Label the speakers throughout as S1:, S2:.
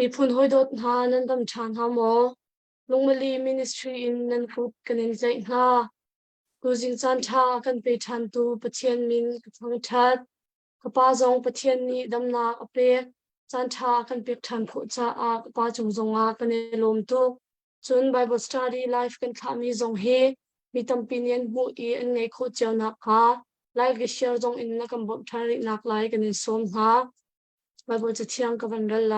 S1: มีพูนหอยดดหานันดำชานหาหมอลงมาลีมินิสทรีอินนันฟุดกันในใจหากูจิงจันชากันไปทันตูปะเทียนมินกับทั้งชัดกป้าจงปะเทียนนี้ดำนาอเปกจันชากันเปียกทันผู้จ้าอากป้าจงอากันในลมตุกจนไบเบิลสตาร์ดี้ไลฟ์กันขามีจงเฮมีตำปีเนียนบุอีอันในโคเจ้านักฮาไลฟ์กิเชียร์จงอินนักบททารินักไลกันในสมฮาไบเบิลจะเที่ยงกับวันเดลไล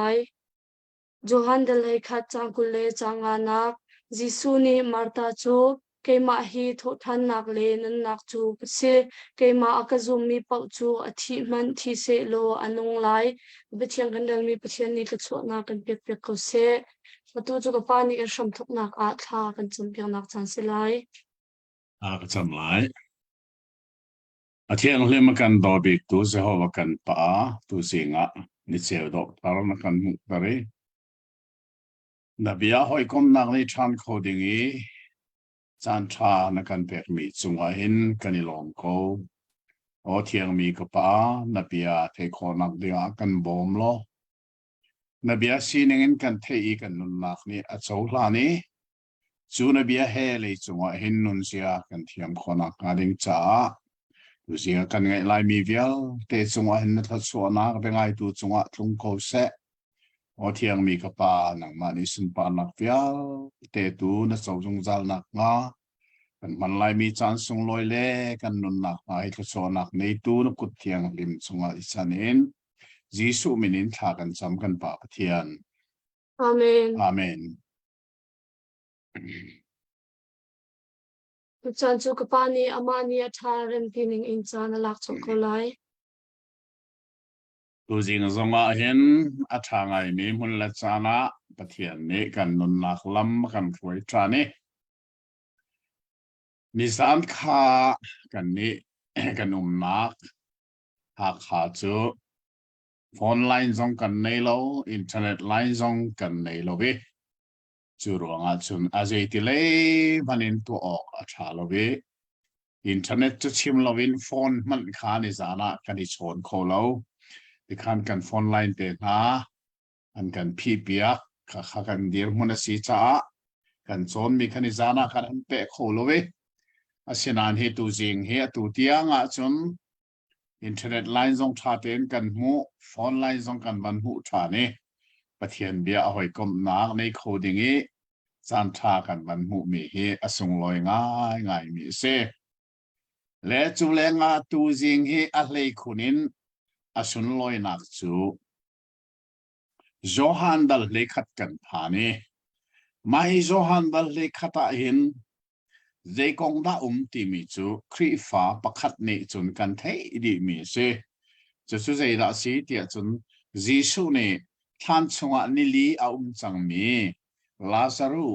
S1: Johan dalai khat changkule changanak Jisuni Marta chu keima hi thothan nak le nan nak chu se keima akazumi pau chu athi man thi se lo anung lai bithiang gandal mi pathian ni ka chu na kan pek pek ko se matu chu ka pa ni ka sham thok nak a tha kan chum pek nak chan se lai
S2: ka cham lai athiang hlem kan do bik tu se ho kan pa tu singa ni cheu do taron kan mu tare Nabia hoi kom nak ni chan coding i chan cha na kan pek mi chunga hin kanilong ko o thiang mi ka pa nabia the kho nak dia kan bom lo nabia sining in kan the i kan nun nak ni a chau hla ni chu nabia he le chunga hin nun sia kan thiam kho nak ka ding cha tu sia kan ngai lai mi vial te chunga hin na tha chu na ka ngai tu chunga thung ko se o thiang mi ka pa nang ma ni sun pa nak vial te tu na chau jung zal nak nga kan man lai mi chan sung loi le kan nun nak ai ka so nak nei tu na kut thiang lim chunga isanin jisu minin tha kan cham kan pa pathian
S1: Amen
S2: amen
S1: chan chu ka pa ni ama ni atha ren pining in chan lak chok ko lai
S2: tu jing zonga hin athangai mi mun la chana pathian ni kan nun nak lam kan khoi tra ni mi san kha kan ni kan nak ha kha chu phone line zong kan nei lo internet line zong kan nei lo bi chu ronga chun azai ti le manin tu ok a tha lo bi internet chu chim lo in phone man kha ni zana kan ni chon kho lo ti khan kan phone line te na an kan phi pia kha kan dir mun si cha kan chon mi khani zana kan an pe kho lo bi asinan he tu jing he tu tianga chun internet line zong tha ten kan mu phone line zong kan ban hu tha ni pathian bia a hoi kom nak nei coding e san tha kan ban mu mi he asung loi ngai mi se le chu le nga tu jing he a hlei khunin asun loi nak chu Johan dal le khat kan phani mai Johan dal le khata hin dei kong da ti mi chu khri fa pakhat nei chun kan thei di mi se chu chu zai da si tia chun jisu ne than chunga ni li a chang mi lazaru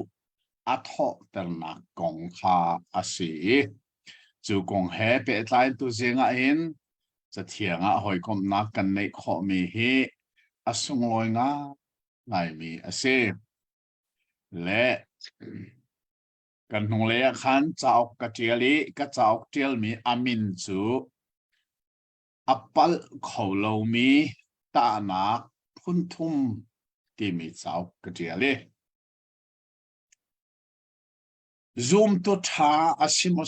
S2: a tho tar na kong kha a si chu kong he pe tlai tu zinga in cha thianga hoi kom na kan nei kho mi hi asung loi nga ngai mi ase le kan hung le khan chaok ka tiali ka chaok tial mi amin chu apal kholo mi ta na phun thum ti mi chaok ka tiali zoom to tha asimo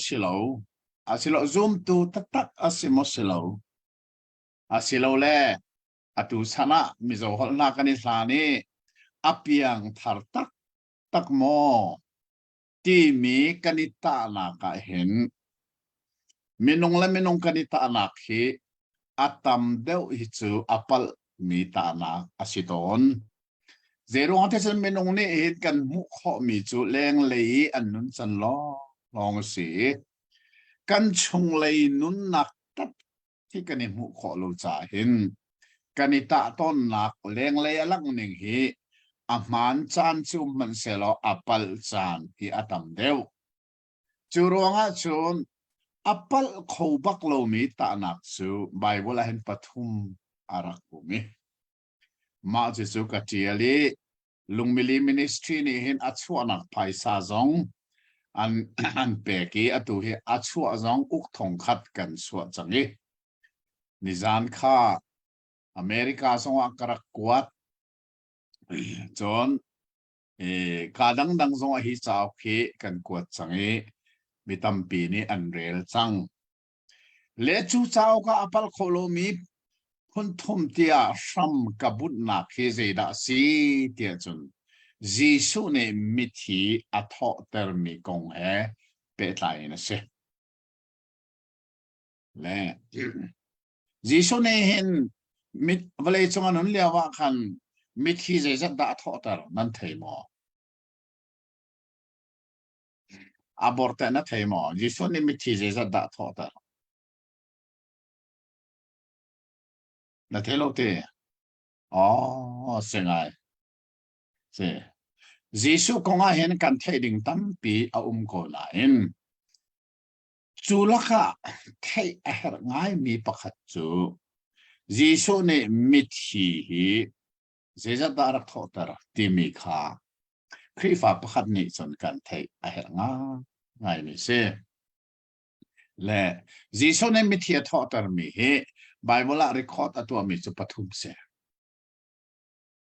S2: asilo zoom to tatak asilo le atu sana mi zo hol na kan islani apiang thar tak mo ti mi kanita na ka hen minong kanita anak hi atam deu hi chu apal mi ta na asiton zero ate san minong ni hit kan mu kho mi chu leng lei an nun chan lo long si kan chung lei nun nak tat thi kan mu kho lo cha hin kanita ton nak leng lei alang ning hi aman chan chu man selo apal chan hi atam deu churonga chun apal khobak lo mi ta nak chu bible hen pathum arak mi ma jesu ka tiali lungmili ministry ni hin achuanak paisa zong an peki atu hi achua zong uk thong khat kan suwa changi nizan kha america zong akarak kwat จนการดังทรงอหิจาวเคกันกวดจังมีตั้มปีนี้อันเรลจังเลจูเจ้าก็อปัลโคโลมีคนทุ่มเตียซ้ำกับบุญนักเฮเจดาสีเตียจนจีสุเนมิธีอัทอเตอร์มีกงเฮเปตายนะเสและจีสุเนเห็นมิเวลาจงอันนั้นเรียกว่าคันมิธีเจจะด่าทอเตอร์นั่นเทมอaborte na themo jisu ni mithi je za da thota na thelo te sengai se jisu konga hen kan theding tampi a ko la in chulaka thei a her ngai mi pakhat chu jisu ni mithi hi je za da ra thota ti mi kha khrifa pakhat ni chon kan thei a her ngai mi se le jisu ne mithi a thota mi he Bible record atwa mi chu pathum se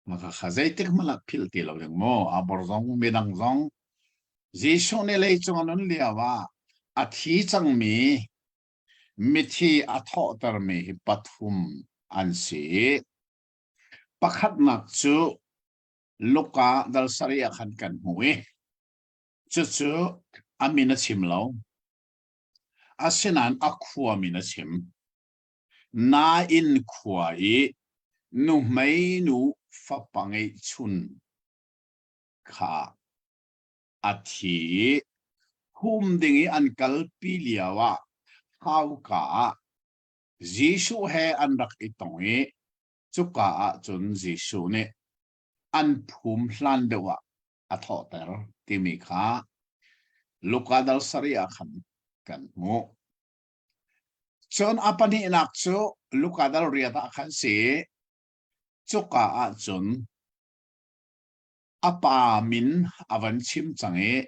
S2: maka khazai tek malak phil ti lo ding mo abor zong medang zong jisu ne lei chung anon liawa athi chang mi mithi a thota mi hi pathum an se pakhat nak chu luka dal saria khan kan hui chu amina chimlo asinan akhua mina chim na in khuai nu mai nu fa pangai chun kha athi hum dingi an kalpi liawa hau ka jisu he an rak itongi chuka a chun jisu ne an phum hlan dewa athoter timi kha lukadal saria khan kan mo chon apani inak chu lukadal riata khan se chuka a chun apa min avan chim change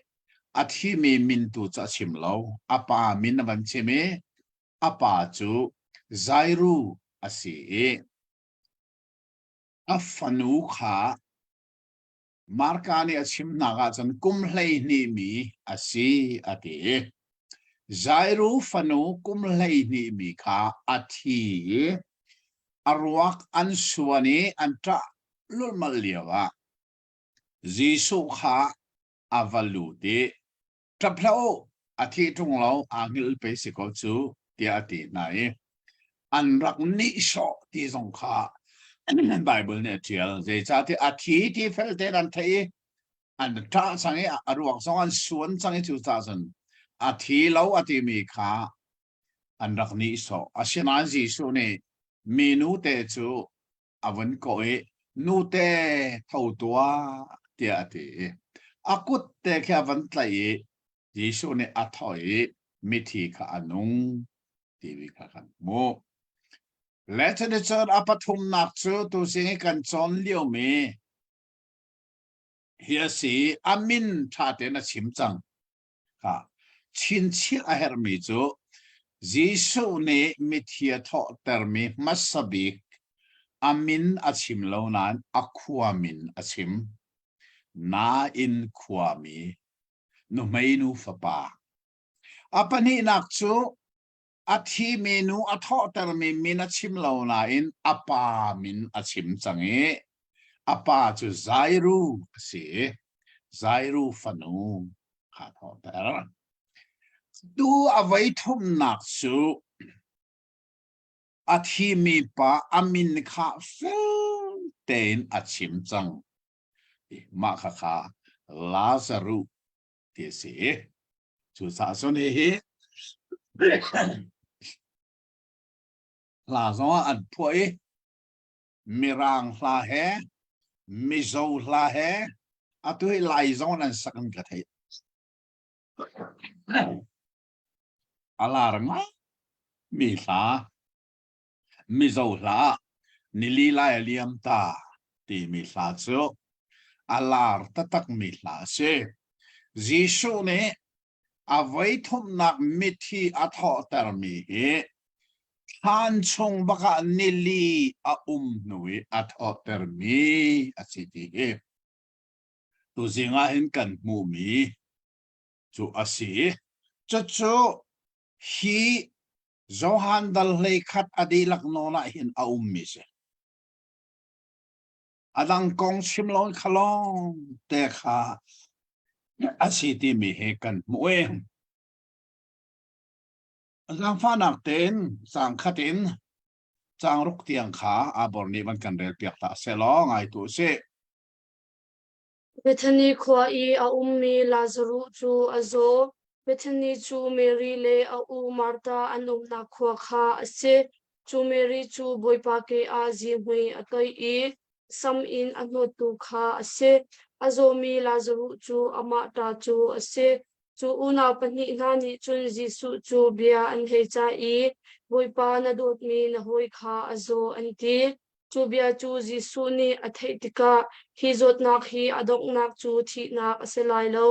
S2: athi mi min tu cha chim lo apa min avan chime apa chu zairu asi afanu kha markani achim naga chan kumhlei ni mi asi ati zairu fanu kumhlei ni mi kha athi arwak an suani anta lulmal liawa jisu kha avalude traplau athi tunglo angil pe siko chu ti ati nai anrak ni so ti zong kha Bible ne tial je cha ti athi ti fel te dan thei an ta changi arwak song an suan changi 2000 athi lo ati mi kha anrak ni so asina jisu ne minu te chu avan ko e nu te thau tua ti ati akut te kha van tlai jisu ne athoi mithi kha anung ti wi kha kan mo Letter the church apathum nak chu tu sing kan chon liu me here see amin tha te na chim chang ka chin chi a her mi chu jisu ne mithia tho ter mi masabik amin achim lo nan akhua min achim na in khua mi no mai nu fa pa apani nak chu athi menu atho ter mi min achim lo na in apa min achim change apa chu zairu si zairu fanu kha tho ter tu avai thum nak chu athi mi pa amin kha ten achim chang ma kha kha lazaru ti si chu sa son he la zo an phoi mirang hla he mizo hla he atui lai zo nan sakan ka thai alarma mi hla mizo hla nili lai liam ta ti mi hla chu alar tatak mi hla se jisu ne avai thum nak mithi atho ter mi he han chung baka nili a nui at otermi at siti tu zinga hin kan mu mi chu asi chu hi zohan dal hlei khat adilak nona hin a mi se adang kong simlon khalong te kha asiti mi he kan muwe sang fanak ten sang khatin sang ruk tiang kha abor ni man kan rel piak ta selong ai tu se
S1: Bethany khwa I a mi Lazarus chu azo Bethany chu Mary le a Martha anum na khwa kha ase chu Mary chu boipa ke a ji hui atoi I sam in anot tu kha ase azo mi Lazarus chu ama ta chu ase chu una pani na ni chun Jisu chu bia an he cha I boipa na dot mi na hoi kha azo anti chu bia chu Jisu ni athei tika hi zot nak hi adok nak chu thi nak aselai lo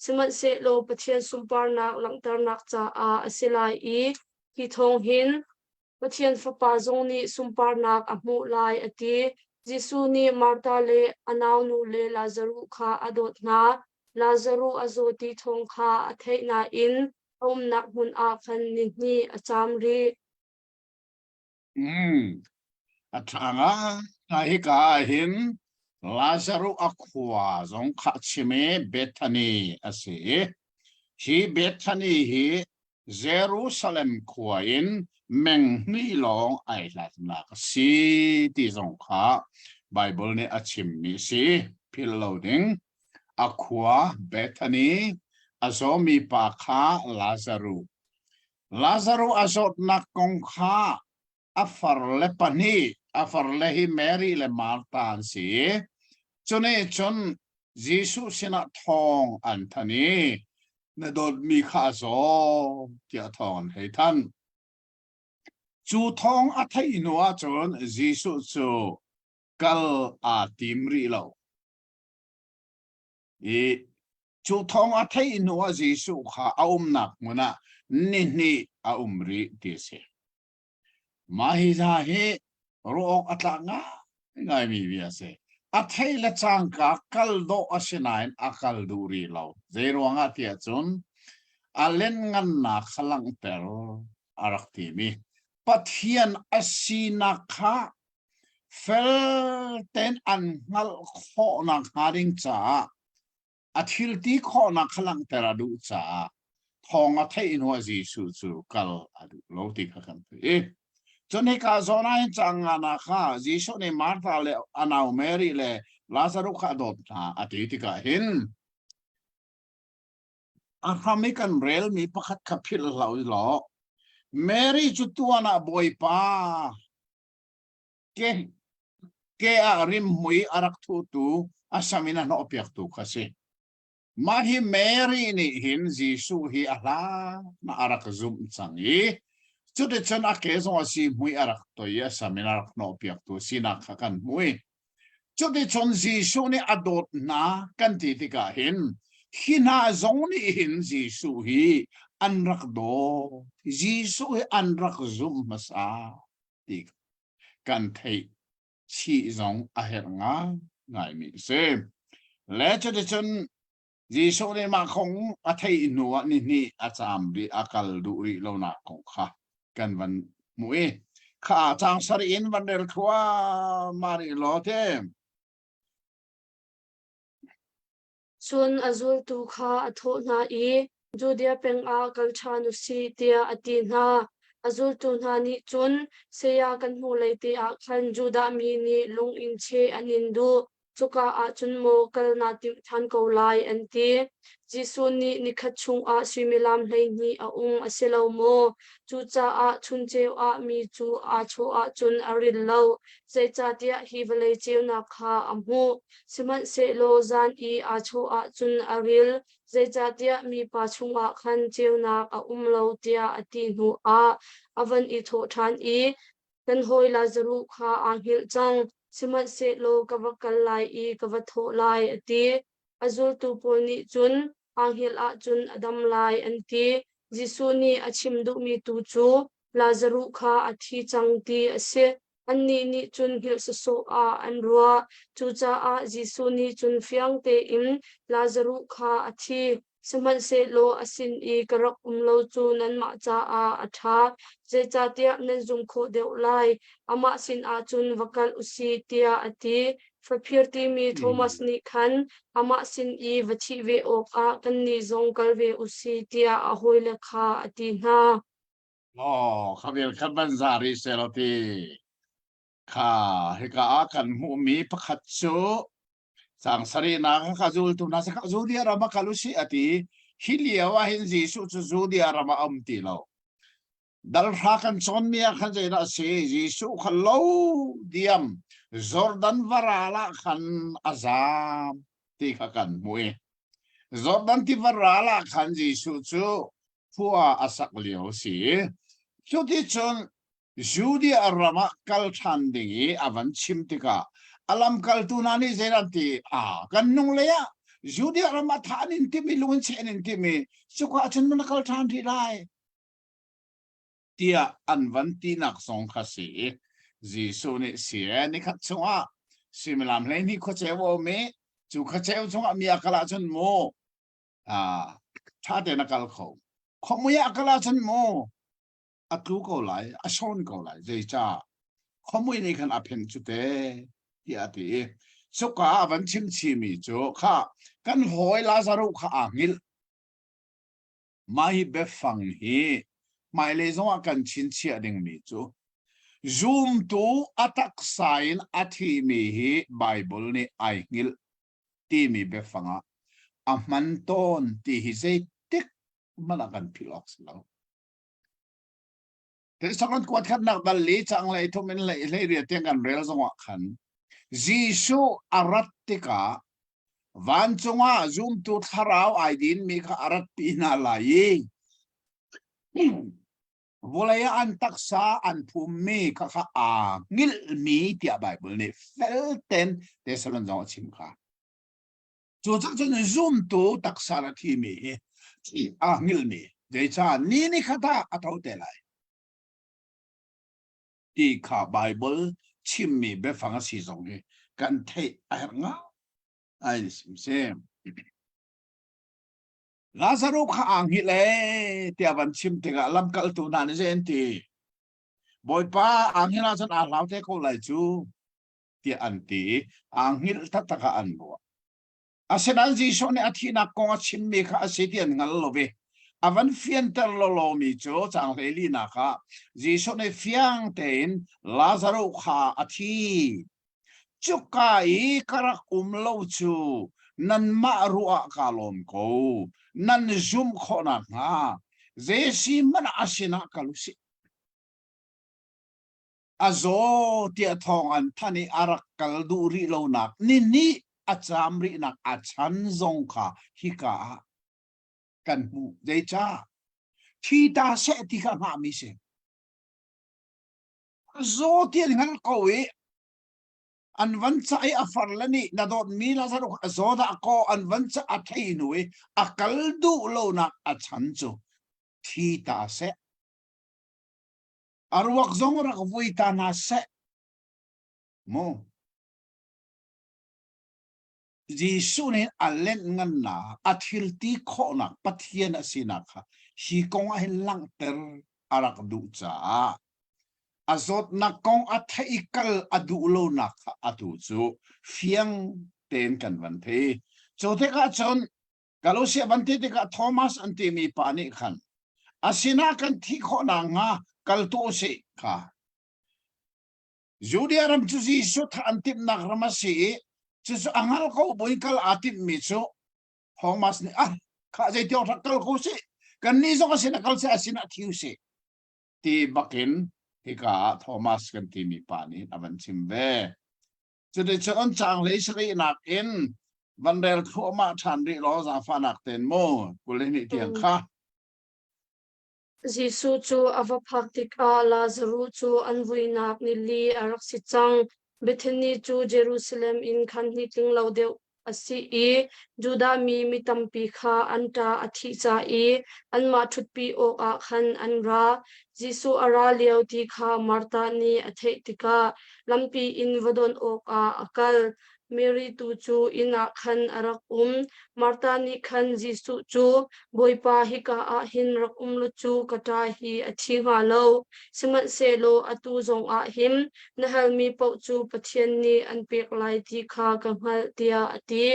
S1: simat se lo pathian sumpar nak langtar nak cha a aselai I hi thong hin pathian fapa zong ni sumpar nak amu lai ati Jisu ni Martha le anaw nu le Lazarus kha adot na Lazarus azoti thong kha athei na in nak mun a khan ni acham ri
S2: atanga hi ka hin Lazarus akwa zong kha chime Bethany ase hi Bethany hi Jerusalem khuain meng ni long ai lat na si ti zong kha Bible ne achim mi si phil loading akwa Bethany azomi pa kha Lazarus azot na kong kha afar le pani afar le hi Mary le Martha si chone chon Jesus sina thong anthani na dot mi kha zo tia thon hei than chu thong a thai nuwa chon Jesus chu kal a timri lo chu thong a thai nuwa Jesus kha nak muna ni a umri ti se mahiza he rook atanga ngai mi bia se athai la changka kaldo asinain akal duri lo zero nga tia chun alen ngan na khalang per arakti mi pathian asina kha fel ten an ngal kho na haring cha athil ti kho na khalang per adu cha thong a thai no ji su chu kal adu lo ti kha kan chon he ka zona in changana kha Jisu ne Martha le anaw Mary le Lazarus kha dot na ati ka hin American rel mi pakhat kapil lo Mary chutuana boy pa ke a rim hui arak thu tu asamina no piak tu kasi mahi Mary ni hin Jisu hi ala na arak zum changi chude chan a ke zo si mui arak to ya saminar no piak tu sina khakan mui chude chon Jisu ni adot na kan ti ka hin hina zong ni hin Jisu hi anrak do Jisu hi anrak zum masa ti kan thei chi zong a her nga ngai mi se le chude chon Jisu ni ma khong a thei nuwa ni acham ri akal du ri lo na kong kha kan van mui kha chang sari in van del thua mari lo te
S1: chun azul tu kha atho na I Judea peng a kal thanu si tia ati na azul tu na ni chun seya kan hu le te a khan Juda mi ni lung in che anin du chuka a chun mo kal na ti than ko lai anti Jisu ni nikhat chung a swimilam hlei ni a aselo mo chu cha a chun cheu a mi chu a cho a chun aril lo se cha tia hi vele cheu na kha amu siman se lo zan I a cho a chun aril se cha tia mi pa chung a khan cheu na a lo tia ati nu a avan I tho than I kan hoi Lazarus kha anghil chang siman se lo kavakal lai I kavatho lai ati azul tu pol ni chun anghil a chun adam lai anti Jisu ni achim du mi tu chu Lazarus kha athi changti ase anni ni chun hil so a anrua chu cha a Jisu ni chun fiang te im Lazarus kha athi saman se lo asin I karak lo chu nan ma cha a atha je cha tia nan zum kho deu lai ama sin a chun vakal usi tia ati Fapirti mi Thomas ni khan ama sin I vachi ve ok a kan ni zong kal ve usi tia a hoile kha ati na
S2: Khabir khaban zari seloti kha hika akan mu mi pakhat chu sang sari na khazul tu na sa khazul dia rama kalusi ati hilia wa hin Jisu chu dia rama amti lo dal rakan son mia khan jaina se Jisu khallo diam Jordan varala khan azam ti khakan mui Jordan ti varala khan Jisu chu phua asak liao si chu ti chon Judi arama kal thandingi avan chimtika alam kal tunani zeranti kan nung leya Judi arama thanin timi lungun chenin timi suka chun man kal thandi lai tia anvanti nak song khasi Jisu ni sia ni khat chunga similam le ni kho chewo me chu kha chew chunga mi akala chun mo tha de na kal kho khomuya akala chun mo atlu ko lai ason ko lai zai cha khomui ni khan aphen chu te ti ati suka avan chim chi mi chu kha kan hoi Lazarus kha angil mai be fang hi mai le zo kan chin chi ading mi chu zoom tu atak sign athi mi hi Bible ni ai ngil ti mi be fanga aman ton ti hi zai tik malakan philox lo thế sakon kwat khat nak dal li chang lai thumin lai ria teng kan rel zonga khan Jisu aratika van chunga zoom tu tharau aidin mi kha arat pina lai volaya an taksa an phumi kha kha ngil mi tia Bible ni felten tesalon zonga chim kha chu chak chen zoom tu taksa ra thi mi ngil mi de cha ni khata athau te lai ti kha Bible chim mi be fanga si zong he kan thei a nga ai sim sem Lazarus kha ang hi le ti avan chim te ga lam kal tu na ni zen ti boy pa ang hi na chan a lau te ko lai chu ti an ti ang hi ta ta ka an bo asenal ji so ne athi na ko chim mi kha asetian ngal lo be avan fian ter lo mi cho chang le li na kha Jisu ne fiang ten Lazarus kha athi chukai karak lo chu nan ma ruwa kalom ko nan zoom khona nga zesi man asina kalusi azo tia thong an thani arak kal du ri lo nak ni acham ri nak achan zong kha hika kan mu dei cha thi ta se ti kha ma mi se zo ti ngal ko we an van cha ai afar lani na dot mi Lazarus zo da ko an van cha athai nuwe akal du lo na achan chu thi ta se arwak zong rak vui ta na se mo Jisu ne alen ngan na athil ti kho na pathian asina kha hi kong a lang ter arak du cha azot na kong athai kal adu lo na kha atu chu fiang ten kan van the chote ka chon Galosia van te ka Thomas anti mi pani khan asina kan thi kho na nga kal to se kha Judiaram chu Jisu tha antim na ramasi chu angal ko boikal atim mi chu Thomas ni kha jai tio thakal ko se kan ni zo ka sina kal se asina thiu se ti bakin tika Thomas kan ti mi pani avan chimbe chu de chon chang le sri nak in vandel thoma than ri lo za fa nak ten mo kuleni tiang kha
S1: Jisu chu avapaktika Lazarus chu anvuinak ni li arak si chang Bethany chu Jerusalem in khan ni ting lo deu asi e juda mi tampi kha anta athi cha e anma thutpi o a khan anra jisu ara leo ti kha marta ni athe tika lampi in vadon o a akal Mary tu chu ina khan arak marta ni khan jisu chu boipa hi ka a hin rak lu chu kata hi athi nga lo simat se lo atu zong a him nahal mi pau chu pathian ni an pek lai ti kha ka ngal tia ati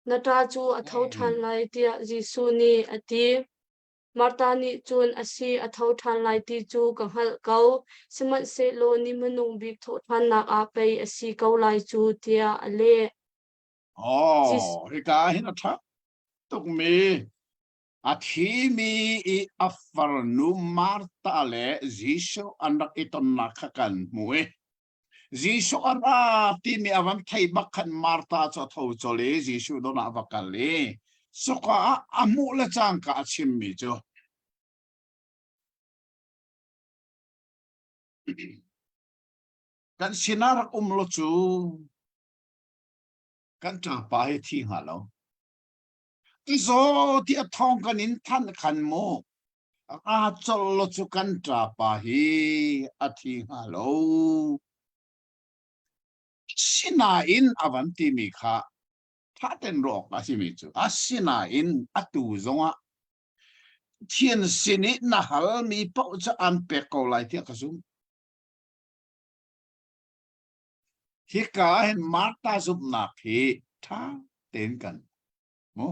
S1: nata chu athau than lai tia jisu ni ati marta ni chun asi athau than lai ti chu ka ngal kau simat se lo ni manung bik tho than nak a pe asi kau lai chu tia ale
S2: hi ka hin a tha tuk mi a thi mi I afar nu Marta le Jisu anak iton nakakan muwe Jisu ara ti mi avam thai bakhan Marta cho thau chole Jisu do na bakale so ka amu la chang ka chim mi cho kan sinar lo chu kan cha pa hi thi ha lo izo ti a thong kan in than khan mo a chol lo chu kan cha pa hi a thi ha lo sina in avanti mi kha tha ten rok a si mi chu a sina in atu zonga thiên sini na hal mi pau cha an pe ko lai ti ka sum hi ka hen Marta zup na khi tha ten kan mo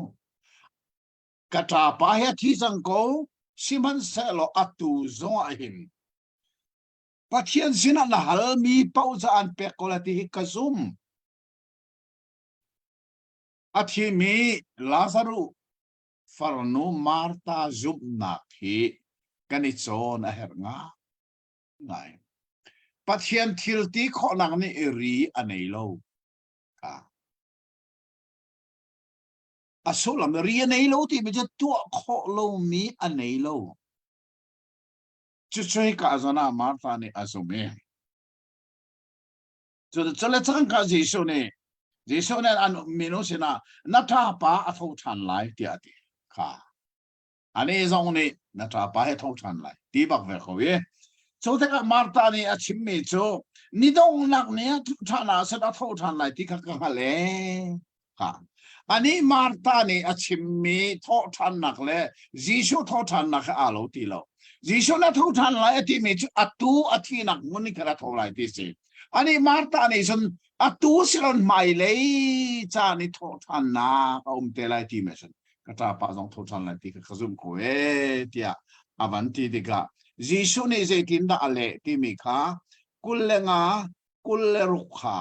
S2: kata pa ya thi sang ko siman se lo atu zonga him pathian sina na hal mi pau cha an pe ko lai ti ka sum athi mi Lazaru farnu Marta zup na khi kanichon a her nga ngai pathian thil ti kho nang ni ri anei lo ka asolam ri anei lo ti be tu kho lo mi anei lo chu choi ka zona Marta ni asume chu chale chang ka Jisu ne an mino sina na tha pa a thau than lai ti ati kha ani zong ni na tha pa he thau than lai ti bak ve kho ye so te ka Marta ni a chim mi chu ni dong nak ne thana sa da thau than lai ti kha ka le ha ani Marta ni a chim mi thau than nak le Jisu thau than nak a lo ti lo Jisu na thau than lai ti mi chu atu athi nak mun ni kara thau lai ti si ani Marta ni sun atu silon mai le cha ni thau than na te lai ti me sun kata pa zong thau than lai ti ka zum ko e tia avanti ti ka Jisu ni ze tin da ale ti mi kha kullenga kullerukha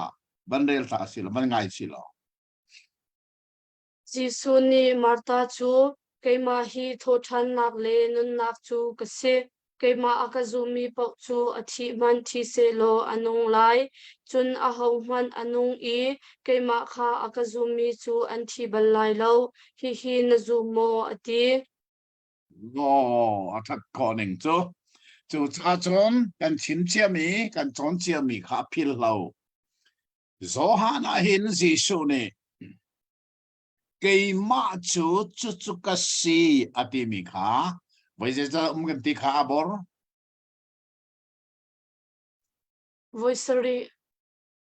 S2: bandel ta silo ban ngai silo
S1: jisu ni marta chu keima hi tho than nak le nun nak chu kase keima akazumi pok chu athi man thi se lo anung lai chun a ho man anung I keima kha akazumi chu an thi bal lai lo hi na zu mo ati
S2: no athak koning chu cha chon kan chin chia mi kan chon chia mi kha phil lo zo ha na hin Jisu ne keima chu chu ka si ati mi kha vai je cha kan ti kha bor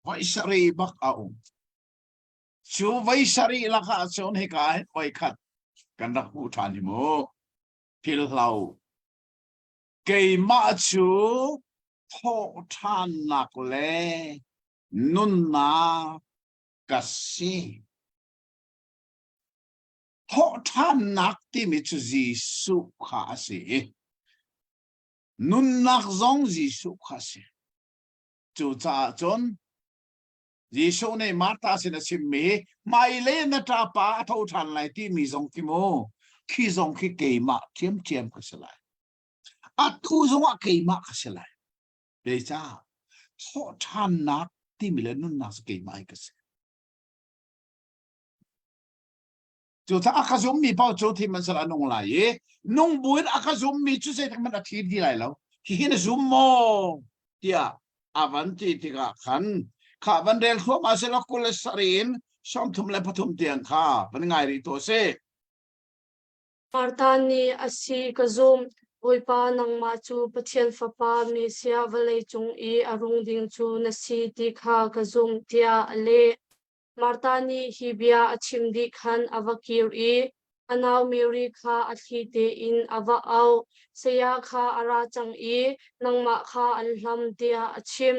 S2: voisari bak au chu voisari la kha chon he ka vai khat kan rak pu than ni mo phil lo keima chu tho than nak le nun na ka si tho than nak ti mi chu Jisu kha si nun nak zong Jisu kha si chu cha chon Jisu ne Marta sin a sim mi mai le na ta pa tho than lai ti mi zong ki mo khi zong khi keima chiam ka se lai atu zong a keima ka se lai de cha tho than nak ti mi le nun nak keima ka se chu ta akazum mi pau chu thi man sala nong lai ye nong buin akazum mi chu se thang man a thi di lai lo hi hin zum mo tia avanti ti ka khan kha van del kho ma se la kol sarin som thum le pathum tiang kha pan ngai ri to se
S1: Marta ni asi kazum oipa nang ma chu pathian fapa mi sia valei chung I arung ding chu na si ti kha kazum tia ale Marta ni hibia achim di khan avakir I anaw Mary kha athi te in ava au seya kha ara chang I nangma kha alham tia achim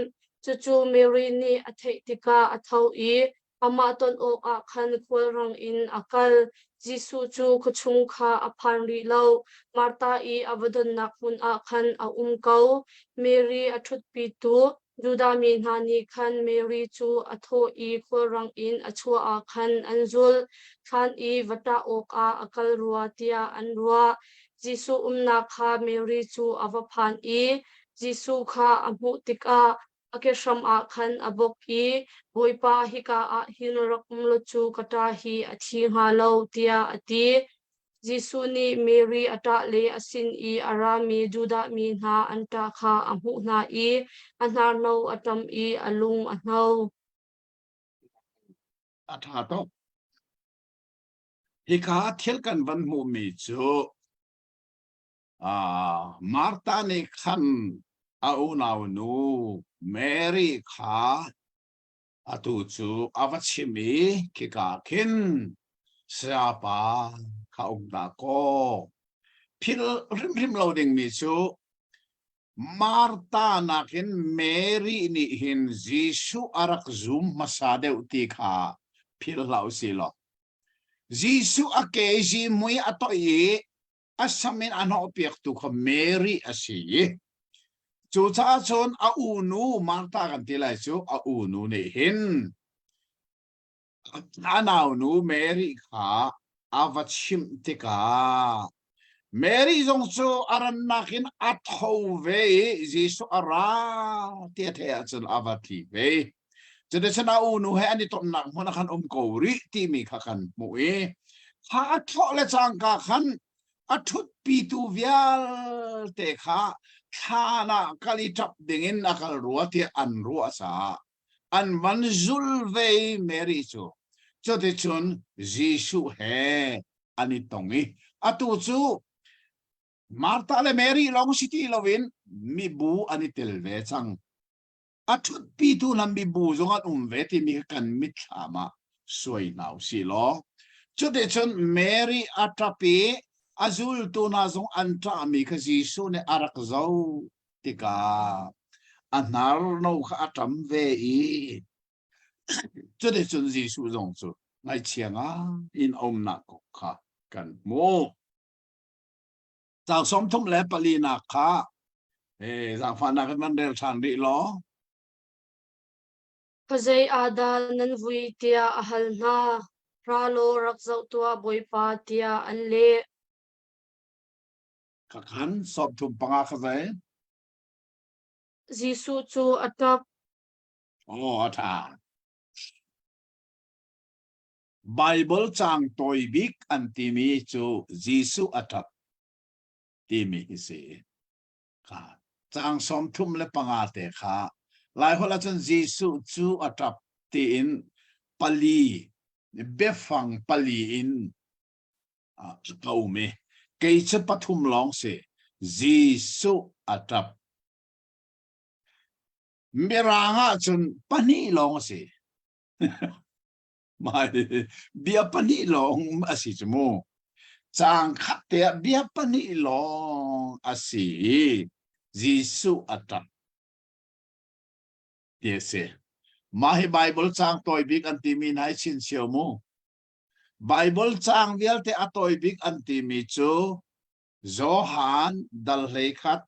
S1: chu Mary ni athei tika athau I ama ton o a khan khol rang in akal Jisu chu kuchung kha aphan ri lo Marta I avadon nakmun a khan a kau Mary athut pi tu Juda mi nani khan Mary chu atho I khol rang in achua a khan anzul khan I vata ok a akal ruwa tia anruwa Jisu umna kha Mary chu avaphan I Jisu kha amu tika akesham a khan abok I boipa hika a hinrak umlo chu kata hi athi nga lo tia ati Jisu ni Mary ata le asin I arami Juda mi na anta kha amu na I anar no atam I alung anau
S2: atha to hi kha thil kan van mu mi chu Marta ni khan a u naw nu Mary kha atu chu avachimi ki ka kin siapa kha na ko phil rim loading mi chu Marta nakin Mary ni hin Jisu arak zoom masade uti kha phil lau si lo Jisu akeji mui atoi asamin ano opiak tu kha Mary asi chu cha chon a unu Marta kan tilai chu a unu ni hin anaw nu Mary kha avachim tika Mary zong chu aran nakin atho ve Jisu ara tia thea chun avati ve chede chana unu he ani ton nak mona khan ko ri ti mi kha khan mu e ha atho le chang ka khan athut pi tu vial te kha khana kali tap dingin nakal ruati an ruasa an manzul ve Mary chu chode chun Jisu he ani tongi atu chu Marta le Mary long city lovin mi bu ani telve chang athut pi tu lam mi bu zongat ve ti mi kan mit thama soi naw si lo chode chun Mary atapi azul tu na zong anta mi kha Jisu ne arak zau tika anar no kha atam ve I chode chun Jisu zong chu ngai chianga in om na ko kha kan mo Giang som thum le pali na kha giang fa na kan del than ri lo
S1: Pazay ada nan vui tia ahal na ralo rakzau tua boipa tia anle
S2: ka khan sop thum panga kha zai
S1: Jisu chu atap
S2: atha Bible chang toy bik antimi chu Jisu atap timi hi se kha chang som thum le panga te kha lai hola chen Jisu chu atap ti in pali befang pali in kau me kei che pathum long se Jisu atap miranga chun pani long se mai bia pani long asi chmo chang khat te bia pani long asi Jisu atap yese mahi Bible chang toy big antimi nai chin siao mo Bible chang vial te atoy big antimi chu Johan dal lekhat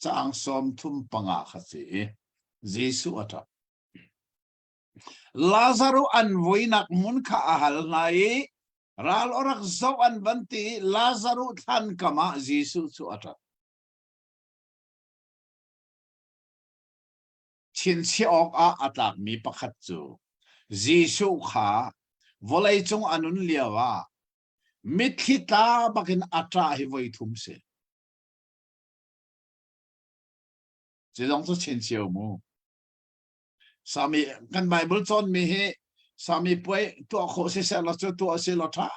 S2: chang som thum panga khasi Jisu atap Lazaro an voinak mun kha ahal nai ral orak zo an banti Lazaro than kama Jisu chu atap chin si ok a atak mi pakhat chu Jisu kha volai chung anun liawa mithita bakin atra hi voi thum se je dong chu chin siao mu sami kan Bible chon mi he sami poi tua kho se sa la chu tua se la tha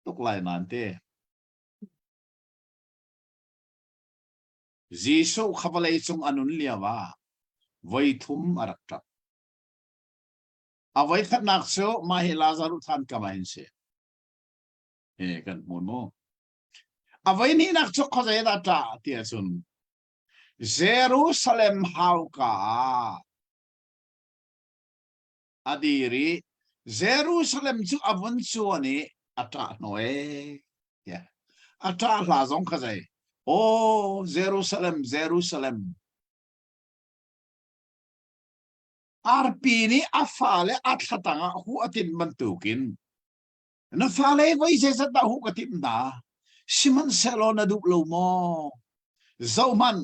S2: tuk lai nan te Jisu khabalei chung anun liawa voi thum arakta avai khat nak chu ma hi Lazarus than kamain se kan mono avai ni nak chu khozai da ta tia chun Jerusalem hau ka adiri Jerusalem chu avun chu ani ata noe ya ata la zong khazai oh Jerusalem Jerusalem arpi ni afale athatanga hu atin mantukin na fale vai se sa ta hu katim da siman selo na duk lo mo zoman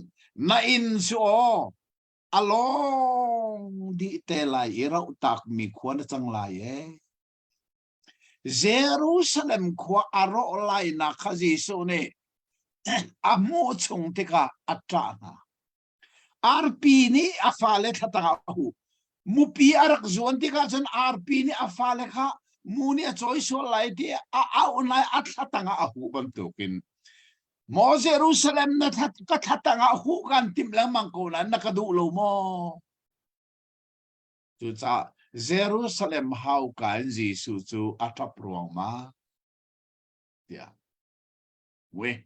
S2: na in so along di te lai irau tak mi khuan chang lai e Jerusalem khwa aro lai na khaji so ne amo chung te ka atra na arpi ni afale khatanga hu mupi arak zuan ti ka chan arpi ni afale kha muni a choice lai ti a online at khatanga hu bang tukin mo Jerusalem na ka khatanga hu kan tim lang mang ko na nakadu lo mo chu cha Jerusalem hau kan Jisu chu atap ruang ma ya we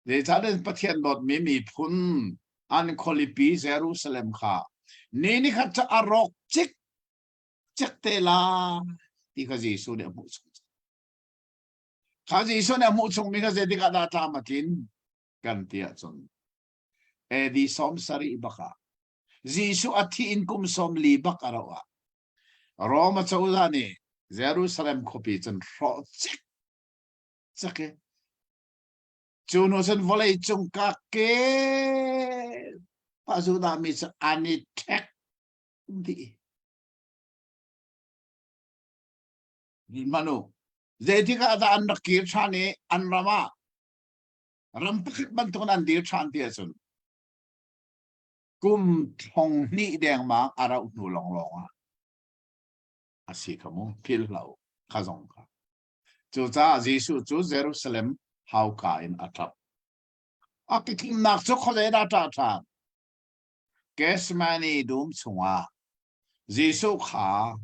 S2: le cha den pathian dot mi phun an kholipi Jerusalem kha ni khat cha arok chik chak te la ti ka Jisu ne mu kha Jisu ne mu chung mi ka je ti ka da ta matin kan tia chon e di som sari baka Jisu athi in kum som li bakarawa Roma chaulani Jerusalem khopi chen ro chik chake chuno sen volei chung ka ke pazuda mi ani tek di manu zetika da an nakir chani an rama rampakit bantung an dir chan tia chun kum thong ni deng ma ara nu long long asi kamu pil lau khazong ka chu cha Jisu chu Jerusalem hau ka in atap akikim nak chu khole da ta tha Kesmani dum chunga Jisu kha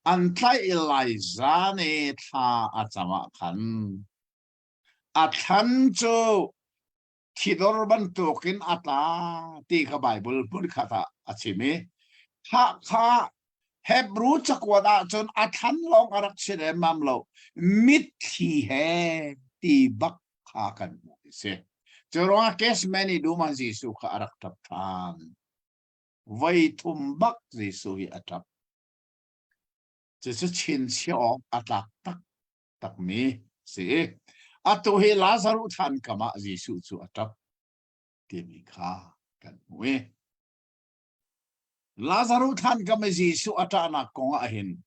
S2: an thai Elijah ne tha achama khan athan chu thidor ban tokin ata ti ka Bible pun khata achime kha Hebrew chakwada chon athan long arak chire mamlo mit thi he ti bak kha kan se Jorong kes many duma Jisu ka arak tap than vai thum bak Jisu hi atap Jisu chin chiong atak tak tak mi se atu hi Lazarus than kama Jisu chu atap ti mi kha kan we Lazarus than kama Jisu atana kong ahin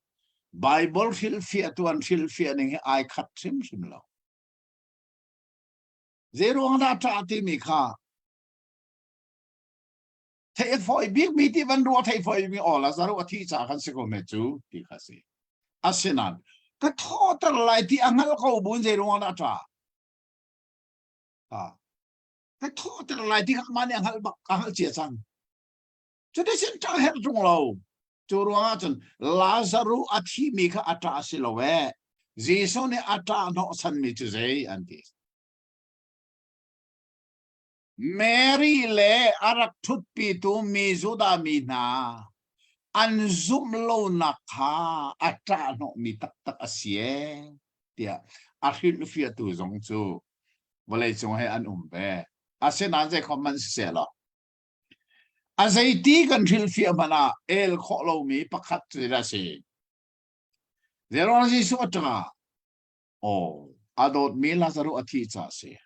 S2: Bible fil fi atuan fil fi ning ai khat sim lo zero anda ta ti mi kha thei foi big mi ti van ro thei foi mi ola Lazarus athi cha kan se ko me chu ti kha se asinan ka thotar lai ti angal ko bun zero anda ta ka thotar lai ti kha man angal bak ka chia chang chu de sin ta her jung lo chu ro chun Lazarus athi mi kha ata asilowe Jisu ne ata no san mi chu zai anti Mary le arak thut pi tu mi zuda mi na an zum lo na kha ata no mi tak tak asie tia akhil fia tu zong chu bolai chung hai an be ase nan je common se lo azai ti kan thil fia bana el kho lo mi pakhat ra se zero ji su ata o adot mi Lazarus athi cha se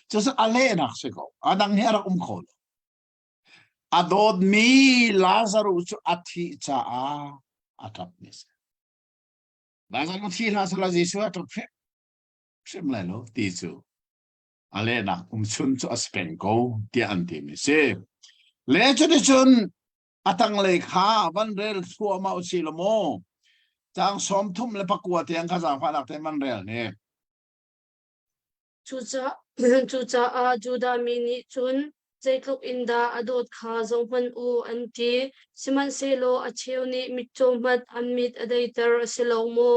S2: 就是alleen nach se go adang hera khol adod mi Lazarus athi cha atap nis Lazarus thi Lazarus Jisu atap sem lai lo ti chu alleen nach chun chu aspen go ti anti mi se le chu de chun atang le kha van rel thua ma usilamo chang som thum le pakua tiang kha jang phanak te man rel ne
S1: chucha chucha a juda mini chun cheikluk inda adot kha zongpan u anti siman selo acheuni mitchomat amit adaitar asilomo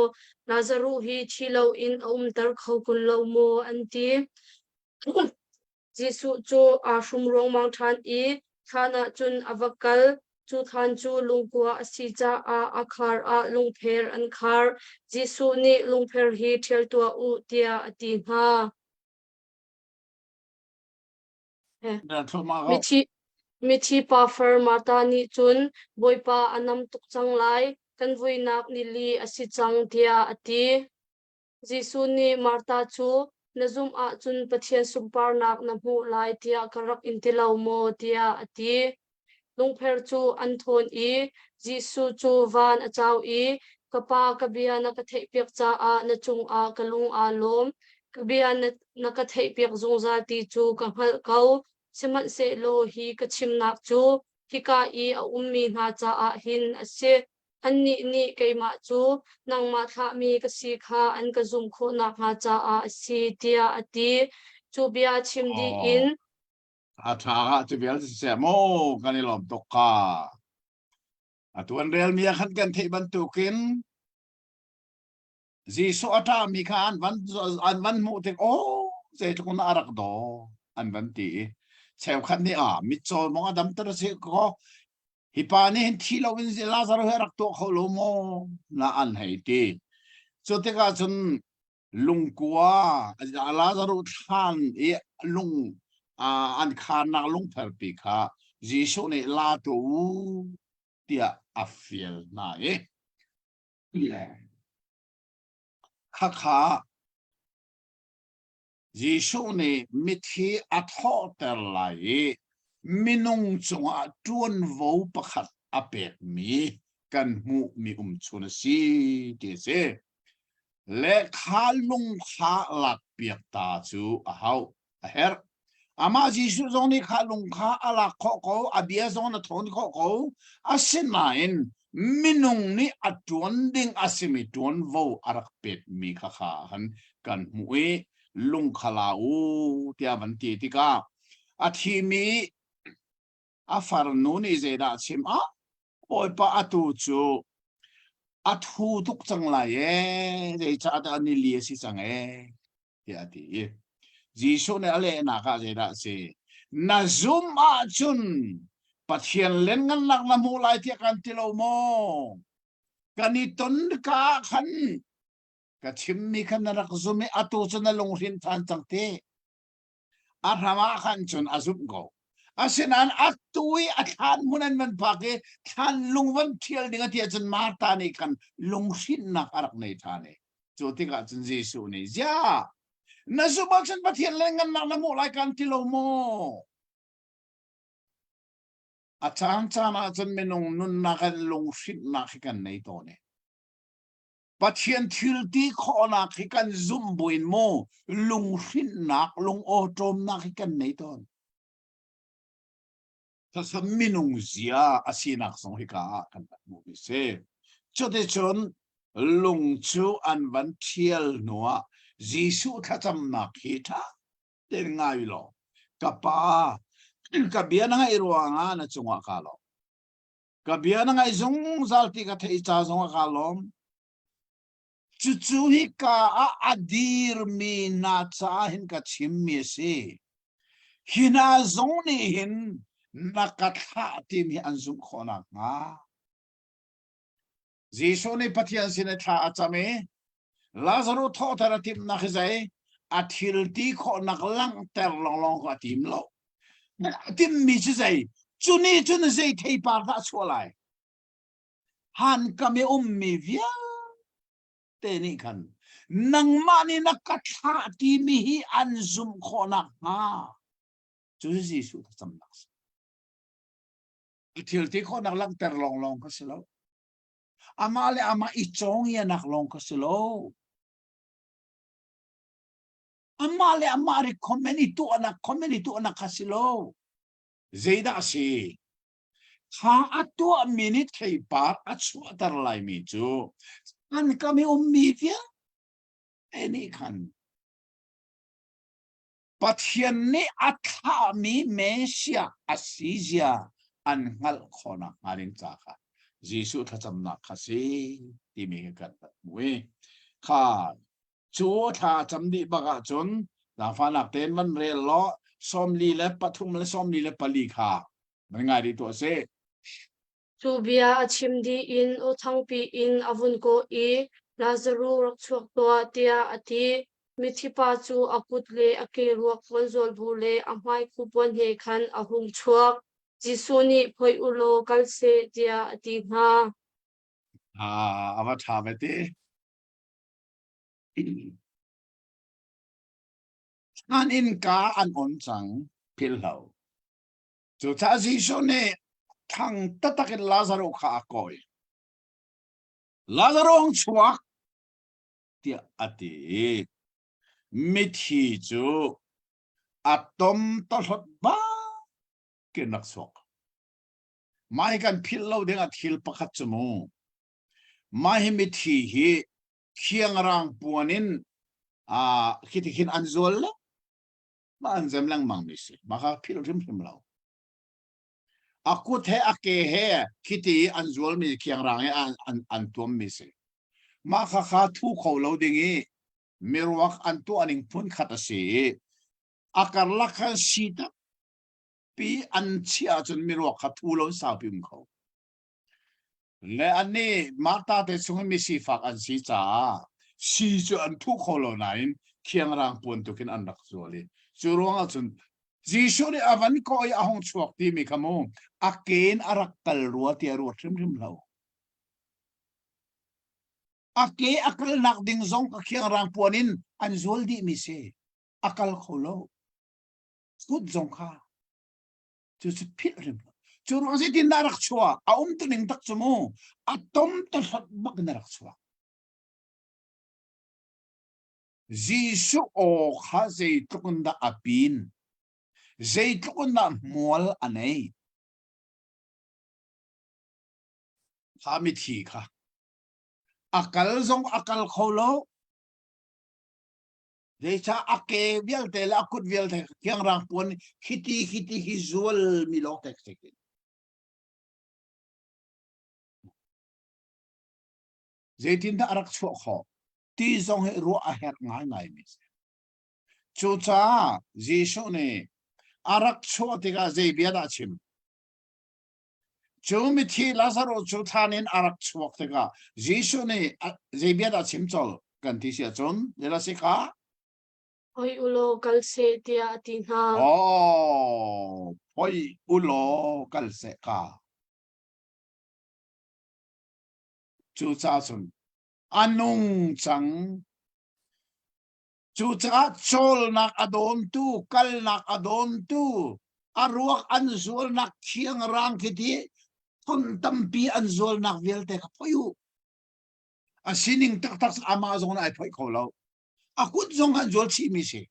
S1: nazaru hi chilo in tar khokun lomo anti jisu chu a shum rong mang than i thana chun avakal chu than chu lungkwa asija a akhar a lungpher an khar jisu ni lungpher hi thel tua u tia ati ha
S2: da thuma go
S1: mithi pa fer mata ni chun boipa anam tuk chang lai kan voi nak ni li asi chang tia ati jisu ni marta chu nazum a chun pathian sumpar nak na mu lai tia karak intilau mo tia ati lungpher chu an thon i jisu chu van achau i kapa kabia na ka thei pek cha a na chung a kalung a lom kabia na ka thei pek zong za ti chu ka hal kau siman se lo hi ka chim nak chu hi ka i a ummi na cha a hin ase anni ni keima chu nang ma tha mi ka si kha an ka zum kho na ha cha a si tia ati chu bia chim di in
S2: atha te bel se mo kanilom tokka atuan rel mi khan kan thei ban tukin jisu ata mi khan van mu te o se tukun arak do an van ti cheu khan ni a mi chol mo adam tar se ko hipani hin thilo win je lazaro herak to kholo mo na an hei ti so te ka chun lungkua lazaro than e lung an khan na lung phar pi kha jisu ne la to tia afiel na e kha kha jisu ne mithi atho ter lai minung chunga tuan vo pakhat apek mi kan mu mi chuna si ti se le khalung kha lak piak ta chu a hau a her ama jisu zoni khalung kha ala kho ko abia zona thon kho ko asinain minung ni atuan ding asimi tuan vo arak pet mi kha kha han kan mu e lung khala u tia van ti ti ka athi mi afar nu ni zeda chim a oi pa atu chu athu tuk chang la ye de cha da ni li si chang e ya ti jisu ne ale na ka zeda se na zum a chun pathian len ngan lak na mu lai ti kan ti lo mo kani ton ka khan ka chim mi khan na rak zumi atu chun na long rin than chang te arhama khan chun azum go asinan atui athan munan man pake than lungwan thial dinga tia chun marta ni kan lungshin na arak nei thane choti ka chun jisu ni ja na subak san pathian lengan na mo lai kan tilo mo achan chana chun menung nun na kan lungshin na kan nei to ne pathian thil ti kho na kan zum buin mo lungshin nak lung otom na kan nei ton sa minung zia asinak song hika kan mu bi se chote chon lung chu an van thial noa jisu thacham na khita ten ngai lo kapa ka biana ngai ruanga na chunga ka lo ka biana ngai zong zalti ka thei cha zong ka lom chu chu hika a adir mi na cha hin ka chim mi se hina zong ni hin nakatha tim hi anzum khona nga jisu ni pathian sine tha achame lazaro tho thara tim na khizai athil ti kho nak lang ter long long ka tim lo tim mi chi zai chuni chun zai thei par da cholai han kame mi via te ni khan nang mani nakatha ti mi hi anzum khona nga chu jisu cham nak thil ti kho nak lang ter long long ka silo ama le ama i chong ya nak long ka silo ama le ama ri community tu anak ka silo zeida si ข้าอัตตัวมินิทให้ปาร์อัตสวดอะไรมีจูอันก็ไม่มีเดียเอ็นี่ขันปัทยันนี้อัตถามีเมเซียอาศิเซียอันฮัลขอนักอารินจ้าค่ะยิสุทัศน์นักข้าสิที่มีกันแบบนี้ข้าจูท่าจำดีบักจนหลังฟันนักเต้นมันเรียนล้อสมลีและปฐุมและสมลีและปลีค่ะมันง่ายดีตัวเซ่
S1: chu bia achim di in o thang pi in avun ko i lazaru rak chuak to tia ati mithipa chu aput le ake ruak wanzol bu le amai kupon he khan ahum chuak jisuni phoi ulo kalse tia ati na
S2: อามาถามไปที่อันอินกาอันอ่อนจังพิลเหาจุดท้ายสิชนเนี่ยทั้งตัดตะกินลาซาโรข้าคอยลาซาโรองชวกเตียอติมิทีจูอะตอมตลอดบ้ากินนักสวกมาให้กันพิลเหาเด้งอัดฮิลปักขัดจมูกมาให้มิทีฮีเคียงรังปวนินคิดที่คิดอันโซลละมาอันเซมลังมังมิสิมาค่ะพิลริมเราอากูเทอเกเฮคิดที่อันโซลมีเคียงรังอันตัวมิสิมาค่ะทุกเขาเราดิ่งมีรวักอันตัวอันพุ่นขัดสิอาการลักขันสีตปีอันเชียจนมีรวักขัดทุเราสาวพิมเขาและอันนี้มาตาเตสุงมิสิฟักอันสีจ้าสีจอันทุกคนเหล่านั้นเคียงรังปนตุกินอันดักส่วนเลยจู่รวงอาจนจีสุริอวันก็ไออาหงชวกที่มีขโมยอาเกนอารักกัลรัวที่รัวริมเราอาเกอักลนักดิ่งซงเคียงรังปนินอันจวลดีมิเซอักลเขาโลสุดซงข้าจู่สุดพิริมจู่รวงสิที่นารักชัวอาตุนิงตักสมูอาตมตลอดบักนารักชัวJisu o kha zeitlukunda apin zeitlukunda mual anei kami thi kha akal zong akal kholo zeicha ake bial te la kut bial te kyang rang pon khiti hi zual mi lok tek sekin zeitin da arak chho kho ti zong he ro a hek ngai ngai mi chu cha jisu ne arak chho te ga zei bia da chim chu mi thi lazaro chu thanin arak chho te ga jisu ne zei bia da chim chol kan ti sia chon le la se kha
S1: phoi ulo kalse tia ati na
S2: phoi ulo kal se ka chu cha chun anung chang chu cha chol nak adon tu kal nak adon tu aruak anzol nak khiang rang kiti thon tampi anzol nak velte ka phoyu asining tak tak amazon ai phoi kholo akut zong anzol chi mi se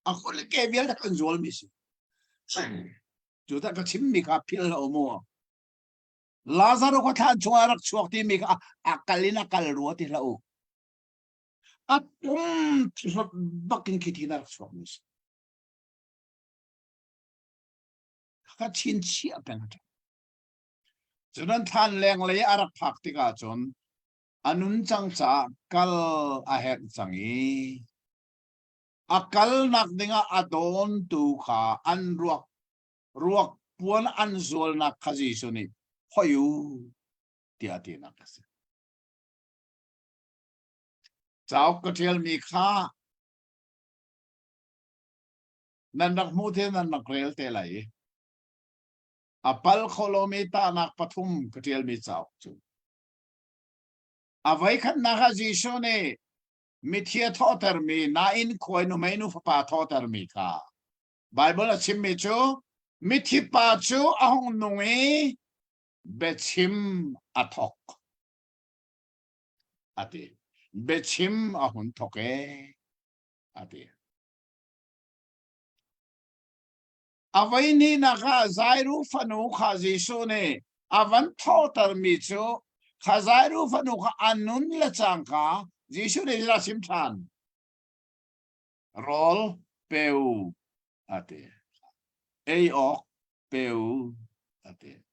S2: akol ke vel tak anzol mi se chu ta ka chim mi ka phil lo mo Lazaro ko than chuarak chuak ti mi ka akalina kal ruati lau atum thlot bakin kitinar chuak mis ka chin chi apeng ta chunan than leng le arak phak ti ka chon anun chang cha kal a het changi akal nak dinga adon tu kha an ruak puan an zol nak khaji suni hoyu tia ti nak kasi chao ko tel mi kha nan nak mu the nan nak rel te lai apal kholomita nak pathum ko tel mi chao chu avai khan na ha ji shone mi thia tho ter mi na in khoi no mai nu pa tho ter mi kha bible a chim mi chu mi thi pa chu ahong nungi bechim athok ati bechim ahun thoke ati Avai ni naka zairu fanu khazi sune avan thotar michu khazairu fanu kha anun la changka jisu ne la simthan rol peu ate ei ok peu ate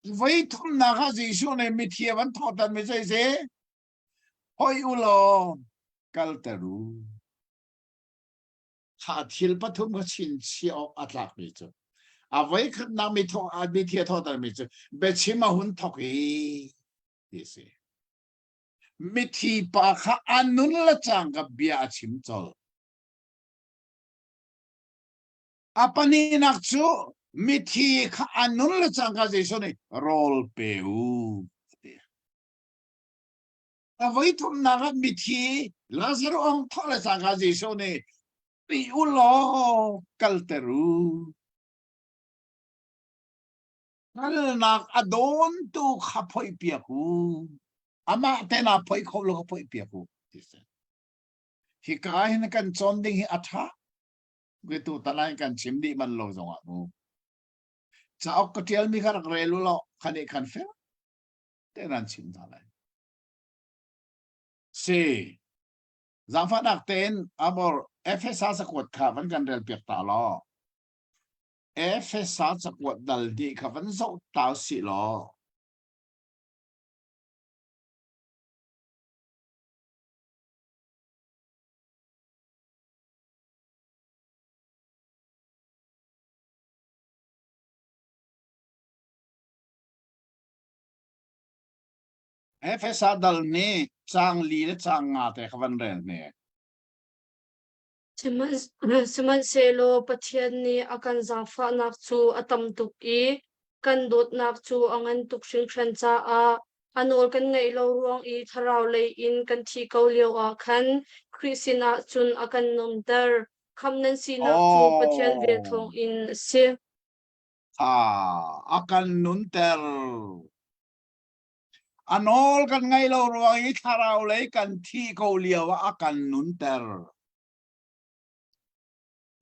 S2: vai thum naka jisu ne mithia van thotar mi sai se hoi ulo kaltaru kha thil pathum ka chin chiao atlak mi chu avai khat na mi tho a mi thia thotar mi chu be chima hun thoki dise mi thi pa kha anun la chang ka bia chim chol apani nak chu mi thi kha anun la chang ka je so ni rol peu avai thum na ka mi thi lazaro ong thola chang ka je so ni pi ulo kalteru nak adon tu khapoi piaku ama tena poi kholo khapoi piaku dise hi kai na kan chonding hi atha cái tụ ta lại cần chiếm đi bằng lâu rồi ạ bố cháu có tiền mi khăn rẻ luôn lo khăn đi khăn phép thế là chiếm ta lại C giang phát đặc tên abor FSA sa quật khả vẫn cần rèn biệt tạ lo FSA sa quật dal đi khả vẫn dậu tạo xị lo FSA dal ni chang li le chang nga te khả vẫn rèn nè
S1: siman selo pathian ni akan zafa nak chu atam tuk I kan dot nak chu angan tuk shing khan cha a anol kan ngei lo ruang I tharau lei in kan thi ko leo a khan krisina chun akan nom dar khamnan si nak chu pathian ve thong in se
S2: akan nun ter anol kan ngay lo ruang I tharau lấy kan thi ko liao akan nun ter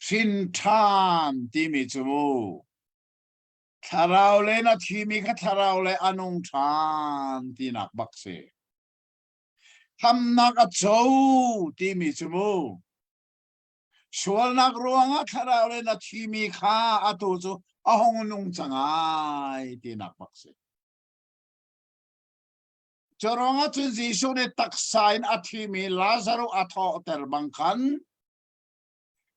S2: sin tham ti mi chu tharau le na thi mi kha tharau le anung tham ti nak bak se tham nak a chou ti mi chu sual nak ruanga tharau le na thi mi kha atu chu ahong nung changai ti nak bak se choronga chun jisu ne taksain athi mi lazaro atho ter bangkan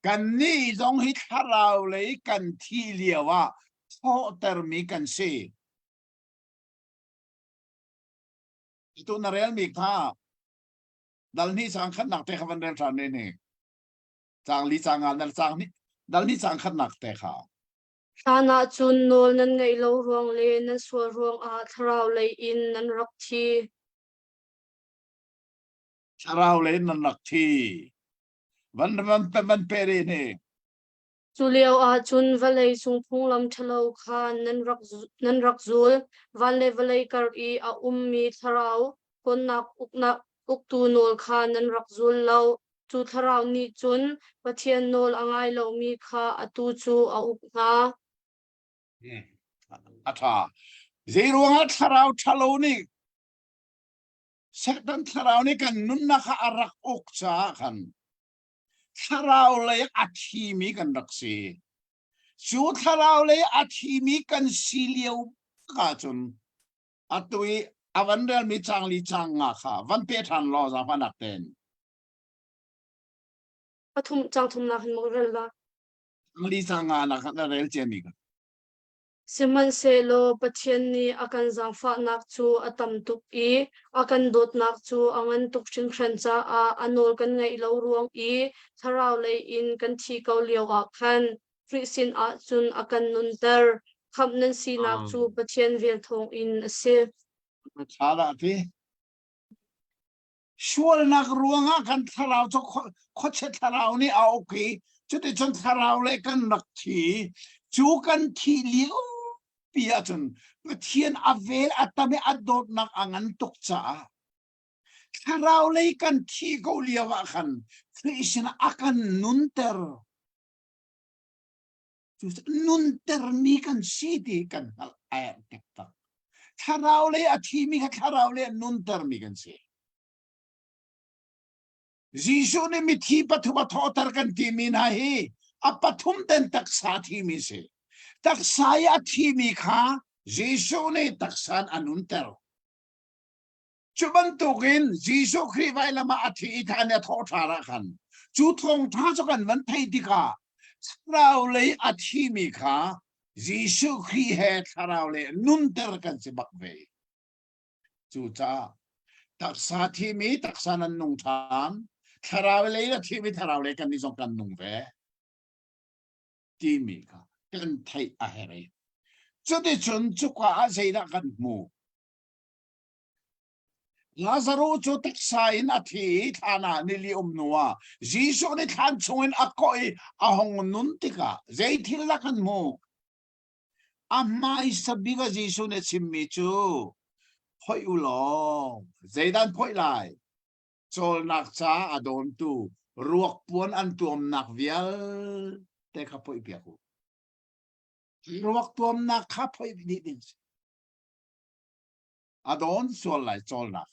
S2: kan ni dong hi tharau le kan thi liawa tho ter mi kan se itu na real mi kha dal ni sang khat nak te khavan rel tran ne chang li chang an chang ni dal ni chang khat nak te kha
S1: sana chun nol nan ngei lo ruang le nan sual ruang a tharau lei in nan rak thi
S2: tharau le nan nak thi van pe re ne
S1: Zulio a chun valei sung phung lam thalo kha nan rak zul van le valei kar I a ummi tharau kon nak uktu nol kha nan rak zul lo chu tharau ni chun pathian nol angai lo mi kha atu chu a ukna
S2: atha zeruanga tharau thalo ni sektan tharau ni kan nun na kha arak ok cha khan tharau le athi mi kan raksi chu tharau le athi mi kan siliu ka chun atui avandel mi chang li chang nga kha van pe than lo za panak ten
S1: pathum chang thum na hin mo rel la
S2: li chang nga na kha rel chen mi
S1: siman selo pathian ni akan zangfa nak chu atam tuk I akan dot nak chu angan tuk ching khan cha a anol kan ngei lo ruang I tharau lei in kan thi ko leo a khan frisin a chun akan nun dar khamnan si nak chu pathian vel thong in se
S2: chala ti sual nak ruanga kan tharau cho khoche tharau ni a okay chuti chon tharau le kan nak thi chu kan thi liu pia chun pathian avel atame adot nak angan tuk cha tharau le kan thi ko liawa khan frisin akan nunter chú nun ter mi kan si ti kan hal ai tek tak tharau le a thi mi kha tharau le nun ter mi kan si Jisu ne mi thi pathuma tho tar kan ti mi na hi a pathum ten tak sa thi mi se tak saya thi mi kha Jisu ne tak san anun ter chuban tukin Jisu khri vai lama athi thane tho thara khan chu thong tha cho kan van thai ti ka tharau le athi mi kha Jisu khri he tharau le nun ter kan se bak ve chu cha tak sa thi mi tak san an nung tham tharau le la thi mi tharau le kan ni song kan nung ve ti mi kha kan thai a he re chu de chun chu kwa a sei da kan mu Lazarus chu tak sain athi thana nili nuwa Jisu ni than chungin akoi ahong nun tika zai thil la kan mu amma isabiga Jisu ne simmi chu phoi ulong zaidan phoi lai chol nak cha adon tu ruak puan an tuam nak vial te kha phoi piaku ruak tuam nak kha phoi ni din adon chol lai chol nak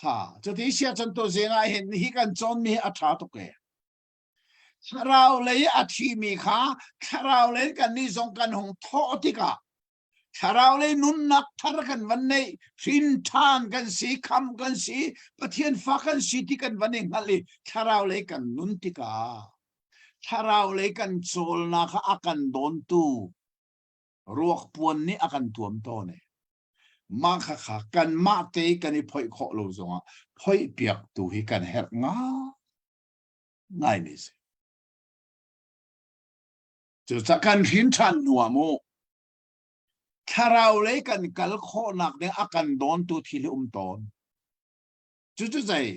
S2: kha cho ti sia chan to zenga hen hi kan chon mi a tha to ke tharau le a thi mi kha tharau le kan ni zong kan hong tho ti ka tharau le nun nak thar kan van nei thin than kan si kham kan si pathian fa kan si ti kan van nei ngali tharau le kan nun ti ka tharau le kan chol na kha akan don tu ruak puan ni akan tuam to ne ma kha kha kan ma te kan ni phoi kho lo zonga phoi piak tu hi kan her nga ngai ni se chu cha kan thin than nuwa mo tharau le kan kal kho nak ne akan don tu thil ton chu chu zai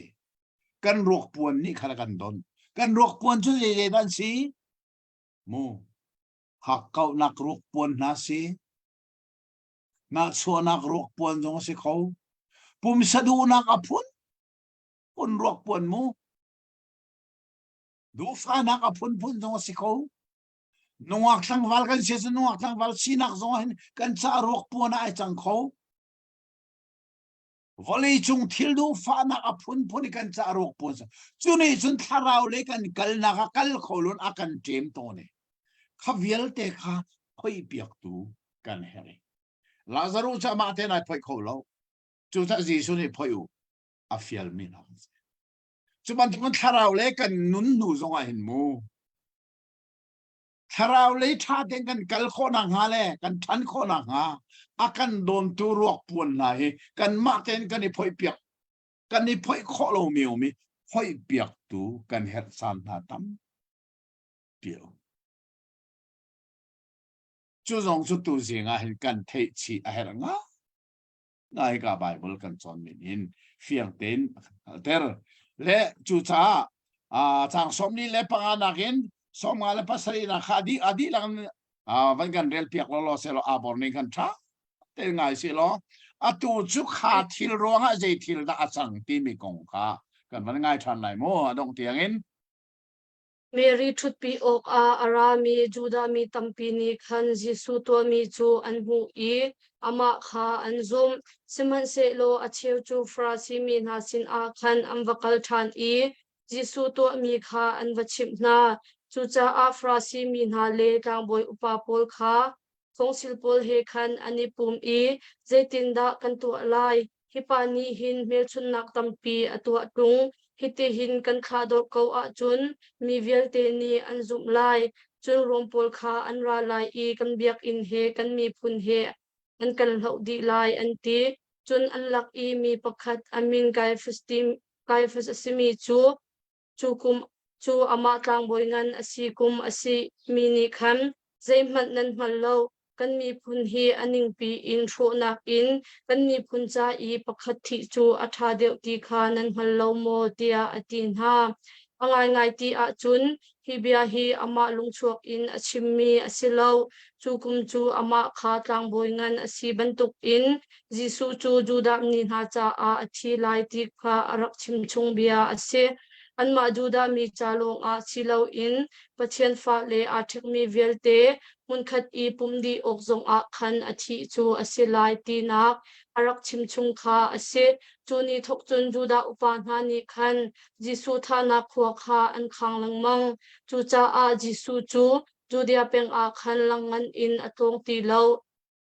S2: kan ruak puan ni khala kan don kan ruak puan chu ye dan si mo hak kau nak ruak puan na si na chua nak ruak puan jong si khau pum sadu nak apun pun ruak puan mu du fa nak apun pun jong si khau nuak thang wal kan se nuak thang wal sinak jong hin kan cha ruak puan ai chang khau volei chung thil du fa nak apun pun kan cha ruak puan chu nei chun tharau le kan kal na ka kal kholun akan tem to ne khavial te kha khoi piak tu kan here Lazarus cha ma te nai phoi kholo chu ta Jisu ni phoi u a fial mi na chu ban thon tharau le kan nun nu zong a hin mu tharau le tha ten kan kal kho na nga le kan than kho na nga akan don tu ruak puan na hi kan ma ten kan ni phoi piak kan ni phoi kho lo mi phoi piak tu kan het san na tam piao chu zong chu tu zinga hin kan thei chi a her nga ngai ka Bible kan chon min in fiang ten ter le chu cha chang som ni le panganakin som nga le pasari na khadi adi lang van kan rel piak lo se lo abor ni kan tha te ngai si lo atu chu kha thil ro nga je thil da achang ti mi kong kha kan van ngai than lai mo adong tiang in
S1: Mary thut pi ok a arami juda mi tampi ni khan Jisu to mi chu an hu I ama kha an zum siman se lo acheu chu frasi mi na sin a khan am vakal than I Jisu to mi kha an vachim na chu cha a frasi mi na le tang boy upa pol kha kongsil pol he khan ani pum I zaitin da kan tu lai hipani hin mel chun nak tampi atwa tung hiti hin kan kha do ko a chun mi vial te ni an zum lai chun rompol kha an ra lai I kan biak in he kan mi phun he an kan hau di lai an ti chun an lak I mi pakhat amin kai fus asimi chu ama tlang boy ngan asi kum asi mi ni khan zai man nan man lo kan mi phun hi aning pi in tho nak in kan mi phun cha I pakhat thi chu atha deuh ti kha nan man lo mo tia atin ha angai ngai ti a chun hi bia hi ama lungchuak in achimmi asilo chu kum chu ama kha tlang boy ngan asi bantuk in Jisu chu juda ni na cha a athi lai ti kha arak chim chung bia ase an ma juda mi chalong a chilo in pathian fa le a thek mi velte mun khat I pumdi ok zong a khan athi chu asilai ti nak arak chim chung kha ase chuni thok chun juda upa na ni khan jisu tha na khwa kha an khang lang mang chu cha a jisu chu judia peng a khan langan in atong ti lo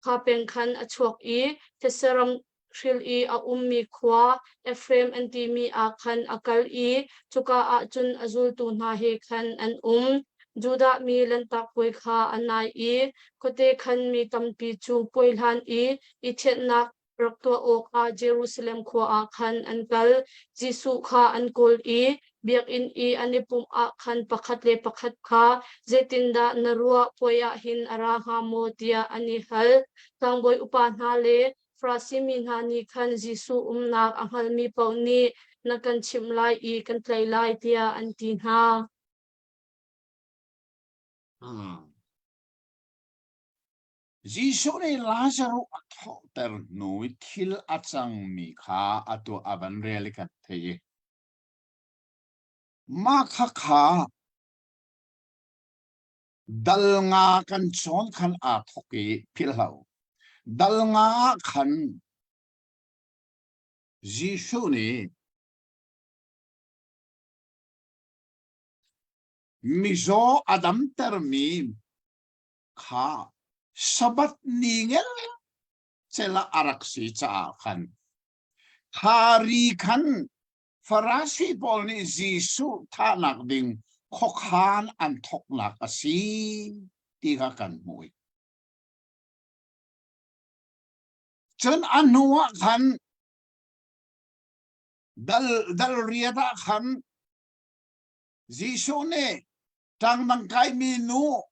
S1: kha peng khan achuak I tesaram Shil I a ummi khwa Ephraim anti mi a khan akal I chuka a chun azul tu na he khan an Juda mi lan tak poi kha anai I kote khan mi tampi chu poilhan I thet nak rakto ok a Jerusalem khwa a khan ankal Jisu kha ankol I biak in I anipum a khan pakhat le pakhat kha zetinda narua poya hin ara ha motia ani hal tangboi upa na le Frasimi na ni khan Jisu nak anghal mi pau ni nakan chimlai I kan tlailai tia anti na
S2: Jisu ni Lazarus atho ter nui thil achang mi kha atu aban relikat theye ma kha dal nga kan chon khan a thoki philhau dal nga khan Jisu ni mizo adam ter mi kha sabat ningel chela araksi cha khan hari khan Farasi bol ni Jisu thanak ding khokhan an thoknak asi tiga kan mui chen anua khan dal riada khan Jisu ne tang nang kai mi nu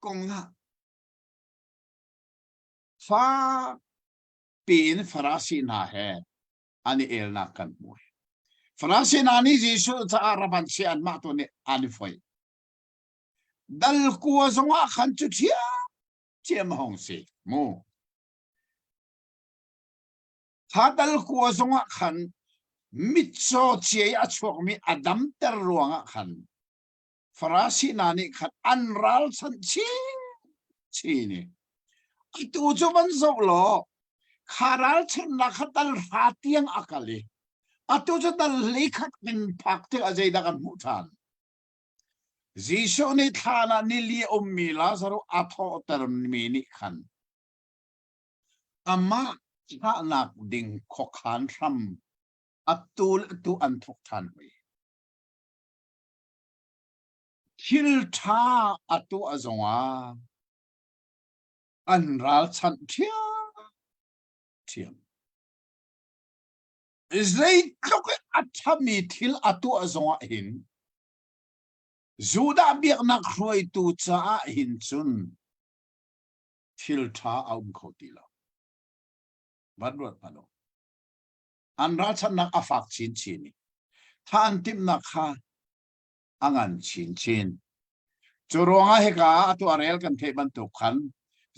S2: kong na fa pin Farasi na hai ani el na kan mui Farasi na ni Jisu cha araban si an ma to ne ani foi dal kuwa zonga khan chu thia chiam hong si mu tha dal kuwa zonga khan mitso che achok mi adam ter ruanga khan Farasi na ni khan anral san chi ni itu chuban zo lo kharal chen na khatal hatiang akali atu chu dal lekhat min phakte ajai da kan muthan Jisu ni thana nili ummi Lazarus atho ter mi ni khan ama nak ding khokhan ram atul tu an thok than wi hil tha atu azonga anral chan thiam Zai tlok athami thil atu azonga hin Juda biak nak hroi tu cha hin chun thil tha aum khotila badwat pano anra chan nak afak chin chini tha antim nak kha angan chin churonga heka atu arel kan theban tu khan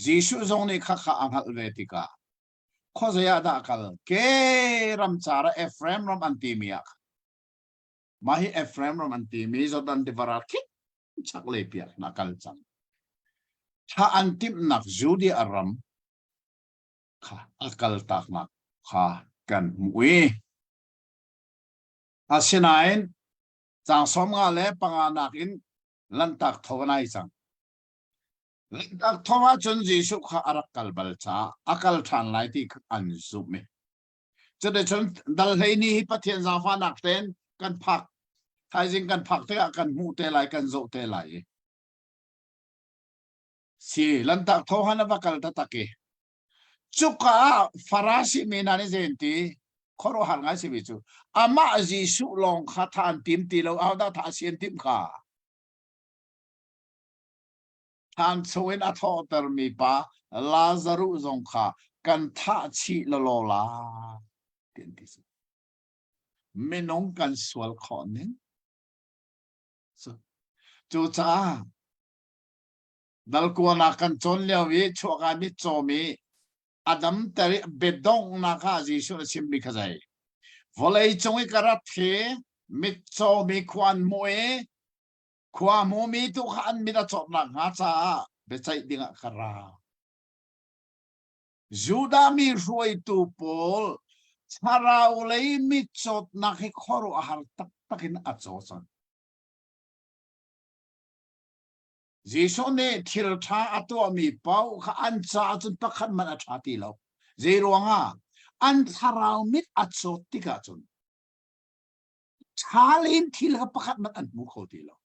S2: Jisu zong ni kha anghal vetika khozaya da kal ke ram chara Ephraim ram antimia mahi Ephraim ram antimi zodan devarat ki chakle pia nakal chang tha antim nak judi aram kha akal tak nak kha kan mui asinain chang som nga le panganak in lantak thonai chang lantak thoma chun Jisu kha arakal balcha akal than lai ti an zume chade chun dal heini hi pathian za fa nak ten kan phak thai jing kan phak te kan mu te lai kan zo te lai si lantak thohana bakal ta take chuka Farasi menani jenti khoro hal ngai si bichu ama Jisu long kha than tim ti lo awda tha sian tim kha than soin atho ter mi pa Lazarus zong kha kan tha chi lo la tin ti menong kan swal khoning so chu cha dal ko na kan chon lewi choga mi chomi Adam tari bedong na kha Jisu sim bi khazai volei chongi karathe mit cho mi kwan moe kwa mo mi tu khan mi da chot na nga cha be chai dinga kara juda mi roi tu pol charau lei mi chot na khi khoro ahar tak takin a cho chan jisone thil tha atu mi pau kha an cha chun pakhat man a tha ti lo zeronga an charau mit a chot tika chun chalin thil ha pakhat man an mu kho ti lo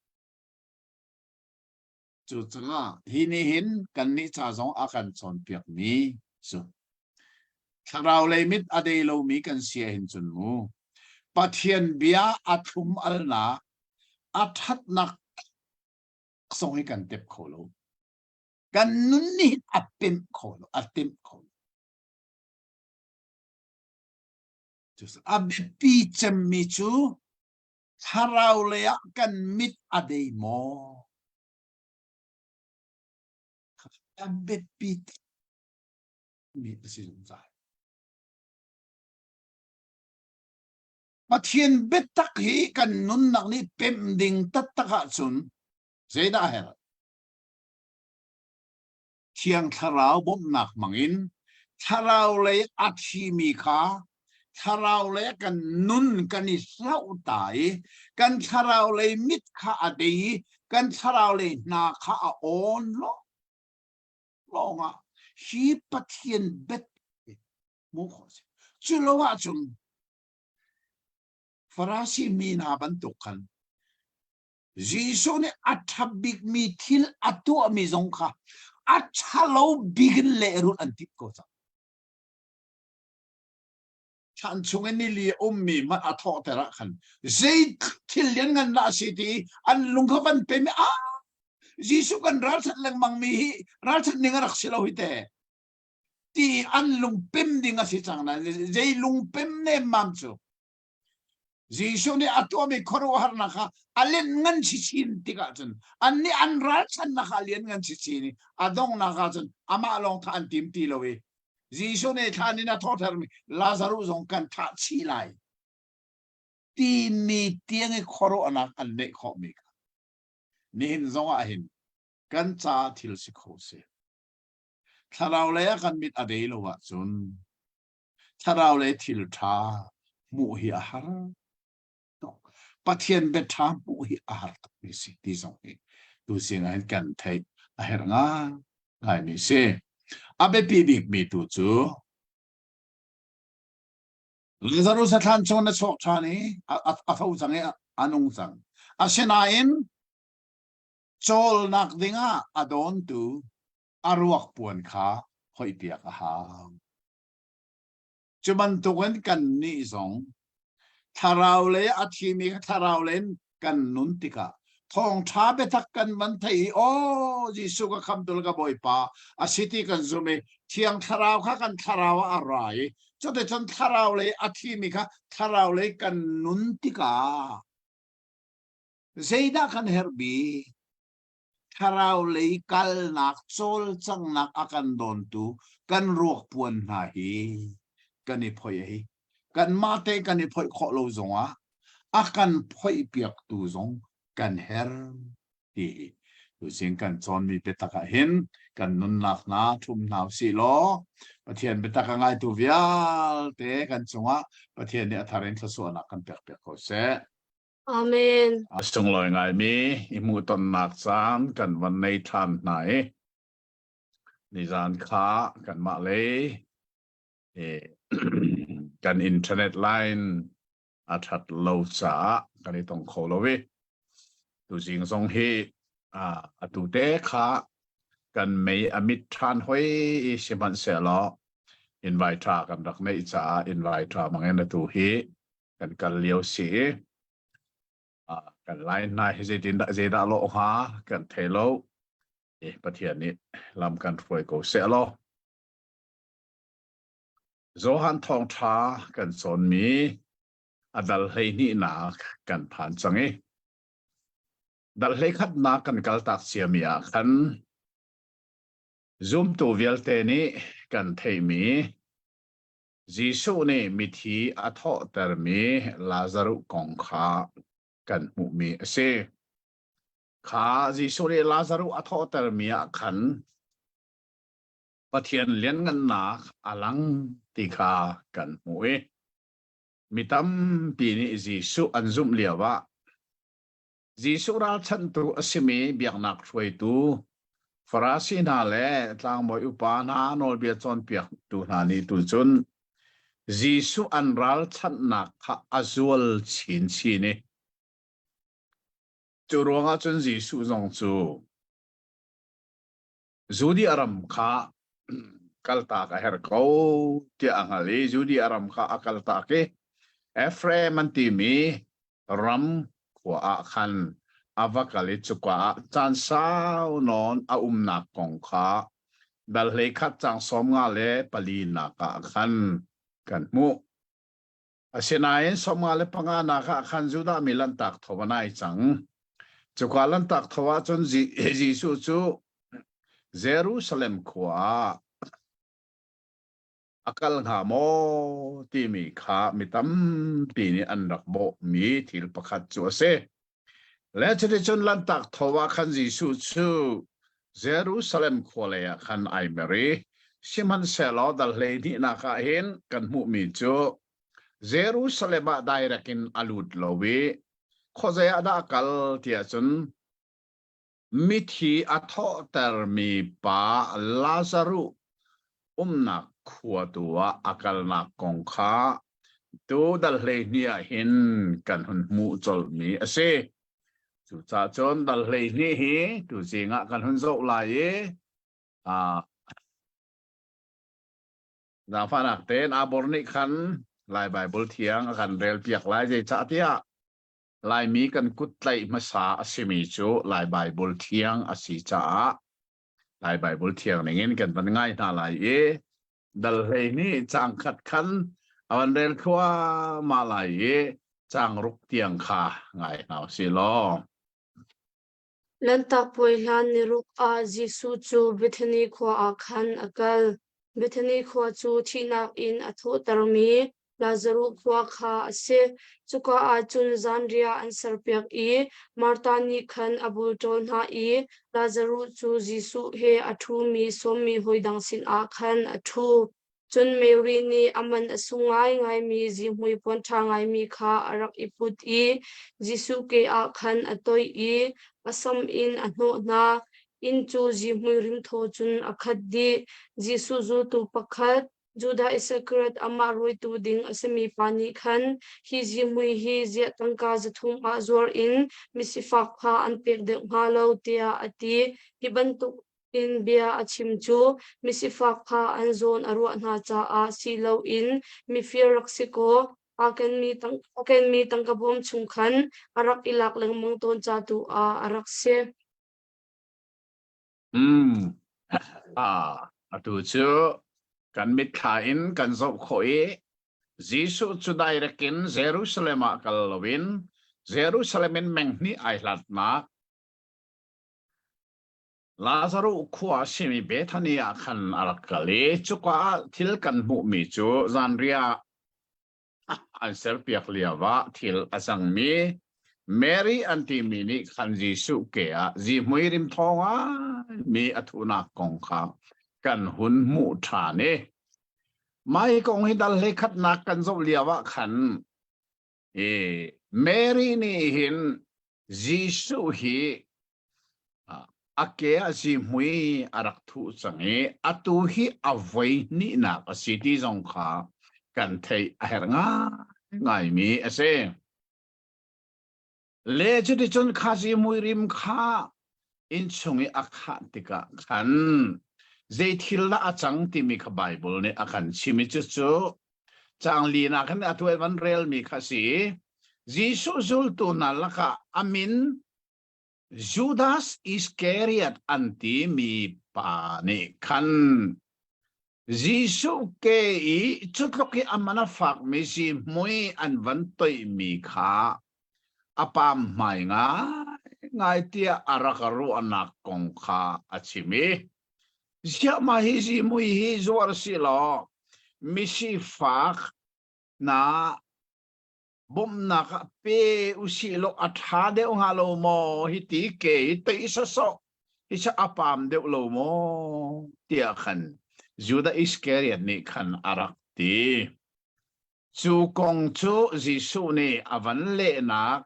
S2: chu changa hini hin kan ni cha zong akan chon piak mi chu charau le mit ade lo mi kan sia hin chun mu pathian bia athum alna athat nak song hi kan tep kholo kan nun ni apim kholo atim kholo just ab pi chem mi chu charau le kan mit ade mo ab pi mi si jong zai pathian betak hi kan nun nak ni pem ding tat taka chun zeda her thiang tharau bom nak mangin tharau le athi mi kha tharau le kan nun kan ni sau tai kan tharau le mit kha adei kan tharau le na kha a on lo longa hi pathian bet mo kho chu lo wa chun farasi mi na ban tukan jisu ne athabik mi thil atu mi zong kha achalo bigin le run antip ko cha chan chung ni li mi ma atho tera khan zai thil lian ngan la city an lung kha ban pe mi a jisu kan ral sat lang mang mi ral sat ninga rak silo hite ti an lung pem dinga si chang na zai lung pem ne mam chu jisu ne atomi khoro har na kha alen ngan chi chin tika chun anni an ral chan na kha len ngan chi chini adong na kha chun ama long than tim ti lowe jisu ne thani na tho thar mi lazarus zong kan tha chi lai ti mi tiang e khoro ana an ne kho mi ka nin zong a hin kan cha thil si kho se tharau le kan mit adei lo wa chun tharau le thil tha mu hi a har pathian bet tham pu hi ar mi si ti song hi tu sing an kan thai a her nga ngai mi se abe pi dik mi tu chu lazarus than chon na chok chani a thau chang e anung chang a sena in chol nak dinga adon tu aruak puan kha hoi piak a ha chuman tu kan ni zong tharau le athi mi tharau len kan nun tika thong tha be thak kan man thai o jisu ka kham tul ka boi pa a city kan zume thiang tharau kha kan tharau a rai chote chon tharau le athi mi kha tharau le kan nun tika zeida kan herbi tharau le kal nak chol chang nak akan don tu kan ruak puan na hi kan ni phoi hi kan mate kan ni phoi kho lo zonga akan phoi piak tu zong kan her hi tu sing kan chon mi petaka hin kan nun nak na thum naw si lo pathian petaka ngai tu vial te kan chunga pathian ni atharin thasu na kan pek pek ko se
S1: amen
S2: asung loi ngai mi imu ton nak chan kan wan nei than nai ni zan kha kan ma le kan internet line athat lo cha kan ni tong kho lo we tu jing song hi atu te kha kan mei amit than hoi siman se lo invite tra kan rak nei cha invite tra mangen tu hi kan kal liao si kan line na hi zeda lo ha kan thelo pathian ni lam kan foi ko se lo Zohan thong tha kan son mi adal hei ni na kan phan changi dal hei khat na kan kal tak siamia khan zoom to velte ni kan thei mi Giêsu ne mi thi a tho ter mi Lazaru kong kha kan mu mi ase kha Giêsu ne Lazaru a tho ter mi a khan pathian lian ngan na alang ti kha kan mu e mi tam pi ni Giêsu an zum liawa Giêsu ral chan tu asimi biak nak thoi tu Farasi na le tlang boy upa na nol bia chon piak tu na ni tu chun Giêsu an ral chan nak kha azul chin chi ni chu ronga chun Giêsu zong chu Zudi aram kha kalta ka her ko ti angali Zudi aram kha akalta ke Ephraim anti mi ram kwa khan avakali chukwa chan sao non a nak kong kha dal le khat chang som nga le pali na ka khan kan mu asinai som nga le panga na ka khan juda milan tak thobanai chang chukwa lan tak thowa chon Giêsu chu Jerusalem khwa akal nga mo ti mi kha mitam pi ni an rak bo mi thil pakhat chu ase le chhe chon lan tak thowa khan Giêsu chu Jerusalem khole ya khan ai mary siman selo dal le ni na ka hen kan mu mi chu Jerusalem ba dairekin alut lowi khozaya da kal tia chun mi thi a tho ter mi pa Lazaru nak khua tua akal na kong kha tu dal le nia hin kan hun mu chol mi ase chu cha chon dal le ni hi tu jinga kan hun zo la ye na fa nak ten abor ni khan lai bible thiang kan rel piak lai je cha tia lai mi kan kut lai ma sa asimi chu lai bible thiang asi cha lai bible thiang ningin kan ban ngai na lai e dal hei ni chang khat khan awan rel khwa ma lai e chang ruk tiang kha ngai naw si lo
S1: lan tak poi hlan ni ruk a Giêsu chu Bethany khwa a khan akal Bethany khwa chu thinak in a tho tar mi Lazaru khwa kha ase chuka a chun Zandria an sarpiak i Marta ni khan abul tol na i Lazaru chu Giêsu he athu mi som mi hoidang sin a khan athu chun Mary ni aman asungai ngai mi jimhui pon tha ngai mi kha arak iput i Giêsu ke a khan atoi i asam in anho na in chu jimhui rim tho chun akhat di Giêsu zu tu pakhat Judah Iscariot ama roi tu ding asami pani khan hi jimhui hi zia tangka zathum a zor in misifak kha anpek de ngalo tia ati hibantuk in bia achim chu misifak kha anzon arwa na cha a silo in mifir raksiko aken mi tangkabom chungkhan arak ilak lengmong ton cha tu a arak se
S2: atu chu kan mit kha in kan zo khoi Giêsu chu dairekin Jerusalem a kalwin Jerusalem meng ni ai lat na Lazaru khwa simi Bethany a khan arakale chukwa thil kan mu mi chu Zandria an ser piak liawa thil asang mi Mary anti mini khan Giêsu ke a ji muirim thonga mi athuna kong kha kan hun mu tha ne mai kong hi dal le khat na kan zo liawa khan Mary ni hin Giêsu hi ake asi mui arak thu change atu hi avoi ni na a city zong kha kan thei aher nga ngai mi ase le chudi chon kha si mui rim kha in chungi akha tika khan zai thil la achang ti mi kha bible ne akhan chimi chu chu chang li na khan atu evan rel mi kha si Giêsu zul tu na laka amin Judas Iscariot anti mi pa ne khan Giêsu ke i chutloki amana fak mi si moi an van toi mi kha apam mai nga ngai tia arakaru anak kong kha achimi sia ma hi si moi hi zuar si lo มิสิฟักนาบ่มนักเปอุสิโลอัฐาเดองฮาโลโมฮิติเกฮิติสสอฮิชะอปามเดโลโมเตียขันจูดาอิสเกเรียนี่ขันอารักตีจูกงจูจิสูนี่อวันเลนัก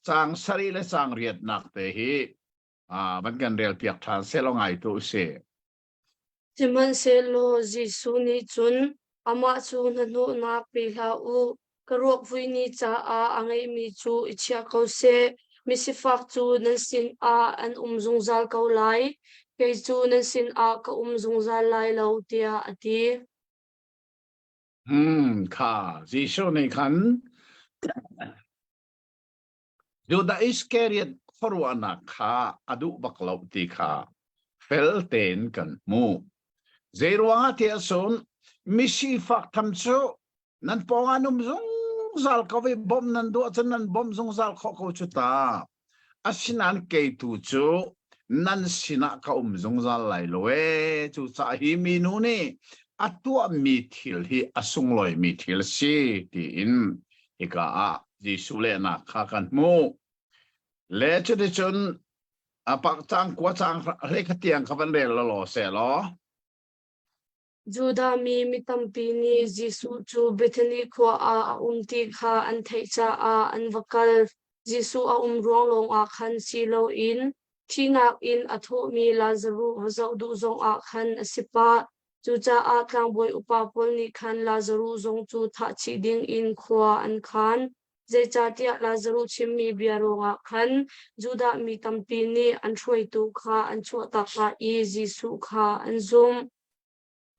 S2: จางสรีและจางเรียดนักเตหิบันกันเรียลเปียกทานเซลงไงตัวเส
S1: จิมันเซโลจิสุนิจุนอามาจูนันุนักปีลาอูกรวกวินิจาอังไอมีจูอิชยาเขาเซมิสิฟักจูนันสินอันจงซัลเขาไลเกยจูนันสินก็จงซัลไลเลวเตียอดี
S2: ค่ะจิสูนี่ขันยูดาอิสเกเรียดขรวนักค่ะอดุบักลาติค่ะเฟลเตนกันมูเจรวงอาเทียสุนมิสิฟักทำจูนั่นปองานุมซงซัลเขาไปบอมนั่นดูอันนั้นบอมซงซัลเขาชุตาอาศินันเกยตูจูนั่นสินะเขาซงซัลไลโลเอจูซาฮิมินูนี่อัตัวมีทิลฮีอสุงลอยมีทิลซีตีอินฮิกาจิสุเลนะข้ากันมูเลชดิชนปักจังกัวจังเรขเตียงขับันเรลลอเสลอ
S1: จูดามีมิตัมปีนีจิสุจูเบธนีขวาตีขาอันเทจาอันวกัลจิสุร้องลงขันซีโลอินที่นักอินอทุมีลาซารูฮะซาดูซงขันสิปะจูจากลางบวยอุปาปลนิขันลาซารูซงจูทัชชิดิงอินขวาอันขันเจจาติยลาซารูชิมมีเบียรงขันจูดามีตัมปีนีอันช่วยตุขาอันช่วยตักขาอีจิสุขาอันซุม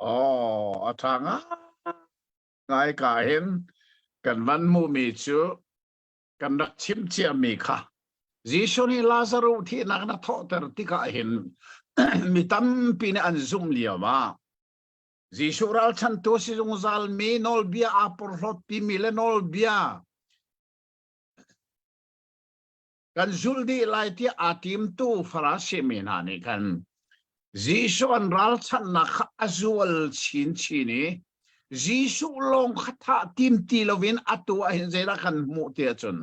S2: อาทางไงกาเห็นกันวันมูมีจูกันรักชิมเชียมีค่ะจิชนี่ลาซารูที่นักนักทอตรที่กาเห็นมีตั้มปีนอันซุ่มเลียวมาจิชูรัลชันตัวสิจงซัลมีนอลเบียอาปอร์ลอตปีมีเลนอลเบียกันจุลดีไลที่อาทิมตูฟราชิมินานี่กันจิชูอันรัลชันนักอาจูลชินีจิชูลงขัดทิมตีลวินอัตัวเห็นใจละกันมุเตียจน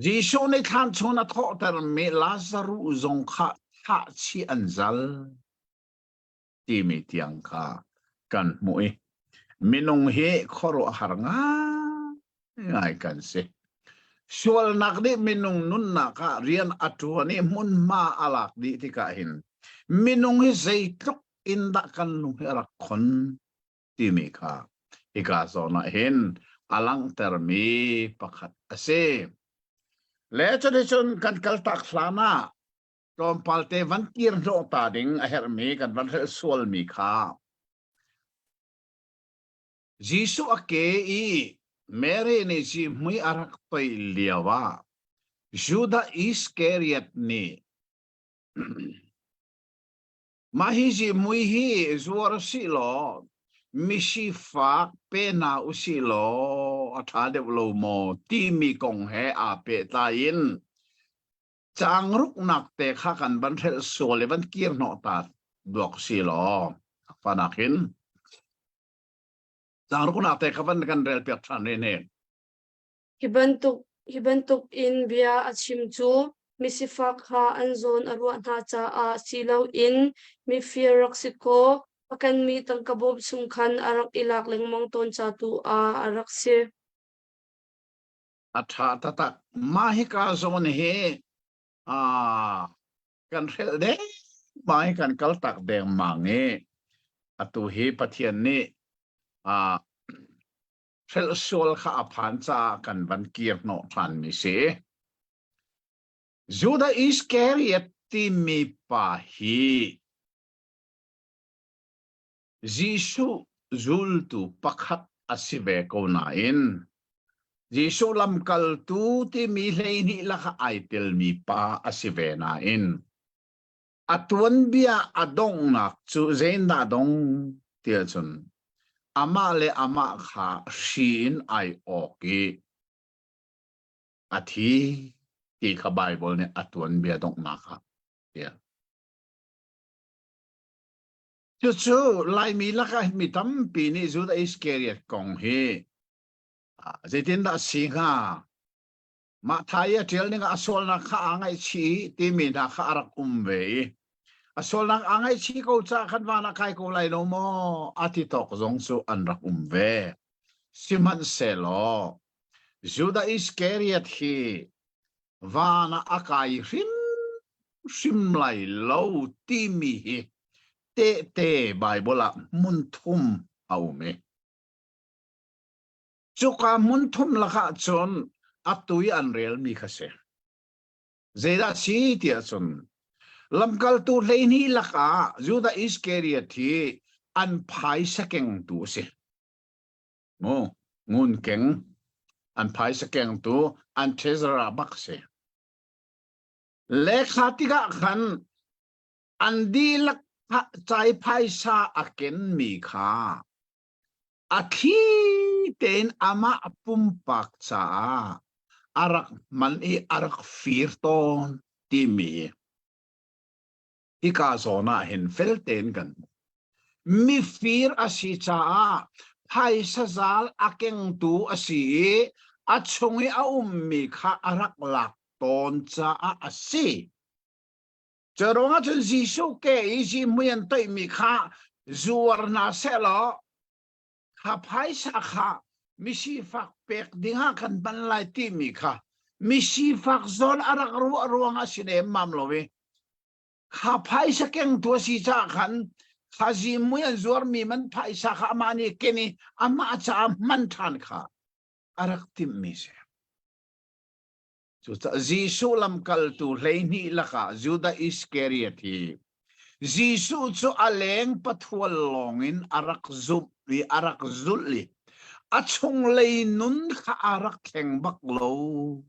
S2: จิชูในทางชนทอตรเมลาซารูจงขัดท่าชีอันซัลที่มีเตียงค่ะกันมุยมินงเฮขอรุหารงาง่ายกันสิส่วนนักดิมินงนุนนักเรียนอัตวนี้มุนมาอลักดีที่กะเห็นมินงเฮใจทุกอินดักกันนุเฮรักคนที่มีค่ะอีกาสอนเห็นอลังเตอร์มีประคัดเสและจะได้ชนกันกัลตักฟลานาตอนพัลเตวันกีร์โนตาดิงเฮร์มีกันวันเฮสวลมีค่ะจิสุอเกอีเมเรเนจิมุยอารักไปเลียวว่าจูดาอิสเกเรียตนีมาฮิจิมุยฮีจวรสิโลมิชิฟักเปนาอุสิโลอัฐาเดวโลโมที่มีกงเฮอาเปตาอินจางรุกนักเตะข้ากันบันเทลโซเลบันกีร์โนตาดอกสิโลฟานักินจางรุกนักเตะข้าบันกันเรลเปียกทันเน่
S1: hibantuk in bia achim chu misifak ha anzon arwa na cha silaw in mi fieraksiko akan mi tangkabob sungkhan arak ilak lengmong ton cha tu arak se
S2: atha tata mahika zon he kan rel de mai kan kal tak deng mange atu he pathian ni rel sol kha aphan cha kan ban kier no than mi se Juda Iscariot ti mi pa hi Jisu zultu pakhat asive ko na in Jisu lam kal tu ti mi leini laka aitel mi pa asive na in Atwan bia adong nak chu zain da dong tia chun ama le ama kha shin ai oki athi ti kha Bible ne atwan bia dong na kha tia chu lai mi la ka mi tam pi ni Judas Iscariot kong hi zaitin da si nga ma thaya tel ni nga asol na kha angai chi ti mi na kha arak ve asol na angai chi ko cha khan wa na kai ko lai no mo ati tok zong su an rak ve siman selo Judas Iscariot hi wa na akai rim lai lo ti mi hi te Bible mun thum au me chuka mun thum la kha chon atui an rel mi khase zeda si tia chon lamkal tu leini laka Judas Iscariot thi an phai sakeng tu se mo ngun keng an phai sakeng tu an treasurer bak se lekha tiga khan an di lak chai phai sa aken mi kha athi ten ama pumpak cha arak man I arak firton ti mi ika zona hin felten kan mi fir asi cha phai sa zal akeng tu asi achungi a mi kha arak lak ton cha asi charonga chun jisu ke isi muyan tai mi kha zuar na selo kha phai sa kha misi fak pek dinga kan ban lai ti mi kha misi fak zon arak ruang asine mam lowe kha phai sa keng tu si cha khan kha ji muyan zuar mi man phai sa kha mani keni ama cha man than kha arak tim mi se Jisu lam kal tu leini laka Judas Iscariot hi Jisu chu aleng pathual longin arak zup li arak zulli achung lei nun kha arak theng bak lo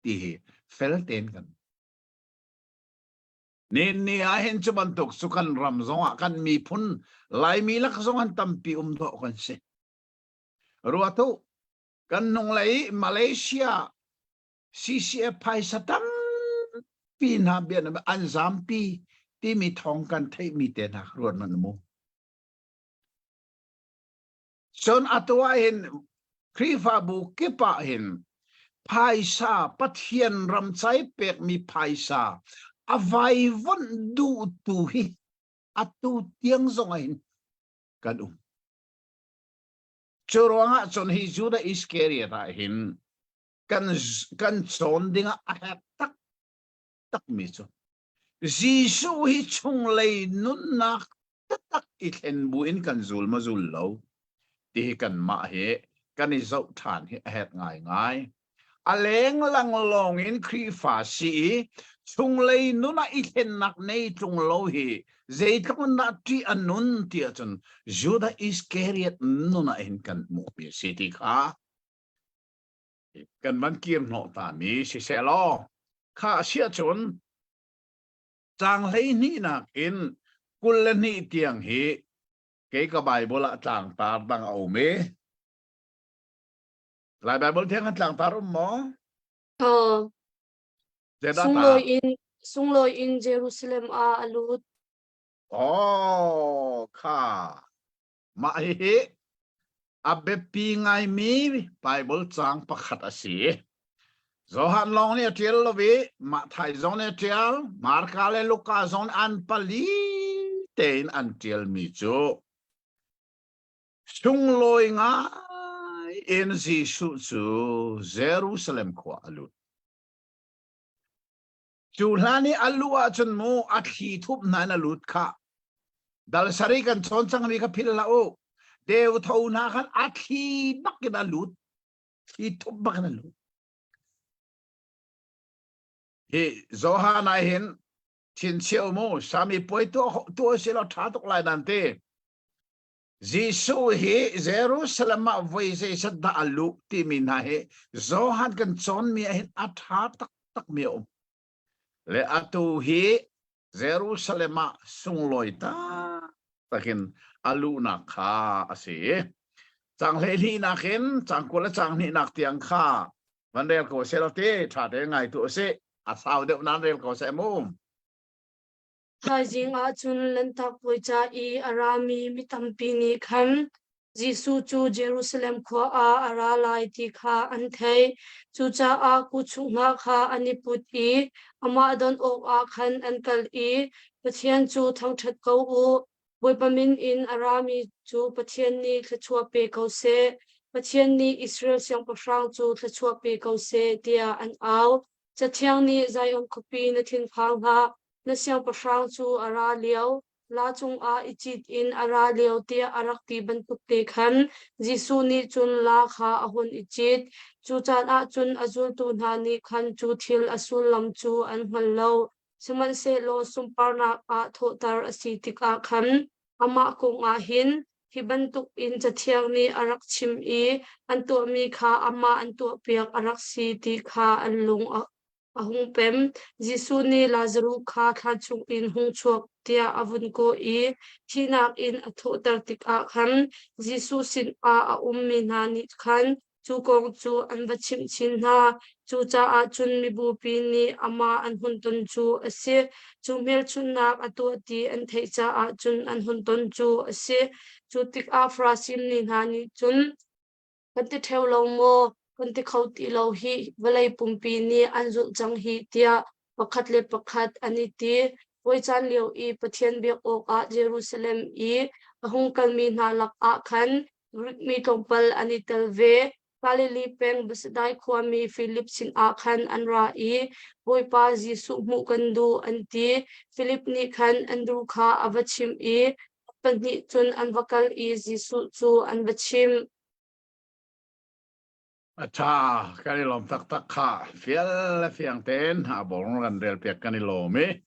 S2: ti felten kan ni a hen chu bantuk su kan ram zonga kan mi phun lai mi lak zongan tampi do kan se ruatu kan nong lei Malaysia CCF phai satam pi na bian an zam pi ti mi thong kan thei mi te na ruan man mu son atwa hin krifa bu kipa hin phai sa pathian ram chai pek mi phai sa avai von du tu hi atu tiang zong hin kan churonga chon hi Judas Iscariot hin kan chon dinga a tak mi chu Jisu hi chung lei nun na tak I thlen buin kan zul ma zul lo ti kan ma he kan I zau than hi het ngai aleng lang long in khri fa si chung lei nun na I thlen nak nei chung lo hi zei thon na ti anun ti achun Judas Iscariot nun na in kan mu pi si ti kha kan man kim no ta mi si se lo kha sia chun chang lei ni nak in kul ni tiang hi ke ka Bible la chang tar bang au me lai Bible thiang chang tar mo
S1: sung loi in Jerusalem a alut
S2: kha ma hi abe pi ngai mi Bible chang pakhat asi Zohan long ni tiel lovi ma thai zon ni tiel markale luka zon an pali ten an tiel mi chu sung loi nga in Jisu chu Jerusalem ko alut chu lani alua chun mo athi thup na na lut kha dal sari kan chon chang mi ka phil la o dew tho na khan athi bak na lut thi thup bak na lut hi Zohana hin chin chiao mo sami poi to se lo tha tok lai dan te Jisu hi Jerusalem ma voi se sadda alu ti min ha he Zohan kan chon mi hin atha tak mi le atu hi Jerusalem ma sung loi ta takin alu na kha ase chang le ni na khen chang ko la chang ni nak tiang kha van del ko se lo te tha de ngai tu se a sao de nan rel ko se mo
S1: thai jing a chun lan tak poi cha I arami mi tampi ni khan Jisu chu Jerusalem khwa a ara lai ti kha an thei chu cha a ku chungna kha ani put I ama don ok a khan an kal I pathian chu thang that ko u boipamin in arami chu pathian ni thachua pe ko se pathian ni Israel siang pasang chu thachua pe ko se tia an au chathiang ni Zion kopi na thin phang ha na siang pasang chu ara liao la chung a ichit in ara liao tia arak ti ban tuk te khan Jisu ni chun la kha ahun ichit chu chan a chun azul tu na ni khan chu thil asul lam chu an hmal lo suman se lo sumparna a thotar asi tika khan ama ko nga hin hiban tuk in chathiang ni arak chim I antu mi kha ama antu piak arak si ti kha an lung ahung pem Jisu ni Lazarus kha thla chung in hung chuak tia avun ko I thinak in athotar tik a khan Jisu sin a ummi na ni khan chu kong chu an vachim chin na chu cha a chun mi bu pi ni ama an hun ton chu ase chu mel chun nak atu ti an thei cha a chun an hun ton chu ase chu tik a frasim ni na ni chun kan ti theu lo mo kan ti khau ti lo hi valai pumpi ni anzul chang hi tia pakhat le pakhat ani ti poi chan leo I pathian bek ok a Jerusalem I ahung kal mi na lak a khan mi tongpal ani telve Galilee peng basadai khwami Philip sin a khan anra I boipa Jisu mu kandu anti Philip ni khan Andrew kha avachim I pani chun anvakal I Jisu chu anvachim
S2: Acha kani lom tak tak kha fiel fiang ten ha bong ran del pek kani lomi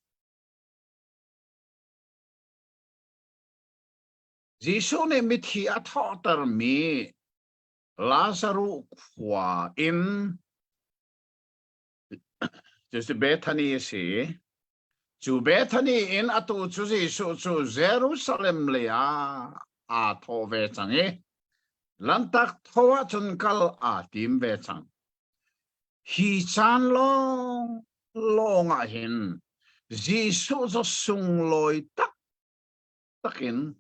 S2: Jisu ne mithi athotar mi Lazarus khwa in just Bethany si chu Bethany in atu chu Jisu chu Jerusalem le a tho ve changi lantak thowa chun kal a tim ve chang hi chan long a hin Jisu zo sung loi tak takin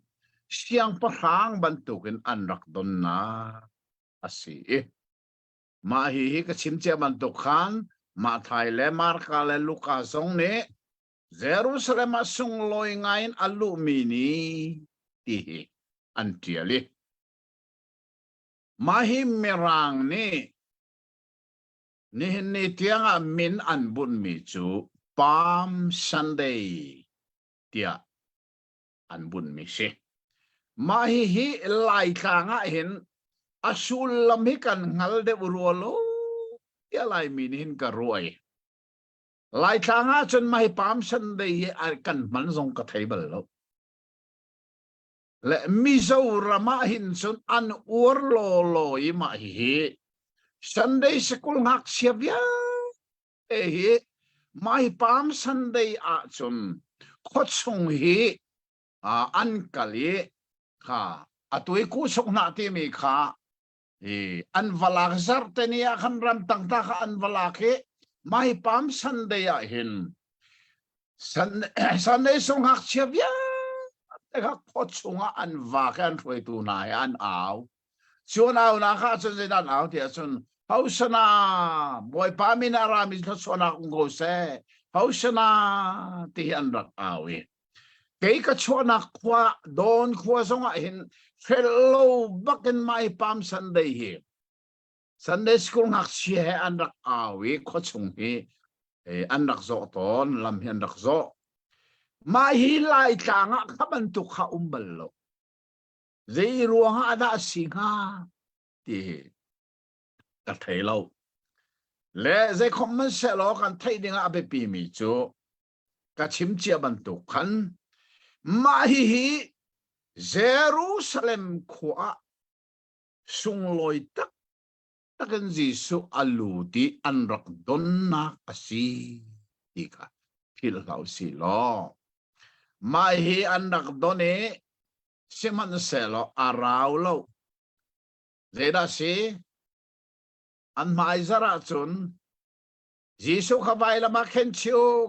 S2: siang parang bantukin anak don na asi ma hi ka chimche bantukan ma thai le marka le luka song ne Jerusalem asung loi ngain alumini ti antiali mahi merang ni tianga min anbun mi chu Palm Sunday tia anbun mi se mahi hi lai kanga hin asul lam hi kan ngal de urualo ya lai min hin ka ruai lai kanga chun mahi Palm Sunday hi kan man zong ka table lo le mizo rama hin chun an ur lo I ma hi Sunday school ngak siavya hi mahi Palm Sunday a chun khotsung hi an kali kha atui ku sok na ti mi kha an valak zar tenia khan ram tang ta kha an valak mai Palm Sunday a hin Sunday song hak chiavya ka khochunga an va kan thoi tu na an aw chuan aw na kha chun zan aw ti chun hausana boy pa min ara mi thona ngo se hausana ti an rat awi cái chuana khwa don khwa zonga hin fellow bakin mai Palm Sunday hi Sunday school ngak si he anak awi khochung hi anak zo ton lam hi anak zo ma hi lai tanga khaban tu kha umballo zei ruang ada singa ti ka thailo le zei common se lo kan thai dinga abe pi mi chu ka chim chia ban tu khan mahi Jerusalem khua sung loi tak takan Jisu aluti anrak donna kasi ika phil hau si lo mahi anak done siman selo araw lo zeda si an mai zara chun Jisu khabai lama khenchu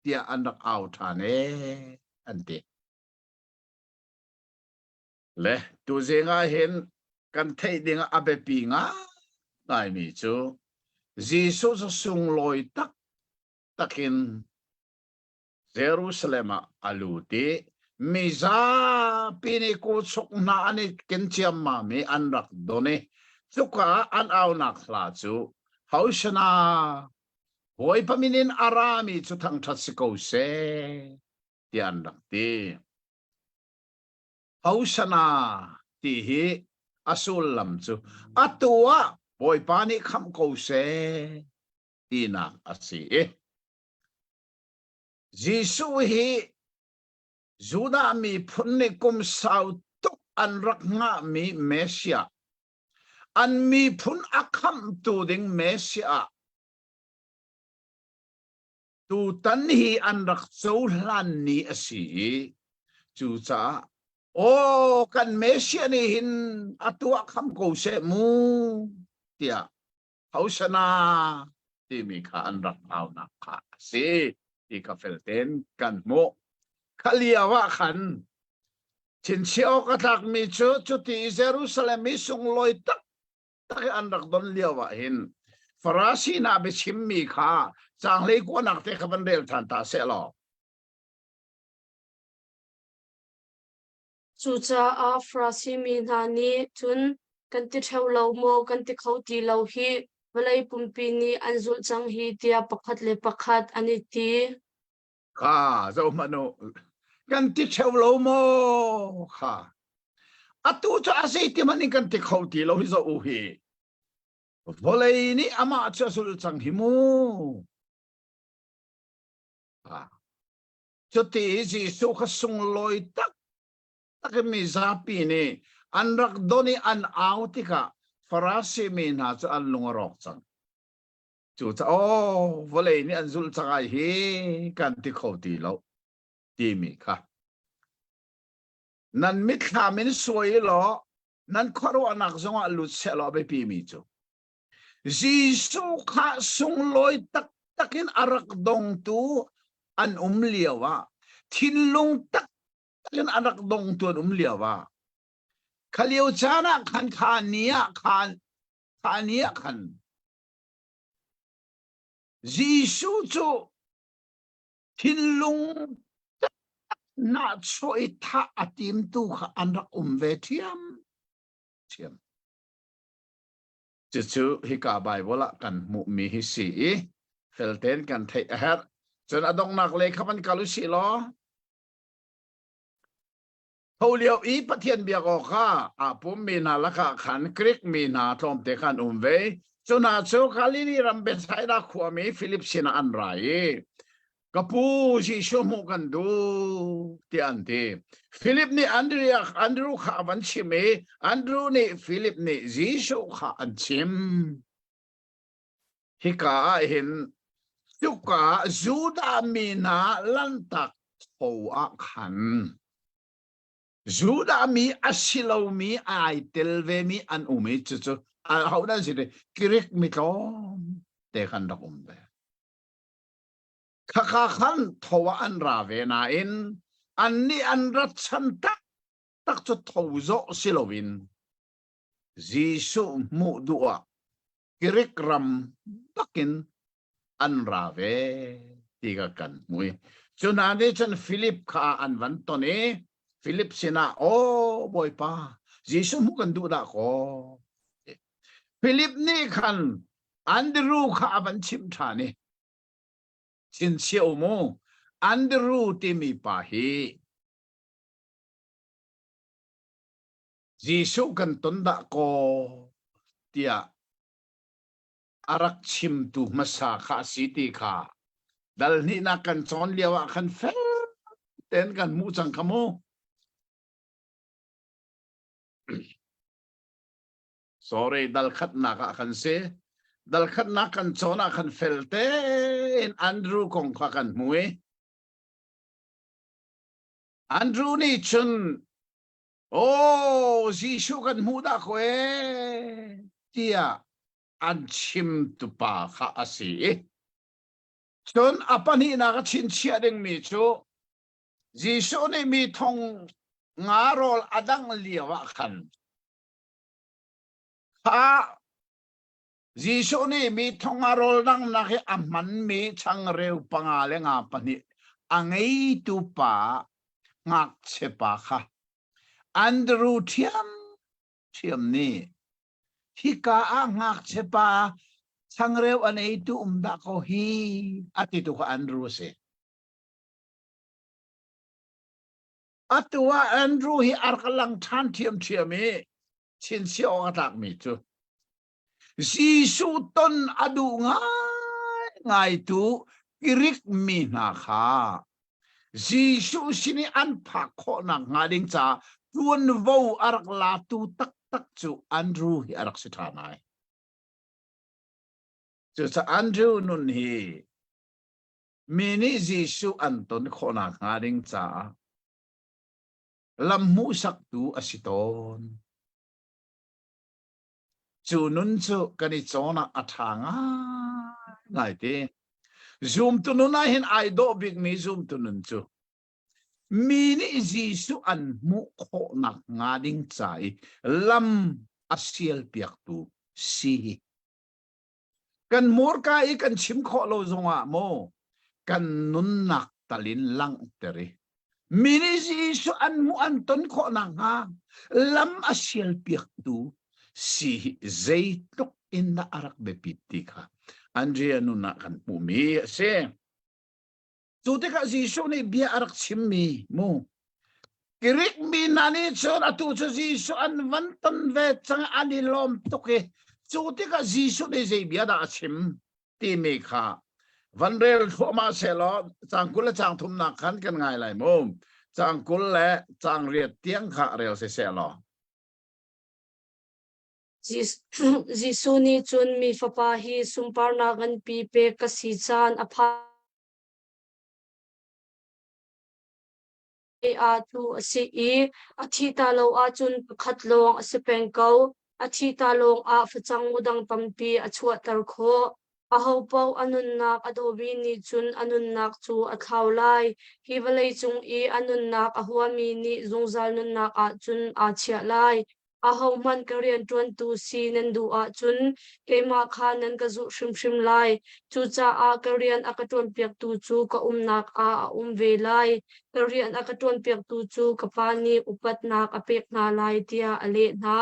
S2: tia an rak au thane an ti le tu zenga hen kan thei dinga abe pi nga ngai mi chu jisu sa sung loi takin Jerusalem aluti miza pini ko sok na ani kenchiam ma mi an rak doni chuka an au nak la chu haushana hoi paminin arami chu thang that si ko se ti an rak ti haushana ti hi asul lam chu atua hoi pani kham ko se ti na asi Jisu hi Juda mi phunni kum sau tuk an rak nga mi Mesia an mi phun akham tu ding Mesia tu tan hi an rak chou hlan ni asi chu cha o kan Mesia ni hin atua kham ko se mu tia hausana ti mi kha an rak au na kha si ti ka felten kan mo khaliawa khan chin cheo ka thak mi chu ti Jerusalem mi sung loi tak an rak don liawa hin farasi na be chim mi kha chang le ko nak te khaban del than ta se lo
S1: chu cha a frasi mi na ni chun kan ti theu lo mo kan ti khau ti lo hi valai pumpi ni anzul chang hi tia pakhat le pakhat ani ti
S2: kha zo mano kan ti cheu lo mo kha atu cha ase ti mani kan ti khau ti lo hi zo u hi volei ni ama cha sul chang hi mu cho ti ji su kha sung loi tak mi zapi ni an rak doni an autika farasi mi na cha an lungarok chang chu cha o volei ni an zul changai hi kan ti khau ti lo ti mi kha nan mit kha min soi lo nan khoro anak zonga lut se lo be pi mi chu jisu kha sung loi takin arak dong tu an liawa thin lung takin arak dong tu an liawa khaliu chana khan khania khan jisu chu thin lung na choi tha atim tu kha anak ve thiam chu hi ka bible kan mu mi hi si felten kan thei har chon adong nak le khapan kalu si lo holiau pathian bia ko kha apum mi na la kha khan krik mi na thom te khan ve chona chu khali ni rambe sai da khwami philip sina an rai kapu si shomo kan du ti ante philip ni andrew kha van chime andrew ni philip ni jisu kha an chim hika hin chuka juda mina lantak ho a khan juda mi asilo mi ai telve mi an umi chu how dan si kirik mi tom te khan da be khakha khan thowa an ra ve na in an ni an rat chan tak chu thozo silowin jisu mu duwa kirik ram takin an ra ve tiga kan mui chuna de chan philip kha an van to ne philip sina o boy pa jisu mu kan du da ko philip ni khan andrew kha van chim tha ne chin siêu mo andrew ti mi pa hi jisu kan ton da ko tia arak chim tu masa kha siti kha dal ni na kan chon liawa khan fel ten kan mu chang khamo sorry dal khat na ka khan se dal khat na kan chona khan fel ten andrew kong kha kan muwe andrew ni chun oh jisu kan mu da ko tia an chim tu pa kha asi จนอปนินักชินเชียดึงมีจูจีสุนี่มีทงงารอลอดังเลียวขันข้าจีสุนี่มีทงงารอลดังนักอัมมันมีช่างเร็วปังอาเลงอาปนิอังไอตุปางักเชปาค่ะอันดรูเทียมนี่ที่กางักเชปาช่างเร็วอันไอตุดะโคฮีอติตุกอันดรูเซอัตว่าอันดรูฮีอาร์กลังทันเทียมมีชินเสียวอัตักมีจูซีสูตันอดูง่ายตูกิริกมีนาคาซีสูสินีอันพักข้อนักงาดิงจ้าตัวนวูอาร์กลาตูตักจูอันดรูฮีอาร์กสิทานายจูจะอันดรูนุนฮีมินิซีสูอันตันข้อนักงาดิงจ้าลำมูสักตูอสิตอนจูนุนจูกันอีจอนักอัฐางง่ายทีซูมตุนุนเห็นไอดอบิกมีซูมตุนุนจูมีนี่จีสุอันมุขนักงาดิงใจลำอาเซียลเปียกตูสีกันมัวกายกันชิมขอโลจงอ่ะโมกันนุนนักตะลินลังเตรีมินิจีสุอันมุอันตนขอนักงาลำอาเซียลเปียกตูสีเจตุกอินดาอารักเบปิติค่ะอันเจียนุนักกันมุมีเซจุดที่ข้าจีสุนี่เบียอารักชิมมีมูกิริกมีนันนี่ชนอตุจจีสุอันวันตันเวจังอันนี้ลมตุกเจุดที่ข้าจีสุนี่เจียดาชิมตีมีค่ะวันเรลทัวมาเซลล์จังกุลจังทุมนักขันกันไงไรมุมจังกุลและจังเรียดเตียงค่ะเรียวเซลล์
S1: Jisuni chun mi fapa hi sumparna gan pi pe kasi chan apha a tu asi I athi ta lo a chun khat long asipeng ko athi ta long a phachang mudang tampi achua tar kho a ho pau anun nak adobi ni chun anun nak chu a thlaulai hi valei chung I anun nak a huami ni zungzal nun nak a chun a chia lai a ho man Korean 22 si nan du a chun keima kha nan ka zu shrim lai chu cha a Korean akaton piak tu chu ka nak a ve lai Korean akaton piak tu chu ka pani upat nak apek na lai tia ale na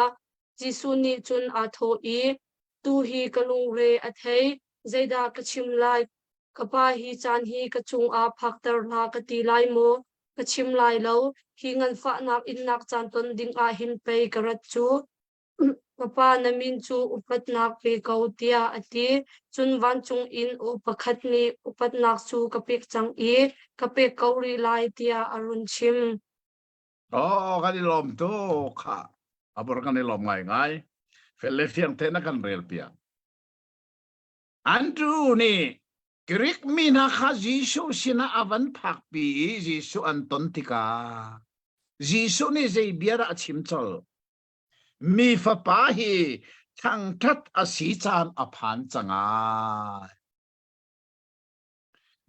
S1: jisuni chun a tho I tu hi kalung re a thei zaida ka chim lai kapa hi chan hi ka chung a phaktar na ka ti lai mo ka chim lai lo hi ngan fa nak in nak chan ton ding a hin pe karat chu kapa namin chu upat nak pe kautia ati chun van chung in upakhat ni upat nak chu kapek chang I kapek kauri lai tia arun chim
S2: kan ni lom tu kha abor kan ni lom ngai fele fiang te na kan rel pia Andrew ni Kirik mina kha Jisu sina avan phak pi Jisu anton tika Jisu ni zai biara chimchol mi fa pa hi thang that asi chan aphan changa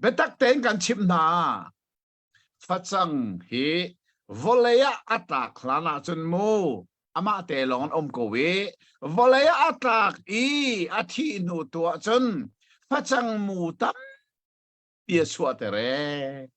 S2: betak ten kan chim na phachang hi voleya atak lana chun mu ama te long om ko we voleya atak I athi nu to chun phachang mu tam pia suatere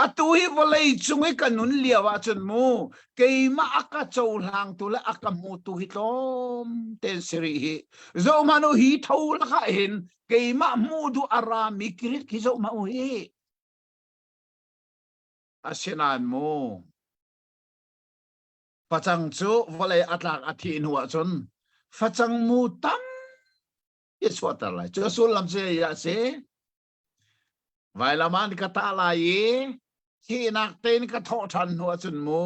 S2: atui volei chungi kanun liawa chun mu keima aka choulang tula aka mu tu hitom ten siri hi zo manu hi thol kha hin keima mu du arami kirit ki zo ma hi asinan mu phachang chu volei atlak athi nuwa chun phachang mu tam iswatalai chu sul lam se ya se vai laman ka ta lai khi nak ten ka tho than nuwa chun mu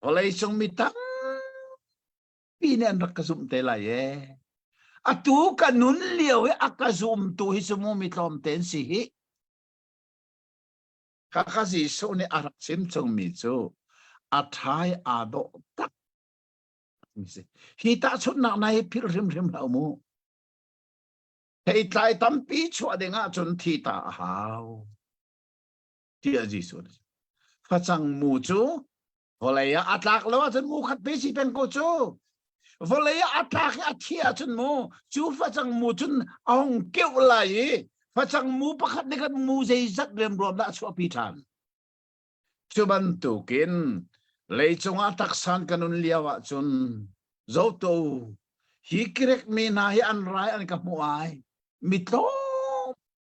S2: volei chung mi tam pinan rak ka zum te lai atu kanun liaw aka zum tu hi sumu mi tlom ten si hi kakasi so ni arak sim chung mi chu athai ado tak hi ta chut nak nai phir rim rim lau mu
S3: thầy trai tâm pi chua de nga chun thi ta hao tia Jesus phát sang mu chu volay atlak lo chun mu khat pe si pen ko chu volay atlak athia chun mu chu phát sang mu chun ong keu lai phát sang mu pakhat ne kan mu zai zat rem rom da chu pi than chu ban tu kin lei chunga taksan kanun liawa chun zo to hi kirek mi na hi an rai an ka mu ai mi to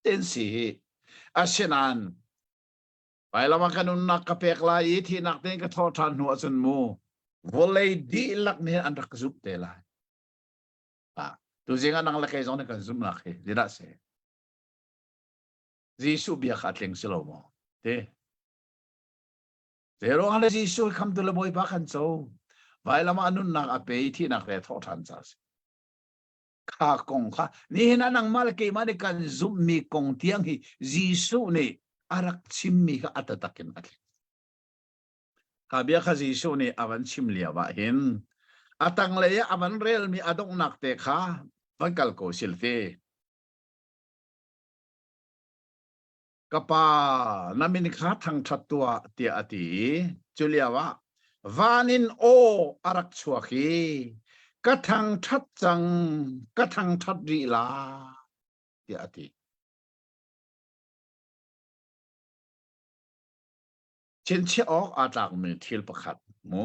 S3: ten si asinan pai lama kanun nak ka pek lai thi nak ten ka tho than hu chun mu volei di lak ne an rak zup te lai tu zinga nang la kai zon kan zum la ke dira se jisu bia khatleng silo mo te Pero ang Jesus kam to laboy pa kan so. Vai lama anun nang ape thi nak re tho than sa. Kha kong kha ni na nang mal ke mani kan zum mi kong tiang hi Jesus ni arak chim mi ka atatakin at. Kabia kha Jesus ni awan chim lia ba hin. Atang leya awan rel mi adong nak te kha pagkal ko silfe. Kapa namin ka thang thattua ti ati chuliawa vanin o arak chuaki kathang that chang kathang that ri la ti ati chen che ok atak mi thil pakhat mo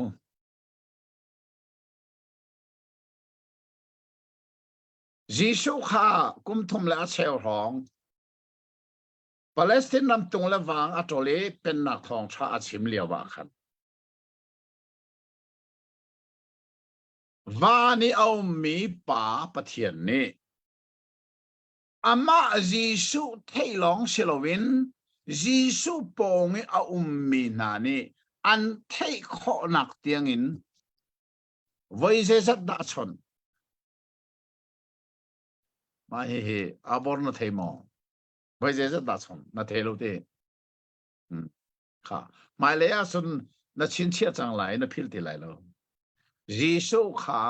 S3: Jisu kha kum thum la cheu hong Palestine nam tung la wang atole pen nak thong tha achim liawa khan Vani au mi pa pathian ni ama Jisu thailong silowin Jisu pongi a ummi na ni an thai kho nak tiang in voi se sat da chon ma he abor na thai mo voi se sat da chon na thai lo te kha mai le a sun na chin chia chang lai na phil ti lai lo Jisu kha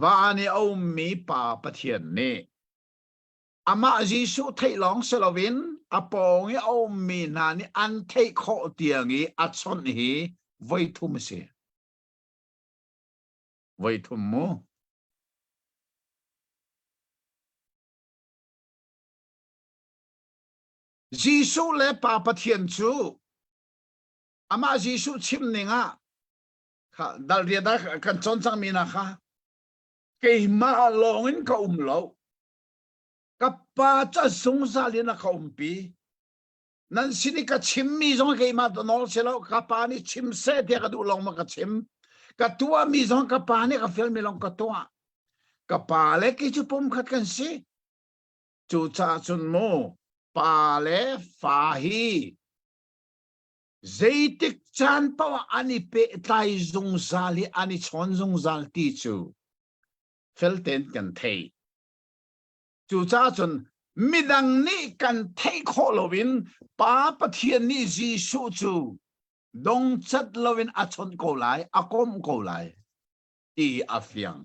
S3: vani au mi pa pathian ni ama Jisu thailong silowin apong au mi na ni an thai kho tiang i achon hi voi thum se voi thum mo Jisu le pa pathian chu ama Jisu chim ninga kha dal ria da kan chon chang mi na kha ke ma longin ka lo Kapa cha sung sa li na ka umpi nan sini ka chim mi zong ke ma do nol selo kapa ni chim se te ka du long ma ka chim ka tua mi zong kapa ni ka fel mi long ka tua kapa le ki chu pom khat kan si chu cha chun mo pa le fa hi zeitik chan pa ani pe tai zung zali ani chon zung zal ti chu fel ten kan thei chu cha chun midang ni kan thei kho lovin pa pathian ni Jisu chu dong chat lovin achon ko lai akom ko lai ti afyang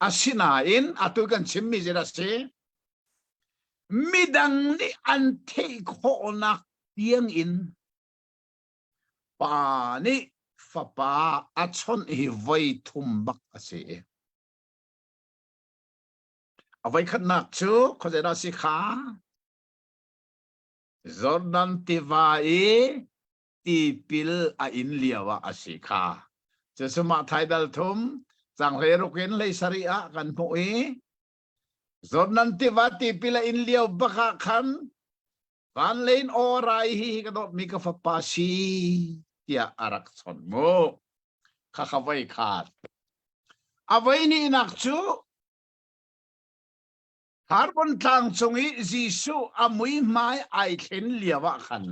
S3: asina in atu kan chimmi jera se midang ni an thei kho na tiang in pa ni fa pa achon hi voi thum bak ase Avai khat nak chu khojera si kha Jordan tivai ti pil a in liawa asika chesuma thaidal thum chang he roken lei saria kan poi Jordan tivati pil a in liaw baka khan van lein orai hi ka dot mi ka fa pasi tia arak son mo kha khawai khat avai ni nak chu Harbon tang chungi Jisu amui mai ai khen liawa khan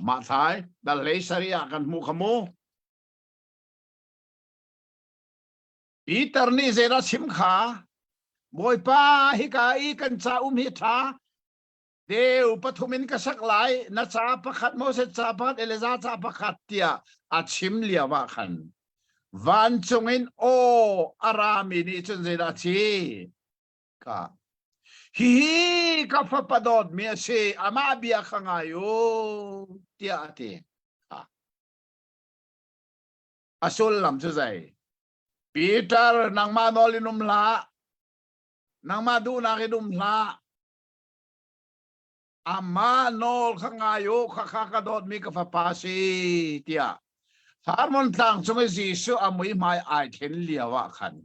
S3: ma thai dal lei saria kan mu khamo Peter ni zera sim kha boy pa hi ka I kan cha hi tha deu pathumin ka sak lai na cha pakhat mo se cha pakhat eleza cha pakhat tia achim liawa khan van chungin o arami ni chun zera chi ka hi ka fa padot mi se ama bia khangayo tia ati ka asul lam chu zai Peter nang ma nolinum la nang ma du na kinum la ama nol khangayo khakadot mi ka fa pasi tia harmon tang chung Jisu amui mai ai then liawa khan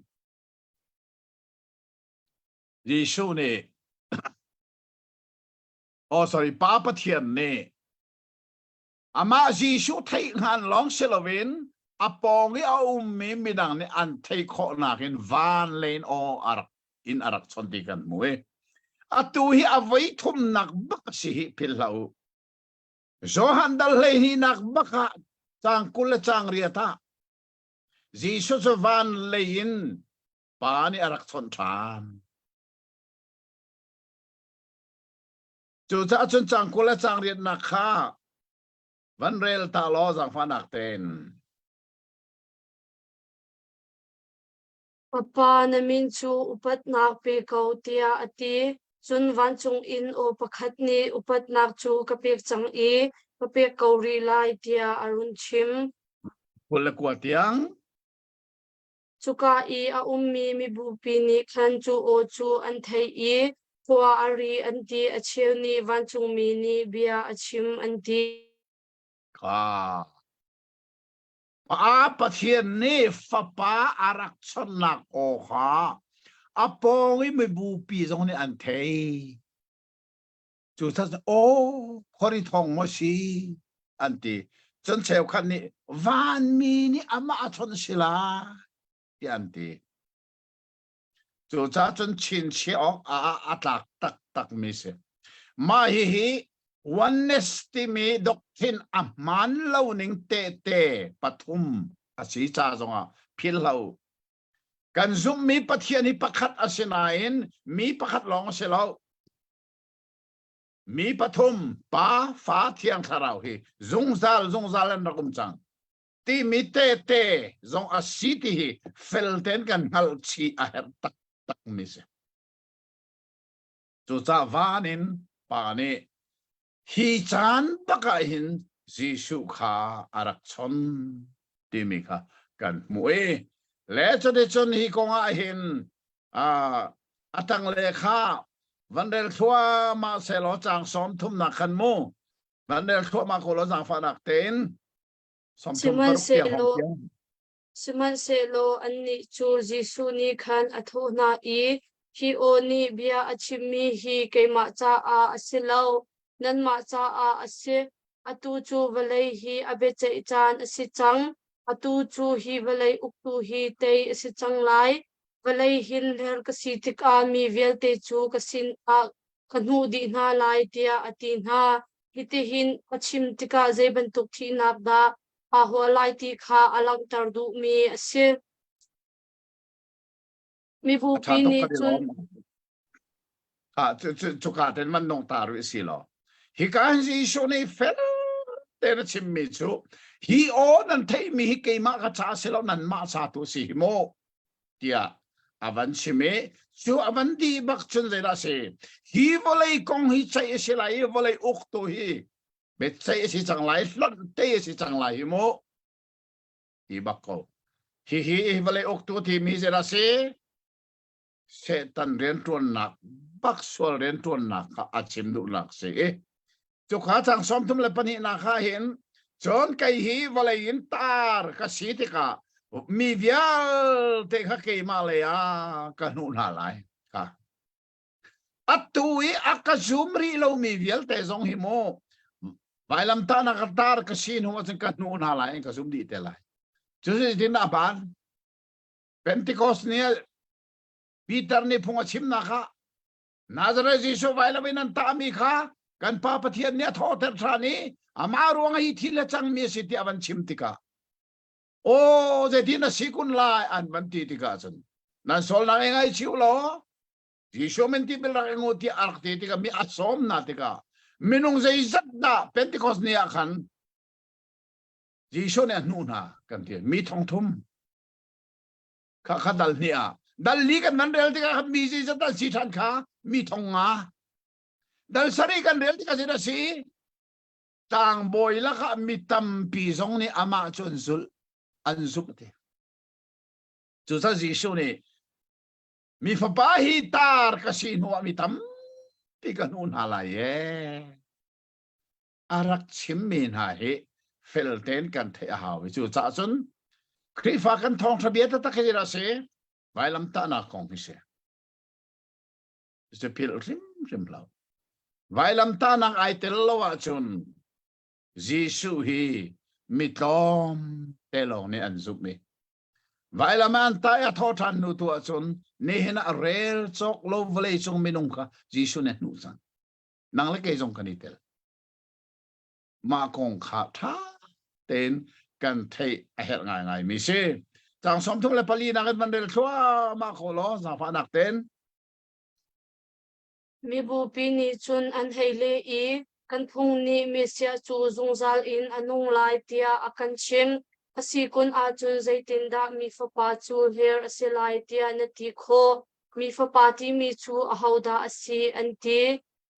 S3: Jisu ne oh sorry Papa Thian ne ama Jisu thai ngan long Halloween apong i au mi midang ne an thai kho na kin van len o arak in arak chonti kan mue atu hi avai thum nak bak si hi pilau zo handal le hi nak baka chang kul chang riata Jisu zo van lein pa ni arak chon than chu cha chun chang kul chang riat na kha van rel ta lo jang fanak ten
S1: papa na min chu upat nak pe kau tia ati chun van chung in o pakhat ni upat nak chu kapek chang e kapek kau ri lai tia arun chim
S3: kul kwa tiang
S1: chuka i a ummi mi bu pi ni khan chu o chu an thei e khwa ari an ti a cheu ni van chung mi ni bia a chim an ti
S3: ka pa Thian ni fa pa arak chon nak o kha apong i me bu pi jong ni an thei chu sa o khori thong mo si an ti chon cheu khan ni van mi ni ama chon sila ti an ti chu cha chon chin chi ok a tak tak tak mi se ma hi oneness ti mi doctrine man lo ning te pathum asi cha zonga phil lo kan zum mi Pathian hi pakhat asinain mi pakhat long selo mi pathum pa fa thiang tharau hi zungzal an rakum chang ti mi te zong asiti hi felten kan hal chi a her tak tak mi se chu cha vanin pa ni hi chan baka hin Jisu kha arak chon timi kha kan mue le chode chon hi konga hin atang le kha vandel thua ma selo chang som thum na khan mu vandel thua ma ko lo jang fa nak ten som thum paruk tia hong tia
S1: siman se lo an ni chu Jisu ni khan athu na i hi o ni bia achimi hi keima cha a asilo nan ma cha a ase atu chu valai hi abe chei chan asi chang atu chu hi valai uktu hi tei asi chang lai valai hin her ka si tik a mi vel te chu ka sin a kanu di na lai tia ati na hiti hin achim tika zai bantuk thi nak da a ho lai ti kha alang tar du mi ase mi bu pi ni chun
S3: chu ka ten man nong ta ru si lo hi kan Jisu ni fel te na chim mi chu hi o nan thei mi hi ke ma ka cha se lo nan ma sa tu si mo tia avan chime chu avan di bak chun ze ra se hi volei kong hi chai se lai volei uk tu hi be chai si chang lai lot te si chang lai mo hi bak ko hi volei uk tu ti mi ze ra se tan ren tuan nak bak sol ren tuan nak ka achim du lak se chu kha chang som thum le pani na kha hin chon kai hi volei in tar ka si ti ka mi vial te kha ke ma le a ka nu na lai ka atui akazumri lo mi vial te zong hi mo vai lam ta na ka tar ka sin ho chen ka nu na lai ka zum di te lai chu si din na ban Pentecost ni Peter ni phunga chim na kha Nazareth Jisu vai lam in ta mi kha kan pa Pathian ne tho ter thani ama ruang hi thil chang mi si ti avan chim tika o je din na sikun lai an ban ti tika chen nan sol na ngai chiu lo Jisu men ti bel ra ngo ti ark ti tika mi asom na tika minung zai zat da Pentecost ni akhan Jisu ne nu na kan ti mi thong thum kha dal ni a ดัลลีกันมันเรียลที่กันมีสิจะตั้งสีทันขามีทงงาดัลสรีกันเรียลที่กันจะสีต่างบอยละก็มีตัมปีสองนี่อามาจนสุลอันสุกเตจุดที่สุนี่มีฟ้าฮิตาร์กสินหัวมีตัมปีกันอุนหาลายอารักชิมมีนหายเฟลเทนกันเทียหาวิจุดจ้าจุนคริฟ้ากันทองทะเบียนตะกี้จะสีไว้ลำตาหนักของพิเศษจะพิลริมเราไว้ลำตาหนักไอเตลลวะจุนจีสุฮีมิตรอมเตลองในอันซุกมีไว้ลำมันตายทอทันนุตัวจุนนี่เห็นเรลจอกโลวเลยจงมินุงค่ะจีสุเนนุสันนังเล็กจงกันนี่เตลมาคงขาท่าเต้นกันเทเหตุง่ายๆมิเช่จังสมทุกเลปลีนักมันเดลชัวมาโคโลสาฟานักเต้น
S1: มีบูปีนี้จุนอันเฮเลอีกันพรุ่งนี้มีเสียจูจงซาลอินอนุงไลเตียอากันชิมอาศัยคนอาจุนใจตินดามีฟ้าป่าจูเฮร์อาศัยไลเตียนติโคมีฟ้าป่าที่มีจูอาหาวดาอาศัยอันที่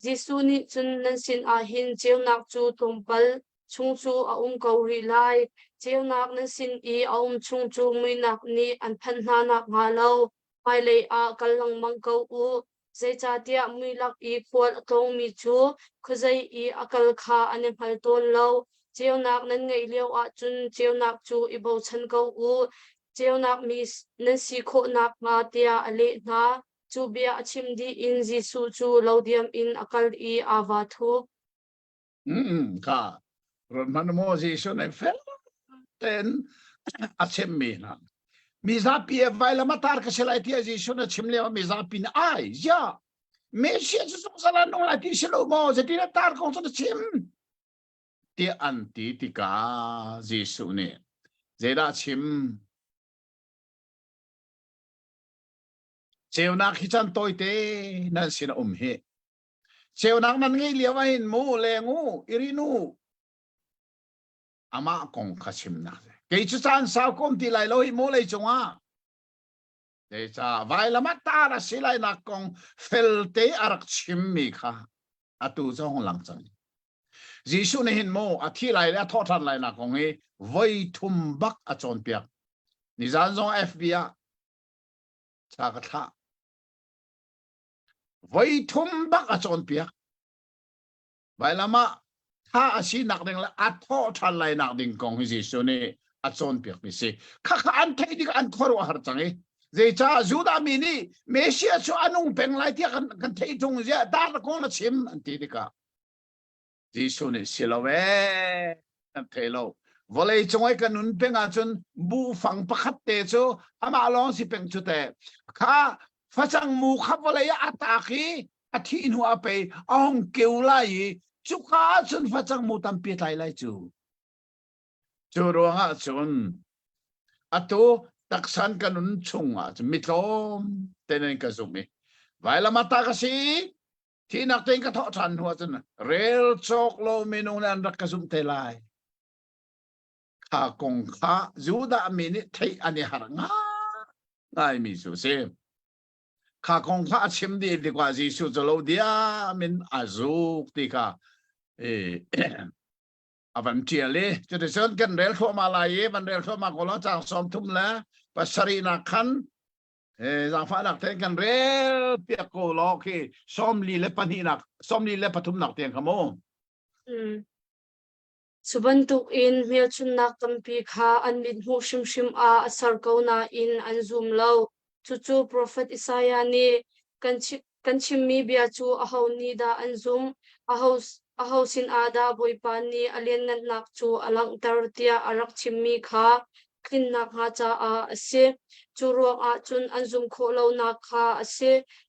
S1: จิสุนิจุนนันสินอาหินเจ้านักจูตุมปัลชุงจูอาเกาหลีไลเจ้านักนั้นสินอีอาชุงจูมือนักนี้อันพันนานักงาเลาไปเลยอากำลังมังเกาอูใจจ่าเดียมือลักอีควดตรงมีจูคือใจอีอากาลขาอันนี้พันต้นเลาเจ้านักนั้นไงเลี้ยวอาจุนเจ้านักจูอีโบชันเกาอูเจ้านักมีนั้นสิโคนักมาเตียอเลนาจูเบียชิมดีอินจิสูจูลาวเดียมอินอากาลอีอาวาทู
S3: ค่ะรถมันโมจิสุนเฟลเต้นอาชิมมีนะมีซาปีไว้ละมาตาร์กเชลัยที่จิสุนชิมเลวมีซาปีนไอ้ยาเมชิจะส่งสารนงลาที่เชลโมจะที่ละตาร์กของสุนชิมที่อันติติกาจิสุนเจราชิมเจ้านักฮิจันโตยเตนั่นสินะเหเจ้านักนั้นไงเลี้ยวหินมูเลงูอิรินูอามาคงขชิมนักเกจิสันสาวคมที่ไหลโลหิมูเลยจงอ่ะเดจ้าไว้ละมาตาละสิไลนักคงเฟลเตอารักชิมมีค่ะอตุจงหลังจังจิสุนหินมูอธิไลและทอทันไลนักคงเอไว้ทุมบักอจอนเปียกนิจานจง FBI จากท่าไว้ทุ่มบักอจอนเปียกไว้ละมาถ้าอาชีนักเด้งละอัดทอทันไลนักเด้งกองฮิซิโซเนอจอนเปียกมิสิข้าอันเทดิกอันขรัวหาจังเอเจจ้าจูดามินีเมชิอาชูอันุงเป็นไลที่กันเทจงเจ้าดาร์กงมาชิมอันที่ดิกาจิโซเนสิลาเวอันเทโลวอลเลย์จงไอ้กันนุนเป็นอาจนบูฟังประคัตเตโจอามาลองสิเป็นจุดเตะข้าฟาจังมูขับวอลเลย์อัตาคีอาทิตย์หัวไปอ่องเกลไลจุกาจนฟาจังมูตัมเปียไลไลจูรัวงะจนอัตุตักสันกันนุนชงอ่ะจะมิตรมเตนันกระซุมีไว้ละมาตากสีที่นักเตะกระทอทันหัวจนเรลโชกโลเมนูนันรักกระซุมเตไลข้ากงข้าจูดามินิไทยอันนี้หาง่ายมีสุเซข้ากงข้าชิมดีกว่าจีสุจะโลเดียมินอาซุกตีข้าอวันเทียเลยจะได้เชิญกันเรลทั่วมาลายมันเรลทั่วมาคนละจากสมทุมแล้วปัสรีนักขันจางฟ้านักเตะกันเรลเปียกโกลอคีสมลีเลปนีนักสมลีเลปทุมนักเตียงขโม
S1: สุบันตุกอินเมียชุนนักตัมปีขาอันมิดหูชิมชิมอาสารเกานาอินอันซุมเลาจู่ๆโปรเฟตอิสายานีกันชิมมีเบียจูอาหาวนีดาอันซุมอาหาวสินอาดาบอยปานีอเลียนนันนักจูอลังตารเตียอารักชิมมีขาคลินนักฮาจาอาเสจูรวงอาจุนอันซุมโคเลานักขาเส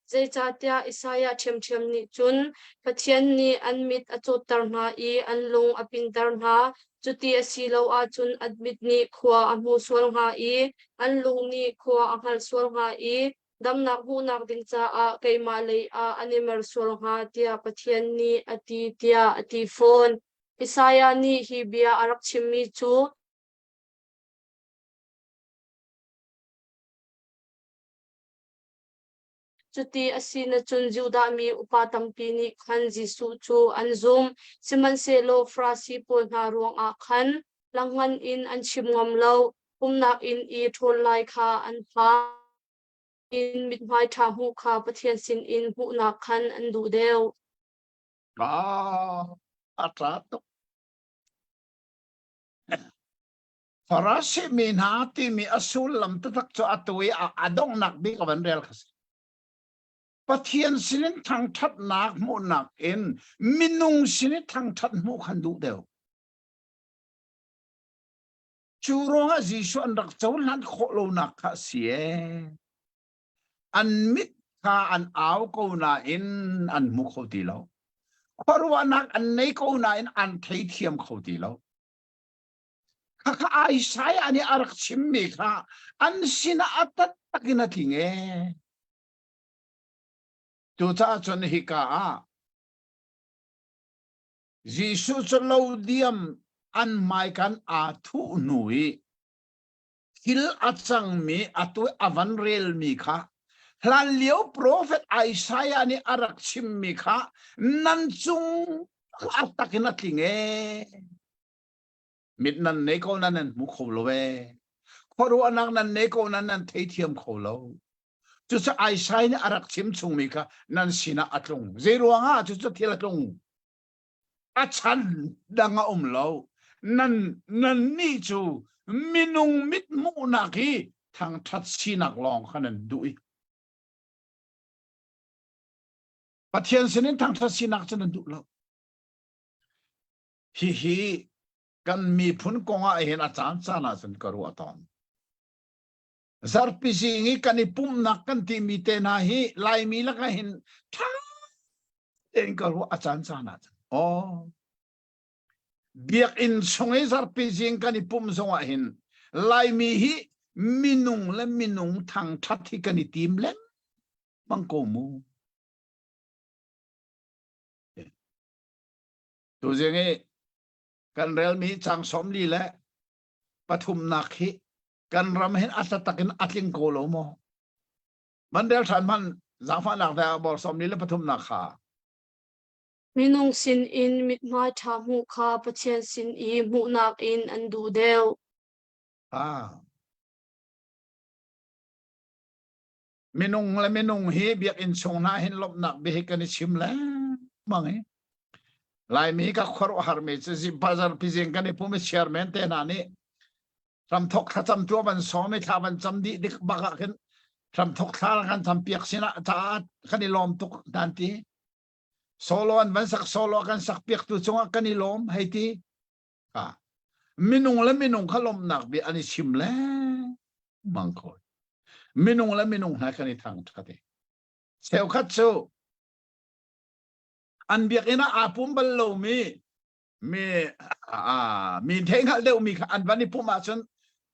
S1: ใจจ่าเตียอิสายาเทียมเทียมนิจุนปะเทียนนีอันมิดอจุตารนาอีอันลงอปินตารนาจุตีอสีเลาอาจุนอัดมิดนีขวาอันมูสวลงาอีอันลงนีขวาอันฮัลสวลงาอีดำนักหูนักดินจ่าอาไกมาเลยอาอันนี้มาสวลงาเตียปะเทียนนีอติเตียอติโฟนอิสายานีฮิเบียอารักชิมมีจู chuti asina chun juda mi upatam pini khan jisu chu anzum siman se lo frasi pol na ruang a khan langhan in an chim ngam lo umnak in I thol lai kha an pha in mit mai tha hu kha pathian sin in hu na khan an du deu
S3: atrato farasi minati mi asul lam tatak cho atui adong nak bi ka ban rel khas pathian sinin thang that nak mu nak in minung sinin thang that mu khan du deu churonga jisu an rak chaw lan kho lo nak kha sie an mit kha an aw ko na in an mu kho ti lo kharwa nak an nei ko na in an thei thiam kho ti lo kha ai sai ani arak chim mi kha an sina atat takina tinge tu cha chon hi ka jisu chlo diam an mai kan a thu nui hil achang mi atu avan rel mi kha hlan liu prophet Isaiah ni arak chim mi kha nan chung atakina tinge mit nan ne ko nan mu kho lo we khoru anak nan ne ko nan thei thiam kho lo chu cha Isaiah ni arak chim chung mi kha nan sina atlung zeruanga chu cha thil atlung achan danga lo nan ni chu minung mit mu na ki thang that sinak long khanan dui pathian sinin thang that sinak chan du lo hi kan mi phun konga hen achan chana san karu aton zarpi singi kan ipum nak kan ti mi te na hi lai mi la ka hin tha en karu achan chana biak in songe zarpi sing kan ipum songa hin lai mi hi minung le minung thang that hi kan itim le mang ko mu tu jenge kan rel mi chang som li le pathum nak hi kan ram hen atatakin atling ko lo mo man del than man zangfa nak da bor som li le pathum nak kha
S1: minung sin in mit mai tha hu kha pathian sin I mu nak in an du deu
S3: minung le minung hi biak in song na hin lop nak bi kan chim le mang he lai mi ka khor har me chi bazar pizeng kan pu me chairman te na ni ram thok tha cham tu ban so me tha ban cham di dik ba ka khen ram thok tha kan cham piak sina ta kan ni lom tuk dan ti solo an ban sak solo kan sak piak tu chunga kan ni lom hai ti minung le minung khalom nak bi ani chim le mang khoi minung le minung na kan ni thang thate sel khat chu an biak ina apum bal lo mi theng hal deu mi kha an bani puma chon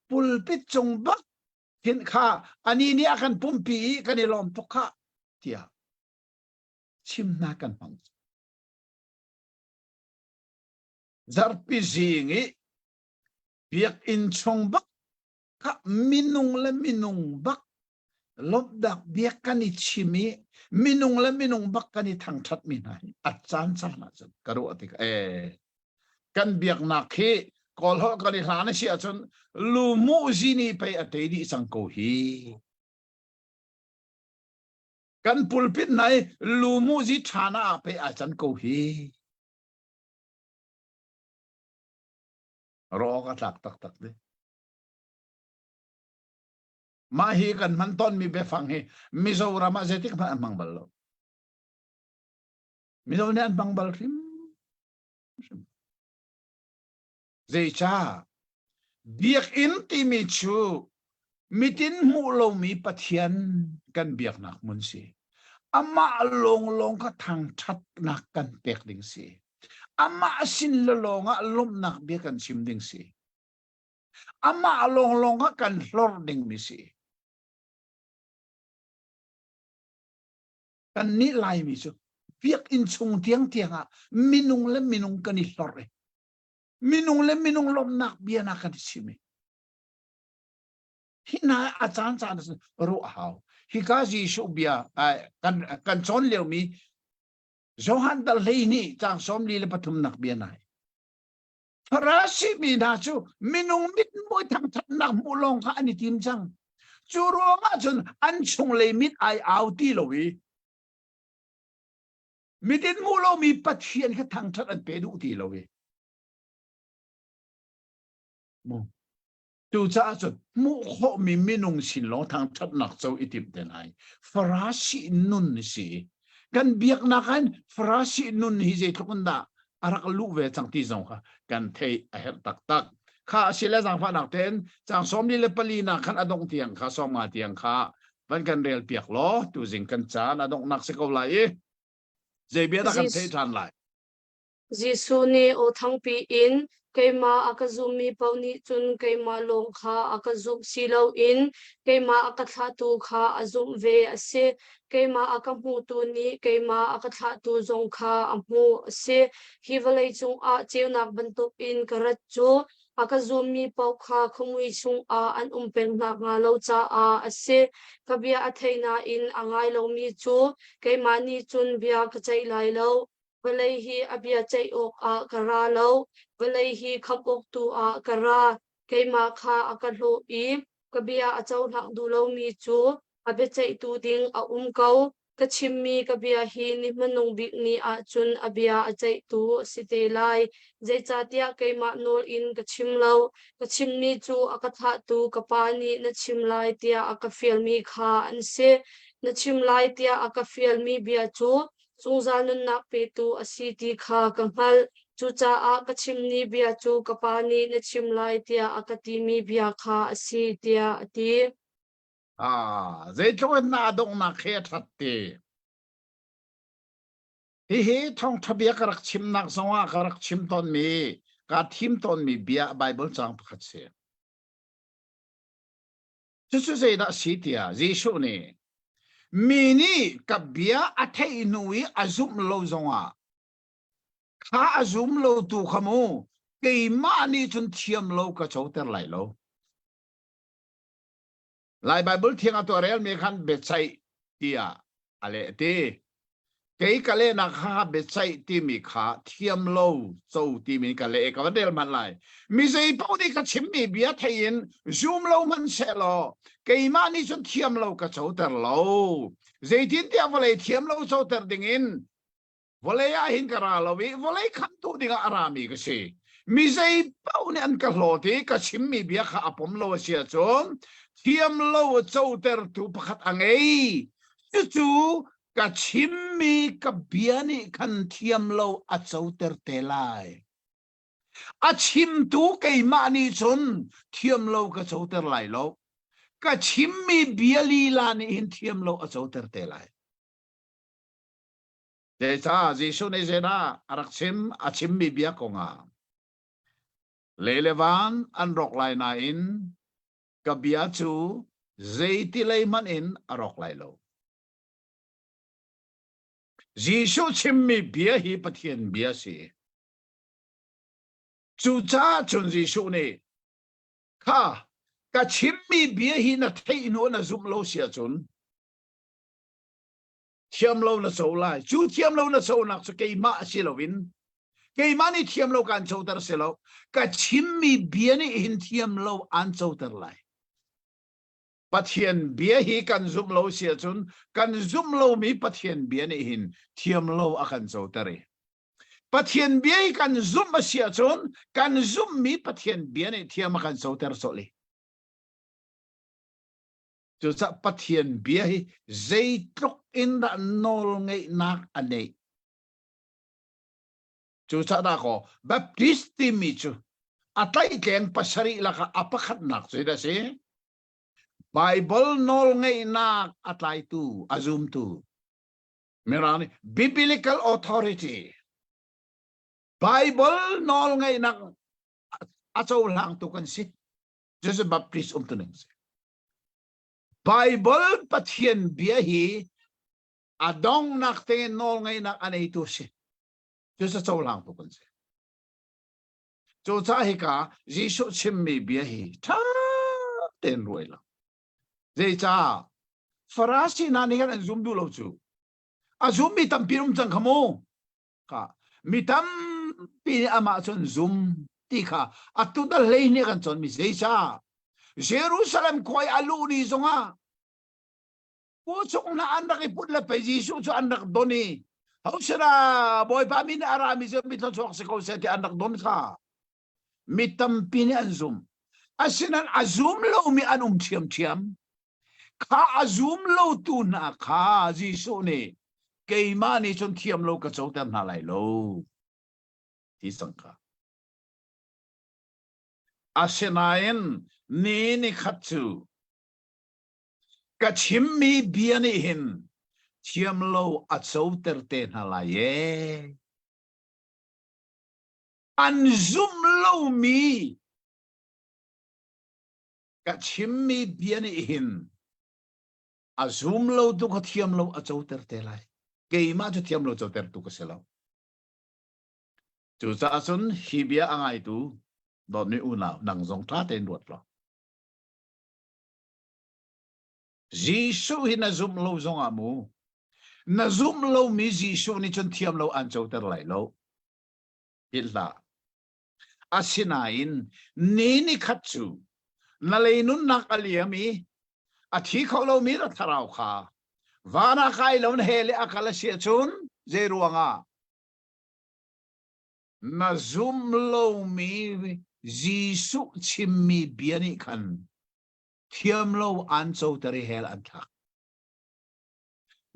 S3: pulpit chung bak hin kha ani ni akan pumpi kan ni lom to kha tia chim na kan pang zarpi zingi biak in chung bak kha minung le minung bak lop dak biak kan ni chimi minung le minung bak kan ni thang that mi nai achan chana chan karu atik kan biak na khi kol ho kan ni hlana sia chon lu mu zini pe atei di sang ko hi kan pulpit nai lu mu zi thana pe achan ko hi ro ka tak de ma hi kan man ton mi be phang hi Mizoram ma zetik ma mang bal lo Mizoram ne an bang bal rim zeicha biak in ti mi chu mitin mu lo mi pathian kan biak nak mun si ama long ka thang that nak kan pek ding si ama asin lolonga lom nak bi kan sim ding si ama long ka kan hlor ding mi si kan ni lai mi chu biak in chung tiang minung le minung kan ni hlor minung le minung lom nak bi na kan simi hina achan ro hau hi ka ji shu bia kan chon leo mi Johan dal hei ni chang som li le pathum nak bia nai Farasi mi na chu minung mit mo thang that nak mu long kha ani tim chang chu ro ma chun an chung le mit ai au ti lo wi mitin mu lo mi pathian kha thang that an pe du ti lo wi mo tu cha chu mu kho mi minung sin lo thang that nak chau itip den ai Farasi nun si kan biak na kan Farasi nun hi je thukunda arak lu ve chang ti zong kha kan thei a her tak tak kha sila jang pha nak ten chang som ni le pali na khan adong tiang kha som ma tiang kha van kan rel piak lo tu jing kan cha na dong nak se ko lai je bia da kan thei than lai
S1: Jisu ni o thang pi in keima akazumi pauni chun keima long kha akazum silo in keima akatha tu kha azum ve ase keima akamu tu ni keima akatha tu zong kha amu ase hivalai chung a cheunak bantuk in karat chu akazumi pau kha khumui chung a an umpeng nak nga lo cha a ase kabia athaina in angai lo mi chu keima ni chun bia ka chai lai lo Valai hi abia chai ok a kara lo, valai hi khap ok tu a kara, kay ma kha akadlo i, kabia achaw hak du lo mi chu, abia chai tu ding a kau, kachimmi kabia hi ni manong bik ni a chun abia achai tu site lai, zay chatia kay ma nol in kachim lo, kachimmi chu akatha tu kapani na chim lai tia akafiel mi kha anse, na chim lai tia akafiel mi bia chu, Sungzanun nak petu asiti kha kanghal chucha a kachimni bia chu kapani na chimlai tia akatimi bia kha asitia ati
S3: je to na dong na khe that te hi thong thabia karak chim nak zonga karak chim ton mi ka thim ton mi bia bible chang pakhat se chu se da sitia Jesu ni mini kabia athai nui azum lo zonga kha azum lo tu khamu ke ma ni chun thiam lo ka chauter lai lo lai bible thianga to real me khan bechai tia ale te ke kale na kha bechai ti mi kha thiam lo so ti mi kale ka del man lai mi sei pau ni ka chim mi bia thain zoom lo man se lo ke ma ni chun thiam lo ka chauter lo Zaitin tia volei thiam lo so ter dingin volei a hin kara lo wi volei kham tu dinga arami ka si mi zai pau ne an ka hloti ka chimmi bia kha apom lo sia chom thiam lo so ter tu pakhat angai chu ka chimmi ka biani khan thiam lo a so ter te lai a chim tu ke mani chun thiam lo ka so ter lai lo ka chimmi biali lan in thiam lo acho ter te lai de cha Jesu ne zena arak chim a chimmi bia konga lelewan an rok lai na in ka bia chu zeiti lai man in arok lai lo Jesu chimmi bia hi pathian bia si chu cha chun Jesu ne kha ka chimmi bia hi na thei no na zum lo sia chun thiam lo na so lai chu thiam lo na so nak so ke ma si lo win ke ma ni thiam lo kan so tar se lo ka chimmi bia ni hin thiam lo an so tar lai pathian bia hi kan zum lo sia chun kan zum lo mi pathian bia ni hin thiam lo akan so tare pathian bia hi kan zum sia chun kan zum mi pathian bia ni thiam akan so tar so li chu cha pathian bia hi zai truk in da nol ngai nak ane chu cha da ko baptisti mi chu atai keng pasari la ka apakhat nak chu da se bible nol ngai nak atai tu azum tu merani biblical authority bible nol ngai nak acho lang tu kan si just baptist tu nang Bible pathian bia hi adong nak te nol ngai nak anei tu si just so lang tu kan si cho cha hi ka Jesu chimmi bia hi tha ten roi la zai cha farasi na ni kan zoom du lo chu a zoom mi tam pirum chang khamo ka mi tam pi ama chon zoom ti kha atu da lei ni kan chon mi sei sa Jerusalem koi alu ni zonga ko chung na anak iput la pe Jisu chu anak doni hau sira boy pa min arami je mi thon chok se ko se ti anak don kha mi tam pi ni an zoom asinan azum lo mi anum thiam thiam kha azum lo tu na kha Jisu ni ke ma ni chon thiam lo ka chau tam na lai lo ti sang kha asinain ni ni khat chu ka chim mi biani hin thiam lo a chau ter te na la ye an zoom lo mi ka chim mi biani hin a zoom lo tu ka thiam lo a chau ter te lai ke ma chu thiam lo chau ter tu ka se lo chu cha sun hibia angai tu don ni una nang zong tha ten ruat lo Jisu hi na zoom lo zong amu na zoom lo mi Jisu ni chon thiam lo an chau ter lai lo illa asinain ni ni khat chu na leinun nak aliami a thi kho lo mi ra tharau kha wana khai lo hele akala sia chun zeruanga na zoom lo mi Jisu chimmi biani khan thiam lo an chau tari hel an thak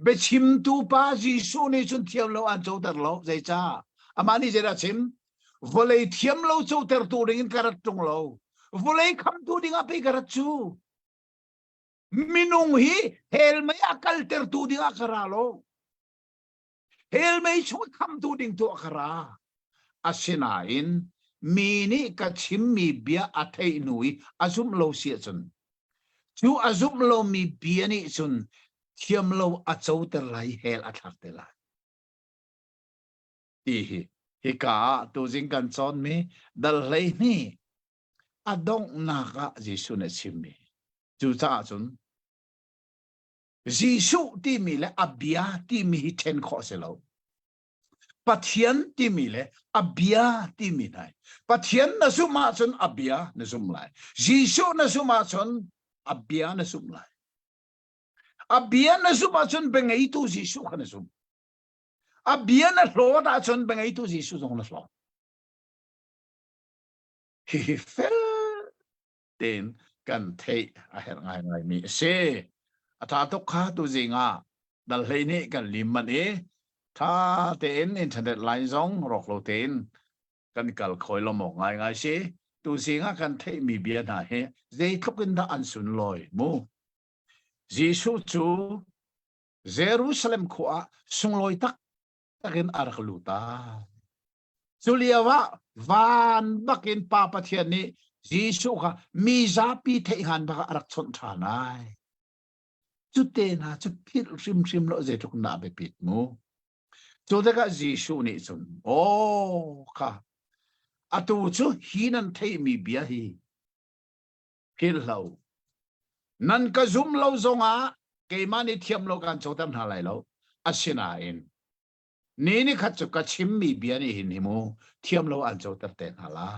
S3: be chim tu pa Jisu ni chun thiam lo an chau tar lo zai cha amani zera chim volei thiam lo chau tar tu ring karat tung lo volei kham tu ding api karat chu minung hi hel mai akal ter tu ding akara lo hel mai chu kham tu ding tu akara asinain mini ka chimmi bia athei nui azum lo sia chun chu azum lo mi biani chun thiam lo a chau ter lai hel a thak te la hi ka tu jing kan chon mi dal lei ni adong na ka Jisu na chimmi chu cha chun Jisu ti mi le abia ti mi hi ten kho se lo Pathian ti mi le abia ti mi nai Pathian na suma chun abia na sum lai Jisu na suma chun abia na sum lai abia na suma chun bengai tu Jisu khana sum abia na lo da chun bengai tu Jisu jong na lo he fel ten kan thei a her ngai mi se ata to kha tu jinga dal hei ni kan limman e tha ten internet line zong rok lo ten kan kal khoi lo mo ngai se tu jinga kan thei mi bia na he zai thukin da an sun loi mu Jisu chu Jerusalem kho sung loi tak takin arak luta Juliawa van bakin pa pathian ni Jisu kha mi zapi thei han ba arak chon thanai chu te na chu phil rim lo je thuk na be pit mu chu da ka Jisu ni chun o kha atu chu hinan thei mi bia hi phil lo nan ka zoom lo zonga ke mani thiam lo kan chotam na lai lo asina in ni ni khat chu ka chim mi bia ni hin himu thiam lo an chotar te na la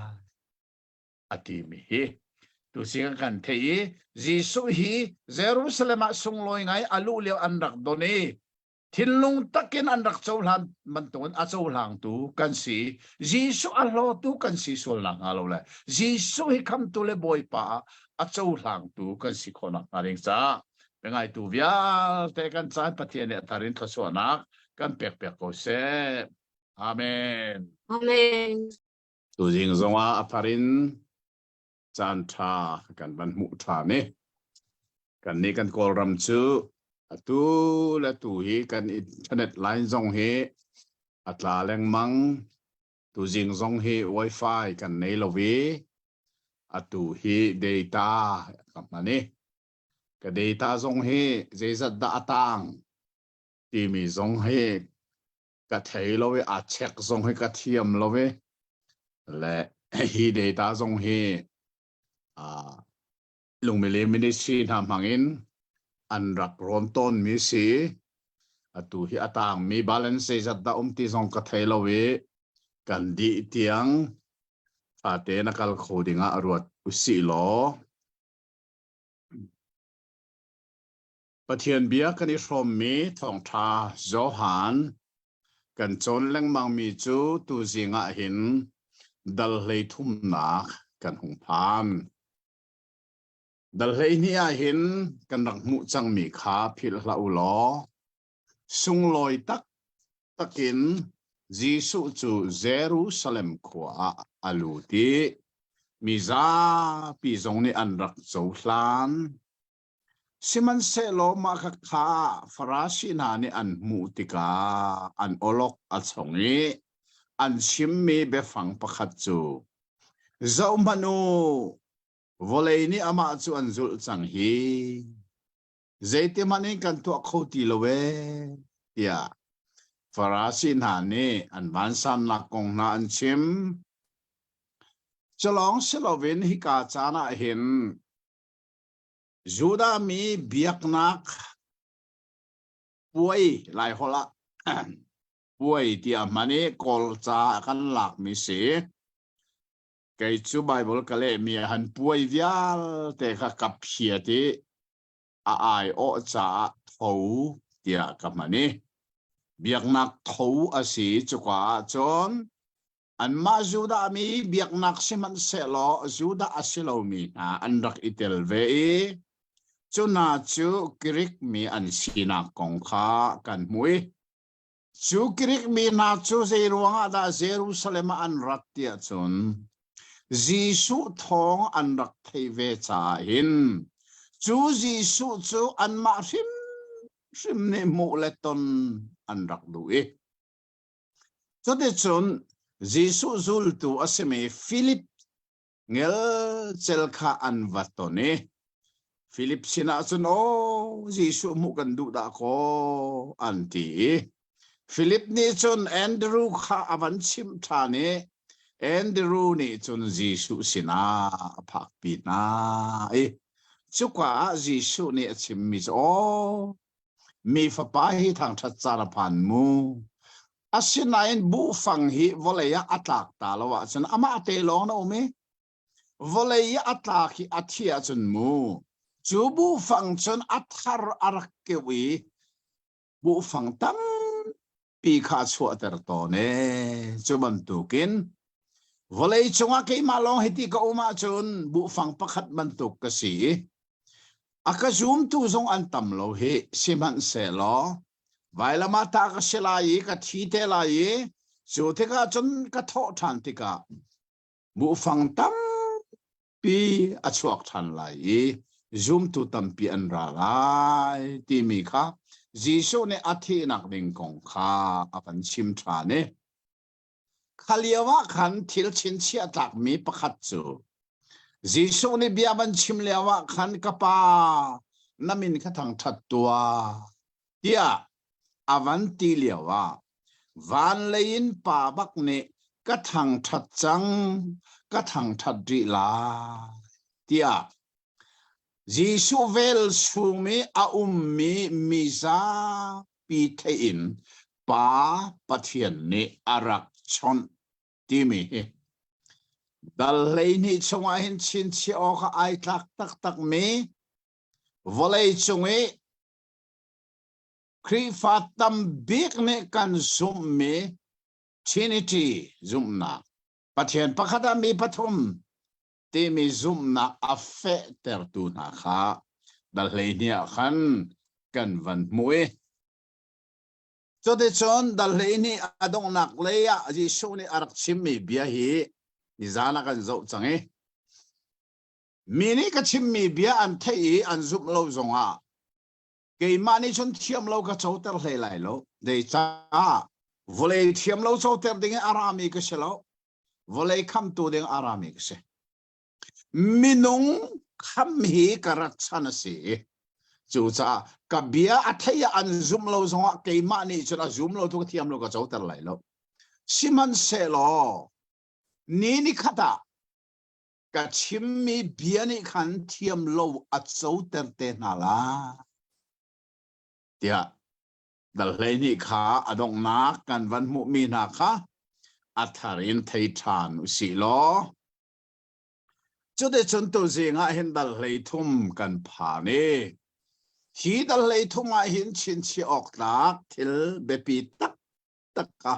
S3: ati mi hi tu singa kan thei Jisu hi Jerusalem a sung loi ngai alu le an rak doni thinlung takin an rak chau lan man ton a chau lang tu kan si Jisu a lo tu kan si sol lang alo la Jisu hi kham tu le boy pa a chau lang tu kan si khona aring sa pengai tu via te kan chan pathian ne tarin thosona kan pek ko se amen
S1: Amen.
S2: tu jing zonga aparin chan tha kan ban mu tha ne kan ni kan kol ram chu atu la tu hi kan internet line zong he atla leng mang tu jing zong he wifi kan nei lowi atu hi data kamani ka data zong he zezat da atang ti mi zong he ka thei lowi a check zong he ka thiam lowi le hi data zong he lungmele ministry nam hangin อันรักรวมต้นมีสีตัวที่ต่างมีบาลานซ์จัดดาวที่ทรงกระเทยลวีกันดีเตียงอาเตนักลโคดิงอรวดอุสิโลประเทียนเบียกันอิสรมมีทองทาโจฮันกันจนแรงมังมีจูตูจิงะหินดัลเลยทุ่มนักกันหงพานดัลเลยนี่หินกันรักมุจังมีขาพิลลาอุลอสุงลอยตักินจิสุจูเยรูซาเล็มขวาอลูติมิซาปีจงนี่อันรักโจลานสิมันเซโลมาคคาฟราชินานี่อันมูติกาอันโอลกอัศงนี้อันชิมมีเบฟังประคัตจูเจ้ามานูวอลเลนี่อามาจูอันจุลจังฮีเจติมันนี่กันตัวเขาตีโลเวยาฟราชินานี่อันวันสันนักกงนาอันชิมจะลองเซโลเวนฮิกาจานาเห็นจูดามีเบียกนักป่วยหลายคนละป่วยที่มันนี่กอลจากันหลักมีเสียไก่จูไบเบิลก็เลยมีหันป่วยวิาลแต่ก็กับเพียที่อายโอจ่าทูเดียกับมันนี่เบียกนักทูอาศัยจุกว่าจนอันมาจูดามีเบียกนักสิมันเสลอจูดาอาศัยเรามีอันรักอิตลเวจูน่าจูกริกมีอันสีนักกงข้ากันมวยจูกริกมีนาจูเซรวงอาดาเยรูซาเล็มอันรักเตียจนจีสุทองอันรักเทเวจาหินจูจีสุจูอันมาริมเนมูเลตนอันรักดูจุดเดชนจีสุจูลตูอาศัยฟิลิปเงลเจลคาอันวัตโตเนฟิลิปสินาจนโอ้จีสุมุกันดูดาโคอันทีฟิลิปนี่จนแอนดรูข้าอวันชิมทานีแอนดรูนี่จนจีสุสินาพักปีนาจุกว่าจีสุนี่ชิมมิโอมีฟ้าไปทางทัศจารพันมูอาศินัยบุฟังฮิวเลยอัตลักตาลวะจนอามาเตลองนะโอเมวเลยอัตลักฮิอัฐิอาจนมูจูบุฟังจนอัฐารอารักเกวีบุฟังตั้งปีขาชัวเตอร์โตเนจูบันตุกินวเลยจงอาเกมาลองให้ที่กอุมาจนบุฟังประคัดบันตุกกสีอากาจุมตุจงอันตัมโลเฮสิมันเสลอไวลามาตากเสลายกทีเตลายจูเทกาจนกทอทันติกาบุฟังตั้มปีอชวกทันลายจุมตุตัมปีอันราลายที่มีค่ะจีโซเนอาทินักดิงกงข้าอปันชิมทราเนขลียวะขันทิลชินเชียตักมีประคัตจูจีโซเนเบียบันชิมเลวะขันกปานามินขทังทัดตัวเดียอวันตีเลวะวันเลนป่าบักเนกทังทัดจังกทังทัดดีลาเดียจีสุเวลสูมีอามีมิซาปีเทอินป้าปะเทียนเนอารักชนที่มีดัลเลยนี่จงอาหินชินชีออกไอตักมีวอลเลยจงครีฟาตัมบิกเนกันซุมมีชินิตีซุมนาปะเทียนปะขัดมีปฐมที่มีซุมนาอัฟเฟเตอร์ตูนาค่ะดัลเลยนี่ขันกันวันมวยจุดจนดัลเลยนี่อดงนักเลยอะจีสูนี่อารักชิมมีเบียฮีนิจานักันจะจังมีนี่ก็ชิมมีเบียอันเทียอันซุมเราจงอ่ะเกี่ยมานี่ชนเทียมเราก็เจ้าเตอร์เลยไหลเราเดี๋ยวจ้าวอลเลยเทียมเราเจ้าเตอร์ดิ่งอารามิกเสเราวอลเลยคำตัวดิ่งอารามิกเสมินุงคำฮีกระชันสีจูจ้ากับเบียอัฐยอันซุมเราจงอ่ะเกี่ยมานี่ชนซุมเราตัวเทียมเราก็เจ้าเตอร์ไหลเราสิมันเสลอนี่ขัดกับชิมมีเบียนี่ขันเทียมเราอัดเจ้าเตอร์เตนาลา
S3: tia dal hlei ni kha adong nak kan van mu mi na kha atharin thei than usi lo chu de chun tu zinga hin dal hlei thum kan pha ni hi dal hlei thuma hin chin chi ok tak thil bepi tak tak ka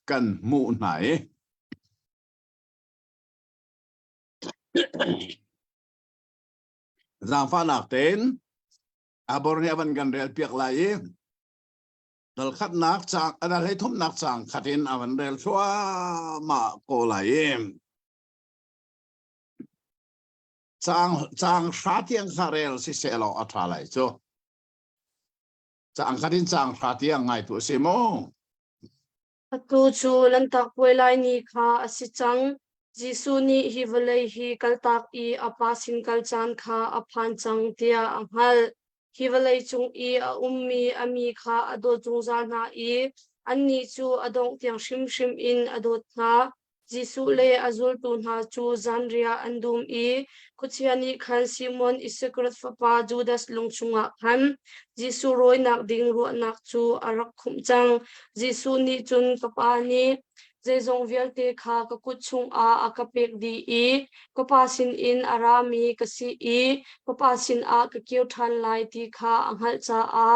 S3: kan mu nai Giang pha nak ten abor ni avan gan rel piak lai dal khat nak chang dal hlei thum nak chang khatin avan rel chua ma ko lai chang sa tiang kharel si se lo atha lai chu chang khatin chang sa tiang ngai tu se mo
S1: atu chu lan tak poi lai ni kha asichang jisu ni hi valai hi kaltak I apa sin kalchan kha aphan chang tia anghal hi valai chung I a ummi ami kha ado chung za na I anni chu adong tiang shim shim in adot na jisu le azul tu na chu zanria andum I kuchiani khan simon isekrat fapa judas lungchunga khan jisu roi nak ding ru nak chu arak khum chang jisu ni chun kapa ni zezong vialte kha ka kuchung a akapek di I kapasin in arami kasi I kapasin a ka kiu than lai ti kha anghal cha a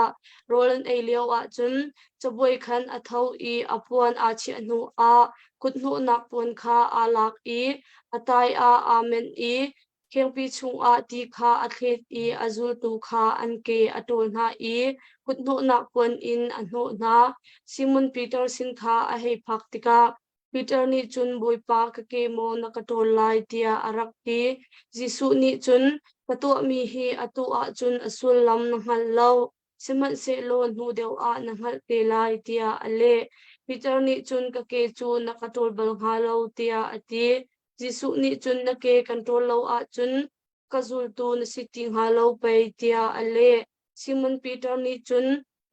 S1: rolan elio a chun chaboi khan athau I apuan a chi anu a kutnu nak pon kha alak I atai a amen I kengpi chung a ti kha atlet I azul tu kha anke atol na I kutnu nak pon in anu na Simon Peter sin kha a hei phak tika Peter ni chun boipa ka ke mo nakatol lai tia arak ti Jisu ni chun katu mi hi atu a chun asul lam nanghal lo siman se lo nu deu a nanghal te lai tia ale Peter ni chun ka ke chu nakatol bal nga lo tia ati Jisu ni chun na ke control lo a chun kazul tu na siting ha lo pe tia ale Simon Peter ni chun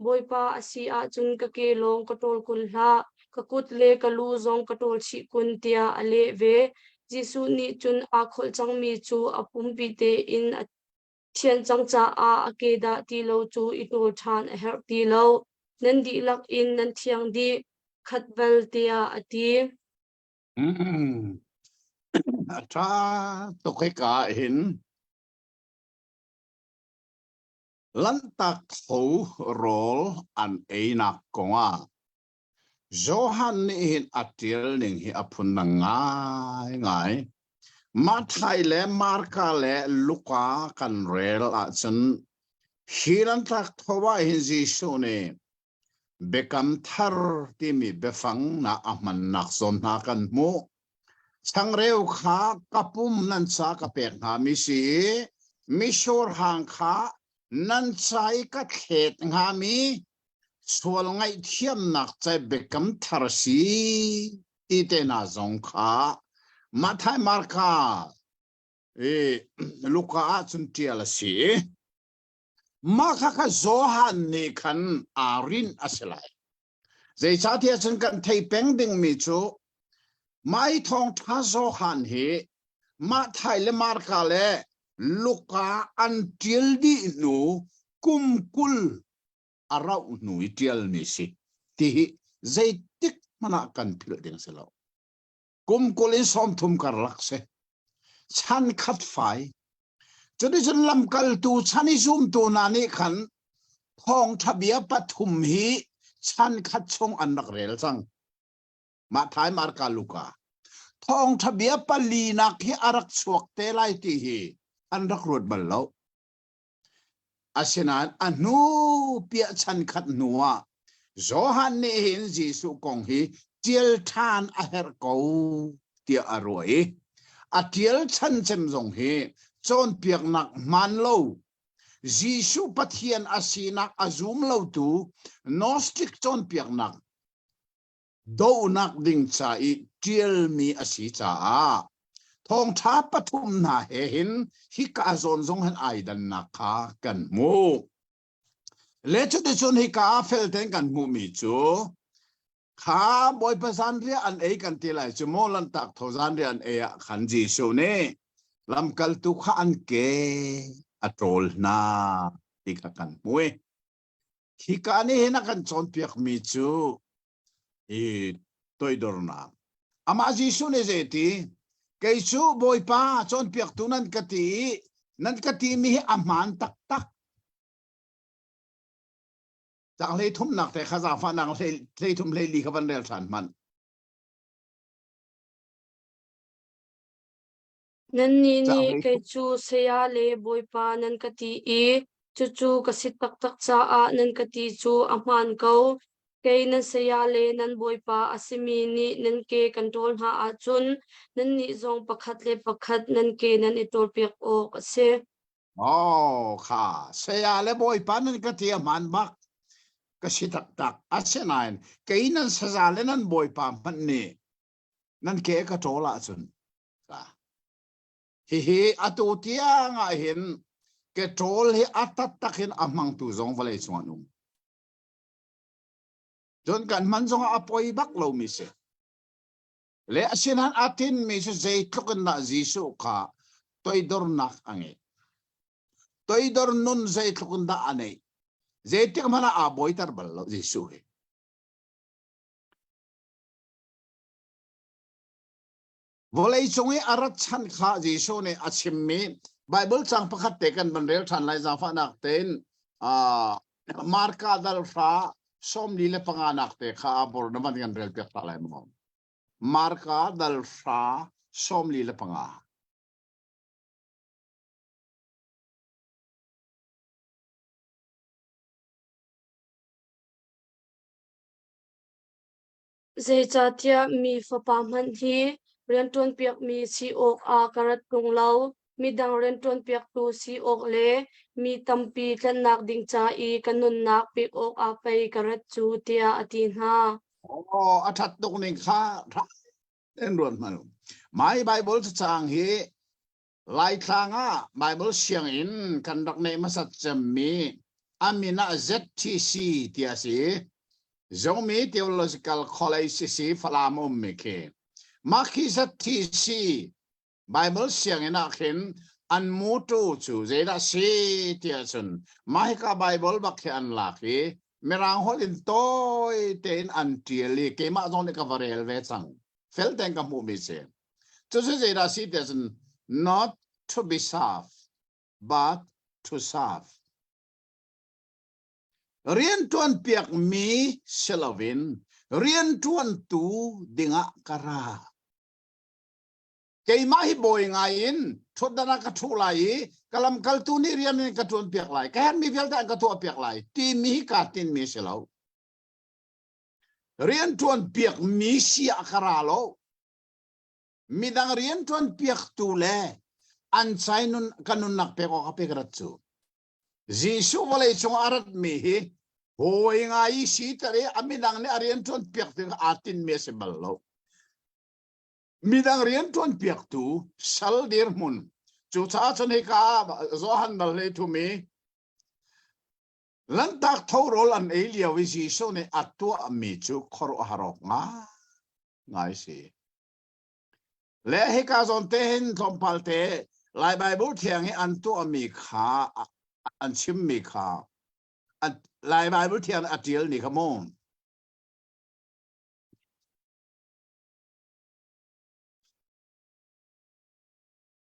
S1: boipa asi a chun ka ke long katol kul ha kakut le kalu zong katol chi kun tia ale ve Jisu ni chun a khol chang mi chu apum pi te in thian chang cha a akeda ti lo chu itol than a her ti lo nan di lak in nan thiang di khatbal tia ati
S3: atha to kai ka hin lan tak tho rol an einak konga Johan ni hin atil ning hi apun na ngai Mathai le Marka le Luka kan rel a chun hilan tak thowa hin Jisu ne bekam thar ti mi befang na ahman nak zon na kan mu changreu kha kapum nan cha ka pek na mi si mishor hang kha nan chai ka khet nga mi sual ngai thiam nak chai bekam thar si ite na zong kha Mathai Marka Luka a chun tiala si Marka ka Johan ni kan arin aselai zai cha tia chun kan thei peng ding mi chu mai thong tha Johan hi Mathai le Marka le Luka an tial di nu kumkul arau nu tial mi si ti zai tik mana kan phil ding selo kumkul in som thum kar lakse chan khat fai chodi chun lam kal tu chani zoom tu nani khan thong thabia pathum hi chan khat chong anak rel chang Mathai Marka Luka thong thabia pali nak hi arak chuak te lai ti hi anrak rot ballo asinan anu pia chan khat nuwa Johan ni hin Jisu kong hi tiel than a her ko tia aroi atiel chan chem zong hi chon piak nak man lo Jisu pathian asinak azum lo tu gnostic chon piak nak do nak ding cha I tiel mi asi cha a thong tha pathum na he hin hi ka zon zong han ai dan na kha kan mu le chu de chon hi ka fel ten kan mu mi chu kha boy pasan ria an ei kan ti lai chu mo lan tak thozan ria an e khan Jisu ne lam kal tu kha an ke atol na ti ka kan mu ที่การนี้นักกันจนเปียกมีจูตัวดอร์นาอามาจีสุนเอเจตีเกยจูบอยป้าจนเปียกตุนันกตีนั่นกตีมีอามันตักตักจากเลยทุ่มหนักแต่ข้าจะฟังนังเลยทุ่มเลยลีกับวันเรียลสันมัน
S1: นั่นนี่เกจูเสียเลบอยปานันกตีจูกสิตักตักจ้านันกตีจูอามันเขาเกนันเสียเลนันบอยปาอาศิมีนี่นันเกกันโดนหาอาจุนนันนี่จงประคัดเลประคัดนันเกนันอิตอลเปียกโอกเส
S3: โอ้ค่ะเสียเลบอยป้านันกตีอามันบักก็สิตักตักอาเซนายเกยนันเสียเลนันบอยป้ามันนี่นันเกก็โตละจุนค่ะฮิอัตุเตียงอ่ะเห็นเกโตลฮิอัตตักเห็นอามังตุจงวะเลยสวนุมจนกันมันจงอาปอยบักเรามิเสเลอสินันอาทินมิเสใจทุกนักจิสุข้าตัวดอร์นักอังเอตัวดอร์นุนใจทุกนักอันเอใจที่มันอาบอยตร์บัลลจิสุเฮวลัยจงอารัชชันข้าจิสุเนอาชิมมีไบเบิลจังประคัตเตกันบันเรลชันไลซาฟานักเตนมาร์กาดัลฟาส้มลีเลปังานักเตะข้าบอร์นมันกันเรลเปียกตาลายมั้งมาร์กาดัลฟาส้มลีเลปังา
S1: เจจัตยามีฟปามันฮีเรียนต้นเปียกมีซีโอกอากระตุงเล่ามีดังเรียนต้นเปียกตูซีโอกเลมีตัมปีกันนักดิ่งจ้าอีกันนุนนักปีกอกอาไปกระจูเตียอตินฮา
S3: โอ้อาทัดตรงนี้ข้าเอ็นรวนมันไม่ไบเบิลจางฮีไลทางอ่ะไบเบิลเสียงอินกันดักในมาสัจจมีอามินา ZTC เตียสีZomi Theological College si falamom meke makisat si Bible siang enakin an mutu chu zeda si tiasun mahika Bible bakhe an laki merang holin toy ten an tieli ke ma zon ka varel ve chang fel ten ka mu mi se chu zeda si tiasun not to be served but to serve rian tuan piak mi selavin rian tuan tu dinga kara kei mahi boy ngain thodana ka thulai kalam kaltu ni rian ni ka tuan piak lai kan mi velta ka tu piak lai ti mi ka tin mi selau rian tuan piak mi si akara lo midang rian tuan piak tu le an sainun kanun nak pe ko ka pe gratsu jisu wale chung arat mi hi hoi ngai si tare amidang ne arian ton piak ting atin me se ballo midang rian ton piak tu sal dir mun chu cha chon he ka zo han dal le tu mi lan tak tho rol an elia wi jisu ne atwa mi chu khor harok nga ngai si le he ka zon te hen thom pal te lai bible thiang he an tu mi kha an chim mi kha an lai Bible thian atil ni kamon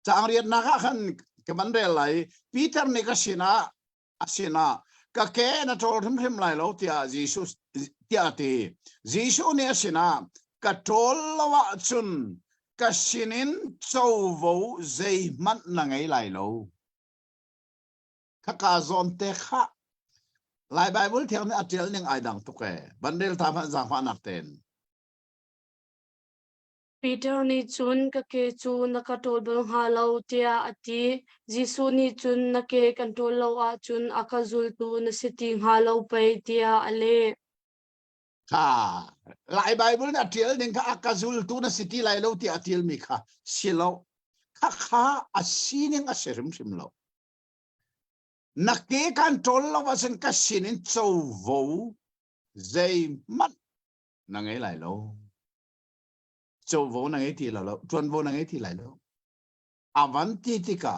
S3: chang riat na khan kaman re lai Peter ni ka sina asina ka ke na tol thim lai lo tia Jesus tia ti Jesus ni asina ka tol lawa chun ka sinin chou vo zai man na ngai lai lo ka zon te kha lai Bible thiang ne atil ning ai dang tu ke bandel ta phan jang phan nak ten
S1: Peter ni chun ka ke chu na ka tol bang halo tia ati Jisu ni chun na ke kan tol lo a chun akazul tu na sitting halo pai tia ale
S3: kha lai Bible na atil ning ka akazul tu na city lai lo ti atil mi kha silo kha asining aserim sim lo nake kan tol lo wasen ka sinin chou vo zai mat na ngai lai lo chou vo na ngai ti lo tuan vo na ngai ti lai lo avanti tika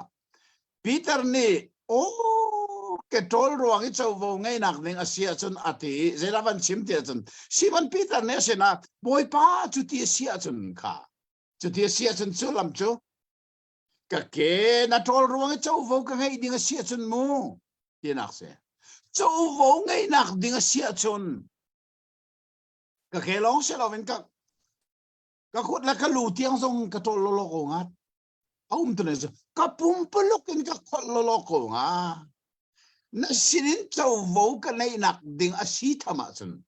S3: Peter ni cái trôi ruộng cái châu vô ngay nặng nên Asia chun ati dễ là văn chim tiệt chun Simon Peter nè xem na boy pa chú tiệt Asia chun cả chú tiệt Asia chun chú làm chú cái kế na trôi ruộng cái châu vô cái ngay đinh Asia chun mu tiền nặng sẽ châu vô ngay nặng đinh Asia chun cái kế long sẽ là bên cái khuất là cái lù tiếng sông cái trôi lô cổ ngát ông tuần này cái bùm peluk ini cái khuất lô cổ ngát na sinin châu vô cái này nặng đinh Asia tham ạ chun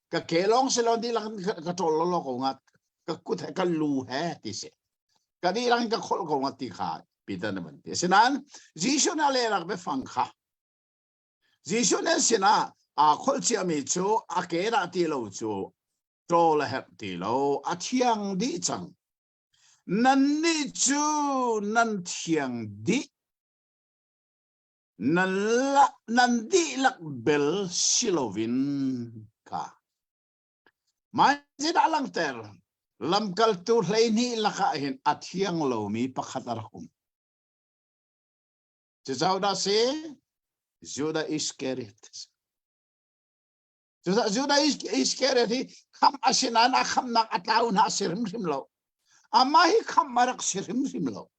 S3: cái kế long sẽ là đi lang cái trôi lô cổ ngát cái khuất cái lù hè thì sẽ cái đi lang cái khuất cổ ngát thì khai Peter na man thế nên Jesus na lê lạc be phang kha Jesus na sina khuất chia mi chu kế ra ti lâu chu trôi là hẹp ti lâu thiang đi chẳng nan đi chu nan thiang đi nan đi lạc bel silovin ka mai chỉ đã lang ter lam kal tu hlei ni laka hin thiang lo mi pakhat arakum Judah say Judah Iscariot Judah Iscariot hi kham asinan kham nak ataw na sirim lo amahi kham marak sirim lo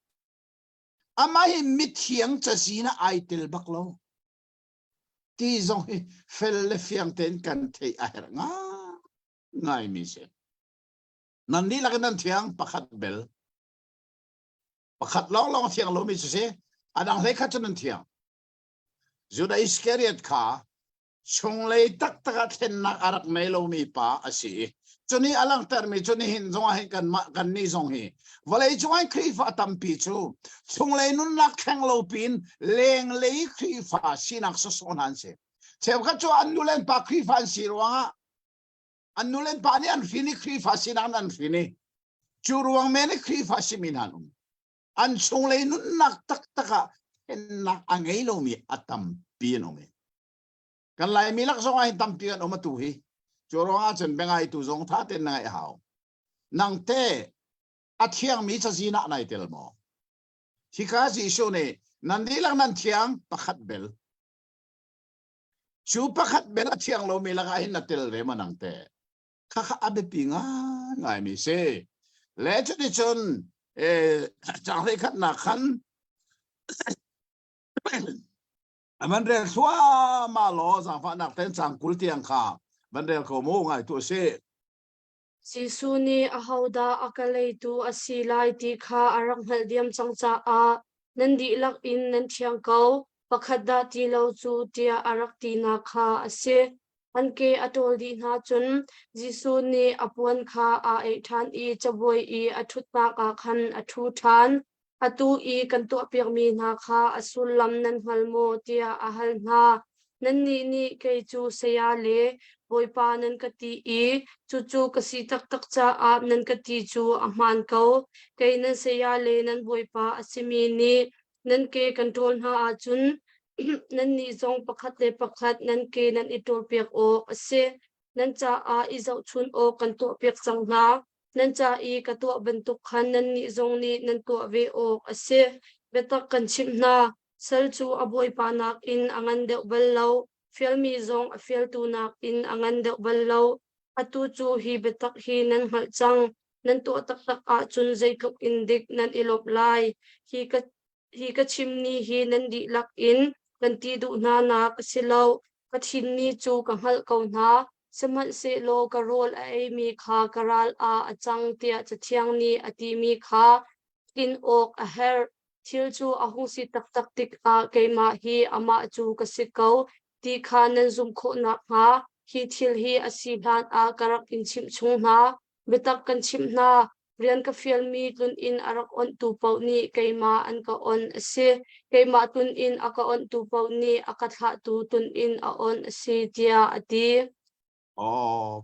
S3: amahi mithiang chasina aitel baklo ti zong hi fel le fiang ten kan thei ahir nga ngai mi se nandi lakinan thiang pakhat bel pakhat long thiang lo mi se adang le khachen thiang Judah Iscariot kha chung lei tak ten nak arak melo mi pa asi chuni alang termi chuni hin zong hi kan ni zong hi walei chuai khrifa tampi chu chung lei nun nak khang lo pin leng lei khrifa sinak so sonan se cheu kha chu anulen pa khrifa si ruanga anulen pa ni an fini khrifa sinan an fini chu ruang me ni khrifa siminanum an chung lei nun nak taka ten nak angei lo mi atam pi no me kan lai mi lak zong ai tam pi no ma tu hi choronga chen bengai tu zong tha ten ngai hao nang te thiang mi cha zina nai tel mo hi ka ji sho ne nan di lang nan thiang pakhat bel chu pakhat bel thiang lo mi lak ai na tel re manang te kha abe pi nga ngai mi se le chu di chon chang le khat na khanมันเรียกว่ามาล้อสังฟันนักเต้นสังกุลเตียงข้ามันเรียกเขาโม่ไงตัวเซ่
S1: Sisuni ahauda akalei tu asilai ti kha arang haldiam changcha a nandi lak in nan thiang kau pakhada ti lo chu tia arak ti na kha ase anke atol di na chun Jisuni apuan kha a e than I chaboi I athut na ka khan athu than atu I kanto piak mi na kha asul lam nan halmo tia ahal na nan ni kei chu seya le boipa nan kati I chu kasi tak cha a nan kati chu ahman kau kei nan seya le nan boipa asimi ni nan ke control ha a chun nan ni zong pakhat le pakhat nan ke nan itol piak o ase nan cha a izau chun o kanto piak chang na nan cha I kato bentuk khan nan ni zong ni nan to ve o ase betak kan chim na sal chu aboi pa nak in angan de ballo filmi zong a fil tu nak in angan de ballo atu chu hi betak hi nan hal chang nan to tak a chun zai thuk indik nan ilop lai hi ka chim ni hi nan di lak in kan ti du na nak silo ka thin ni chu ka hal ko na saman se lo ka rol ai mi kha karal a achang tia chathiang ni ati mi kha tin ok a her thil chu ahung si tak tik a keima hi ama chu ka sikau ti kha nan zum kho na ha hi thil hi asi hlan a karak in chim chung na betak kan chim na rian ka fial mi tun in arak on tu pau ni keima an ka on ase keima tun in aka on tu pau ni akatha tu tun in a on ase tia ati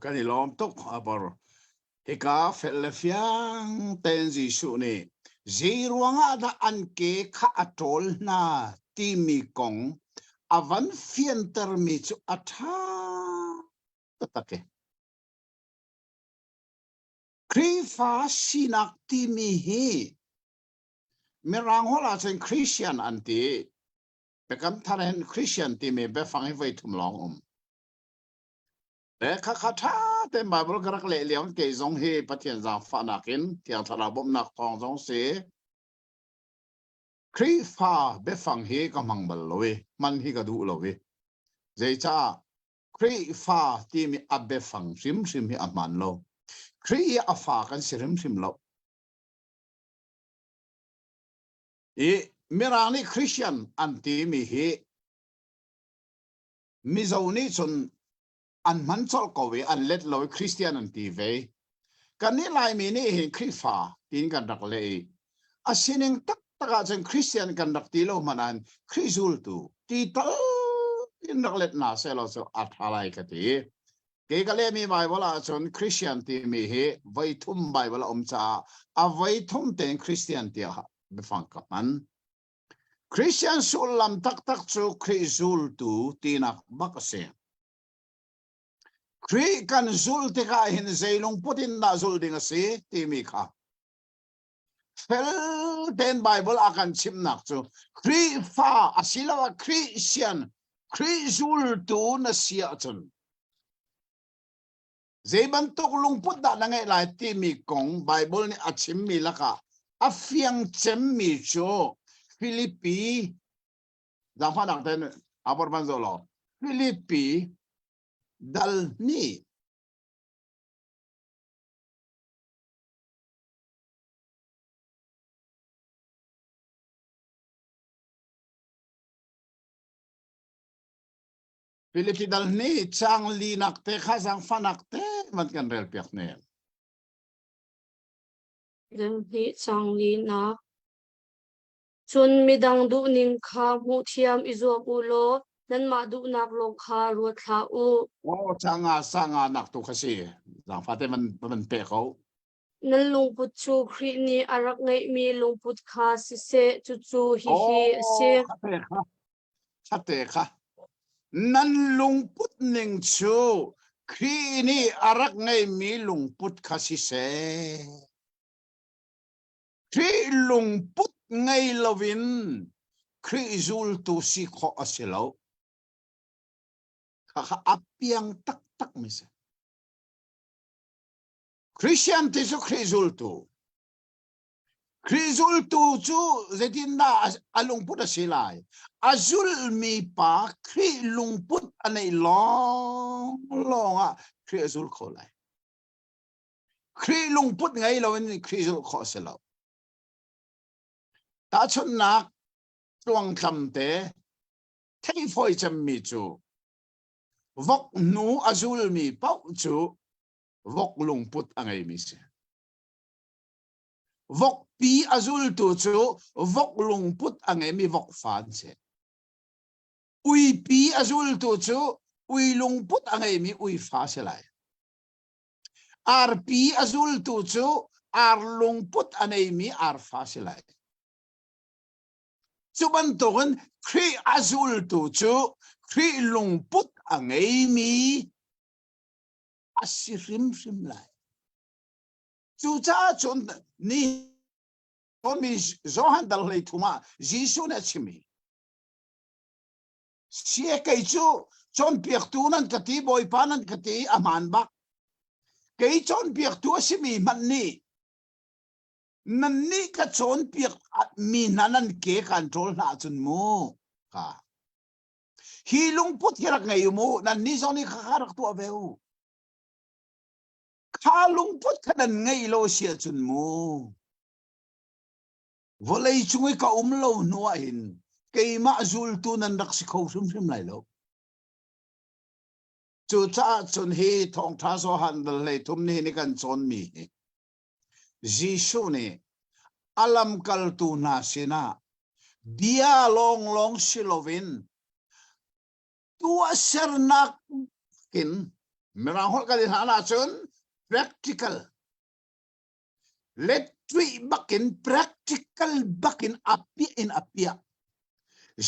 S3: cái này lom tốc à bảo thì cả Philadelphia tên gì số này gì ruang ada an ke kha atol na ti mi kong avan fian ter mi chu atha tatake krifa sinak ti mi hi merang hola chen Christian anti
S2: แต่คำท่านเห็นคริสเตียนที่มีแบบฟังให้ไว้ทุ่มลองแต่ข้าท้าแต่บาบลกรักเลี้ยงเกยจงเฮปะเทียนจางฟ้านักินที่อันทราบมนักทองจงเสคริฟ้าแบบฟังเฮก็มังบลเลยมันเฮก็ดูเลยเจ้าคริฟ้าที่มีอับแบบฟังซิมเฮอมันโลคริอัฟฟ้ากันซิมโลเมื่อไรนี่คริสเตียนอันที่มีเฮมิจานี่จนอันมันชอบกวีอันเล็ดลอยคริสเตียนอันที่เวกันนี่ลายมีนี่เห็นคริฟ้าที่กันดักเลยอาศินิงตักอาจารย์คริสเตียนกันดักที่เรามันอันคริสูลตูที่ตั้งดักเล็ดน่าเซลล์จะอัฐอะไรกันที่เกี่ยวกับเรื่องมีไบเบิลอาจารย์คริสเตียนที่มีเฮไว้ทุ่มไบเบิลจ้าเอาไว้ทุ่มเป็นคริสเตียนที่ฮะไปฟังกับมันคริสเตียนสุลลัมตักจูคริสูลตูที่นักบักเสียคริกันซูลที่ข้าเห็นใจลงพุทธินดาซูลดิ่งเสียที่มีข้าเฟลเดนไบเบิลอาการชิมนักจูคริฟ้าอาศิลาวคริสเตียนคริซูลตูน่ะเสียจนใจบรรทุกลงพุทธดานังไงหลายที่มีกงไบเบิลนี่อาชิมมีละค่ะอาเฟียงเจมมีโจฟิลิปปีจำฟังนักเต้นอาบอร์บันโซโลฟิลิปปีดัลนี่ฟิลิปปีดัลนี่จังลีนักเตะข้าจังฟันนักเตะมันกันเรียลเปียกเนี่ย
S1: เรื่องนี้จังลีนะจนมีดังดูนิงข้ามูเทียมอิจวบอุโลนั่นมาดูนักโลการัวท้าอู
S2: โอ้จังอาสังอานักตุกสีจังฟันเตมันเปะเขา
S1: นั่นลุงพุทธครีนี่อารักไงมีลุงพุทธคาสิเซจูฮิ
S2: โอ้
S1: ฮิเซ
S2: ชัดเตะค่ะนั่นลุงพุทธหนึ่งชูครีนี่อารักไงมีลุงพุทธคาสิเซครีลุงพุทธไงลวินครีจูลตุสิขออสิลาวข้าอับยังตักมิเซคริสเตียนที่สุคริจูลตูจูเจดินน่าอลุงพุทธสิลายอาจุลมีปาคริลุงพุทธอันไหนลองอ่ะคริจูลขอไลคริลุงพุทธไงเราเป็นคริจูลขอสิลาวตาชนนักตวงคำเตะที่ฟอยจำมีจูวกหนูอาจุลมีเป้าจูวกลุงพุทธอันไหนมิเซวกปีอาจุลตูจูวกลุงพุทธอันไหนมีวกฟานเซอุยปีอาจุลตูจูอุยลุงพุทธอันไหนมีอุยฟ้าเสลายอาร์ปีอาจุลตูจูอาร์ลุงพุทธอันไหนมีอาร์ฟ้าเสลายจุบันตุกันครีอาจุลตูจูครีลุงพุทธอันไหนมีอาศิริมไลจูจ้าจนนี่คนมีโจฮันดัลเลยทุมาจีซูเนชิมีเสียกิจูจนเปียกตูนันกติบอยปานันกติอามันบักกิจนเปียกตัวชิมีมันนี่ก็จนเปียกมีนันเกกันโทรนาจนมูค่ะฮีลุงพุทธิรักไงอยู่มูนั่นนี่จนนี่ข้ารักตัวเบลข้าลุงพุทธขนาดไงโลเสียจนมูวะเลยช่วยกับโลนัวหินเกี่ยมาจูลตูนันรักสิเขาซึมไหลโลจูจ้าจนเฮทองท้าโซฮันดัลเลยทุมนี่นี่กันจนมีจีชูนี่อัลัมกัลตูนาสินะเบียลองสิโลวินตัวเซร์นักกินเมื่อเราหัวกันที่ฐานะจน practical let we bakin practical bakin api in apia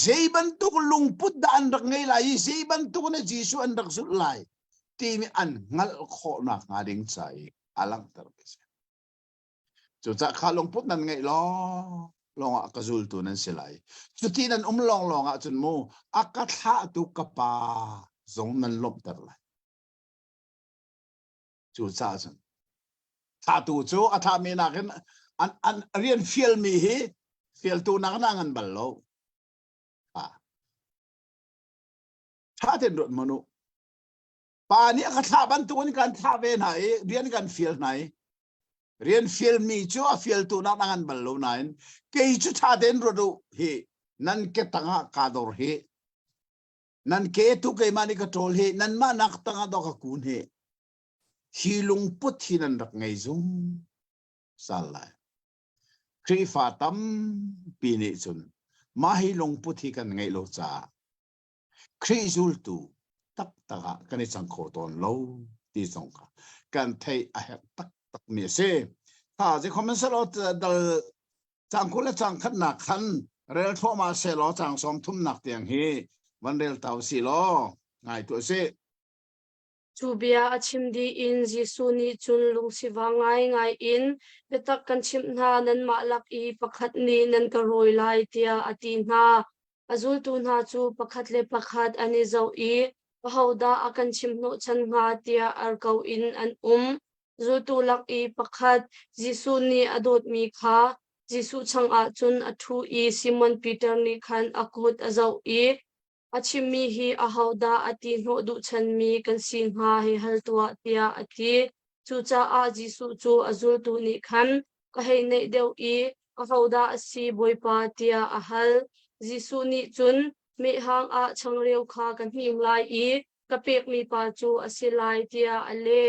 S2: zeiban tu lungput da andak ngay lai zeiban tu na jisu andak sulai timi an ngal kho na ngading sai alang terbisa chuta kha lungput nan ngay lo
S3: longa kazul tu nan silai chuti nan longa chun mo akatha tu kapa zong nan lop tar lai chu cha chun tha tu chu atha me na kan an rian fiel mi hi fiel tu na ngan ballo tha ten rot manu pa ni akatha ban tu ni kan tha ve nai rian kan fiel nai rian fiel mi chu a fiel tu na ngan ballo nain ke chu tha den ro do hi nan ke tanga ka dor hi nan ke tu ke mani ka tol hi nan ma nak tanga do ka kun hi hilung put hi nan rak ngai zum salai kri fa tam pi ni chun ma hilung put hi kan ngai lo cha kri zul tu tak taka kan ni chang kho ton lo ti song ka kan thei a hek tak tak mi se ta je comment se lo dal chang ko le chang khat na khan rel tho ma se lo chang som thum nak tiang hiวันเรลตาวสิโลไงตัวเส
S1: chu bia achim di in jisu ni chun lung siwa ngai in betak kan chim na nan ma lak i pakhat ni nan ka roi lai tia ati na azul tu na chu pakhat le pakhat ani zo i hauda akan chim no chan nga tia ar kau in an zul tu lak i pakhat jisu ni adot mi kha jisu chang a chun athu i simon peter ni khan akut azau i achimi hi ahauda ati no du chan mi kan sin ha hi hal tua tia ati chu cha a jisu chu azul tu ni khan ka hei nei deu i ahauda asi boipa tia ahal jisu ni chun mi hang a changreu kha kan him lai i ka pek mi pa chu asilai tia ale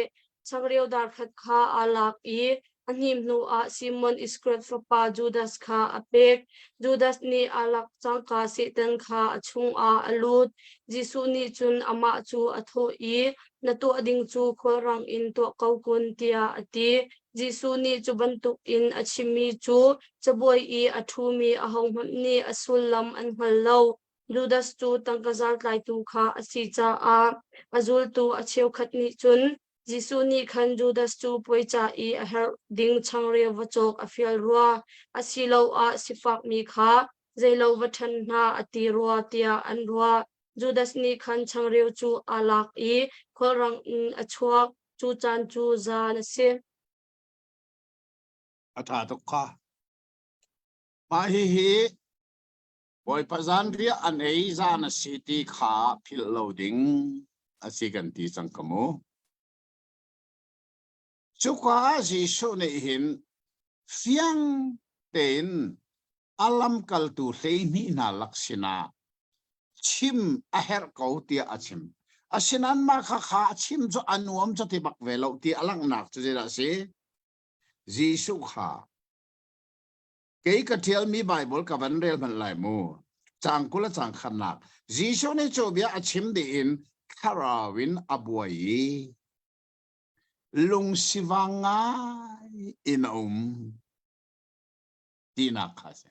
S1: changreu dar khat kha alak i anim nu a simon iskret pa judas kha apek judas ni alak changka setan kha achung a alut jisu ni chun ama chu atho i natu ading chu khorang in to kaukun tia ati jisu ni chu bantuk in achimi chu chaboi i athu mi ahong ni asulam an hallo judas chu tangkazar tlai tu kha asi cha a azul tu acheu khat ni chun jisu ni khan judas chu poicha i a her ding changre wachok afial ruwa asilo a sifak mi kha zeilo wathan na ati ruwa tia an ruwa judas ni khan changre chu alak i khorang achuak chu chan chu za na se
S3: atha to kha ma hi boy pazan ria an ei za na city kha phil loading asigan ti chang kamo chukwa ji sho ne hin fiang ten alam kal tu hlei ni na laksina chim a her ko tia achim asinan ma kha kha chim cho anuam cho ti bak velo ti alang nak chu jera se jisu kha ke ka thial mi bible ka van rel man lai mu chang kula chang khan nak jisu ne cho bia achim de in karawin abuai lung sivanga in tina khase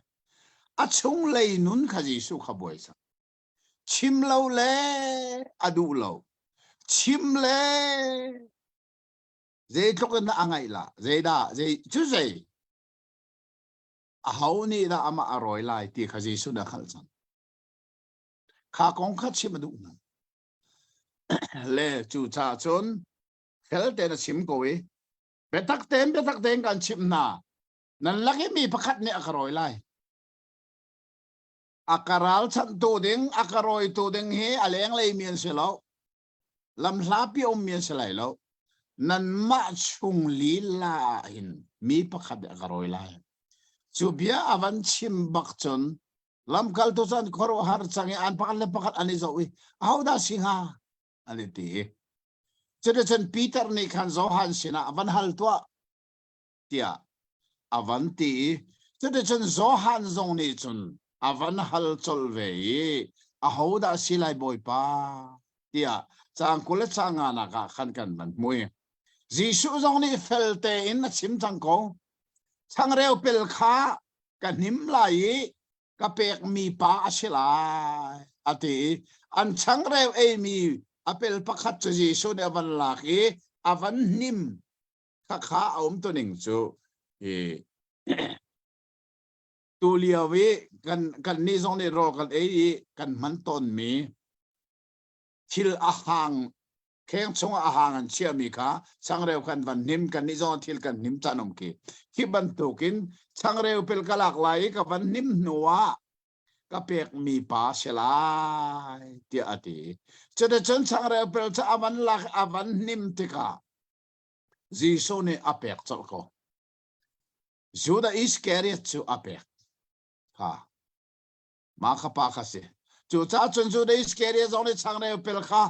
S3: achung lei nun kha jisu kha boisa chim lo le adu lo chim le ze tlok na angai la ze da ze chu ze a hau ni da ama aroi lai ti kha jisu da khal chan kha kong kha chim adu na le chu cha chon khel te na chim ko we betak ten kan chim na nan laki mi pakhat ni akaroi lai akaral chan tu ding akaroi tu ding hi aleng lei mien se lo lam hlapi mien se lai lo nan ma chung li la in mi pakhat akaroi lai chubia avan chim bak chon lam kal to chan khoro har changi an pakhat ani zo wi hauda singa ani ti chen peter ni khan zo han sina avan hal to tia avanti chen zo han zong ni chun avan hal chol ve a hoda silai boy pa tia chang kula changa na ka khan kan ban mui jisu zong ni felte in na chim chang ko chang reu pel kha ka nim lai ka pek mi pa asilai ati an chang reu e mi apel pakhat chu jisu ne van laki avan nim kha om to ning chu tu lia vi kan ni zong ni ro kan ei kan man ton mi thil a hang keng chung a hang an chia mi kha changreu kan van nim kan ni zong thil kan nim chanom ki hi ban tukin changreu pel kalak lai ka van nim nuwa ka pek mi pa selai ti ati chode chon changreu pel cha avan lak avan nim tika jisu ni apek chol ko Juda Iscariot chu apek ha ma kha pa kha se chu cha chun Juda Iscariot zong le chang ne pel kha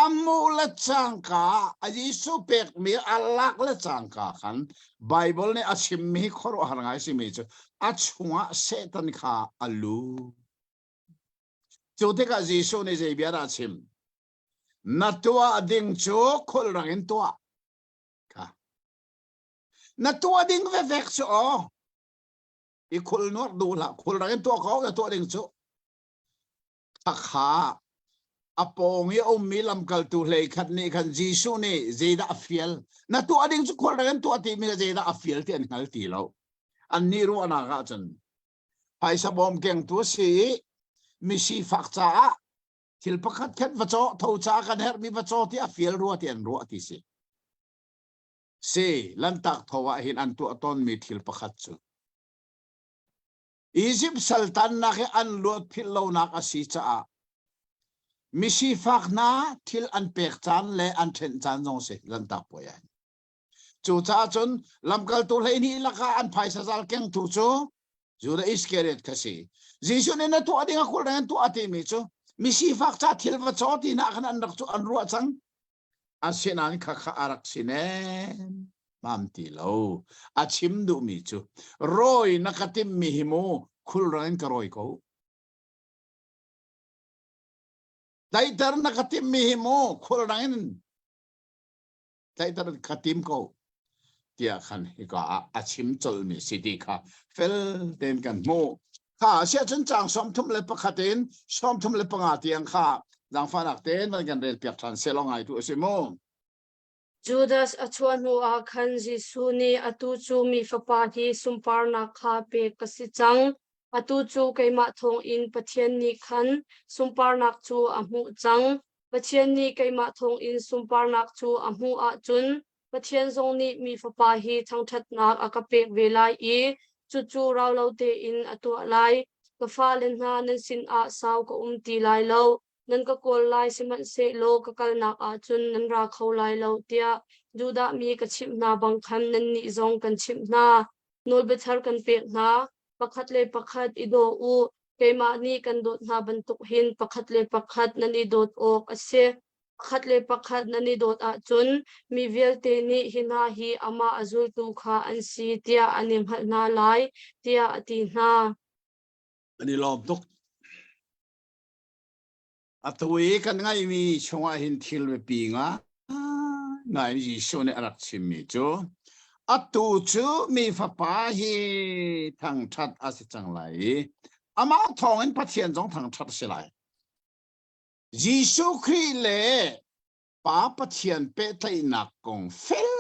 S3: amu la chang ka aji su pek mi alak la chang ka khan Bible ne achim mi khor har ngai si mi chu achunga setan kha alu chu te ka Jisu ne je bia ra chim na tua ding chu khol rangin tua na tua ding ve vek chu i khul no du la khul rang tua ko ga tua ding chu kha apong ye mi lam kal tu hlei khat ni khan Jisu ni zeida afiel na tua ding chu khul rang tua ti mi zeida afiel ti an ngal ti lo an ni ru ana ga chan pai sa bom keng tu si mi si fak cha thil pakhat khat va cho tho cha kan her mi va cho ti afiel ru ti an ru ti si se lan tak thowa hin an tu aton mi thil pakhat chu Egypt sultan na ke an lot phil lo nak asi cha mi si fak na thil an pek chan le an then chan jong se lan tak po ya chu cha chun lamkal tu le ni laka an phai sa zal keng tu chu Juda Iscariot kasi Jisu ne na tu adinga khul ran tu ati mi chu mi si fak cha thil va cho ti na khan an rak chu an ru chang asinan kha arak sinen mam ti lo achim du mi chu roi nakatim mi himo khul ran ka roi ko daitar nakatim mi himo khul ran daitar katim ko tia khan hi ka achim chol mi sidi kha fel ten kan mo kha sia chen chang som thum le pakhatin som thum le panga tiang kha dang fanak ten man kan rel piak than selongai tu asimo
S1: Judas achuan hu a khan Jisu ni atu chu mi fapa hi sumpar na kha pe kasi chang atu chu keima thong in pathian ni khan sumpar nak chu amu chang pathian ni keima thong in sumpar nak chu amu a chun pathian zong ni mi fapa hi thangthat nak akape velai e chu chu raw lo te in atu lai ka fa len na nan sin a saw ko ti lai lo nan ka kol lai siman se lo ka kal nak a chun nan ra kho lai lo tia Juda mi ka chim na bang khan nan ni zong kan chim na nol be thar kan pe na pakhat le pakhat ido u keima ni kan dot na bantuk hin pakhat le pakhat nan i dot ok ase pakhat le pakhat nan i dot a chun mi vel te ni hina hi ama azul tu kha an si tia anim hal na lai tia ati na
S3: ani lom tok atui kan ngai mi chunga hin thil be pi nga ngai ji shone arak chim mi chu atu chu mi fa pa hi thang that asi chang lai ama thong in pathian jong thang that se lai Jisu Christ le pa pathian pe thai nak kong fel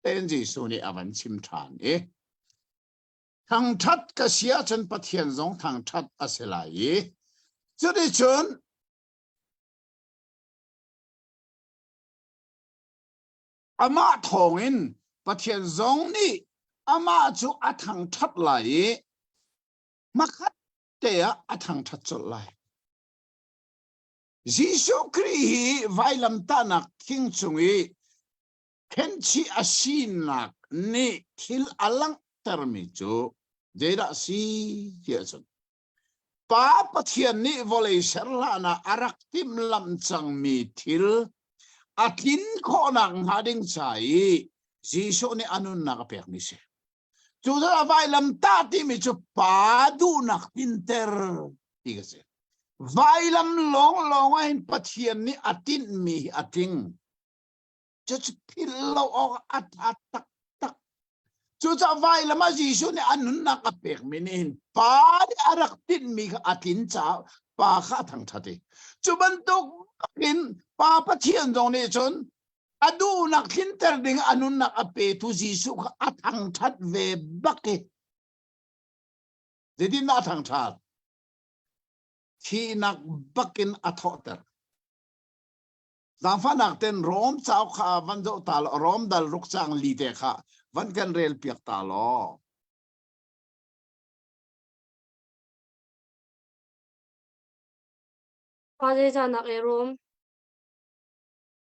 S3: ten Jisu ni avan chim than e thang that ka sia chen pathian jong thang that ase lai chu de chun ama thong in pathian zong ni ama chu athang that lai makhat te athang that chol lai Jisu Christ vailam tanak king chungi kenchi asinak ni thil alang termi chu jeda si hiason pa pathian ni volei serlana arak tim lam chang mi thil atin kho nang hading chai Jisu ni anun nak pek mi se chu da vai lam ta ti mi chu pa du nak pinter tigase vai lam long long in pathian ni atin mi ating chu pillo o at tak tak chu cha vai lam Jisu ni anun nak pek mi nin pa di arak tin mi atin cha pa kha thang thati chu ban tok in pa pathian dong ni chon adu nak hinter ding anun nak ape tu Jisu ka athang that ve baki zedin na thang chat thi nak bakin athoter zamfa nak ten rom chau kha van zo tal rom dal ruk chang li te kha van kan rel piak ta lo
S1: Pare janak erom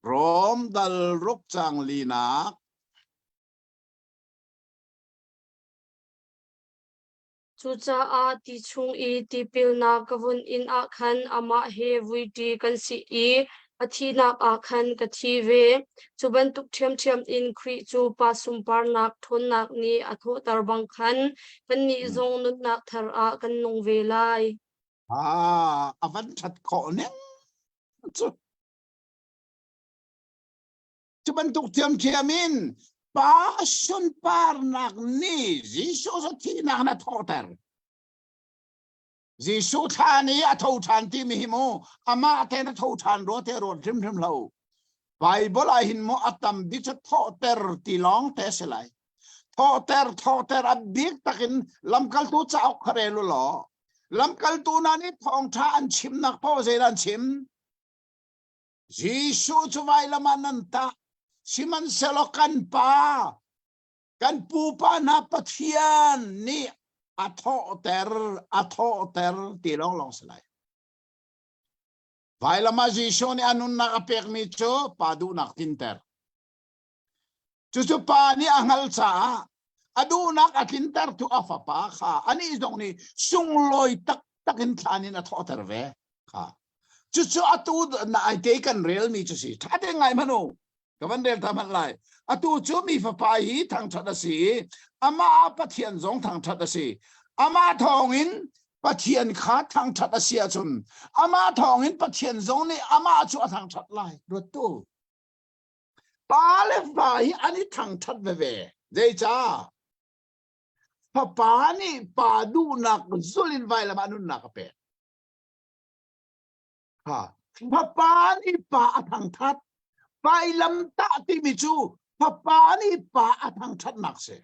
S3: rom dal ruk chang li nak
S1: chucha a ti chung I ti pil na kavun in a khan ama he vui ti kan si I athi nak a khan ka thi ve chuban tuk thiam in khri chu pa sum par nak thon nak ni atho tar bang khan kan ni zong nut nak thar a kan nong ve lai
S3: avan chat ko ne chu ban tuk thiam in pa sun par nak ni ji so so thi nak na thoter ji su thani a tho than ti mi mo ama te na tho than ro te ro thim lo Bible a hin mo atam bi cha thoter ti long te selai thoter a big takin lamkal tu chau khare lo lamkal tu na ni thong tha an chim nak po ze dan chim Jisu chu vai lamanan ta siman selokan pa kan pu pa na pathian ni athoter ti long selai vai lama Jisu ni anun na apek mi cho padu nak tinter chu pa ni angal cha adu nak atinter tu afa pa kha ani dong ni sung loi takin thanin athoter ve kha chu atu na ai te kan real mi chu si tha de ngai manu ka van rel thaman lai atu chu mi fa pa hi thang thada si ama pathian zong thang thada si ama thongin pathian kha thang thada si achun ama thongin pathian zong ni ama chu thang thad lai ro tu pa le fa hi ani thang thad ve ve dei cha pa ni pa du nak zulin vai la manun nak pe Papa ni pa athang that pai lam ta ti mi chu papa ni pa athang that nak se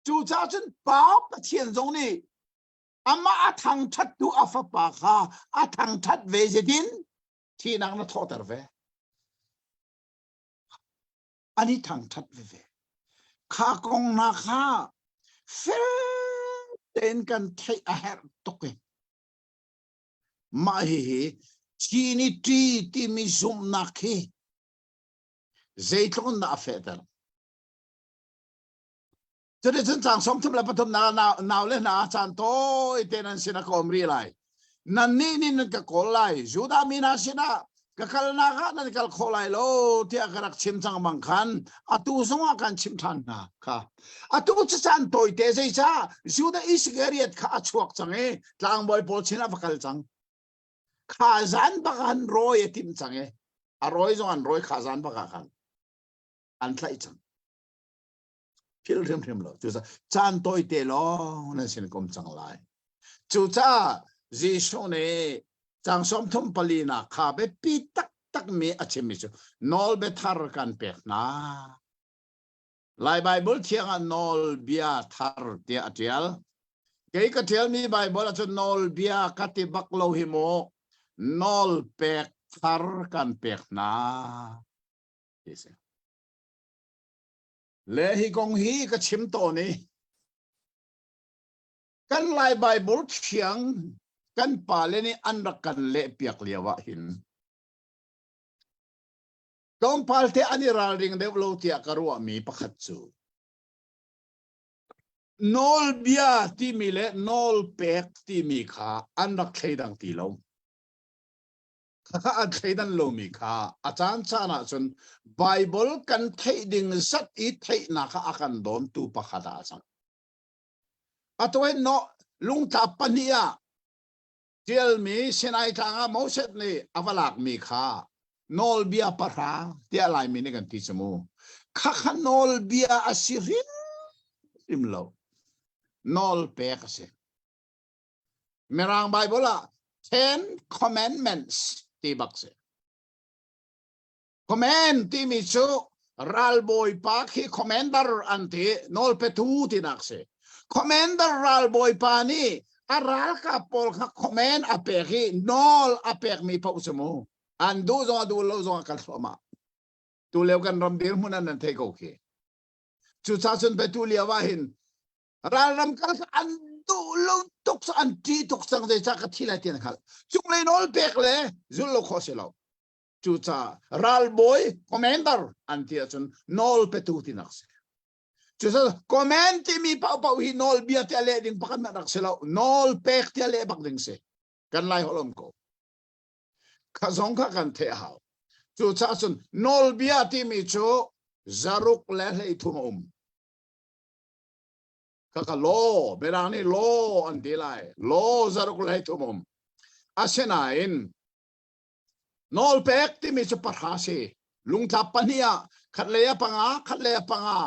S3: chu cha chen pa pathian zong ni ama athang that tu afa pa kha athang that ve jedin thi nak na thotar ve ani thang that ve kha kong na kha fel ten kan thai a her toke Mahi chini ti mi zoom nakhi zaitlon na fetal Jadi chen chang som thum la pathum na le na chan to itenan sina komri lai nan ni ka kolai juda mina sina ka kalna ga nan kal kholai lo tia karak chim chang mang khan atu songa kan chim than na kha atu chan toy te sei cha juda isgeriat kha chuak change tlang boy pol china bakal chang khazan bakan roy tim change a roy zong an roy khazan bakakan an thlai chang phil them lo chu sa chan toy te lo na sin kom chang lai chu cha ji sho ne chang som thum palina kha be pi tak me achim mi chu nol be thar kan pek na lai bible thiang an nol bia thar te atial ke ka tell me bible chu nol bia kati baklo hi mo nol pek thar kan pek na ise le hi kong hi ka chim to ni kan lai bible thiang kan pa le ni an rak kan le piak lewa hin dom palte ani ral ring de lo tia karwa mi pakhat chu nol bia ti mi le nol pek ti mi kha an rak thleidang ti lo kha a thleidan lo mi kha achan chana chun bible kan theiding zat I thei na kha akan dom tu pakhata sang atoi no lung ta pania tel mi senai thanga moset ni avalak mi kha nol bia para tia lai mi ni kan ti chamu kha nol bia asirin imlo nol pek se merang bible la 10 commandments ti bakse command ti mi chu ral boy pa khi commander anti nol pe tu ti nakse commander ral boy pani aral ka pol ka command apeki nol apek mi pa usamo andu zonga du lo zonga kal soma tu lew kan ram dir munan nan te ko ke chu cha sun betulia wahin ral ram kal andu lo tok sa anti tok sang de cha ka thila tin khal chung le nol pek le zul lo khoselo chu cha ral boy commander anti chun nol petu tinakse chusa comment mi pau pau hi nol bia te ale ding pakan na selo nol pek te ale bak ding se kan lai holom ko khazong kha kan the hao chu cha sun nol bia ti mi chu zaruk le le thum ka lo berani lo an dilai lo zaruk le thum asena in nol pek ti mi chu parhasi lung tha pania khatleya panga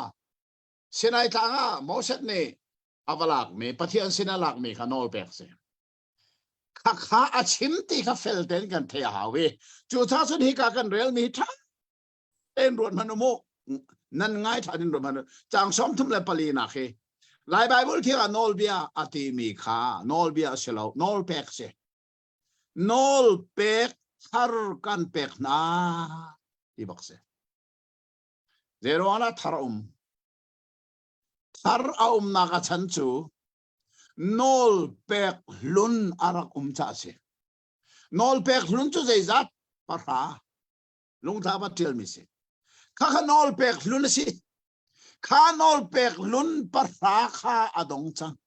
S3: sinai tanga moset ni avalak me pathian sinalak me khanol pek se kha achim ti kha felten kan the hawe chu tha sun hi ka kan rel mi tha en rot manumo nan ngai thanin ro man chang som thum le pali na khe lai bible thi ka nol bia ati mi kha nol bia selo nol pek se nol pek har kan pek na ti bak se zero ana tharum thar aum na ka chan chu nol pek lun arak cha se nol pek lun chu zai zat parha lung tha ba tel mi se kha nol pek lun si kha nol pek lun parha kha adong chang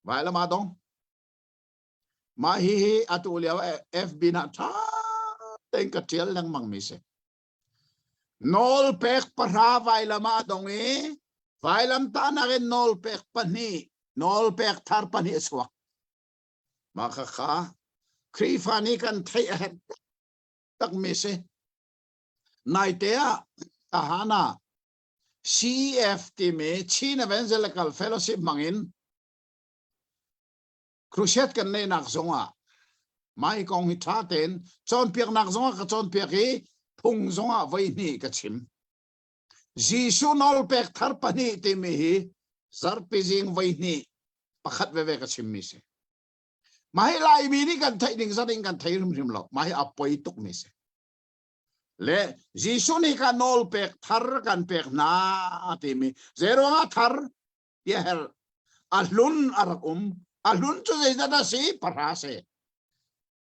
S3: vai la ma dong ma hi atu liao fb na tha teng ka tel lang mang mi se nol pek parha vai la ma dong e vai lam ta na ken nol pek pani nol pek thar pani swa ma kha khri fani kan thai a tak mi se nai te a tahana CFT me Chin Evangelical Fellowship mangin crusade kan nei nak zonga mai kong hi tha ten chon piak nak zonga ka chon piak hi phung zonga vai ni ka chim jisu nol pek thar pani te me hi zar pijing vai ni pakhat ve ka chim mi se mai lai mi ni kan thai ding zading kan thai rim lo mai apoi tuk mi se le jisu ni ka nol pek thar kan pek na te me zero nga thar ye hel alun arakum alun chu zai da si parase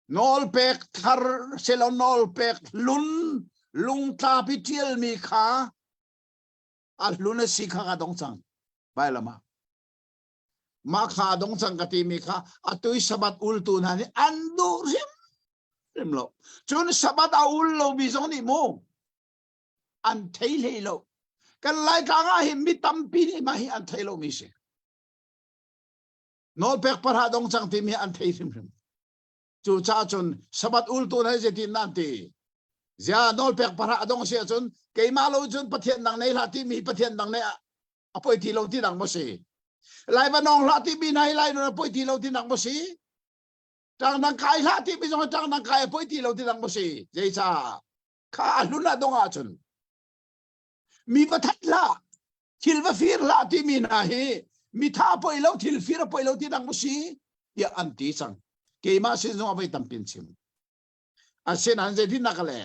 S3: nol pek thar selo nol pek lung ta pitiel mi kha alun si kha ka dong chang bai lama ma kha dong chang ka ti mi kha atui sabat ul tu na ni andu rim lo chun sabat a ul lo bi zong ni mo an thei le lo kan lai ka nga hi mi tam pi ni ma hi an thei lo mi se nol pek parha dong chang ti mi an thei rim chu cha chun sabat ul tu na je tin nan ti zia nol pek parha dong sia chun ke ma lo chun pathian dang nei la ti mi pathian dang nei apoi ti lo ti dang mo si lai ba nong la ti bi nai lai no apoi ti lo ti dang mo si tang nang kai la ti bi jong tang nang kai apoi ti lo ti dang mo si je cha kha lu na dong a chun mi pathat la thil va fir la ti mi na hi mi tha poi lo thil fir poi lo ti dang mo si ya an ti chang ke ma sin zo avai tam pin chim a sen an je din na kale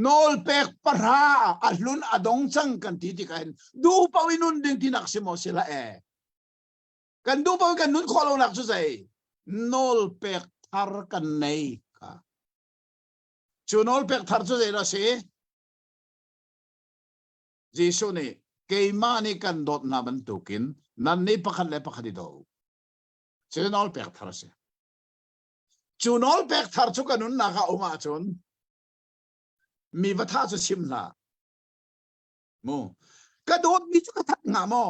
S3: nol pek parha alun adong chang kan ti ti kan du pawinun ding tinak simo sila kan du paw kan nun kholo nak su sai nol pek thar kan nei ka chu nol pek thar chu zai ra se jisu ni ke ma ni kan dot na ban tukin nan ni pakhan le pakhadi do se nol pek thar se chu nol pek thar chu kanun na ka uma chun mi va tha chu sim la mo ka dot mi chu ka that nga mo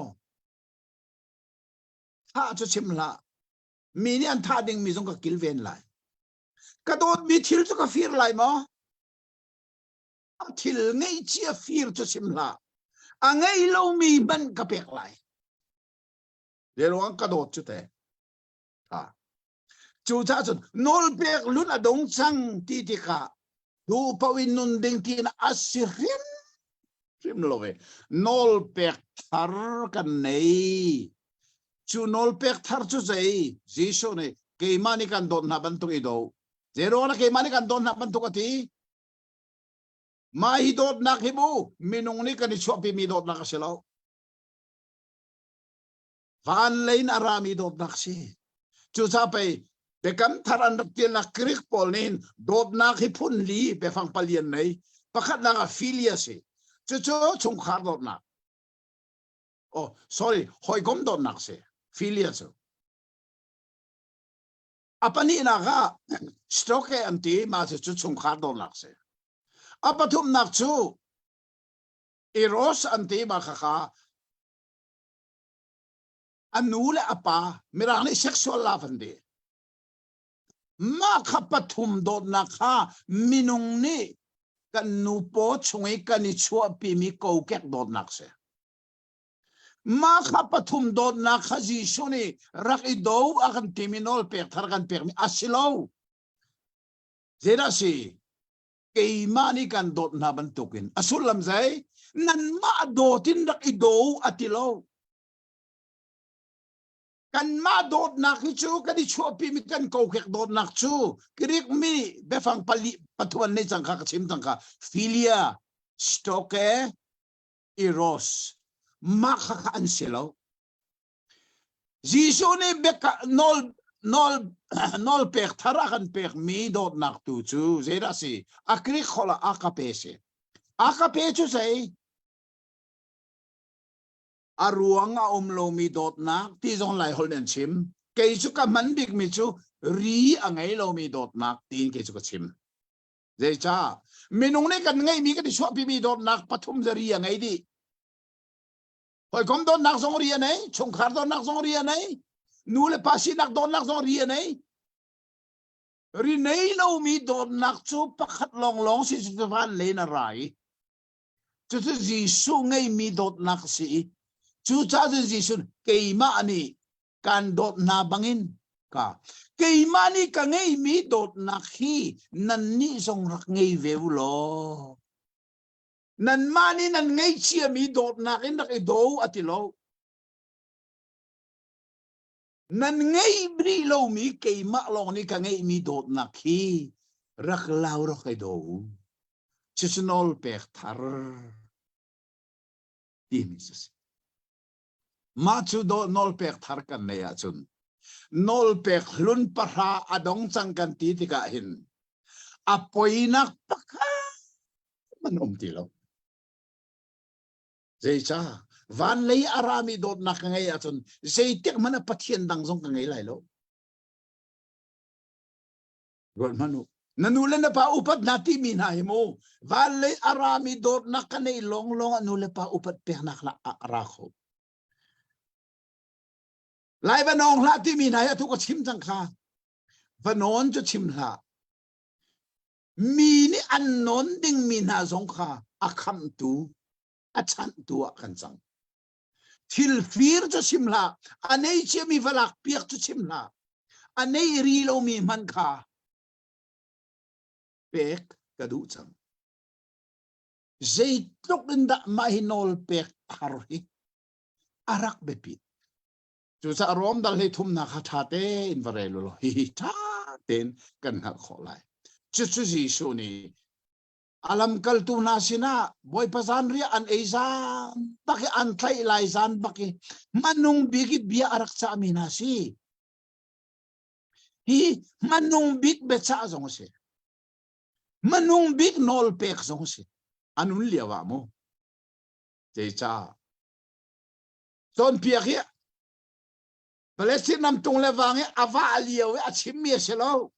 S3: tha chu sim la mi ni an tha ding mi jong ka kil ven lai ka dot mi thil chu ka fir lai mo thil ngei chia fir chu sim la a ngei lo mi ban ka pek lai le lo ka dot chu te chu cha chun nol pek lun adong chang ti ti ka du pawin nun ding ti na asirin sim lo ve nol pek thar kan nei chu nol pek thar chu zai jisu ne ke mani kan don na ban tu ido zero na ke mani kan don na ban tu ati mai dot nak hibu minung ni kan chu pi mi dot nak selo van lein arami dot nak si chu sa pe be kam tharan dak tin na krik pol nin dot nak hi phun li be phang palian nei pakhat na filia si chu chu chung khar dot nak oh sorry hoi gom dot nak se filia so apani na ga stroke anti ma se chu chung khar dot nak se apathum nak chu eros anti ma kha anule apa mirani sexual love ande ma khapathum dot na kha minung ni kan nu po chungai kan ni chua pi mi ko kek dot nak se ma khapathum dot na kha ji shoni rak i do akan timinol pe thar kan pe mi asilo zera si ke mani kan dot na ban tukin asulam zai nan ma dotin rak i do atilo kan ma dot nak chu kan di chu pi mi kan ko kek dot nak chu kirik mi befang pali patuan ne chang kha chim tang kha filia stoke eros ma kha an selo jisu ne beka nol pek thara kan pek mi dot nak tu chu zera si akri khola akape chu sai aruanga omlomi dot nak ti zong lai holden chim ke chu ka man big mi chu ri angai lomi dot nak tin ke chu ka chim zai cha minung ne kan ngai mi ka di shop mi dot nak pathum zari angai di hoi kom dot nak zong ri anai chung khar dot nak zong ri anai nu le pasi nak dot nak zong ri anai ri nei lomi dot nak chu pakhat long si chu van le na rai chu chu ji su ngai mi dot nak si chu cha ji sun keima ani kan dot na bangin ka keima ni ka ngei mi dot na khi nan ni song rak ngei veulo nan mani nan ngei chia mi dot na in rak i do atilo nan ngei bri lo mi keima long ni ka ngei mi dot na khi rak lau rak i do chisnol pek thar dimis ma chu do nol pek thar kan ne ya chun nol pek lun parha adong chang kan ti tika hin apoinak pakha manom ti lo zai cha van lei arami dot nak ngai ya chun zai tek mana pathian dang jong ka ngai lai lo gon manu nanule na pa upat nati min hai mo van lei arami dot nak ka nei long anule pa upat pe nak la rakho lai vanong la ti mi na ya tu ko chim chang kha vanon cho chim la mi ni an non ding mi na zong kha a kham tu a chan tu a kan chang thil fir cho chim la anei che mi valak piak cho chim la anei ri lo mi man kha pek ka du chang zai tlok din da ma hinol pek thar hi arak bepit chu sa rom dal he thum na kha tha te in varelo lo hi tha ten kan ha kholai chu ji su ni alam kal tu na sina boy pasan ri an eizan baki an thai lai zan baki manung bigi bia arak cha amina si hi manung big be cha zong se manung big nol pek zong se anun liawa mo te cha ton pia kia Palestine nam tung le wange ava aliaw a chimmi selo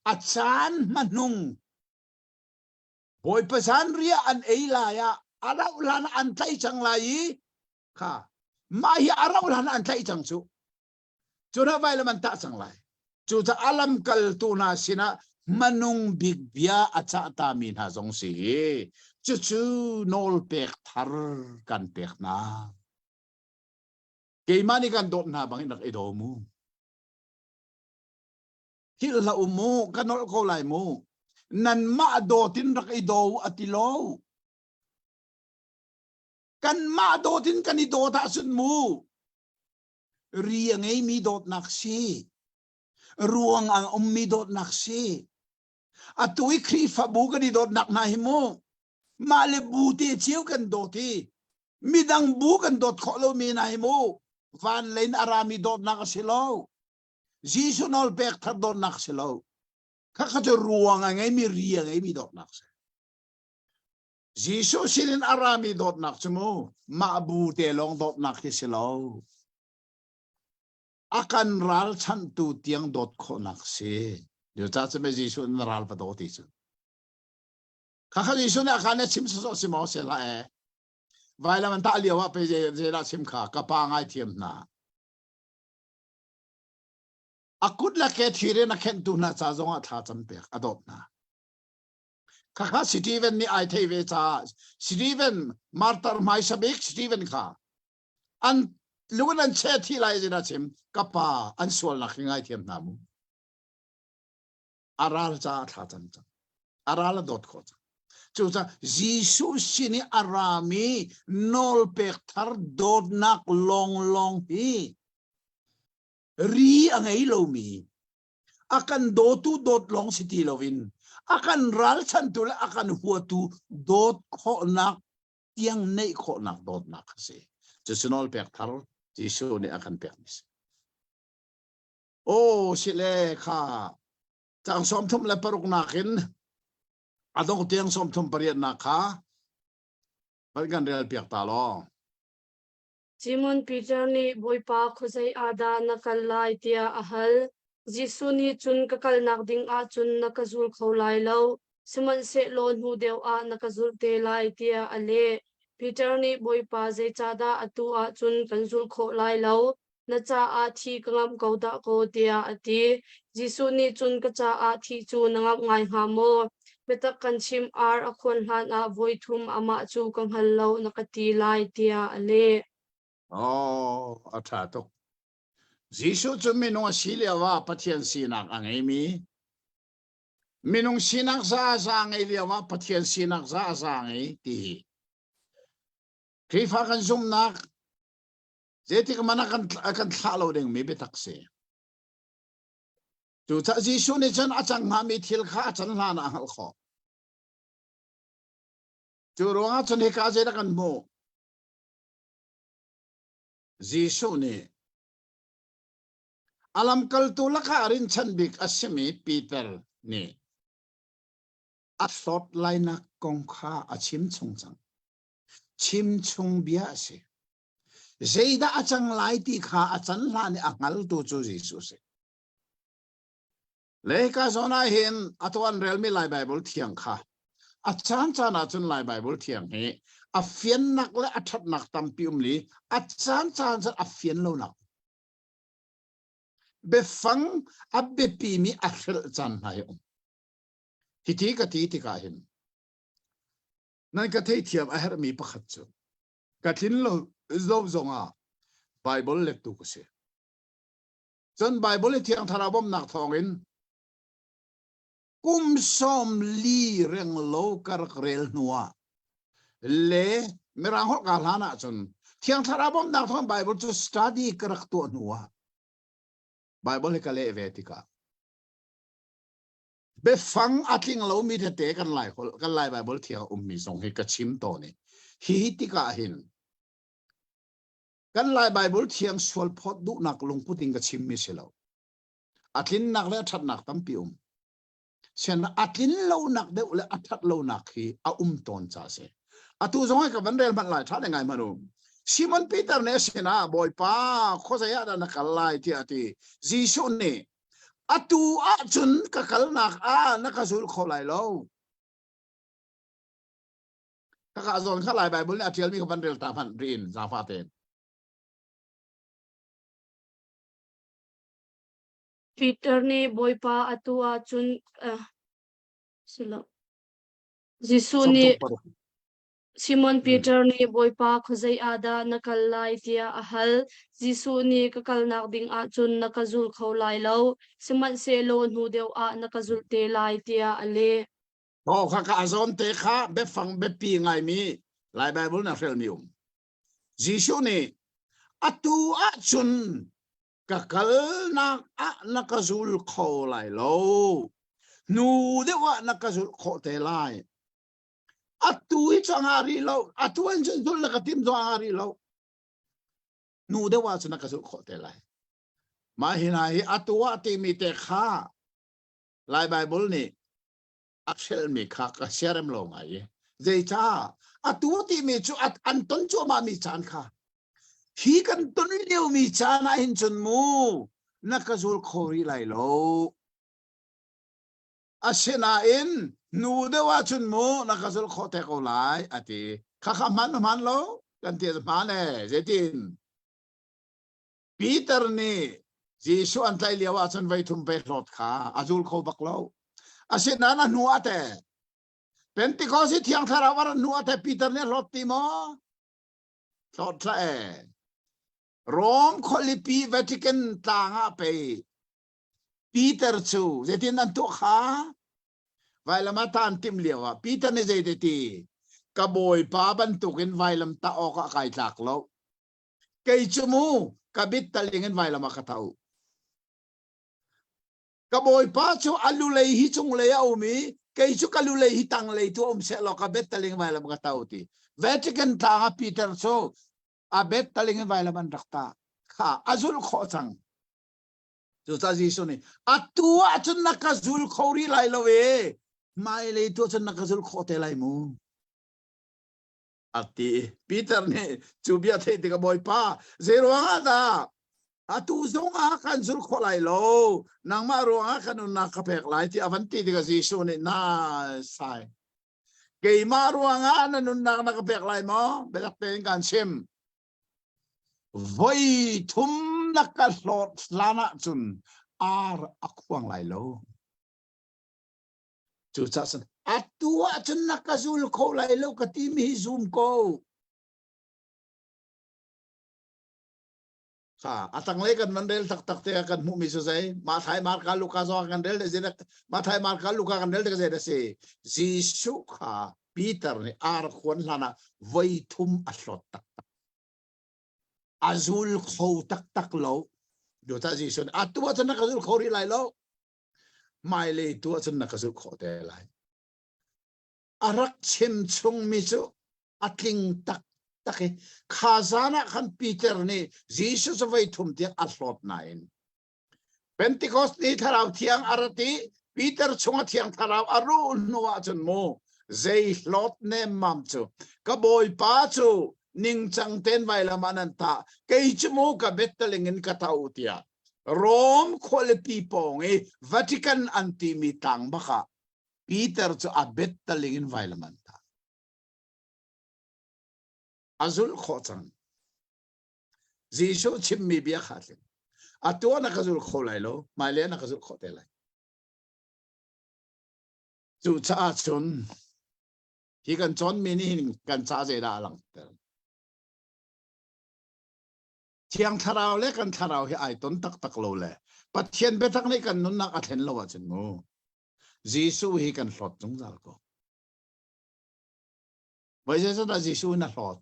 S3: a chan manung boy pasan ria an eila ya ara ulan an tai chang lai kha ma hi ara ulan an tai chang chu na vai man ta chang lai chu ta alam kal tu na sina manung big bia a cha ta min ha jong si chu nol pek thar kan pek na ke mani kan dot na bang nak edo mu hil la umu kanol ko lai mu nan ma dotin rak edo atilo กันมาโดดินกันนี่โดดาสุนมูเรียงไอ้มีโดดนักซีรวงอังอมมีโดดนักซีอะตุยครีฟบูกันนี่โดดนักนาหิโมมาเลบูตีเชียวกันโดทีมีดังบูกันโดดขอโลมีนาหิโมวันเลนอารามีโดดนักสิโลจีสุนอลเบกทัดโดดนักสิโลข้าจะรวงอังไงมีเรียงไงมีโดดนักสิจีสุสิลินอารามีโดดนักสมูมาบูเตลองโดดนักสิโลakan ral chan tu tiang dot kho nak se yo cha che me jisu na ral pa do ti chu kha kha jisu na kha ne chim so si mo se la e vai la man ta li wa pe je la chim kha ka pa ngai thiam na akut la ke thire na khen tu na cha zonga tha cham pe adop na kha kha Steven ni ai thei ve cha Steven martar mai sabik Steven kha an lugan an che thi lai jina chim kapa an sual na khingai thiam namu aral cha tha chan cha aral dot kho cha chu cha jisu sini arami nol pek thar dot nak long long hi ri angai lo mi akan do tu dot long city lovin akan ral chan tu akan huwa tu dot kho nak tiang nei kho nak dot nak se chu nol pek thar jisu ni akan permis oh sile kha chang som thum le paruk nakin adong tiang som thum pariat na kha pargan real piak ta lo
S1: Simon Peter ni boipa khuzai ada nakalai tia ahal jisu ni chun kakal nak ding a chun nakazul kholai lo siman se lon hu deu a nakazul te lai tia ale Peter ni boipa zai chada atu a chun kanzul kholai lo na cha a thi kangam kauda ko tia ati jisu ni chun ka cha a thi chu nangap ngai ha mo beta kanchim ar akhon han a voithum ama chu kang hallo nakati lai tia ale
S3: oh atha to jisu chu minung silia wa pathian sinak angai mi minung sinak za ngai lia wa pathian sinak za ngai ti krifa kan zum nak zeti ka manakan akan thalo ding mi betak se tu cha jisu ni chan achang ha mi thil kha chan la na hal kho tu ronga chan he ka je da kan mo jisu ni alam kal tu la kha rin chan bik asmi Peter ni athot laina kong kha achim chung chang chim chung bia se zeida achang lai ti kha achan la ni angal tu chu jisu se leka zona hin atwan realmi lai bible thiang kha achan chana chun lai bible thiang he afian nak le athat nak tampi umli achan chan chan afian lo nak befang abbe pi mi akhir chan hai hiti ka ti ka hin nan ka thei thiam a her mi pakhat chu ka thin lo zo zonga bible lek tu ko se chon bible thiang tharabom nak thongin kum som li reng lo kar krel nuwa le merang hol ka lana chon thiang tharabom nak thong bible to study karak tu nuwa bible ka le vetika befang atling lo mi te kan lai bible thiang mi song he ka chim to ni hi ti ka hin kan lai bible thiang swal phot du nak lung puting ka chim mi selo atlin nak le that nak tam pi sen atlin lo nak de le athat lo nak hi a ton cha se atu zong ka ban rel man lai tha ngai manu Simon Peter ne sena boy pa kho sa ya da na kalai ti ati jisu ne atu a chun ka kal nak a nakazul kholai lo ka zon kha lai bible ne atial mi ka ban rel ta phan rin za fa ten
S1: Peter ni boipa atua chun silo jisu ni Simon Peter ni boipa khuzai ada nakalai tia ahal jisu ni kakal nak ding a chun nakazul kholai lo siman se lon hu deu a nakazul te lai tia ale
S3: o kha ka zon te kha be fang be pi ngai mi lai bible na fel mi Jisu ni atu a chun kakal na nakazul kho lai lo nu de wa nakazul kho te lai atu hi changari lo atu an chun dul la katim changari lo nu de wa chun nakazul kho te lai ma hina hi atu wa ti mi te kha lai Bible ni Axel mi kha ka serem lo ngai zai cha atu ti mi chu at an ton chu ma mi chan kha hi kan ton liu mi cha na hin chun mu nakazul khori lai lo asena in nu de wa chun mu nakazul kho te ko lai ati kha kha man lo kan ti ma ne zetin Peter ni Jisu an tai liawa chun vai thum pe hlot kha azul kho bak lo asena na nu ate Pentecost thiang thara war nu ate Peter ne hlot ti mo hlot tla e Rome kholipi Vatican tanga pe Peter chu zetin an to kha vai lama tan tim liawa Peter ne zai ti ka boy pa ban tukin vai lam ta o ka kai tlak lo kai chumu ka bit talingen vai lama ka tau ka boy pa chu alu lei hi chung le au mi kai chu kalu lei hi tang lei tu se lo ka bet taling vai lama ka tau ti Vatican tanga Peter chu a bet talingen vai lama rakta kha azul kho chang chu cha Jisu ni atua chun nakazul khori lai lo we mai le tu chun nakazul kho te lai mu ati Peter ne chubia the ti ka boy pa zero ada atu zonga kan zul kho lai lo nang ma ro a kan na ka pek lai ti avanti ti ka Jisu ni na sai ke ma ro nga na nun na ka pek lai mo belak ten kan sim voi thum nakal hlot lana chun ar akwang lai lo chu cha san atua chun nakazul kho lai lo ka ti mi zoom ko sa atang le kan mandel tak te kan mu mi so sai ma thai mar ka luka zo kan del de zena ma thai mar ka luka kan del de zena se Jisu kha Peter ni ar khon lana voi thum a hlot tak azul kho tak lo do ta Jisu atua chun nakazul khori lai lo mai le tu chun nakazul kho te lai arak chim chung mi chu atling tak taki khazana khan Peter ni Jisu sa vai thum ti a hlot nain Pentecost ni tharau thiang arati Peter chunga thiang tharau aru nuwa chun mo zei hlot ne mam chu ka boy pa chu ning chang ten vai lamanan ta kei chu mo ka bettelingen ka tau tia Rome kholipi pong e Vatican anti mi tang baka Peter chu a bettelingen vai laman ta azul kho chang Jisu chim mi bia khatlin atua nakazul kho lai lo mai le nakazul kho te lai chu cha chun hi kan chon mi ni kan cha je da lang tel thiang tharau le kan tharau hi ai ton tak lo le pathian be tak nei kan nun nak a thlen lo wa chen mo Jisu hi kan hlot chung zal ko vai je da Jisu na hlot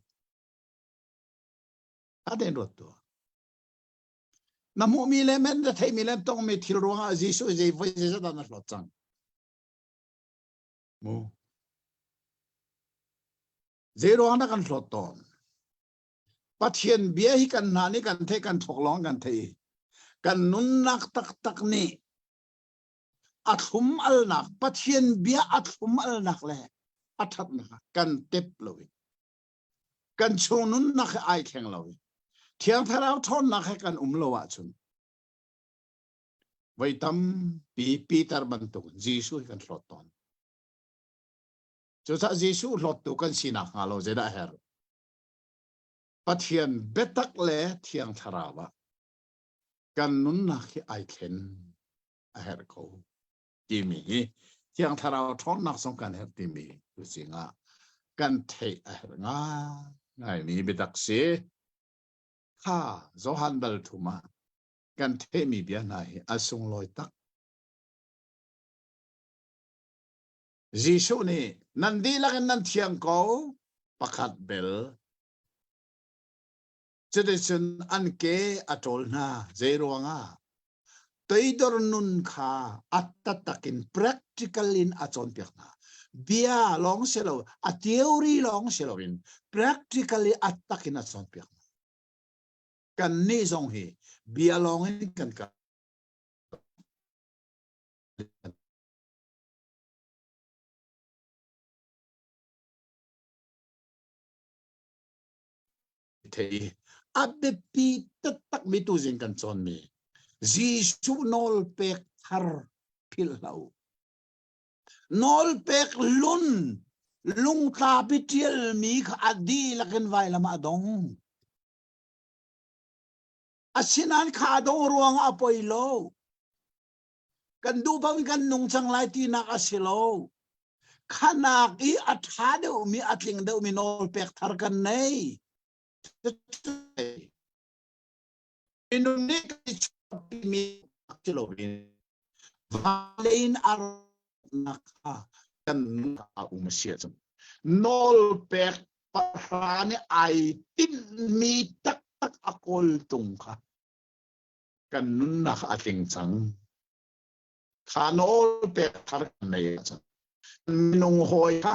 S3: aden rot to na mu mi le men da thei mi le tong mi thil ro ha Jisu je vai je da na hlot chang mo zero ana kan hlot ton pathian bia hi kan na ni kan the kan thok long kan thei kan nun nak tak ni athum al nak pathian bia athum al nak le athat na kan tep lowi kan chunun nak ai kheng lowi thiang tharau thon nak kan lowa chun vai tam Peter ban tu Jisu kan hlot ton chu cha Jisu hlot tu kan sina ngalo zeda her pathian betak le thiang tharawa kan nun na khi ai khen a her ko ti mi thiang tharau thon nak song kan her ti mi tu singa kan thei a her nga ngai mi betak se kha zo han dal thuma kan thei mi bia nai asung loi tak Jisu ni nan di lang nan thiang ko pakhat bel จะได้ฉันอันเกอตอลนาเจรวงาตัวดรนุนขาอัตตะตักิน practical in อจอนเปียกนาเบียลองเชลว์อ theory ลองเชลวิน practically อัตตะกินอจอนเปียกนากันนี่ทรงเฮเบียลองให้กันกันเทอับเบปีตัดตักมิตุจิงกันจอนมีจีสูนอลเปกฮาร์พิลลาวนอลเปกลุนลุงตาปิเทียลมีขอดีลักนไวละมาดงอาชินันขาดงรวงอปอยโลกันดูพาวิกันนุงจังไลตีนักอาศิโลขนาดอีอัฐาเดวมีอัตลิงเดวมีนอลเปกทาร์กันเนยอินโดนีเซียมีอาศิโลวินวาเลนอาร์นักกันอาอุมเสียจงนอลเปกปะฮานี่ไอตินมีตักตักอากอลตุงค่ะกันนุนนักอาติงจังขานอลเปกทาร์กันเนยจังมินงหอยค่ะ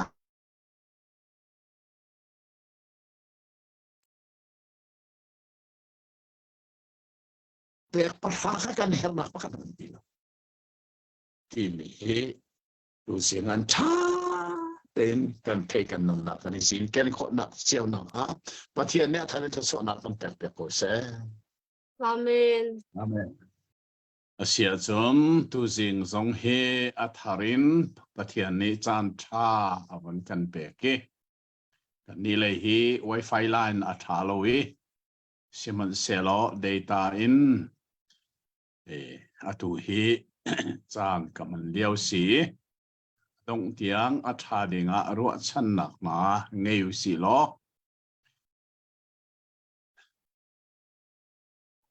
S3: เปกปะฮากันเฮนักปะกันดีนะที่มีดูเสียงอันช้าเต้นกันเทกันนงนักกันสิแกนคนนักเชียวนักอ่ะประเทศเนี้ยท่านจะสอนนักต้องแปลกๆโคเซ่
S1: อาเมน
S2: อาเมนเสียจนตุสิงสงเฮอัฐารินประเทศนี้จันทราอวันกันเปกกันนี่เลยฮีไวไฟไลน์อัฐาลวีสิมันเซลล์เดต้าอินอัตุฮีจานกับมันเลี้ยวสีตรงเตียงอัฐาดิงะรัวชันหนักมาเงยสีล้อ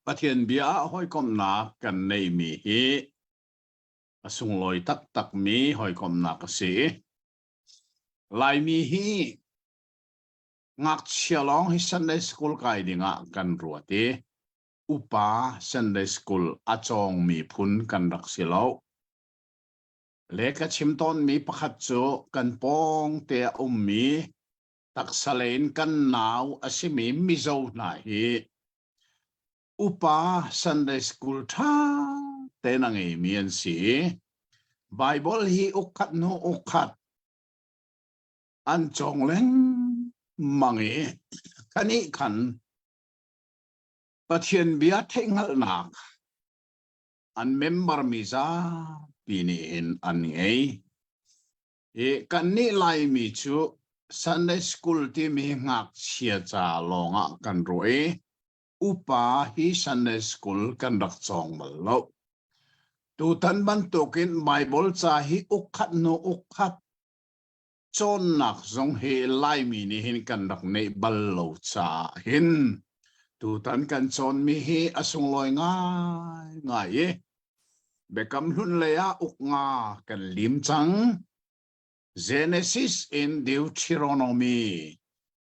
S2: ประเทศเบียห้อยกอมหนักกันในมีฮีสุงลอยตักตักมีห้อยกอมหนักสีลายมีฮีงักเชียลองให้ซันเดย์สคูลไกดิงะกันรัวตีอุปาซันเดย์สคูลอาจองมีพุนกันรักสิโลเลกชิมตอนมีประคัตโจกันปองเตอมีตักสเลนกันหนาวอาศิมีมิโซนาฮีอุปาซันเดย์สคูลท่าเตนังเอมีอันสีไบเบิลฮีอุคัดโนอุคัดอันจองเล้งมังเอคันนี้ขันประเทศเบียเทงหนักอันเมมเบอร์มิซาปีนี้เห็นอันนี้กันนี้ไล่มีชูซันเดย์สคูลที่มีงักเชียจาลงกันรวยอุปาฮิซันเดย์สคูลกันรักจองมาแล้วตูทันบันตุกินไบเบิลจาฮิอุคัดโนอุคัดจนนักจงเฮไลมีนี่เห็นกันรักในบัลโลจาเห็นตูตันกันจนมีเฮอสงลอยง่ายง่ายเบกำลุนเลยอุกงากันลิมจัง Genesis in Deuteronomy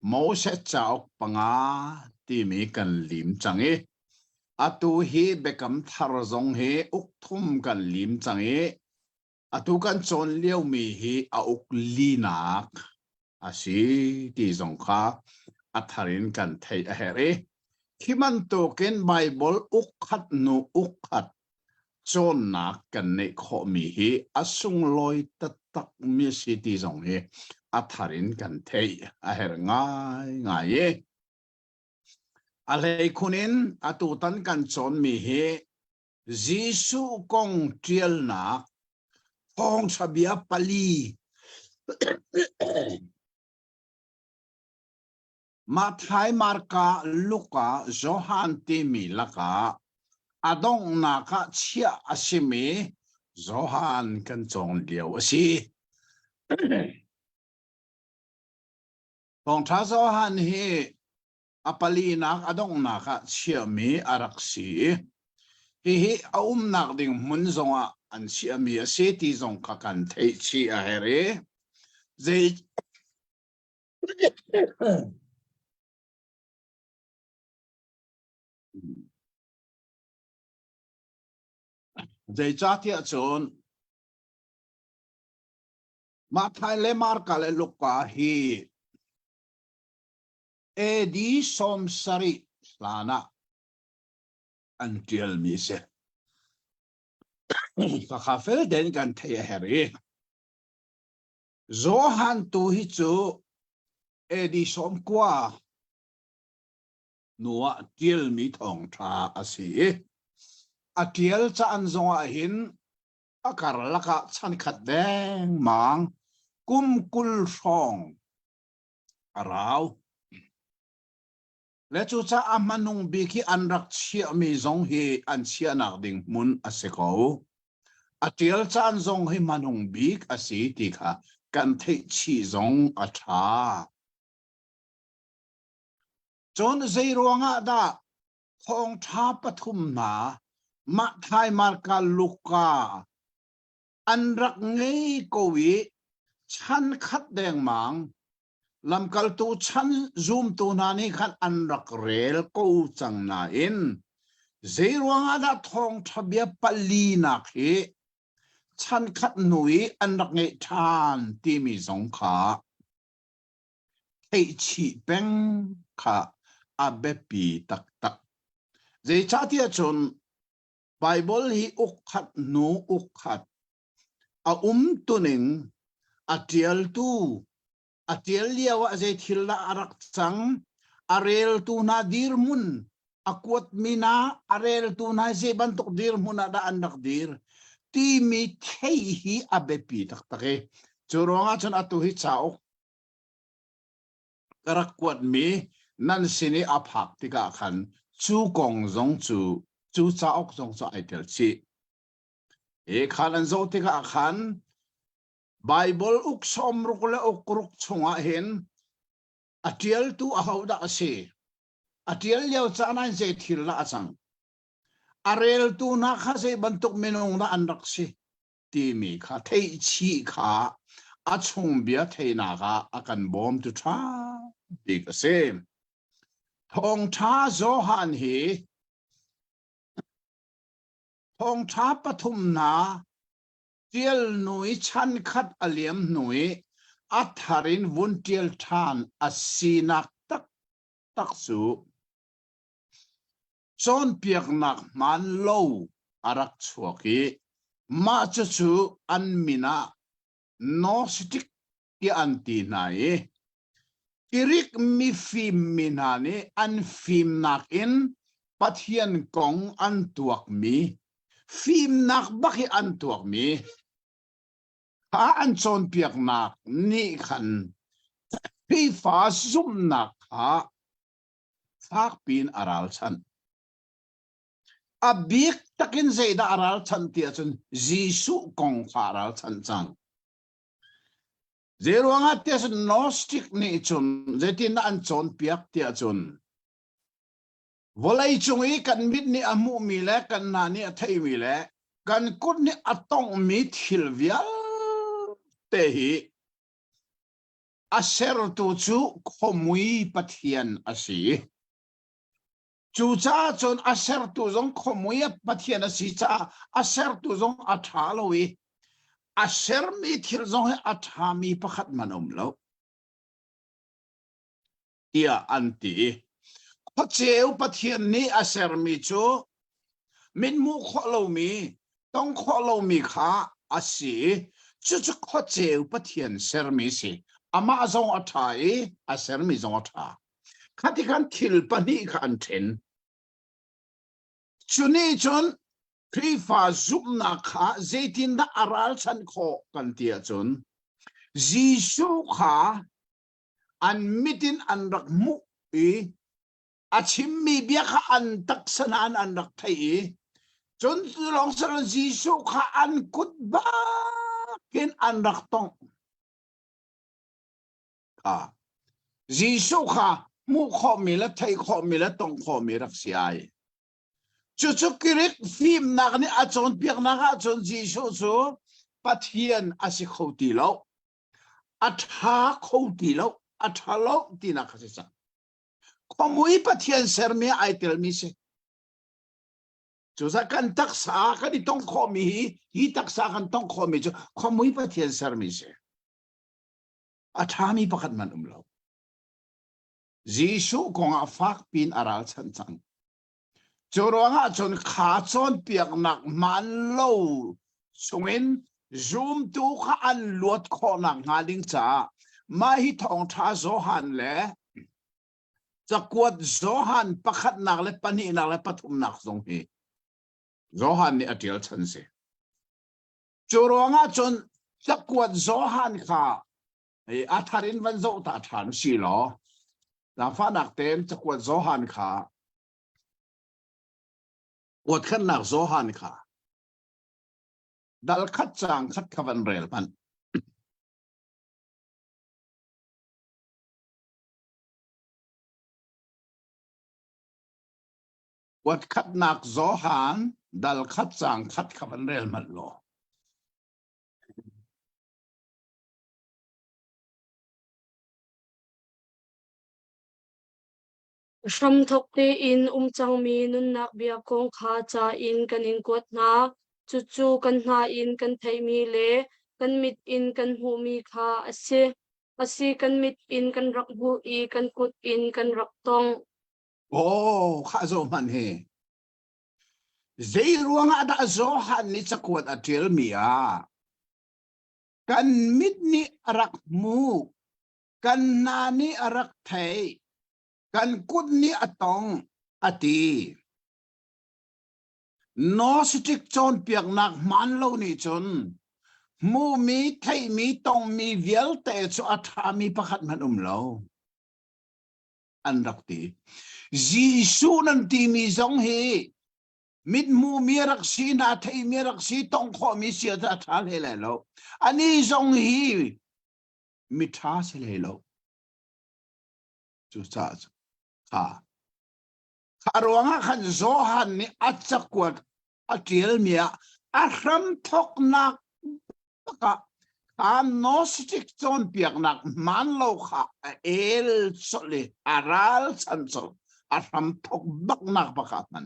S2: โมเสสจะออกปังอาที่มีกันลิมจังอตูเฮเบกำทารจงเฮอุกทุ่มกันลิมจังอตุกันจนเลี้ยวมีฮีอุกลีนักอาศัยที่สงขาอัฐารินกันไทยเฮเรที่มันโตเกนไบเบิลอุกขัดนูอุกขัดจนนักกันในข้อมีฮีอาสุงลอยตักมีสิที่สงเฮอัฐารินกันไทยเฮรง่ายง่ายอะไรคุณเองอตุตันกันจนมีฮีจิสุกงเทียลนักพองสเบียปลีมาไทยมาร์กาลูกาโจฮันติมิลกาอดงนักเชียอาชิมีโจฮันกันจงเดียวสิพองท้าโจฮันเฮอปลีนักอดงนักเชียมีอารักสีเฮอุ้มนักดิ่งมุนจงอันเชียมีเสตีจงกันเทชีอาเฮเรเจ
S3: dây cha tia chun ma thai le mar ka le luka hi e di som sari lana until mi se ka khafel den kan thei heri zo han tu hi chu e di som kwa nuwa til mi thong tha asi atiel cha an zonga hin akar laka chan khat deng mang kum kul song arau le chu cha amanung bi ki anrak chia mi zong hi an chia nak ding mun aseko atiel cha an zong hi manung bik asi ti kha kan thei chi zong atha chon zei ronga da khong tha pathum na ma thai mar ka luka anrak ngei kowi chan khat deng mang lam kal tu chan zoom tu na ni khat anrak rel ko chang na in zei ronga da thong thabia pali na khi chan khat nui anrak ngei than ti mi zong kha thei chi peng kha abepi tak tak zei cha tia chun Bible hi ukhat nu ukhat a tuning atiel tu atiel liawa zei thilla arak chang arel tu na dir mun akwat mina arel tu na ze bantok dir mun ada anak dir ti mi thei hi abepi tak take churonga chun atu hi chao karak kwat mi nan sini aphak tika khan chu kong zong chu cha ok zong cho ai tel chi e khan an zo tika khan Bible uk som ruk le ok ruk chunga hen atiel tu a hauda ase atiel liao cha nan je thil la achang arel tu na kha se bantuk menong na anrak si ti mi kha thei chi kha a chung bia thei na ga akan bom tu tha dik ase thong tha zo han hi thong tha pathum na tiel nui chan khat aliam nui atharin vun tiel than asinak tak tak su chon piak nak man lo arak chuaki ma chu chu an mina no stick ki anti nai irik mi fim minani an fim nak in pathian kong an tuak mi fim nak baki an tuak mi ha an chon piak nak ni khan pi fa zum nak ha fak pin aral chan abik takin zeida aral chan tia chun jisu kong fa aral chan chang zeruanga tia chun gnostic ni chun zetin an chon piak tia chun volai chungi kan mit ni amu mi le kan na ni athei mi le kan kut ni atong mi thil vial te hi aser tu chu khomui pathian asi chu cha chon aser tu zong khomui pathian asi cha aser tu zong athalowi aser mi thil zong he athami pakhat manom lo ia anti cheu pathian ni aser mi chu min mu kholo mi tong kholo mi kha asi chu chu kho cheu pathian ser mi si ama zong athai aser mi zong atha khati khan thil pani khan then chuni chon pri fa zup na kha zetin da aral chan kho kan tia chun jisu kha an mitin an rak mu e achim mi bia kha an tak sanan an rak thai chon long sar jisu kha an kut ba ken an rak tong jisu kha mu kho mi la thai kho mi la tong kho mi rak siai chu chu kirik phim nak ni a chon piak na ga chon jisu chu pathian asi khoti lo atha khoti lo atha lo ti na kha sa khomui pathian ser mi ai tel mi se จูสักกันตักษากันที่ต้องขอมีฮีตักษากันต้องขอมีจูขอมุ้ยประเทศสารมิเสอาชามีประคัตมันเราจีสูคงอาฟักปีนอาราลชันจังจูรัวงาจนขาจนเปียกหนักมันโลสงเงินซูมตูข้าอันลวดคอหนักงาดิงจ้ามาฮิทองท้าโซฮันเล่จะกวดโซฮันประคัตหนักและปนีหนักและปฐุมหนักตรงนี้โซฮันนี่อดีตชันเสจูรัวงาจนจะกวดโซฮันข้าอาทารินวันโซตาฐานสิล้อนาฟ้าหนักเต็มจะกวดโซฮันข้ากวดขันหนักโซฮันข้าดัลคัดจางคัดขวันเรลมันกวดขัดหนักโซฮันดัลคัดจางคัดขวันเรลมันโล
S1: ชมทกเตอินจังมีนุนนักเบียกงขาจาอินกันอินกวดนาจู่กันนาอินกันไทยมีเลกันมิดอินกันหูมีขาอาศัยกันมิดอินกันรักหูอีกันกุดอินกันรักตอง
S3: โอ้ข้าโซมันเฮเจรัวงาดาโซฮันนี่จะกวดอเทลมีอากันมิดนี่รักมูกันนานี่รักไทยกันกุดนี่อตองอตีนอสติกจนเปียกหนักมันโลนี่จนมูมีไทยมีตองมีเวลแต่จอัฐามีประคัตมันโลอันรักตีจีสูนันตีมีสองเฮมิดมูมีรักสีนาไทยมีรักสีตองขอมีเสียตาทาเลเลยโลอันนี้สองเฮมิท้าเสเลโลจุดจ้าข้ารวงขันโซฮันนี่อาจจะกวดอาเจียลเมียอารัมทกนักกะข้านอสติกจนเปียกนักมันโลค่ะเอลสเลอาราลสันโซอารัมทกบักนักประกาศมัน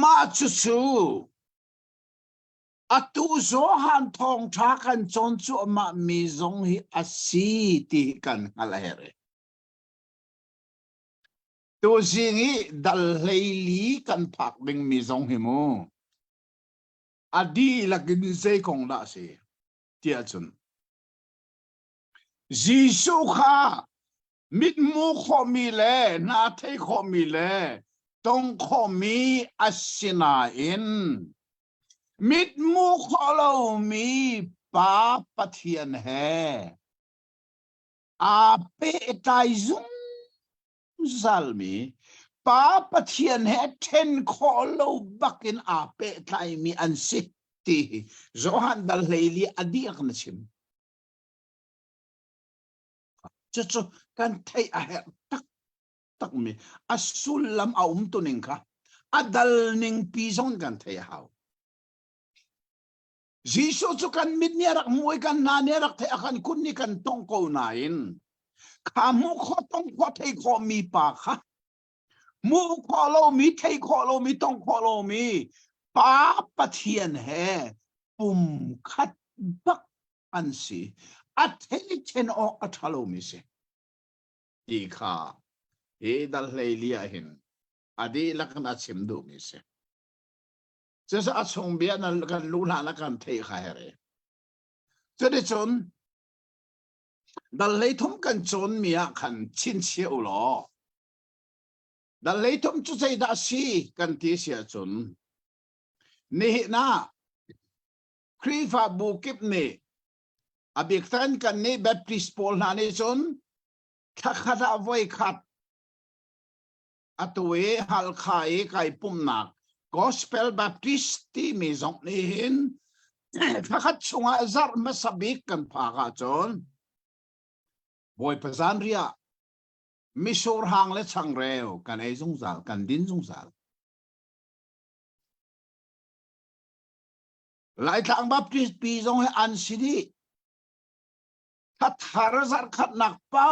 S3: มาจู่อาตูโซฮันทองช้ากันจนจู่มามีจงฮิอาซีติกันอะไรเร่ตัวสิ่งนี้ดัลเลลีกันพักดึงมีสองหิมูอดีลักดินเซคงได้สิเทียจุนจีสุข้ามิดมูขมีเลนาเทขมีเลต้องขมีอัศนาอินมิดมูขเรามีป้าปะเทียนแฮอาเปตายซุงSalmi, Papa Tian had 10 colo back in Ape time and city. Zohan dal Haley adiak na sim. Just kan tay aher tak mi asulam tuning ka adal ning pisong kan tay how. Jiso so kan midniarak muay kan nanerak tay akan kunni kan tongko nain. Kamu khotong khotai kho mi pa kha mu kholo mi thai kholo mi tong kholo mi pa pathian he pum khat bak ansi atheli chen o athalo mi se ti kha e dal lia hin adi lakna chim du mi se jesa achong bia na kan lu la na kan thei kha here chode chonดัลเลยทุ่มกันจนมีอาขันชินเชียวหรอดัลเลยทุ่มจุดใจดัชีกันที่เสียจนนี่นะครีฟาบุกิบนี่อภิกตันกันนี่แบบพริสปอลนานี่จนถ้าขัดเอาไว้ขัดอัตเวฮัลไข่ไก่ปุ่มหนักกอสเปลแบบพริสที่มีสองนี่เห็นถ้าขัดชงอาซาร์มาสบิกกันพากจนบอยประสานเรียมิโซร์หางและช่างเร็วกันไอ้สงสารกันดินสงสารหลายทางบัพติสปีจงให้อันสิดีถ้าทารสารขัดหนักเป้า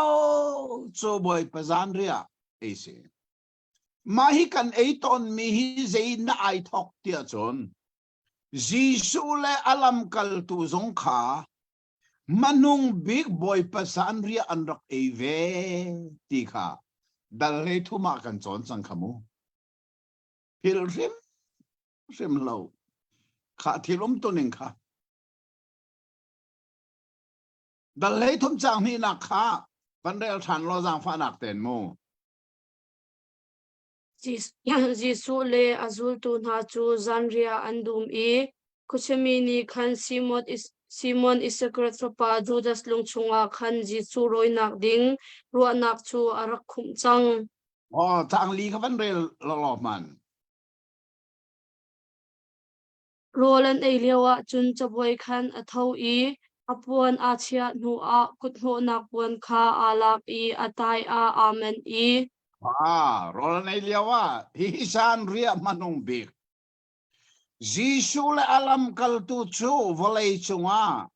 S3: โจบอยประสานเรียไอ้สิ มาฮิกันไอตอนมีฮิเจน่าไอทอกเตียจนJisu le alam kal tu zong kha manung big boy pasan ria anrak eve ti kha dal le thu ma kan chon sang khamu pil rim lo kha thilum tu ning kha dal le thum chang ni na kha ban rel than lo jang fa nak ten mo
S1: Jisu le azul tu na chu zanria andum e kuchemini khan Simon Isakrat sopa Judas lungchunga khan Jisu roi nak ding ruwa nak chu arak khum chang
S3: chang li kha ban rel lo man
S1: Roland Eliawa chun chaboy khan athau e apuan achia nu a kutho nak puan kha alak e atai a amen e
S3: rola nei liawa hi san ria manung big Jisu le alam kal tu chu volei chunga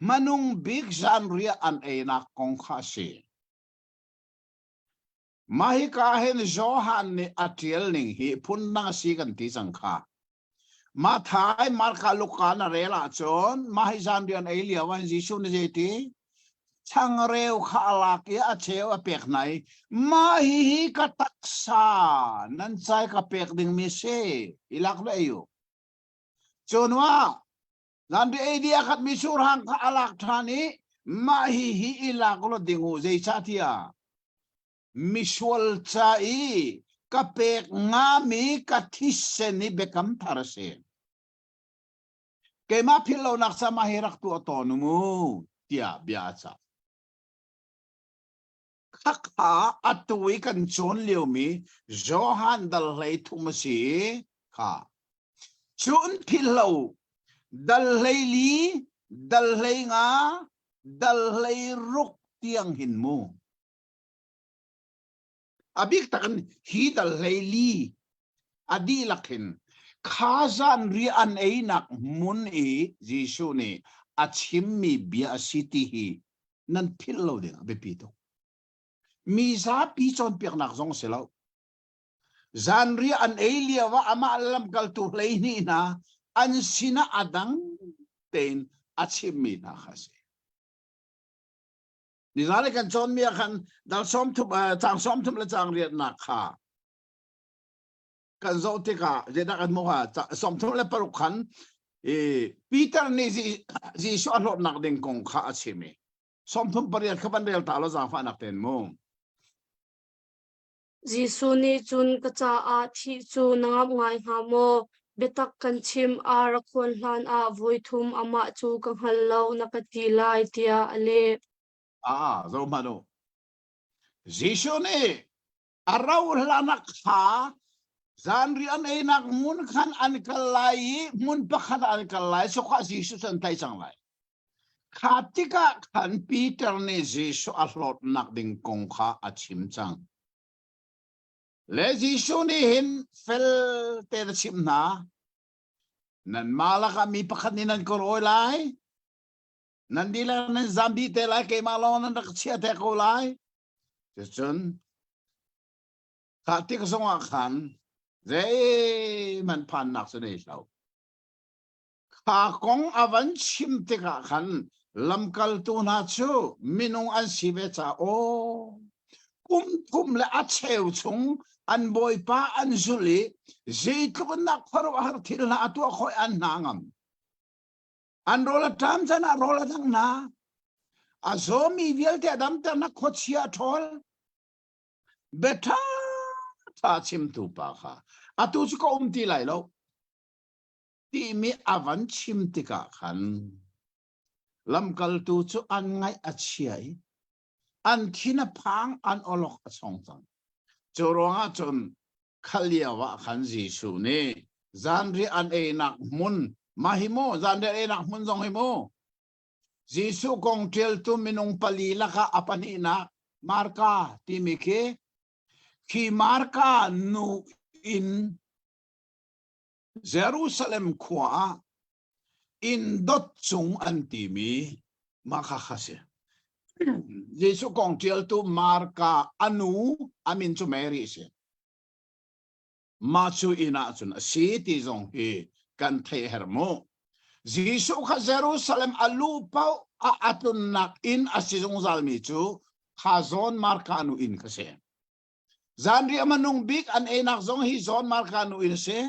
S3: manung big san ria an e na kong kha si mahi ka hen johan ni atiel ning hi phun na si kan ti sang kha ma thai mar ka luka na rela chon mahi san rian e liawa Jisu ne jeti chang reu kha alak ya acheu a pek nai mahi hi ka taksa nan chai ka pek ding mi se ilak le yu chonwa nan de idea khat mi sur hang kha alak thani mahi hi ilak lo dingu jei chatia misual chai ka pek nga mi ka thisse ni bekam tharase ke ma philo nak sa mahirak tu autonomu tia bia cha khakha atui kan chon liu mi Johan dal hlei thumasi kha chun philo dal hlei li dal hlei nga dal hlei ruk tiang hin mu abik takan hi dal hlei li adi lakhin khazan ri an einak mun e Jisu ni achim mi bia city hi nan philo ding be pito mi za pi chon pek nak zong selo zanri an elia wa ama alam kal tu hlei ni na an sina adang ten achim mi na khase ni zale kan chon mi khan dal som thu chang som thum la chang riat na kha kan zo te ka je da kan mo ha som thum la paruk khan Peter ni ji so lot nak ding kong kha achimi som thum pariat khaban rel ta lo jang fa nak ten mo
S1: Jisu ni chun kacha a thi chu nangam ngai ha mo betak kan chim a rakhon hlan a voithum ama chu ka hallo nakati lai tia ale
S3: zo mano Jisu ni araw lanak ha zanri an einak mun khan an kalai mun pakhat an kalai so kha Jisu san tai chang lai khatika khan Peter ni Jisu a hlot nak ding kong kha achim chang le Jisu ni hin fel te chim na nan malaka mi pakhat ni nan koroi lai nan dila nan zambi te lai ke malon nan chia te ko lai chun khatika song khan dei man phan nak se nei sao kha kong avan chim te ka khan lamkal tu na chu minung an sibe cha o kum le a cheu chung an boy pa an zuli zai tluban nak pharo har thil na atu khoi an nangam an rola tam chana rola thang na azomi vial te adam ta na khochia thol beta ta chim tu pa kha atu chu ko ti lai lo ti mi avan chim ti ka khan lamkal tu chu an ngai achiai an thina phang an olok achong chang choronga chon khaliawa khan Jisu ne zanri an einak mun mahimo zanri einak mun jong himo Jisu kong tel tu minung palila ka apani na marka timike ki marka nu in Jerusalem kwa in dot chung antimi makakhase Jisu kong tel tu marka anu amin chu Mary se ma chu ina chun si ti zong hi kan thei hermo Jisu kha Jerusalem alu pau a atun nak in asizong zalmi chu khazon markanu in kase zanri amanung big an enak zong hi zon markanu in se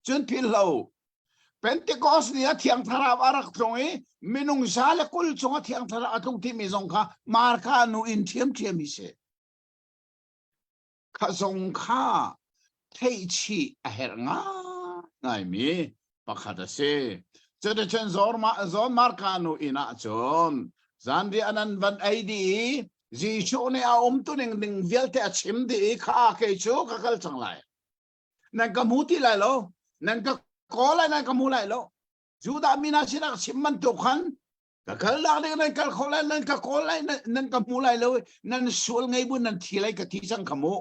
S3: chun phil lo Pentecost ni thiang thara arak zongi minung sale kul chunga thiang thara atung ti mi zong kha markanu in thiam thiam hi se kha zong kha thei chi a her nga ngai mi pakhata se Jadi chen zon markanu ina chon zanri anan van aidi ji chu ne a tu ning velte a chim di kha ke chu ka kal chang lai nan ka muti lai lo nan ka ko lai nan ka mu lai lo juda mina sina chim man tu khan ka kal la de nan ka ko lai nan ka ko lai nan ka mu lai lo nan sul ngai bun nan thi lai ka thi sang khamu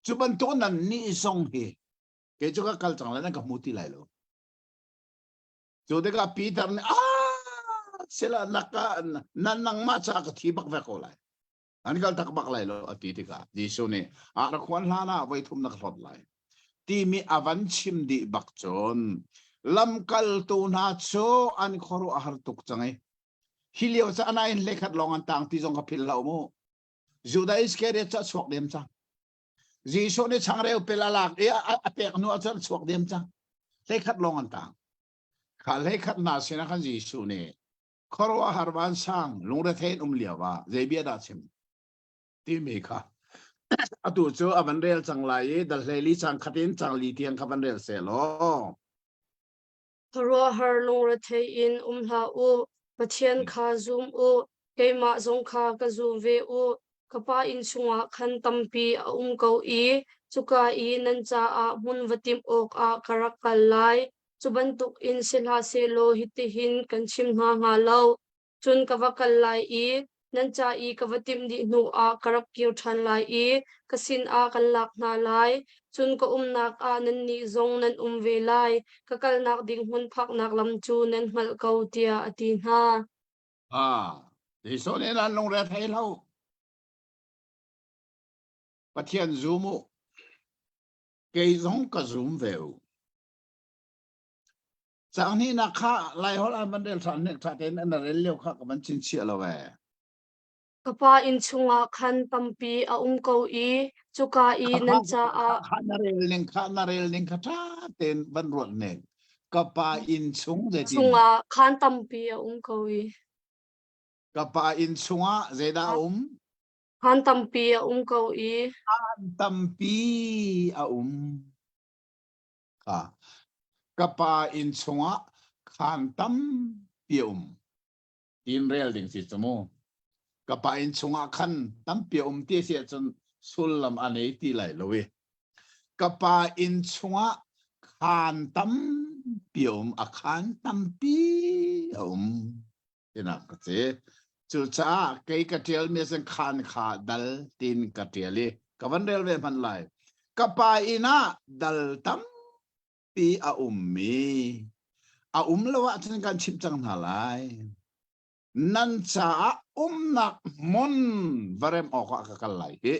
S3: chu ban to nan ni song hi ke chu ka kal chang lai nan ka muti lai lo Jadi ka Peter ni sila naka nanang macha ka tibak ve ko lai. Ani kal takbak lai lo atiti ka. Jisu ni arakwan lana way tum nakalot lai. Ti mi avan chim di bakchon. Lam kal tu na cho ani koro ahartuk changai. Hiliyaw sa anayin lekat longan tang tizong kapil lao mo. Judas kere cha swak dem cha. Jisu ni changreo pelalak apek nu acha swak dem cha. Lekat longan tang. Kalai kat nasina kan Jisu ni korwa harban sang lungrethen liawa zebia da chim ti me kha atu chu avanrel changlai dal hleli chang khatin changli tiang khavanrel se lo
S1: Haro har lung te in la u pathian kha zoom u keima zong kha ka zu ve u kapa in chunga khan tampi a ko I chuka I nan cha a mun vatim ok a karak kalai Chubantuk in sila selo hitihin kan chim nga lo chun kavakal lai I nancha I kavatim di nu a karap kiu than lai I kasin a kalak na lai chun ka nak a nan ni zong nan ve lai kakal nak ding hun phak nak lam chu nan hmal kau tia ati na
S3: Jisu ni lan lungrethen lo pathian zumu ke zong ka zum veu Sang ni nak kha lai hol an bandel san nek thaten an rel leo kha ka ban chin chia lo we
S1: kapa in chunga khan tampi a ko I chuka I nan cha a
S3: kha na rel ning kha ten ban ruat nek kapa in chung de tin
S1: chunga khan tampi a ko I
S3: kapa in chunga zeda
S1: khan tampi a ko I
S3: tampi a ka kapa in chunga khan tam pium tin rel ding si chamo kapa in chunga khan tam pium ti se chon sulam anei ti lai lowe kapa in chunga khan tam pium a khan tam pi ina ka che chu cha ke ka tel me sen khan kha dal tin ka tele ka van rel ve man lai kapa ina dal tam pi a mi a lawa chen kan chim chang na lai nan cha nak mon varem o ka kal lai he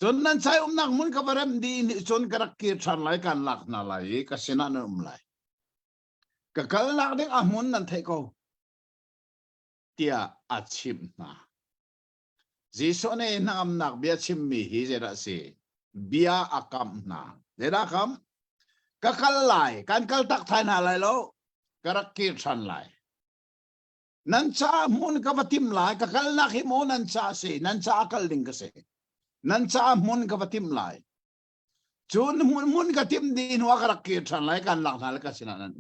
S3: chon nan cha nak mon ka varem di chon karak ki than lai kan lak na lai ka sina na lai ka kal nak ding a mon nan thai ko tia a chim na Jisu ne nam nak bia chim mi hi zera se bia akam na Deda kam kakal lai kan kal tak thai na lai lo karak ki than lai nan cha mun ka batim lai kakal na hi mo nan cha se nan cha akal ding ka se nan cha mun ka batim lai chun mun ka tim din wa karak ki than lai kan lak na ka sina nan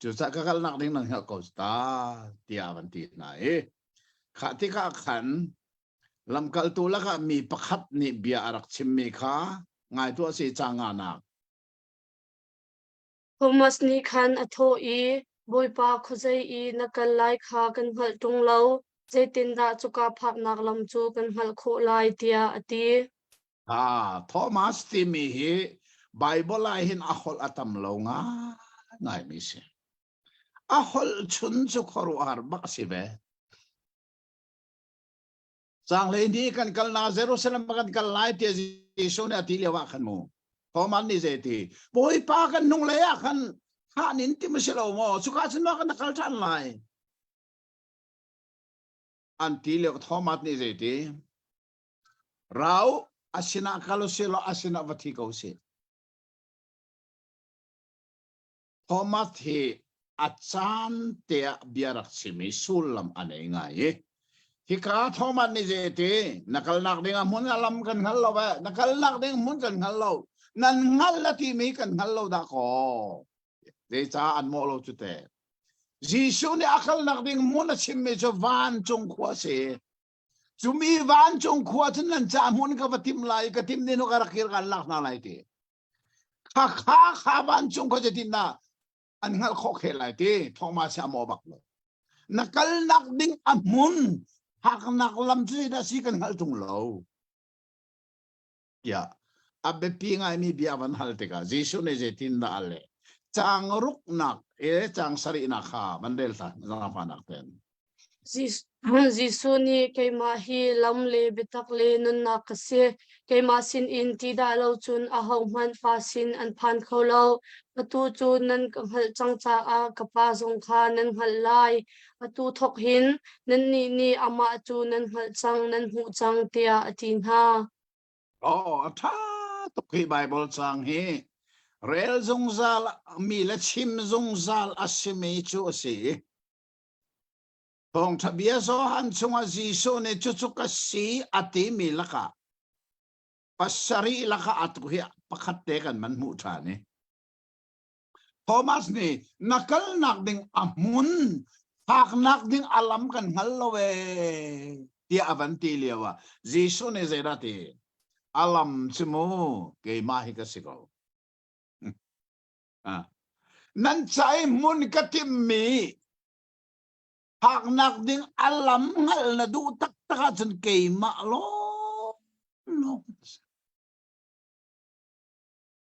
S3: chu sa kakal nak ding nang ha ko sta tia ban ti na kha ti ka khan lam kal tu la ka mi pakhat ni bia arak chim mi kha ngai tu se changa na
S1: Thomas ni khan atho I boipa khozai I nakal lai kha kan hal tung lo zaitin da chuka phak nak lam chu kan hal kho lai tia ati
S3: Thomas ti mi hi Bible lai hin ahol atam lo nga ngai mi se ahol chun chu khoru ar bak si ve sang le ni kan kal na Jerusalem kan kal lai ti Jisu ne ati lewa kan mo Thomas ni zeti boy pa kan nung leya kan ha nin ti masilo mo suka sin ma kan nakal tan lai anti lewa Thomas ni zeti rau asina kalau silo asina vati kau se Thomas he achan te biarak simi sulam ane ngai Hika Thomas ni zeti nakal nak ding mun alam kan ngalo ba nakal nak ding mun kan ngalo nan ngal la ti mi kan ngalo da ko de cha an mo lo chute Jisu ni akal nak ding mun a chim me cho van chung khwa se chumi van chung khwa chen nan cha mun ka patim lai ka tim ni no ka rakir kan lak na lai ti kha van chung ko je tin na an ngal kho khe lai ti Thomas sa mo bak lo nakal nak ding amun hak nak lam chi da si kan ngal tung lo ya abe pi ngai mi bia van hal te ka Jisu ne je tin da ale chang ruk nak chang sari na kha mandel ta na pa nak ten
S1: Jisu ni keima hi lam le betak le nun na kase keima sin in ti da lo chun a hau man fa sin an phan kho lo atu chu nan hal chang cha a kapa zong kha nan hal lai atu thok hin nan ni ama chu nan hal chang nan hu chang tia atin ha
S3: tha to ki bible chang hi rel zong zal mi la chim zong zal asime chu si Hong tabia so han chunga Jisu ne chuchuka si ati mi laka pasari laka atu hi pakhatte kan man mu tha ni Thomas ni nakal nak ding amun hak nak ding alam kan ngalowe dia avanti lewa Jisu ne zerati alam chimo ke mahi ka siko nan chai mun katim mi hak nak ding alam ngal na du tak taka chen kei ma lo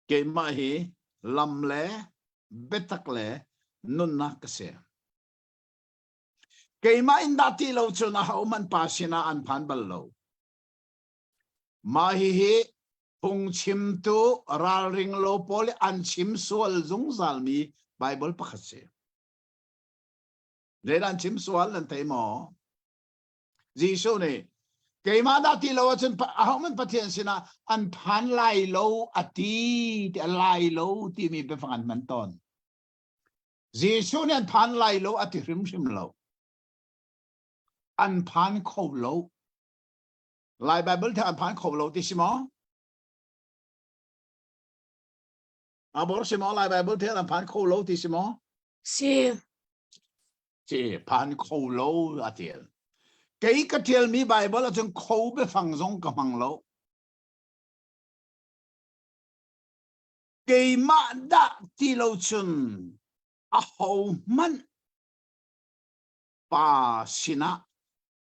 S3: kei ma hi lam le betak le nun na kase kei ma in dati lo chu na hau man pa sina an phan bal lo ma hi hung chim tu ral ring lo pol an chim sual zung zal mi bible pakhase Ledan chim sual lan tay mo Jisu ne kay ma dati lo chen ahom man patien sina an phan lai lo ati ti lai lo ti mi pe fangan man ton Jisu ne an phan lai lo ati rim sim lo an phan kho lo lai bible ta an phan kho lo ti simo abor simo lai bible ta an phan kho lo ti simo
S1: si
S3: chỉ phan khâu lâu à tiền cái tiền mi bài bảo là chúng khâu be phẳng giống cái phẳng lâu cái mà đã ti lâu chun à hậu man pa sina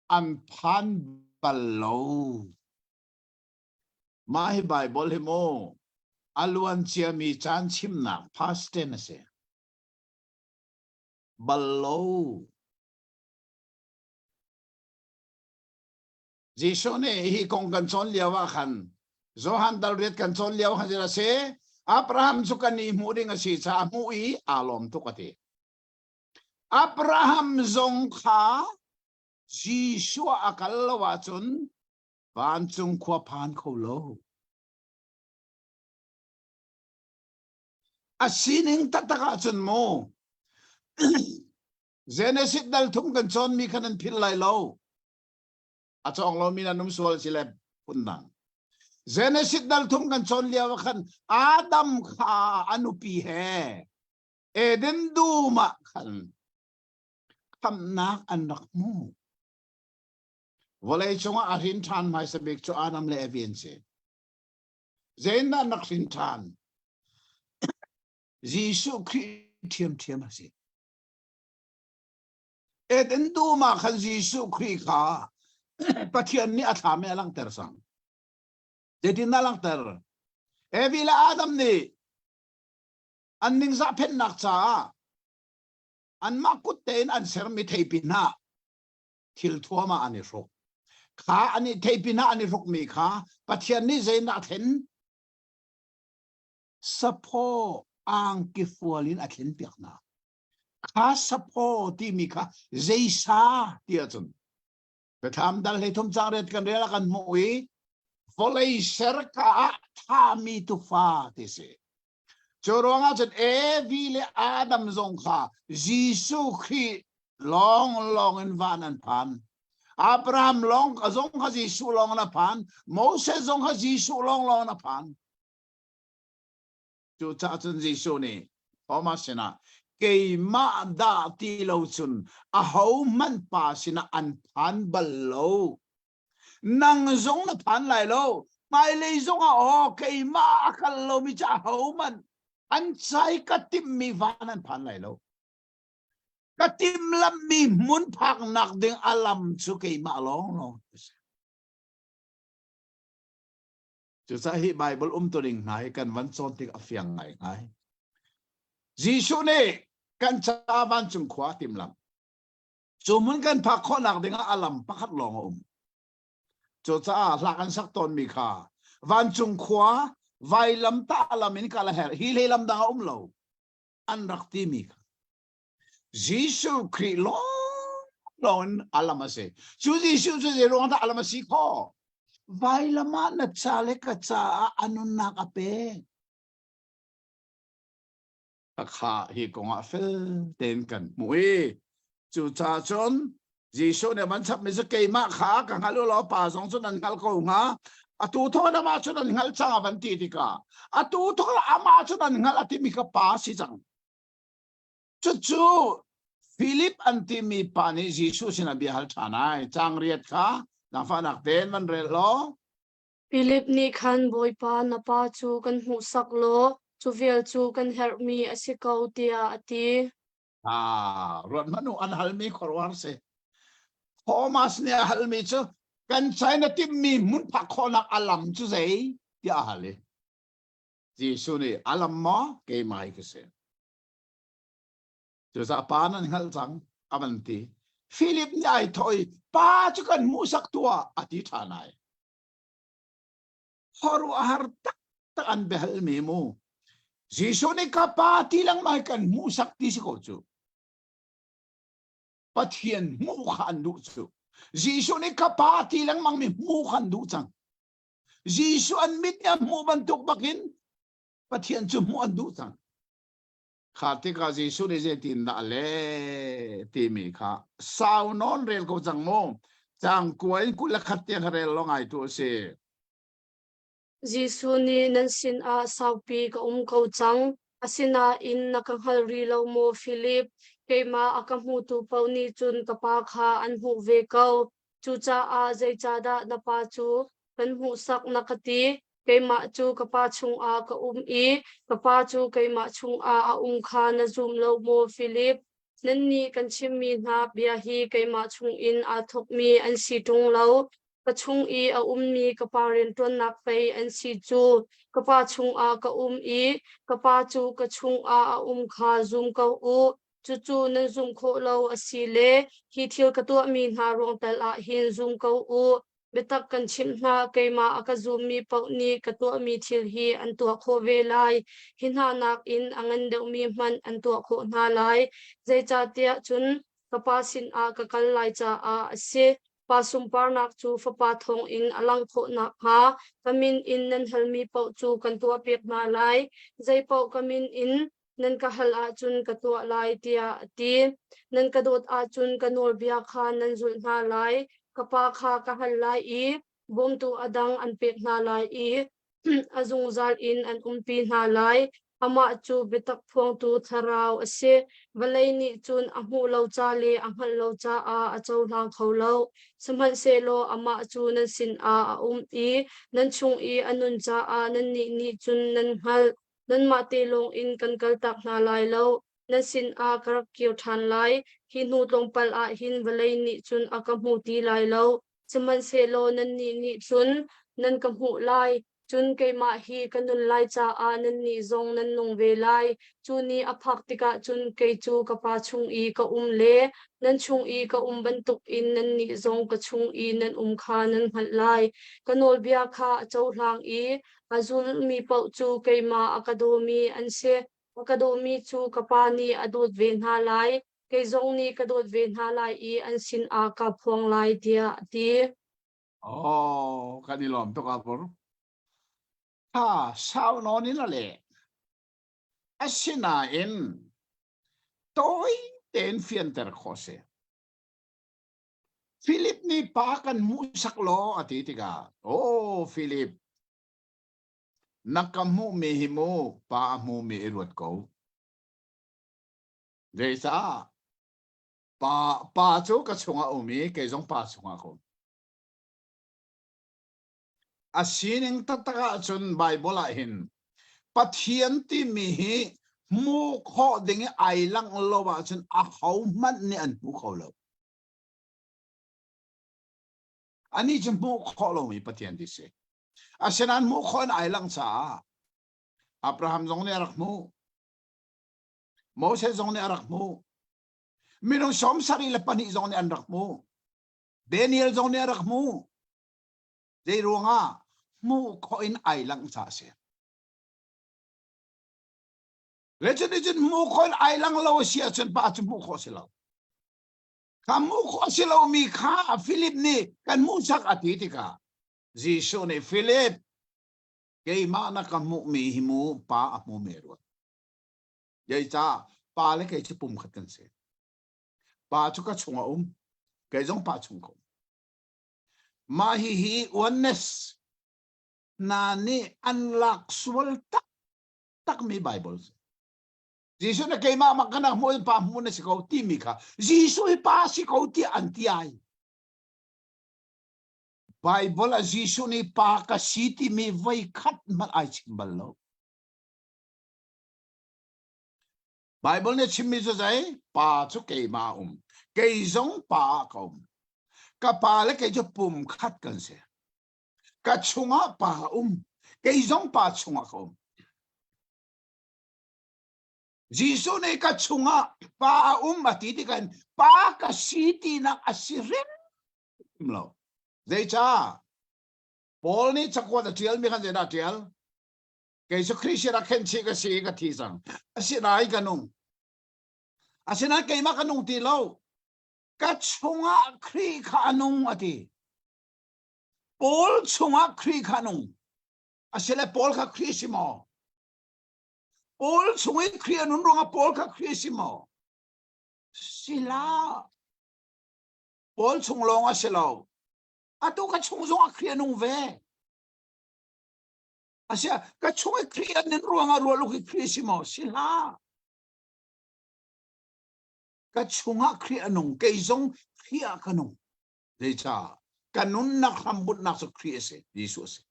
S3: an phan bal lâu mà hi bài bảo hi mo aluan chia mi chan chim na past tense Balo Jisu ne hi kong kan chon liawa khan Zohan dalret kan chon liaw khan jira se Abraham sukani muring asi cha mui alom tukati Abraham zong kha Jisu akal lawa chun van chung khwa phan kholo asining tataka chun mo Genesis dal thum kan chon mi khanan phil lai lo achong lo mina num sual silep pundan Genesis dal thum kan chon liawa khan Adam kha anupi he Eden duma khan kamnak anak mo volay chunga arin than mai sabik cho Adam le evience Zena nak rin than Jisu thiam asi Eden duma khan Jisu kha pathian ni athame alang ter sang Dedi na lang ter Evila Adam ni Anning sa pen nak cha An makut ten an ser mi thei pin na Thil thua ma ani ro ขาอันนี้เทปินะอันนี้รกมีขาปัจเจียนนี่เจนักเห็นสะโพอ่างกิฟัวลินอัดเห็นเปียกนาขาสะโพที่มีขาเจซาที่อาจารย์ไปทำดัลให้ทุ่มจางเรียนกันเรียกกันมวยฟอลเลยเซอร์กาทามีตุฟาที่เสจรวงอาจารย์วิเลอาดัมซงขายิสุครีลองอินวานันพันอับราฮัมลองซงขายิสุลองนันพันโมเสสซงขายิสุลองนันพันจูจ่าจนยิสุนี่พอมาสินะเกยมาดาตีเลวจุนอาหูมันปาสินะอันพันบัลโลนังซงนันพันไหลโลไม่เลยซงอ่ะโอเกยมาคัลโลมิจ่าหูมันอันใช้กติมมีวานันพันไหลโลกติมลำมีมุนพักหนักดึงอลัมสุเกยมาลองจะใช้ไบเบิลตัวหนึ่งไหนกันวันซ้อนที่อฟียงไงจีสุเน่กันชาบันจุงขวาติมลำจุมันกันพักข้อหนักดึงอลัมพักลองจะจะหลักกันสักตอนมีค่าวันจุงขวาไวลำตาลำมินกาลาเฮร์ฮิเลลำดังเราอันรักที่มีค่ายิสุคริลองอัลลามาเซจูยิสุจะร้องตาอัลลามาสิข้อไวลำมันนัดชาเล็กชาอันุนนักเปข้าฮิกงอาเฟลเต็นกันมวยจูจ่าจนยิสุเนี่ยมันชับไม่สเกยมาขากังฮัลโหลป่าสองสุนันฮัลโกงาอตูทอนามาสุนันฮัลจังอวันตีติกาอตูทอละอามาสุนันฮัลอติมิกาป่าสิจังจู่ฟิลิปอันที่มีปานิยิสุสินะบิฮัลชานายจังเรียดค่ะนักฟังนักเต้นมันเรียดล้อ
S1: ฟิลิปนี่ขันบอยปานปาจูกันหูสักโลจูเวลจูกันเฮร์มีอสิกาวเตียอติ
S3: รถมนุอันฮัลมีขรวารเซโทมัสเนี่ยฮัลมีจูกันใช้นาที่มีมุนพักคนนักอัลลัมจูเซที่อาฮัลเลยยิสุนี่อัลลัมมาเกย์มาอีกเซจะจะปานันฮัลจังอวันตีฟิลิปเนี่ยไอ้ถอยป้าจุกันมูสักตัวอธิษฐานายฮารุอาร์ตักตันเบลมีมูยิสุนี่กับป้าที่ลังมากันมูสักที่สิโกจูปัทเฮียนมูขันดูจูยิสุนี่กับป้าที่ลังมังมีมูขันดูจังยิสุอันมิดเนี่ยมูบันทุกบักินปัทเฮียนจูมูอันดูจังข้าที่ข้ายิสุนี่เจตินดาเลที่มีข้าสาวนอนเรียลก็จังโมจังกวยกุลขัดเตียงเรลลงไอตัวเส
S1: ยิสุนีนันสินอาสาวปีกเขาจังอาสินาอินนักฮัลรีโลโมฟิลิปเกมาอากามูตูเปานีจุนกปาคาอันหูเวเกาจูจ่าอาใจจ่าดานปาจูกันหูสักนักตีเกมาจูกปาชุงอากะอีกปาจูเกมาชุงอาคานจุมโลโมฟิลิปนั่นนี่กันชิมมีนาเบียฮีเกมาชุงอินอาทกมีอันสีตรงเรากะชุงอีมีกปาเรนตัวนักไปอันสีจูกปาชุงอากะอีกปาจูกะชุงอาคาจุมกะอูจู่ๆนั่นจุมโคเราอสีเลฮีเทียวกะตัวมีนารองแต่ละหินจุมกะอูเบตักกันชิมนาเกมาอากาจุมมีปนีกะตัวมีทิลฮีอันตัวโคเวไลหินหานักอินอังันเดมีมันอันตัวโคนาไลใจจ่าเตียจุนกปาสินอากะกัลไลจ่าอาเสปาสุมปานักจูฟปาทองอินอลังโคนักฮากามินอินนันฮัลมีเปาจูกันตัวเปียกมาไลใจเปากามินอินนันกะฮัลอาจุนกะตัวไลเตียตีนันกะโดดอาจุนกะโนลเบียคานันจุลนาไลกปาคากะฮัลไลอีบอมตูอดังอันเปียกนาไลอีอาจุงซัลอินอันปีนาไลอามาจูเบตักพวงตูทาราวเสวลัยนิจุนอหูเลาจาเลอังฮัลเลาจาอาเจ้าลางเขาเลาสมันเซโลอามาจูนันสินอีนันชุงอีอนุนจานันนิจุนนันฮัลนันมาเตลงอินกันกัลตักนาไลเลานันสินกรักเกียวทันไลหินูตรงปลหินวลัยนิจุนกำหูตีไลเลาสมันเซโลนันนิจุนนันกำหูไล chun keima hi kanun lai cha a nan ni zong nan nong ve lai chu ni aphak tika chun ke chu kapa chung I ka le nan chung I ka bantuk in nan ni zong ka chung I nan kha nan hal lai kanol bia kha chauhlang I azul mi pau chu keima akademi anse akademi chu kapa ni adut ve na lai ke zong ni kadut ve na lai I ansin a ka phuang lai dia ti
S3: oh kanilom to kapor ha sao no ni la le asina in toy ten fienter khose Philip ni pa kan musak lo atitika oh Philip nakamu mehimo pa mu me erot ko Desa pa chu ka chunga umi ke jong pa chunga ko asining tataka chun Bible a hin pathian ti mi hi mu kho ding ai lang lo ba chun a hau man ni an mu kho lo ani chun mu kho lo mi pathian ti se asinan mu kho ai lang cha Abraham jong ne rak mu Moses jong ne rak mu minong som sari la pani jong ne an rak mu Daniel jong ne rak mu dei ruanga mu kho in ai lang cha se Legend mu kho in ai lang lo sia chen pa chu mu kho se lo kamu kho se lo mi kha Philip ni kan mu sak atitika Jisu ne Philip ke ma na kamu mi himu pa mu mero yai cha pa le ke chi pum khat kan se pa chu ka chunga ke jong pa chung ko ma hi oneness na ni unlock swal tak mi Bible Jisu na kay ma makana mo pa mo na si ko ti mi ka Jisu pa si ko ti anti ai Bible a Jisu ni pa ka city mi vai khat man ai chimbal lo Bible ne chimmi zo zai pa chu kay ma kay jong pa ko ka pa le kay jo pum khat kan se ka chunga pa kay jong pa chunga ko Jisu ne ka chunga pa ati kan pa ka city na asirim lo dei cha Paul ni chakwa da tial mi kan da tial kay so Christian ken chi ka si ka thi sang asinai kanung asina kay ma kanung ti lo ka chunga kri kha anung ati Paul chunga kri kha anung asile Paul ka krisimo Paul chunga kri anung ronga Paul ka krisimo sila Paul chung longa silo ato ka chung zonga kri anung ve asia ka chunga kri anung ronga rolo ki krisimo sila ka chunga kri anung ke zong kri kanung de cha kanun na khambut na so kri ese Jesus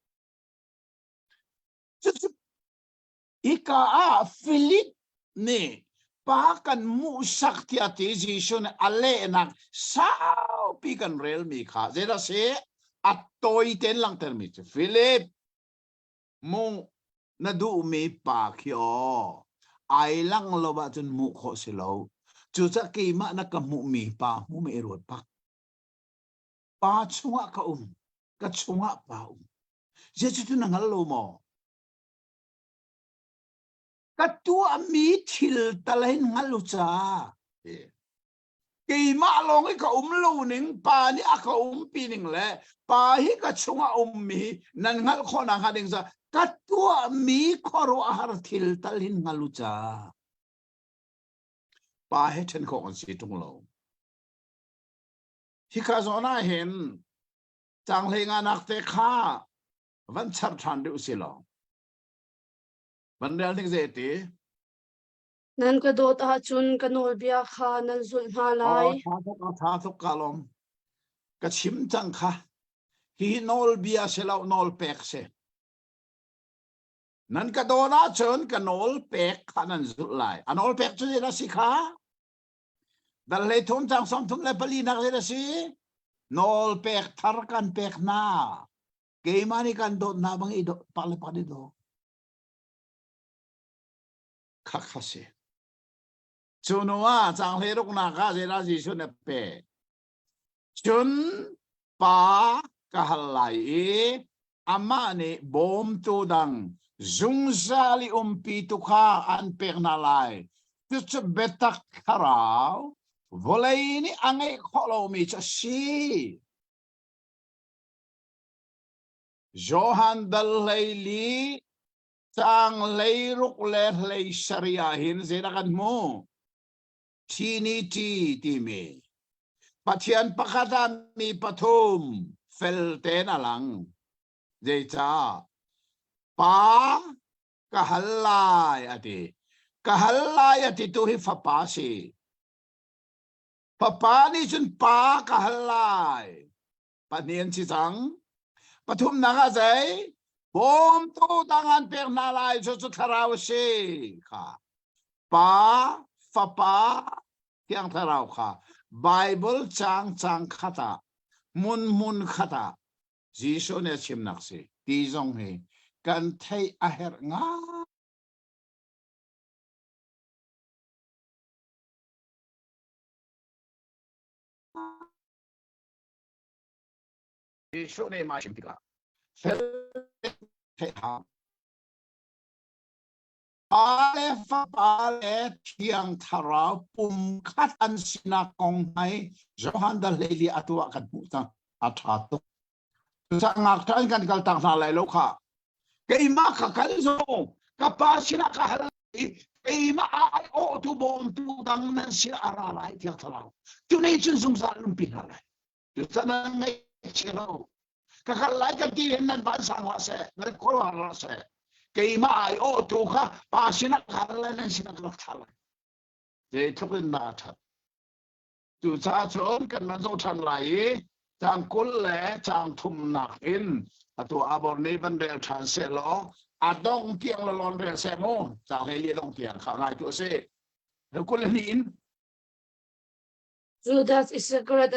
S3: ika a Philip ne pa kan mu sakti ati Jesus ne ale na sao pi kan rel mi kha zera se atoi ten lang termi Philip mo na du mi pa kyo ai lang lo ba chun mu kho se lo chu cha ki ma na ka mu mi pa mu me ro pa chunga ka ka chunga pa je chu na ngal lo mo ka tu mi thil talain ngal lu cha ki ma long ka lo ning pa ni a ka pi ning le pa hi ka chunga mi nan ngal kho na ha ding sa ka tu mi khoro har thil talin ngal lu cha pa he chen ko on si tung lo hi ka zo na hen chang le nga nak te kha van chap than du si lo van dal ding ze ti
S1: nan ka dot a chun kanol bia kha nan zul na lai
S3: tha thok ka lom ka chim chang kha hi nol bia se lo nol pek se nan ka do na chun ka nol pek kha nan zul lai anol pek chu na si kha dal le thum chang som thum le pali na re si nol pek thar kan pek na ke mani kan do na bang ido pale pale do khakase chunowa chang le rok na ka je ra ji su ne pe chun pa ka halai ama ne bom tu dang zung zali pi tu kha an per na lai tu betak kharau volei ni angai kholo mi cha si Johan dal leili chang leiruk le lei sharia hin zerakan mo tini ti me pathian pakata mi pathum felten alang jecha pa kahallai ati tu hi fapasi papa ni chun pa kahallai panien chi chang pathum naga jai bom tu tangan per nalai chu tharau se kha pa fapa kyang tharau kha bible chang khata mun khata jisu ne chim nak se ti jong he kan thai a her nga jisu ne ma chim tika fel thai ha ale fa ale thiang tharau pum khat an sina kong hai johan da leili atwa kat bu ta atha to sa ngak than kan kal tang na lai lo kha ke ma kha kal zo ka pa sina ka hal ke ma ai o tu bom tu dang nan sina ara lai thiang tharau tu nei chun sung sa lum pi na lai tu sa na ngai chelo ka kal lai ka ti nan ban sang wa se na ko la se ke ma ai o tu kha pa sina ka lai nan sina ka thala de thuk na tha tu cha chon kan man zo than lai chang kul le chang thum nak in atu abor ni ban del than se lo adong tiang lo lon re se mo chang he ye dong tiang kha ngai tu se lo kul ni in
S1: Judas Iscariot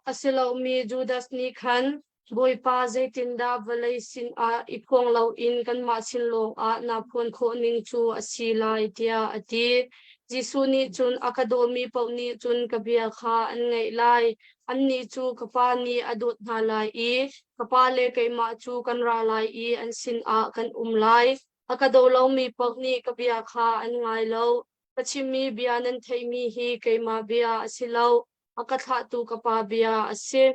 S1: asilo mi Judas ni khan boy pa zaitinda valai sin a ipong lo in kan ma sin long a na phon kho ning chu asila itia ati jisu ni chun academy pau ni chun kabia kha an ngai lai an ni chu kapa ni adut na lai I kapa le kai ma chu kan ra lai I an sin a kan lai akado lo mi pau ni kabia kha an ngai lo pachimi bianan thaimi hi kai ma bia asilo akatha tu kapa bia ase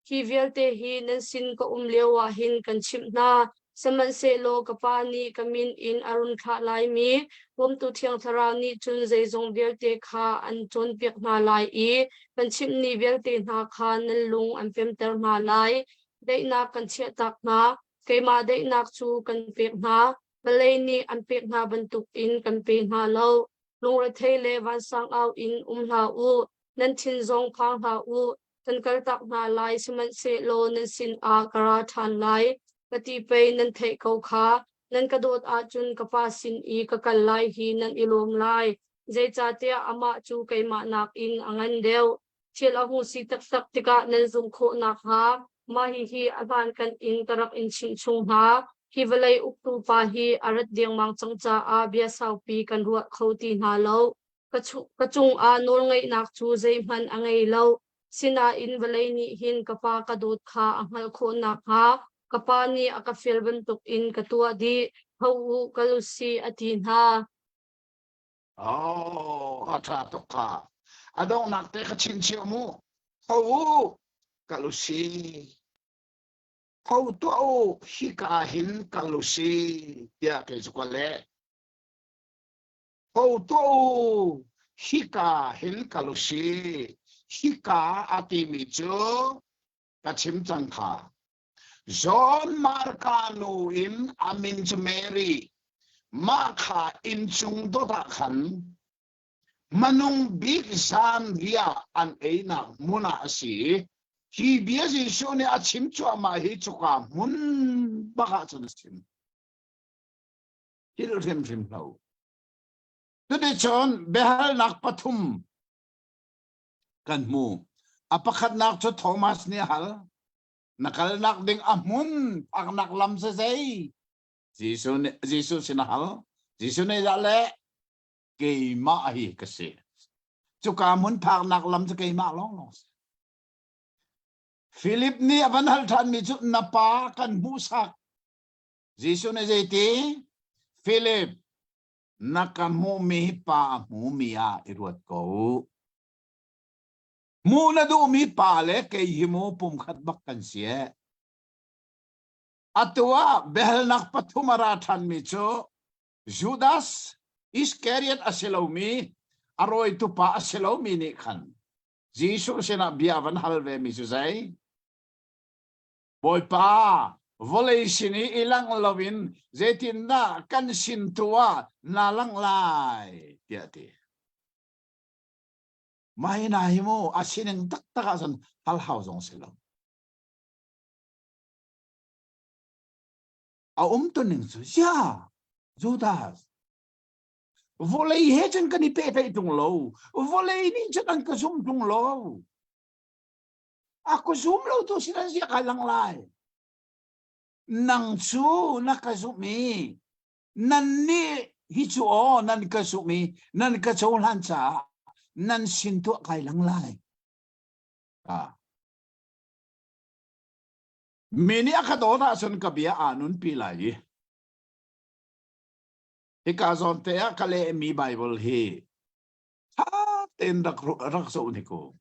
S1: hi velte hi nan sin ka lewa hin kan chimna saman se lo kapa ni kamin in arun kha lai mi bom tu thiang thara ni chun zai zong velte kha an chon pek na lai I kan chim ni velte na kha nan lung an pem ter na lai dei na kan che tak na keima dei nak chu kan pek na balai ni an pek na bantuk in kan pe na lo lung ra thele wan sang au in la u nan thin zong phang ha u tan kal tak na lai siman se lo nan sin a kara than lai kati pe nan thei ko kha nan ka dot a chun kapa sin I ka kal lai hi nan ilom lai zai cha te ama chu kai ma nak in angan deu chil a hu si tak tak tika nan zum kho nak ha ma hi aban kan in tarak in ching chung ha hi valai uktu pa hi arat diang mang chang cha a bia sau pi kan ruat khoti na lo kachung a nol ngai nak chu zai man angai lo sina in valai ni hin kapa ka dot kha angal kho nak ha kapa ni aka fil bentuk in katua di hau kalusi atin ha
S3: atha to kha adong nak te ka chin chiu mu ho kalusi ho to hi ka hin kalusi ya ke chukale ho to hi ka hin kalusi hika ati mi chu ka chim chang kha John Markanu in amin Mary ma kha in chung do ta khan manung big san via an eina muna asi hi bia ji shone a chim chu ma hi chu ka mun ba ka chun sim hil rim lo tu de chon behal nak pathum kan mu apakhat nak cho Thomas ni hal nakalnak ding amun ang naklam sa say Jesus sinahal Jesus ne dale kay maahi kasi chukamun phak naklam sa kay ma long long Philip ni abanal than mi chu napa kan busak Jesus ne jeti Philip nakamu mi pa mu mia irwat ko muna do mi pale kay himo pum khat bakkan sia atwa behel nak patumarathan mi cho Judas Iscariot asilomi aroi tu pa asilomi ni khan Jesus sina biavan halve mi susai boy pa volei sini ilang lovin zetin na kan sintua nalang lai tiati mai na himo asineng takta san hal hausong silo a tuning su ya Judas volei hechen kan ipe tung lo volei ni chen ka sum tung lo ako sum lo to sinan siya kalang lai nang su nakasumi nanni hichu o nan kasumi nan kacholan cha nan sintu kay lang lai mini akadona son kabia anun pilay ikazon te kale mi Bible hi ha ten rak so ni ko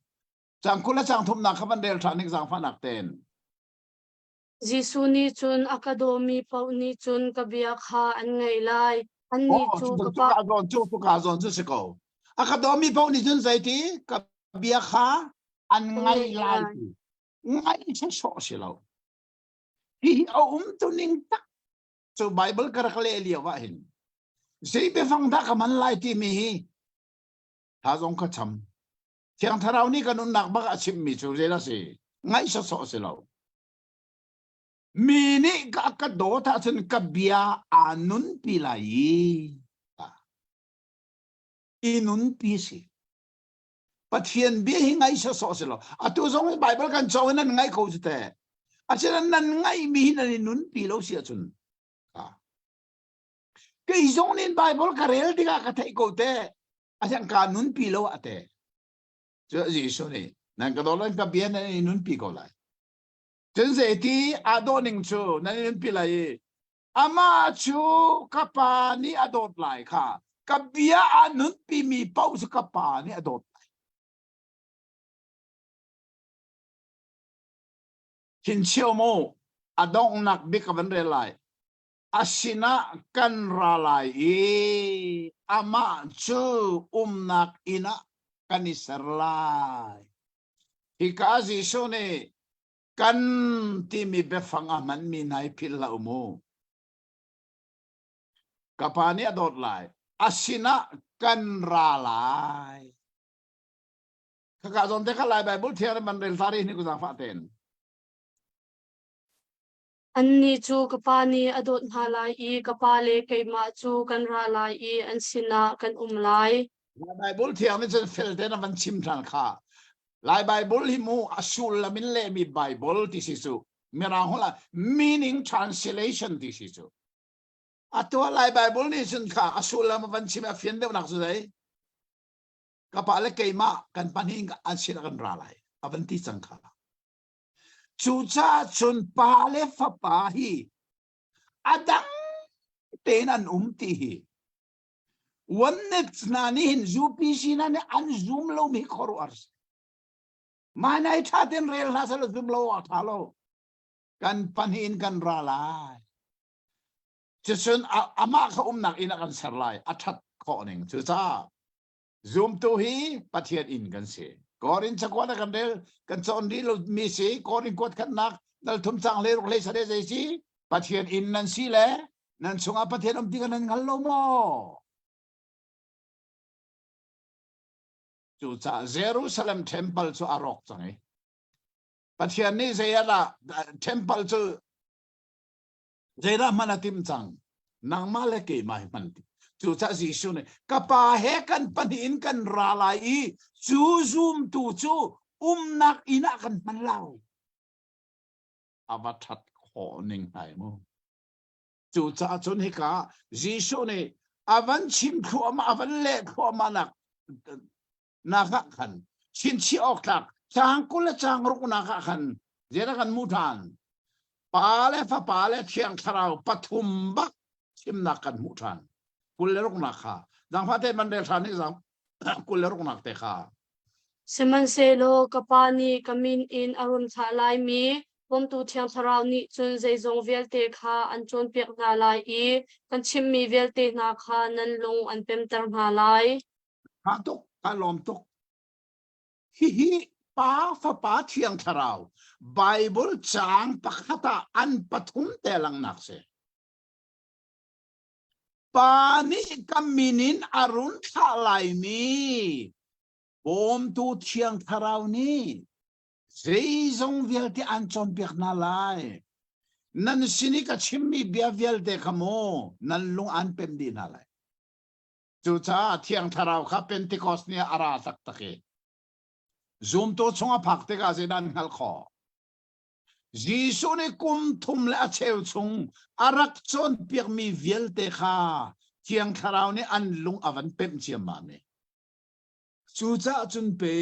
S3: chang kula chang thum na khaban del thanik jang phanak ten
S1: Jisu ni chun akademi pau ni chun kabia kha an ngai lai an ni chu kapa
S3: kazon chu se ko akademi pau ni chun sai ti kabia kha an ngai lai ngai che so se lo hi tu ning tak so Bible karakle liawa hin sei be phang da kaman lai ti mi hi ha jong kha cham thiang tharau ni kanun nak ba achim mi chu je la se ngai so so se lo mini ka do ta chen kabia anun pilai inun pi si pathian bi hi ngai so so se lo atu jong Bible kan chaw nan ngai ko te achen nan ngai mi nan inun pi lo si chun cái giống nên Bible cái rel đi cả thầy cô te asan ka nun pi lo ate cho gì số này nàng cái đó là cái biến này nun pi cô lại chân sẽ thì adoning chu nan nun pi lại ama chu kapa ni adot lại kha kabia nun pi mi pau su kapa ni adot hin chiu mo adong nak bi ka ban rel lại asina kan ralai ama chu nak ina kaniserlai hikazi shone kan timi befanga man mi nai pilla umu kapani adot lai asina kan ralai kakazon te kalai Bible thiar man rel tari ni ku jang faten
S1: an ni chu kapa ni adot halai I kapa le keima chu kan ra lai I an sina kan lai
S3: Bible thiar ni chen fel te na man chim than kha lai Bible hi mu asul la min le mi Bible ti sisu mera hola meaning translation ti sisu atwa lai Bible ni chen kha asul la man chim a fian de nak su dai kapa le keima kan paning an sina kan ra lai avanti chang kha chu cha chun pa le fa pa hi adang ten an ti hi one net na ni hin zu pi si na ne an zoom lo mi khoru ars manai tha den rel na sal zoom lo a tha lo kan panin kan ra lai chun ama kha nak ina kan sar lai athat kho ning chu cha zoom to hi pathian in kan se korin chakwa kan del kan chon di lo mi si korin kot kan nak dal thum chang le le sa de sei si pathian in nan si le nan chunga pathian ti kan ngal lo mo chu cha Jerusalem temple chu arok changai pathian ni zeyala temple chu zera manatim chang nang male ke mai man chu cha ji shu ne kapa he kan panin kan ralai chu zoom tu chu nak ina kan man lao avatat kho ning hai mo chu cha chun hi ka Giêsu ne avan chim khu ma avan le khu ma na kha khan chin chi ok tak chang kul chang ru na kha khan zera kan mu than pa le thiang tharau pathum bak chim na kan mu than kul le ru na kha dang pha te man del than ni zam kul le ru na te kha
S1: Seman selo kapani kamin in arun tha lai mi bom tu thiang tharau ni chun zai zong vel te kha an chon pek na lai I kan chim mi vel te na kha nan lung an pem tar na lai
S3: ha tuk ka lom tuk hi pa fa pa thiang tharau Bible chang pakhata an pathum te lang nak se pa ni kaminin arun tha lai mi bom tu thiang tharau ni zai zong vel te an chon pek na lai nan sini ka chimmi bia vel te khamo nan lung an pem di na lai chu cha thiang tharau kha Pentecost ni ara tak take zoom to chunga phak te ka zedan hal kho Giêsu ne kum thum la cheu chung arak chon pek mi vel te kha thiang tharau ni an lung avan pem chiam ma ne chu cha chun pe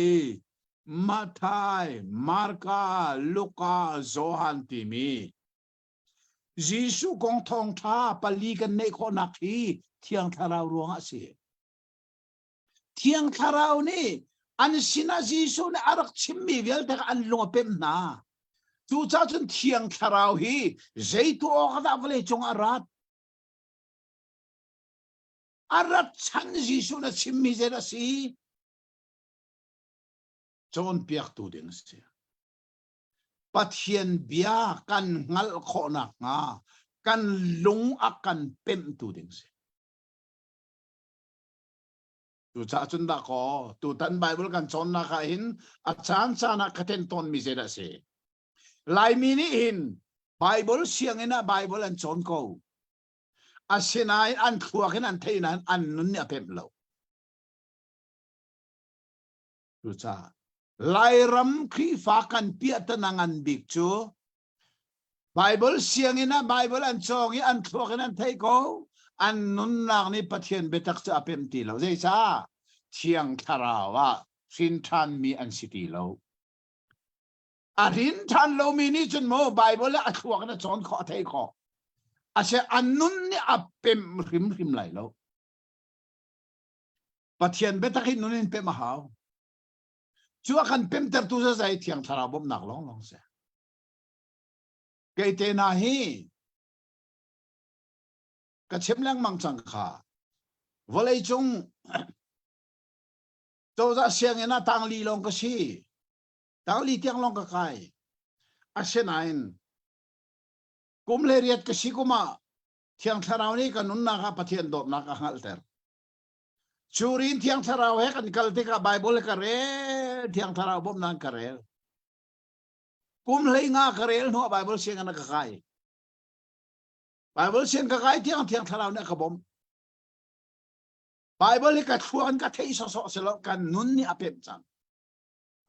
S3: Mathai, Marka, Luka, Johan ti mi Giêsu kong thong tha pali kan nei kho nak hi thiang tharau ruang si thiang tharau ni an sina Giêsu ne arak chimmi vel te an lung pem na chu cha chun thiang tharau hi zai tu o da vle chung arat chan Giêsu na chimmi zera si chon piak tu ding se pathian bia kan ngal kho nak nga kan lung akan pem tu ding se tu cha chun da ko tu tan Bible kan chon na kha hin a chan na khaten ton mi zera se lai mi ni hin Bible siang ina Bible an chon ko asinai an khuak hin an theinan an nun ni apem lo tu cha lai ram khi fa kan pia tanangan bik chu Bible siang ina Bible an chong I an khuak hin an thei ko an nun lang ni pathian betak cha apem ti lo zai sa thiang tharawa sin than mi an city lo arin than lo mi ni chun mo Bible a khuak na chon kho thei ko ase an nun ni apem rim lai lo pathian betak hin nun in pe ma hau chu akan pem ter tu sa zai thiang thara bom nak long se ke te na hi ka chem lang mang chang kha volei chung to za siang ena tang li long ka si tang li tiang long ka kai asenain kum le riat ka si kuma thiang tharau ni ka nun na ka pathian dot na ka hal ter churin thiang tharau he kan kal te ka Bible ka re thiang tharau bom nan ka re kum le nga ka re no Bible siang na ka kai Bible siang ka kai thiang tharau na ka bom Bible ka thuan ka thei so selo kan nun ni apem chang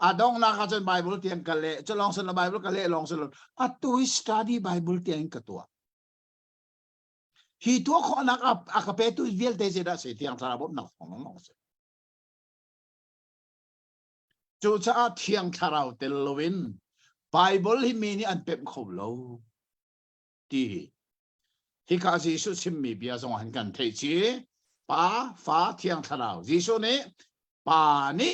S3: adong na ka chen Bible tiang ka le chalong sen Bible ka le long sen atu study Bible tiang ka tua hi to kho na ka pe tu vel te se da se thiang tharau bom na khong long se chu cha thiang tharau tel lovin Bible hi mi ni an pem kho lo ti hi ka Giêsu chimmi bia zong han kan thei chi pa fa thiang tharau Giêsu ne pa ni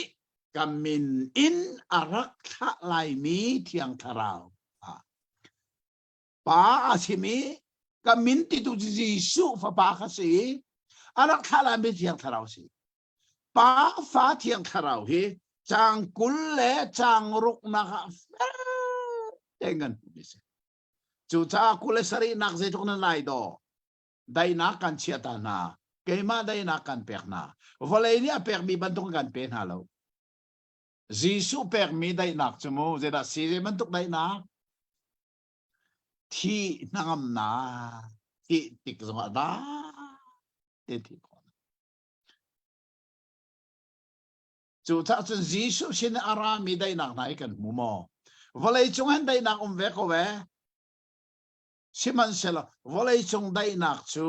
S3: kamin in arak tha lai mi thiang tharau pa asimi kamin ti tu Giêsu fa pa kha si arak tha lai mi thiang tharau si pa fa thiang tharau hi chang kul le chang ruk na kha tengan chu cha kul sari nak se thuk na lai do dai na kan chia ta na ke ma dai na kan pek na volei ni a pek mi ban tung kan pe na lo Giêsu pek mi dai nak chumo je da si je man tuk dai na thi nangam na thi tik zama da te thi ko chu cha chun Giêsu sin ara mi dai nak nai kan mu mo volei chung han dai nak ve ko ve สิมันเสละวลัยจงได้นักจู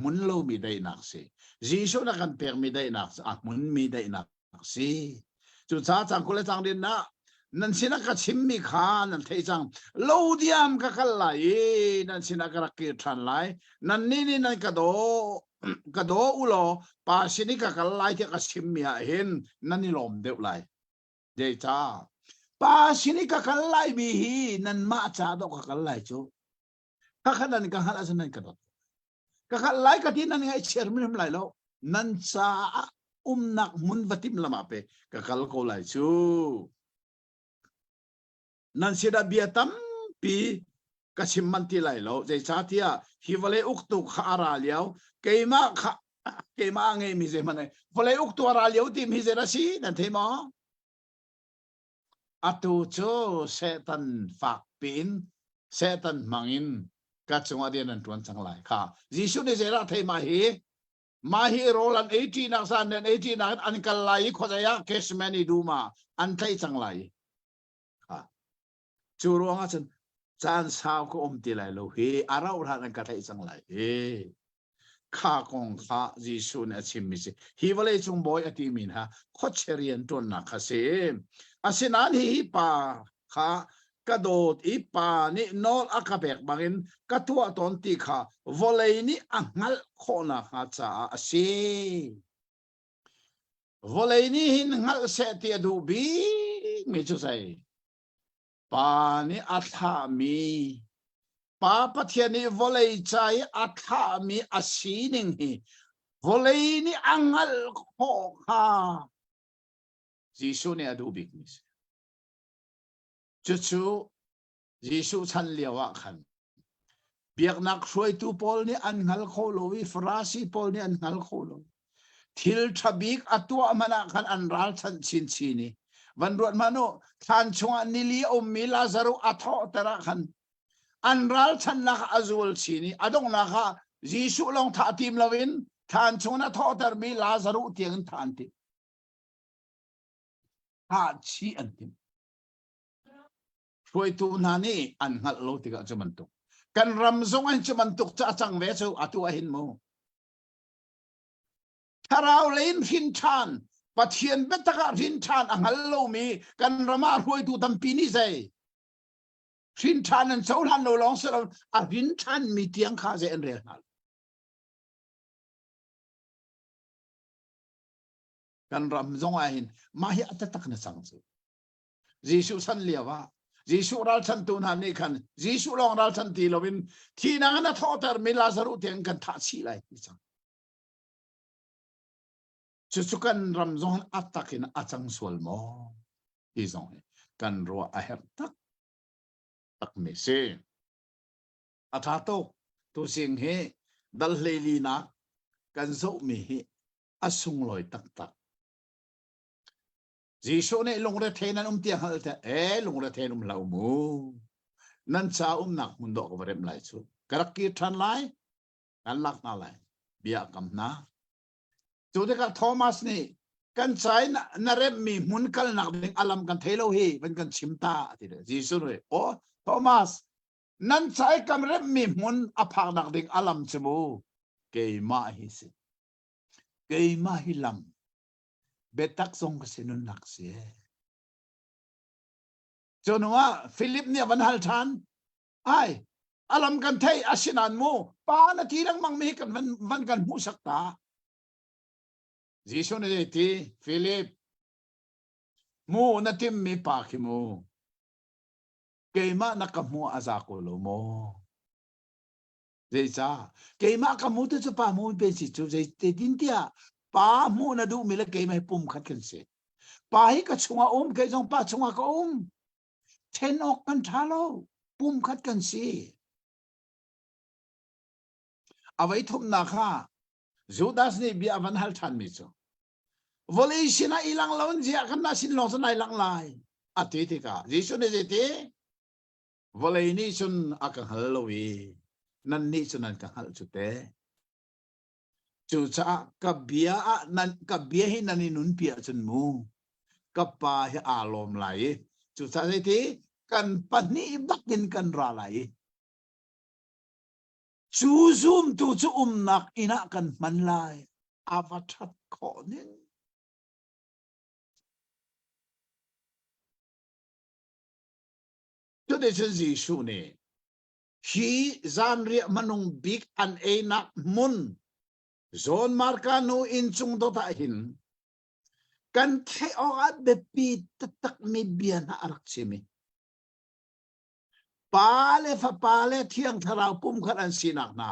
S3: มุนโลมีได้นักสิจีสุนักันเปียกมีได้นักมุนมีได้นักสิจุดจ้าจังกุเลจังดินนะนั่นสินักชิมมีขานั่นเทจังโลเดียมกักไหลนั่นสินักรักกิทันไหลนั่นนี่นั่นกระโดอุโลปาสินิกักไหลที่กัชิมมีเห็นนั่นนี่ลมเดียวไหลเดจ้าปาสินิกักไหลมีฮีนั่นมาจ้าดอกกักไหลจูkakhalan kahal asanan kadot kakalay katinan nga chairman mlay lo nan sa umnak mun batim lamape kakal ko lay chu nan sida biatam pi kasimmanti lay lo jay chatia hiwale uktu khara liao keima nge mi je mane wale uktu ara liao ti mi je rasi nan thema atu cho setan fak pin setan manginกัดจงอาเดียนันทวนสังหลายค่ะยิสุนิเซระเทมาฮีโรลัน80นักสันเดน80นักอันกันไหลขวายเคสแมนีดูมาอันไทยสังหลายค่ะจูรวงอาจารย์จานสาวก็อมตีไหลโลฮีอาราอุทานันกันไทยสังหลายข้ากงข้ายิสุนอชิมมิสิฮีวเลจงบอยอติมินฮะขดเชรียนตัวนักค่ะเสอาศินันฮีป่าค่ะกระโดดอีปานี่นอลอากาเบกบางอินกระตัวตอนตีขาวอลเลนี่อังงัลโคนาฮาจ้าสิวอลเลนี่หินงัลเสตีดูบีไม่จุใส่ปานี่อัฐามีปาปะเทียนี่วอลเลใจอัฐามีอาศีนิงฮีวอลเลนี่อังงัลโคนาจีซูเนี่ยดูบีมิสจู่ๆยิสุชันเลียวขันเบียกนักช่วยตูปอลนี่อันหัลโคโลวิฟราซีปอลนี่อันหัลโคโลทิลทบิกอัตัวมันขันอันรัลชันชินนี่วันรวดมาโนท่านชงนิลีอมมิลาซารุอัทอตระขันอันรัลชันนักอาซูลชินีอดงนักยิสุลงท่าทีมลาวินท่านชงนัทอตระมิลาซารุเตียงท่านติท่าชีอันติช่วยตูนานี่อันหัดโลติกะจะมันตุกกันรำทรงอันจะมันตุกจะจังเวชูอตัวหินโมถ้าเราเล่นหินชานปะเทียนเบตกะหินชานอันหัดโลมีกันรำมาช่วยตูทำปีนี้ใส่หินชานนั้นเจ้าท่านเราลองเสร็จอ่ะหินชานมีเตียงข้าเจนเรียนกันรำทรงอันหินมาเหี้ยอัตตักนสังสุยิสุสันเลียวว่ายิสุรัลชันตูนันนี่ขันยิสุลองรัลชันตีเราเป็นที่นั่งนัทอตร์มิลาซารุเตียงกันทัชชีไลที่จังจุดกันรำจงอัตตักินอัจังสวลโมที่จังกันรัวอาเฮรตักเมเซอัฐาโตตัวเสียงเฮดัลเลลีนักกันโซมีเฮอสุงลอยตักยิสุเนี่ยลงเรือเทนันเตียงหัลเตลงเรือเทนลาวมูนั่นชาหนักมุนดอกบริมไลชูกระกีทันไลกันลักนาไลเบียกำนาจุดที่กับโทมัสนี่กันใช้นเรมมีมุนกัลนักเป็นอลัมกันเทโลฮีเป็นกันชิมตาทีเดียวยิสุเลยโอ้โทมัสนั่นใช้กันเรมมีมุนอภักนักเป็นอลัมจมูเกยมาฮิสิเกยมาฮิลัมเบตักทรงกสินุนนักเสียจนว่าฟิลิปเนี่ยวันฮัลชันไออารมณ์กันเทยอาชินันมูปานาทีนังมังมีกันวันกันมูสักตาจิชุนเดตีฟิลิปมูนาทิมมีปาคิมูเกยมานักมูอาซาโกโลโมเจจ้าเกยมากับมูตุจะปามูเป็นสิจูเจตินเตียป้ามูนาดูมิลเกยไม่ปุ่มขัดกันเสียป้าให้กระชงอมเกยจงป้าชงก็อมเทนออกกันทาโลปุ่มขัดกันเสียเอาไว้ทุบนาคาจูดาสนี่เบียวันฮัลทันมิโซวอลเลชินาอีลังลอนเจียกันนาสินลองสนายลังลายอาทิตย์กาจิชุนเจติวอลเลนี่ชุนอากังฮัลโลวีนั่นนี่ชุนนันกังฮัลจุเตจูจ้ากับเบียนั่นกับเบียให้นันนุนเปียจนมูกับปาให้อารมณ์ไหลจูจ้าเจติกันปันนี้บักกินกันราไหล chú zoom tu chú nạc ina kan man lai avatat ko nin tu de chen ji shu ne hi zan ria manung big an e nak mun zon marka nu in chung do ta hin kan the o at be pi tak mi bian arak chimi pale fa pale thiang tharau pum khat an sinak na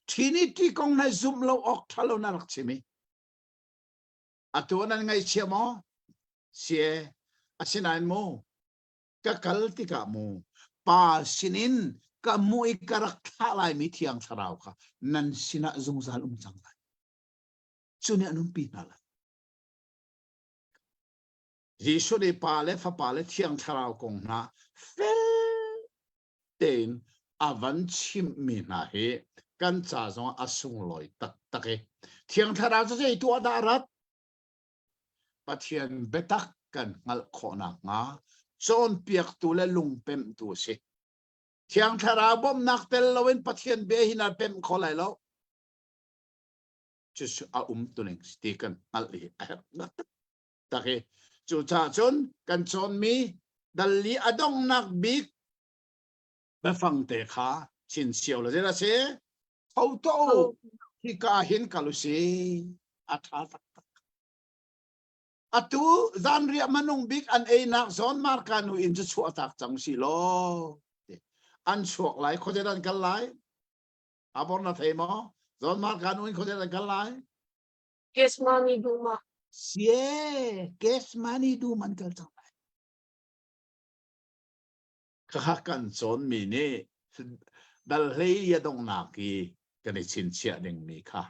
S3: thini ti kong na zum lo ok thalo na rak chimi atuan ngai chiamo sie asinan mo ka kalti ka mo pa sinin ka mu ikarak thalai mi thiang tharau kha nan sina zung zal chang lai chuni anum pi na la Jisu de pale fa pale thiang tharau kong na fel ten avan chim mi na he kan cha zong asung loi tak tak he thiang tharau cha sei tu da rat pathian betak kan ngal khona nga chon piak tu le lung pem tu se thiang tharau bom nak tel loin pathian be hina pem kholai lo chu a tuning stikan al li tak he chu cha chon kan chon mi dal li adong nak bik be phang te kha chin siao la jera se thau to hi ka hin kalu se atha tak atu zan ria manung big an e nak zon mar kanu in chu atak chang si lo an chuak lai khojeran kal lai abor na themo zon mar kanu in khojeran kal lai
S1: Yes, mami duma.
S3: sie kes mani du man kal chang lai kha kan zon mi ne dal hei ya dong na ki kan e chin chia ding mi kha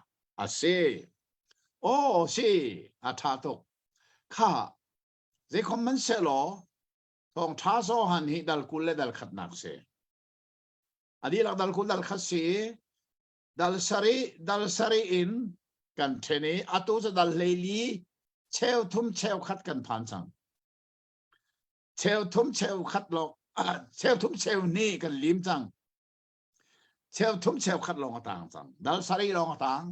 S3: ase o si atha tok kha ze comment se lo tong tha so han hi dal kul le dal khat nak se adi lak dal kul dal khat se dal sari in kan thene atu za dal leili cheu thum cheu khat kan phan chang cheu thum cheu khat lo cheu thum cheu ni kan lim chang cheu thum cheu khat lo tang chang dal sari lo tang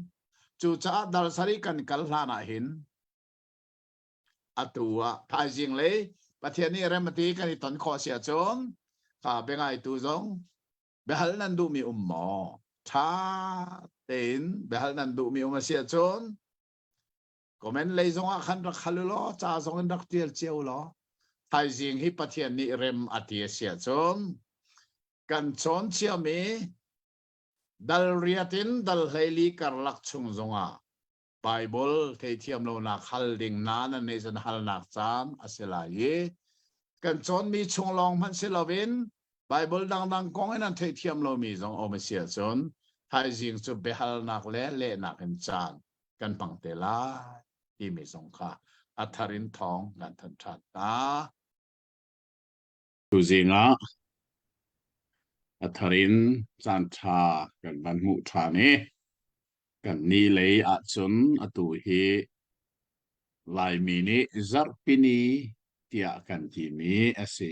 S3: chu cha dal sari kan kal hla na hin atua thai jing le pathian ni remati kan ton kho sia chong ka bengai tu zong behal nan du mi mo tha ten behal nan du mi sia chon comment le zong a khan ra khalulo cha zong dak tiel cheu lo thai jing hi pathian ni rem atia sia chong kan chon chia me dal riatin dal heli karlak chung zonga Bible thei thiam lo na khal ding na na ne san hal nak chan asela ye kan chon mi chung long man se lovin Bible dang kong en thei thiam lo mi zong o ma sia chon hai jing chu behal nak le nak en chan kan pang te la i mi zong kha atharin thong kan than that ta tu zinga atharin chan tha kan ban mu tha ne kan ni le a chun atu hi lai mi ni zarpini tia kan ti mi ase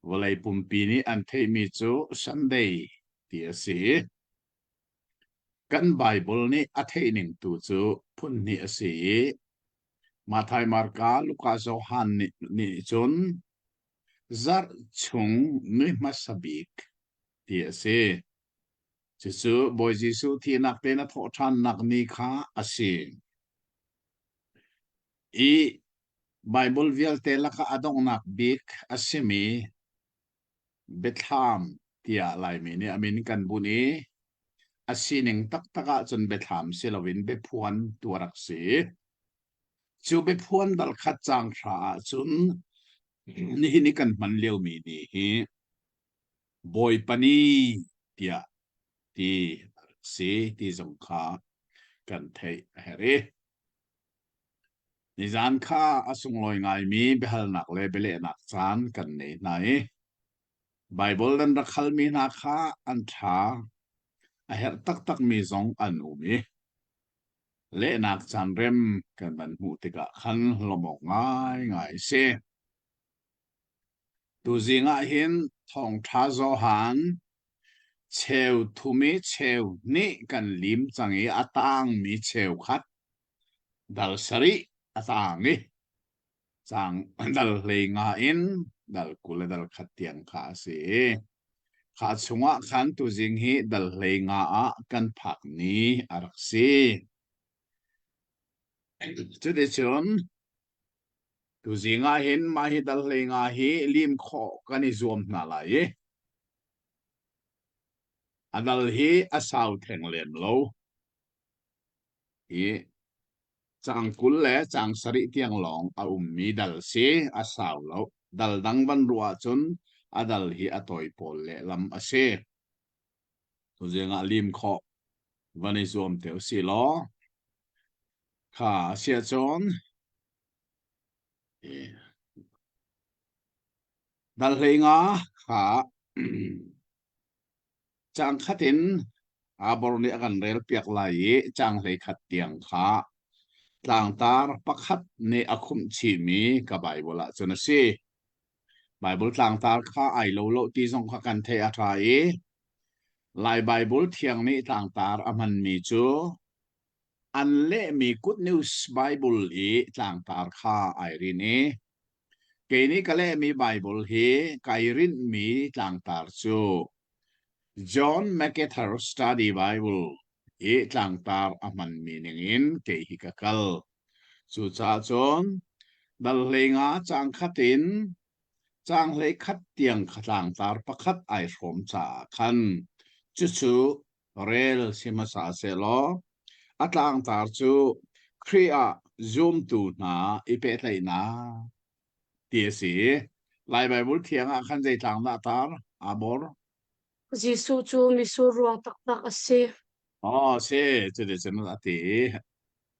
S3: walai pumpi ni an thei mi chu Sunday ti ase kan Bible ni a thei ning tu chu phun ni ase Mathai Marka Luka Johan ni chun zar chung ni masabik ti ase Jisu boy Jisu thi nak te na tho than nak ni kha ase I Bible vial te la ka adong nak bik asemi Bethlehem tia lai mi ni amin kan bu ni asining tak taka chun Bethlehem silawin be phuan tuarak se chu be phuan dal khat chang tha chun ni kan man leu mi ni hi boy pani tia ti se ti zong kha kan thei here nizan kha asung loi ngai mi behal nak le bele nak chan kan nei nai Bible dan rakhal mi na kha an tha a her tak mi zong an umi le nak chan rem kan ban hu te ka khan lomok ngai se tu zinga hin thong tha zo han
S2: chèo thu mi chèo ni kan lim changi atang mi chèo khat dal sari atang ni chang dal hlei nga in dal kula dal khat tiang kha si kha chunga khan tu jing hi dal hlei nga a kan phak ni arak si chu de chon tu zinga hin ma hi dal hlei nga hi lim kho kan i zoom na la ye adal hi asaw theng lem lo hi chang kul le chang sari tiang long a mi dal si asaw lo dal dang ban ruwa chun adal hi atoi pol le lam ase tu zinga lim kho vani zoom teu si lo kha sia chon dal hlei nga kha chang khatin abor ni akan rel piak lai chang hlei khat tiang kha tlang tar pakhat ni akhum chi mi ka bible a chuna si bible tlang tar kha ai lo ti song kha kan the a tha lai bible thiang ni tlang tar aman mi chu an le mi good news bible i tlang tar kha ai rin ke ni ka le mi bible hi kai rin mi tlang tar chu John MacArthur Study Bible i tlang tar aman mi ningin ke hi ka kal chu cha chon dal hlei nga chang khatin chang hlei khat tiang khatlang tar pakhat ai hrom cha khan chu rel sima sa se lo atlang tar chu kria zoom tu na ipe thai na tia si lai bible thiang a khan jai tlang na tar abor
S1: Jisu chu misu ruang tak tak ase
S2: se chu de chen na ti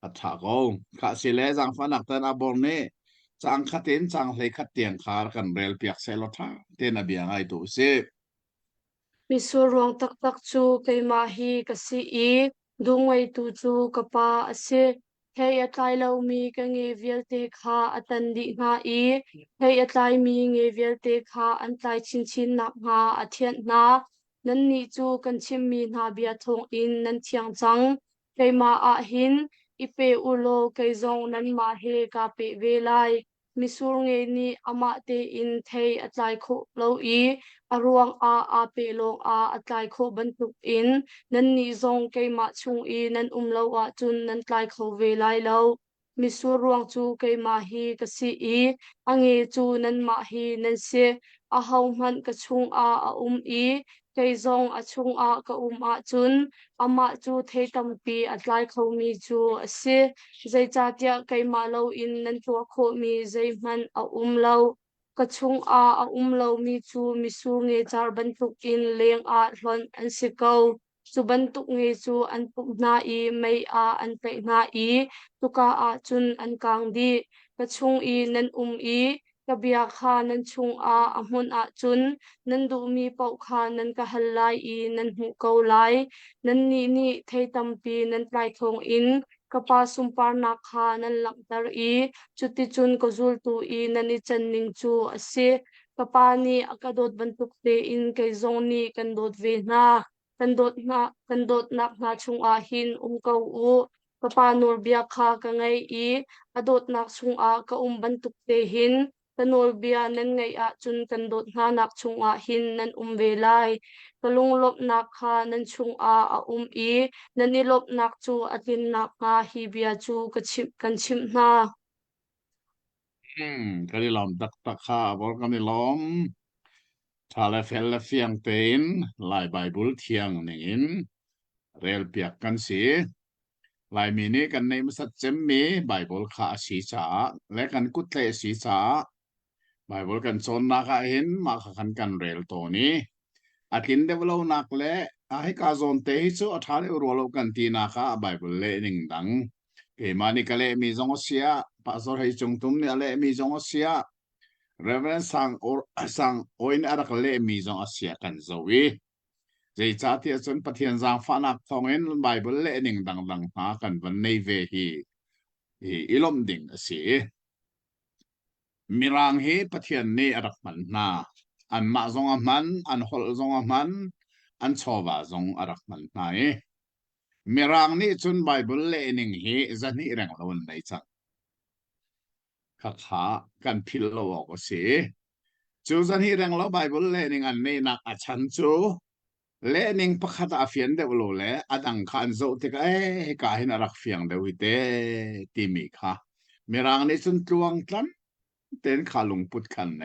S2: a tha ko kha si le jang fanak tan abor ne chang khatin chang hlei khat tiang khar kan rel piak se lo tha te na biang ai tu se
S1: misu ruang tak tak chu keima hi kasi I dungwai tu chu kapa ase hei atlai lo mi ka nge vialte kha atan di nga I hei atlai mi nge vialte kha an tlai chin chin nak nga athian na nan ni chu kan chim mi na bia thong in nan thiang chang keima a hin ipe ulo keizong nan ma he ka pe velai misur nge ni ama te in thei atlai kho lo I aruang a pe long a atlai kho bantuk in nan ni zong keima chung I nan lo a chun nan tlai kho ve lai lo misu ruang chu keima hi ka si I ange chu nan ma hi nan se a hau man ka chung a I kei zong a chung a ka a chun ama chu thei tampi atlai kho mi chu ase zai cha tia keima lo in nan tua kho mi zai man a lo kachung a lo mi chu misu nge char bantuk in leng a hlon an siko chu bantuk nge chu an puk na I mei a an pe na I tuka a chun an kang di kachung I nan I kabia kha nan chung a amun a chun nan du mi pau kha nan ka halai I nan hu ko lai nan ni thei tampi nan tlai thong in kapa sumpar na kha nan lak tar I chuti chun ko zul tu I nani chan ning chu ase kapa ni akadot bantuk te in kay zong ni kandot ve na kandot nak na chung a hin ko u kapa nur bia kha ka ngai I adot nak chung a ka bantuk te hin kanol bia nan ngai a chun kandot na nak chung a hin nan ve lai kalung lop nak kha nan chung a I nan ilop nak chu atin nak nga hi bia chu kan chim na
S2: kan i lom tak tak kha abor kan i lom thale fel le fiang tein lai bible thiang ningin rel piak kan si lai mi ni kan nei masat chem mi bible kha si cha le kan kut le si cha bible kan chon na kha hin ma kha kan rel to ni atin develop nak le a hi ka zon te hi chu athale ro lo kan ti na kha bible le ning dang ke mani ka le mi zong sia pastor hai chung tum ni ale mi zong sia reverend sang oin arak le mi zong sia kan zowi zai cha ti chun pathian jang fa nak thong in bible le ning dang dang ha kan van nei ve hi ilom ding si mirang hi pathian ni arak man na an ma zong a man an hol zong a man อันชอบว่าจงอารักมันไหนมีร่างนี้จุนไบเบิลเล่นิงฮีจะนี่แรงเราในจังข้าขากันพิลโลก็สิจูจะนี่แรงเราไบเบิลเล่นิงอันนี้นักอาชันจูเล่นิงพักตาเฟียนเดวโลเล่อดังขันโจติกเอ้กาหินารักเฟียงเดวิเตติมิค่ะมีร่างนี้จุนตวงตันเต้นขาลุงพุทธขันไหน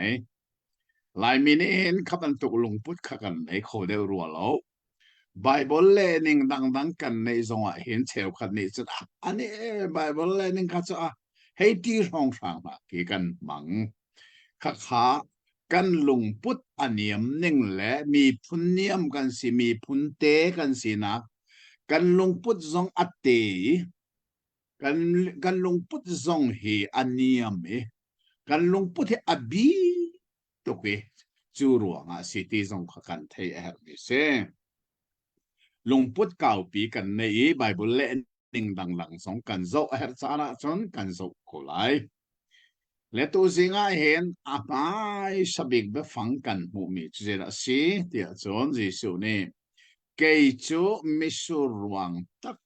S2: ลายมินิเห็นขับอันตุกลุงพุทธขันไหนโคเดรัวแล้ว Bible learning dang kan nei zonga hin cheu khat ni chu ani Bible learning kha chu hei ti rong rang ma ki kan mang kha kha kan lung put aniam ning le mi phunniam kan si mi phunte kan si na kan lung put zong ate kan lung put zong hi aniam e kan lung put hi abi to ke chu ruanga city zong kha kan thei a mi se lung put kau pi kan nei Bible le ning dang lang song kan zo her chana chon kan zo ko lai le tu zinga hen a mai sabik be phang kan mu mi che da si tia chon ji su ne ke chu mi su ruang tak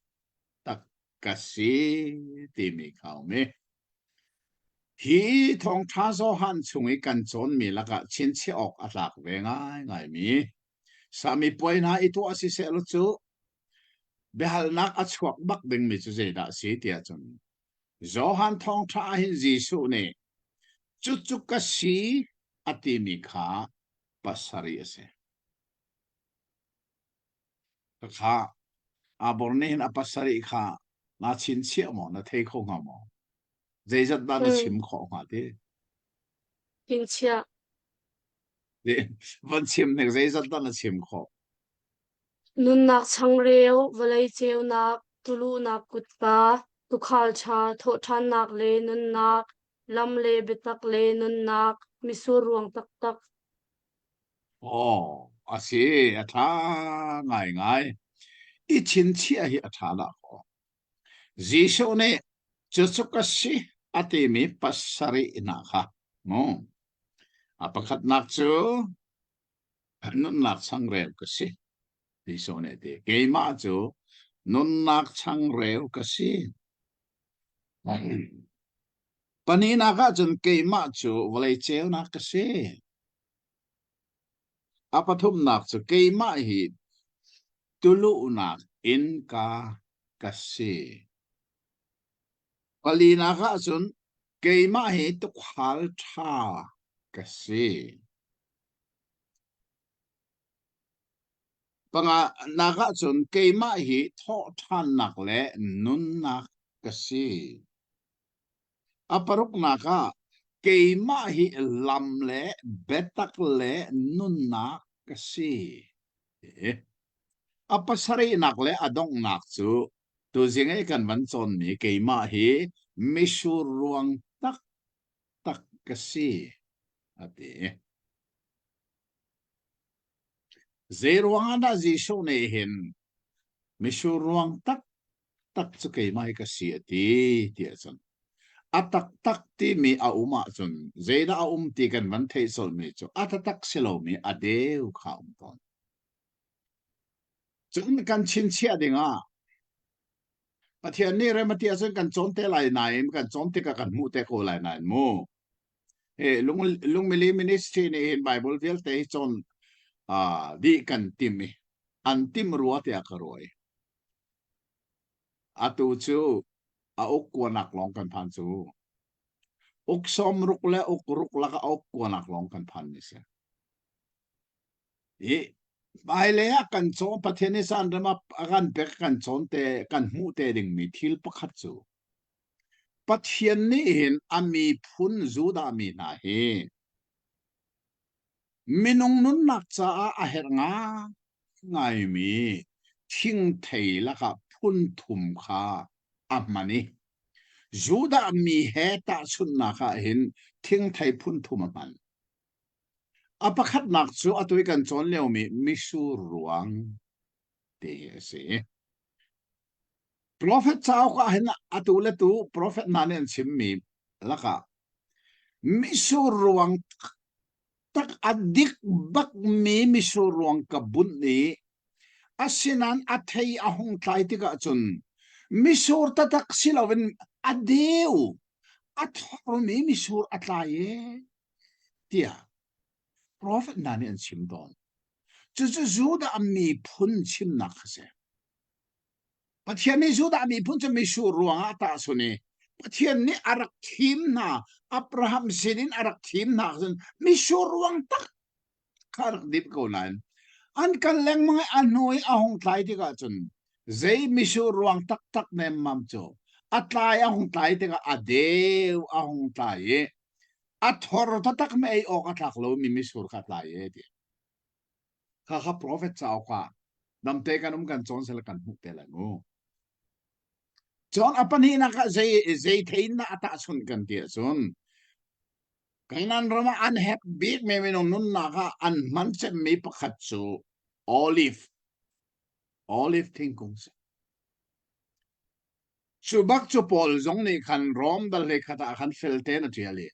S2: tak ka si ti mi khao me hi thong tha zo han chungi kan chon mi la ka chin che ok a lak ve ngai ngai mi sami poina itu asi se lo chu behal nak achuak bak ding mi chu zeda si tia chun zohan thong tha hin jisu ne chu chu ka si ati mi kha pasari ase kha aborne hin apasari kha na chin chia mo na thei kho nga mo zeizat da na chim kho nga de
S1: hin chia
S2: de van chim ne zeizat da na chim kho
S1: nun nak chang reu valai cheu nak tulu nak kutpa tukhal cha tho than nak le nun nak lam le betak le nun nak misur ruang tak tak
S2: oh asi atha ngai ngai I chin chia hi atha la ko jisu ne chu chu ka si ati mi pasari na kha mo apakat nak chu nun nak sang reu ka si jisu ne de ke ma chu nun nak sang reu ka si panina ka chun ke ma chu walai cheu nak ka si apathum nak chu ke ma hi tulu nak in ka si palina ka chun ke ma hi tu khal tha ka si panga naga chun ke ma hi tho than nak le nun nak ka si aparuk naka ke ma hi lam le betak le nun nak ka si apasari nak le adong nak chu tu zingai kan van chon ni ke ma hi misur ruang tak tak ka si ati zeruang ana ji show ne hin misur ruang tak tak chu ke mai ka si ati ti achon atak tak ti mi a uma chun zeda a ti kan van thei sol mi chu atatak selo mi adeu kha ton chun kan chin chia dinga pathian ni re matia chun kan chon te lai nai kan chon te ka kan mu te ko lai nai mo lung mili ministry ni in bible vel te chon di kan timi antim ruwa te akaroi atu chu a okwanak long kan phan chu ok som ruk le ok ruk la ka ok kwanak long kan phan ni se bai le kan chon patheni san rama agan bek kan chon te kan mu te ding mi thil pakhat chu pathian ni hin ami phun zuda mi na he minung nun nak cha a her nga ngai mi thing thei la ka phun thum kha amani zuda mi he ta chun na kha hin thing thei phun thum man apakhat nak chu atui kan chon leo mi misu ruang te se prophet chao ka hin atule tu prophet nanen chim mi laka misu ruang tak adik bak mi misu ruang ka bun ni
S3: asinan athei ahong tlai tika chun misur tatak silawin adeu athor misur atlaye tia prophet nani an simdon chu juda ami phun chim na khase pathian ni juda ami phun chu misur ruanga ta suni pathian ni arak thim na abraham sinin arak thim na misur ruang tak karak dip ko nan an kan leng mga anoi ahong tlai tika chun zai misur ruang tak tak nem mam cho atlai ahong tlai tika adeu ahong tlai athor tatak me ai ok atlak lo mi misur ka tlai di kha prophet chaw kha namte kanum kan chon sel kan hu te la ngo chon apan hi na ka zai thein na ata sun kan ti sun kainan rama an hep big me minong nun na ka an man se me pakhat chu olive thingkung se chubak chu pol zong ni khan rom dal le khata khan felte na tiali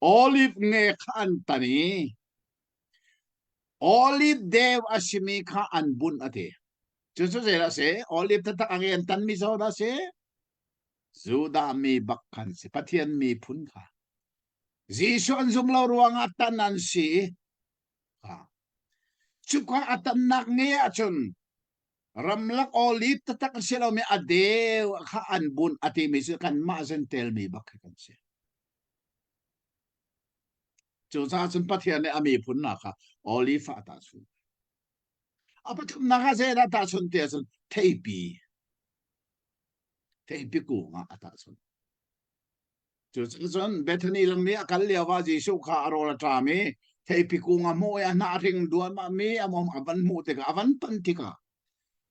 S3: olive nge khan tani olive dev ashimi kha an bun ate chu zela se olive ta ang yan tan mi so da se zuda mi bakhan se pathian mi phun kha jisu an zum lo ruang atan an si ha chukwa atan nak nge achun ramlak olive tatak sila mi adew kha an bun ate mi se kan ma sen tel mi bakhan se chu sa chun pathian ne ami phun na kha olive ata su apa thum na ga se da ta chun te chun theipi ku nga ata chun chu chun bethany lang ni akal le wa jisu kha arola ta mi theipi ku nga mo ya na ring duan ma mi amom avan mu te ka avan pan ti ka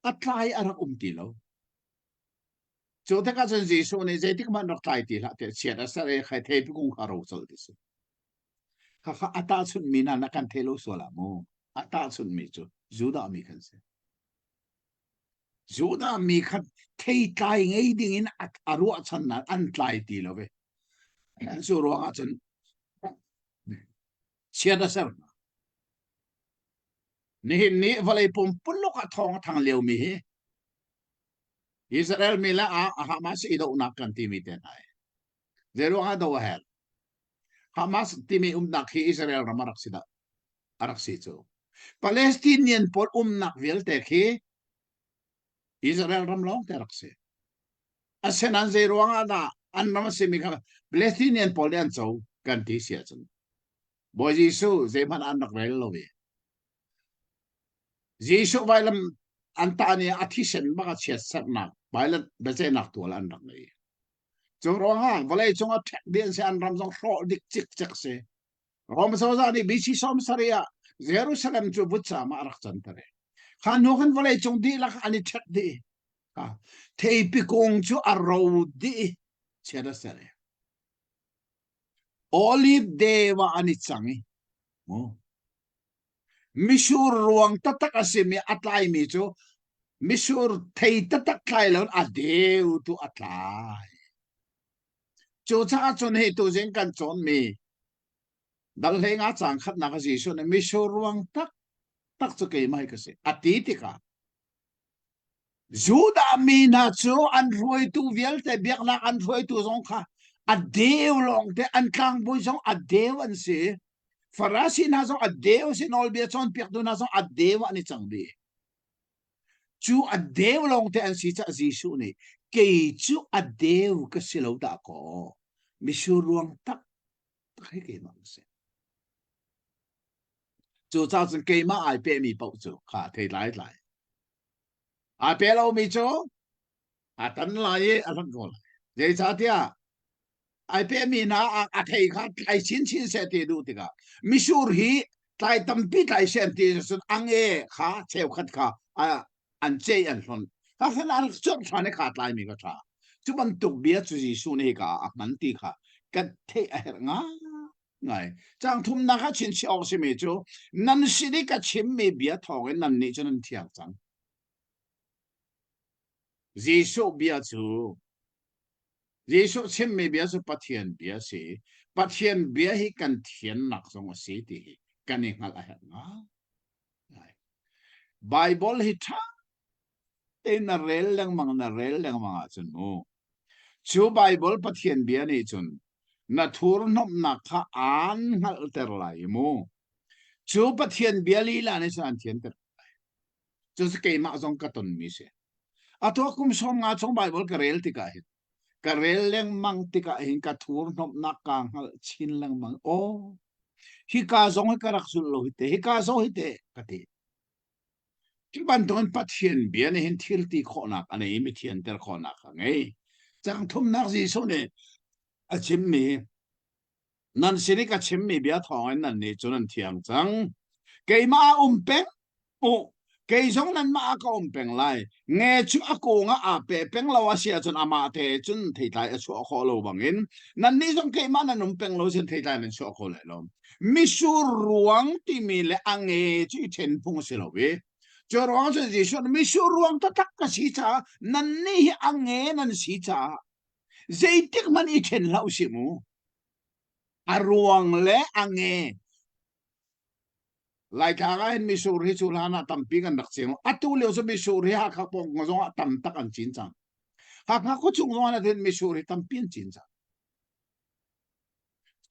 S3: atlai ara ti lo chu te ka chun jisu ne je tik man rak tai ti la te sia da sa re khai theipi ku kha ro chol ti su kha ata chun mi na na kan thelo so la mo ata chun mi chu juda mi kan se juda mi khat thei tai ngei ding in aru chan na an tlai ti lo ve su ro nga chen sia da ser ni vale pum pullo ka thong thang leu mi hi Israel mi la a Hamas i do na kan ti mi ten ai zero nga do hel Hamas ti mi nak hi Israel ra marak sida arak si chu Palestinian por nak vel te khi Israel ram long te rak se asenan zero nga da an ram se mi ka Palestinian por den so kan ti sia chen boy jisu ze man anak vel lo ve jisu bailam antani athishen baka chet sat na bailan beze nak tu lan rak nei chung ro nga vale chung a thek den se an ram jong ro dik chik chak se rom so za ni bi si som saria Jerusalem chu butcha ma rak chan tare khan no khan vale chung di lak ani thek di ka thei pi kong chu a ro di chera sare olive dewa ani changi mo misur ruang tatak asimi atlai mi chu misur thei tatak khai lon adeu tu atlai chu cha chon he tu jeng kan chon mi dal he nga chang khat na ka ji so ne misur ruang tak chu ke mai ka se ati ti ka juda mi na chu an roi tu vial te biak na an roi tu zong kha adeu long te an kang boi zong adeu an se farasi na zo adeu sin ol bia chon piak du na zo adeu ani changbi chu adeu long te an si cha jisu ni ke chu adeu ka silo da ko misuruang tak kai ke ma se chu cha chen ke ma ai pe mi pau chu kha thei lai lai a pe lo mi chu a tan lai a lan ko ye cha tia ai pe mi na a thei kha ai chin se te du ti ka misur hi tai tam pi tai sen ti sun ang e kha cheu khat kha a an che an hon kha khan an chok thane kha lai mi ka tha chu ban tuk bia chu ji su ne ka a man ti kha ka the a her nga ngai chang thum na kha chin chi ok se me chu nan si ni ka chim me bia thong nan ni chu nan thiang chang ji su bia chu Jesu chim me bia su pathian bia si pathian bia hi kan thian nak song si ti kan ni ngal a nga
S2: Bible hi tha te na rel lang mga chun mo chu Bible pathian bia ni chun na thur nop na kha an hal ter lai mo chu pathian bia li la ni san thian ter chu se ke ma jong ka ton mi se a to kum som nga chong Bible ka rel ti ka hi ka rel leng mang ti ka hin ka thur nop na ka hal chin lang mang o hi ka zong ka rak sul lo hi te hi ka zo hi te ka tiที่บ้านตอนปัจเจียนเบียนเห็นที่ตีขอนักอันนี้ไม่เทียนแต่ขอนักไงจังทุ่มนักสิสุเนี่ยอาชิมมีนั่นสินี่ก็ชิมมีเบียทองนั่นนี่จนนั่นเทียงจังเกยมาเป็งโอ้เกยสองนั้นมาก็เป็งไล่เงยชัวกูงะเป็งเราเสียจนอามาเทจนที่ไทยชัวขอเราบังอินนั่นนี่สองเกยมานั่นเป็งเราจนที่ไทยนั่นชัวขอเลยเรามิสูรวงที่มีเลอังเงยที่เทนพงศิลวิจรวงจะดิฉันไม่ชัวรวงตะตักกสีจ้านั่นนี่อังเงนั่นสีจ้าใจติกมันอีเทนเล่าสิมูอารวงและอังเงไล่ข้าก็เห็นมิสูริจุลานาตั้มปีกันดักเสียงอัตุเลี้ยวจะมิสูริฮักปงงงตั้มตักันจินจังฮักก็จุงงงนั่นเห็นมิสูริตั้มปีนจินจัง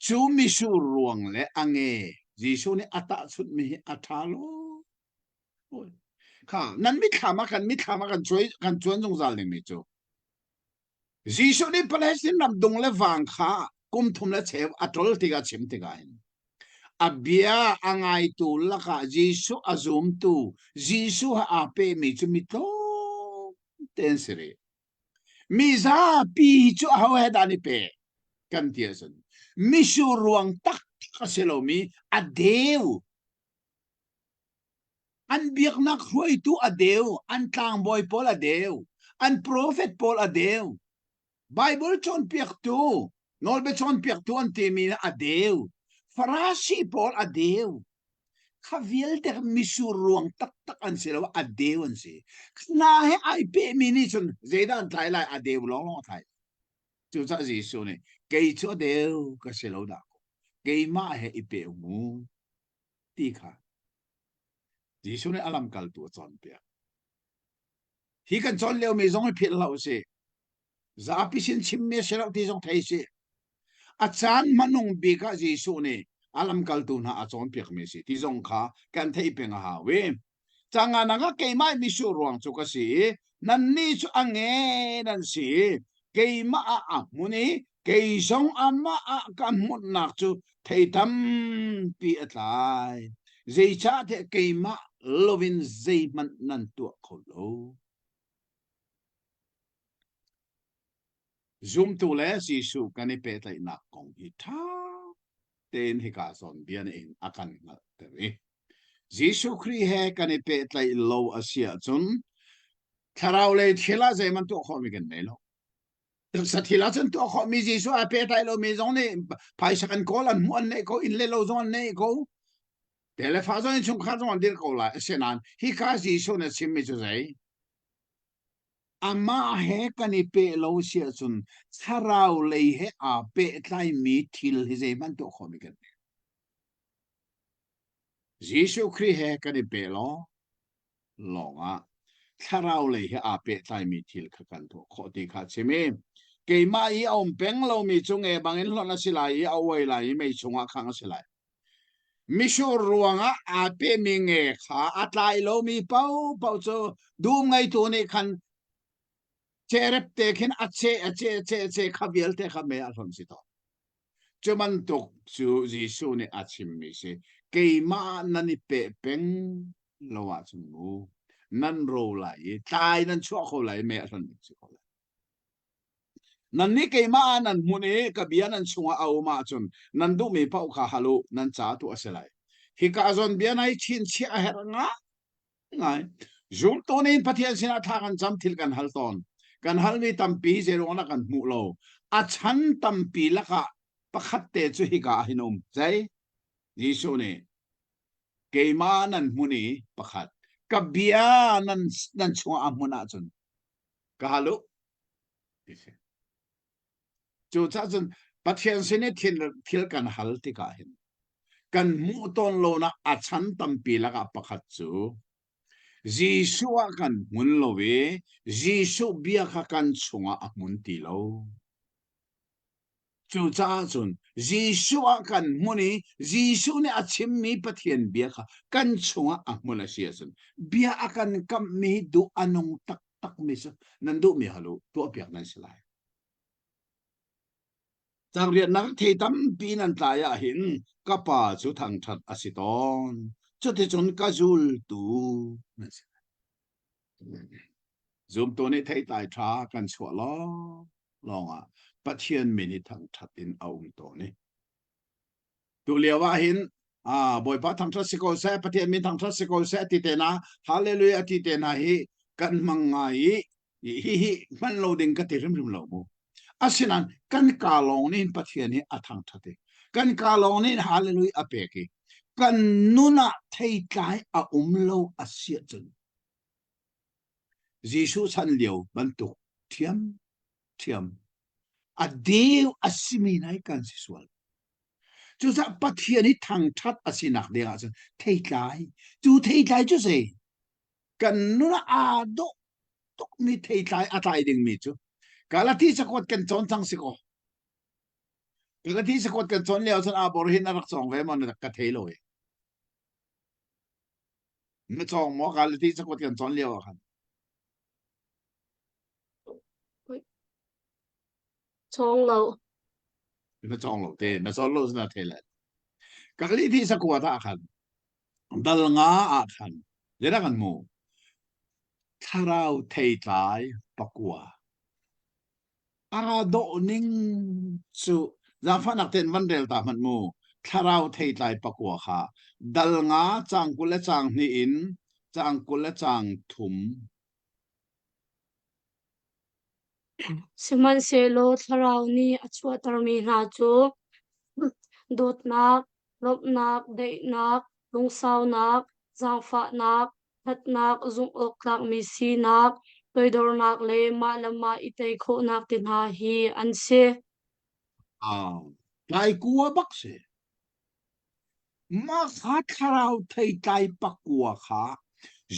S2: จูมิสูรวงและอังเงดิฉันนี่อัตสุดมีอัตโลค่ะนั่นไม่ทำมากันช่วยกันจวนจงใจเลยไม่จูจีสุนี่ประเทศนี้นำดงเล็บวางข้ากุมทุ่มเล็บเชฟอัตโลติกาชิมติกาเห็นอับยาอังไงตูละค่ะจีสุอาซุมตูจีสุฮาอาเปมิจูมิโตเตนสิริมิซาปีจูฮาวเฮดานิเปกันเทียสันมิชูรวงตักก็เซโลมีอเดวอันเบียกนักรวยตัวอเดวอันทางบอยพอลอเดวอันโปรเฟตพอลอเดวไบเบิลชนเปียกตัวนอลเบชนเปียกตัวอันเตมีนะอเดวฟราชีพอลอเดวข้าวิลเดอร์มิสูรวงตักอันเสลวอเดวอันสิน่าให้ไอเปมินิชนเจดันไทยไลอเดวลองไทยจู่จ้าจีสุเนี่ยเกยชัวเดวก็เสลวดาเกยมาให้ไอเปมูตีค่ะจีสุเนี่ยอลัมกัลตัวจอนเปียที่กันจอนเลี้ยวไม่จงให้ผิดเราสิจะอภิสินชิมเมียเสลวที่จงไทยสิอาจารย์มันนงบีกจีสุเนี่ยอลัมกัลตัวน่าอาจอนเปียกไม่สิที่จงข้ากันไทยเป็นหาเวจังงานนักเกยไม่มิสูรวงจุกสินั่นนี่จุอังเงนั่นสิเกยมามุนีเกยสงอามากันหมดนักจุไทยทำปีอะไรใจชาติเกยมาลวินใจมันนั่นตัวเขาโลซุ่มตัวเล่สิสุกันในเปตไลนักกองอิท่าเต้นให้กาสอนเบียนเองอาการนั่นเตะจิสุครีเฮกันในเปตไลโลอาเซียจนถ้าเราเลยทีละใจมันตัวเขาไม่กันไม่หรอกสัตย์ทีละจนตัวเขามีจิสุอาเปตไลโลมีจงเนี่ยภายสักกันโกลันม้วนเนี่ยเขาอินเลโลจงเนี่ยเขาแต่ละฟ้าจงชงข้าจงเดียร์เขาละเช่นนั้นฮิคาจิสุเนี่ยชิมไม่จุใจอามาเฮกันในเปโลเซียจนถ้าเราเลยเฮอาเปตไลมีทิลให้ใจมันตัวเขาไม่กันจิสุครีเฮกันในเปโลลองถ้าเราเลยอาเปตไลมีทิลกันตัวขอตีขาดใช่ไหมเกี่ยมาอีเอาเป็งเรามีจงบางเอ็นหลอนสิไลเอาไว้ไลไม่ชงข้างสิไลมิชูรวงอาเปมิงขาอัตไลเรามีเป้าโจดูไงตัวนี้คันเจรบเตคินอัเจขับเยลเตขับเมียหลอนสิต่อจะมันตกจูจิสูนี่อาชิมมิสิเกี่ยมานั่นนี่เปเป็งเราว่าจมูนั่นโรไหลตายนั่นชั่วเขาไหลเมียหลอนสิเขาไหลนั่นนี่เกี่ยมานั่นมุนีกับเบียนั่นช่วงเอามาจนนั่นดูมีเป้าขาฮัลโหลนั่นจ้าตัวเสลายฮิกาจนเบียนไอชินเชียเฮรงะไงจุดตัวนี้พัทยาสินาทากันจำทิลกันฮัลตอนกันฮัลมีตั้มปีเจริญนักกันมุโลอาชันตั้มปีละก็ประคัตเตจุฮิกาหินมใจยิสุนี่เกี่ยมานั่นมุนีประคัตกับเบียนั่นช่วงอามุนาจนก็ฮัลโหลจู่จ้าจนปัทยาสินทิลกันฮัลติกาหินกันมุตอนโลนะอาชันตั้มปีละก็ประคัตจู Jisu akan mun lo we Jisu bia kan chunga amun ti lo chu cha chun Jisu akan muni Jisu ne achim mi pathian bia kan chunga amun a sia chun bia akan kam mi du anong tak tak mi sa nandu mi halu to piak nan silai chang riat nak thei tam pi nan ta ya hin kapa chu thang that asiton chu te chun ka zul tu zoom to ne thei tai tha kan chua lo longa pathian mini thang that in aung to ne tu lewa hin boy pa thang that siko se pathian min thang that siko se ti te na hallelujah ti te na hi kan mangai hi man lo ding ka ti rim rim lo mo asinan kan ka long nin pathian hi athang thate kan ka long nin hallelujah apeki kan nuna thei tai a lo asia chun Jisu san liu bantu thiam a deu asimi nai kan sisual chu sa pathian hi thang that asinak de a thei tai chu se kan nuna a do tok mi thei tai a tai ding mi chu kalati sakot kan chon chang siko kalati sakot kan chon leo san a bor hin arak chong ve mon ka thei lo e me chong mo kalati sakot kan chon leo kan
S1: chong lo
S2: nó chong lo te nó so lo na te la ka li thi sa kwa ta khan dal nga a khan le ra kan mo tharau thei tai pakwa ara do ning chu za fa nak ten man del ta man mo tharau thei tai pakwa kha dal nga chang kul le chang ni in chang kul le chang thum
S1: siman se lo tharau ni achua tarmi na chu dot nak lop nak dei nak lung sao nak zang fa nak that nak zum ok nak mi si nak toidor nak le ma lama itei kho nak tin ha hi an se
S2: tai kuwa bak se ma kha tharau thei tai pakwa kha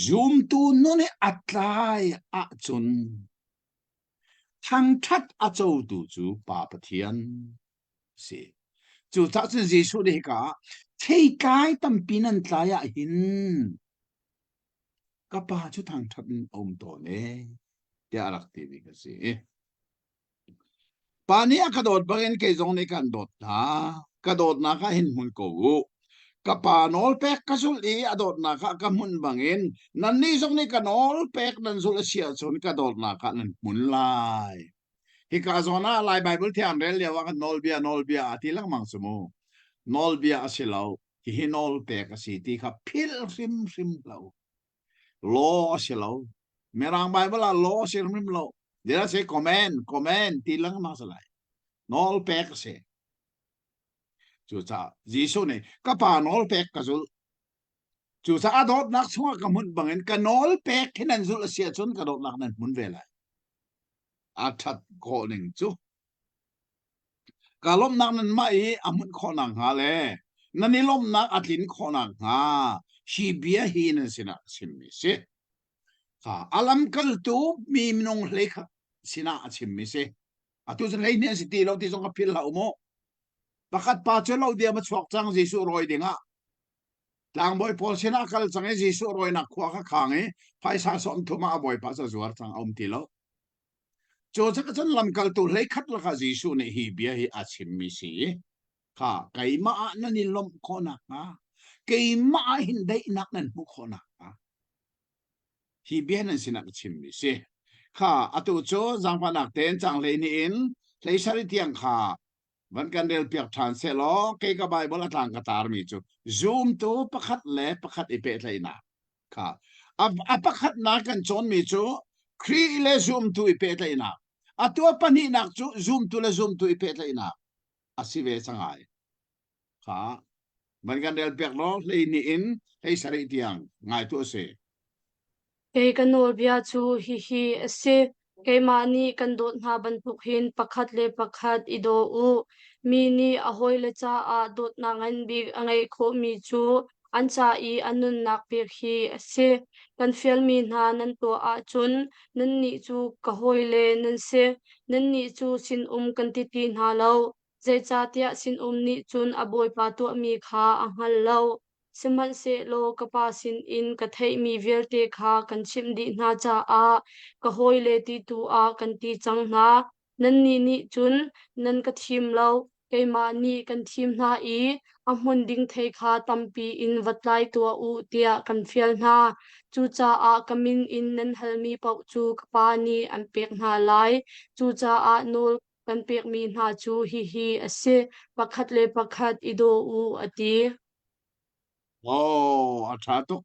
S2: zoom tu no ne atlai a chun thang that a chou tu chu pa pathian se chu ta chen Jisu de ka thei kai tam pinan tlaya hin ka pa chu thang that om to ne ya arak ti bi ka se pani a ka dot bagin ke zong ne kan dot na ka dot na ka hin mun ko kapanol pek kasul I adot na ka mun bangin nan ni zong ni kanol pek nan zul sia chun ka dot na ka nan mun lai hi ka zona lai bible thiam rel ya wa nol bia ati lang mang sumo nol bia asilau hi nol pek asi ti kha phil sim lau lo asilau merang bible la lo sim lo dia say comment ti lang mang salai nol pek se chu cha Jisu ne ka pa nol pek ka zul chu sa adot nak chunga ka mun bangin ka nol pek hinan zul sia chun ka dot nak nan mun vela a that ko ning chu ka lom nak nan mai amun kho nang ha le nani lom nak atlin kho nang ha hi bia hi nan sina simmi se ka alam kal tu mi nong lekha sina simmi se atu zan hei ne si ti lo ti song ka pil la mo pakat pa chelo dia ma chok chang Jisu roi dinga lang boy pol sina kal chang Jisu roi na khwa kha khange phai sa som thuma boy pa sa zuar chang om ti lo cho cha chan lam kal tu hlei khat la kha Jisu ne hi bia hi achim mi si kha kai ma na ni lom khona ha kai ma hin dei nak nan bu khona ha hi bia nan sina achim mi si kha atu cho jang pa nak ten chang le ni in hlei sari tiang khaวันกันเดลเปียกทานเซลอเกย์กับไบเบิลต่างกันตามมีจูซูมตัวประคัดเล่ประคัดอีเปตเลยนะค่ะประคัดนักกันจนมีจูครีเลซูมตัวอีเปตเลยนะตัวปนินักจูซูมตัวเลซูมตัวอีเปตเลยนะสิเวสังไงค่ะวันกันเดลเปียกล้อเลยนี่อินให้สริติยังไงตัวเส
S1: เกกันโนเบียชูฮิเซเกมานีกันโดดหาบรรทุกหินประคัดเลประคัดอิโดอูมีนีอหอยเลจ้าอาโดดนางอันบีอังไงโคมีชู an cha I anun nak pek hi ase kan fialmi na nan to a chun nan ni chu ka hoile nan se nan ni chu sin kan ti ti na lo zai cha tia sin ni chun aboi pa to mi kha a hal lo siman se lo kapa sin in ka thei mi velte kha kan chim di na cha a ka hoile ti tu a kan ti chang na nan ni chun nan ka thim lo keima ni kan thim na I amun ding thei kha tampi in vatlai tua u tia kan fial na chu cha a kamin in nan halmi pau chu kapa ni an pek na lai chu cha a nol kan pek mi na chu hi ase pakhat le pakhat ido u ati
S2: oh atrato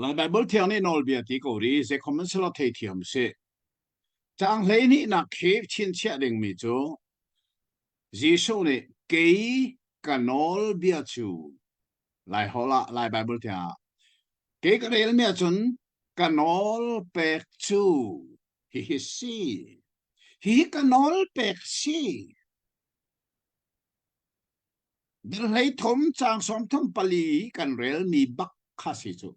S2: lang Bible thiang ni nol bia ti ko ri se common selo thei thiam se chang hlei ni na khep chin chia ding mi chu Giêsu ne kei kanol bia chu lai hola lai Bible thia kei ka rel mi chun kanol pek chu hi si hi kanol pek si dal hlei thom chang som thum pali kan rel mi bak kha si chu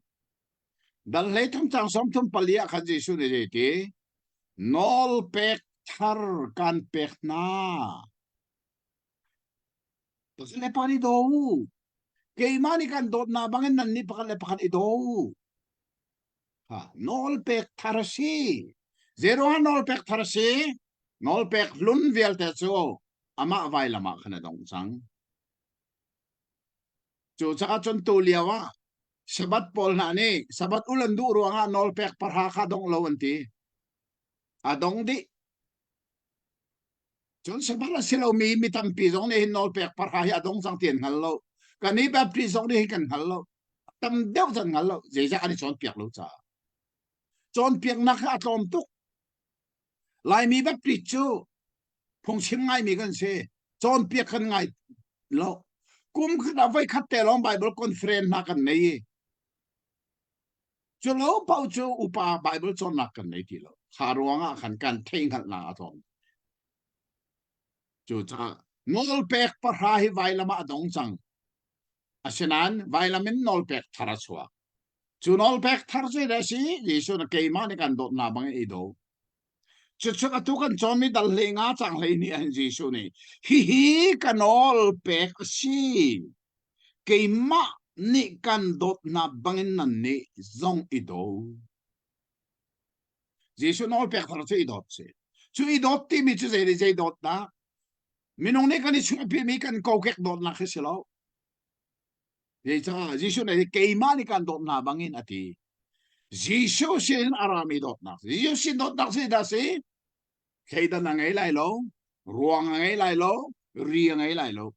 S2: dal hlei thom chang som thum pali a kha Giêsu ne te nol pek thar kan pek na to se le pani do kei mani kan dot na bangin nan ni pakan le pakan ido ha nol pek thar si zero ha nol pek thar si nol pek lun vel te chu ama vai lama khana dong chang chu chaka chon tu liawa sabat pol na ni sabat ulan du ruanga nol pek parha kha dong lo anti adong di chon sabala silo mi tam pi zong ni nol pek parha hi adong sang tien hal lo kani ba pri zong ni kan hal lo tam deuh zan hal lo zeja ani chon pek lo cha chon pek na kha atom tuk lai mi ba pri chu phong chim ngai mi kan se chon pek kan ngai lo kum khna vai khat te long Bible conference na kan nei chu lo pau chu upa Bible chon na kan nei ti lo kharuanga khan kan theng khat na atom chu cha nol pek parha hi vai lama adong chang asinan vai lamin nol pek thara chua chu nol pek thar che da si Yesu na keima ni kan dot na bang e do chu chu atu kan chon mi dal le nga chang le ni an Yesu ni hi kan nol pek si keima ni kan dot na bangin nan ni zong i do Yesu nol pek thar che i dot che chu i dot ti mi chu ze dot na minong ne kan chu pi mi kan ko kek dot na khiselo ye cha Giêsu ne keima ni kan dot na bangin ati Giêsu sin arami dot na Giêsu sin dot na si da si keida na ngai lai lo ruang ngai lai lo ri ngai lai lo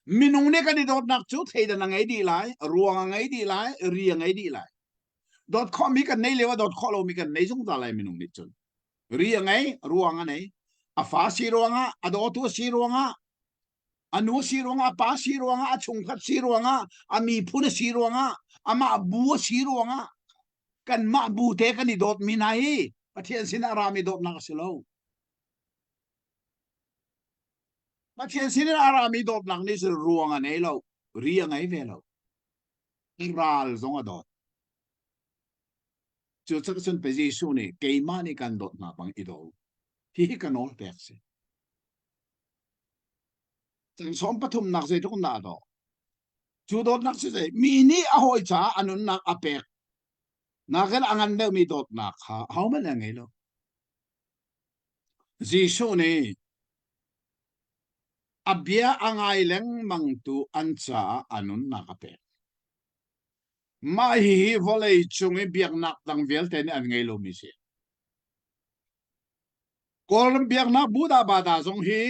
S2: minong ne kan dot na chu keida na ngai di lai ruang ngai di lai ri ngai di lai dot com mi kan nei lewa dot com lo mi kan nei jong ta lai minong ni chun ri ngai ruang ngai a fa si ruanga a do tu si ruanga anu si ruanga pa si ruanga a chung khat si ruanga a mi phun si ruanga ama bu si ruanga kan ma bu te kan ni dot mi nai pathian sin arami dot na silo pathian sin arami dot na ni sil ruanga nei lo ri ngai ve lo ral zong a dot chu chak chun pe Giêsu ni keima ni kan dot na bang ido hi kan ol pek se chang som pathum nak se tok na do chu dot nak se mi ni a hoi cha anun nak apek na kan angan de mi dot nak ha how man ngai lo Giêsu ni abia angai leng mang tu an cha anun nak apek ma hi volei chung e biak nak dang vel ten an ngai lo mi se kolm biak na buda bada zong hi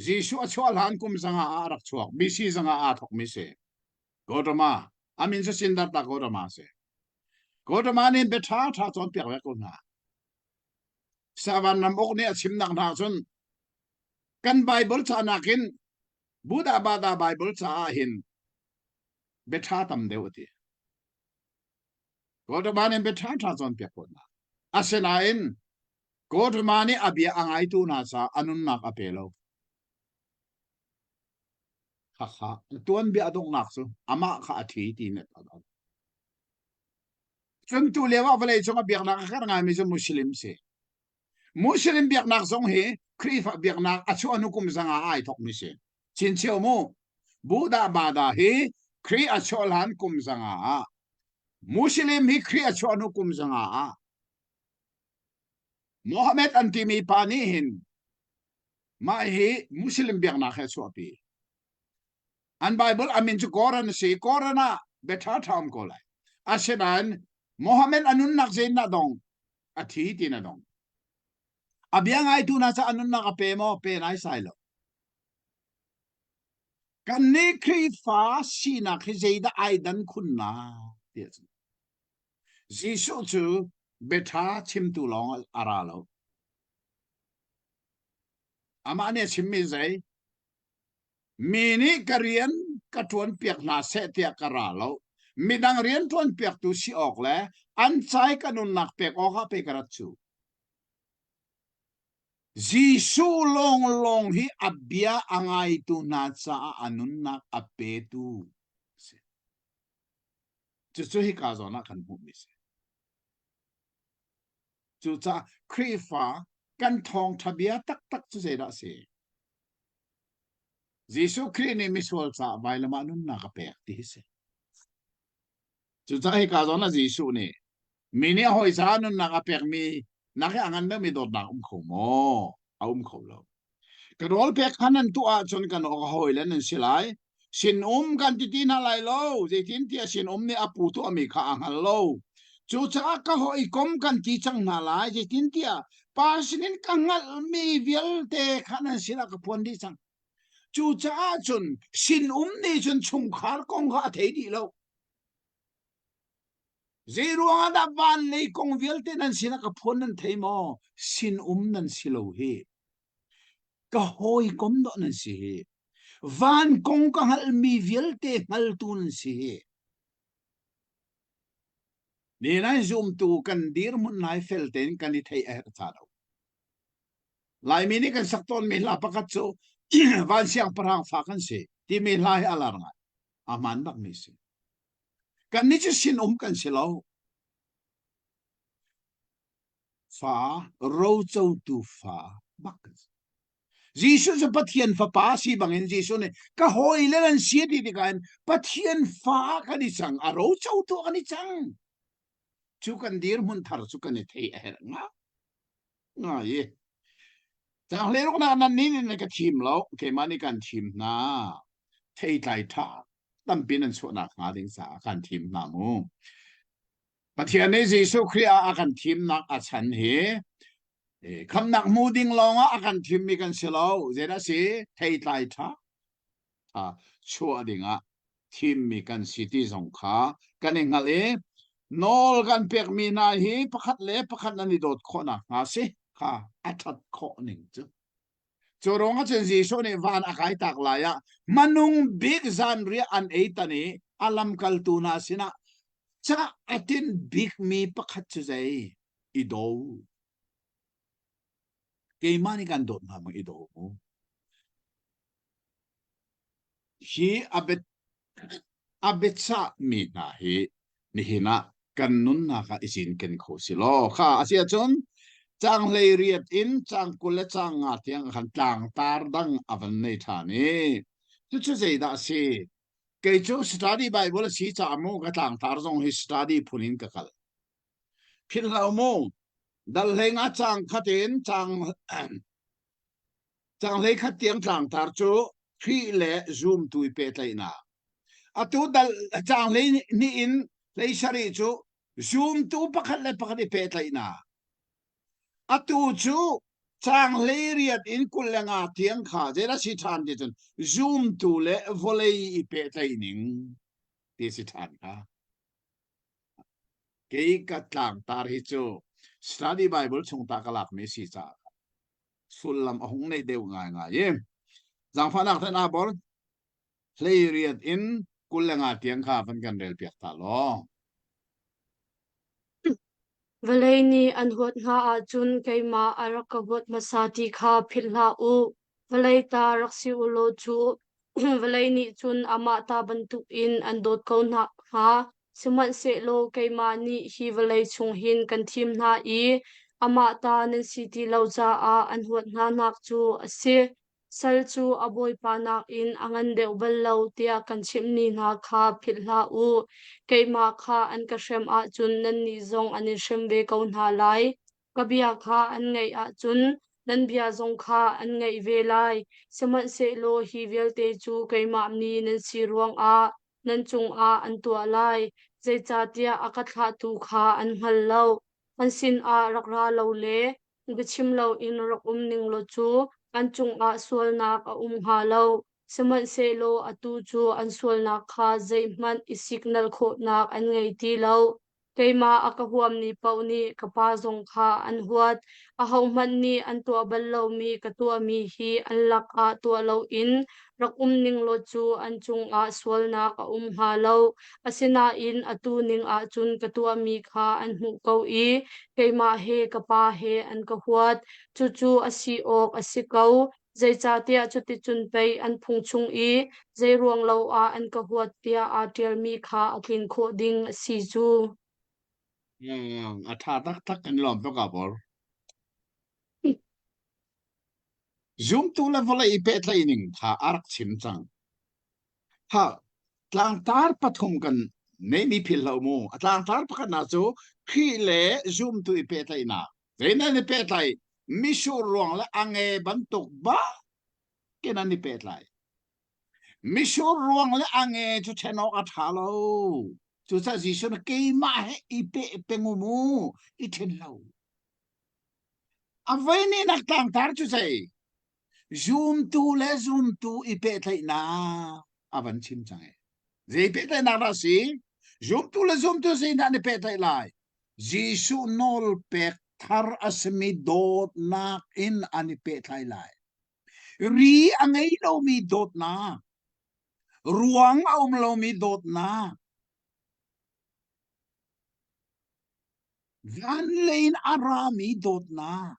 S2: Giêsu a chwal han kum sanga a rak chuak mi si sanga a thok mi se godama amin se sin dar ta godama se godama ni betha tha chon piak ve ko na sawan nam ok ne achim nak na chon kan Bible cha nakin buda bada Bible cha hin betha tam deuti godama ni betha tha chon piak ko na asenain godama ni abia angai tu na sa anun nak apelo ha tuan bi adong nak so ama kha thi ti ne ta chun tu lewa vale chonga biak nak kha nga mi so muslim biak nak song he khri fa biak nak achu anukum zanga ai thok mi se chin cheu mu buddha bada he khri achu lan kum zanga muslim hi khri achu anukum zanga Mohammed antimi pani hin ma hi muslim biak nak he chu api an bible amin chu koran si korana betha tham ko lai asedan Mohammed anun nak zain na dong athi ti na dong abiang ai tu na sa anun na kape mo pe nai sai lo kan ni kri fa si na khi zeida ai dan khun na yes jisu chu betha chim tu long ara lo ama ne chim mi zai mini karian katuan piak na se tia kara lo midang rian tuan piak tu si ok le an chai kanun nak pek oka pe karat chu Jisu long long hi abia angai tu na cha anun nak ape tu chu hi ka zo na kan hu mi se chu cha khri fa kan thong thabia tak tak chu se da se Jisu khri ni mi sol cha vai lama anun nak ape ti se chu cha hi ka zo na Jisu ni mi ni hoi sa anun nak ape mi nak angan na mi dot na kho mo kho lo Karol pe kanan tu a chon kan o hoi len en silai sin kan ti tin halai lo je tin tia sin ni apu tu ami kha angal lo chu cha ka hoi kom kan ti chang na lai je tin tia pa sinin kangal mi vial te kanan sila ka pon di chang chu cha chon sin ni chon chung khar kong kha thei di lo zero ada ban nei kong vial te nan sila ka pon nan thei mo sin nan silo he ka hoi kom do nan si van kong ka hal mi vial te hal tu nan si ni nai zoom tu kan dir mun nai fel ten kan ni thei er cha do lai mi ni kan sak ton mi la pakat chu van siang parang fa kan si ti mi lai alar nga aman bak mi si kan ni chu sin kan si lo fa ro chau tu fa bak Jisu sa pathian fa pa si bangin Jisu ne ka hoi lelan siya di kan pathian fa ka ni chang aro chau to ka ni chang chu kan dir mun thar chu kan thei er nga ye chang le ro na nan ni ne ka thim lo ke mani kan thim na thei tai tha tam pin an chu na nga ding sa kan thim na mu pathian ne Jisu khria a kan thim na a chan heคำนักมูดิ้งลองอาการทิมมีกันเสลาเจด้าสิเทยไลท่าชัวดิ้งทิมมีกันสิที่สงขากันเองอะไรนอลกันเปียกมีนาฮีประคัดเล่ประคัดนันนี่โดดข้อนักงาสิค่ะอัดข้อหนึ่งจูรงอาจารย์จีโซนี่วานอากาศตักลายมันนุ่งบิ๊กซันเรียอันเอตันี่อาลัมกัลตูนาสินะจะอัตินบิ๊กมีประคัดจุใจอีโดkay mani kan dot na mo ito mo hi abet sa mi na hi ni hina kan nun na ka isin ken ko silo kha asia chon chang lei riat in chang kul chang nga tiang kan tlang tar dang avan nei tha ni chu sei da si kay chu study bible si cha mo ka tlang tar jong hi study phunin ka kal phil la mo dal henga chang khatin chang le khat tiang tlang tar chu phi le zoom tui pe tai na atu dal chang le ni in le sari chu zoom tu pakhat le pakhat pe tai na atu chu chang le riat in kulenga tiang kha je la si than de chun zoom tu le volei pe tai ning ti si than ka ke ka tlang tar hi chu study bible chung ta kalak me si cha sulam ahong nei deu nga ye jang fanak thana bor leiriat in kulenga tiang kha van kan rel piak ta lo
S1: Valeni an hot nga a chun keima arakavot masati kha philha u valai ta raksi ulo chu Valai ni chun ama ta bantuk in an dot ko na ha siman se lo keima ni hi valai chung hin kan thim na I ama ta nan city lo za a an huat na nak chu ase sal chu aboi pa nak in angan deuh bal lo tia kan chim ni na kha phil hla u keima kha an ka shrem a chun nan ni zong an shrem ve ko na lai kabia kha an ngai a chun nan bia zong kha an ngai ve lai seman se lo hi velte chu keima ni nan si ruang a nan chung a an tua lai zai cha tia akat kha tu kha an hal lo an sin a rakra lo le bichim lo in rak ning lo chu an chung a sual nak a ha lo seman se lo atu chu an sual nak kha zai man I signal kho nak an ngai ti lo keima akahuam ni pau ni kapa zong kha an huat a hau man ni an tua bal lo mi ka tua mi hi an lak a tua lo in rak ning lo chu an chung a sual nak a ha lo asina in atu ning a chun ka tua mi kha an hu ko I keima he kapa he an ka huat chu chu asi ok asi ko zai cha tia chuti chun pei an phung chung I zai ruang lo a an ka huat tia a tir mi kha akin kho ding si chu
S2: a tha tak kan lom to ka bor zoom tu la vola I pe training tha arak chim chang ha tlang tar pathum kan nei mi phil lo mo tlang tar pakhat na chu khi le zoom tu I pe tai na reina ni pe tai mi shu ruang la ange ban tok ba kena ni pe tai mi shu ruang la ange chu cheno a tha lo chu sa ji shon ke ma he I pe ngu mu I then lo a vai ni nak tlang tar chu sai zoom tu I pe tai na avan chim chang zai pe tai na ra si zoom tu si na ni pe tai lai jisu nol pe thar asmi dot nak in ani pe tai lai ri angai lo mi dot na ruang lo mi dot na van lein arami dot na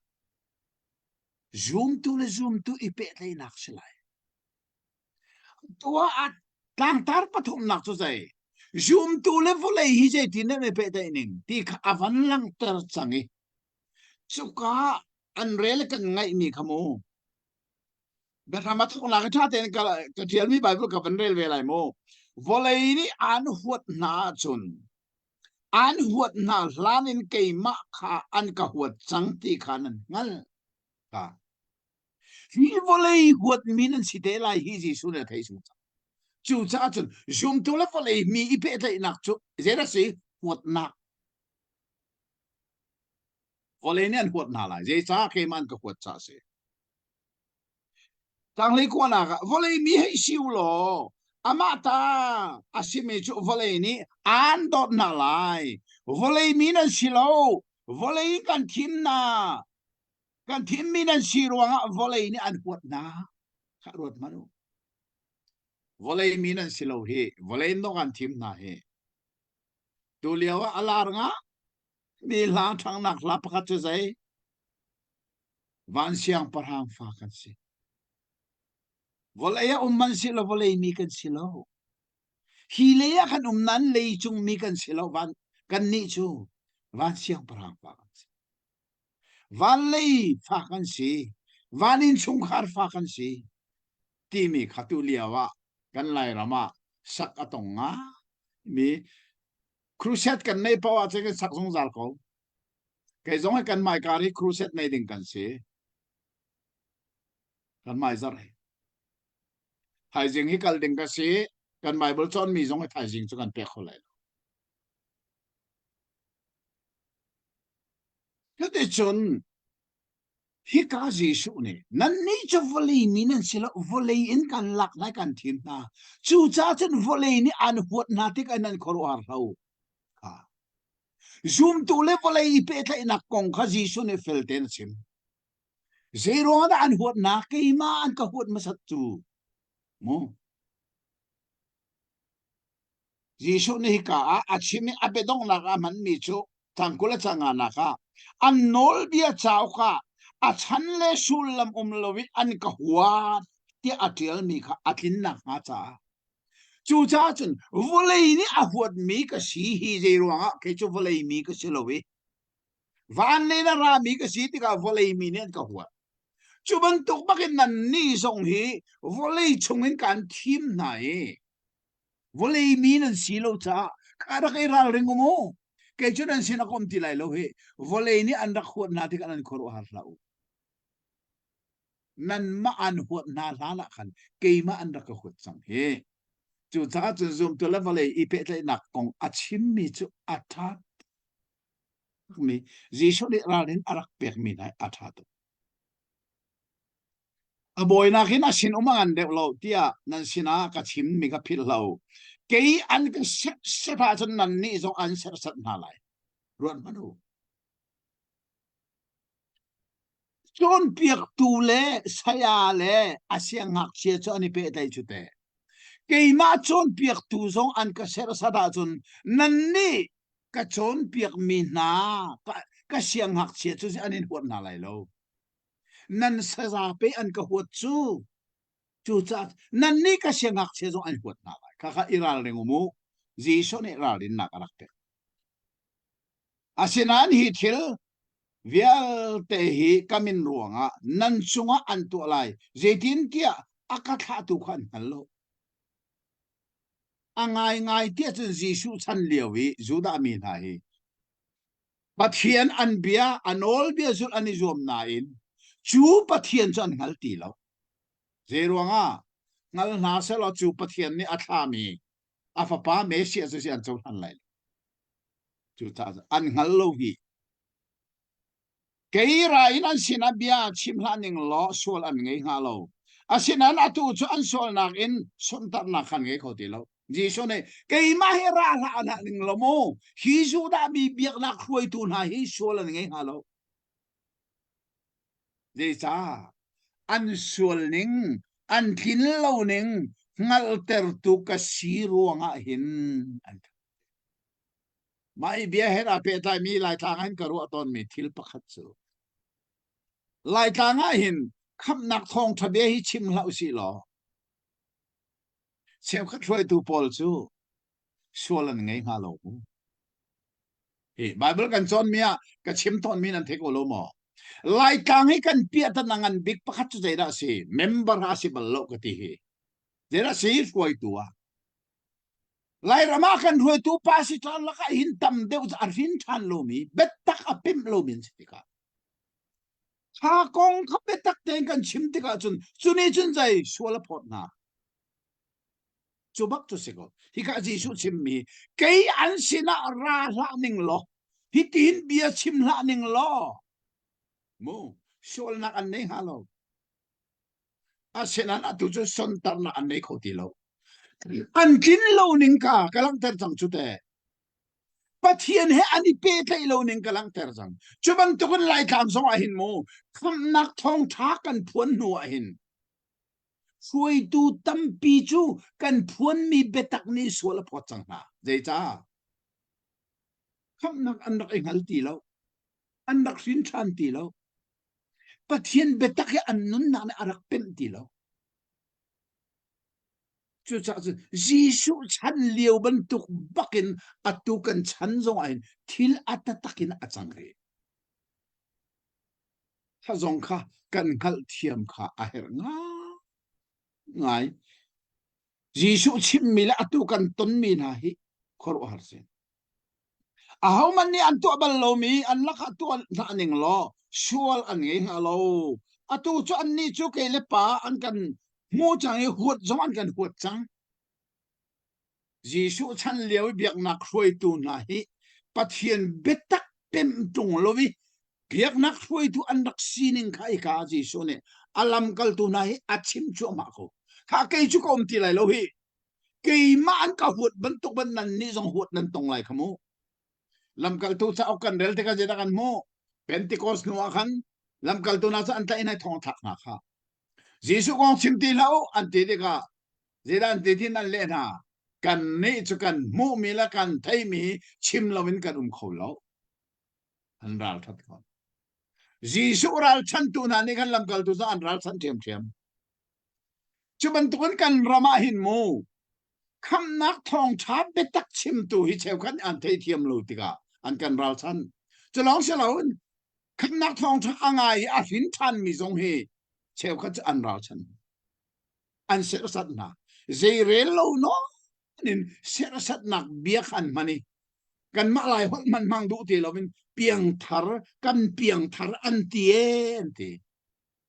S2: zoom tu I pe tai nak silai tua at tang tar pathum nak chu sai zoom tu le vole hi je tin ne pe tai ning ti avan lang ter changi chuka an rel kan ngai mi khamo berama thok la ka ten ka thial mi bible ka van rel ve lai mo vole ni an huat na chun an huat na lanin ke ma kha an ka huat chang ti khanan ngal ka hi vole huat min si te lai hi ji su ne thai su chu cha chun zoom tu le vole mi I pe tai nak chu zera si huat na vole ni an huat na lai je cha ke man ka huat cha se tang le ko na ka vole mi hei siu lo amata asime chu vole ni an dot na lai vole mi na silo vole kan thim na kan thim mi na siruanga vole ni an huat na kha rot manu vole mi na silo he vole no kan thim na he tu liawa alar nga mi la thang nak la pakhat chu zai van siang parhang fa kan si volaya umman silo volay mi kan silo hileya kan umnan lay chung mi kan silo van kan ni chu van siang parang pa kan si van lay fa kan si vanin chung khar fa kan si ti mi khatuliawa kan lai rama sak atong nga mi crusade kan nei pawa che sak song zal ko kai zong kan mai kari crusade nei ding kan si kan mai zar thai jing hi kal ding ka si kan bible chon mi zong thai jing chu kan pe kholai te chon hi ka jisu ne nan ni chu volei mi nan sila volei in kan lak nai kan thim na chu cha chen volei ni an huat na tik an khoro ar hau ka zoom tu le volei pe thai na kong kha jisu ne felten sim zero da an huat na ke ma an ka huat ma sat chu mo jisu ne ka a chimi abedong la ka man mi chu tangkula changa na ka an nol bia chau ka a chan le sulam lowi an ka huat
S3: tia atial mi kha atlin na nga cha chu cha chun volei ni a huat mi ka si hi je ruanga ke chu volei mi ka silowi van le na ra mi ka si ti ka volei mi ne ka huat chu ban tuk bakin nan ni song hi volei chungin kan thim na e volei mi nan silo cha kada kai ral ring mo ke chu nan sinakom ti lai lo he volei ni an rak huat na ti kan an khoro har lau nan ma an huat na la la khan ke ma an rak huat sang he chu cha chu zum to la volei I pe lai nak kong achim mi chu athat mi ji sho ni ralin arak pek mi nai athat a boy na khin a sin umangan de lo tia nan sina ka chim mi ka phil lo ke an ka se pha chon nan ni zo an ser sat na lai ruan manu chon piak tu le saya le asiang hak che cho ani pe dai chu te ke ma chon piak tu zong an ka ser sa da chon nan ni ka chon piak mi na ka siang hak che chu anin huat na lai lo nan sa za pe an ka huat chu chu cha nan ni ka siang hak che zong an huat na lai ka iral rengu mu ji so ne ral din na ka rak te asinan hi thil vial te hi kamin ruanga nan chunga an tu lai zetin kia akatha tu khan hallo angai ngai tia chen jisu chan lewi juda mi na hi pathian an bia anol bia zul ani zom na in chu pathian chan ngal ti lo zeruanga ngal na se lo chu pathian ni athami afa pa me sia zu sian chau han lai chu ta an ngal lo hi keira in an sinabia chimhlaning lo sol an ngei nga lo asinan atu chu an sol nak in somtar na khan ngei khoti lo ji so ne keima he ra la an ning lo mo hi ju da bi biak na khoi tu na hi sol an ngei nga lo ji cha an sol ning an thin lo ning ngal ter tu ka si ruanga hin mai bia he ra pe ta mi lai thang han karu aton mi thil pakhat chu lai tanga hin kham nak thong thabe hi chim lau si lo sem khat roi tu pol chu sualan ngai nga lo he bible kan chon mia ka chim ton min an the ko lo mo lai tang hi kan pia ta nangan big pakhat chu jaida si member ha si bal lo ka ti hi jera si roi tu a lai rama kan roi tu pa si tan la ka hin tam deu ar hin than lo mi bet tak a pim lo min si ka ha kong khap bet tak ten kan chim ti ka chun chuni chun jai suala phot na chubak tu se ko hi ka ji su chim mi ke an sina ra la ning lo hi tin bia chim la ning lo mo sual na an nei ha lo a sina na tu chu son tar na an nei khoti lo an kin lo ning ka kalang ter chang chu te pathian he ani pe thai lo ning kalang ter chang chuban tu kun lai tham so a hin mo kham nak thong tha kan phuan nu a hin xuôi tu tâm pi chu kan phuan mi betak ni suala phot chang na dei cha kham nak an nak engal ti lo an nak sin than ti lo pathian betak he an nun na arak pen ti lo chu cha jisu chan liu ban tuk bakin atu kan chan zong ain thil atatakin achang re tha zong kha kan khal thiam kha a her nga ngai jisu chim mi la atu kan ton mi na hi khor har sen a how man ni an to bal lo mi an la kha to na ning lo sual an nge ha lo atu chu an ni chu ke le pa an kan mu chang e huat zong an kan huat chang jisu chan leo biak na khoi tu na hi pathian betak pem tung lo wi biak na khoi tu an rak sining khai ka jisu ne alam kal tu na hi achim chu ma ko kha ke chu kom ti lai lo hi ke ma an ka huat ban tok ban nan ni jong huat nan tong lai khamu lam kal tu cha ok kan rel te ka jeda kan mo pentecost nu khan lam kal tu na cha an ta inai thong thak na kha jisu kong chim ti lao an ti de ka jeda an ti thin an le na kan ni chu kan mu mi la kan thai mi chim lawin kan kho lo an ral that kon jisu ral chan tu na ni kan lam kal tu cha an ral chan thiam thiam
S2: chu ban tuan kan rama hin mu kham nak thong chap be tak chim tu hi cheu khan an thei thiam lo tika an kan ral chan chalong se lo kham nak thong cha angai a hin than mi zong hi cheu khan an ral chan an se sat na zai re lo no nin se sat nak bia khan mani kan ma lai hol man mang du ti lo min piang thar kan piang thar an ti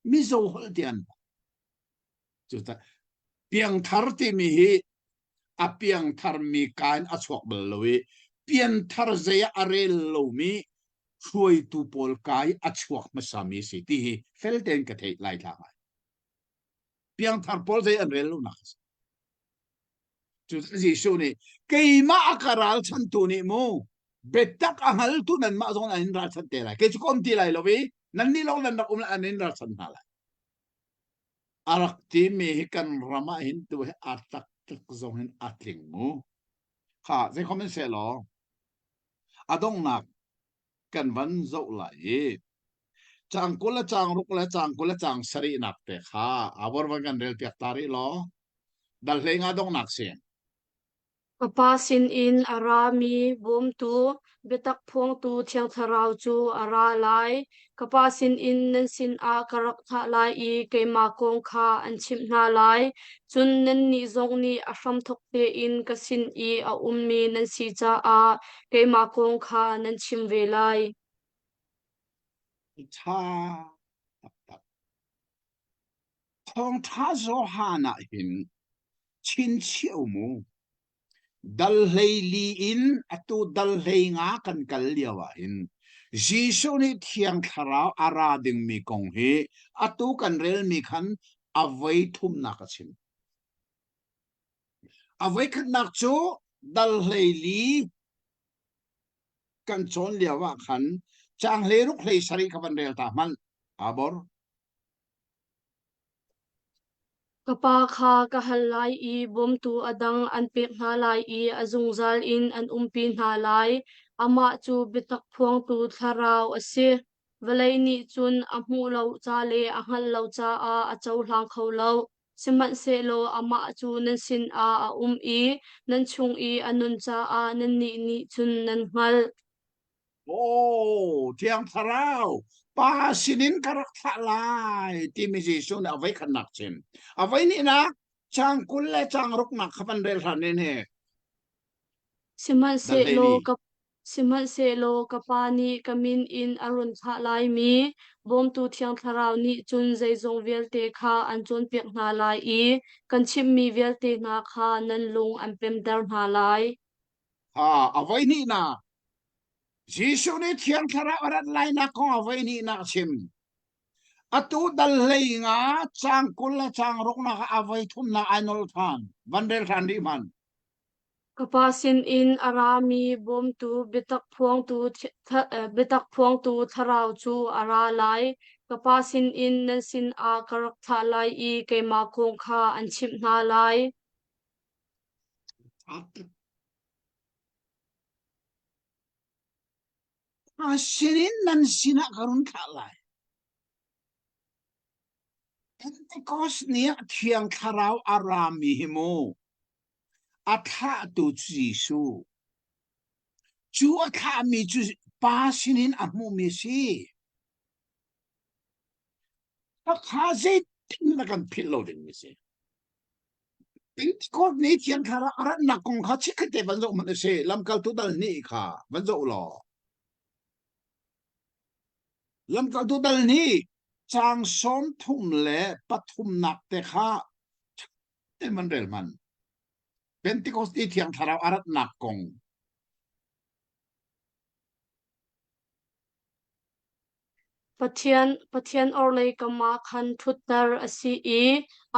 S2: mi zo hol tian chu ta piang thar ti mi hi a piang thar mi kan a chok bel lowi pian thar zaya arel lo mi chuai tu pol kai a chok ma sami si ti hi fel ten ka thei lai tha piang thar pol zai an rel lo na chu ji shu ni kei ma akaral chan tu ni mo betak angal tu nan ma zon an ra chan te la ke chu kom ti lai lowi nan ni lo nan dak an in ra chan hala arak ti mi hi kan rama hin tu he atak tak zong hin atling mu kha ze comment se lo adong nak kan van zo lai chang kula chang ruk la chang kula chang sari nak te kha abor van kan rel piak tari lo dal hlei nga dong nak se
S1: kapasin in arami bom tu betak phuang tu thiang tharau chu ara lai kapasin in nan sin a karak tha lai I keima kong kha an chim na lai chun nan ni zong ni a hram thok te in kasin I a ummi nan si cha a keima kong kha nan chim ve lai
S2: cha tak tak thong tha zo hana hin chin chiu mu dal hlei li in atu dal hlei nga kan kal liawa in jisu ni thiang tharau ara ding mi kong he atu kan rel mi khan avai thum na ka chin avai khan nak chu dal hlei li kan chon liawa khan chang hle ruk hlei sari khaban rel ta man abor
S1: kapa kha kahal lai I bom tu adang an pek na lai I azung zal in an umpi na lai ama chu bitak phuang tu tharau ase valai ni chun amu lo cha le ahal lo cha a chau hlang kho lo siman se lo ama chu nan sin a I nan chung I anun cha a nan ni chun nan ngal
S2: oh thiang tharau pa sinin karak tha lai ti mi jisu na avai khan nak chin avai ni na chang kul le chang ruk nak khaban rel han ne
S1: siman
S2: dal
S1: se
S2: hlei
S1: lo
S2: li
S1: kap siman se lo kapani kamin in arun tha lai mi bom tu thiang tharau ni chun zai zong vel te kha an chon pek na lai I kan chim mi vel te na kha nan lung an pem dar na lai
S2: ha avai ni na jisu ni thiang tharau arat lai na ko avai ni na chim atu dal hlei nga chang kul le chang ruk na avai thum na anol than van rel than di man
S1: kapasin in arami bom tu bitak phuang tu tharau chu ara lai kapasin in nan sin a karak tha lai I keima kong kha an chim na lai
S2: sinin nan sina karun tha lai Pentecost ni thiang tharau arami himo atha tu jisu chu atha mi chu pa sinin amu mi si atha ze tin na kan philo din mi si Pentecost ni thiang tharau arat na kong kha chikte ban zo man se lam kal tu dal ni kha ban zo lo lam kal tu dal ni chang som thum le pathum nak te kha te man rel man Pentecost ni thiang tharau arat nak kong
S1: pathian orlei kama khan thutar asi I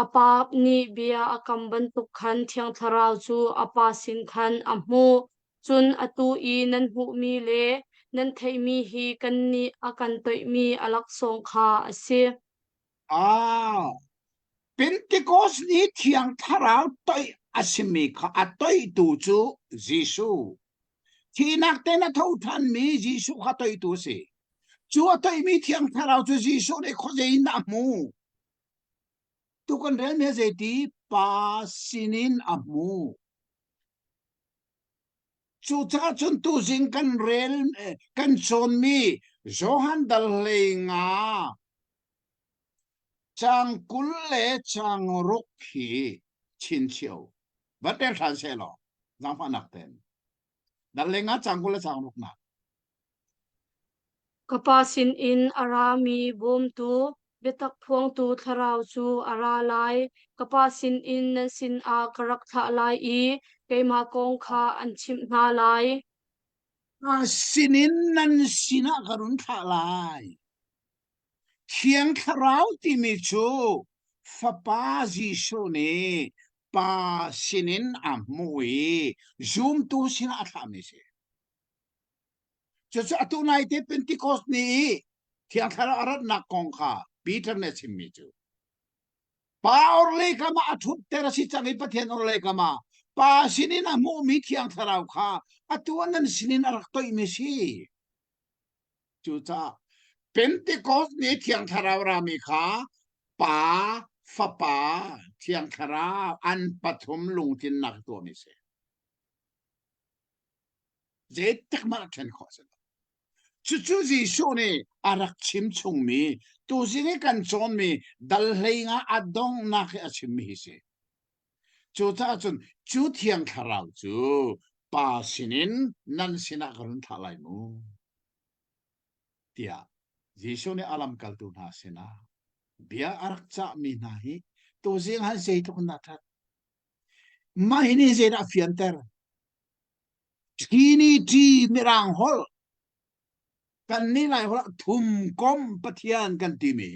S1: apa ni bia akamban tuk khan thiang tharau chu apa sin khan amu chun atu I nan hu mi le nan thei mi hi kan ni akan toi mi alak song kha ase
S2: Pentecost ni thiang tharau toi asimi kha atoi tu chu jisu thinak te na tho than mi jisu kha toi tu se chu atoi mi thiang tharau chu jisu ne khoje in na mu
S3: tu kan rel me ze ti pa sinin amu chu cha chun tu jing kan rel kan chon mi johan dal lenga chang kul le chang rok khi chin chiu wat der than se lo nang fa nak ten dal lenga chang kul le chang rok na
S1: kapasin in arami bom tu betak phuang tu tharau chu ara lai kapasin in nan sin a karak tha lai I keima kong kha an chim na lai
S3: sinin nan sina karun tha lai thiang tharau ti mi chu fa pa ji shu ni pa sinin amui zoom tu sina tha mi se chu atu nai te pentecost ni thiang tharau arat na kong kha peter ne chim mi chu pa or le kama athup tera si changi pathian or le kama pa sinin amu mi thiang tharau kha atu nan sinin arak toi mi si chu cha Pentecost ni thiang tharau rami kha pa fa pa thiang tharau an pathum lung tin nak to mi se je tak ma ken kho se chu ji shu ni arak chim chung mi tu jini kan chon mi dal heinga adong nak a chim mi se chu cha chun chu thiang tharau chu pa sinin nan sina karun thalai mu tia Jisu ni alam kaltu na sina bia arak cha mi nahi to jing han sei to na that mahini je na fianter kini ti mirang hol kan ni lai hol thum kom pathian kan ti mi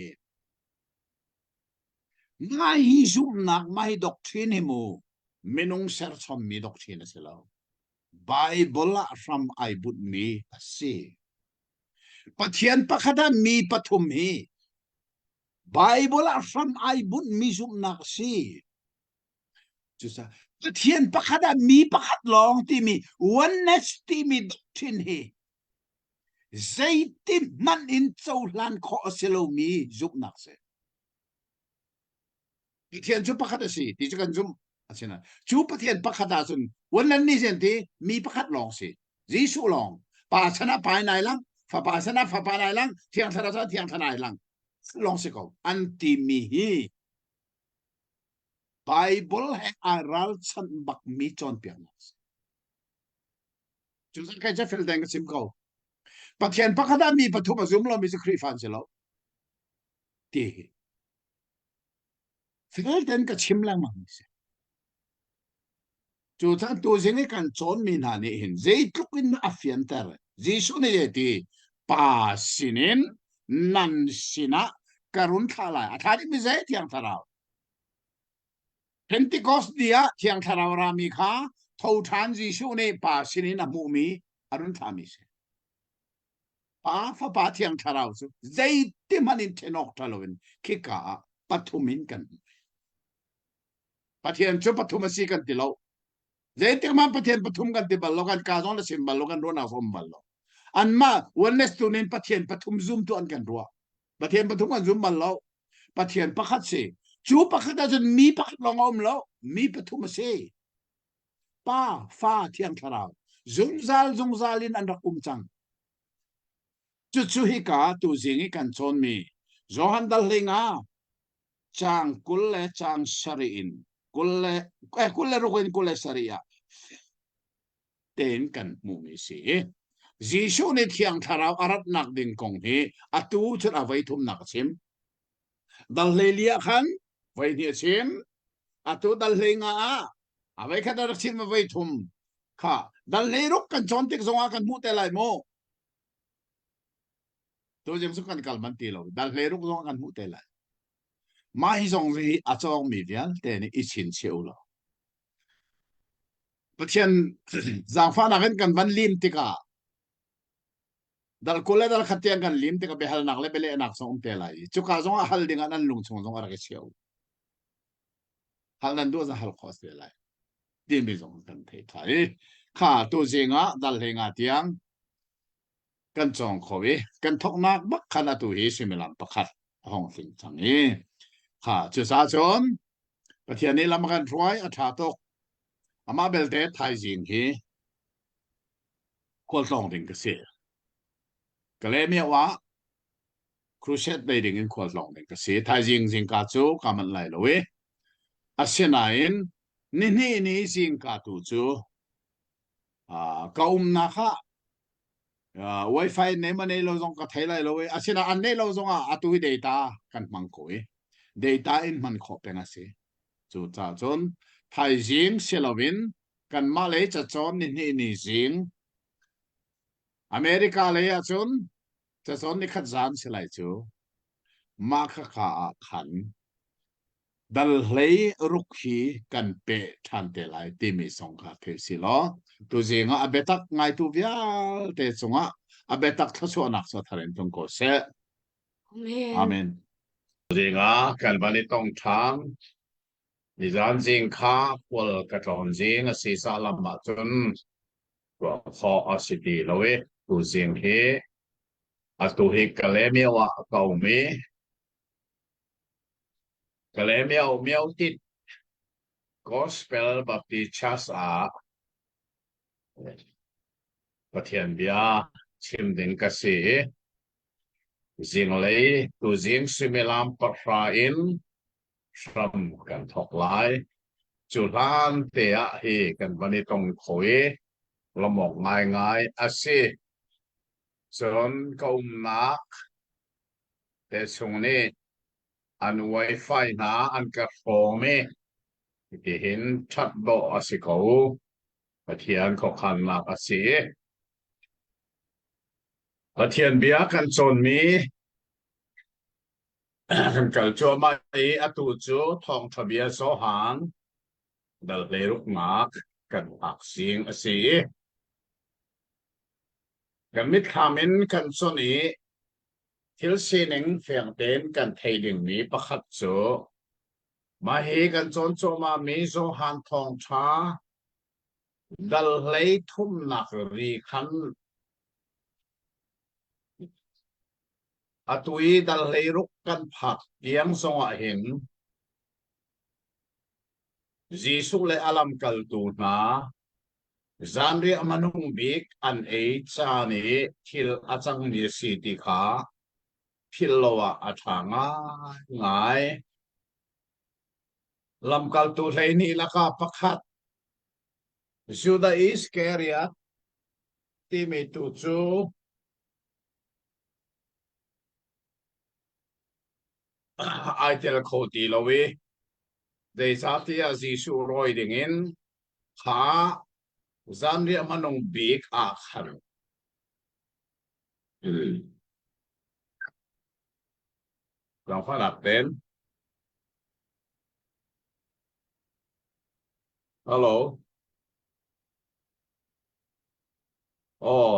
S3: mai zum nak mai doctrine mu menung ser chom mi doctrine selo Bible from I put me asi pathian pakhada mi pathum hi Bible from I put me zum nak si chusa pathian pakhada mi pakhat long ti mi oneness ti mi doctrine hi zaitim man in chaulan kho selo mi zum nak se pathian chu pakhada si ti chu kan zum asina chu pathian pakhada sun onan ni jen ti mi pakhat long si Jisu long pa chana pai nai lang fa pa chana fa pa nai lang thiang thara sa thiang thanai lang long se ko anti mi hi Bible hai aral chan bak mi chon pian chu san kai ja fel dang sim ko pathian pakhada mi pathuma zum lo mi se khri fan se lo ti fel den ka chim lang ma se chu san tu jing kan chon mi na ni hin zai tukin afian tar Jisu ni ti pa sinin nan sina karun thala athari mi zai tiang tharau Pentecost dia tiang tharau rami kha thau than Jisu ni pa sinin amu mi arun thami se pa fa pa tiang tharau su zai ti manin tenok thalowin kika pathumin kan pathian chu pathumasi kan tilo zai ti man pathian pathum kan ti ballo kan ka zon la sim ballo kan rona som ballo anma oneness tunin pathian pathum zoom tu an kan ruwa pathian pathum kan zoom ballo pathian pakhat se chu pakhat a jon mi pakhat long om lo mi pathum se pa fa thiang tharau zung zalin an rakum chang chu hi ka tu jingi kan chon mi johan dal lenga chang kulle chang shariin kulle rokin kulle sharia ten kan mu mi se Jisu ni thiang tharau arat nak ding kong hi atu chut avai thum nak chim dal lelia khan vai ni chim atu dal lenga avai khadar chim vai thum kha dal leruk kan chon tik zonga kan mu te lai mo to jem su kan kal man ti lo dal leruk zonga kan mu te lai ma hi zong ri a chong mi vial te ni i chin cheu lo pathian zang fa na kan van lim tika dal kole dal khatiang kan lim tika behal nak le bele nak song te lai chu ka zong hal ding an lung chung zong ara ke cheu hal nan do za hal khos te lai din bi zong kan thei thai kha tu zinga dal henga tiang kan chong khowi kan thok nak bak khana tu hi similam pakhat hong sing changi
S2: ค่ะจะสาชนประเทศนี้ลำกันรวยอัฐาตกอามาเบลเตไทยจริงฮีควรส่งถึงเกษตรก็เลยมีว่าครูเชตได้ดึงควรส่งถึงเกษตรไทยจริงจริงกาจูกามันไหลเลยอาเซียนอินนี่จริงกาตูจูก็นะคะWi-Fi เนี่ยมันเนี่ยเราส่งกับไทยเลยเลยอาเซียนอันเนี่ยเราส่งตัว data กันมังคุย data อินมันขอเป็นอะไรจุดจ้าจนไทยจริงเซลวินกันมาเลยจะจนนี่จริงอเมริกาเลยจนจะจนนี่ขัดจานเสลายจูมาข้าขันดัลเลยรุกฮีกันเปะทันเตลัยที่มีสงครามเทสิล้อตัวจริงอาเบตักไงตัวเบียเตสงะอาเบตักทัศวนักสัทธารินตงโกเซอาเมนจริงกันวันนี้ต้องทำนิจานจริงข้าพวกกระทอนจริงศีรษะลำบากจนก็พออาศิดีเลยตัวจริงเฮตัวเฮกเลมีว่าเก่ามีกเลมีติด Gospel Baptist ประเทศเบียชิมดินกษีจิงเลยตัวจิงสิมิลามปะฟาอินชรำกันทอกไลจุดล้านเตียฮีกันวันนี้ต้องคุยละหมกง่ายอาศัยส่วนก็นักแต่ช่วงนี้อัน Wi-Fi นะอันกระโฟมีที่เห็นชัดโบอาศัยเขาประเทศเขาขันนักอาศัยประเทศเบียกันจนมีกันจัวมาอตูจูทองทะเบียนโซหางดัลเลรุกมากกันอักสิงสีกันมิดขามินกันส่วนนี้ทิลซีนิงเฟียงเดนกันไทยดิ่งนี้ประคัดจูมาเฮกันจนโจมามีโซหางทองช้าดัลเลทุ่มหนักรีคันอตุยดัลเลรุกกันผักเยียงทรงเห็นจีสุเลอลัมกัลตูนาZandri amanung big an chani thil achang ni si ti kha philowa athanga ngai lamkal tu hlei laka pakhat Juda Iscariot ti mi tu chu ai tel khoti lowi de sati a Jisu roi dingin kha Zandri amanung big a khan Lòng phát đặt đến Hello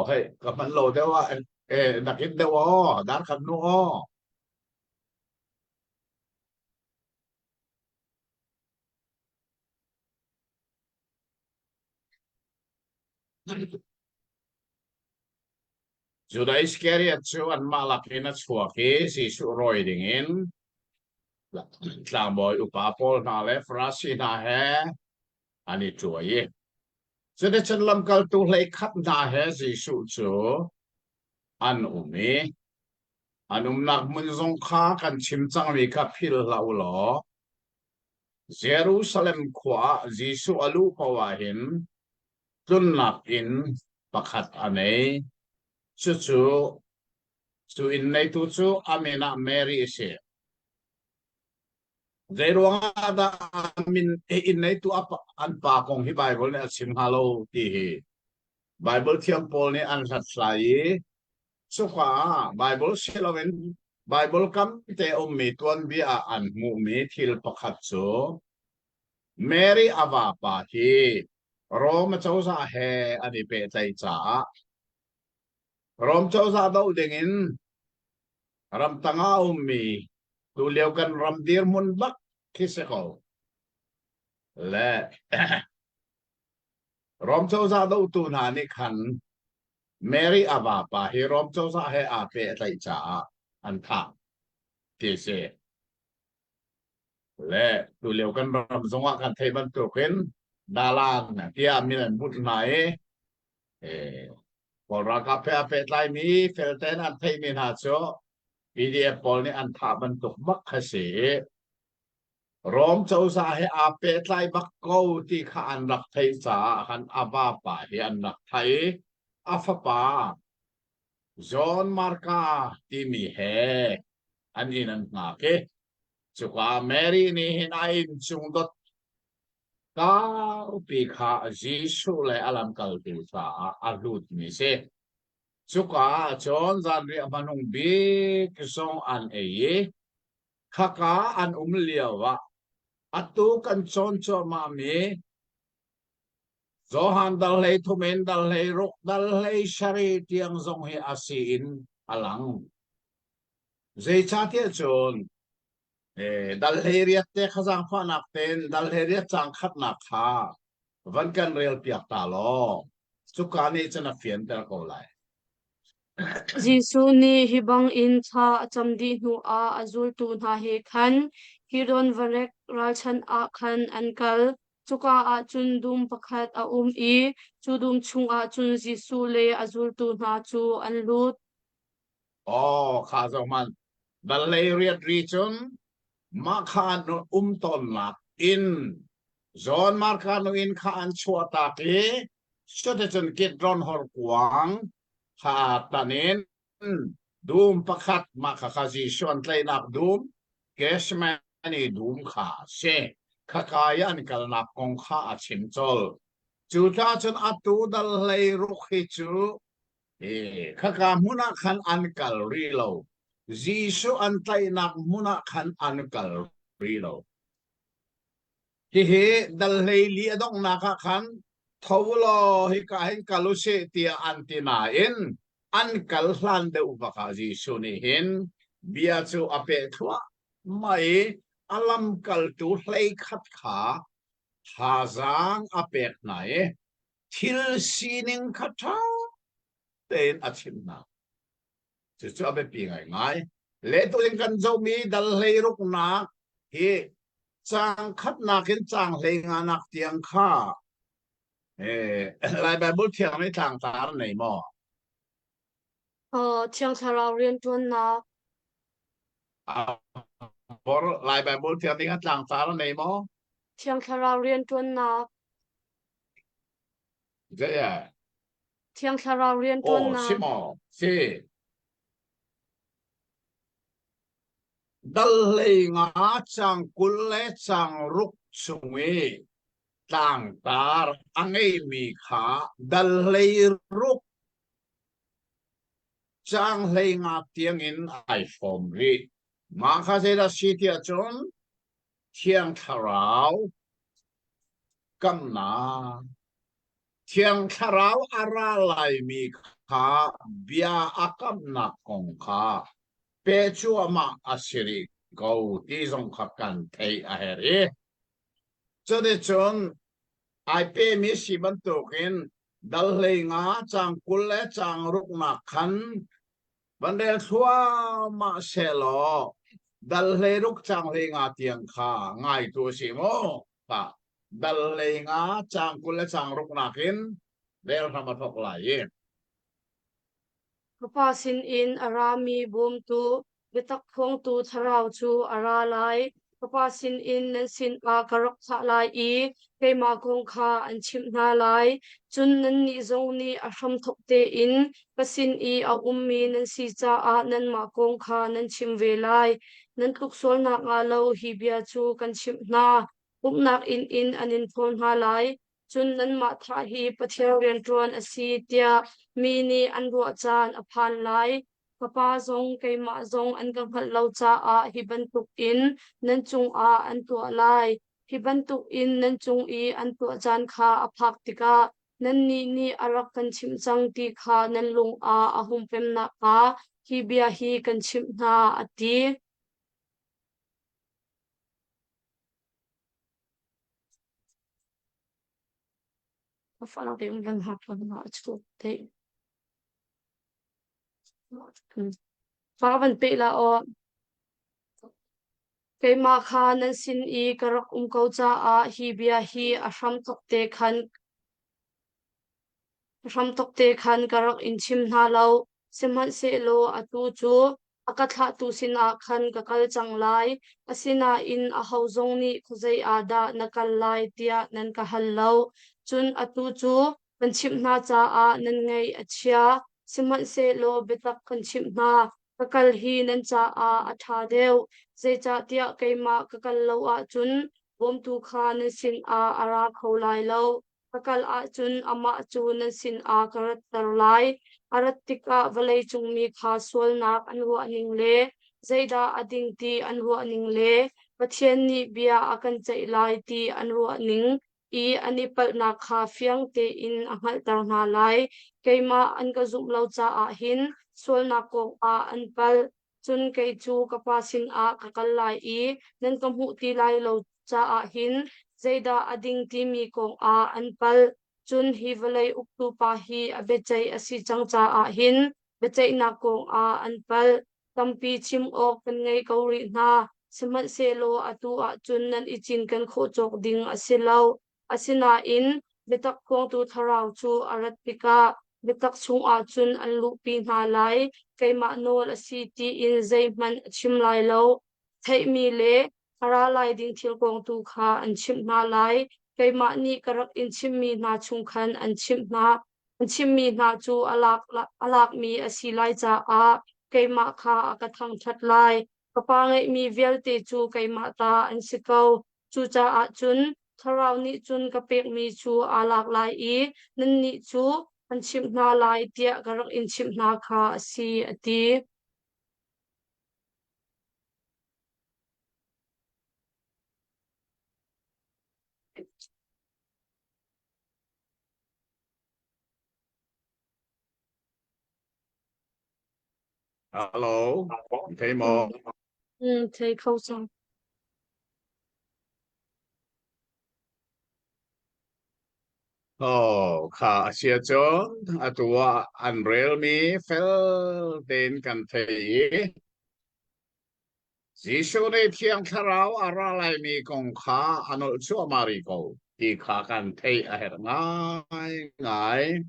S2: hey gặp mình lồ theo đặt ít đâu đát khăn nó Judah Iscariot chu an malaki na chuaki si su roi dingin tlang boy upapol na le frasi na he ani chuai so de chen lam kal tu hlei khat na he si su chu an umi anum nak mun zong kha kan chim chang wi ka phil lau lo Jerusalem khwa Jisu alu pawahin tun nak in pakhat anei chu in nei tu chu amena Mary se Zeruanga da amin in nei tu apa an pa kong hi Bible ne sim halo ti hi Bible thiam pol ne an sat sai so kha Bible seloven Bible kam te mi tuan bi a an mu mi thil pakhat chu Mary ava pa hi Rom chausa he ani pe tai cha Rom chausa do dingin ram tanga mi tu leo kan ram dir mun bak kiseko le rom chausa do tu na ni khan Mary ava pa hi rom chausa he a pe tai cha an tha ti se และตัวเลียวกันรำสงกันไทยบรรทุกเห็นดาลางเนี่ยที่มีนันบุตรนายเออพอรักกับเพื่อไลมีเฟลเทนอันไทยมีนาโชพีดีเอฟพอลนี่อันท่าบรรทุกมักขสีรอมเจ้าสาเหอาเปตไลบักกูที่ข้าอันรักไทยสาขันอาบาป่าเฮียนรักไทยอาฟป่าจอห์นมาร์กาที่มีเฮอันนี้นั่นงาเกจุกาแมรี่นี่เห็นไอ้จุงดดก้าวปีข้าจิสุเลยอลัมกัลติสาอารุดมิเซจุกาจอห์นจันเรียบันุงบีกซองอันเอเยข้าก้าอันเลียววะ atu kan choncho mami zohan dal lei thumen dal lei rok dal lei shari tiang zong he asiin alang zei cha te chon dal lei riat te khazang pha nak ten dal lei riat chang khat nak kha van kan real piak ta lo chukani chana fian tel ko lai
S1: Jisu ni hibang in cha chamdi nu a azul tu na he khan hiron varek ralchan a khan ankal chuka a chun dum pakhat a i chudum chung a chun Jisu le azul tu na chu an lut
S2: oh kha zo man dal lei riat ri chun ma khan ton nak in zon mar khan in khan chua ta ke shote chun kit ron hor kwang kha tanin dum pakhat ma kha khazi shon tlai nak dum keshmani dum kha she khakayan kal nak kong kha a chim chol chu ta chun atu dal lei ru khi chu khaka muna khan an kal ri lo Jisu an tlai nak muna khan an kal ri lo hi he dal lei li adong na kha khan thawlo hi ka hin kaluse tia antina in an kal hlan de upaka Jisu ni hin bia chu ape thwa mai alam kal tu hlei khat kha hazang apek nai thil sining khatha ten achim na chu chu ape pi ngai ngai le tu in kan zo mi dal lei ruk na hi chang khat na kin chang lei nga nak tiang kha lai Bible thiang ni thang tar nei mo
S1: thiang tharau rian tuan na
S2: bor lai Bible thiang ni thang tar nei mo
S1: thiang tharau rian tuan na
S2: je ya
S1: thiang tharau rian tuan
S2: oh
S1: na
S2: simo si dal lei nga chang kul le chang ruk chungi tang tar angai mi kha dal lei ruk chang lei nga tiang in ai form ri ma kha se da si tia chon thiang tharau kam na thiang tharau ara lai mi kha bia akam na kong kha pe chu ama asiri go ti zong kha kan thei a heri cho de chon ai pe mi si ban to ken dal lei nga chang kul le chang ruk na khan ban del thua ma se lo dal lei ruk chang lei nga tiang kha ngai tu si mo pa dal lei nga chang kul le chang ruk na kin del tham thok lai ye
S1: papa sin in arami bum tu betak khong tu tharau chu ara lai papa sin in nan sin a karok tha lai I keima kong kha an chim na lai chun nan ni zong ni a hram thok te in pasin I a mi nan si cha a nan ma kong kha nan chim ve lai nan tluk sol nak nga lo hi bia chu kan chim na nak in anin phon ha lai chun nan ma tha hi pathian rian tuan asi tia mi ni an ro chan a phan lai papa zong keima zong an kang hal lo cha a hi ban tuk in nan chung a an to lai hi ban tuk in nan chung I an to chan kha a phak tika nan ni arak kan chim chang ti kha nan lung a ahum pem na ka hi bia hi kan chim na ati Fala de un gan hapon na chu te Fala van pe la o keima kha nan sin I karak kau cha a hi bia hi asham tok te khan karak in chim na lo simhan se lo atu chu akatha tu sina khan kakal changlai asina in a hauzong ni khuzai ada nakal lai tia nan ka hallo chun atu chu kan chim na cha a nan ngai achia simhan se lo betak kan chim na kakal hi nan cha a atha deu zai cha tia keima kakal lo a chun bom tu kha nan sin a ara kholai lo kakal a chun ama chu nan sin a karat tarlai aratika valai chungmi kha sual nak anhu aning le zaida ading ti anhu aning le pathian ni bia akan chai lai ti anhu aning I ani pal na kha fiang te in angal tar na lai keima an ka zum lo cha a hin sual na ko a an pal chun kei chu kapa sin a kakal lai I nan ka mu ti lai lo cha a hin zaida ading ti mi kong a an pal chun hi valai uktu pa hi abechai asi changcha a hin bechai na kong a an pal tampi chim ok kan ngai kauri na siman se lo atu a chun nan ichin kan kho chok ding asilo asina in betak khong tu tharau chu arat pika betak chung a chun an lu pi na lai keima nol asi ti in zai man chim lai lo thai mi le ara lai ding thil kong tu kha an chim na lai keima ni karak in chim mi na chung khan an chim mi na chu alak mi asi lai cha a keima kha akathang that lai kapa ngai mi velte chu keima ta an sikau chu cha a chun tharau ni chun kapek mi chu alak lai I nan ni chu an chim na lai tia karak in chim na kha asi ati
S2: Hello, thấy mò.
S1: thầy khâu xong
S2: Khả xia chốn, tua an rel mi fel den kan thấy. Jisu ne thiang tharau ara lai mi kong kha anol chu amari ko. Ti kha kan thấy a her ngai ngai.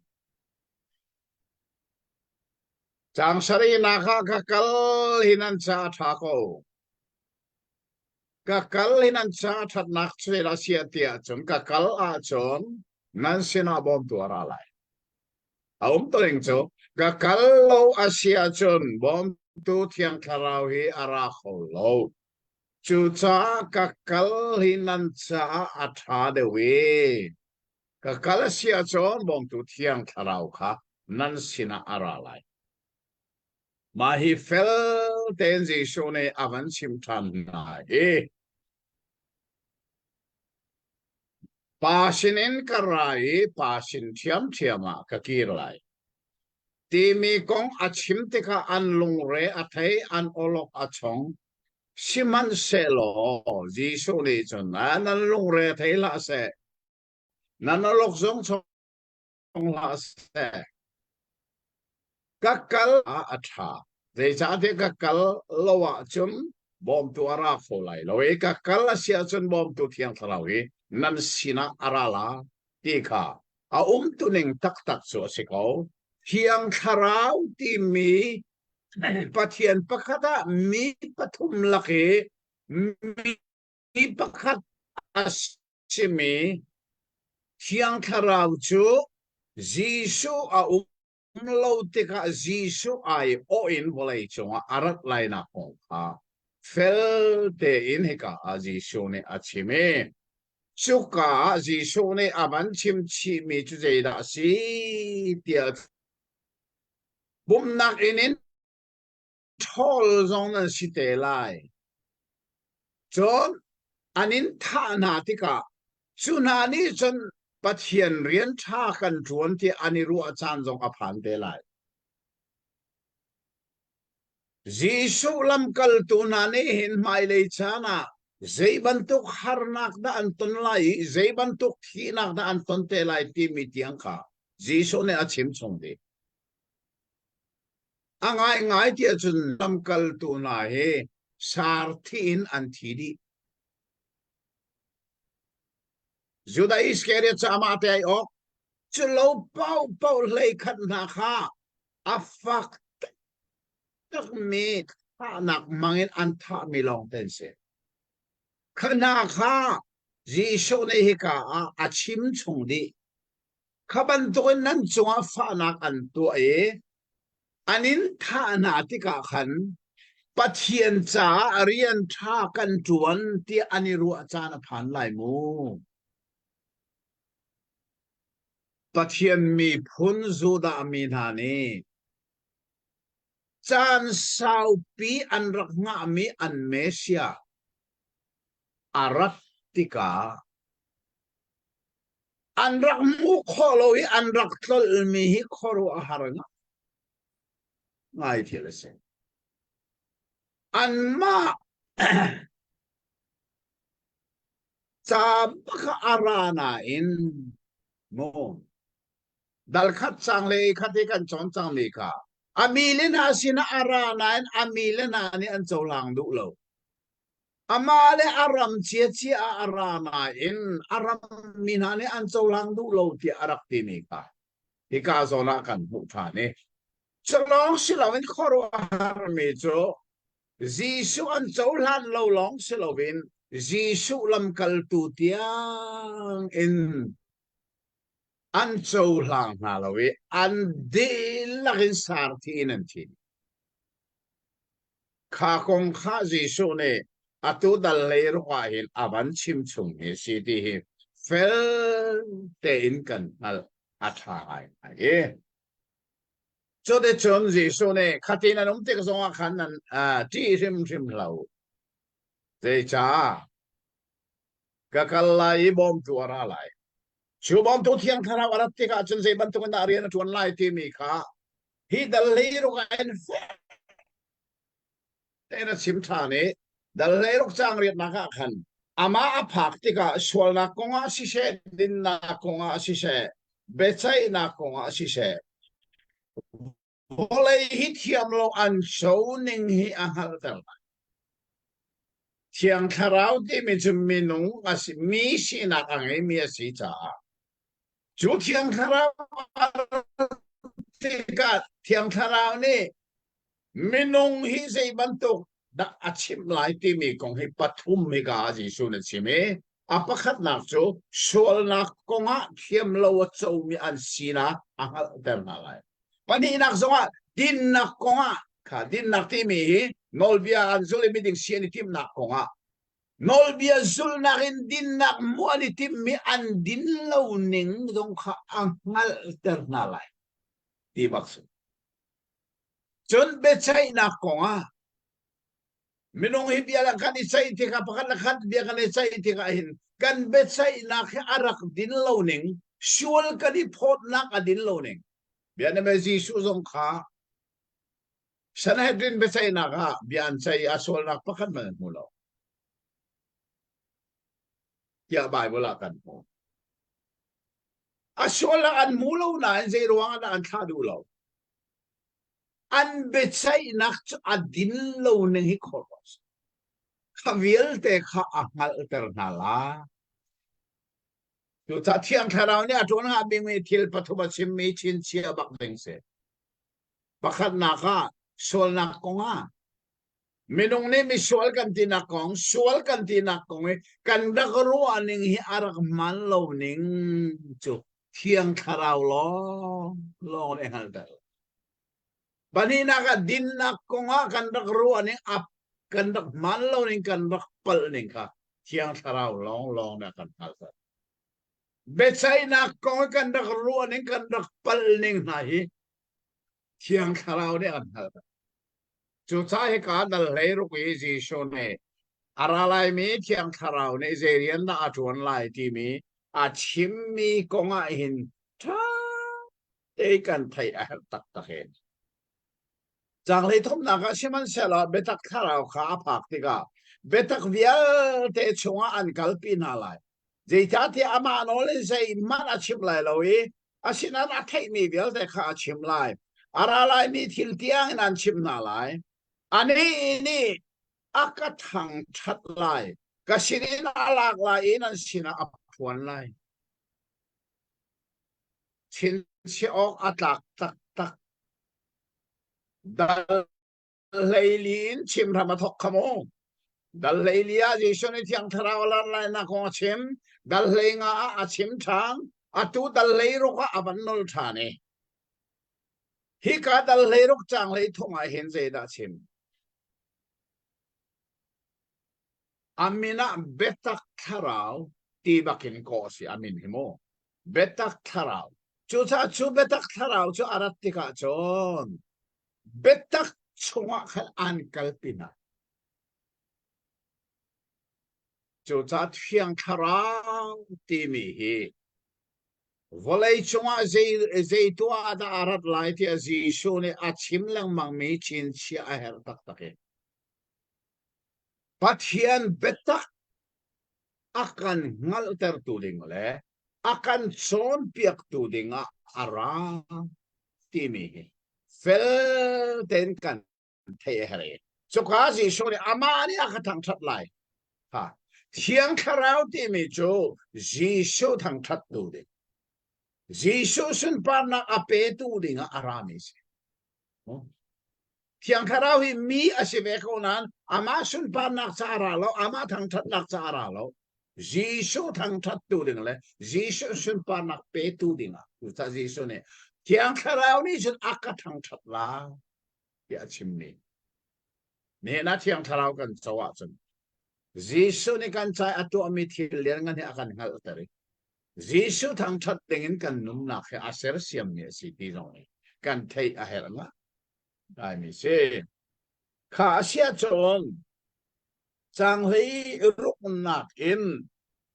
S2: Chang sari na kha kakal hinan cha tha ko. Kakal hinan cha that nak chwe la sia tia chon kakal a chon nan sina bom tu ara lai. Aum to ring cho kakal lo asia chon bom tu thiang tharau hi ara kholo. Chu cha kakal hinan cha atha de we. Kakal asia chon bom tu thiang tharau kha nan sina ara lai. Ma hi fel ten zi shone avan chim tan na e. Pasinin karai pasin thiam thiama kakir lai. Ti mi kong achim tika an lung re athai an olok achong. Siman se lo zi shone chon an lung re athai la se. Nan olok zong chong la se. Kakal a atha. Zai cha te kakal lawa chum bom tu ara kholai. Lawe kakal asia chun bom tu thiang thalawi. Nan sina arala tika. A tu ning tak tak so siko. Thiang tharau ti mi. Pathian pakata mi patum laki. Mi pakat asimi. Thiang tharau chu. Jisu a lo tika Jisu ai o in volay chunga arat lai na kong ha. Fel te in hika a Jisu ne achime. Chuka Jisu ne aban chim chi mi chu jay da si tia. Bum nak inin tol zong na si te lai. Chon anin tha na tika. Chunani chon Pathian rian tha kan tuan ti aniru achan zong aphan te lai. Jisu lam kal tunani hin mai lei chana. Zai bantuk harnak da anton lai. Zai bantuk hinak da anton te lai ti mi tiang ka. Jisu ne achim chong di. Angai ngai ti achun lam kal tunahi.
S3: sartin antidi Judah Iscariot sama te ai ok chulo pau lei khat na kha afak tak mi nak mangin antha mi long ten se khana kha Jisu nei hi ka achim chung di khaban to nan chunga fa nak an to e anin tha na ti ka khan pathian cha arian tha kan tuan ti aniru achana phan lai mu pathian mi phun zuda mi na ni chan sau pi an rak nga mi an mesia arat tika an rak mu kholoi an rak tol mi hi khoro aharanga ngai thilase an ma cha baka arana in mo dal khat chang le khati kan chon chang mi ka amilena sina arana in amilena ni an cholang du lo amale aram chia arana in aram minane an cholang du lo ti arak ti mi ka hi ka zona kan bu tha ne chalong silawin khoro har mi cho Jisu an cholan lo long silawin Jisu lam kal tu tiang in an cholang na lawi an de lakin sarti in ti kha kong kha Jisu ne atu dal leir wa hin aban chim chung ni si ti hi fel te in kan al athai ai cho de chon Jisu ne khatina nong te ka zonga khan nan ti rim lau de cha ka kalai bom tu ara lai chu bom tu thiang thara arat te ka chen se ban tu na arian tuan lai ti mi kha hi dal leir wa en te na chim tha ne dal leir chang riat na ka khan ama aphak ti ka swal na konga si se din na konga si se bechai na konga si se Oleh hitiam lo an ning hi ahal tel. Tiang tharau di minung as mi si nak angai mi si cha. Ju tiang tharau tiga tiang tharau ni minung hi sei bantuk da achim lai ti mi kong hi pathum mi ga ji su na chime. Apakhat nak chu sol nak konga thiam lo chau mi an sina ahal tel na lai. Pani nak zonga din nak konga ka din nak timi nolbia an zuli miding siani tim nak konga nolbia zul nakin din nak muani tim mi an din launing dong ka angal ternalai di bakso chon bechay nak konga minong hibiala kan isay tika pakalakat biya kan isay tika hin kan bechay nak arak din launing shual ka di pot nak adin launing biar nama Jisu zong kha Sanhedrin besay na ka biar say asol nak pakan man mulo ya Bible akan mo asol an mulo na say ruangan an thadulo an besay nak adin lo nang hikoros kawil te kha angal ternala tu ta thiang tharau ni atun ha bing mi thil pathuma sim mi chin chia bak deng se pakhat na ka sol na konga minung ni mi sol kan ti na kong sol kan ti na kong kan da ru aning hi arak man lo ning chu thiang tharau lo ne hal da bani na ka din na konga kan da ru aning ap kan da man lo ning kan da pal ning ka thiang tharau long na kan hal da Becay na kong kan dak ruan ning kan dak pal ning nahi thiang tharau ne an hal chu cha he ka dal lei ru ki ji sho ne aralai mi thiang tharau ne zerian na atun lai ti mi a chim mi konga hin tha te kan thai a tak tak hen jang lei thom na ka siman sela betak tharau kha phak ti ka betak vial te chunga an kalpi na lai Jika ti ama nole say mana chim lai lawi asinan atai mi bial te kha chim lai aralai mi til tiang nan chim na lai ani aka thang chat lai ka sinin alak lai in an sina apuan lai chin si ok atlak tak tak dal leilin chim ramathok kamo dal leilia jisoni tiang tharawalan lai na ko chim dal lenga a chim thang atu dal leiro ka abanol thane hi ka dal leirok chang lei thonga hen je da chim amina betak tharau ti bakin ko si amin himo betak tharau chu cha chu betak tharau chu aratika chon betak chunga khan an kalpina chu cha thiang tharau ti mi hi volei chunga zei tua da arat lai ti azi shone achim lang mang mi chin chi a her tak take pathian betak akan ngal ter tu ding le akan son piak tu ding ara ti mi fel ten kan thei hare so ka ji shone amani akatang that lai ha thiang tharau ti mi chu ji shu thang that tu de ji shu sun pa na ape tu ding aramis thiang tharau hi mi asive ko nan ama sun pa nak cha ara lo ama thang that nak cha ara lo Jisu thang that tu ding le Jisu sun pa nak pe tu ding ta Jisu ne thiang tharau ni sun aka thang that la ya chim ni ne na thiang tharau kan chawa chun Jisu ni kan chai atu ami thil ler ngan he akan ngal tari Jisu thang that dingin kan num na khe aser siam ni si ti jong ni kan thei a her nga dai mi se kha sia chon chang hei ruk nak in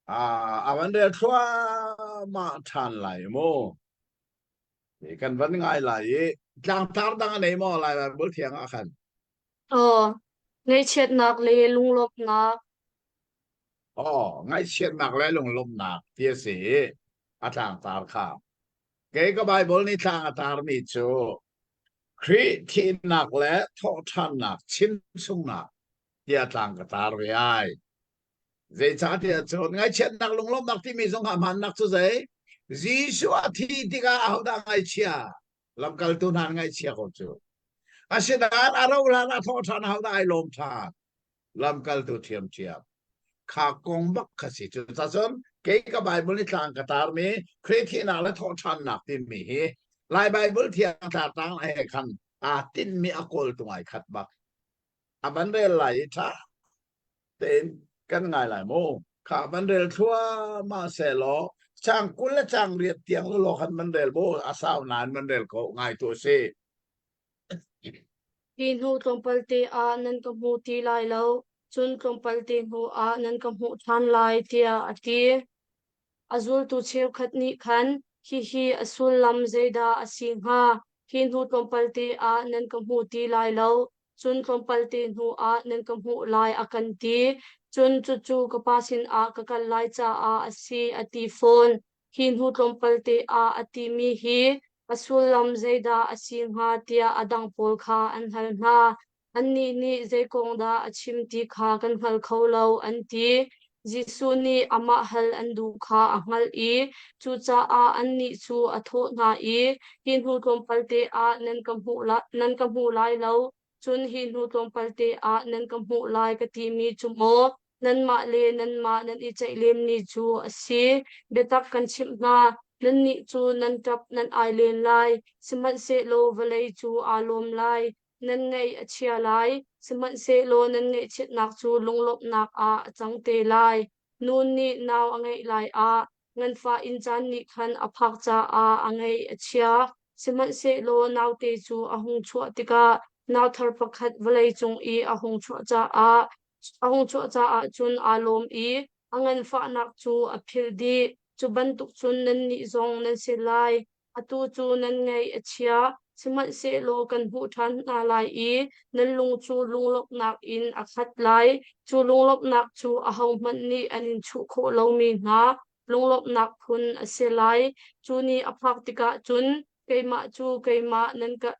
S3: awan de thua ma than lai mo kan vẫn ngai lai tlang tar dang nei mo lai ba bul thiang a khan
S1: ngay chet nak le lung lop nak
S3: ngai chiat nak le lung lom nak tia si a tlang tar kha ke ka bible ni tlang tar mi chu kri thi nak le tho than nak chin sung nak tia tlang ka tar ve ai dây cha thì chọn ngay chết nặc lùng lom nặc thì mình dùng hàm hàn nặc cho dây Giêsu thì cái áo đang ngay chia làm cái tu nan ngay chia có chú à sẽ đã đâu là thọ thàn áo đang lom thà làm cái tu thiam chia khá công bắc khá sĩ chú ta chọn cái Bible này thằng cái tar mi khế thiên nào là thọ thàn nặc tin mi lại Bible thiam thà tăng ai khăn tin mi akol tu ngay khát bắc vấn đề là cha tênกันไงหลายโมขาบันเดลทั่วมาเสลอช่างกุลและช่างเรียบเตียงโลคันบันเดลโบอาสาวนานบันเดลก็ง่ายตัวเซ่
S1: กินหูตรงปัลตีนั่นก็หูตีลายแล้วจุนตรงปัลตีหูนั่นก็หูทันลายเตียตีอาจุลตุเชียวขัดนิคันฮีอาจุลลำเจดาอาสิงหากินหูตรงปัลตีนั่นก็หูตีลายแล้วจุนตรงปัลตีหูนั่นก็หูลายอากันตีจนจู่ๆก็พาสินก็กันไล่จ้าสิอติโฟนหินหูตรงปัลเตอติมีฮีอสุลลำใจดาสิงหาเตียอดังโพลคาอันหันหาอันนี้ใจกงดาชิมตีขากันหัลเขาเลาอันตีจิสุนีอามาหัลอันดูขาหัลจู่จ้าอันนี้จู่อโทนาหินหูตรงปัลเตนั่นกำหูไล่เลาจุนหินหูตรงปัลเตนั่นกำหูไล่กตีมีจุโมnan ma le nan i chai lem ni chu asi betak kan chim na nan ni chu nan tap nan ai len lai siman se lo valai chu alom lai nan ngai achia lai siman se lo nan ngai chit nak chu lunglop nak chang te lai nun ni naw angai lai ngan fa in chan ni khan aphak cha angai achia siman se lo naw te chu ahung chua tika naw thar pakhat valai chung ahung chua cha ahung chu cha chun alom angan fa nak chu aphil di chu bantuk chun nan ni zong nan se lai atu chu nan ngai achia simat se lo kan hu than na lai nan lung chu lunglok nak in akhat lai chu lunglok nak chu ahong man ni anin chu kho lo mi na lunglok nak phun ase lai chu ni aphak tika chun keima nan ka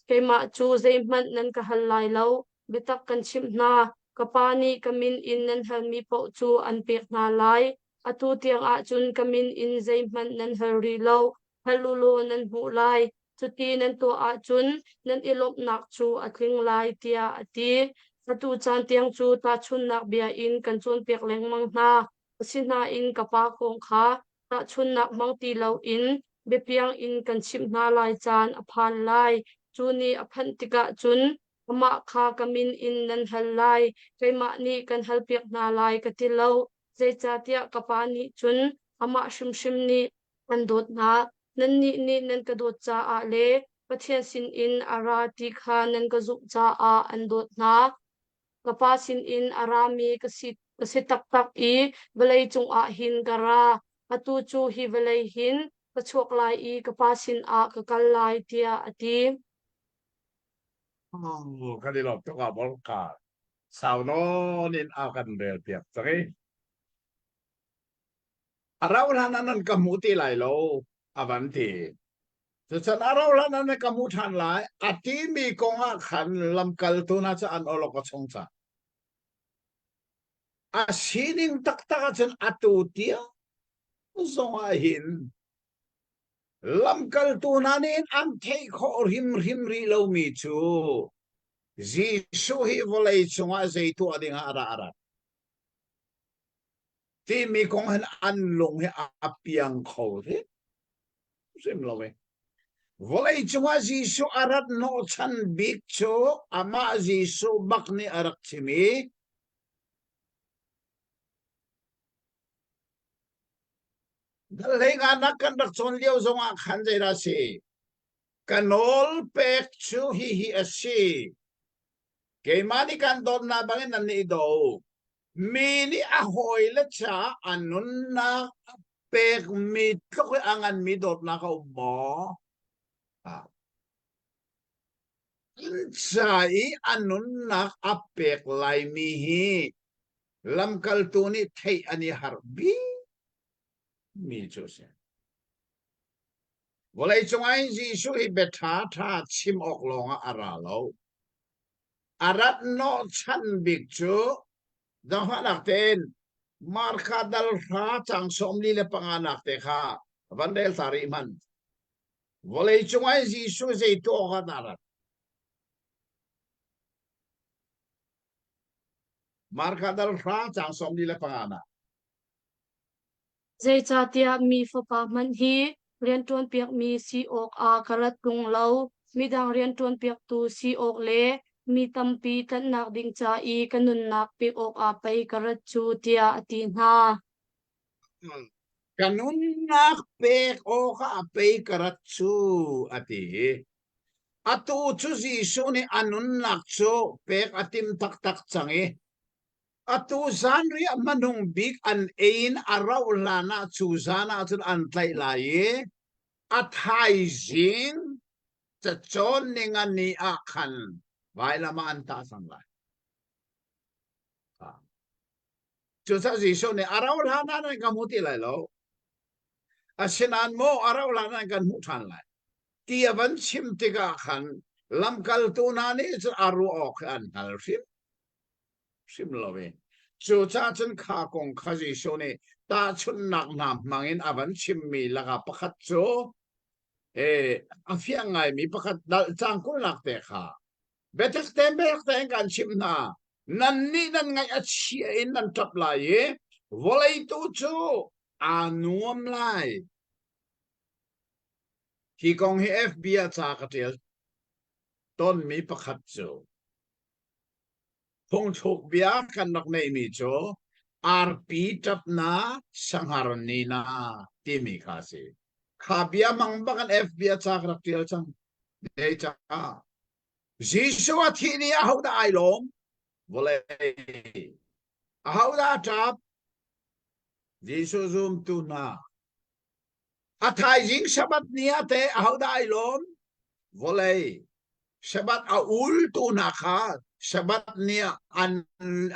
S1: keima chu zeimman nan ka hal lai lo betak kan chim na kapani kamin in nan halmi po chu an pek na lai atu tiang a chun kamin in zaiman nan hari lo halulu nan bu lai chuti nan to a chun nan ilop nak chu atling lai tia ati atu chan tiang chu ta chun nak bia in kan chun pek leng mang na sina in kapa kong kha ta chun nak mang ti lo in bepiang in kan chim na lai chan aphan lai chu ni aphan tika chun ama kha kamin in nan hal lai keima ni kan hal piak na lai katilo zai cha tia kapa ni chun ama shim shim ni an dot na nan ni nan ka dot cha a le pathian sin in ara ti kha nan ka zu cha a an dot na kapa sin in arami kasi tak tak i balai chung a hin kara atu chu hi balai hin kachok lai i kapa sin a kakal lai tia ati
S3: cái đi lọc cho cả bọn cả sao nó nên ao cần về việc thế rau là nó cầm mũi tì lại lâu vấn thì cho chân rau là nó cầm mũi thàn lại tí mi công á khăn làm cal tu na cho ăn ở lọc trong cha sining tak tak chân atu tia zong a hin lam cal tu na nên ăn thấy khó rim ri lâu mi chu Giêsu hi volei chunga zei tu adinga ara ti mi kong han an long he apiang kho the sim lowe volei chunga Giêsu arat no chan bik cho ama Giêsu bakni arak chimi dalenga nakan dak chon liao zonga khan jai ra si kanol pek chu hi asi keimani kan don na bangin nan ni do mini ahoy la cha anun na pek mit ko angan mi dot na ka bo sai anun na apek lai mi hi lam kal tu ni thei ani harbi mi chu se volai chungai ji su hi betha tha chim ok longa ara lo arat no chan bik chu dang hanak ten marka dal ra chang som li le panganak te kha vandel tari man volei chungai ji su zei to ha narat marka dal ra chang som li le panganak
S1: zai cha tia mi fa pa man hi rian tuan piak mi si ok a karat tung lo mi dang rian tuan piak tu si ok le mi tampi tan nak ding cha i kanun nak pi ok a pai karat chu tia ati na
S3: kanun nak pek o ka pei karat chu ati atu chu Giêsu ni anun nak chu pek atim tak tak changi atu zan ri manung big an ein arau lana chu zana chun an tlai lai athai jing cha chon ninga ni a khan vai lama an ta sang lai chu sa Giêsu ni arau lana na kamuti lai lo asinan mo arau lana kan mu than lai ti avan chim tika khan lam kal tu na ni chu aru ok an hal sim lowe chu cha chen kha kong kha Giêsu ni ta chun nak nam mangin avan chim mi laga pakhat chu afia ngai mi pakhat dal chang kul nak te kha betek tembe te kan chim na nan ni nan ngai a chi in nan tap lai volei tu chu anuam lai ki kong hi FBI cha ka tel ton mi pakhat chu phong chok bia kan nak nei mi cho RP tap na sanghar ni na ti mi kha se kha bia mang bakan FBI cha ka tel chang de cha Giêsu a thi ni a hau da ai lom vole a hau da tap Giêsu zoom tu na a thai jing sabat ni a te a hau da ai lom vole sabat a ul tu na kha sabat nia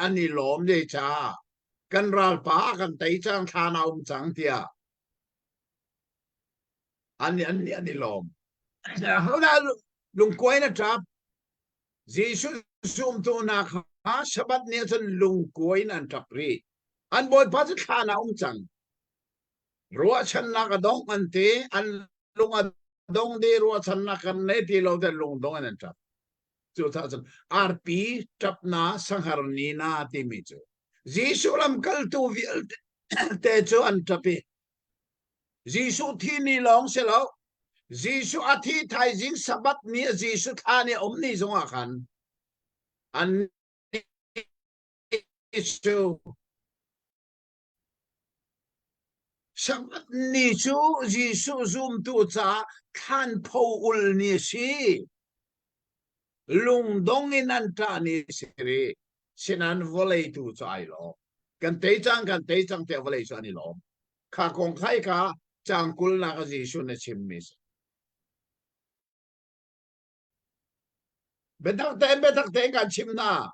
S3: ani lom de cha kan ral pa kan tai chang thana chang tia ani lom how da lung koi na trap Giêsu zoom tu na sabat ni chun lung koin an tap ri an boy pa chu thana chang ruwa chan na ka dong an te an lung a dong de ruwa chan na kan ne ti lo de lung dong an tap chu tha chun rp tap na sanghar ni na ti mi chu jisu lam kal tu vi te chu an tapi jisu thi ni long se lo jisu athi thai jing sabat ni jisu thani om ni zonga khan an chu sabat ni chu jisu zum tu cha khan pho ul ni si lung dong in an ta ni siri sinan volei tu chai lo kan te chang te volei so ni lo kha kong khai ka chang kul na ka jisu na chim mi betak te kan chim na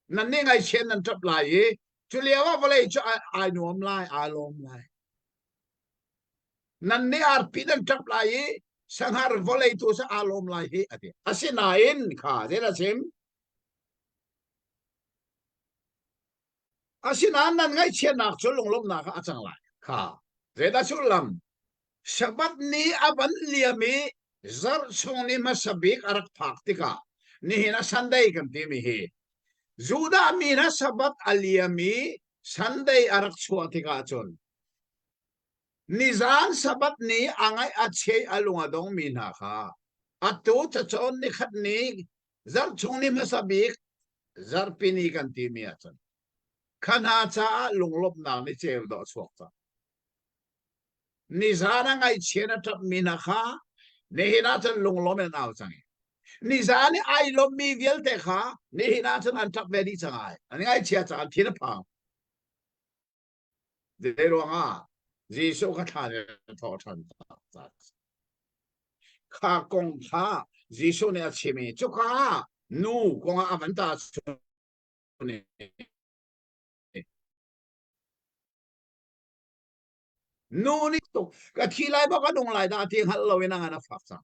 S3: nan ni ngai chen nan tap lai chu lewa volei cho ai nuam lai a lom lai nan ni ar pi dan tap lai sanghar volei tu sa alom lai hi ati asinain kha zera sim asinan nan ngai chen nak cholong lom na ka achang lai kha zeda chulam sabat ni aban liami zar chong ni masabik arak phaktika ni hina sunday kan ti mi hi juda mi na sabat aliami sunday arak chuatika chon nizan sabat ni angai ache alunga dong mina kha atu chachon ni khat ni zar chung ni masabik zar pini kan ti mi achan khana cha lunglop na ni cheu do chok cha nizan angai chena tap mina kha ne hina chan lunglom na naw chang nizan ai lom mi vial te kha ne hina chan an tap ve di changai ani ngai chia cha thi na pa de ro nga jisu ka tha ne tho than ta kha kong tha jisu ne a chimi chu kha nu kong a van ta ne nu ni to ka thi lai ba ka dong lai da ti hal lo ina na fa sa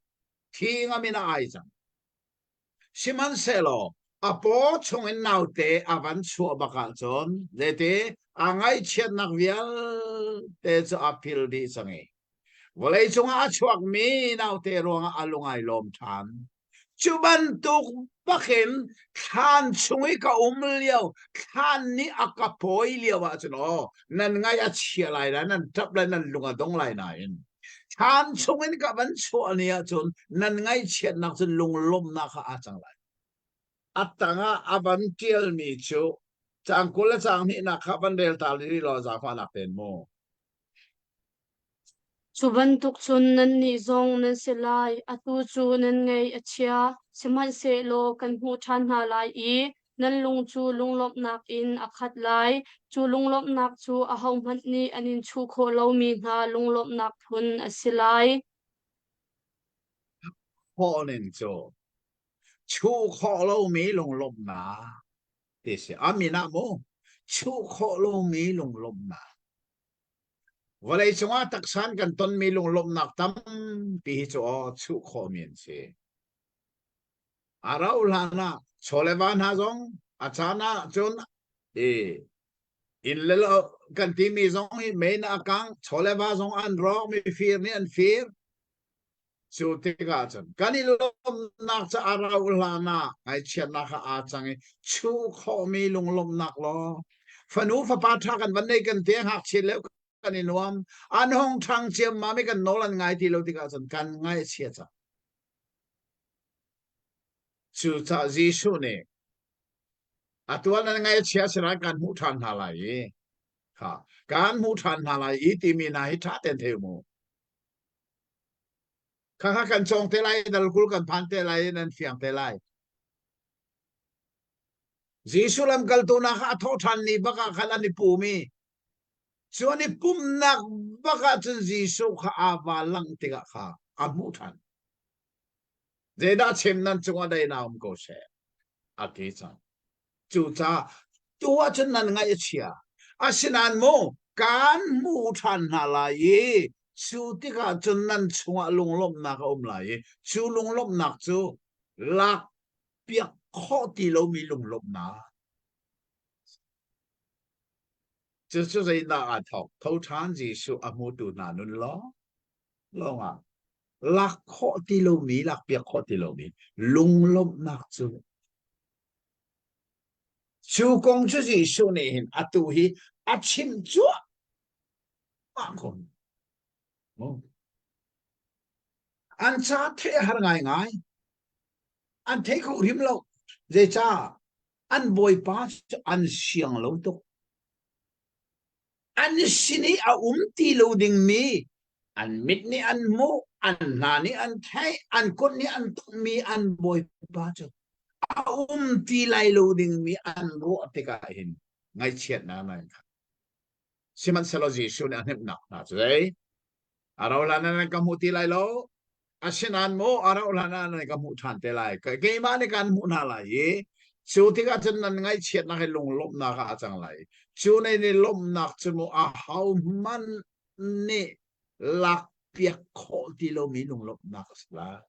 S3: thi nga mi na ai cha siman selo apo chung in nau te avan chu ba ka chon le te angai chen nak vial te cho apil di changi volei chung a chuak mi nau te ronga alungai lom than chuban tuk bakhin khan chungi ka liao khan ni akapoi liao wa chno nan ngai a chia lai da nan tap lai nan lunga dong lai na in khan chungin ka ban chu ania chun nan ngai chen nak chun lung lom na kha a chang lai atanga aban tiel mi chu chang kul chang ni na kha ban del tal ri lo za fa nak ten mo
S1: chuban tuk chun nan ni zong nan se lai atu chu nan ngei achia siman se lo kan hu than na lai I nan lung chu lunglop nak in akhat lai chu lunglop nak chu a hom hat ni anin chu kho lo mi na lunglop nak phun asilai
S3: ho nen cho chu kho lo mi lung lop na ti se amina mo chu kho lo mi lung lop na volei chunga taksan kan ton mi lung lop nak tam pi cho chu kho min se arau lana cholevan ha zong achana chon in lelo kan ti mi zong hi me na kang choleva zong an ro mi fir ni an fir chu te ga chan kani lom nak cha arau lana ai chen na kha a chang chu kho mi lung lom nak lo fanu fa pa tha kan van nei kan te hak chi le kan in wam an hong thang chem ma mi kan nolan ngai ti lo ti ga chan kan ngai chia cha chu cha jisu ne atuan nan ngai chia sra kan hu than ha lai ha kan hu than ha lai I ti mi na hi tha ten the mo kha kan chong te lai dal kul kan phan te lai nan fiang te lai jisu lam kal tu na kha tho than ni ba ka khala ni pu mi so ni pum nak ba ka chen jisu kha awa lang te ga kha amu than ze da chem nan chunga dai na um ko se a ti cha chu cha tua chen nan ngai chia asinan mo kan mu than na lai chu ti ka chun nan chunga lung lom na ka lai chu lung lom nak chu lak piak kho ti lo mi lung lom na Chú dây na à thâu chán Giêsu à mô tu na nun lo à lạc khó ti lâu mi lạc biệt khó ti lâu mi lung lom nạc chú công chú Giêsu này hình à tu hi à chim chúa mà không anh cha thế har ngay anh thấy không hiếm lâu dễ cha anh bồi pa anh siang lâu tục anh xin à ti lâu ding mi anh mít ni anh mô anh na ni anh thấy anh con ni anh tung mi anh bồi pa cho à ti lai lâu ding mi anh ro te ka hin ngay chết na này siman salo Giêsu ne anh hep nak na rồi araw la na kamu ti lai lâu asinan mo araw la na kamu chan te lai cái mà này kan mu na lai chú thì cái chân nan ngay chết na cái lùng lốp na cái chẳng lại chú này ni lốp na chú mo à hao man ni lạc biệt khó thì lâu mi lùng lốp na là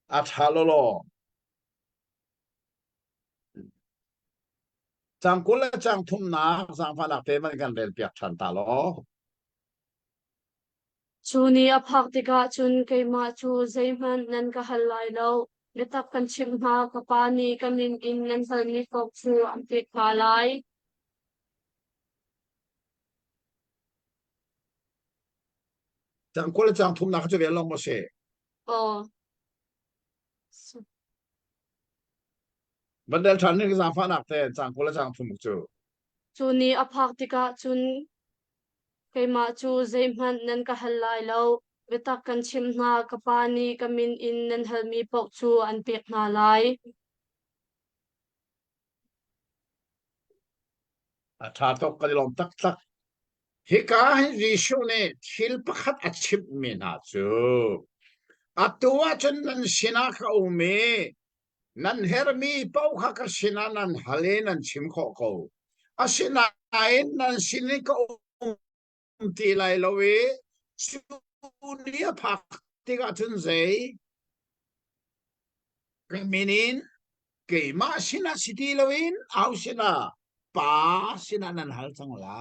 S3: à thalo lo chẳng cố là chẳng thum na chẳng phải là thế màกันเรียนเปียกฉันตาlo
S1: chu ni a phak tika chun keima chu zeiman nan ka halai lo letak kan chim ha ka pani kamin in nan salni kok chu am te khalai
S3: chẳng cố là chẳng thum naเขาจะเรียนลองมาเช่
S1: oh
S3: บันเดลฉันนี่ก็สังฟ้านักแต่จังคนละจังทุ่มจู
S1: chu ni a phak tika chun keima chu zeiman nan ka halai lo letak kan chim ha ka pani kamin in nan halmi pok chu an pek na lai
S3: ชาตกกันลมตักฮิกาให้ริชูเน่ทิลปะขัดอัดชิบมีนาจูอัตัวจนนันชินาเขาเมนันเฮรมีเป้าขักชินานันฮาเลนันชิมขอเขาอาชินาเอ็นนันชินิเขาตีไลลเวชูเนียพักติกาจนเซกมินินเกมาชินาสิตีลวินเอาชินาป้าชินานันฮัลจังลา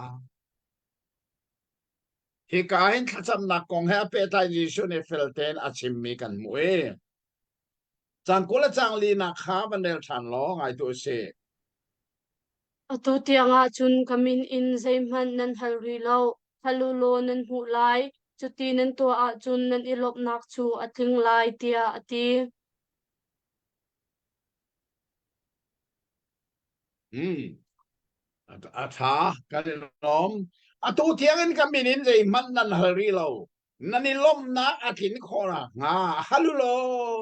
S3: ฮิกาเห็นขจำนักกองให้เปตายยิชูในเฟลเทนอาชิมมีกันมวยจังกุลจังลีนักข้าบันเดลฉันล้อไงตัวเส
S1: atu tianga chun kamin in zeiman nan halri lo halulo nan hu lai chuti nan to a chun nan ilop nak chu atling lai tia ati
S3: อาชากันน้อมอาตูเทียงกันกำมินินใจมันนันฮารีเรานันนี่ล้มนักอาทินคอระงาฮัลโหล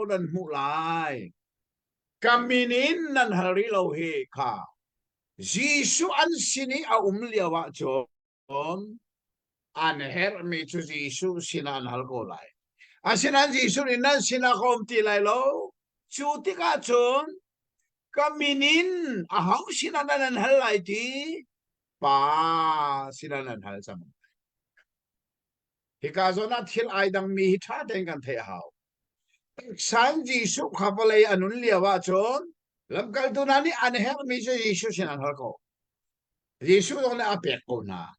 S3: นันมุลายกำมินินนันฮารีเราเฮค่ะยิสุอันสินีอาเลียวะจอมอันเฮร์มิจูยิสุสินันฮัลโกไลอาสินันยิสุนี่นันสินาคอมตีไลโลชูติกาจนkaminin ahaw sinanan halay ti pa sinanan hal sam hikazo na thil aidang mi hitha ten kan the haw san Giêsu khapalay anun liawa chon lamkal tunani anher mi so Giêsu sinan hal ko Giêsu dong na apek ko na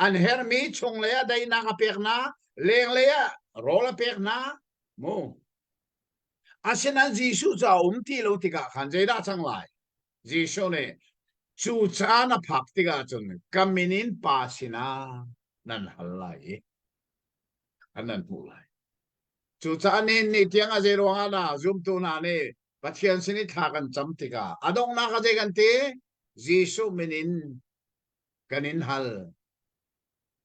S3: anher mi chong leya dai na apek na leng leya rola pek na mo asinan Giêsu za ti lo tika khan jai da chang lai Giêsu ne chu cha na phak tika chun kaminin pa sina nan halai anan pu lai chu cha ni tiang a zero na zoom tu na ne pathian sini tha kan cham tika adong na ka je kan ti Giêsu minin kanin hal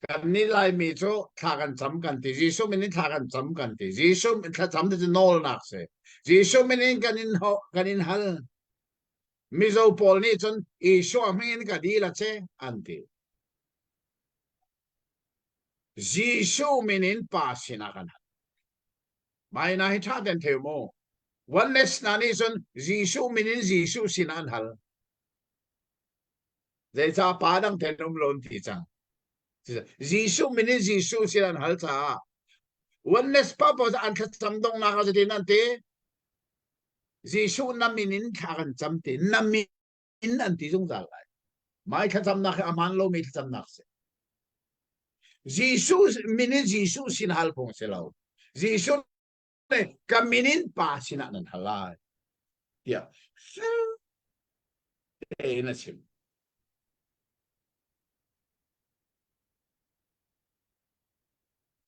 S3: กันนี่ไล่มีโจทากันจำกันที่ยิสุมินิทากันจำกันที่ยิสุถ้าจำได้จะโนลนักเสียยิสุมินิกันนินฮัลมิโซปอลนี่จนยิสุอามินกันดีละเชอันที่ยิสุมินินป้าสินากันไม่น่าให้ชาติเดินเที่ยวโมวันเนสนานี่จนยิสุมินินยิสุสินันฮัลเดี๋ยวจะป้าดังเทนมลนที่จังGiêsu minin Giêsu silan halcha oneness purpose an khamdong na ka din ante Giêsu na minin khakan chamte na in an ti jong zal lai mai kha cham nak aman lo mi cham nak se Jesus minin Jesus sin hal pong se lo Jesus ne kaminin pa sina nan halai ya na sim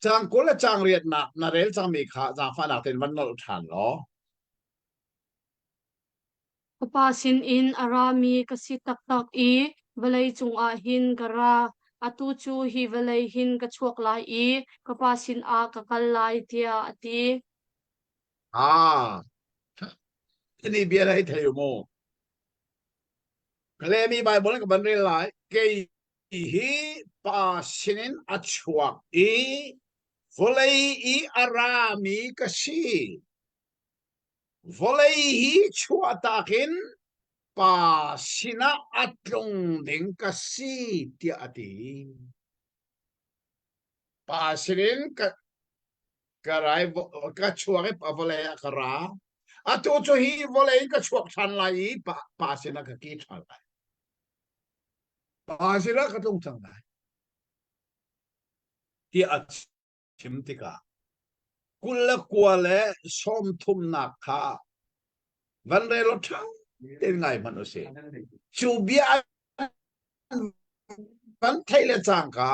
S3: chang ko la chang riat na rel chang mi kha za fa nak ten van lo than lo
S1: kapasin in arami kasi tak i valay chung a hin kara atu chu hi valay hin kachuak lai i kapasin a kakal lai tia ati
S3: ni bia lai thai mo kale mi bible ka ban rel lai ke hi pa sinin achuak i volei i arami kasi volei hi chuatakin pa sina atlong ding kasi tia ati pa sinin ka karai ka chuak pa volei akara atu chu hi volei ka chuak than lai pa sina ka ki than lai pa sina ka tung chang lai tia at chimtika kulla kuale som thum na kha van re lo thang ten ngai manu se chu bia van thai le chang ka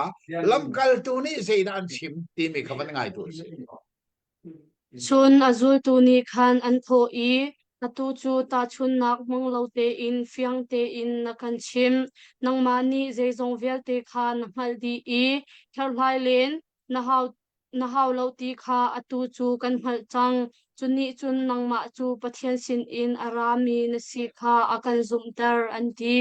S3: lam kal tu ni se dan chim ti mi khawan ngai tu se
S1: chun azul tu ni khan an tho i atu chu ta chun nak mong lo te in fiang te in na kan chim nang mani zai zong vel te khan mal di i khar lai len na hau lo ti kha atu chu kan mal chang chuni chun nang ma chu pathian sin in arami na si kha akan zum tar an ti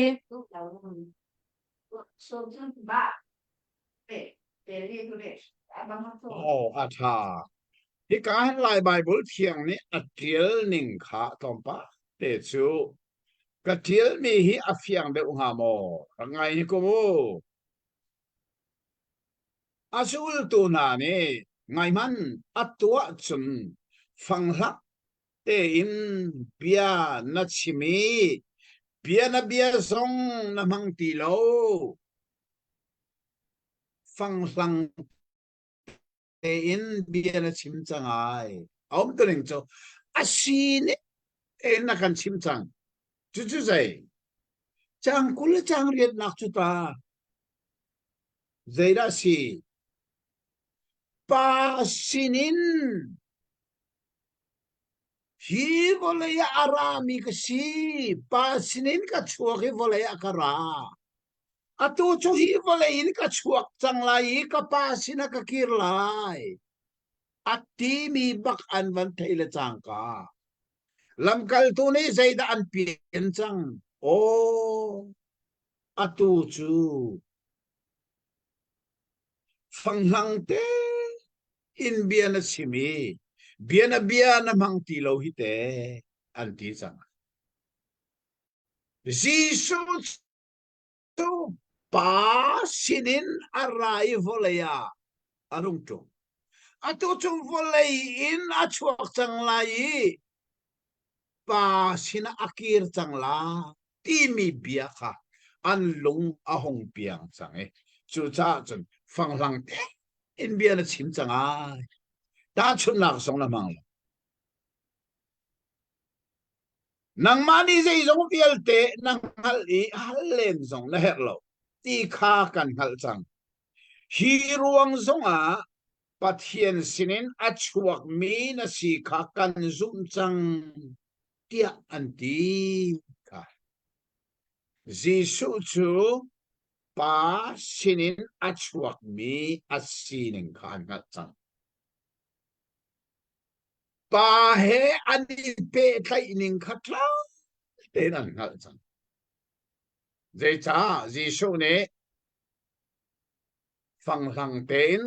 S3: atha hi ka han lai bible thiang ni atil ning kha tom pa te chu ka til mi hi afiang de nga mo ngai ni ko mo asul tu na ni ngai man atua chun phang hak te in bia na chimi bia na bia song na mang ti lo phang hlang te in bia na chim chang ai om to ning cho asine e na kan chim chang chu chu zai chang kul chang riat nak chu ta zaira si pa sinin hi volaya arami kasi pa sinin ka chuak hi volaya akara atu chu hi volayin ka chuak chang lai ka pa sina ka kir lai ati mi bak an van thaile chang ka lam kal tu ni zaida an pien chang o atu chu phang hang te in biana simi biana mang ti lo hi te an ti chang Jesus tu pa sinin arai volaya anung tu atu chung volay in achuak chang lai pa sina akir chang la ti mi bia kha an lung ahong piang chang e chu cha chun phang lang te in biana chim chang ai ta chun nak song la mang nang mani zai zong fiel te nang hal i hal len zong na her lo ti kha kan hal chang hi ruang zong a pathian sinin achuak mi na si kha kan zum chang tia anti ka jisu chu pa sinin achuak mi asinin kha ngat chang pa he ani pe kai ning khatla te nan ngal chang zai cha jisu ne phang hlang ten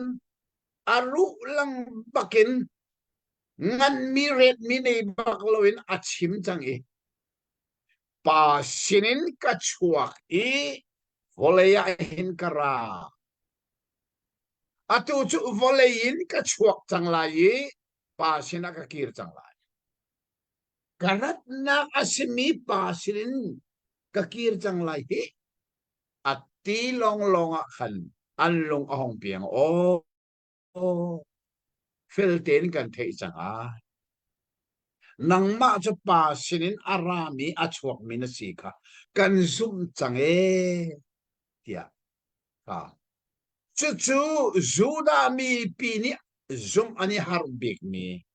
S3: aru lang bakin ngan mi ret mi nei bakloin achim chang e pa sinin ka chuak e volaya hin kara atu chu volayin ka chuak chang lai pa sina ka kir chang lai karat na asimi pa sinin kakir chang lai hi at ti long long a khan an long a hong piang o fel ten kan thei chang a nang ma cho pa sinin arami a chuak min a si kha kan zum chang e tia ka chu zuda mi pi ni zum ani har bik mi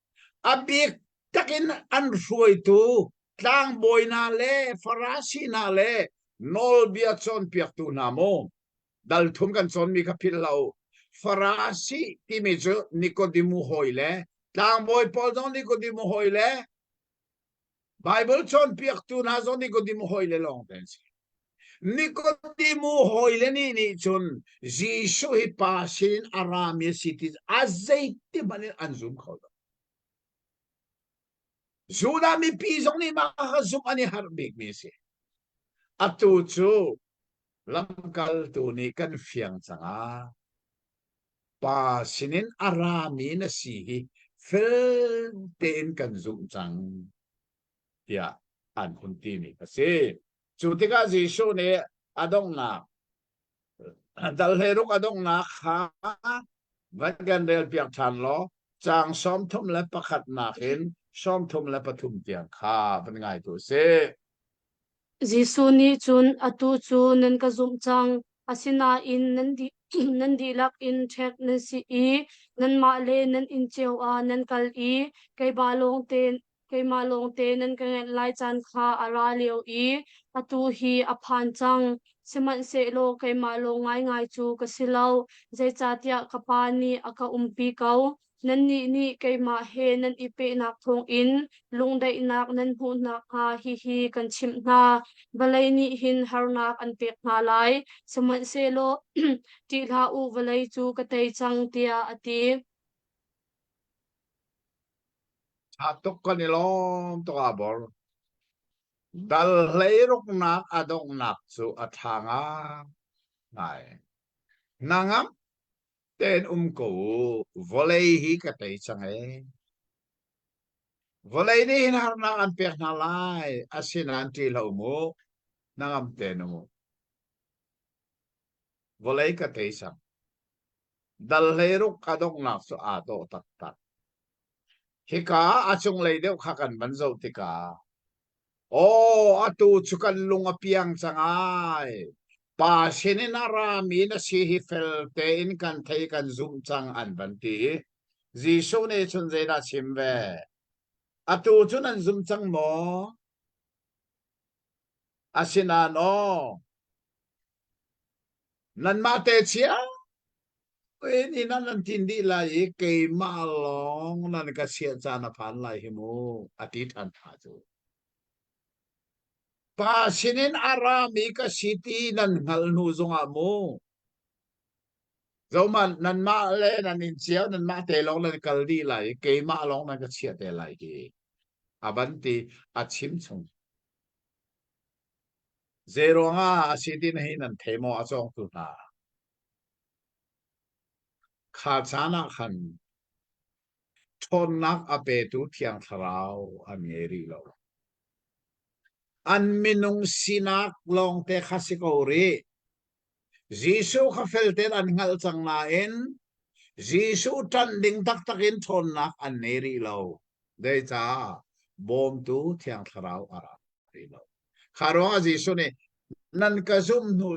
S3: abik takin an ruai tu tlang boy na le farasi na le nol bia chon piak tu na mo dal thum kan chon mi kha phil lau farasi ti mi chu nicodemu hoile tlang boy pol don nicodemu hoile bible chon piak tu na zon nicodemu hoile long ten Nicodemu hoile ni chun Jisu hi pasin arami cities azaiti manin anzum khodo Zuda mi pisong ni makakazum ani harbik mi si atu chu lamkal tu ni kan fiang changa pasinin arami na sihi fel ten kan zum chang ya an kunti ni kasi chu tika Jisu ne adong na dalheruk adong na kha van del piak than lo chang som thum le pakhat nakin som thum le pathum tiang kha ban ngai tu se
S1: Jisu ni chun atu chu nan ka zum chang asina in nan di nan di lak in thek nan si I nan ma le nan in cheu a nan kal I kai ma long te nan ka lai chan kha ara leo I atu hi a phan chang seman se lo kai ma lo ngai chu ka silau zai cha tia ka pa ni aka umpi kau nan ni kai ma he nan ipe nak thong in lung dai nak nan hu nak ha hi kan chim na balai ni hin harnak an pek na lai seman se lo ti la u balai chu ka tei chang tia ati
S3: atok kan ilom to abor dalheruk nak adong nak chu athanga ngai nangam ten ko volei hi ka tei chang e volei ni hin harnak an pek na lai asinan ti lo mo nangam ten mo volei ka tei chang dalheruk adong nak chu ato tak tak hika achung lei deuh kha kan man zo tika o atu chukan lunga piang changai pa sinin arami na si hi fel te in kan thei kan zum chang an ban ti Jisu ne chun zai na chim ve atu chun an zum chang mo asina no nan ma te chia ni nan tin di lai ke ma long nan ka sia cha na phan lai hi mu ati than tha chu pasinin arami ka city nan ngal nu zonga mo zoman nan ma le nan in chiao nan ma te long nan kal di lai ke ma long nan ka chia te lai ki abanti achim chung zero nga city na hi nan themo achong tu na kha chana khan thon nak ape tu thiang tharau ameri lo an minung sinak long te khasikori Jisu kha felten an ngal chang na en Jisu tan ding tak takin thon nak an neri lo de cha bom tu thiang tharau ara ri lo kharonga Jisu ne nan ka zum nu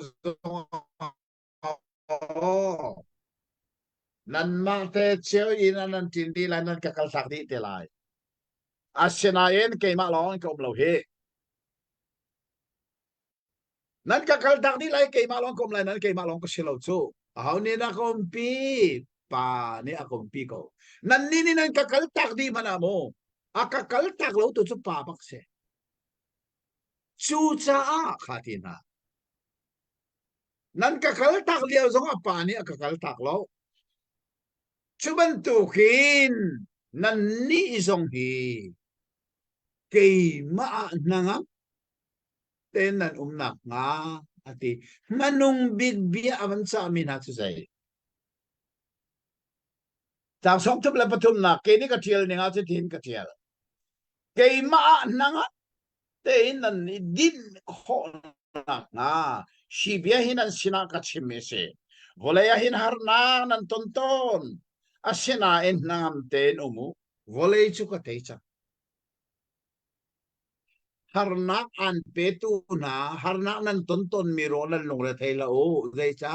S3: nan ma te cheu in an tin di lan nan ka kal sak di te lai asena en ke ma long ko lo he nan ka kal tak di lai ke ma long kom lai nan ke ma long ko silo chu hau ni na kom pi pa ni akom pi ko nan ni nan ka kal tak di mana mo aka kal tak lo tu chu pa bak se chu cha a khatina nan ka kal tak liao zong a pa ni aka kal tak lo chuban tu khin nan ni zong hi ke ma nangam ten nan nak nga ati manung big bia aman sa amin ha sai tang som thup la pathum na ke ni ka thiel ni nga che thin ka thiel ke ma nanga te nan ni din kho na si bia hinan sina ka chimese volaya hin harna nan tonton asina en nam ten umu volay chu ka te cha harna an petu na harna nan tonton miro nan lungre thela o dei cha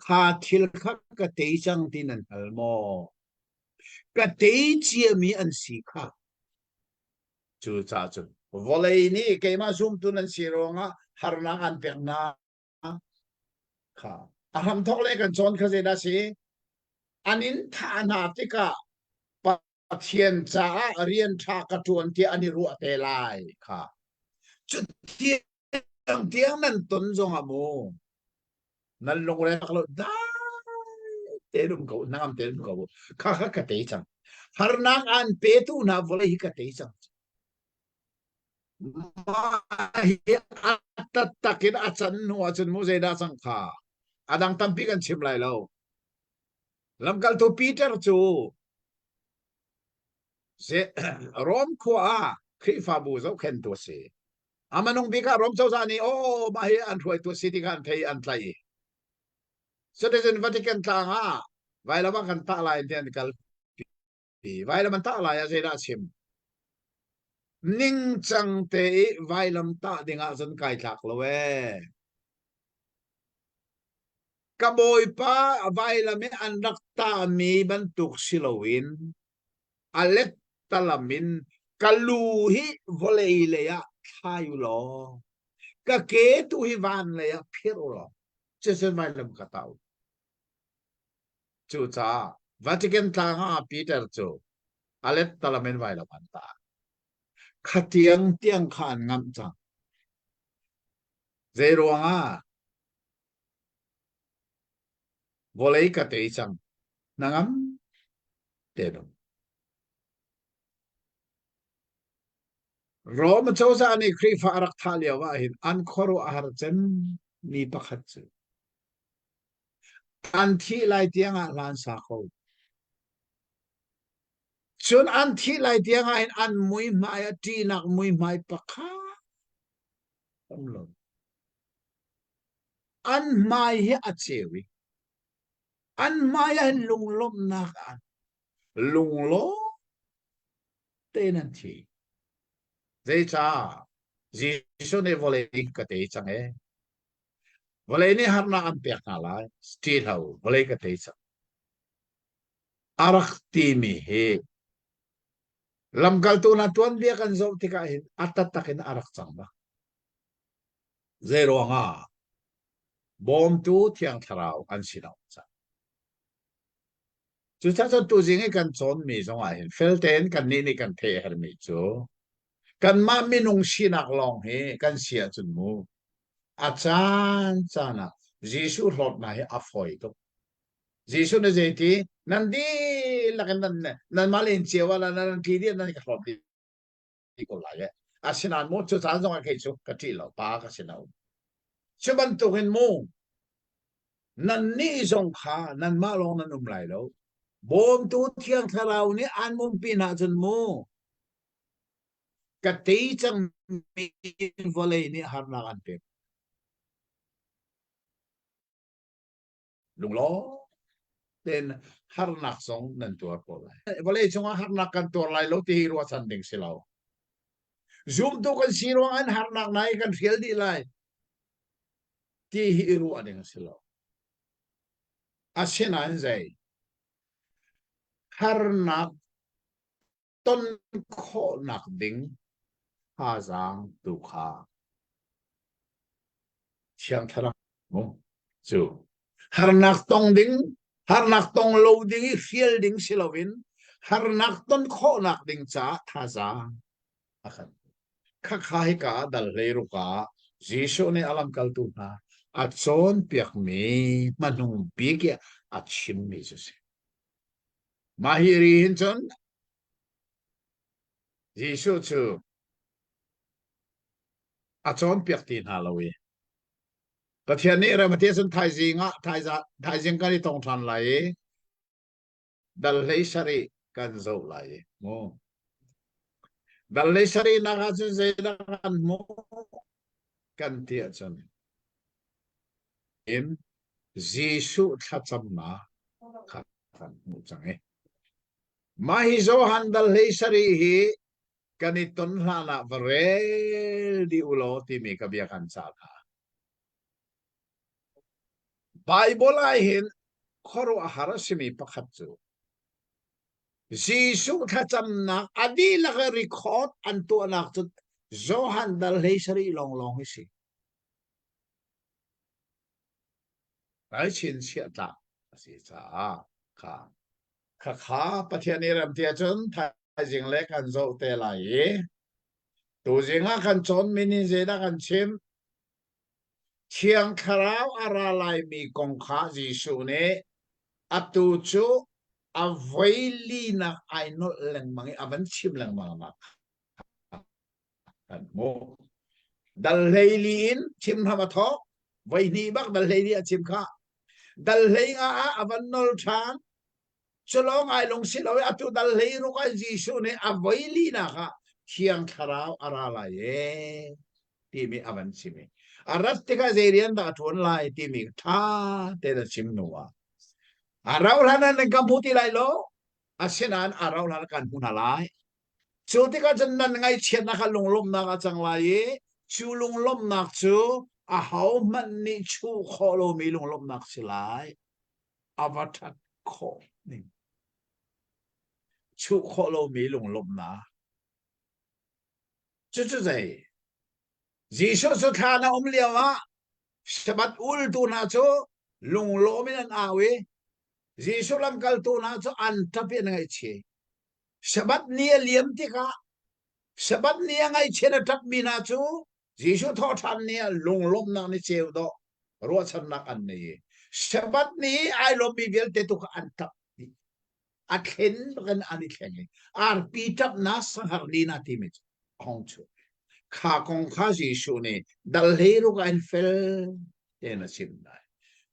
S3: kha thil khak ka te chang tin an halmo ka te chia mi an si kha chu cha chu volay ni ke ma zoom tu nan sironga harna an perna kha aham thok le kan chon kha zeda si anin tha na tika pathian cha rian tha ka tuan ti ani ru te lai kha chu tiang tiang nan ton zong amo nan long re ka lo da te dum ko nam te dum ko kha kha ka te chang har nak an pe tu na vole hi ka te chang ma hi atat takin achan nu achan mu zeda sang kha adang tampi kan chim lai lo lam kal to Peter chu se rom khwa khi fa bu zo khen to se amanong bika rom zo za ni o ma hi an thoi to city kan thei an tlai citizen Vatican ta nga vai la kan ta lai ten kal pi vai la man ta lai a zeda chim ning chang te vai lam ta dinga zon kai thak lo we kaboi pa vai la me an rak ta mi ban tuk silowin alek talamin kaluhi volei le ya thayu lo ka ke tu hi van le ya phir lo chesen mai lam ka tau chu cha Vatican ta nga Peter chu alek talamin vai la ban ta khatiang tiang khan ngam cha zero nga volei ka te chang nangam te no Roma chosa ani kri farak thalia wa hin an khoro ahar chen mi pakhat chu an thi lai tianga lan sa kho chun an thi lai tianga hin an mui mai ti nak mui mai pakha amlo an mai hi achewi an mai hin lunglom nak an lunglo tenan thi zai cha jisu ne vole ka te chang e vole ni har na an pek na lai still how vole ka te chang arak ti mi he lam kal tu na tuan bia kan zo tika hin atat takin arak chang ba zero nga bom tu thiang tharau an sinau cha chu cha chu tu jing kan chon mi zong a hin felten kan ni kan the her mi chu kan ma minung sinak long he kan sia chun mu achan chana jisu hlot na he afoi to jisu na jeti nandi lakan nan malin chewala nan ti dia nan ka hlot di ko la ye asinan mo chu chan zong a ke chu ka ti lo pa ka sinau chuban tu hin mo nan ni zong kha nan ma long nan lai lo bom tu thiang tharau ni an mum pina chun mo ka te chang mi volei ni har na kan pe lung lo ten har nak song nan tur ko lai volei chunga har nak kan tur lai lo ti ro chan ding silau zoom tu kan siro an har nak nai kan fiel di lai ti hi ru ading silau asena an zai har nak ton kho nak ding ha zang tu kha chiang thara mo chu har nak tong ding har nak tong lo ding fiel ding silawin har nak ton kho nak ding cha tha za akhan kha khai ka dal le ru ka jisu ne alam kal tu na a chon piak mi manung bi ke a chim mi se mahiri hin chon jisu chu a chon piak tin ha lo wi pathian ni ra matia sun thai jinga thai jing ka ni tong than lai dal lei sari kan zo lai mo dal le sari na ka chu zai da kan mo kan tia chan in Giêsu tha cham na kha kan mu chang e ma hi zo han dal le sari hi kaniton hlana varel di ulo ti mi ka bia kan sa ka Bible ai hin khoro ahara simi pakhat chu Giêsu tha cham na adi la ka record an tu anak chu Johan dal le sari long long hi si ai chin sia ta si cha kha kha kha pathian ram tia chun thai jing le kan zo te lai tu jinga kan chon mini je da kan chim chiang kharau ara lai mi kong kha Giêsu ne atu chu avoili na ai no leng mangi avan chim leng ma kan mo dal leili in chim hama tho vai ni bak dal leili a chim kha dal leinga a avan nol than cholong ai long si lo atu dal lei ro ka Giêsu ne avoili na kha chiang kharau ara lai ti mi avan chimi arat te ka zerian da thon lai ti mi tha te da chim nuwa arau lana ng kamputi lai lo asinan arau lana kan hunalai chu te ka jan nan ngai chen na ka lunglom na ka chang lai chu lunglom nak chu a hau man ni chu kholo mi lunglom nak silai avatat kho ni chu kholo mi lunglom na chu chu zai Giêsu su tha na liawa sabat ul tu na chu lunglomin an awi Giêsu lam kal tu na chu an tapi ngai che sabat nia liam ti ka sabat nia ngai che na tap mi na chu Giêsu tho tham nia lunglom na ni cheu do ro chan nak an ni sabat ni ai lo bi vel te tu ka an tap a khen ran ani khen ar pi tap na sang har ni na ti mi hong chu kha kong kha Giêsu ne dal he ru ka an fel te na sim nai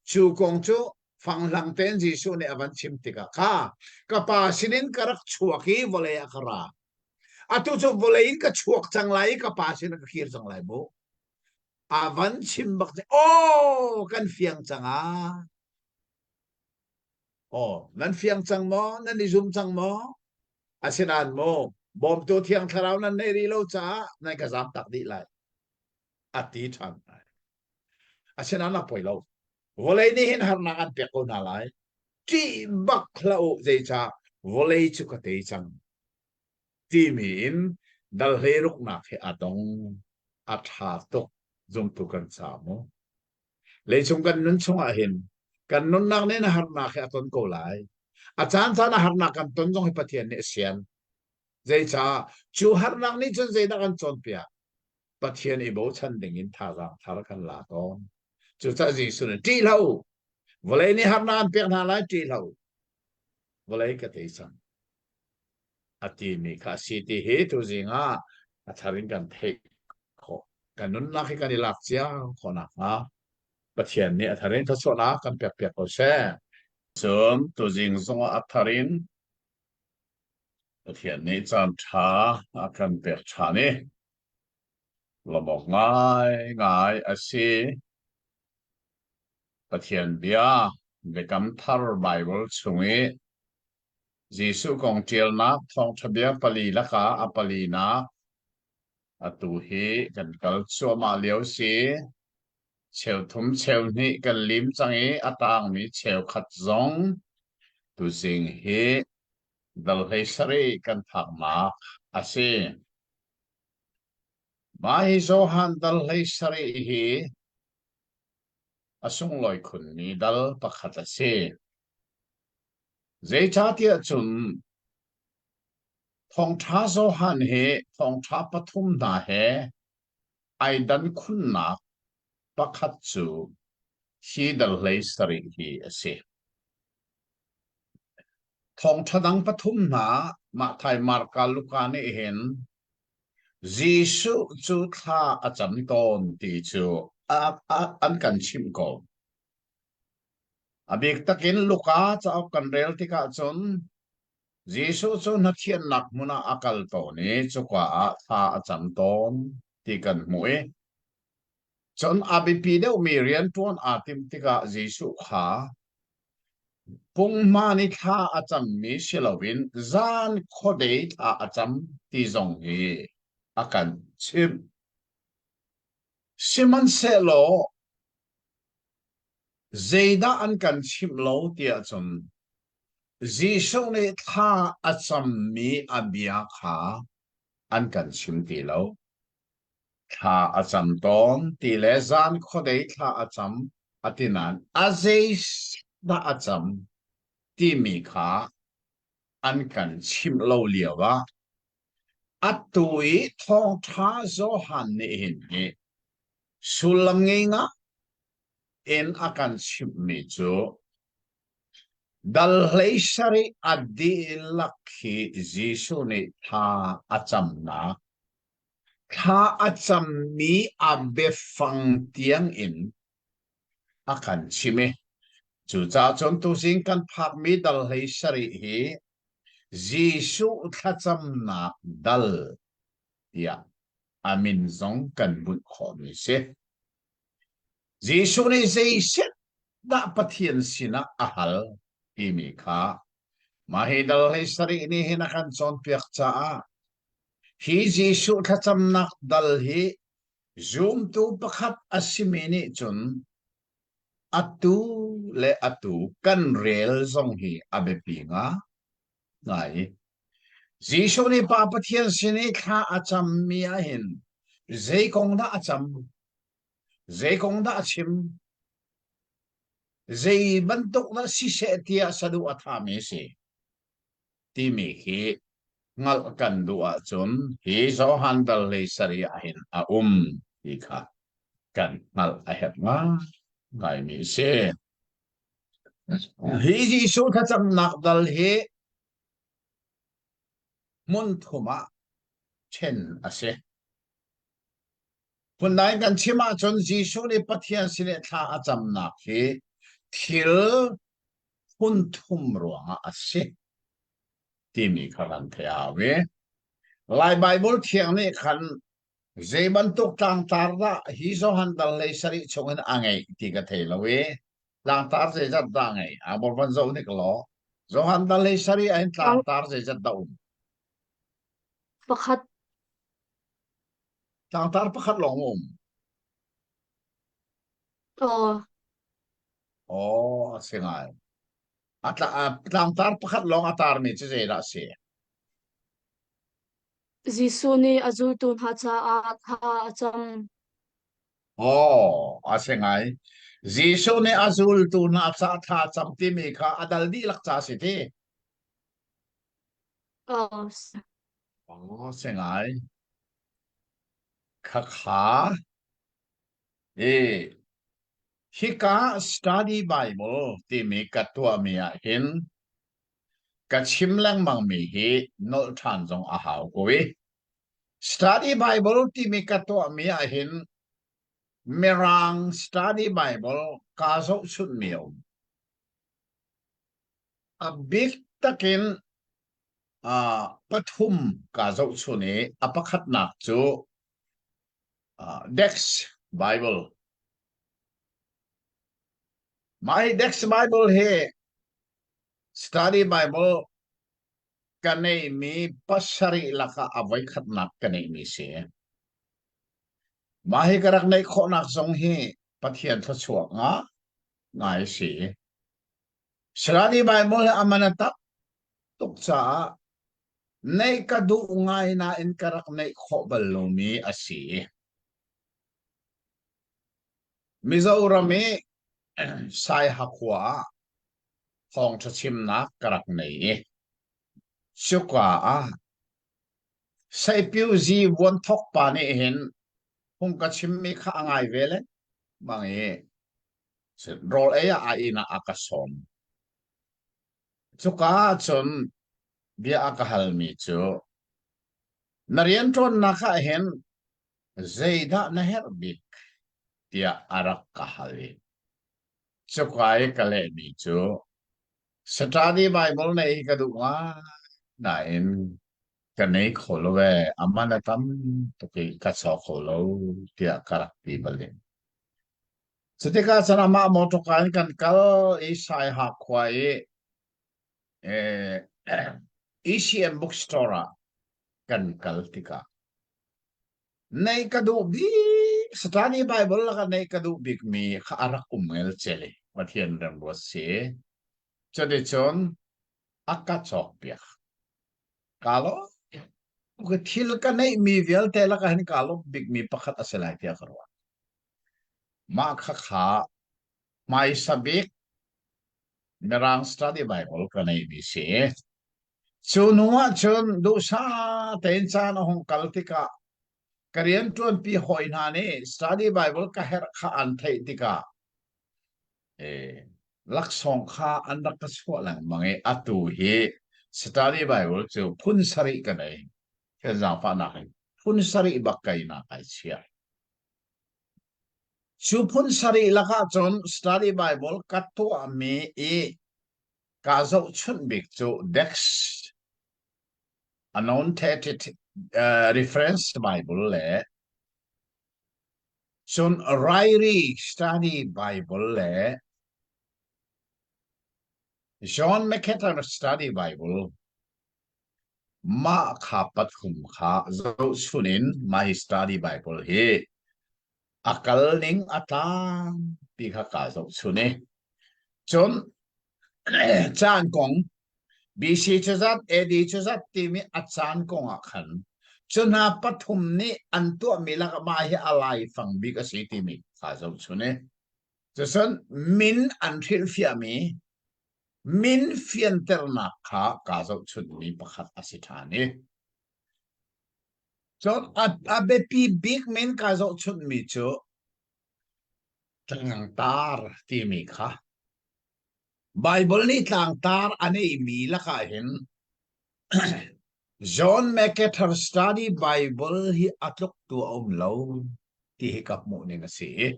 S3: chu kong chu phang lang ten Giêsu ne avan chim tika kha kapa sinin karak chuaki vole akara atu chu vole in ka chuak chang lai kapa sin ka khir chang lai bo avan chim bak o kan fiang changa o nan fiang chang mo nan ni zum chang mo asinan mo bom tu thiang tharau nan nei ri lo cha nan ka zam tak di lai ati than asinan na poi lo volei ni hin har na an pe ko na lai ti bak lau zai cha volei chu ka te chang ti min dal he ruk na khe adong atha to zum tu kan sa mo le chung kan nun chung a hin kan nun nak ne na har na khe aton ko lai a chan cha na har na kan ton jong he pathian ne sian zai cha chu har nak ni chun zai da kan chon pia pathian i bo chan ding in tha ra thar kan la ton chu cha ji su ne ti lau volei ni har na an pe na lai ti lau volei ka te chang ati mi ka si ti he tu zinga a tharin kan the kho kan nun na khi kan ilak chia kho na ha pathian ni a tharin tha so na kan pek pek ko se sum tu jing zong a tharin pathian ni chan tha a kan pek tha ni lomok ngai ngai a si pathian bia be kam thar Bible chungi Giêsu kong tiel na thong thabia pali la ka apali na atu hi kan kal cho ma leo si cheu thum cheu ni kan lim changi atang mi cheu khat zong tu sing hi dal hei sari kan thak ma ase ma hi zo han dal hei sari hi asung loi khun ni dal pakhat ase zai cha tia chun thong tha zo han he thong tha pathum na he ai dan khun na pakhat chu hi dal hlei sari hi ase thong thadang pathum na ma thai mar ka luka ne hen Giêsu chu tha acham ton ti chu an kan chim ko abik takin luka cha kan rel ti ka chon Giêsu chu na thian nak muna akal to ni chu kwa a tha acham ton ti kan mue chon abipi de umirian tuan atim tika Giêsu kha pung mani tha acham mi silawin zan khodei tha acham ti zong hi akan chim Simon selo zeida an kan chim lo tia chon Giêsu ne tha acham mi abia kha an kan chim ti lo tha acham ton ti le zan khodei tha acham atinan azeis da acham ti mi kha an kan chim lo liawa atui thong tha zo han ni hin ni sulam ngei nga en akan chim mi chu dal leisari adi lakhi Giêsu ni tha acham na tha acham mi abefang tiang in akan chime chu cha chon tu sing kan phak mi dal leisari hi Giêsu thacham na dal ya amin zong kan bun kho ni se Giêsu ni sei set da pathian sina ahal hi mi kha mahidal leisari ni hinakan chon piak cha hi Giêsu thacham nak dal hi zoom tu pakhat asimini chun atu le atu kan rel zong hi abepi nga ngai Giêsu ni pa pathian sini kha acham mi a hin zei kong da acham zei kong da achim zei bantuk na si se tia sadu athame se ti mi hi ngal kan dua chun hi zo handal le sari a hin a hi kha kan ngal a het nga ngai mi se hi Giêsu thacham nak dal hi mun thuma chen ase punai kan chima chon Giêsu ni pathian sine tha acham nak hi thil hun thum ruanga ase ti mi kharan thea we lai bible thiang ni khan zeiban tuk tang tar da hi zo han dal le sari chongen angai ti ka thei lawe lang tar se jat da ngai a bor ban zo ni klo zo han dal le sari ein tang tar se jat da
S1: pakhat
S3: tang tar pakhat long singai atla tang tar pakhat long atar mi che da se
S1: Giêsu ni azul tun ha cha a tha acham
S3: singai Giêsu ne azul tu na cha tha cham ti mi kha adal di lak cha si ti singai kha hika study bible ti mi katwa mi a hin ka chimlang mang mi hi nol than jong a hau ko study bible ti mi katwa mi a hin merang study bible ka zo chut miu a big takin pathum ka zo chuni apakhat nak chu Dex Bible my Dex Bible he study Bible kanei mi pasari laka avai khat nak kanei mi se mahi karak nei kho nak song hi pathian tha chuak nga ngai si study Bible amanata tuk cha nei ka du ngai na in karak nei kho balomi asi Mizorami sai hakwa hong chachim na karak nei chukwa sai piu zi won thok pa ni hin hong ka chim mi kha angai vele mangi rol eya a ina akasom chuka chon bia akahal mi chu narian ton na kha hen zeida na herbik tia arak kahali chukai kale mi chu study Bible nei ka du nga
S2: Nain kanai kholo ve amana tam to ke ka so kholo tia karak pi balin. Setika sana ma motokan kan kal isai ha kwai Asian bookstore kan kal tika. Nei kadu bi study Bible la kan nei kadu big mi kha arak umel chele. Mathian ram bo se. Chode chon akachok pia. Kalau ke thil ka nei mi vial te la ka hin kalau big mi pakhat aselai tia karwa. Ma kha kha mai sabik merang study Bible ka nei bi se. Chunua chun do sa ten cha na hong kaltika Karian tuan pi hoi na ne study Bible ka her kha an thei tika lak song kha an rak ka so lang mange atu hi study Bible chu phun sari ka nei ke za pa na hai phun sari bakai na kai chia chu phun sari laka chon study Bible ka to me ka zo chun bik chu dex annotated reference Bible le chon Ryrie study Bible le John McKetter study Bible ma khapat khum kha zo sunin my study Bible he akal ning atang pi kha ka zo sune chon chan kong BC chazat AD chazat ti mi achan kong akhan chon ha pathum ni antu milak ma hi alai phang bi ka si ti mi ka zo sune chon min anthil fia mi min fian terna kha ka zo chun mi pakhat asithani chon a be pi big min ka zo chun mi chu tlang tar ti mi kha Bible ni tlang tar ane mi la ka hin John McKetter study Bible hi atlok tu lo ti hi kap mu ni na si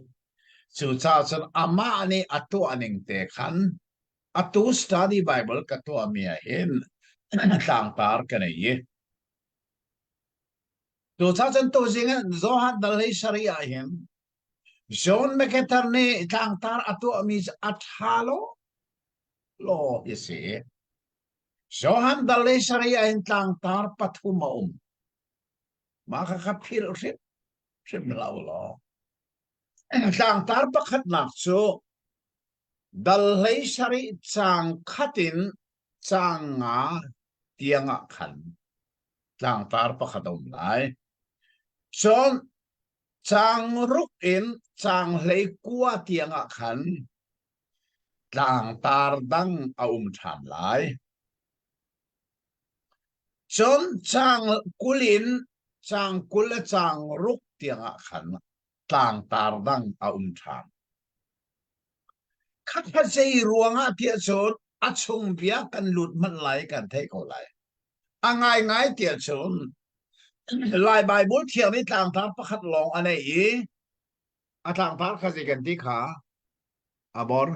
S2: chu cha chon ama ani atu aning te khan atu study Bible ka to amia hin tlang tar ka nei to cha chen to jing zo ha dal hei sharia hin John McKetter ne tlang tar atu ami athalo lo isi Johan dal hei sharia hin tlang tar pathuma maka kapil rip rip lao lo tlang tar pakhat nak chu dal hei shari chang khatin chang nga tianga khan tlang tar pakhat lai chon chang ruk in chang lei kwa tianga khan tlang tar dang a tham lai chon chang kulin chang kul chang ruk tianga khan tlang tar dang a tham khat pha sei ruanga tia chon achung bia kan lut man lai kan thei ko lai angai ngai tia chon lai Bible thiang ni tlang tar pakhat long anei atlang tar khazi kan ti kha abor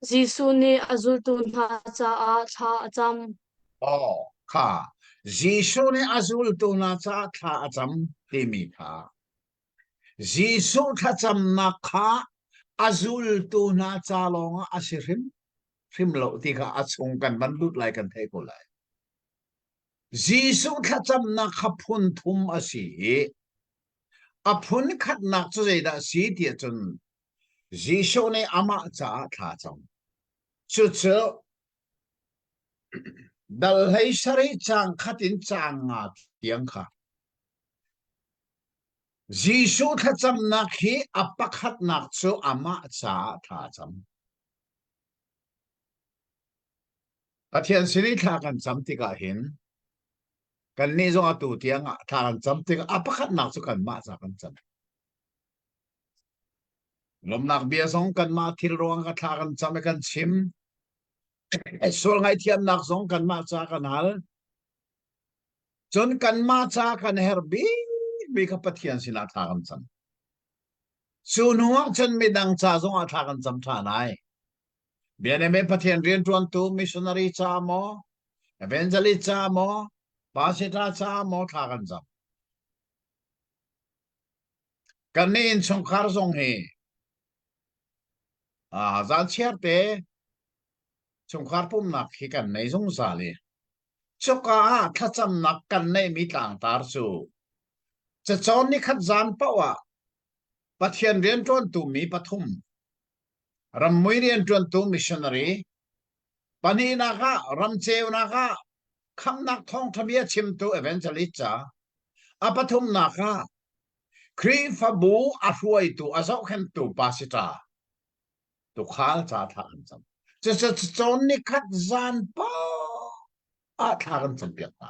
S1: Jisu ni azul tu na cha a tha acham
S2: kha Jisu ni azul tu na cha tha acham ti mi kha Jisu tha cham na kha azul tu na cha long asirim rim lo ti kha achung kan ban lut lai kan thei ko lai Jisu tha cham na kha phun thum asi a phun khat nak chu zai da si ti chun Jisu ni ama cha tha cham chu chu dal hei sari chang khatin chang nga tiang kha Jisu tha cham nak hi apakhat nak chu ama cha tha cham Pathian sini tha kan cham ti ka hin kan ni zong atu tiang tha kan cham ti ka apakhat nak chu kan ma cha kan cham lom nak bia song kan ma thil rong ka tha kan cham kan chim sol ngai thiam nak song kan ma cha kan hal chon kan ma cha kan herbi bi ka pathian sina tha kan cham su nuang chen mi dang cha zong a tha kan cham tha nai bian me pathian rian tuan tu missionary cha mo
S3: evangelist cha mo pasita cha mo tha kan jam kan nin song khar song he za chiar te song khar pum nak hi kan nei song sa le choka tha cham nak kan nei mi tlang tar chu cha chon ni khat zan pawa pathian rian ton tu mi pathum ram moi rian ton tu missionary pani na ka ram cheu na ka kham nak thong thamia chim tu evangelist cha apathum na ka khri fa bu a huai tu azau khen tu pasita tu khal cha tha kan cham cha chon ni khat zan pa a tha kan cham pek ta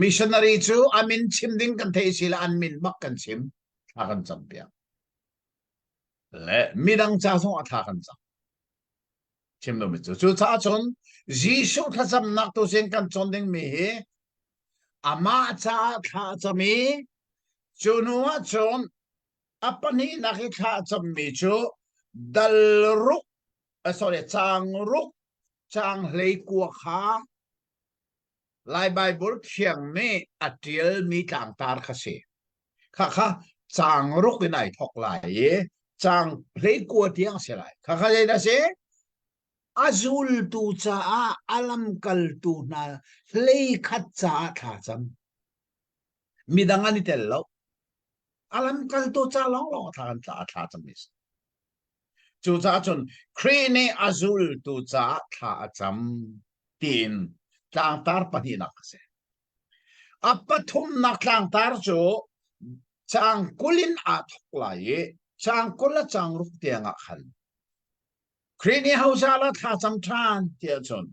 S3: missionary chu amin chim ding kan thei sila an min mak kan chim tha kan cham pek le midang cha song a tha kan cham chim no mi chu cha chon jisu tha cham nak tu sing kan chon ding mi he ama cha tha chami chu nuwa chon apani nakhi tha cham mi chu dal ruk sorry chang ruk chang hlei kwa kha lai bible thiang me atiel mi tang tar kha se kha chang ruk ni nai thok lai ye chang hlei kwa tiang se lai kha ye da se azul tu cha alam kal tu na hlei khat cha tha cham midang ani tel lo alam kal tu cha long long tha cham mis chu cha chun krine azul tu cha tha cham tin tlang tar pani nak se apathum nak tlang tar chu chang kulin a thok lai chang kula chang ruk tianga khan krine hausa la tha cham than tia chun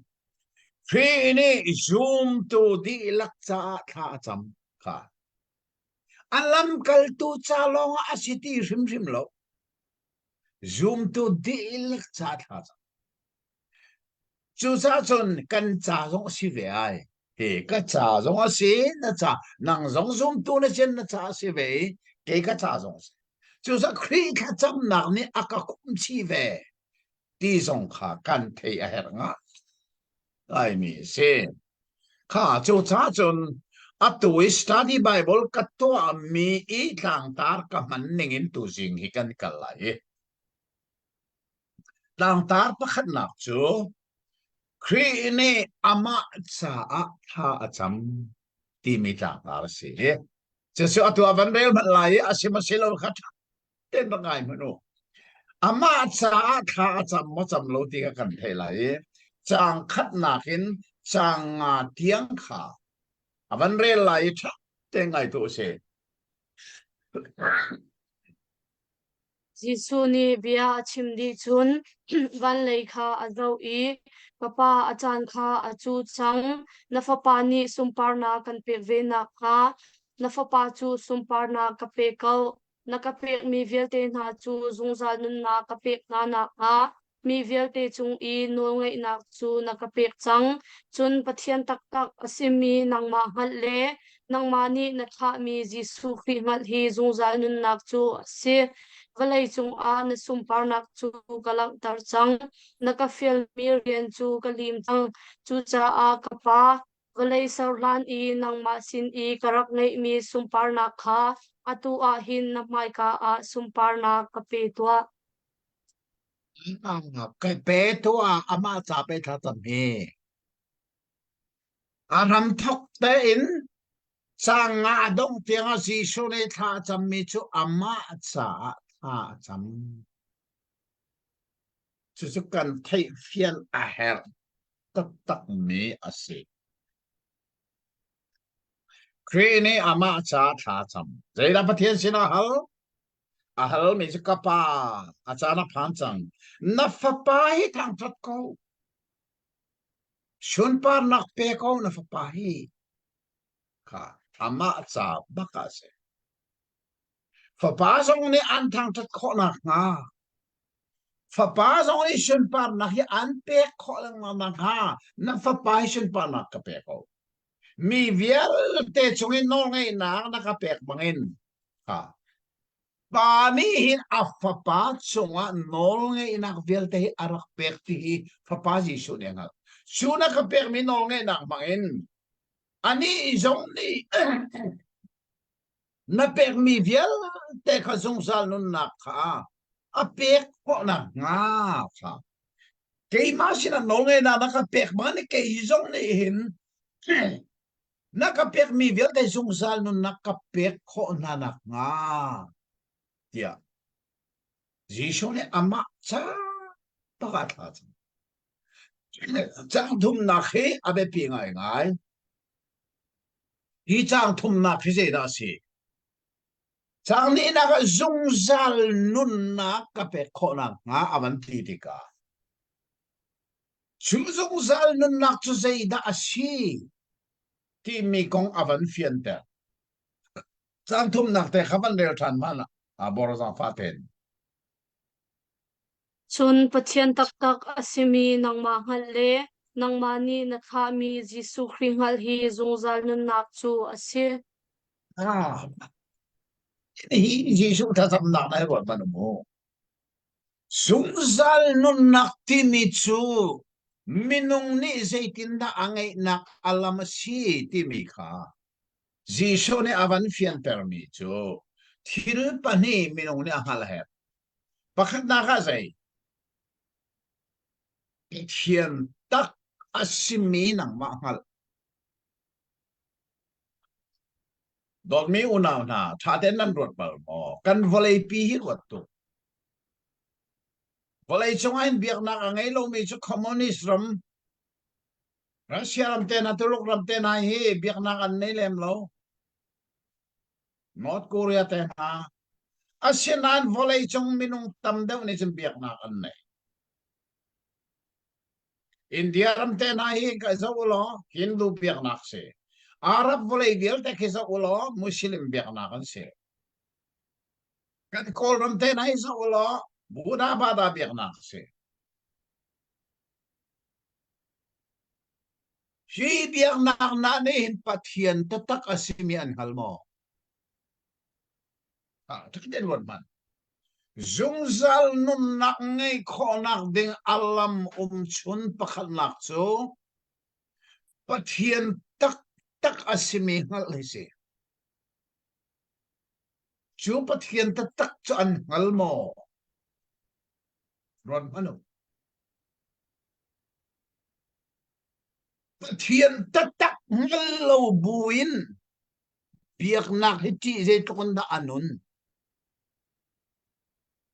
S3: krine zoom tu di lak cha tha cham kha alam kal tu cha long a city rim rim lo zoom tu di lak cha tha cham chu cha chun kan cha rong si ve ai he ka cha rong a si na cha nang rong zoom tu na chen na cha si ve ke ka cha rong chu sa khri kha cham nak ni aka kum chi ve ti song kha kan thei a her nga ai mi se kha chu cha chun a tu study bible ka to mi I tlang tar ka man ning in tu jing hi kan kal lai tlang tar pa khat nak chu khri ne ama cha a tha acham ti mi tlang tar se che so atu avan rel man lai asima selo khat ten bangai mano ama cha tha acham mo cham lo ti ka kan thei lai chang khat nakin chang tiang kha avan rel lai tha te ngai to se
S1: Jisu ni bia chimdi chun van lei kha azo I papa achan kha achu chang nafapa ni sumparna kan pe vena kha nafapa chu sumparna ka pe kau nakape mi velte na chu zungza nun na kape na kha mi velte chung I no ngai nak chu nakape chang chun pathian tak tak asimi nangma halle nangma ni na kha mi Jisu khi mal hi zungza nun nak chu se valai chung a na sumpar nak chu kalak tar chang naka feel mir rian chu kalim chang chu cha a kapa valai sarlan I nangma sin I karak nei mi sumpar nak kha atu a hin na mai ka a sumpar na kape tua
S3: cái bé to ama cha pe tha cham he aram thok te in sang nga dong tiang si so ne tha cham mi chu ama cha tha cham chu chu kan thei fian a her tak tak me ase krene ama cha tha cham zai da pathian sina hal a hal mi chu kapa a cha na phan chang na fa pa hi thang that ko shun par nak pe ko na fa pa hi kha ama cha baka se fa pa song ni an thang that ko na nga fa pa song ni shun par nak hi an pe ko lang na ha na fa pa shun par nak ka pe ko mi vial te chungin no ngai na na ka pe bangin ha pa mi hin afa pa chunga no ngai na vial te arak pe ti fa pa ji shu ne nga chú na cái bẹc mi nol nghe nặng bằng in anh ấy giống đi na bẹc mi viết te khá dùng sal nun nạc khá a bẹc có nặng ngà khá cái mà xin là nol nghe na cái bẹc mà này cái giống đi hin na cái bẹc mi viết te dùng sal nun nạc cái bẹc có nặng ngà yeah Giêsu này ama cha bác ạ trang thum na khi abe pi ngai ngai hi trang thum na phi da si trang ni na ga zung zal nun na ka pe kho na nga avan ti ti ka chu zung zal nun na chu zei da si ti mi kong avan fian ta trang thum na te khavan le than ma na a bor za fa ten
S1: chun pathian tak tak asimi nangma ngal le nangma ni na kha mi Jisu Khrih ngal hi zungzal nun nak chu ase
S3: à hi Giêsu ta sam na na ro ma no zung zal nun na ti mi chu minung ni zaitin da angai nak alam si ti mi kha Giêsu ne avan fian permi chu thil pani minung ni ahal he pakhat na kha zai thian tak asimi nang ma hal dol mi una na tha ten nan rot bal mo kan volei pi hi rot tu volei chongain biak na angai lo mi chu communist ram Russia ram te na tuluk ram te na hi biak na kan nei lem lo North Korea te na asianan volei chong minung tam deu ni chim biak na kan nei India ram te na hi ka zo lo Hindu biak na se Arab volei biel te ke zo lo Muslim biak na kan se kan kol ram te na hi zo lo Buddha bada biak na se si biak na ne hin pathian tatak asimi an halmo tak den won man zungzal nun nak ngay khonak ding alam chun pakhat nak chu pathian tak tak asimi ngal hisi chu pathian tak chu an halmo ron manu pathian tak ngal lo buin biak nak hiti ze tukun da anun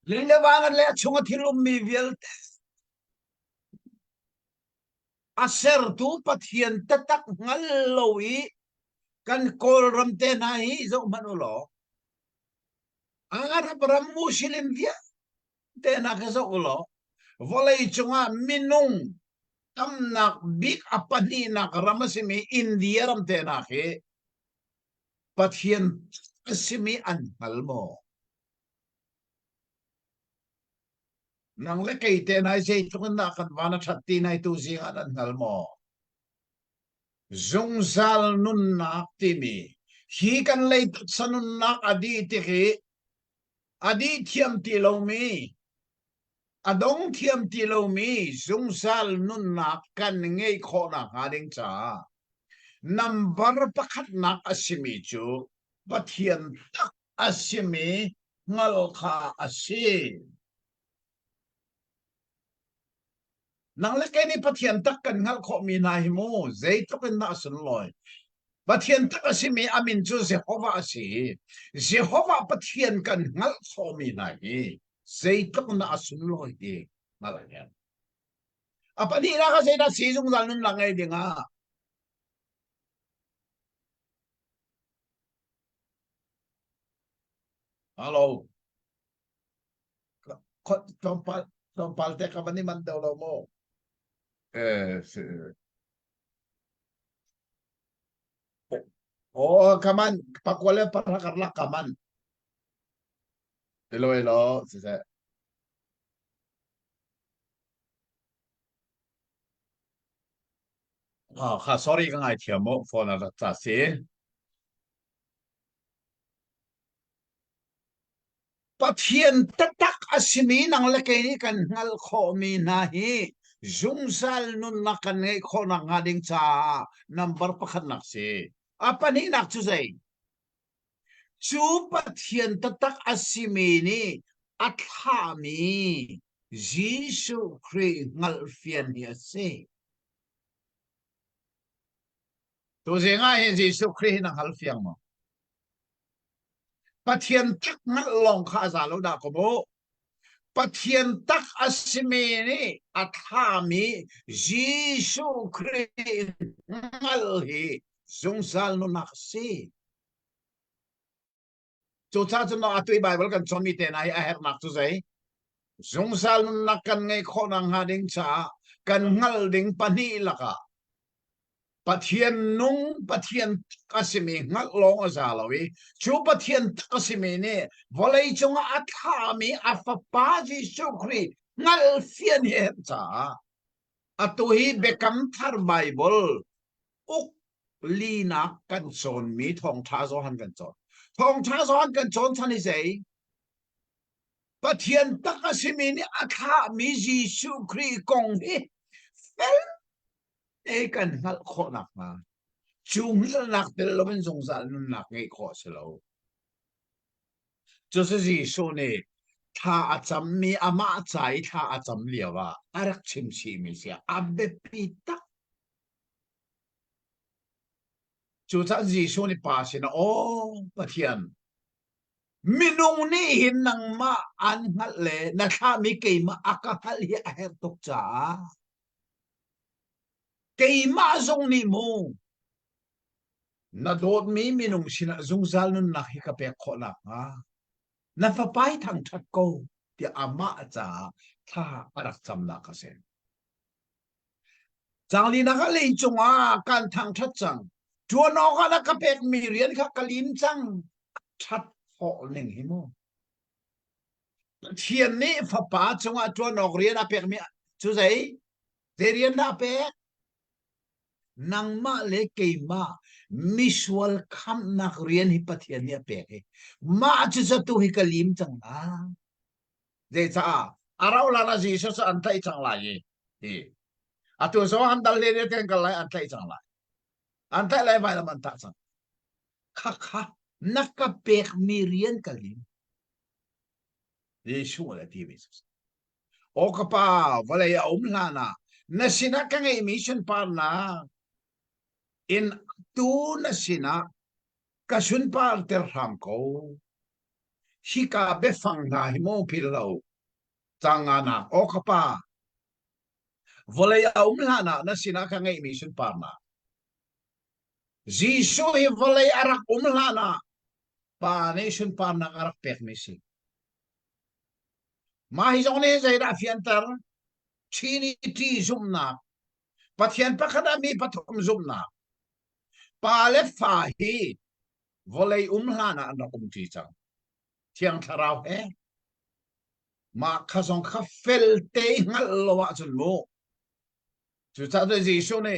S3: Lelewangan le chunga thilum mi vial aser tu pathian tatak ngaloi kan kol ramte na hi zo manulo arab ram muslim dia te na ka zo ulo volei chunga minung tam nak big apani nak ramasimi india ramte na ke pathian asimi an malmo nang le kay te nai sei tukun na kan wana chatti nai tu zi anan ngal mo zungzal nun na timi hi kan lei sanun na adi ti ki adi thiam ti lo mi adong thiam ti lo mi zungzal nun na kan ngei kho na hading cha number pakhat na asimi chu pathian tak asimi ngal kha asim nang le ke ni pathian tak kan ngal kho mi na hi mo zei to kan na sun loi pathian tak asimi amin chu Jehovah asi Jehovah pathian kan ngal kho mi na hi zei to kan na sun loi hi malanya apa ni na ka zei na si jung dal nun lang ai dinga hello ko tompal te ka bani man daw lo mo oh kaman pakwale para karla kaman hello sisa ka sorry ka ngai thiam mo phone na ta se pathian tatak asimi nang le ke ni kan ngal kho mi na hi zung sal nun na kan ngai kho na nga ding cha number pakhat nak se apani nak chu zai chu pathian tatak asimi ni athami Jisu Christ ngal fian hi ase to zenga hin Jisu Christ na ngal fiang mo pathian tak ngal long kha za lo da ko bo pathian tak asimi ni athami Jisu Christ ngal hi zung sal no nak se cho cha cho nó atui Bible kan chomi te nai a her nak tu zai zung sal no nak kan ngai kho nang ha ding cha kan ngal ding pani laka pathian nung pathian kasimi ngal long aza lawi chu pathian kasimi ne volei chunga athami afapa Jisu Christ ngal fian he cha atuhi bekam thar Bible uk lina kan son mi thong tha zo han kan chon thong tha zo han kan chon chani sei pathian takasimi ni atha mi Jisu Christ kong hi fel e kan ngal kho nak ma chung nak tel lo ben zong zal nun nak ngai kho se lo就是Jisu ne tha acham mi ama chai tha acham liawa arak chim chi mi sia abbe pita chu cha Jisu ni pa sin o pathian minung ni hin nang ma an hal le na tha mi ke ma akahal hi a her tok cha ke ma zong ni mo na dot mi minung sina zung zal nun na hi ka pe kho na ha na fa pai thang that ko ti ama cha tha arak cham na ka sen chang li na ka le chunga kan thang that chang chuan no ka na ka pek mi rian kha kalim chang that ho ning hi mo thiền ní phật bá chúng ta cho nó riêng là bẹt miệng chú giấy để riêng là bẹt nang ma le kei ma misual kham nak riêng hi pathian ni bẹt ma chú sa tu hi kalim chẳng à để cha arau la na gì so an thai chẳng lại gì à tu so han dal le ten kal lai an thai chẳng lại an thai lai vai la man ta chẳng kha kha nak bẹt mi riêng kalim Yesu la ti Jesus. O kapa wala ya umlana na sina ka nga emission par na in tu na sina kasun par ter ram ko hika be fang na himo pilau tanga na o kapa wala ya umlana na sina ka nga emission par na Yesu hi wala ya arak umlana pa nation par na arak pek misi Mahi zong ne zai da fian tar chini ti zum na pathian pakhada mi pathum zum na pa le fa hi volei hlana an ti chang thiang tharau he ma khazong kha fel te ngal lowa chun mo chu cha de ji shu ne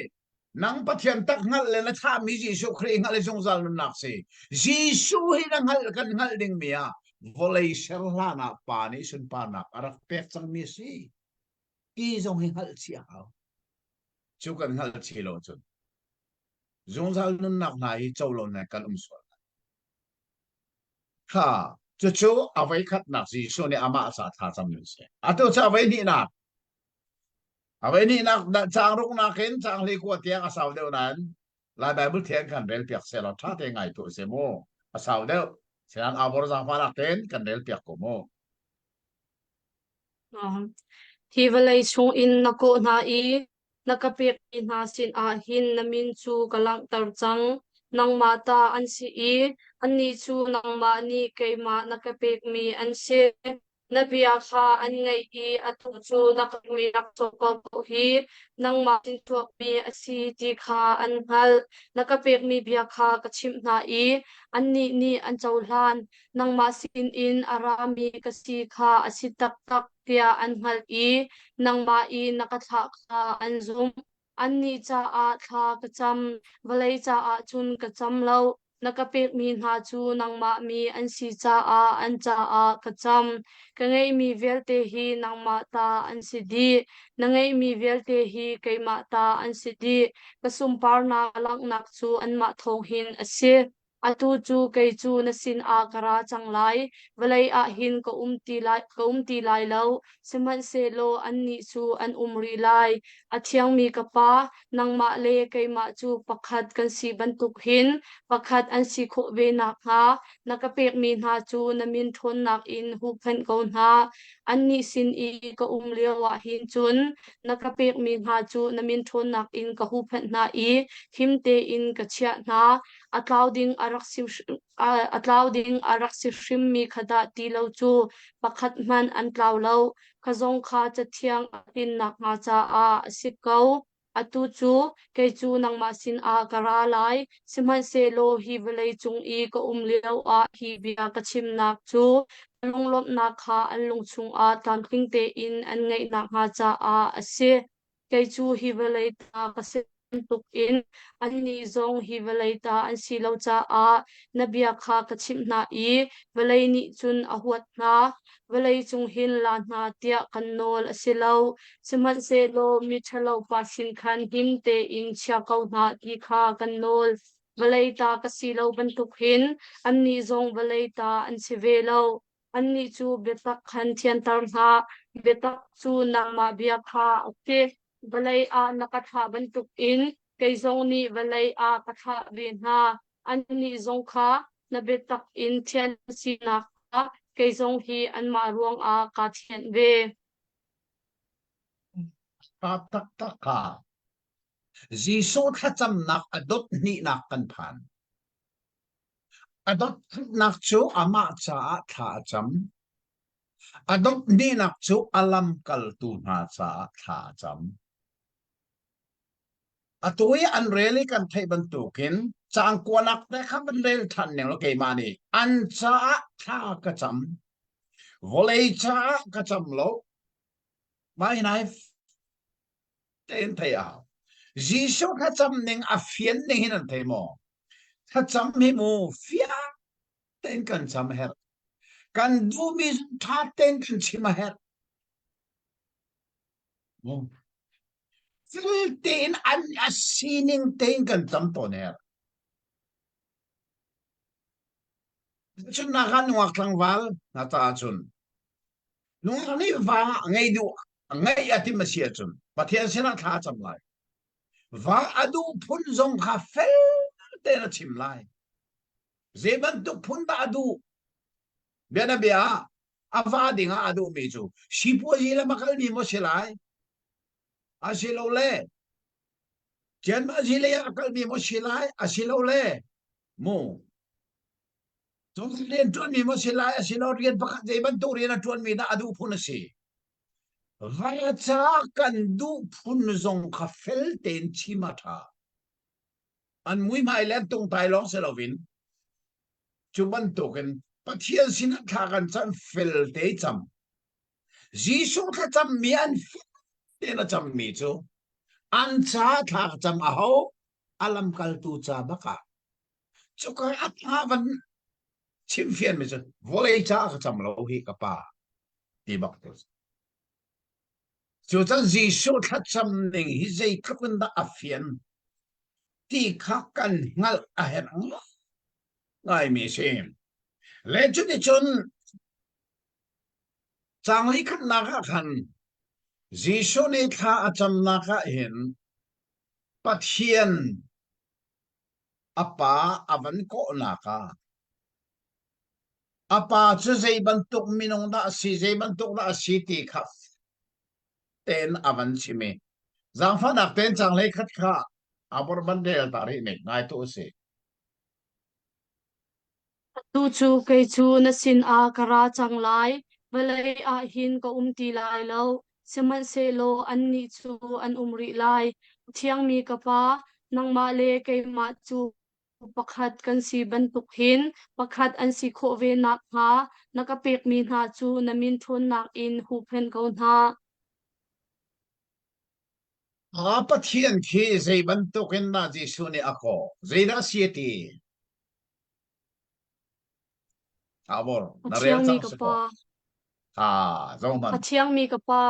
S3: nang pathian tak ngal le na tha mi ji shu khri ngal le zong zal nak se ji shu hi na ngal kan ngal ding mia volei serlana pa ni sun pa nak arak pek chang mi si ki zong hi hal chi hao chu kan hal chi lo chun zong zal nun nak na hi chau lo na kan so ha chu chu avai khat nak si so ne ama sa tha cham ni se ato cha avai ni nak da chang ruk na ken chang li ko tiang asaw deu nan la bible thian kan bel piak se lo tha te ngai tu se mo asaw deu Sinan abor sa falak ten kan del piak ko mo.
S1: Thì vậy chung in na ko na i nakapik in ha sin a hin namin chu kalang tar chang nang mata an si i an ni chu nang ma ni kay ma nakapik mi an si nabiya kha an ngay i atu chu nakapmi nak so ko hi nang ma tin tuak mi asi ti kha an hal nakapik mi biya kha kachim na i an ni an chawlan nang ma sin in arami kasi kha asitak tak kaya an hal i nang ma i nakatha kha an zum an ni cha a kha kacham valai cha a chun kacham lo nakapek mi na chu nangma mi an si cha a an cha a kacham kangai mi velte hi nangma ta an si di nangai mi velte hi keima ta an si di kasum par na lang nak chu an ma thong hin ase atu chu kei chu na sin a kara changlai valai a hin ko umti lai lo seman se lo an ni chu an umri lai athiang mi kapa nangma le keima chu pakhat kan si bantuk hin pakhat an si kho ve nak ha nakapek mi na chu namin thon nak in hu phan ko na an ni sin i ko lewa hin chun nakapek mi na chu namin thon nak in ka hu phan na i himte in ka chia na atlauding arak si shrim mi khada ti lo chu pakhat man an tlaw lo khazong kha chathiang atin nak nga cha a sikau atu chu ke chu nang ma sin a kara lai simhan se lo hi velai chung i ko leo a hi bia ka chim nak chu lung lop na kha an lung chung a tan king te in an ngai nak nga cha a ase ke chu hi velai ta ka se tuk in an ni zong hi velai ta an si lo cha a nabia kha ka chim na i velai ni chun a huat na velai chung hin la na tia kan nol asilo siman se lo mi thalo pa sin khan him te in chia kau na ti kha kan nol velai ta ka si lo ban tuk hin an ni zong velai ta an si ve lo an ni chu betak khan thian tar na betak chu nang ma bia kha okay velai a nakatha ban tuk in kei zong ni velai a katha ve na an ni zong kha na betak in thian si na kha kei zong hi an ma ruang a ka thian ve
S3: ta tak tak ka Jisu tha cham nak adot ni nak kan phan adot nak chu ama cha tha cham adot ni nak chu alam kal tu na cha tha cham atui an really kan thai ban tu kin chang kwanak te kha ban rel than ne lo ke mani an cha tha ka cham volei cha ka cham lo mai nai ten thai a Jisu kha cham ning a fian ning hin an thai mo kha cham hi mu fia ten kan cham her kan du mi tha ten kan chima her Fil ten an asining ten kan cham to ner chun na kan wak lang wal na ta chun nung ni va ngai du ngai ati masia chun pathian sina tha cham lai va adu phun zong kha fel te na chim lai zeban tu phun da adu bena bia ava dinga adu me chu sipo jila makal ni mo silai asilo le chen ma jila ya akal ni mo silai asilo le mo Tong len tuan mi mo silai asilo rian pakat zeban tu rian tuan mi na adu phun si Vaya cha kan du phun zong kha fel ten chima tha an mui mai len tung tai long se lovin chuban token pathian sin tha kan chan fel te cham jisu kha cham mi an te na cham mi chu an cha tha cham a ho alam kal tu cha baka chu ka at ha van chim fian mi chu volei cha kha cham lo hi ka pa ti bak tu chu chan jisu kha cham ning hi zai khakun da afian ti khak kan ngal a hen ngai mi sim le chu ni chun chang li khan na kha khan jisu ni kha acham na kha hin pathian apa avan ko na ka apa chu zai bantuk minong da si zai bantuk da si ti kha ten avan chime zang fa dak ten chang le khat kha abor ban del ta ri ne ngai tu se
S1: tu chu kei chu na sin a kara changlai velai a hin ko ti lai lo seman se lo an ni chu an umri lai thiang mi kapa nang ma le kei ma chu pakhat kan si ban tuk hin pakhat an si kho ve nak ha nakapek mi na chu namin thon nak in hu phen ko na
S3: a pathian khi zai bantuk in na jisu ni ako zai da si ti abor na rel
S1: Achiang mi
S3: chang
S1: ka
S3: se
S1: pa
S3: ko zong man
S1: achiang mi ka pa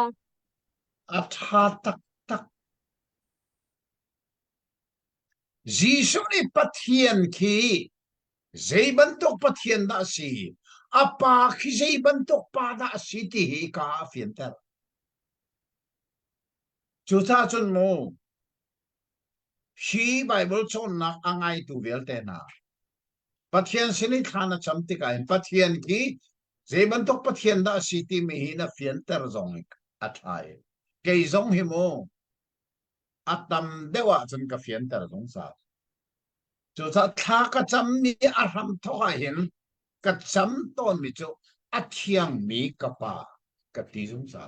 S3: atha tak tak Jisu ni pathian khi zai bantok pathian da si apa khi zai bantok pa da si ti hi ka fian ter chu cha chun mo hi bible chon nak angai tu vel te na pathian sini khana chamti ka pathian ki zai bantok pathian da si ti mi hi na fian ter zong athai ke zong hi mo atam dewa chun ka fian ter zong sa chu cha tha ka cham ni a ram thoa hin ka cham ton mi chu a thiang mi ka pa ka ti zong sa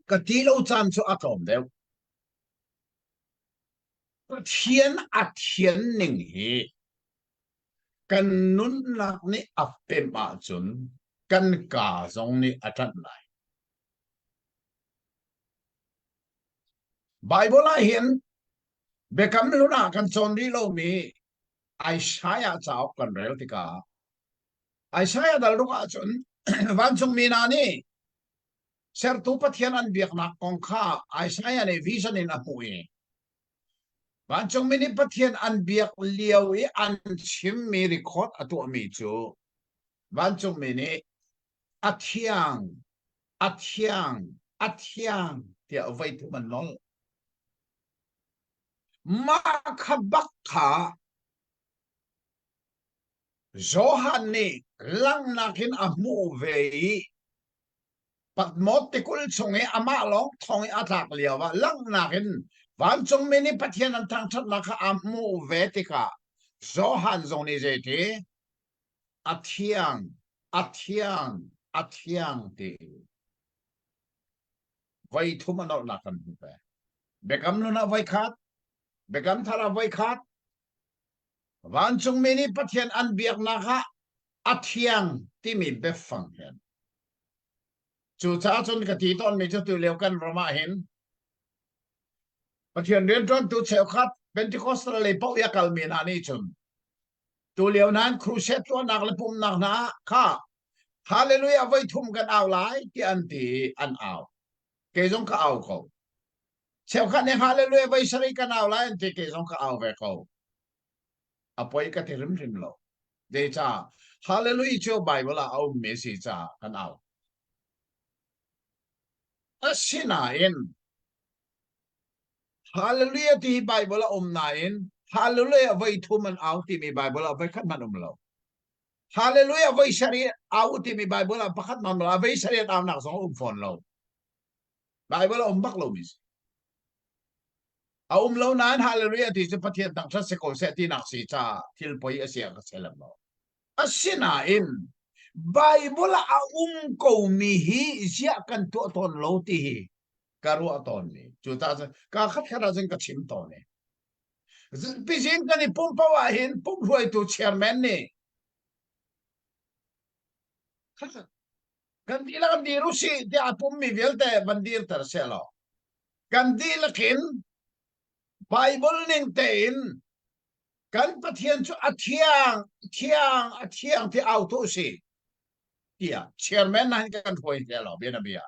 S3: ka ti lo chan chu a tom deu thiên a thiên ning hi kan nun lak ni a pe ma chun kan ka zong ni a that lai bible a hian bekam luna kan chon ri lo mi Isaiah chao kan rel tika Isaiah dal ruka chun van chung mi na ni ser tu pathian an biak na kong kha Isaiah ne vision in a hui van chung mi ni pathian an biak liao i an chim mi record atu mi chu van chung mi ni athiang athiang tia vai tu man nol ma khabak kha Johan ni lang nakin amu vei pat mot te kul chungi ama long thong atak liawa lang nakin van chung mini pathian an tang chat naka amu ve tika Johan zoni jeti athiang ti vai thu manol nakan pe bekam luna vai khat bekam thara vai khat van chung mini pathian an biak naka athiang ti mi befang hen chu cha chun ka ti ton mi chu tu leo kan roma hin pathian ren ton tu cheu khat pentecostal le pau ya kal mi na ni chun tu leo nan crusade to nak le pum nak na kha hallelujah vai thum kan aw lai ti an aw ke jong ka aw ko cheu khat ne hallelujah vai sari kan aw lai ti ke jong ka aw ve ko apoi ka ti rim lo de cha hallelujah cho bible a aw message cha kan aw asina in Hallelujah ti Bible nain Hallelujah vai thu man out ti mi Bible vai khat man lo Hallelujah vai shari out ti mi Bible pakhat man lo vai shari taw nak song phone lo Bible bak lo mis lo nan Hallelujah ti se pathian tang thas se ko se ti nak si cha thil poi asia ka selam lo asina in Bible ko mi hi sia kan to ton lo ti hi karu aton ni chu ta ka khat khara jeng ka chim to ne Pizin ka ni pum pawahin pum huay to chairman ni. Kan di lang di rusi di apum mi velte bandir terselo. Kan di lakin Bible ning tein kan pathian chu athiang ti auto si. Iya chairman na kan huay telo bina biya.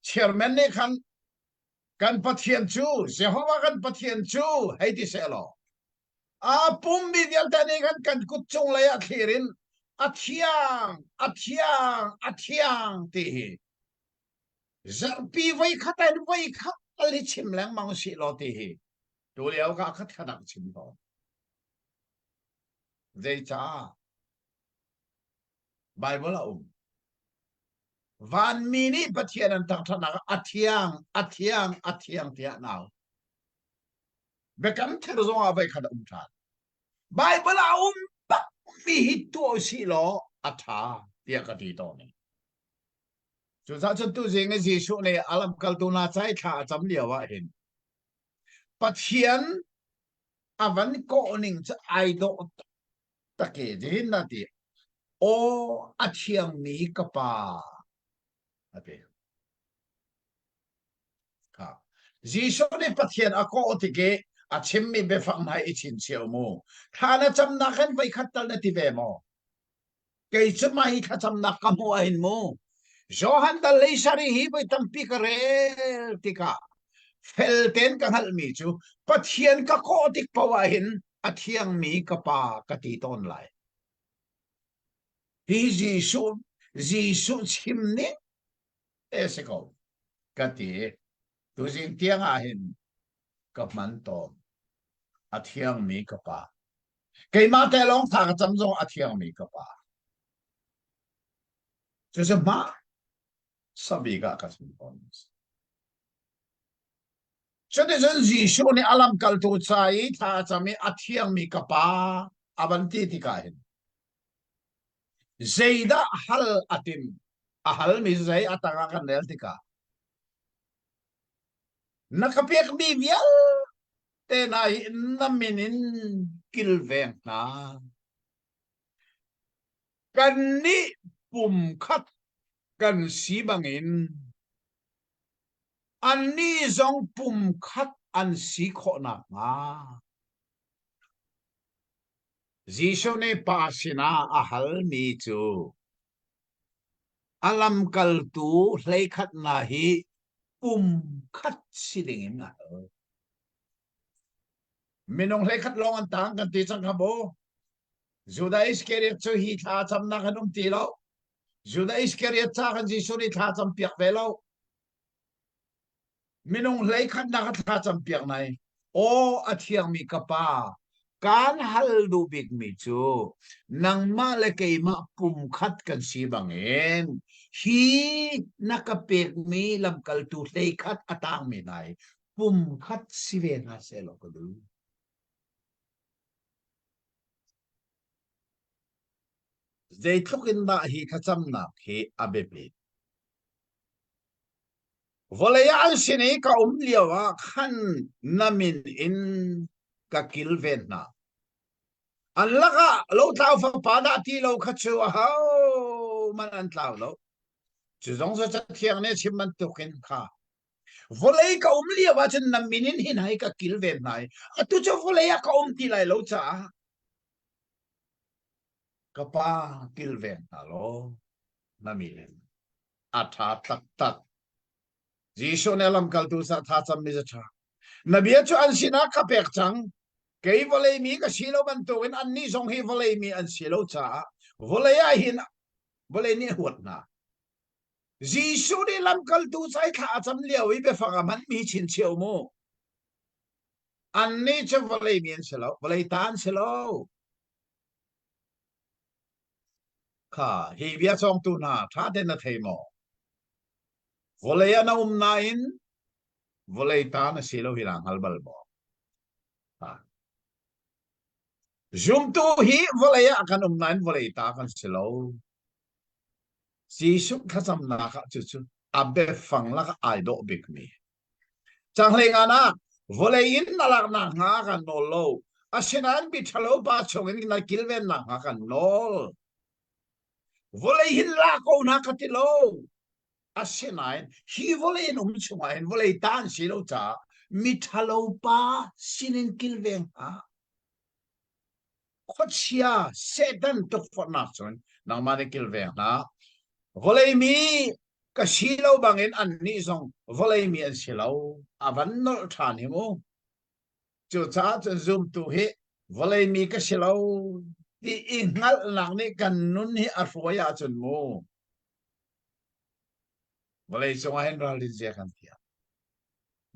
S3: Chairman ni kan pathian chu Jehovah kan pathian chu hay ti selo. Apum mi velte ni kan kutsong laya khirin athiang ti zarpi vai khatan vai khat ali chim lang mang si lo ti hi tu liao ka khat khadak chim lo dei cha bible van mini pathian an tak thana athiang ti now bekam ther zo vai khat tha bible bak mi hi to si lo atha ti ka ti to ni chu sa chun tu jing ji shu ne alam kal tu na chai tha cham liawa hin pathian avan ko ning cha ai do take jin na ti o athiang mi ka pa ape ka ji shu ne pathian a ko ti ke chim mi be phang hai ichin chiao mo tha na cham na khan vai khat tal na ti ve mo cái chút mà hi tha cham na kam ho hin mo Johan da lei sari hi vai tam pi ka re ti ka fel ten ka hal mi chu pathian ka ko tik pawa hin athiang mi ka pa ka ti ton lai hi Jisu chim ni ese ko ka ti tu jing tiang a hin ka man to athiang mi ka pa cái mà te long thang cham zo athiang mi ka pa 就是嘛，sabi ka kasunton. So de zon Jisu ni alam kaltu chai tha chami athiang mi kapa abanti ti kahin. Zeida hal atim ahal mi zai atanga kan del tika. Nakapek mi vial te na naminin kilveng na. Kan ni pum khat kan si bangin an ni zong pum khat an si kho na nga Jisu ne pasina ahal mi chu alam kal tu hlei khat na hi pum khat si ding na minong hlei khat long an tang kan ti chang bo Judas Iscariot chu hi tha cham na kanum ti lo Judas Iscariot cha kan Jisu ni tha cham piak ve lo minung lei khat na kha cham piak nai o athiang mi kapa kan hal du big mi chu nang ma le ke ma pum khat kan si bangin hi nakapek mi lam kal tu lei khat atang mi nai pum khat si ve na se lo ko du zai thukin ba hi khacham na hi abepe Volaya an sini ka liawa khan namin in ka kilven na. An laka lo tao fa pada ti lo khachu hao man an tao lo. Chu zong sa chat thiang ne chim man tukin kha. Volay ka liawa chen namin in hinay ka kilven na. Atu chu volaya ka ti lai lo cha. Kapa kilven na lo namin. Atha tak tak. Jisu ne lam kal tu sa tha cham mi cha. Nabiya chu an sina ka pek chang kei volei mi ka silo ban tu in an ni song hi volei mi an silo cha volei a hin volei ni huat na Jisu ni lam kal tu sai tha cham liao i be fanga man mi chin chiao mo an ni che volei mi an silo volei tan silo kha hi bia song tu na tha de na thei mo volei na na in volei tan silo hi lang halbal mo Zoom tu hi volei akan nan volei ta kan silo Jisu khacham na ka chu chu abe phang la ka ai do big mi chang le nga na volei in na lak na nga kan no lo asinan bi thalo ba chong in na kilven na nga kan nol volei hin la ko na ka ti lo asinan hi volei num chunga in volei tan silo cha mi thalo pa sinin kilven ha khochia sedan to for na chon na ma de kilven na volei mi ka silo bangin an ni song volei mi an silo avan no than hi mo chu cha chu zoom tu hi volei mi ka silo ti ingal lang ni kan nun hi a ruaya chun mo volei song hen ral din je kan tia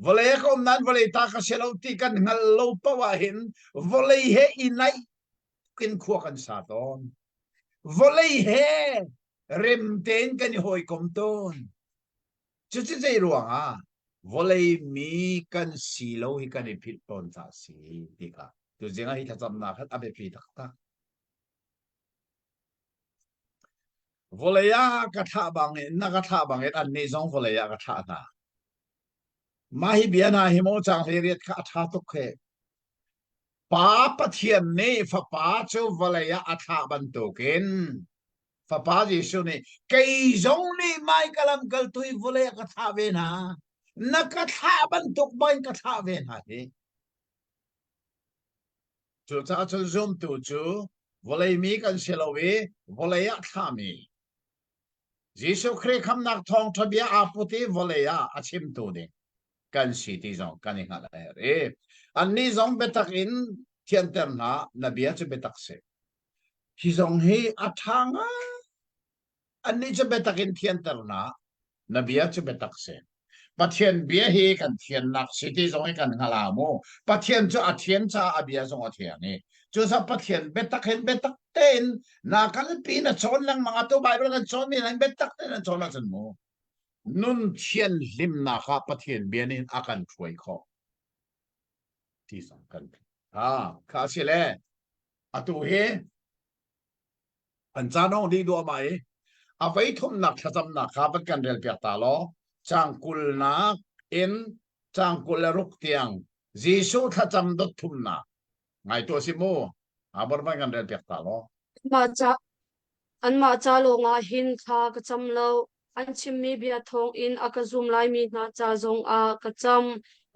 S3: volei ko nan volei ta ka silo ti kan ngal lo pa wa hin volei he inai kin khu kan sa ton volei he rem ten kan hoi kom ton chu chu zai ruang a volei mi kan silo hi kan phit ton sa si tika tu jenga hi thacham na khat abe phi tak tak voleya ka tha bang na ka tha bang an ni zong voleya ka tha na ma hi biana hi mo chang le riat kha tha to khe pa pathian ne fa pa chu voleya atha ban to ken fa pa Jisu ni kei zong ni mai kalam kal tui voleya ka tha ve na na ka tha ban to ban ka tha ve na he chú cha chú zoom tu chú volei mi kan selawi volei a thami Jisu Christ kham nak thong thabia aputi volei a achim tu de kan si ti zong kan inga la re an ni zong betak in thian ter na nabia chu betak se hi zong hi athanga an ni chu betak in thian ter na nabia chu betak se pathian bia hi kan thian nak si ti zong kan ngala mo pathian chu a thian cha a bia zong a thian ni chu sa pathian betak hen betak ten na kan pi na chon lang mga to bible kan chon ni lang betak ten na chon lang san mo nun thian lim na kha pathian bia ni akan throi kho ti song kan kha si le atu he an cha no di do mai a vai thum nak thazam na kha pat kan rel pya ta lo chang kul na in chang kul la ruk tiang jisu thazam dot thum na ngai to si mo abor ba kan rel pya ta lo
S1: ma cha an ma cha lo nga hin kha ka cham lo an chim mi bia thong in aka zoom lai mi na cha zong a ka cham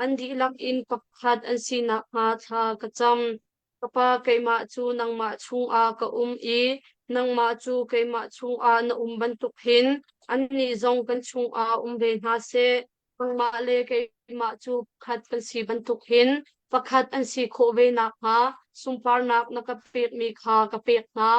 S1: an di lak in pakhat an si na nga tha ka cham kapa keima chu nang ma chung a ka i nang ma chu keima chung a na ban tuk hin an ni zong kan chung a ve na se ang ma le keima chu khat kan si ban tuk hin pakhat an si kho ve na nga sumpar nak na ka pek mi kha ka pek na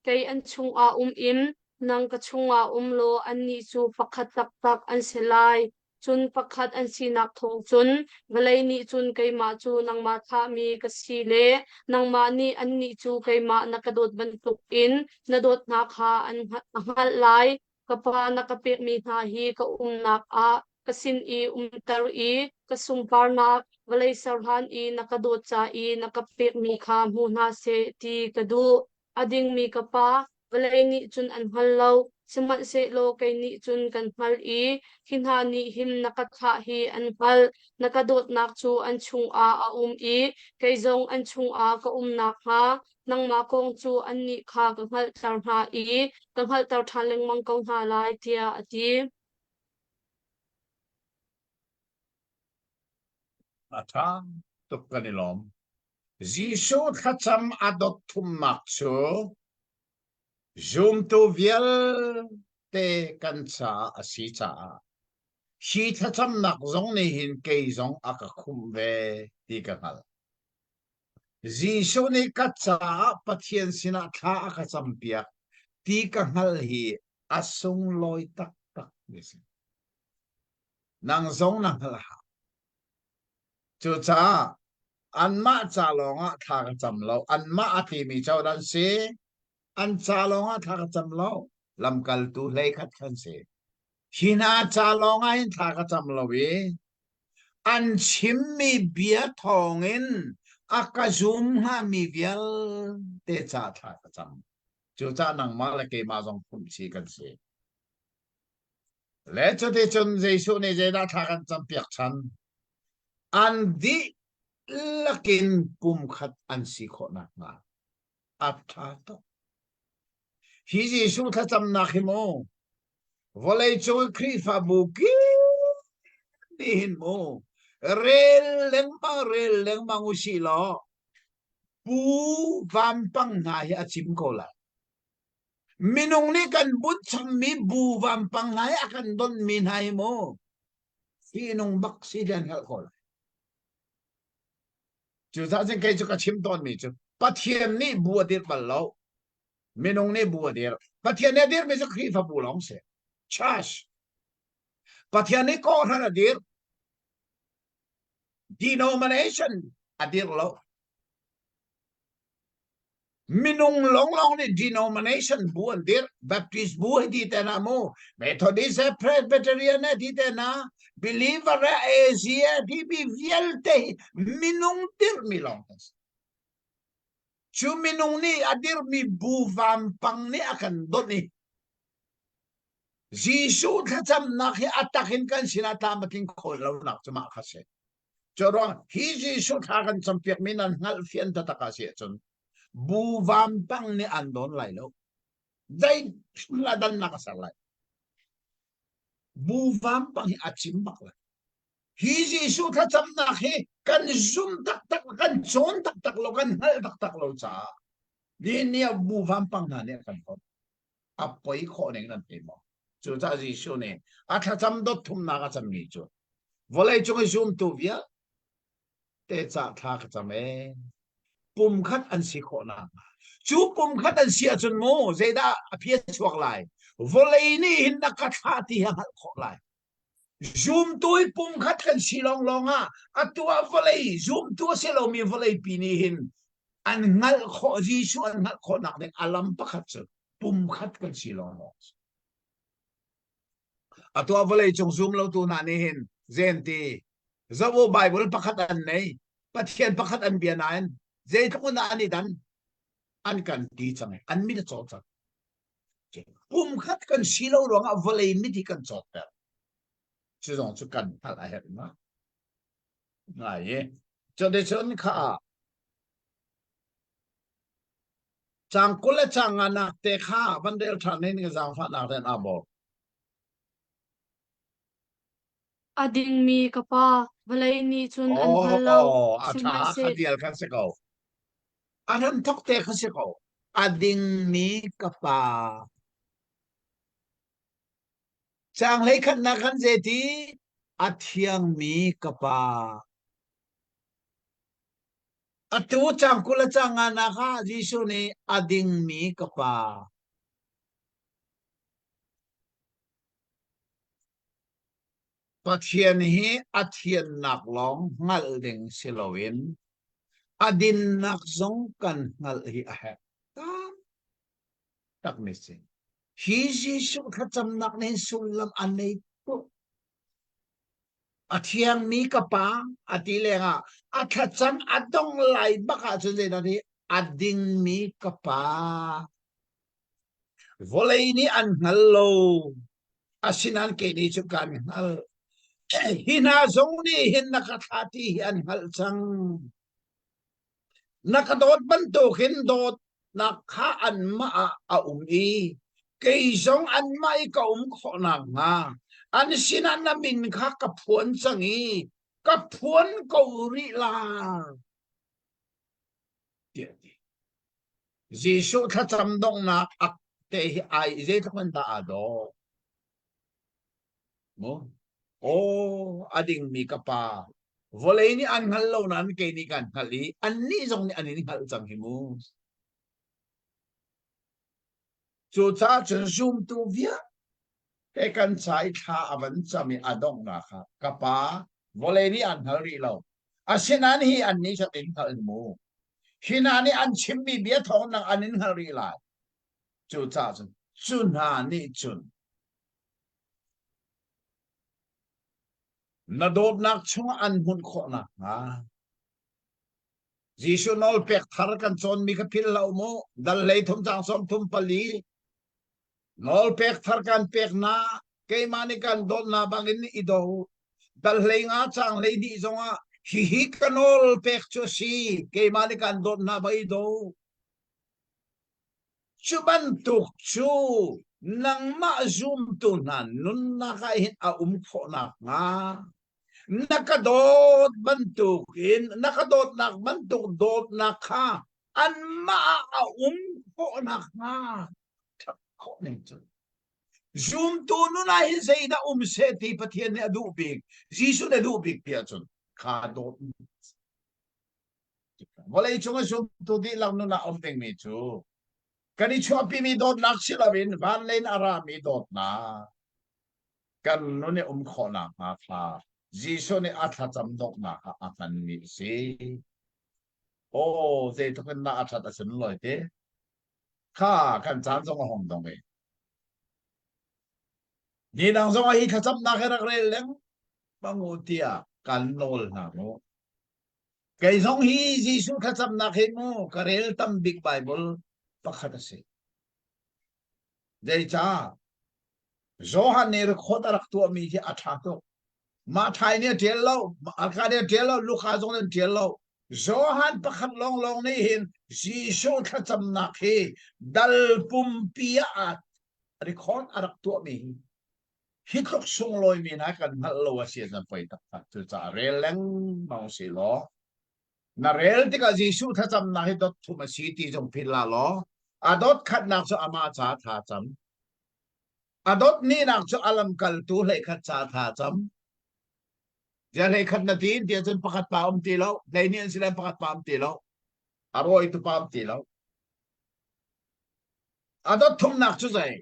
S1: kay an chung a im nang ka chung a lo an ni chu pakhat tak tak an silai chun pakhat an sinak thong chun galai ni chun kay ma chu nang ma tha mi ka si le nang ma ni an ni chu kay ma nakadot bantuk in nadot na kha an hal lai kapa nakapik mi na hi ka nak a kasin i tar i kasumpar na galay sarhan i nakadot cha i nakapik mi kha mu na se ti kadu ading mi kapa galay ni chun an halaw siman se lo kay ni chun kan hal i hinha ni him nakatha hi an hal nakadot nak chu an chung a i kay zong an chung a ka nak ha nang ma kong chu an ni kha ka hal tar ha i ka hal tar thaleng mang kong ha lai tia ati
S3: ata tuk kan ilom jisu thacham adot thum mak chu zoom tu viel te kan cha asi cha hi thacham nak zong ni hin ke zong aka khum ve ti ka hal jisu ni ka cha pathian sina tha aka champia ti ka hal hi asung loi tak tak nisi nang zong nang hal ha chu cha an ma cha longa tha ka cham lo an ma ati mi chau dan se an cha longa tha ka cham lo lam kal tu lei khat khan se hina cha longa in tha ka cham lo we an chim mi bia thong in aka zoom ha mi vial te cha tha ka cham chu cha nang ma la ke ma zong phum chi kan se le chu te chun jesu ne je da tha kan cham piak chan an di lakin pum khat an si kho na nga ap tha to hi jesu tha cham na khi mo volei chu khri fa bu ki din mo rel leng ma ngu si lo pu vam pang na ya chim ko la minung ni kan but cham mi bu vam pang na ya kan don min hai mo sinong bak si dan hel ko la chu sa jeng kai chu ka chim don mi chu pathian ni bu dir bal lo minung ni bu dir pathian ne dir mi chu khri fa bu long se chash pathian ni ko tha dir denomination adir lo minung long ni denomination buan dir baptist bu di tena mo methodist presbyterian di tena believer asia di bi vielte minung dir milong chu minung ni adir mi bu vam pang ni akan doni jisu thacham nakhi atakin kan sinata mating khol nak chuma khase choro hi jisu thakan champiak minan ngal fian tataka se chon bu vam pang ni andon lai lo dai ladan nakasalai bu vam pang hi achim bakla hi Giêsu tha cham na khi kan zoom tak kan chon tak lo kan hal tak lo cha ni nia bu vam pang na ne kan ko apoi kho ne nan te mo chu cha Giêsu ne a tha cham dot thum na ka cham ni chu volai chung zoom tu via te cha tha ka cham e pum khat an si kho na chu pum khat an si chun mo zeda a phia chuak lai volai ni hin na ka tha ti hal kho lai zoom tôi pum khát kan silong longa atua volei zoom tu selo mi volei pini hin an ngal kho Giêsu an ngal kho nak dek alam pakhat chu pum khát kan silong lo atua volei chung zoom lo tu na ni hin zenti zawo bible pakhat an nei pathian pakhat an bianain zai tu na ani dan an kan ti chang an mi de chot chang pum khát kan silong longa volei mi ti kan chot per 这种就干他来了嘛，哎耶，这里真卡，张过来张啊那得卡，反正他那个张法那人阿伯，
S1: ading mi kapa balai ni chun an halo
S3: 哦，啊
S1: simai
S3: 他
S1: se
S3: 看见看这个，啊人 talk 得看这个，啊丁米个吧，张来看那看这的，啊天米个吧。 Atu chang kula chang anaka Giêsu ni ading mi kapa. Pathian hi athian nak long ngal ding silowin. Adin nak zong kan ngal hi ahet. Tak misi. Hi Giêsu kacham nak nin sulam anay po. Athiang mi kapa atile nga akacham adong lai baka chunze nani ading mi kapa. Volay ni an ngalo. Asinan kini chukan ngal. Hinazong ni hin nakathati an ngal chang. Nakadot bantukin dot nakhaan maa aumi. Kaisong an mai kaum khonang nga. An sinan namin ka kapuan sangi. Kapuan kauri la. Giêsu kacamdong na akte ay zay taman taado. Mo? Oh, ading mi kapa. Volay ni an halaw na kay ni kan hali. Ani zong ni anin hal chang himu. So cha chen zoom tu via. Kay kan chai tha avan chami adong na ka. Kapa. Volay ni an hali law. Asinan hi an ni sa tin hal mo. Hinani an chimbi biya thong ng anin hali la. So cha chen. Chun ha ni chun. Nadod nak chung an hun ko na ha. Giêsu nol pek thar kan chon mi ka pil lau mo dal lei thum chang som thum pali nol pek thar kan pek na kay mani kan don na bangin ido dal lei nga chang lei di zonga hi kanol pek cho si kay mani kan don na ba ido chuban tuk chu nang ma zoom tu nan nun na ka hin a ko na nga nakadot bantukin, nakadot nak bantuk dot naka, an maaumpo naka. Tako nito. Zoom tuno na hinsay na umseti patiyan ni adubig. Giêsu na adubig piyason. Kadot. Wala ito nga zoom to di lang no na omting mito. Kanito api mi dot nak sila bin, vanlain arami dot na. Kano ni umko na maka. Giêsu ni athatam dok na akan ni si. Oh, they took na athat asin loy te. Ka kan chan song hong dong e. Ni nang song hi khatam na kharak re leng bangutia kan nol na mo. Kay song hi Giêsu khatam na khin mo karel tam big Bible pakhat ase. Dei cha. Zohan ni khodarak tu mi hi athato. Ma thai ni tielo, akade tielo, Luka zong tielo. Zohan pakhat long long ni hin, Giêsu khatam na khi dal pumpia at record arak tu mi. hít khóc sung lôi mi na kan hal lo asia na pai tak tak tu cha releng mau si lo na rel ti ka jisu tha cham na hi dot thu ma si ti jong phin la lo adot khat nak so ama cha tha cham adot ni nak so alam kal tu le khat cha tha cham ja le khat na tin dia chen pakhat pa ti lo dai ni sila pakhat pa ti lo aroi tu pa ti lo adot thum nak chu zai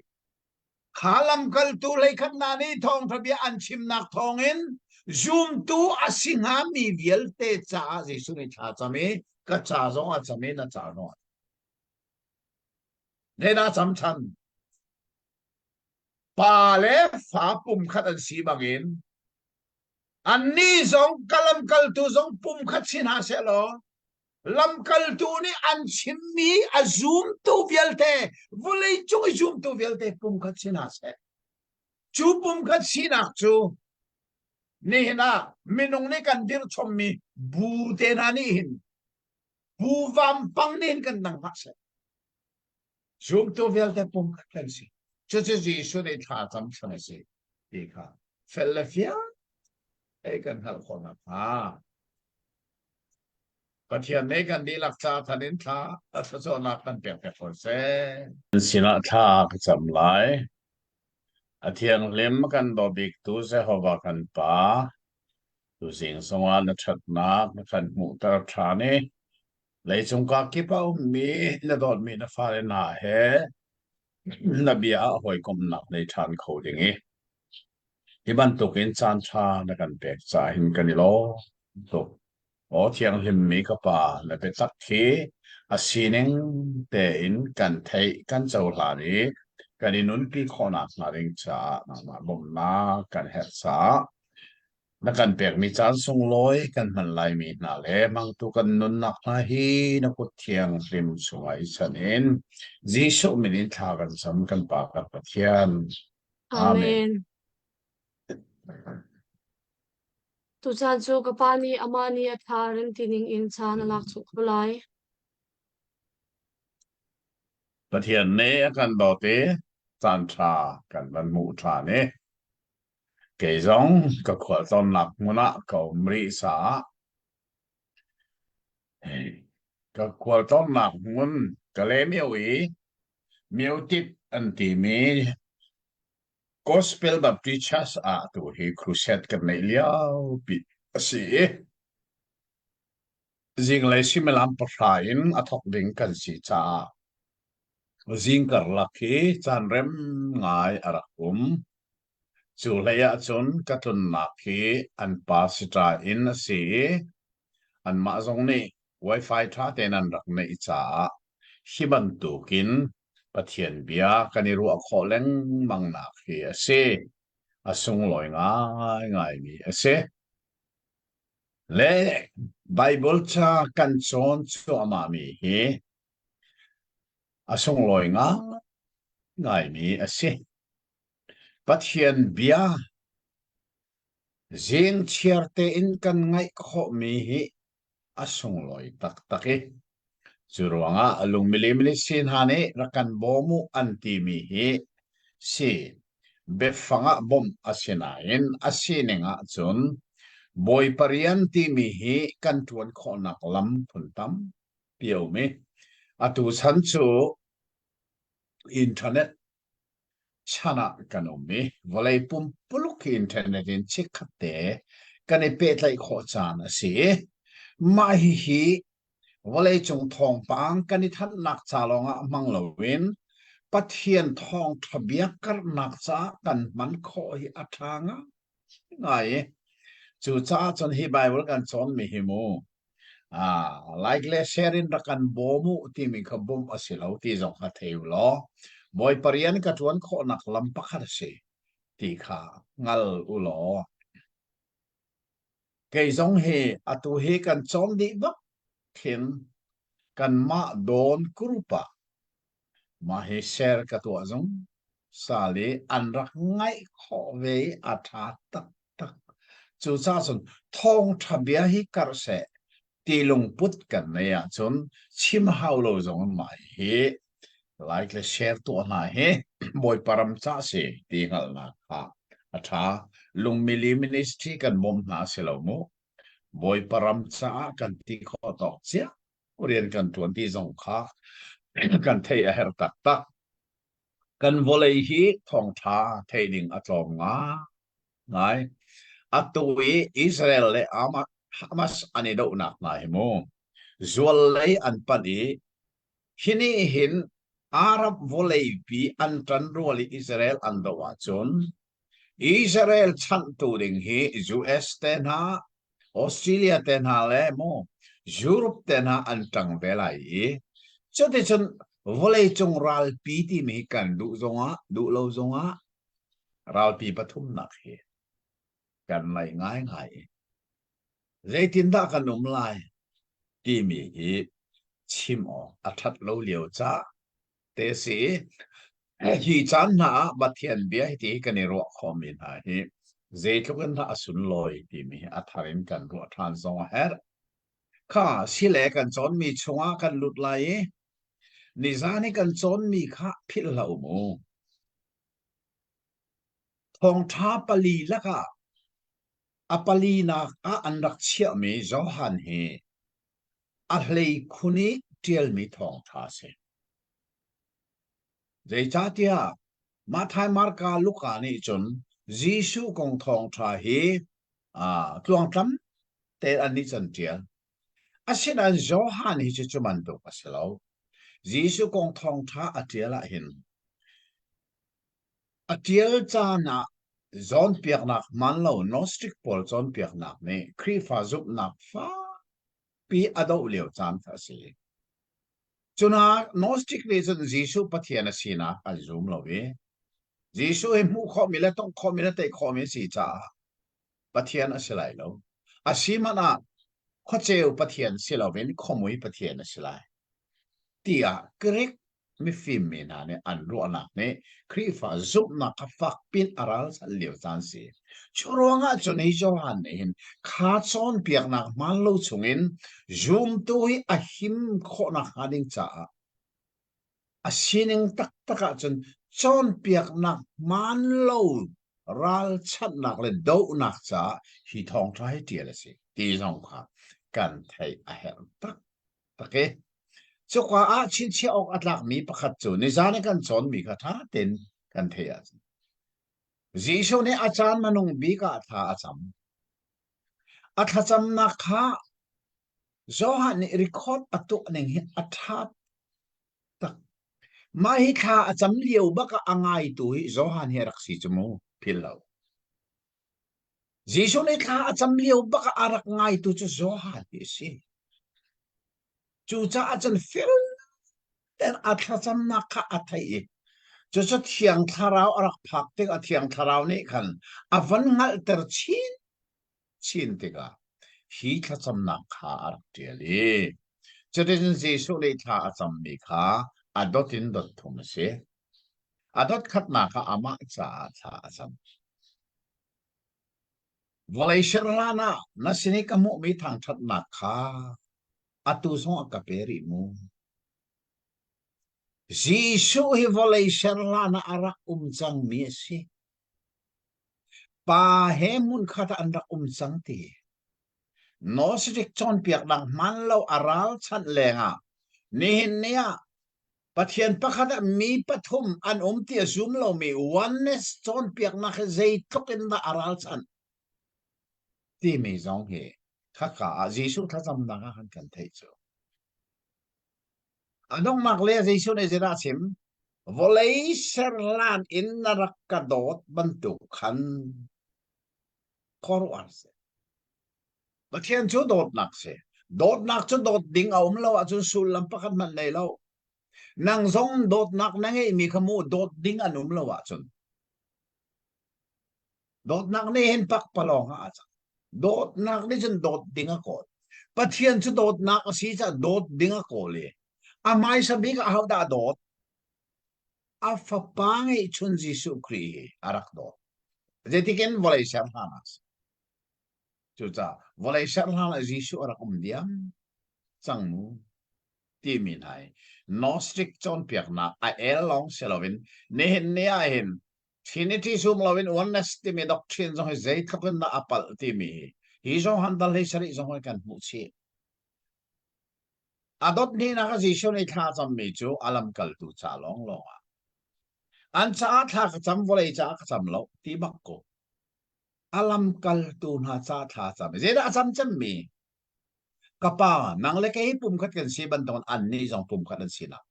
S3: khalam kal tu le khat na ni thong thabia an chim nak thong in zoom tu asinga mi vial te cha jisu ni tha chame ka cha zong a chame na cha no ne na cham chan pa le fa pum khat an si bangin an ni zong kalam kal tu zong pum khat sin ha se lo lam kal tu ni an chim mi a zoom tu vial te volei chung zoom tu vial te pum khat sin ha se chu pum khat sin ak chu ni na minung ni kan dir chom mi bu te na ni hin bu vam pang nen kan nang ha se zoom tu vial te pum khat kan si chu chu ji su ni tha cham chang si ti kha Philadelphia ai kan hal khona paประเทศนี้กันดีรักษาทันินท่าอัศจรรย์กันเปลี่ยนแปลงคนเสียสินะท่าจำไรอาเทียงเล่มกันดอบิกตูเสหวากันป่าตูสิงสวรรค์ชัดนักกันมุตรฐานีเลยจงกากิปเอามีและดอดมีนฟ้าเลนาเฮนบีอาหอยกลมหนักในทานเขาอย่างนี้ที่บ้านตุกินจานชาในกันเปลี่ยนใจหินกันนี่ล้อตุกโอ้เทียงหิมมีกป่าและเป็นตักทีอาศีนึงแต่อินกันไทยกันเจ้าหลานี้กันอินุนปีขนักนาริงจ้ามาบ่มนากันเฮ็ดซานักกันเปียกมีจานทรงลอยกันมันลายมีนาเลมังตุกันนุนนักนาฮีนักเทียงริมสวยฉันเองจีสุมินิทากันสำกันปากกับเทียนอาเมน
S1: tu chan chu ka pa ni ama ni a tha ren tining in chan alak chu khulai
S2: ประเทศนี้กันดอเตจานชากันบันมุทานี้เกยงก็ขวดตอนหนักมุนะก็มริสาก็ขวดตอนหนักมุนก็เลยเมียวอีเมียวติดอันที่มี gospel แบบ preachers ตัวที่ครูเซตกันในเลี้ยวปิดสิจริงเลยสิไม่ลำปลายน์อัทอกดิ่งกันสิจ้าจริงก็ลักที่จานเริ่มง่ายอารักุมจุเลยจนกัตุนนักที่อันปัสจาอินสิอันมาตรงนี้ Wi-Fi ท่าเตนันรักในจ้าที่บรรทุกินปะเทียนเบียกันนี่รู้ขอเล่งมังนักที่เสอส่งลอยง่ายง่ายมีเสเล่ไบเบิลชากันชนชัวมามีเฮส่งลอยง่ายง่ายมีเสปะเทียนเบียจิงเชียร์เตอินกันง่ายขอมีเฮส่งลอยตักตักเฮจุรวงลุงมิลิมิลิสินฮานีรักันบอมูอันตีมีเฮสิเบฟังบอมอาศินาอินอาศินิงจนบอยปริยันตีมีเฮกันทวนขอนักลำพุนตัมเปียวมีอตุสันจูอินเทอร์เน็ตชนะกันอมีวลัยปุ่มปลุกอินเทอร์เน็ตอินเช็คขัดเตกันในเปิดไลขอจานสิมาฮิวลัยจงทองปังกันในทันนักจาลองมังลวินปะเทียนทองทะเบียกันนักจากันมันขอฮิอัฐางะไงจู่จ้าจนฮิบายวันกันจนมีฮิมูไลค์เลเชอรินรักันบอมูที่มีขบุมอสิลาวที่จงหัดเทวล้อบอยปริยันกัจวนขอนักลำปักหัดสิที่ขางัลอุลอเกยจงเฮอตุเฮกันจนดีบักเข็นกันมาโดนกรุปะมาเฮเชอร์กัตัวจงสาลีอันรักง่ายขอเวอัฐาตักตักจู่จ้าจนทองทะเบียฮิกระเสตีลงพุทกันเนี่ยจนชิมฮาวโลจงมาเฮไลค์และแชร์ตัวน่ะเฮบอยปรำจ้าสิตีหัลนักค่ะ
S3: อาทาลุงมิลิมินิสทรีกันมุมหาเสลาโมบอยปรำจ้ากันที่ข้อตอกเสียเรียนกันทวนที่สงขากันเทียเฮรตักตักกันวอลเลย์ฮีทองท้าเทนิงอัตลองงาไงอัตุยอิสราเอลเลอามาฮามัสอันนี้ดูนักนายโมจวลเลยอันปันอีฮินี่หินอาหรับวอลเลย์ปีอันตันรัวลิอิสราเอลอันดาวจนอิสราเอลชันตูดิงฮียูเอสเตนฮาออสเตรเลียเตนฮาเลโมยุโรปเตนฮาอันตังเวลัยจุดที่ฉันวอลเลย์จงรัลปีที่มีกันดูจงะดูเราจงะรัลปีปฐุมนักเฮกันไม่ง่ายง่ายเรตินดากันนุ่มลายที่มีฮีชิมออัฐเราเลียวจ้าเตสีฮีจันหาบัดเทียนเบียที่กันในรัวคอมินหาฮีเจทุกันท่าสุนลอยที่มีอัฐรินกันรัวทานซองเฮร์ข้าสิเลกันจนมีชงากันหลุดไหลนิจานี่กันจนมีข้าพิลเหล่าโมทองท้าปลีละค่ะอปลีนักอันรักเชี่ยมีจอหันเฮอัลเลยคุณีเทียลมีทองท้าเสเจจ้าเตียมาไทยมาร์กาลูกานี่จนจีซูกงทองท้าเฮกลวงทำแต่อันนี้จันเทียอาศัยนั้นจอหันเฮจะมันตัวปัสสาวจีซูกงทองท้าอัจเจละเห็นอัจเจลจานะจอนเปียกนักมันเล่านอสติกพอลจอนเปียกนักเนี่ยครีฟ้าจุบนักฟ้าปีอดอเลียวจานทัศน์จนนอสติกเลยจนจีซูปะเทียนสีนักอัลซุมเราเวจีซูเห็นมุขมิเลต้องขมิเลแต่ขมิสีจ้าปะเทียนสิไลเราอาศิมานะข้อเจ้าปะเทียนสิเราเวนขมุยปะเทียนสิไลที่กรีกไม่ฟิมมีนาเนี่ยอันรัวนักเนี่ยครีฟ้าจุบนักฟักปินอารัลสัลเลียวจานสีชัวร์ว่าจนให้จอหันเห็นขาดซ้อนเปียกนักมันลูชงอินจุมตัวให้อหิมขนักหัดิงจ้าอาศินิงตักตักจนซ้อนเปียกนักมันลูรัลชัดนักเลยดูนักจ้าฮีทองใจเดียร์สิที่สองค่ะกันไทยอาเฮลตักตักเอสกว่าชินเชียออกอัตลักมีประคัตจูในจานกันสอนมีคาถาเต็นกันเทียจีโชเนอาจารย์มนุงบีกาถาอาจำอัตจำนักข้าโจหันรีคอร์ดอัตุหนึ่งอัตหัดตักมาฮิข้าอาจำเลี้ยวบักอ่างไงตัวโจหันเฮรักสีจมูกพิลเลวจีโชเนข้าอาจำเลี้ยวบักอารักไงตัวจะโจหันเสิจูจ้าอาจารย์ฟิลแต่อัตจำนักข้าอัตย์จะจะเทียงทาราวรักพักเต็กเทียงทาราวนี่กันอวันงัลเตอร์ชินเต็กฮีทัศนักข้าอักเดียลีจะได้ยินเสียงเลยท่าจำมีข้าอดตินดทุ่มเสอดขัดนักข้าอามาจ้าท่าจำวลัยเชอร์ลานะนัสินิกมุมีทางทัดนักข้าอตุสงอกับเปริมูจีซูฮิวลัยเชอร์ลานะอารักจังมีสิป้าเฮมุนขัดอันรักจังตีนอสติกจอนเปียกดังมันเราอารัลชัดแรงอ่ะนี่เนี่ยปะเทียนปะขัดมีปฐมอันเตียซุมเรามีวันเนสจอนเปียกนักใจทุกินดาอารัลชันที่มีจงเฮข้าข้าจีซูทัศน์นักหันกันเทจูอันนั้นนักเลี้ยจีซูในเจราชิมวอลเลย์เชอร์ลานอินนรักกระโดดบรรทุกขันคอร์วัสปะเทียนชูโดดนักเสโดดนักชูโดดดิ่งเอาเราอาจจะสูลลำปะกันมันเลยเรานางซงโดดนักนั่งให้มีขมูโดดดิ่งอันเราอาจจะโดดนักนี่เห็นปักปลองอาจจะโดดนักนี่จนโดดดิ่งก่อนปะเทียนชูโดดนักสีจะโดดดิ่งก่อนเลยอาไม่สบิกเอาดาโดดอาฟปังไอชุนจิสุครีอารักโดดเจติกันวอลเลย์เชอร์ลานัสจุดจ้าวอลเลย์เชอร์ลานัสจิสุอารักเดียมจังมูที่มีไหนนอสติกจอนเปียกนักไอเอลลองเซลวินเนเห็นเนี่ยเห็น ทีนี้ที่ซูมเราเป็นวันนัสที่มีด็อกทรินสองให้ใจทักกันน่าอัปลที่มีฮิจงฮันดัลให้สริสองให้กันมุชีอดนี้นะครับจิชนี่ท่าจำมีจูอัลลัมกัลตูชาลองลงอันชาท่าจำวอลเลยจากจำโลที่บักโกอัลลัมกัลตูน่าชาท่าจำเจด้าจำมีกระเป๋านังเล็กให้ปุ่มขัดกันสีบันตอนอันนี้จงปุ่มขัดกันสีนัก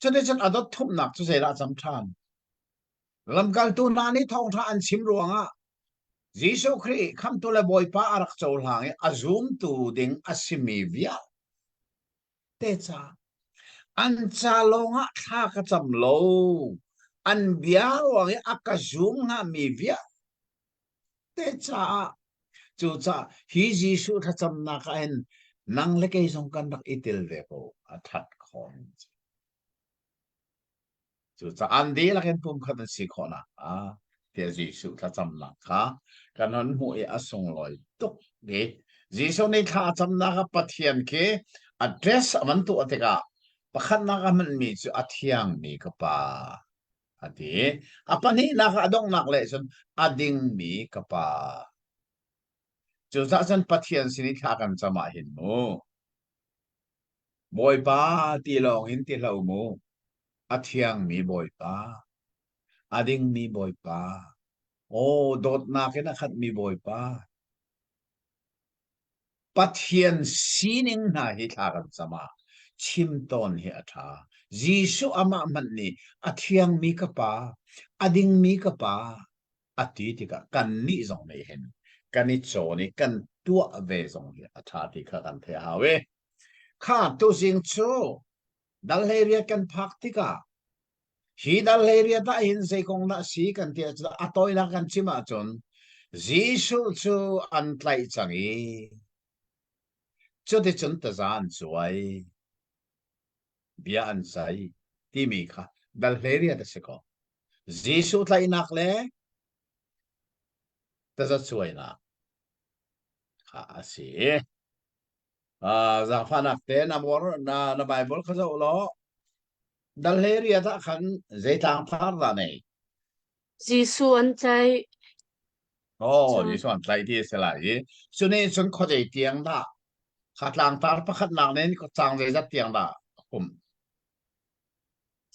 S3: ฉันได้ฉันอดทุบหนักจะเจด้าจำทานลำกัลตูนานี่ท้องท่าอันชิมรวงอ่ะ Jesu Christ kam to le boy pa arak chawl hangi azum tu ding asimivia te cha an chalonga tha ka cham lo an bia wangi akazum nga mivia te cha chu cha hi Jesu tha cham na ka en nang le ke song kan dak itil ve ko athat khon chu cha an di la ken pum khan si khona a te Jesu tha cham na kaกันนั้นหัวอส่งลอยตุกเด็จีส่วนในท่าจำนักปะเทียนเค address มันตัวเด็กอะประคันนักมันมีจุดอธิยังมีกป่าอดีอะปนี้นักอดงนักเลยส่วนอดิ่งมีกป่าจุดนั้นปะเทียนสินิท่ากันจะมาเห็นมูบอยป้าตีลองเห็นตีเรามูอธิยังมีบอยป้าอดิ่งมีบอยป้าโอ้โดดนักนะขัดมีบอยป้าปะเทียนสีนิงนาฮิทากันสมาชิมตอนเฮธาจีสุอามามันนี่อธิยังมีกป่าอดิ่งมีกป่าอติติกะกันนี่จงไม่เห็นกันนี่โจนี่กันตัวเวจงเฮอธาติกะกันเทหาเวข้าตัวสิงโจดัลเฮเรียกันพักติกะฮีดัลเฮเรียตาหินเซคงนะสีกันเทียจะอตอยนักกันชิมาจนจีสุจูอันไตรจังอีจุดที่ฉันตัดสินใจเบียอันใจที่มีค่ะดัลเฮเรียดสิก็จีสุไทยนักเล่ตัดช่วยนะค่ะสิจากฟันักเตนามวรนาไบเบิลเขาจะอุโลดัลเฮเรียดขันใจทางพาร์ดนี่
S1: จีซูอันใจ
S3: โอ้จีสุอันใจที่สลายส่วนนี้ฉันเข้าใจเตียงได้ขัดหลังตาประคัดหลังนี้ก็จางใจจะเตียงได้ผม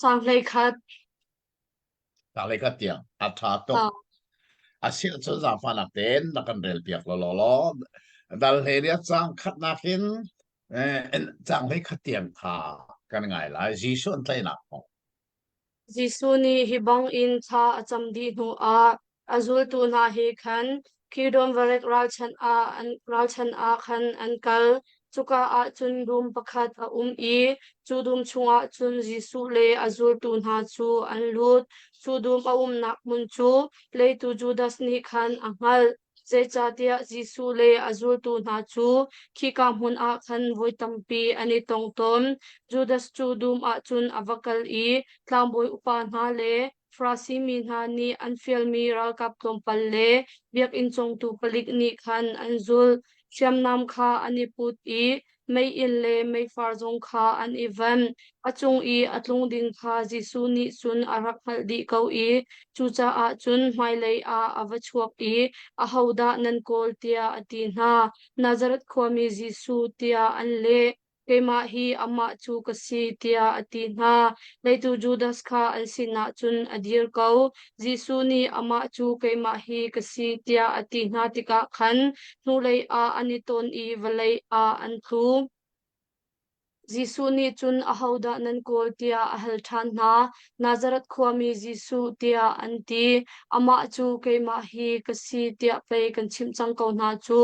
S1: จางเลยคัด
S3: จางเลยก็เตียงอัฐาตก asil chu za fana ten na kan rel piak lo dal heria chang khat na khin en chang hei khatiam tha kan ngai la ji son tlai na ko
S1: จีซูนี่ฮิบังอินชาจำดีหนูอาจูลตูนาเฮคันคีดอมวเรกราชันอันราชันคันอันกัลจุกาจุนดุมประคัดอีจูดุมชงจุนจีซูเลอาจูลตูนาจูอันลูดจูดุมนักมุนจูเลตูจูดัสนิคันอังฮัลเจจาเตียจีซูเลอาจูลตูนาจูคีกามหุนคันวุยตัมปีอันนี้ตรงตมจูดัสจูดุมจุนอวกัลตามบอยอุปาหาเลฟราซิมินฮานีอันฟิลมีรัลกับตมปัลเลเบียกอินจงตูปลิกนิคันอันจุลเชียมนามคาอันนี้พุทไม่อินเลไม่ฟาร์จงคาอันอีเวนอจงอัตลงดินคาจิสุนิสุนอารักฮัลดีเกาจูจาจุนไม่เลยอวชวกอาฮาวดานันโกลเตียอตินานาซารัตความีจิสุเตียอันเลเกมาฮีอามาจูกสีเตียอตินาเลยตูจูดัสคาอันสินาจุนอดีร์เกาจิสุนีอามาจูเกมาฮีกสีเตียอตินาติกะขันนูเลยอันนี้ตนวเลยอันทูJisu ni chun ahauda nan kol tia ahal than na Nazarat khwami Jisu tia anti ama chu keima hi kasi tia play kan chim chang ko na chu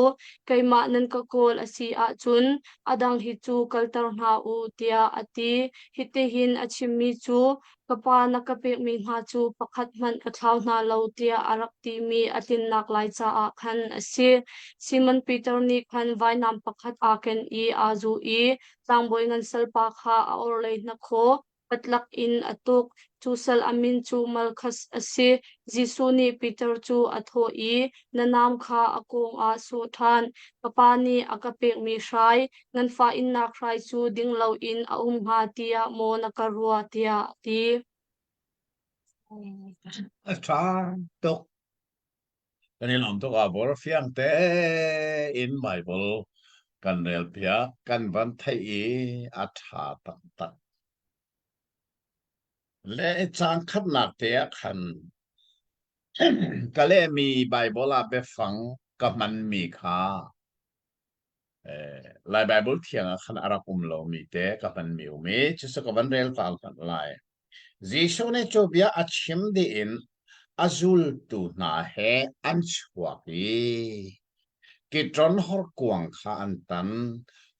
S1: keima nan ka kol asi a chun adang hi chu kaltar na u tia ati hitihin achimi chu kapa nakape mi ha chu pakhat man athau na lo tia arak ti mi atin nak lai cha a khan asi Simon Peter ni khan vai nam pakhat a ken azu tlang boy ngan sal pa kha or lay na kho patlak in atuk chu sal amin chu malkhas ase jisu ni Peter chu atho nanam kha akong su than papani akapek mi shrai ngan fa in na khrai chu ding lo in ha tia mo nakarua tia ti
S3: Tra tok kan ilam tok abor fiang te in Bible kan rel pia kan van thai atha tak tak le chang khat nak te khan kale mi Bible a be phang ka man mi kha lai Bible thiang khan arak lo mi te ka man mi me chu sa ka van rel tal kan lai Jisho ne chobia achim di in azul tu na he an chuaki kitron hor kuang kha an tan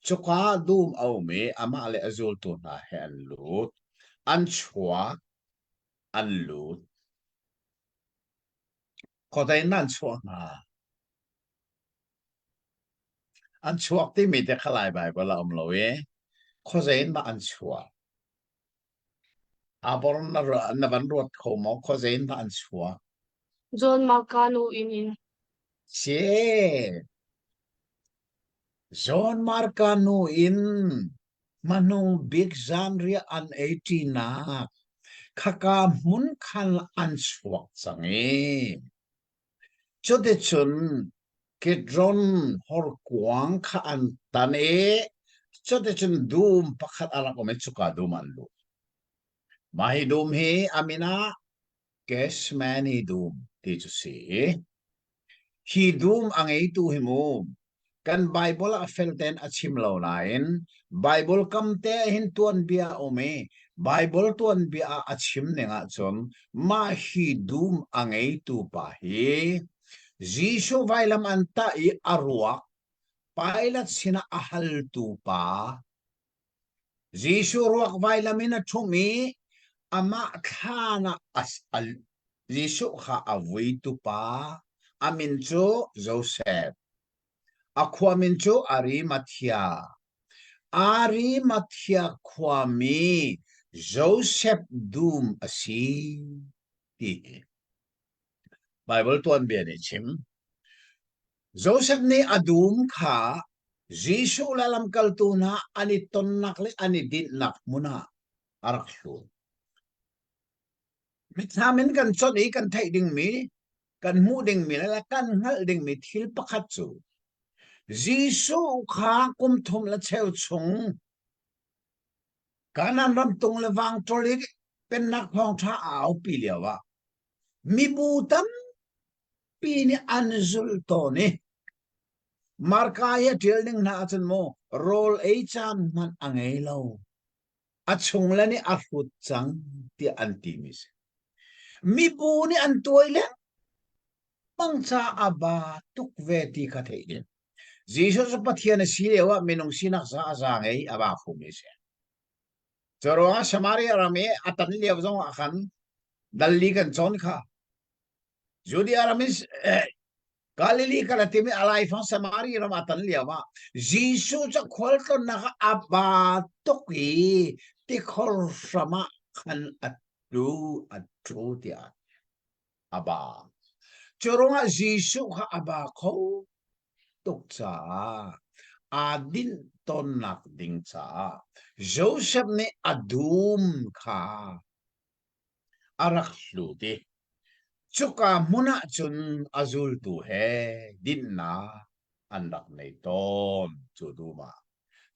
S3: choka dum au me ama le azul tu na he an lut an chua an lut kodai nan chua na an chuak ti mi te khalai bai bala lo e khozain ma an chua abor na van rot kho mo khozain ma an chua
S1: John Marcano in
S3: che John Marcano in manung big genre an 18 na khaka mun khan an chuak changi chote chun kedron hor kuang kha an tane chote chun dum pakhat ala ko me chuka dum an lu mahi dum hi amina cash mani dum ti chu si hi dum angai tu hi mu kan Bible a felten achim lo lain Bible kam te hin tuan bia ome Bible tuan bia achim nenga chon ma hi dum angai tu pa hi Jisho vailam anta I arwa pilot sina ahal tu pa Jisho ruak vailamina thumi ama khana asal Jisho kha avui tu pa amin cho Joseph Aquamincho Arimathea Kwame Joseph Doom asi ti Bible tuan bian chim Joseph ni adum kha Jisu lalam kaltuna ani tonnak le ani din nak muna araklu mithamin kan chon I kan thai ding mi kan mu ding mi la kan hal ding mi thil pakhat chu Jisu kha kum thum la cheu chung kanan ram tung le wang tolik pen nak phong tha au pi lewa mi bu tam pi ni anzul to ni markaya tilding na chen mo rol e chan man angai lo achung la ni a hut chang ti antimis mi bu ni an toile mang cha aba tuk ve ti kha thei din Jesus pathian si lewa minong sinak sa sa ngai aba phumi se Choroa Samaria rame atan liaw zong akan dalli kan chon kha Judea ramis Galilee kalatimi alai fang Samaria ram atan liawa Jesus cha khol to na aba toki ti khol sama kan atu dia aba Choroa Jesus kha aba kho tok cha adin tonak ding cha Joseph ne adum kha arak luti chuka muna chun azul tu he din na andak nei ton chu duma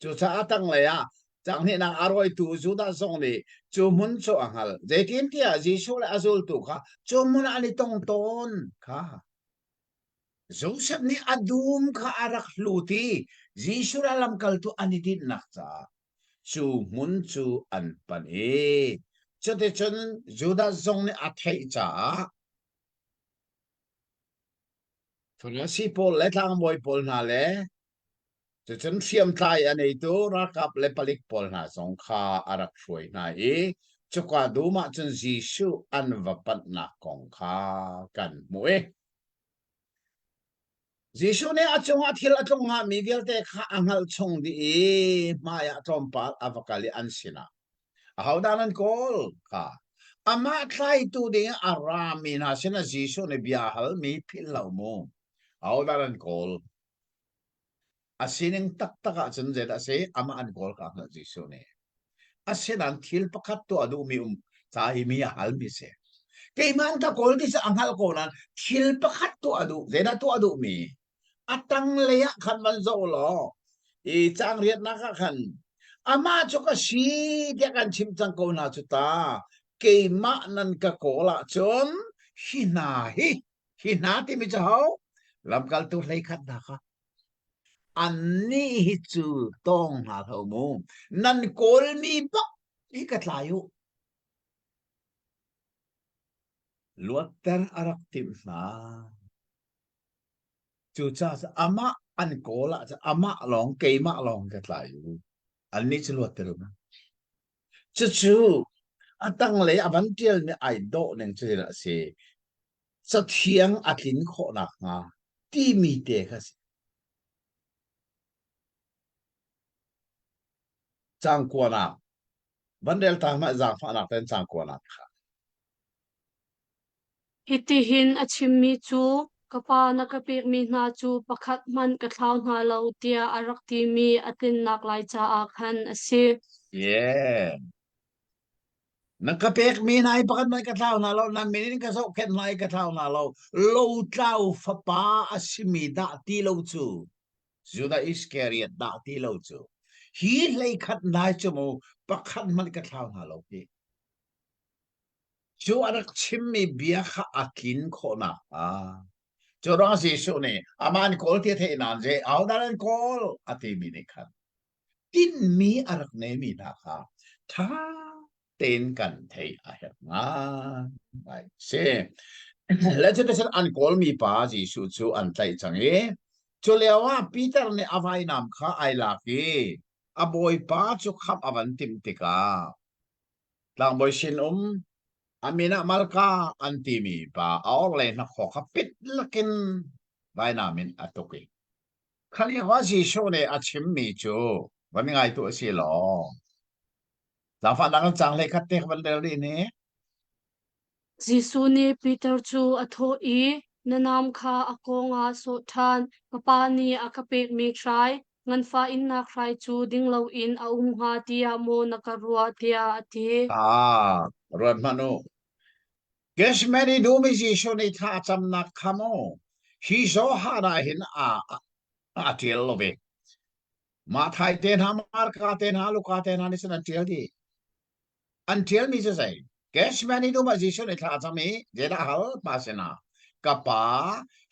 S3: chu cha atang le ya chang ni nang aroi tu chu da song ni chu mun chu angal je kim tia ji su le azul tu kha chu muna ani tong ton kha Joseph ni adum kha arak luti Jisu alam kal tu ani din nakcha chu mun chu an pan e chote chon juda zong ni athai cha thuna si pol le thang boy pol na le chu chon thiam thai anei tu ra kap le palik pol na zong kha arak shoi na e chukwa duma chon Jisu an vapat na kong kha kan mu e Jisu ne achong athil atong nga mi velte kha angal chong di e maya trompal avakali ansina ahawdanan kol ka ama try tu ding arami na sina Jisu ne biahal mi philau mo ahawdanan kol asining taktaka chen je da se ama an kol ka na Jisu ne asinan thil pakhat to adu mi cha hi mi hal mi se cái man ta kol ki sa anghal ko nan thil pakhat to adu zena to adu mi atang leya khan man zo lo i chang riat na ka khan ama cho ka si dia kan chim chang ko na chu ta ke ma nan ka ko la chon hina ti mi chao lam kal tu lei khat na ka an ni hi chu tong na tho mu nan kol mi ba hi ka tlayu luater arak tim na chu cha ama an ko la ama long ke ma long ka tlayu an ni chu luater na chu chu atang le aban tiel ni ai do neng che la se sa thiang atlin kho na nga ti mi te kha chang kwa na bandel ta ma za fa na ten chang kwa na kha
S1: hitihin achimmi chu kapa na kapik mi na chu pakhat man ka thlau na lo tia arak ti mi atin nak lai cha a khan ase
S3: yeah nakapek mi na ai pakat mai ka thlau na lo na minin ka so ken mai ka thlau na lo lo tlau fa pa asimi da ti lo chu juda iskariot da ti lo chu hi lei khat na chu mo pakhat man ka thlau na lo ti chu arak chimmi bia kha akin kho na chu rong si su ne aman kol ti the nan je au daran kol ati mi ne khat tin mi arak ne mi na kha tha tên cần thầy à hiệp nga vậy xe lẽ cho nên anh call mi pa gì su su anh tay chẳng ấy cho lẽ wa Peter ne avai nam kha ai la ki a boy pa chu khap avan tim tika lang boy sin amina malka antimi pa aor le na kho khapit lakin vai namin atoki khali wa ji show ne achim mi chuวันไงตัวสิหรอหลังฟังดังจังเลยคัดเตะวันเดียวนี้เนี่ย
S1: jisu ni peter chu atho i nanam kha akonga so than kapa ni akapik mi trai ngan fa in na khrai chu ding lo in a ha tia mo nakarua tia ati
S3: rod manu guess many do mi ji so ni tha cham na khamo hi so ha na hin a tiel lo be ma thai ten ha mar ka ten ha lu ka ten ha ni san tiel di an tiel mi se sai guess many do ma ji so ni tha cham mi je da hal pa se na kapa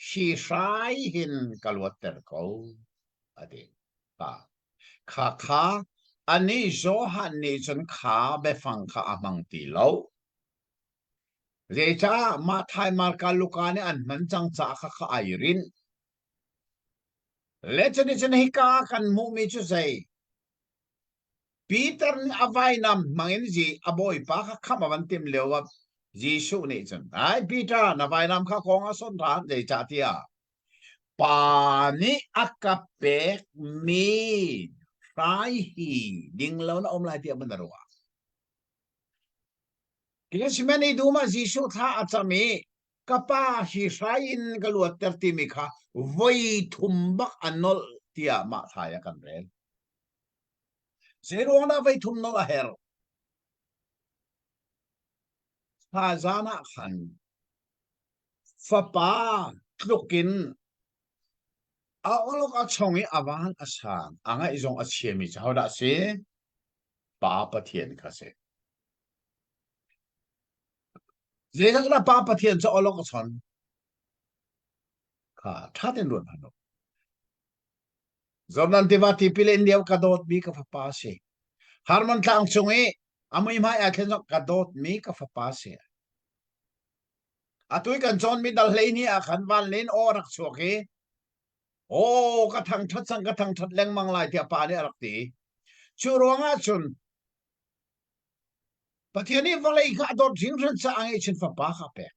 S3: shi sai hin kalwat ter ko adi pa kha kha ani zo han ni chun kha be phang kha amang ti lo re cha ma thai mar ka luka ne an man chang cha kha kha airin le chen chen hi ka kan mu mi chu sei Peter ni avai nam mangin ji aboy pa kha kham avan tim lewa Jisu ni chen ai Peter na vai nam kha kong a son than de cha tia pa ni akape mi sai hi ding lo na om lai tia ban ro Kiasi mani duma Jisu tha achami kapa hi sain galuat tertimi kha voi thumbak anol tia ma thaya kan rel zero na voi thum no her ha zana khan fapa tlukin a olok a chongi awan asan anga izong a chemi chawda se pa pathian kha se zega la pa pathian cho olok a chon kha tha ten luan hano Zornan tivati pilin diaw kadot mi ka papase. Harman tang chungi amoy mai akin kadot mi ka papase. Atoy kan John mi dalhay ni akan valin orak choki. O katang chat sang katang chat leng manglay ti apani arakti. Churwanga chun. Patiani valay ka adot jingran sa ang ichin papaka pe.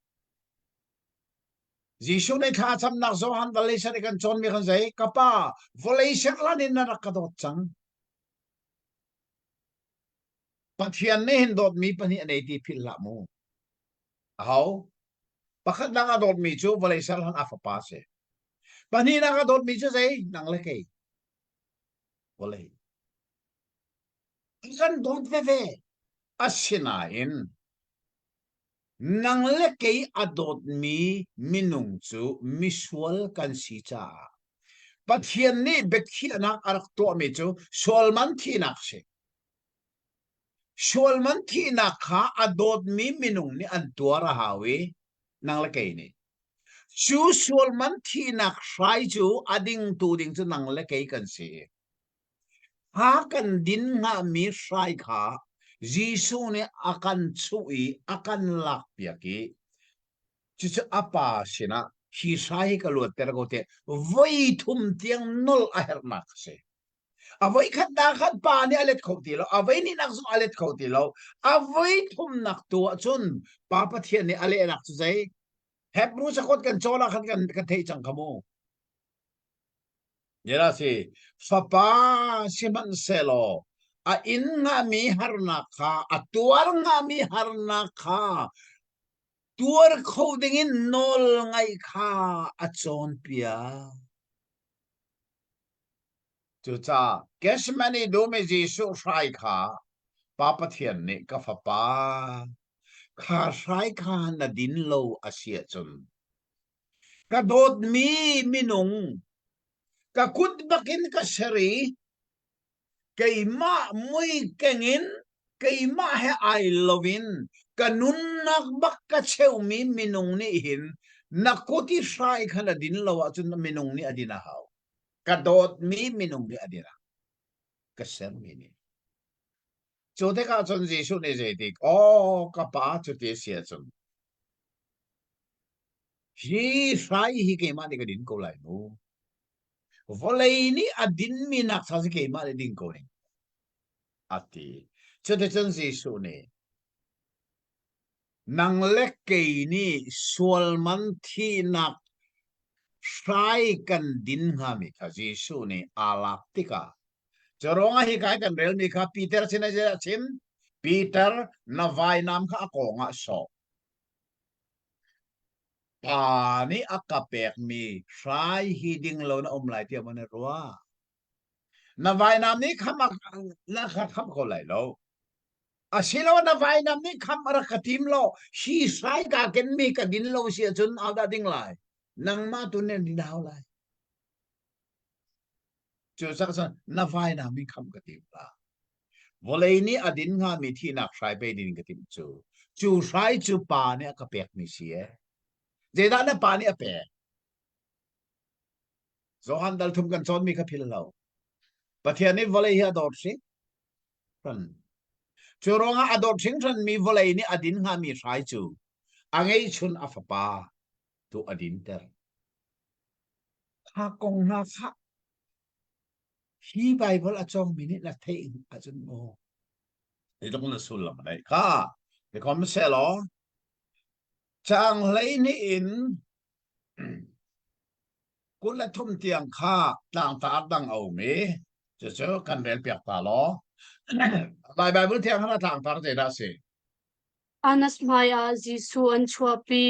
S3: Jisu ne tha cham nak zo han valay sa kan John mi kan zay kapa valay siya lanin na nakadot chang. Pathian ne hindot mi pani anay ti pila mo. How? Bakit nangadot mi chu valay salhan afapase. Pani nangadot mi chu say nang lekay. Valay. Ikan dot veve. Asinain. nang le kei adot mi minung chu misual kan si cha pathian ni bekhi anak arak to mi chu solman thi nak se solman thi nak kha adot mi minung ni an tuara hawi nang le kei ni chu solman thi nak sai chu ading tu ding chu nang le kei kan si ha kan din nga mi sai kha Jisu ne akan chui akan lak piaki chu apa sina hi sai ka luat tergote voi thum tiang nol a hernak se avoi khat da khat pa ni alet khoti lo avoi ni nak zu alet khoti lo avoi thum nak tu chun pa pathian ni ale nak chu zai hebru sakot kan chola khat kan thei chang khamu yera si fapa siman selo a in nga mi harna kha a tuar nga mi harna kha tuar coding in nol ngai kha a chon pia chu cha kesmani do me ji su sai kha pa pathian ni ka fapa kha sai kha na din lo asia chun ka dot mi minung ka kut bakin ka seri kay ma muy kengin kay ma he I lovin kanun nakbak ka chew mi minung ni hin nakuti sai khala din lawa chun minung ni adina haw kadot mi minung ni adina kaser mi ni chode ka chun Jesu ne jedik o kapa chuti sia chun hi sai hi ke ma ni ka din ko lai no volei ni adin mi nak sa ke ma ni din ko ni ati chode chun Jesu ne nang lekkei ni sualman thi nak sai kan din nga mi kha Jesu ni alak tika choronga hi kai kan rel mi kha Peter china ja chin Peter na vai nam kha ko nga so pa ni akapek mi sai hi ding lo na lai tia man ruwa na vai nam ni khamak na kha kham ko lai lo asilo na vai nam ni kham ara khatim lo hi sai ka ken mi ka din lo sia chun ada ding lai nang ma tu nen din hao lai chu sak san na vai nam mi kham ka tim la volei ni adin nga mi thi nak sai pe din ka tim chu sai chu pa ne ka pek mi sia je da na pa ni a pe zo han dal thum kan chon mi ka phil lo pathian ni volei hi ador si ran churonga adot sing than mi volei ni adin nga mi sai chu angai chun afapa tu adin ter ha kong na kha hi bible achong minute la thei achun mo ni dong na sul lam dai kha de kom se lo chang lei ni in kun la thum tiang kha tang ta dang au me chu kan bel piak ta lo bai bible tiang na tang ta de da se
S1: Anas maya Jisu an chuapi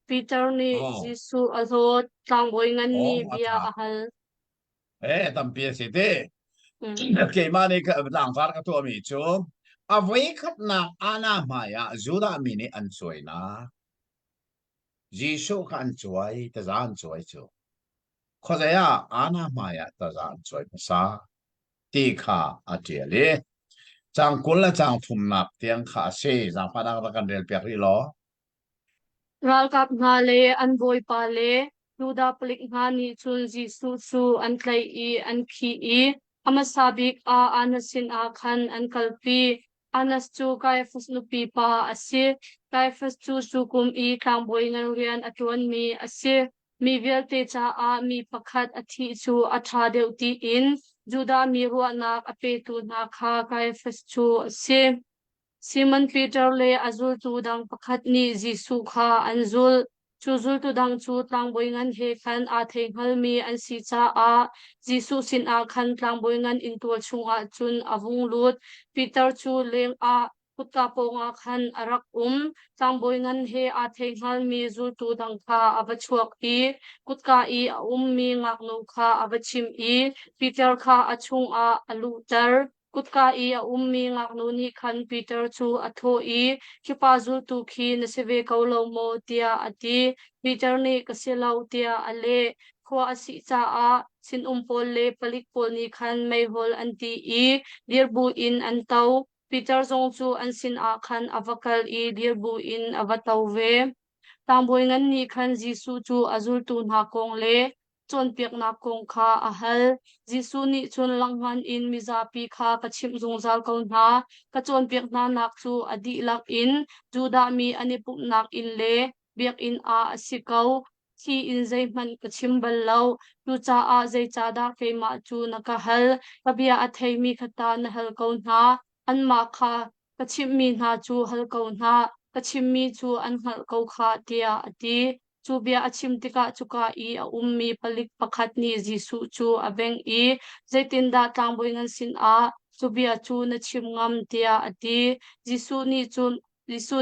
S1: Peter ni Jisu alot tlang boy ngan ni bia ahal
S3: tam pia se te ke mani ka lang far ka to mi chu avoi khat na ana maya zuda mi ni an choi na Jisu kan choi ta zan choi chu khoza ya ana maya ta zan choi sa ti kha atiale chang kul la chang phum nak tiang kha se jang pa da kan rel pek ri lo
S1: ral kap nga le an boy pa le luda plik nga ni chun Jisu chu an tlai I an khi I amasabik a anasin a khan an kalpi anas chu Caiaphas nupi pa ase Caiaphas chu sukum I tlang boy ngan rian atuan mi ase mi velte cha a mi pakhat athi chu atha deuti in juda mi ruwa nak ape tu na kha Caiaphas chu ase Simon Peter le azul tu dang pakhat ni Jisu kha anzul chu zul tu dang chu tlang boy ngan he khan a theng hal mi an si cha a Jisu sin a khan tlang boy ngan in tu chung a chun avung lut Peter chu leng a putka ponga khan arak tlang boy ngan he a theng hal mi zul tu dang kha abachuak I kutka I mi ngak no kha abachim I Peter kha achung a alutar kutka i a ummi ngak nu ni khan Peter chu atho i kipa zul tu khi na seve kaulo mo tia ati Peter ni kasilau tia ale khwa asi cha a sin pol le palik pol ni khan mai hol anti i dirbu in antau Peter zong chu an sin a khan avakal i dirbu in avatau ve tangboy ngan ni khan Jisu chu azul tu na kong le chon piak na kong kha ahal Jisu ni chun langhan in mizapi kha kachim zungzal ko na ka chon piak na nak chu adi lak in juda mi anipuk nak in le biak in a asikau khi in zai man kachim ballau tu cha a zai cha da ke ma chu nakahal kabia athei mi khata na hal ko na an ma kha kachim mi na chu hal ko na kachim mi chu an hal ko kha tia ati chu bia achim tika chuka i a ummi palik pakhat ni Jisu chu aveng i zaitin da tlangboi ngan sin a chu bia chu na chim ngam tia ati Jisu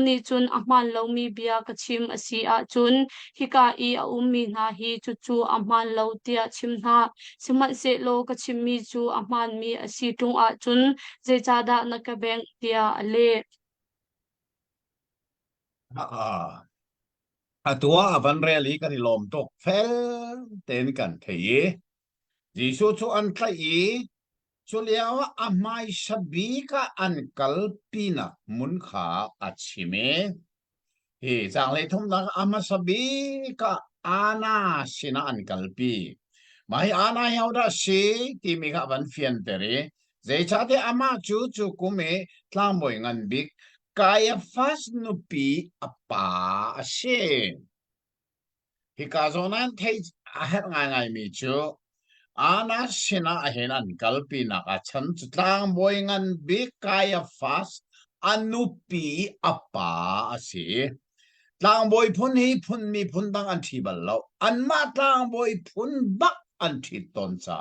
S1: ni chun ahman lomi bia kachim asi a chun hika i a ummi na hi chu chu ahman lo tia chim na siman se lo kachim mi chu ahman mi asi tung a chun zai cha da na ka beng tia ale
S3: Atua avan reli kan lom tok fel ten kan thei Jisu chu an khai chuliawa amai sabika an kalpina mun kha achime he chang le thum na ama sabika ana sina an kalpi mai ana yauda si ti mi ga van fian tere zai cha te ama chu chu kume tlang boy ngan bik kaya fas nupi apa ashe hikazonan thei ahet ngai mi chu ana sina ahen an kalpi na ka chan tlang boy ngan bik kaya fas anupi apa ashe tlang boy phun hi phun mi phun bang an thi bal lo an ma tlang boy phun bak an thi ton cha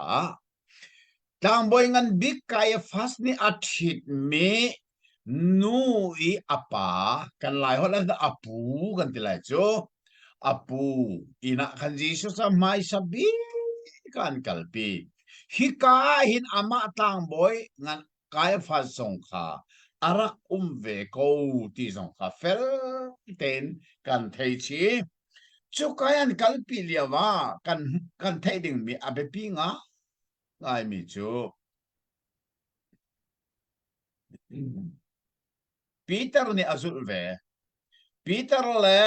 S3: tlang boy ngan bik kaya fas ni athit me nu I apa kan lai hot la apu kan ti lai cho apu ina kan Jisu sa mai sabi kan kalpi hika hin ama tlang boy ngan kaya fas song kha arak ve ko ti song kha fel ten kan thei chi chu kayan kalpi liawa kan thei ding mi abe pi nga ngai mi chu Peter ni azul ve Peter le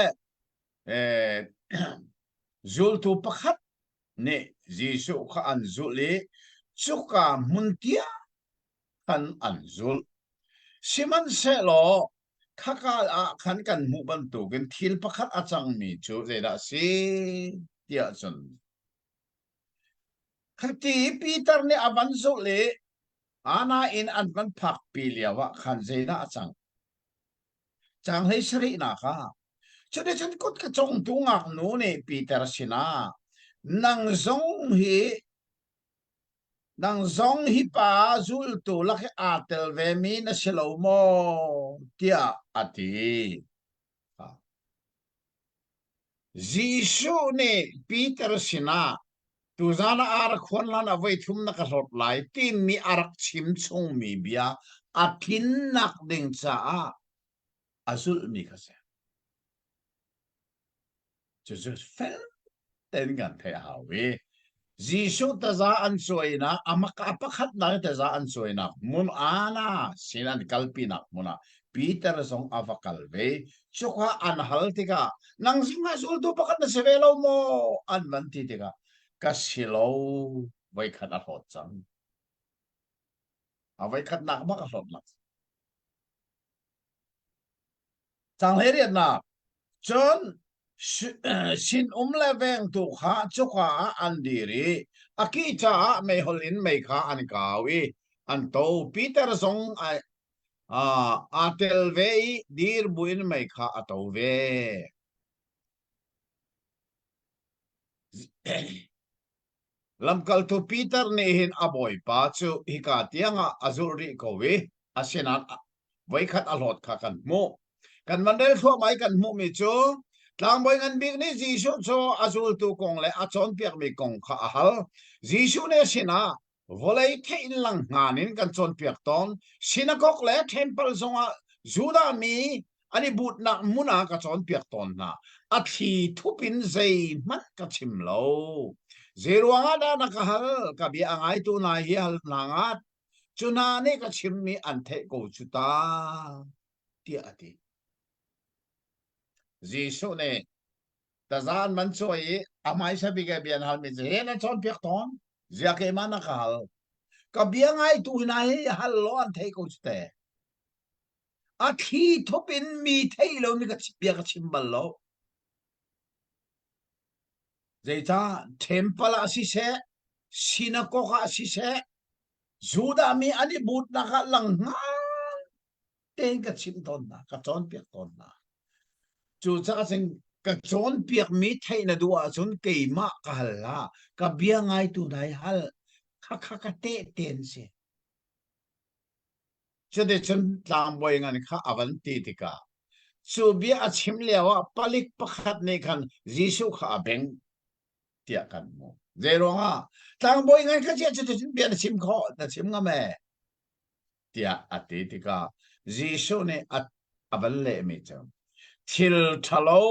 S3: zul tu pakhat ni Jisu kha an zuli chuka muntia kan an zul siman se lo khaka a khan kan mu ban tu gen thil pakhat achang mi chu zeda si tia chun khati Peter ni aban zuli ana in an ban phak piliawa khan zeda achang chang hei sri na kha cho nên chân cốt cái trong tu ngạc nô này Peter sina nang zong hi pa zul tu lak atel ve mi na selo mo tia ati Jisu ne Peter sina tu zana ar khon lan avai thum na ka hlot lai ti mi arak chim chung mi bia athin nak ding cha azul mi ka se just fel ten gan the hawe Jisu ta za an soina amaka apakhat na ta za an soina mun ana sinan kalpina muna Peter song avakal ve chokha an haltika nang singa sul tu pakat na sevelo mo an manti tika kasilo vai khat a hot chang avai khat nak ma ka hot nak chang heriat na chon sin leveng tu kha chokha an diri akita me holin me kha an kawi an to Peter song atel ve dir buin me kha ato ve lamkal tu Peter ne hin aboy pa chu hika tianga azul ri ko we asenat vai khat alot kha kan mo kan mandel tho mai kan mu mi chu tlang boy ngan big ni Jisu cho azul tu kong le achon piak mi kong kha hal Jisu ne sina volei the in lang nganin kan chon piak ton synagogue le temple zonga juda mi ani but na muna ka chon piak ton na a thi thupin zei mat ka chim lo zeruanga da na ka hal ka bi angai tu na hi hal nangat chuna ne ka chim mi an the ko chuta ti ati jisu ne ta zan man choi amai sa bi ga bian hal mi je na chon piak ton zia ke man na ka hal ka bi angai tu na hi hal lo an the ko chute a thi thopin mi thei lo ni ka bia ka chim bal lo zeita temple asi se synagogue asi se juda mi ani but na ka lang nga ten ka chim ton na ka chon piak ton na chu cha ka sing ka chon piak mi thei na duwa chun ke ma ka hal la ka bia ngai tu dai hal kha te ten se cho de chun tlam boy ngan kha avan ti tika chu bia a chim lewa palik pakhat ne khan jisu kha beng tia kan mo zero ha tlam boy ngan kha che che bia na chim kho na chim nga me tia ati tika jisu ne at avan le mi cham thil thalo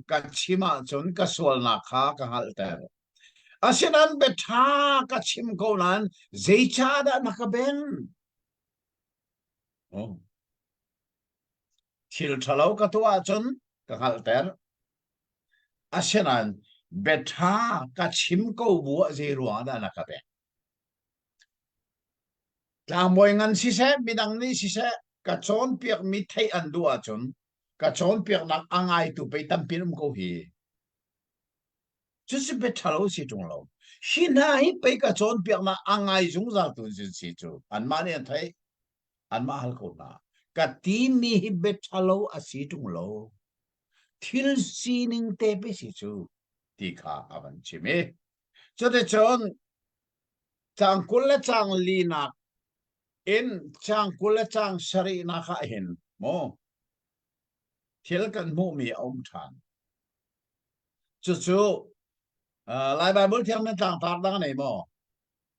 S3: ka chima chun ka sol na kha ka hal ter asinan betha ka chim ko nan zeicha da nakaben oh thil thalo ka tua chun ka hal ter asinan betha ka chim ko bu je ruwa da nakaben tlang boy ngan si se bidang ni si se ka chon piak mi thei an duwa chun ka chon piak nak angai tu pe tam pinum ko hi chu si betha lo si chung lo hi na hi pe ka chon piak na angai jung za tu si chu an ma ne thai an ma hal ko na ka ti mi hi betha lo a si chung lo thil si ning te pe si chu ti kha avan chi me cho de chon chang kul la chang li na in chang kul la chang sari na kha hin mo thil kan mu mi om than chu chu lai ba bul thiam na chang tak dang nei mo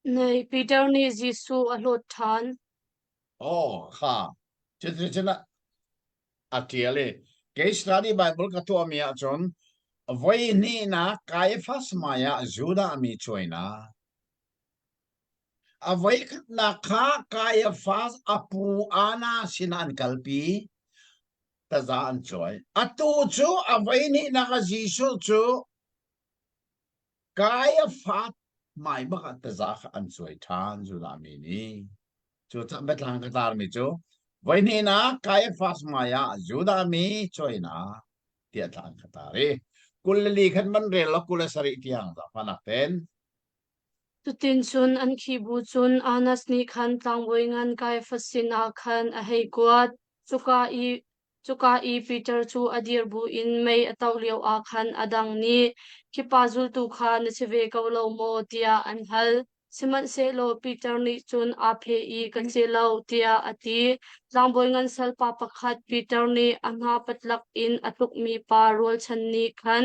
S1: Nei Peter ni Jisu a lot than
S3: oh kha chu chu chu na atiale ke study bible ka to mi a chon voi ni na kai fas maya juda mi choina avai na kha kai fas apu ana sinan kalpi ta za an choi atu chu avai ni na ka jisu chu kai fat mai ba ka ta za an choi than juda mi ni chu ta bet lang ka tar mi chu voi ni na kai fas maya juda mi choi na tia than ka tare kulli khan man rel la kula sari tiang da panak ten
S1: tutin chun an khi bu chun anas ni khan tlang boi ngan kai fasin a khan a hei kwat chuka i Peter chu adir bu in mei ataw leo a khan adang ni khipa zul tu kha na cheve ko lo mo tia an hal siman se lo Peter ni chun a phe i kan che lo tia ati tlang boi ngan sal pa pakhat Peter ni anga patlak in atuk mi pa rol chan ni khan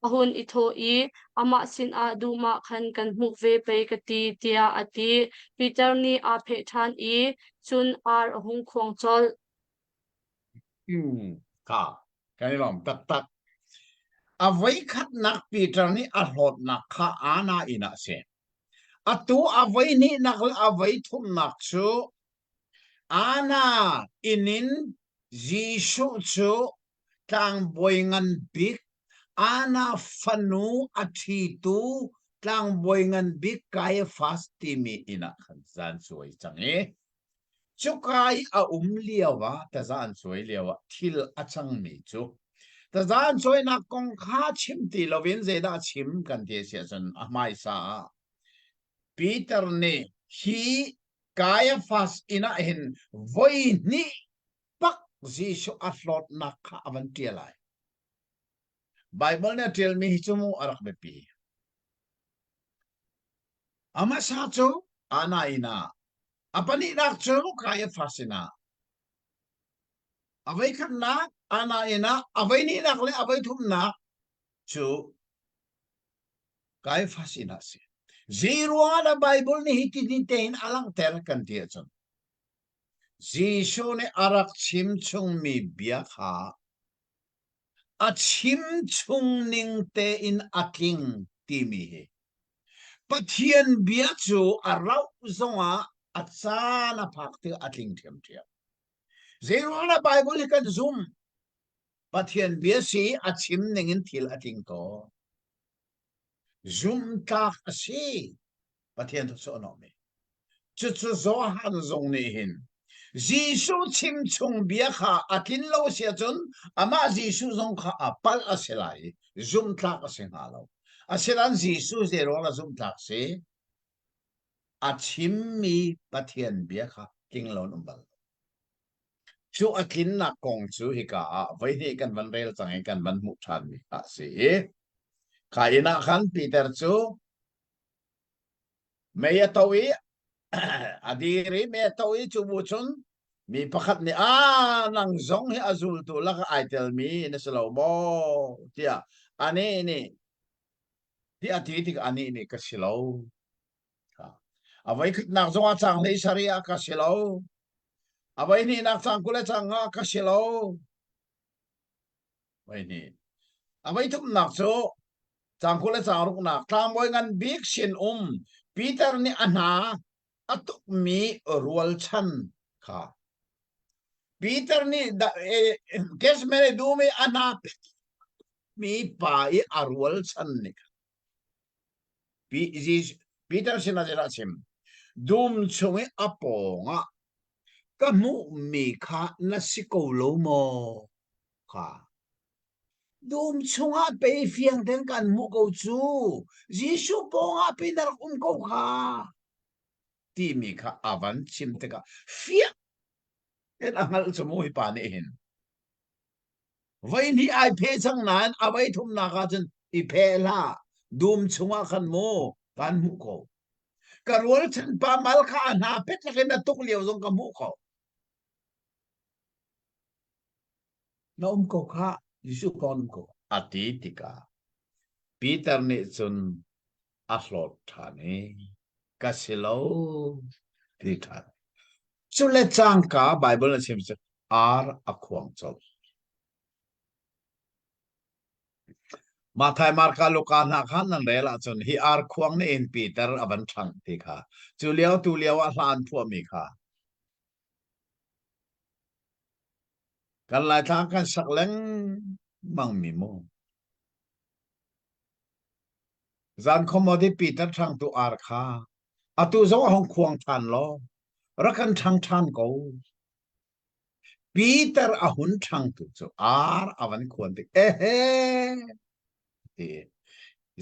S1: ahun i tho i ama sin a duma khan kan hmu ve pe ka ti tia ati Peter ni a phe than i chun ar ahung khong chol
S3: ka cái lòng tak tak avai khat nak Peter ni a hlot nak kha ana ina se atu avai ni nak avai thum nak chu ana inin jisu chu tang boingan bik ana fanu athi tu tang boingan bik kai fast mi ina khan zan suai change chukai a liawa ta zan suai liawa thil achang mi chu ta zan suai na kong kha chim ti lovin ze da chim kan te sia chan amai sa Peter ne hi kaya fas ina hin voi ni pak jisu atlot na kha avan tialai Bible na tell me hi chumu arak be pi ama sa chu ana ina apani rak chu kaya fasina avai khan na ana ina avai ni nak le avai thum na chu kaya fasina se zero na Bible ni hitinitin alang ter kan dia chon Jisu ne arak chim chung mi biakha a chim chung ning te in aking ti mi he pathian bia chu arau zonga achana phakte ating thiam thiam zero na Bible kan zoom pathian bia si achim ning in thil ating to zoom tak asi pathian to so no me chu chu zo han zong ni hin Jisu chim chung bia kha akin lo sia chun ama Jisu zong kha apal aselai zoom tak asengalo aselan Jisu zero la zoom tak se achim mi pathian bia kha king lo numbal chu akin na kong chu hi ka vai ni kan van rel chang kan van mu than mi a se kaina khan Peter chu meya tawi adiri meya tawi chu bu chun mi pakhat ni nang zong hi azul tu la ka I tell me na selo mo tia ani ni ti ati ti ani ni ka selo avai khit nak zonga chang nei sharia ka selo avai ni nak chang kula chang nga ka selo vai ni avai thum nak cho chang kula chang ruk nak tlam moi ngan big sin Peter ni ana atuk mi rual chan kha Peter ni kes mere du me ana mi pa I arwal chan ni Peter sinadira sim dum chungi aponga kamu mi kha nasiko lo mo kha dum chunga pe fiang den kan mu ko chu Jisu ponga pe dar ko kha ti mi kha avan chim te ka fiang en angal chumu hi pa ne hin vai ni ai phe chang nan avai thum na ka chen I phe la dum chunga khan mo kan mu ko karwal chen pa mal kha na pet la na tuk liao zong ka mu ko na ko kha Jisu kon ko ati tika Peter ni chun aslot thane kasilo ti than chule chang ka Bible na sim ar akhwang chol Mathai marka luka na khan nan rela chun hi ar khwang ni in Peter avan thang ti kha chu liao tu liao a hlan phu mi kha kan lai thang kan sak leng mang mi mo zan khomodi Peter thang tu ar kha atu zo hong khwang than lo rakan thang than ko Peter ahun thang tu chu ar avan khwan ti ti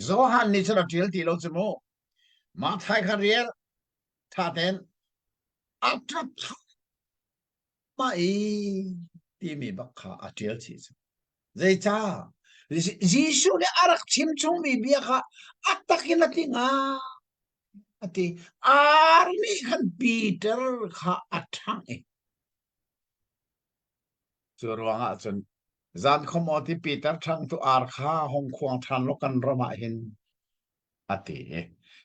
S3: zo han ni chara til ti lo chmo ma thai kha riel tha ten atra ma ti mi bak kha atil chi zai cha Jisu le arak chim chung mi bia kha atakin atinga ati army khan Peter kha athang churuanga chun zan khomoti Peter thang tu ar kha hong khwang than lo kan roma hin ati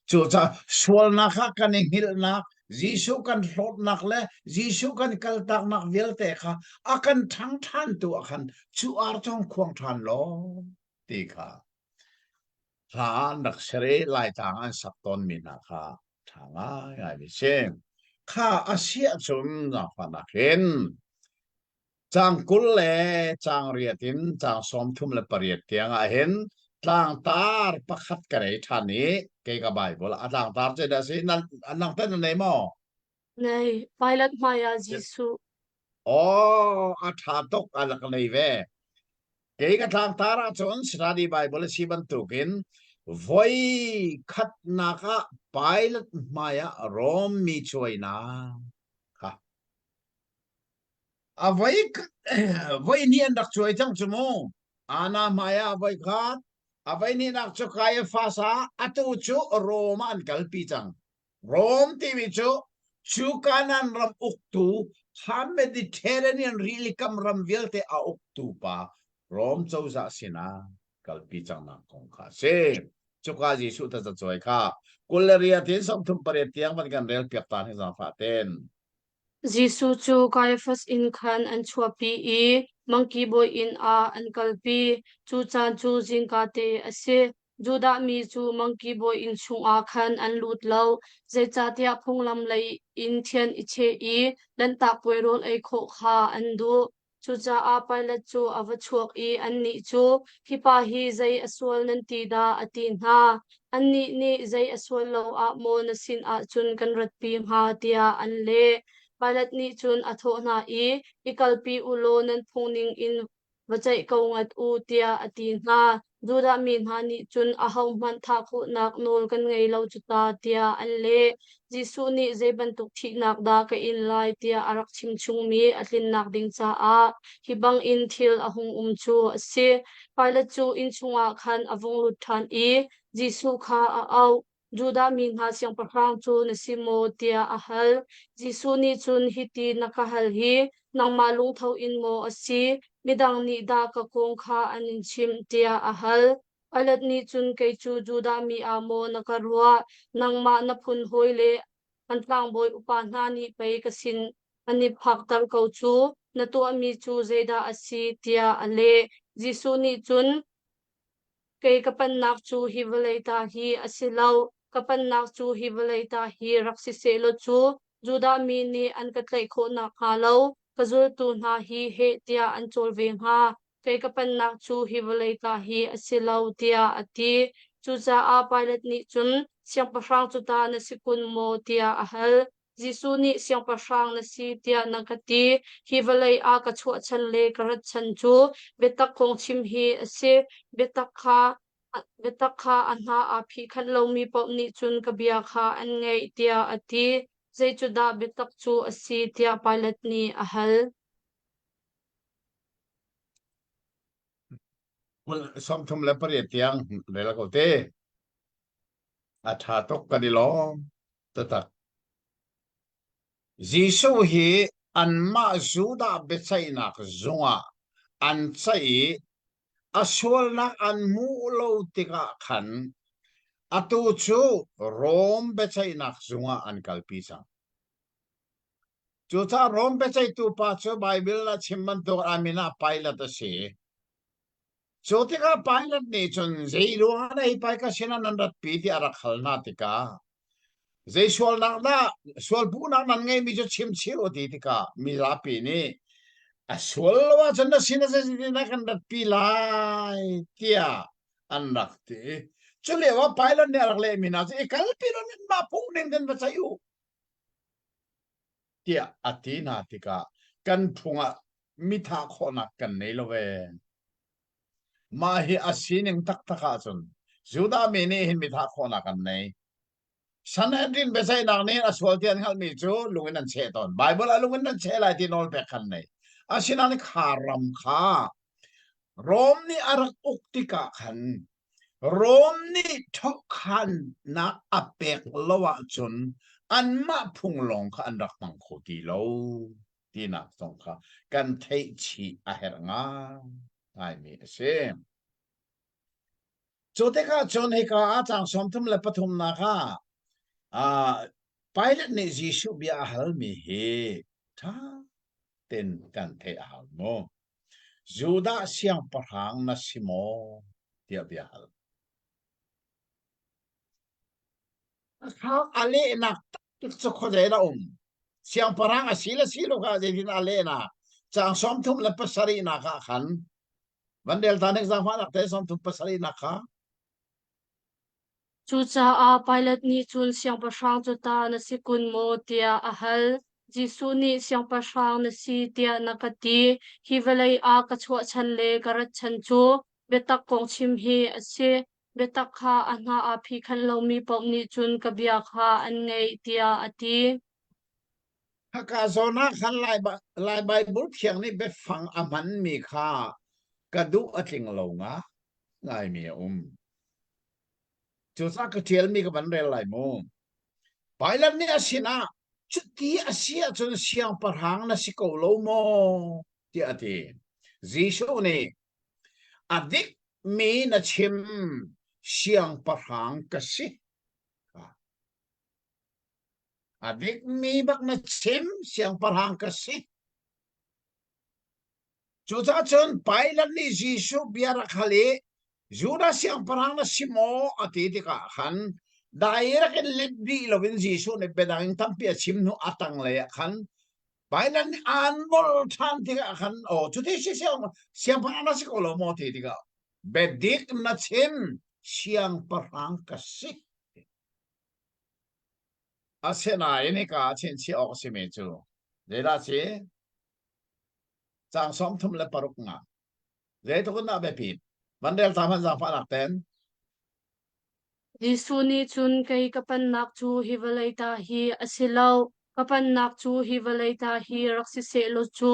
S3: chu cha swal na kha kan hil na Jisu kan hlot nak le Jisu kan kal tak nak vel te kha akan thang than tu akan chu ar chong khwang than lo ti kha ha nak sere lai tang an sak ton min na kha thanga ai bi sem kha asia chum na fa na hen chang kul le chang riatin chang som thum le pariat tiang a hen tlang tar pakhat kare thani ke ka Bible a tlang tar che da si nan nang tan nei mo
S1: Nei, Pilot Maya Jisu.
S3: a tha tok ala ka nei ve ke ka tlang tar a chon study Bible si ban tukin voi khat na ka Pilot Maya rom mi choina ha a voi ni an dak choi chang chumo ana Maya voi khat avai ni nak cho kaya fasa atu chu Roma an kalpi chang Rom ti mi chu kanan ram uktu ha Mediterranean really kam ram velte a uktu pa Rom chau za sina kalpi chang na kong kha se จุกาจีสุดจะจ่วยค่ะกุลเรียที่สมทุมปริเตียงมันกันเรียลเปียกตานให้สาฟาเต้น
S1: Jisu chu Caiaphas in khan an chua pi I monkey boy in a an kalpi chu chan chu jingkate ase juda mi chu monkey boy in chung a khan an lut lo zai cha tia phunglam lei in thian iche I dan ta poirol ai kho kha an du chu cha a pilot chu avachuak I an ni chu hipa hi zai aswal nan ti da atin ha an ni zai aswal lo a mo na sin a chun kan rat pi ha tia an le Pilot ni chun atho na ikalpi ulo nan phungning in vachai kaungat u tia atin na duda min ha ni chun ahau man tha khu nak nol kan ngei lo chuta tia an le jisu ni zeban tuk thi nak da ka in lai tia arak chim chung mi atlin nak ding cha a hibang in thil ahung chu ase pilot chu in chunga khan avung lut than jisu kha a au juda min ha siang pahrang chu na simo tia ahal jisu ni chun hiti nakahal hi nangma lung tho in mo asi midang ni da ka kong kha anin chim tia ahal alat ni chun kei chu juda mi amo nakarwa nangma na phun hoile antlang boy upa na ni pei kasin ani phak tar ko chu na to mi chu zeda asi tia ale jisu ni chun kei kapan nak chu hivalei ta hi asilau kapan nak chu hivalei ta hi raksi selo chu juda mi ni an katlai kho na khalo kazul tu na hi he tia an chol ve ha kei kapan nak chu hivalei ta hi asilau tia ati chu cha a pilot ni chun siang pasang chu ta na sikun mo tia ahal jisu ni siang pasang na si tia nakati hivalei a ka chu chan le karat chan chu betak kong chim hi ase betak kha anha a phi khan lo mi pop ni chun kabia kha an ngei tia ati zai chu da betak chu asi tia pilot ni ahal
S3: som thum le pari tiang le la ko te a tha tok ka di lo ta ta jisu hi an ma zuda bechai nak zunga an chai aswal nak an mu lo tika khan atu chu rom bechai nak zunga an kalpi sa chu cha rom bechai tu pa chu bible la chimman to amina pilot ase Chotika pilot ni chun zeiru ana ipai ka sina nandat piti ara khalna tika zei swal nak da swal pu nak nan ngai mi jo chim chi o ti tika mi la pi ni a swal wa chun na sina se na kan dat pi lai tia an rak ti chule wa pilot ni ara le mi na e kal pi ron ma pung nen den ba chayu tia atina tika kan phunga mi tha khona kan nei lo ve mahi asining tak taka chun juda mini hin mi tha khona kan nei sanadin besai nang ni aswal tian hal mi chu lungin an che ton bible alungin an che lai ti nol pe kan nei asinan kharam kha rom ni arak uktika khan rom ni thok khan na apek lowa chun an ma phung long kha an rak mang kho ti lo ti na song kha kan thei chi a her nga ai mi se chote ka chon he ka achang somthum le pathum na ka a pilot ni jisu bia hal mi he tha ten kan the hal mo juda siang parhang na simo dia bia hal ka ale na chu kho de na siang parhang a sila silo ka de din ale na chang somthum le pasari na ka khan vandel tanek za fa na te somthum pasari na ka
S1: chu cha a pilot ni chun siang pasang chu ta na sikun mo tia ahal jisu ni siang pasang na si tia nakati hivalei a ka chua chan le karat chan chu betak kong chim hi ase betak kha anha a phi khan lo mi pop ni chun kabia kha an ngei tia ati
S3: Haka zona khan lai Bible thiang ni be phang aman mi kha kadu atling lo nga ngai mi chu sa ka thiel mi ka ban rel lai mo pilot ni asina chuti asia chun siang parhang na si ko lo mo ti ati jishu ni adik mi na chim siang parang kasi adik mi bak na chim siang parang kasi chu cha chun pailan ni jisu biara khali jura siang parang na simo ati ti ka khan daira ken lebdi lovin jisu ne pedang tampi chim nu atang le khan pailan ni anbol than ti ka khan o chu ti siang parang na si ko lo mo ti ka bedik na chim siang parang kasi asena ini ka chen chi ok si me chu le la chi chang som thum le paruk nga le to na be pi mandel ta man za pa nak ten
S1: Jisu ni chun kay kapan nak chu hivalay ta hi asilaw kapan nak chu hivalay ta hi raksiselo chu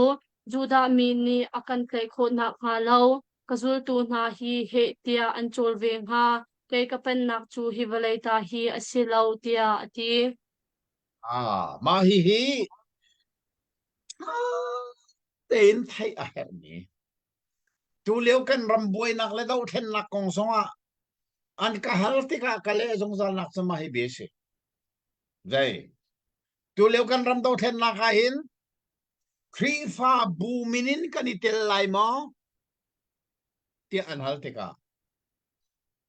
S1: juda mi ni akan kay kho na khalaw kazul tu na hi he tia anchol ve nga kay kapan nak chu hivalay ta hi asilaw tia ati
S3: ma hi ten thai a her ni tu leo kan ram boi nak le dau then nak kong songa an ka hal ti ka kale jong zal nak sama hi be se dai tu leo kan ram dau then nak ka hin khri fa bu minin kan itel lai mo ti an hal ti ka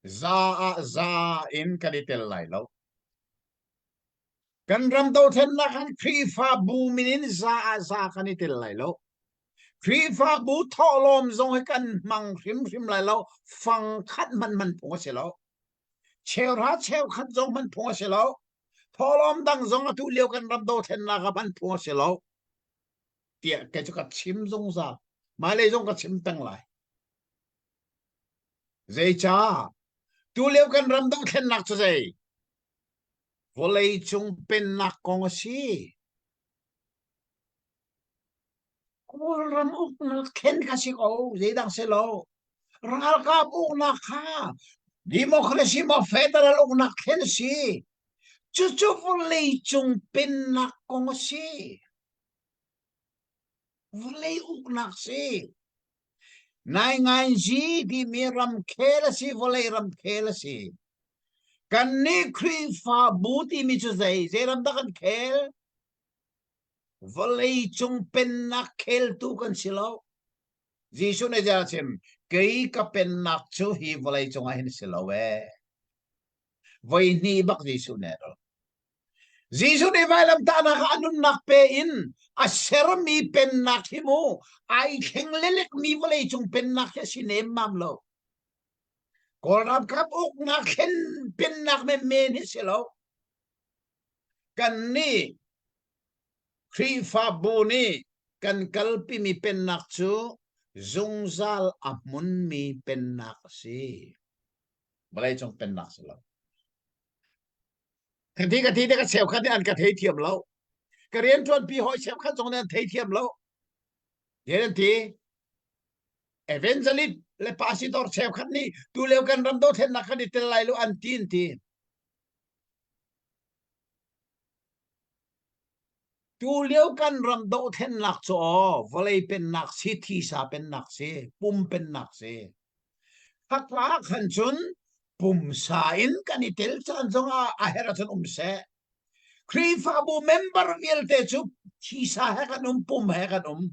S3: za in kan itel lai lo kan ram dau then nak kan khri fa bu minin za kan itel lai lo khri fa bu tho lom zong hai kan mang hrim lai lo phang khat man po se lo cheu ra cheu khat zong man po se lo tho lom dang zong tu leo kan ram dau then nak ban po se lo tia cái chỗ cái chim rong ra mà lấy rong cái chim tăng lại dây cha tu liêu kan ram dong khen nak cho dây vô lấy chung pen nak con si cô ram uk nak khen ka si ko dây dang se lo ral ka uk nak ha democracy ma federal uk nak khen si chu chu vô lấy chung pen nak con si vô lấy uk nak si nai ngai ji di mi ram khela si volei ram khela si kan ni khri fa buti mi chu zai zai ram da kan khel volei chung pen na khel tu kan silo jisu ne ja chem kei ka pen nak chu hi volei chung a hin silo we voi ni bak jisu ne ro jisu ne vai lam ta na anun nak pe in a ser mi pen nak hi mo ai kheng lelek mi volei chung pen nak ya si nem mam lo Korab kap uk nak hen pen nak me men hi silo kan ni khri fa bu ni kan kalpi mi pen nak chu zungzal amun mi pen nak si balai chung pen nak silo kan ti ka sew khat an ka thei thiam lo ka rian tuan pi hoi sew khat jong nan thei thiam lo yen ti eventually le pasitor sew khat ni tu leo kan ram do then nak ka tel lai lo an tin ti tu leo kan ram do then nak cho volei pen nak si thi sa pen nak si pum pen nak si hak la khan chun pum sa in kan itel chan jong a hera chun se khri fa bu member vil te chu thi sa ha kan pum ha kan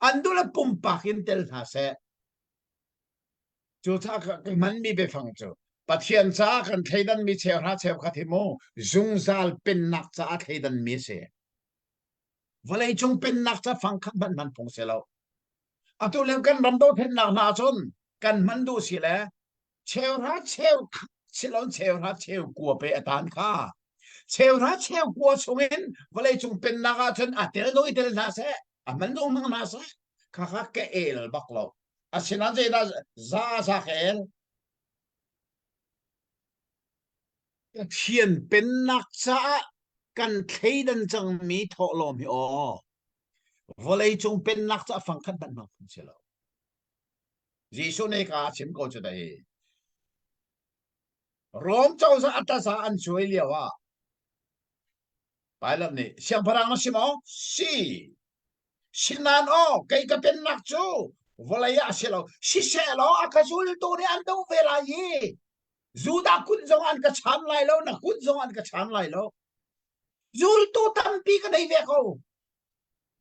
S3: andula pum pakin tel tha se chu tha ka man mi be phang chu pathian cha kan theidan mi cheu ra cheu khathimo zungzal pen nak cha theidan mi se volei chung pen nak cha phang khat man pung se lo atu lem kan ram do then nak na chun kan man du si le cheu ra cheu silon cheu ra cheu kwa pe atan kha cheu ra cheu kwa chungin volei chung pen nak a chun atel do itel na se a man do mang na se kha kha ke el bak lo asinan je da za khel thiền pen nak cha kan theidan chang mi tho lom hi o volei chung pen nak cha phang khat ban nok se lo jisu ne ka chim ko chu dai rom chau sa ata sa an chui liawa pai lam ni siang parang no simo si sinan o kai ka pen nak chu volei a se lo si se lo akazul to ni an do vela yi Juda kun zong an ka chan lai lo na kun zong an ka chan lai lo zul tu tampi ka dai ve ko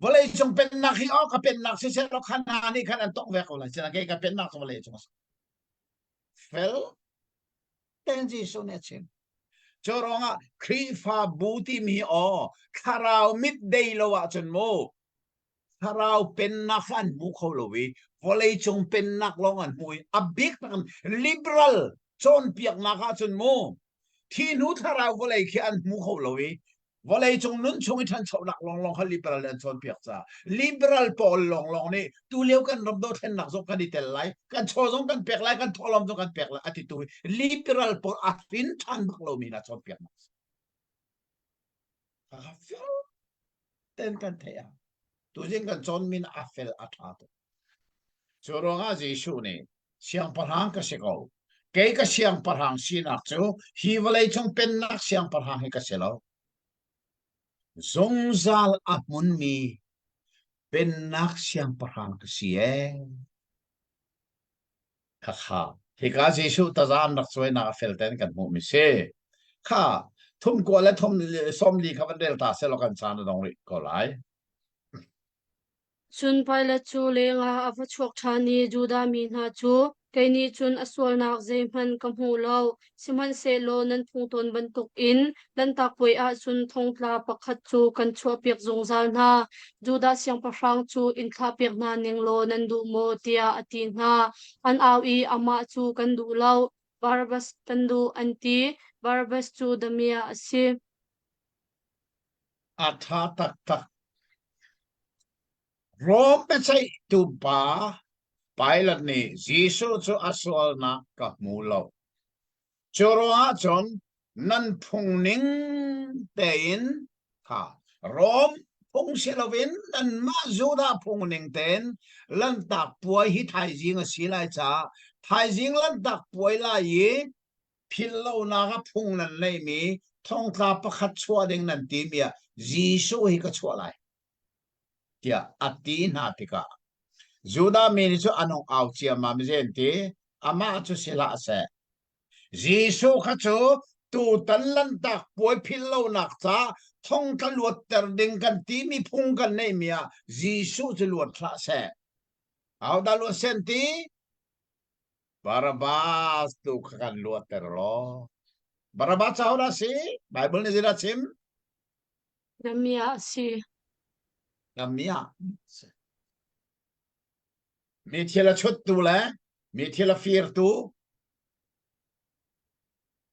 S3: volei chung pen nak hi o ka pen nak se se lo khan na ni khan an tok ve ko la chana ke ka pen nak volei chung fel ten ji so ne chen choronga khri fa buti mi o kharau mit dei lo wa chun mo kharau pen nak an mu kho lo wi volei chung pen nak long an hui a big liberal chon piak na ka chun mo thi nu kharau volei khi an mu kho lo wi volei chung nun chung than chau nak long long ha liberal an chon piak cha liberal pol long long ni tu leu kan rom do then nak zo kan di tel lai kan cho zong kan pek lai kan tholom zo kan pek lai ati tu liberal pol a fin than bak lo mi na chon piak na ha fel ten kan thea tu jing kan chon min a fel a tha to choronga jesu ni siang parhang ka se ko ke ka siang parhang sinak chu hi volei chung pen nak siang parhang he ka se lo zongzal amun mi pen nak siang parhang ka sie kha kha he ka jesu ta zan nak choi na fel ten kan mu mi se kha thum ko la thum som li kha van del ta se lo kan chan dong ri ko lai
S1: chun pilot chu lenga ava chuak thani juda mi na chu kaini chun aswal nak zeimhan kamhu lo simhan se lo nan thung ton bantuk in lan takpui a chun thongtla pakhat chu kan chua piak zungzal na juda siang parang chu in thla piak na ning lo nan du mo tia ati na an aw I ama chu kan du lo barbas kan du anti barbas chu damia asi
S3: atha tak tak rom pe sai tu pa pilot ni jesu chu aswal na ka mu lo choro a chon nan phung ning te in kha rom phung selovin nan ma juda phung ning ten lan tak puai hi thai jing a si lai cha thai jing lan tak puai la yi phil lo na ka phung nan nei mi thong tla pakhat chua ding nan ti mi jesu hi ka chua lai tia ati na tika juda mi ni chu anong au chia ma mi zen ti ama chu sila ase jesu kha chu tu tan lan tak poi phil lo nak cha thong ka luat ter ding kan ti mi phung kan nei mia jesu chu luat thla se au da luat sen ti barabas tu kan luat ter lo barabas chau da si bible ni zira chim
S1: damia asi
S3: namia mi thela chut tu la mi thela fir tu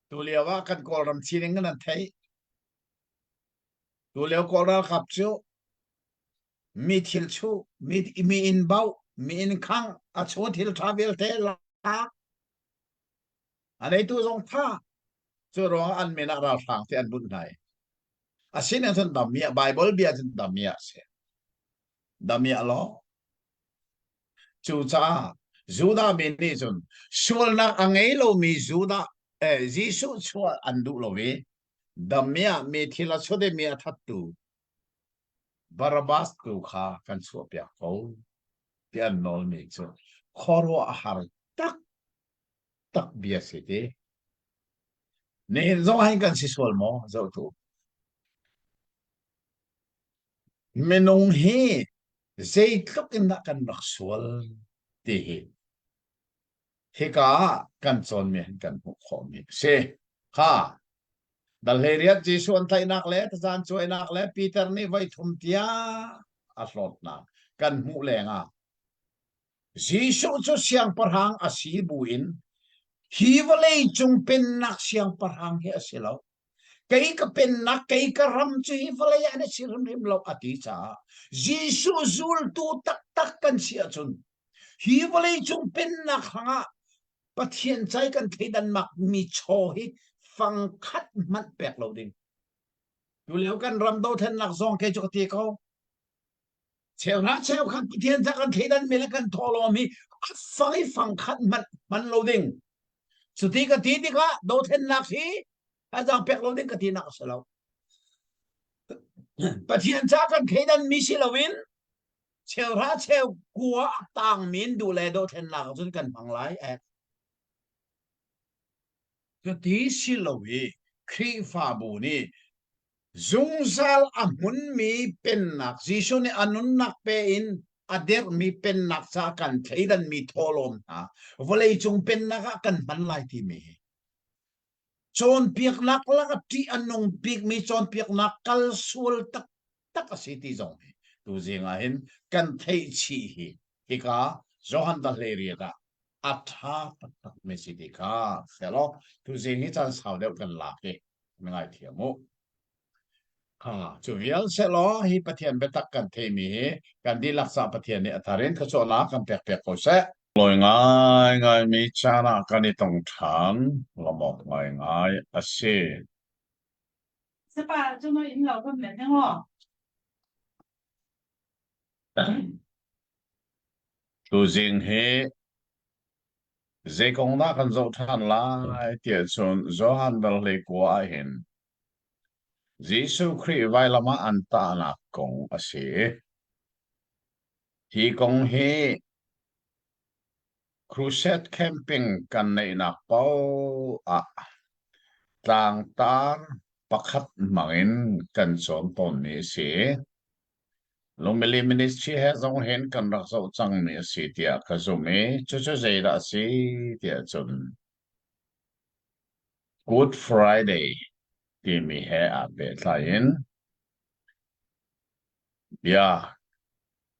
S3: tu lewa kan kol ram chining nan thai tu lew kol ra khap chu mi thil chu mi in bau mi in khang a chu thil travel te la anei tu zong tha chu ro an mena ra thang te an bun nai a sin an san damia bible bia san damia se damia lo chu cha juda min ni chun sul na angei lo mi juda jisu chua andu lo we damia mi thila chode mi athatu barabas tu kha kan chu pya ko pian nol mi chu khoro ahar tak tak bia se te ne zo hai kan si sol mo zo tu menong he zei tlok in na kan rak sol te he ka kan chon mi kan mu kho mi se kha dal heriat jesu an thai nak le ta jan choi nak le peter ni vai thum tia a hlot na kan mu le nga jesu chu siang parhang a si buin hi vale chung pen nak siang parhang he asilo kai ka pen nak kai ka ram chu hi vale ya ne sirim rim lo ati cha jesu zul tu tak tak kan sia chun hi vale chung pen nak hanga pathian chai kan theidan mak mi cho hi phang khát mắt bẹt lâu đinh tu liu kan ram do then nak zong ke chu ti ko cheu na cheu khan thiên cha kan theidan me la kan tholo mi phang khát mắt man lâu đinh chu ti ka do then nak si a jang pek lâu đinh ka ti nak sa lo pathian cha kan theidan mi si lawin cheu ra cheu kwa tang min du le do then nak chun kan phang lai ก็ที่สิโลวีครีฟาบูนี่zung zal amun mi pen nak jisu ni anun nak pe in ader mi pen nak sa kan theidan mi tholom ha volei chung pen nak kan ban lai ti mi chon piak nak la ti anong pik mi chon piak nak kal sul tak tak asiti zong tu zinga hin kan thei chi hi ka johan da leria da atha tak me siti ka selo tu zing hi chan sao deuh kan la ke ngai thiamu chủ yếu sẽ lo hi phát hiện bê tắc cần thêm mi cần đi lạc sa phát hiện này thà đến cái chỗ nào cần bẹt bẹt cổ sẽ rồi ngay ngay mi cha na cần đi tổng sản là một ngay ngay à xe
S4: 是吧？这么引导个门的哦。
S2: tu jing he dây công na cần dấu than la tiệt chun Johan dal le qua hin Giêsu Christ vai lama anta na kong a se hi kong he crusade camping kan nei na pau a tang tar pakhat mangin kan chon ton ni se Lomeli ministry he zong hen kan rak zo chang ni se tia ka zo me chu chu zai da se tia chun Good Friday ti mi he a be tlain ya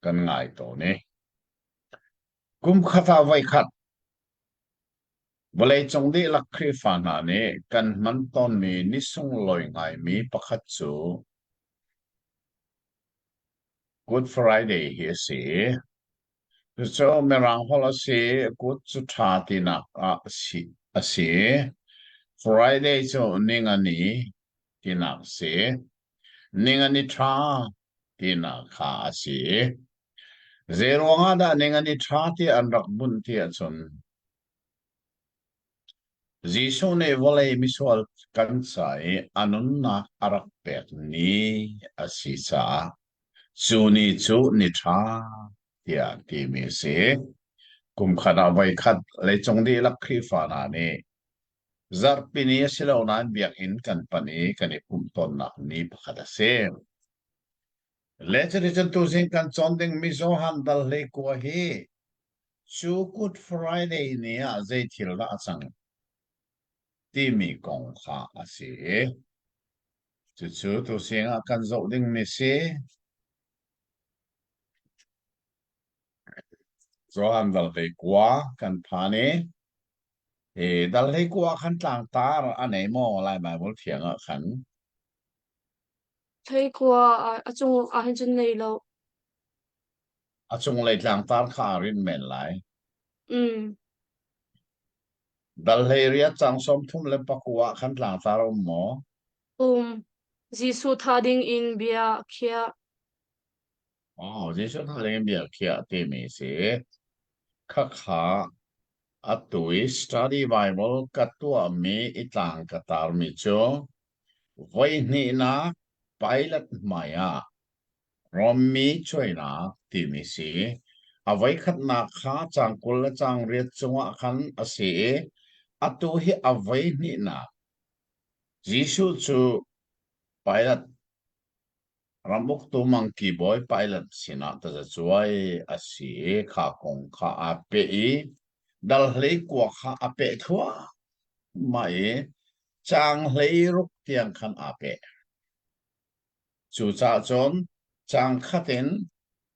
S2: kan ngai to ni kum khata vai khat Walay chong di lakri fana ni kan man ton mi ni sung loy ngai mi pakhat chu Good Friday hi si so merang hola si good chu tha ti na a si Friday chu ninga ni ti na si ninga ni tha ti na kha a si zero nga da ninga ni tha ti an rak bun ti a chun Jisu ne volei misual kansai anun na arak pek ni asisa chuni chu ni tha tia ti mi se kum khana vai khat le chong di lakhi fa na ne zar pini silo nan biak in kan pani kan e kum ton na ni phada se lecher chen tu sing kan chonding mi zo han dal le ko he chu Good Friday ni a zai thil la chang ti mi kong kha a se chu tu sing a kan zo ding mi se zo han dal le kwa kan phane dal le kwa khan tlang tar a nei mo lai mai bol thiang a khan
S1: thấy qua à chung à hình chân này lâu
S2: a chung le tlang tar kha rin men lai dal le ria chang som thum le pakwa khan tlang tar mo
S1: Giêsu tha ding in bia kia
S2: Jesu tha le bia khia ti mi se kha kha atui study Bible katua mi itang katar mi cho voi ni na pilot maya Romi choi na ti mi si avai khat na kha chang kul la chang riat chunga khan ase atu hi avai ni na Jisu chu pilot ramuk tu monkey boy pilot sina ta chuai ase kha kong kha ape i dal hlei kwa kha ape thua mai chang hlei ruk tiang khan ape chu cha chon chang khatin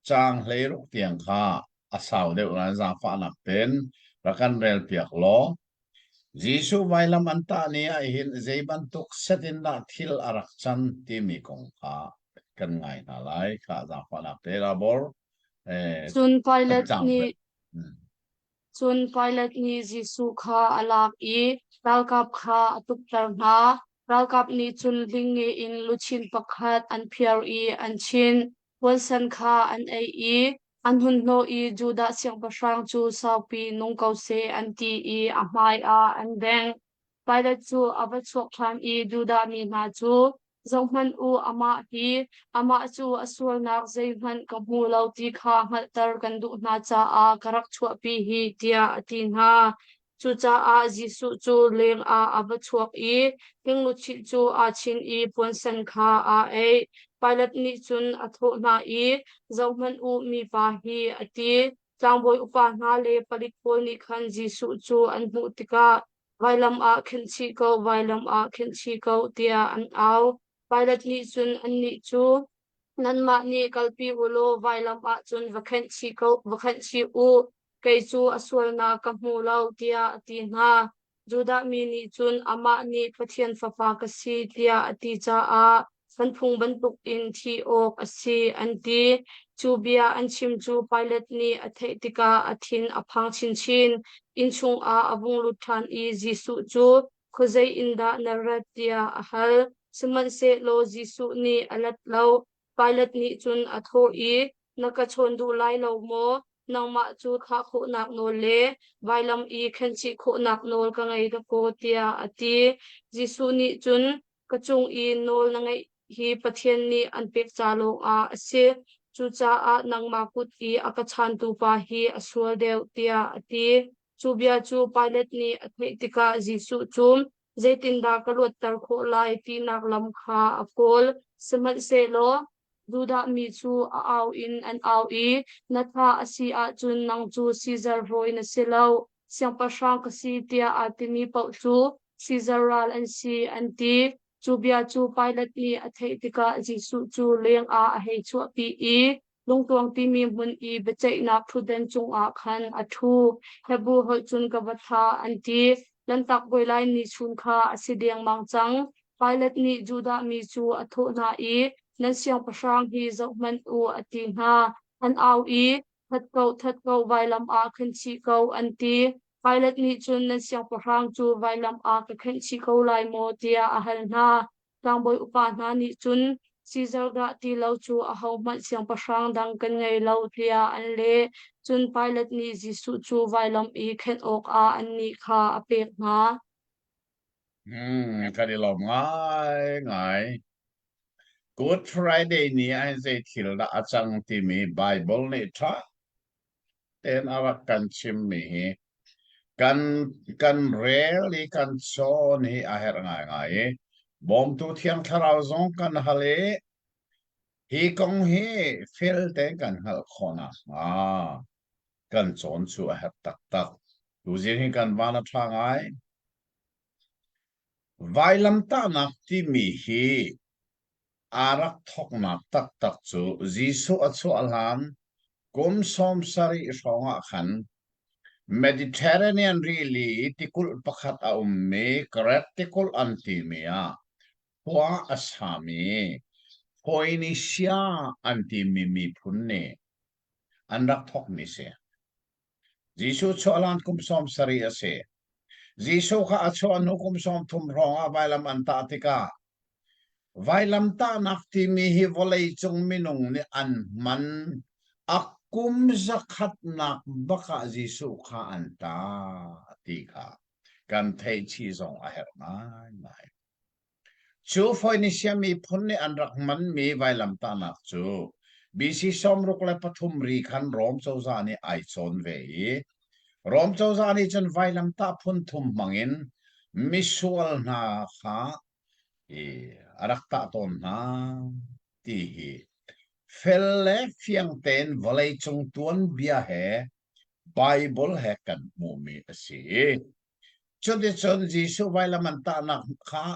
S2: chang hlei ruk tiang kha asau deuh ran za fa na pen rakan rel piak lo Jisu vailam anta ni a hin zeiban tuk setin da thil arak chan ti mi kong kha kan ngai na lai kha za fa na pe la bor
S1: chun pilot
S2: chang
S1: ni chun pilot ni Giêsu kha alak I ral kap kha atuk tar na ral kap ni chun ling nge in luchin pakhat an phiar I an chin Wilson kha an ei I an hun no I juda siang pasang chu sau pi nung kau se an ti I a mai a an beng pilot chu avachok tham I juda mi na chu zongman u ama hi ama chu asul nak zeiman ka mu lauti kha ngal tar kan du na cha a karak chua pi hi tia atin ha chu cha a jisu chu leng a abachuak I hing lu chi chu a chin I pon san kha a e pilot ni chun atho na I zauman u mi pa hi ati tlangboy upa na le palit pol ni khan jisu chu an mu tika vailam a khen chi ko vailam a khen chi ko tia an au pilot ni chun an ni chu nan ma ni kalpi ulo vailam a chun vakhen chi ko vakhen chi u kei chu aswal na ka hmu lo tia ati na juda mi ni chun ama ni pathian fapa ka si tia ati cha a san phung ban tuk in thi ok asi anti chu bia an chim chu pilot ni athe tika athin aphang chin chin in chung a abung lut than I jisu chu khuzai inda naratia ahal suman se lo jisu ni alat lo pilot ni chun atho I naka chondu lai lo mo nangma chu kha kho nak no le vailam I khen chi kho nak nol ka ngai ka ko tia ati jisu ni chun kachung I nol na ngai hi pathian ni anpek chalo a ase chu cha a nangma kut I akachan tu pa hi aswal deu tia ati chu bia chu pilot ni athe tika jisu chum zaitinda kalot tar kho lai ti nak lam kha akol semat se lo duda mi chu a au in an au I natha asi a chun nang chu Caesar roi na silo siang pa sang kasi tia atimi pau chu Caesar ral an si anti chu bia chu pilot ni athei tika jisu chu leng a hei chu pi I lungtuang ti mi mun I bechai na prudent chung a khan athu hebu hol chun ka batha anti lantak boilai ni chun kha asidiang mangchang pilot ni juda mi chu atho na I nan siang pasang hi zauman u ati na an au I that ko vailam a khan chi ko anti pilot ni chun nan siang pasang chu vailam a ka khan chi ko lai mo tia ahal na tangboy upa na ni chun Caesar ga ti lo chu a hau mat siang pasang dang kan ngai lo tia an le chun pilot ni jisu chu vailam I khen ok a an ni kha apek na
S2: cái đi làm ngay ngay Good Friday ni ai dạy thil da achang ti mi Bible ni tha ten awa kan chim mi kan rarely kan so ni a her ngai ngai bom tu thiang tharau zong kan hale hi kong hi fel te kan hal khona kan chon chu a her tak tak tu jin hi kan wana tha ngai vailam ta nak ti mi hi arak thok na tak tak chu jisu achu alhan kum som sari songa khan Mediterranean really tikul pakhat a umme correct tikul antimia hua asami Phoenicia antimimi punne anrak thok ni se jisu chu alhan kum som sari ase jisu kha achu anu kum som thum ronga vailam antarctica vailam ta nakti mi hi volei chung minung ni an man akum zakhat nak baka jisu kha anta tika kan thei chi zong a her mai chu Phoenicia mi phunni an rak man mi vailam ta nak chu BC somruk le pathum ri khan rom chauza ni ai chon ve rom chauza ni chen vailam ta phun thum mangin misual na kha arak ta ton na ti hi felle fiang ten volei chung tuan bia he Bible he kan mu mi asi chode chon jisu vailam ta na kha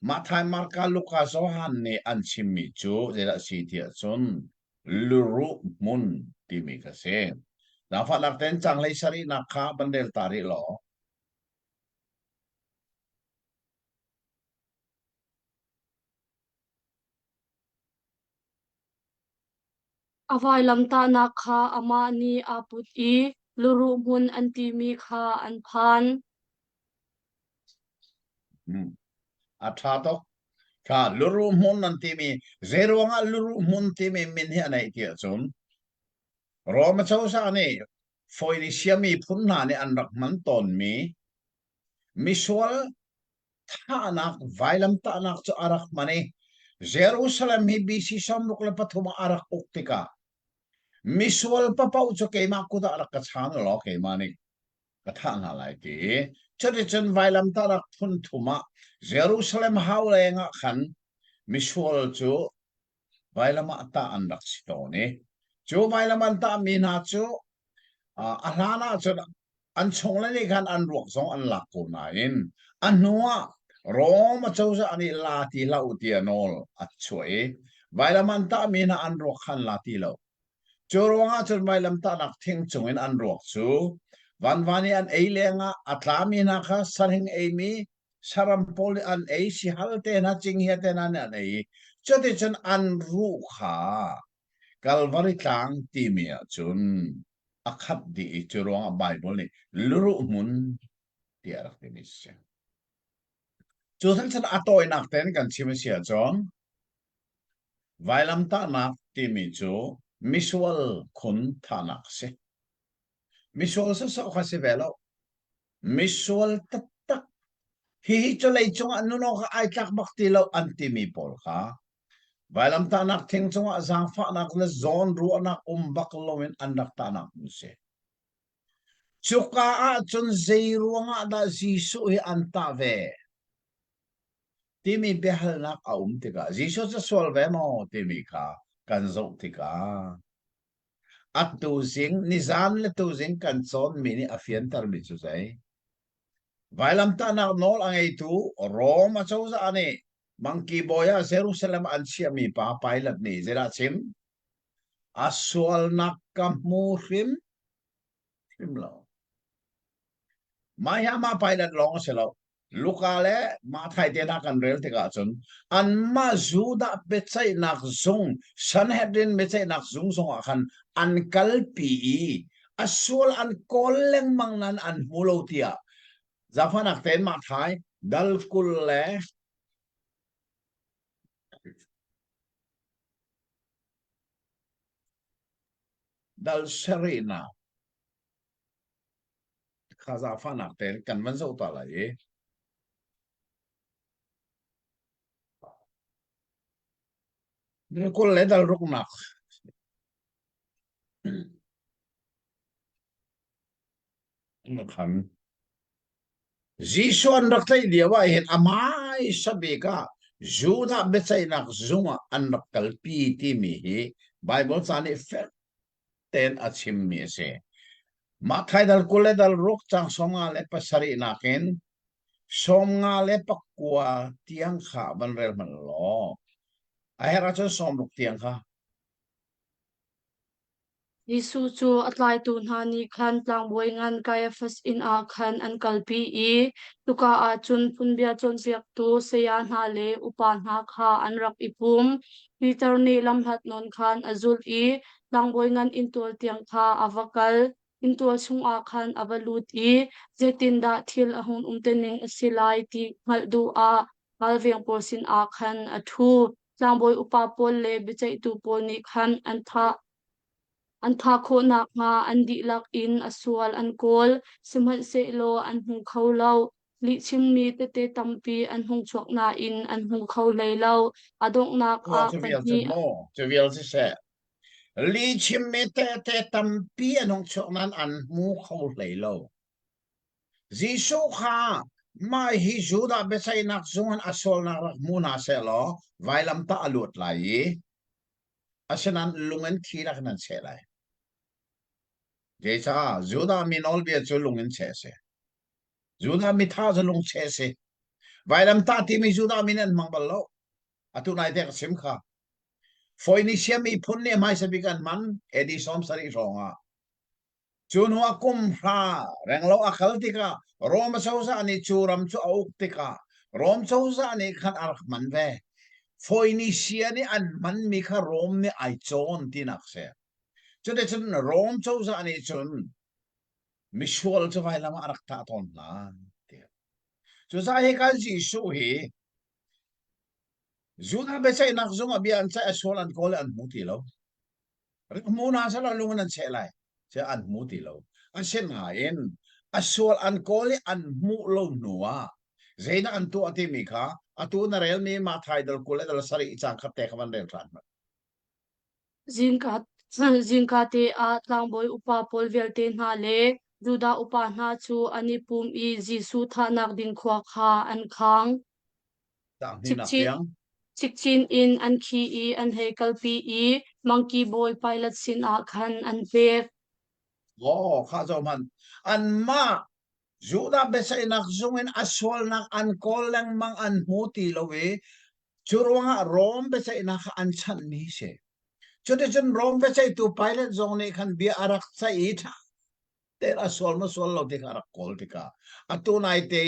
S2: Mathai Marka Luka Zohan ni an chimmi chu zera si tia chun luru mun ti mi ka se na fa nak ten chang lei sari na kha bandel tari lo
S1: avai lam ta na kha ama ni aput I luru mun anti mi kha an phan
S2: atha to ka luru mun an ti mi zero nga luru mun ti mi min hi anai tia chun Roma chau sa ni Phoenicia mi phun na ni an rak man ton mi misual tha nak vailam ta nak chu arak mani Jerusalem hi BC samruk le pathuma arak uktika misual papau chu keima kuda arak ka chan lo keima ni
S3: กระทั่งอะไรทีชุดที่จนไวลำตารักพุนทุมะเยรูซาเล็มฮาวเลยงะขันมิชวลจูไวลำมาตาอันดักสิโตนี่จูไวลำมันตามีนาจูอาหานะจูอันชงเลยนี่กันอันรวกสองอันหลักกูนายนอันนัวโรมาเจ้าจะอันนี้ลาตีลาอุติยานอลอัดช่วยไวลำมันตามีนาอันรวกขันลาตีลาจูรวงอาจนไวลำตานักทิ้งจงอินอันรวกจูวันวานี้อันเอเลงอัตลามีนะคะสังเอมีสรัมโพลอันเอสิฮัลเตนะจิงเฮเตนะเนี่ยเอจุดที่ฉันอันรู้ค่ะกัลวาริตังทีมีจุนอักขัดดีจุรวงไบเบิลนี่รู้มุนที่อะไรที่นี่เสียจุดที่ฉันอัตโตยนักเต้นกันชิมเสียจอนไวลัมตานักทีมีจูมิสวลคุณทานักเสมิสวลสุดสักข้อสิเวลมิสวลตัดตักฮิจะเลยจงอันนู้นก็ไอจักบักตีเราอันที่มีพอลค่ะไวลำตานักทิ้งจงอาจารย์ฟ้านักเลซอนรัวนักบักลวินอันดักตานักมุสเซชุกาอาจนเซรัวงาดาซีสุยอันตาเวที่มีเบลนักติกาซีสุจะสวลเวมอที่มีค่ะกันโซติกาอัตตูสิงนิซานเลตูสิงกันซอนมินิอาฟิยันตาร์มิสุไซไวลำตานักนอลอังไอตูโรมาเจ้าจะอันนี้มังคีบอยาเซรุสเลมอันเชียมีป้าไปลัดนี่เจราชิมอัสวลนักกัมมูริมเรามามาไปลัดลองเสร็จแล้วลูกาเล่มาไทยเตนักันเรลติกาจนอันมาจูดาเบตไซนักซงสันเฮดินเบตไซนักซงส่งอาคันอันกัลปีอัสวลอันโคลเลงมังนันอันมูโลเตียจาฟันักเตนมาไทยดัลกุลเล่ดัลเซรีนาข้าจะฟังนักเตนกันวันเสาร์ตอะไรนี่คนเล่นดัลรุกนักนะครับจีชวนรักใจเดียวว่าเห็นอามาสเบกาจูดาเบสไซนักซุงอันนักกัลปีที่มีไบเบิลสานเฟตเตนอาชิมมีเสมาไทยดัลกุเลดัลรุกจังสมงาเลปสรีนักินสมงาเลปกัวเตียงขาบันเรลมันลอไอ้ราชสมรุกเตียงขา
S1: Yisu chu atlai tu nhani khan tlang boi ngan Caiaphas in a khan an kalpi tuka a chun phunbia chon piak tu seya hna le upa hna kha an rak ipum Peter ni lam hat non khan azul tlang boi ngan intol tiang kha avakal intol chung a khan avalut zetin da thil ahun umtening asilai ti ngal du a kalveng porsin a khan athu tlang boi upa pol le bichai tu pol ni khan an tha kho nak nga an di lak in aswal an kol simhan se lo an hung khau lo li chim mi te te tampi an hung chuak na in an hung khau lei lo adok nak a pani
S3: trivial se se li chim me te tampi an hung chuak nan an mu khau lei lo jisu kha mai hi juda besai nak zungan asol nak mu na se lo vailam ta alut lai asanan lungan thirak nan se lai जैसा जुदा मिनोल भी अच्छे लुंगन छेसे जुदा मिठा जो लुंग छेसे वायरम ताती में जुदा मिनन मंगबलो अतु नाइते सिमखा फोइनिशिया मी पुन्ने माइ सबिगन मन एडी सोम सरी रोंगा चुनवा कुम्फा रेंगलो अखलतिका रोम सौसा अनि चुरम चु औक्तिका रोम सौसा अनि खन अरख मनवे फोइनिशिया नि अन मन मिखा रोम नि आइचोन तिनक्से cho nên chun rom châu ra này chun misual cho vai lama arak ta ton na cho sa he kan ji su he zuna be sai nak zunga bian sa asol an kol an muti lo mu na sa lo lungan an che lai che an muti lo an sen na en asol an kol an mu lo nuwa zaina an tu ati mi kha atu na rel mi ma thai dal kol dal sari chang khat te khawan rel tran
S1: Zinka te a tlang boi upa pol vel te hna le Juda upa na chu anipum I Jisu tha nak din khwa kha an khang
S3: tang ni nak
S1: chikchi
S3: tiang
S1: chikchin in an khi I an hekal pi I monkey boy pilot sin a khan an pek
S3: kha zo man an ma Juda besay nak zungin aswal nak an kolang mang an muti lowe churuanga rom besay nak an chan ni se chote chen rom besay tu pilot zong ni khan bia arak sa ita ter aswal ma swal lo dik arak kol tika atunay te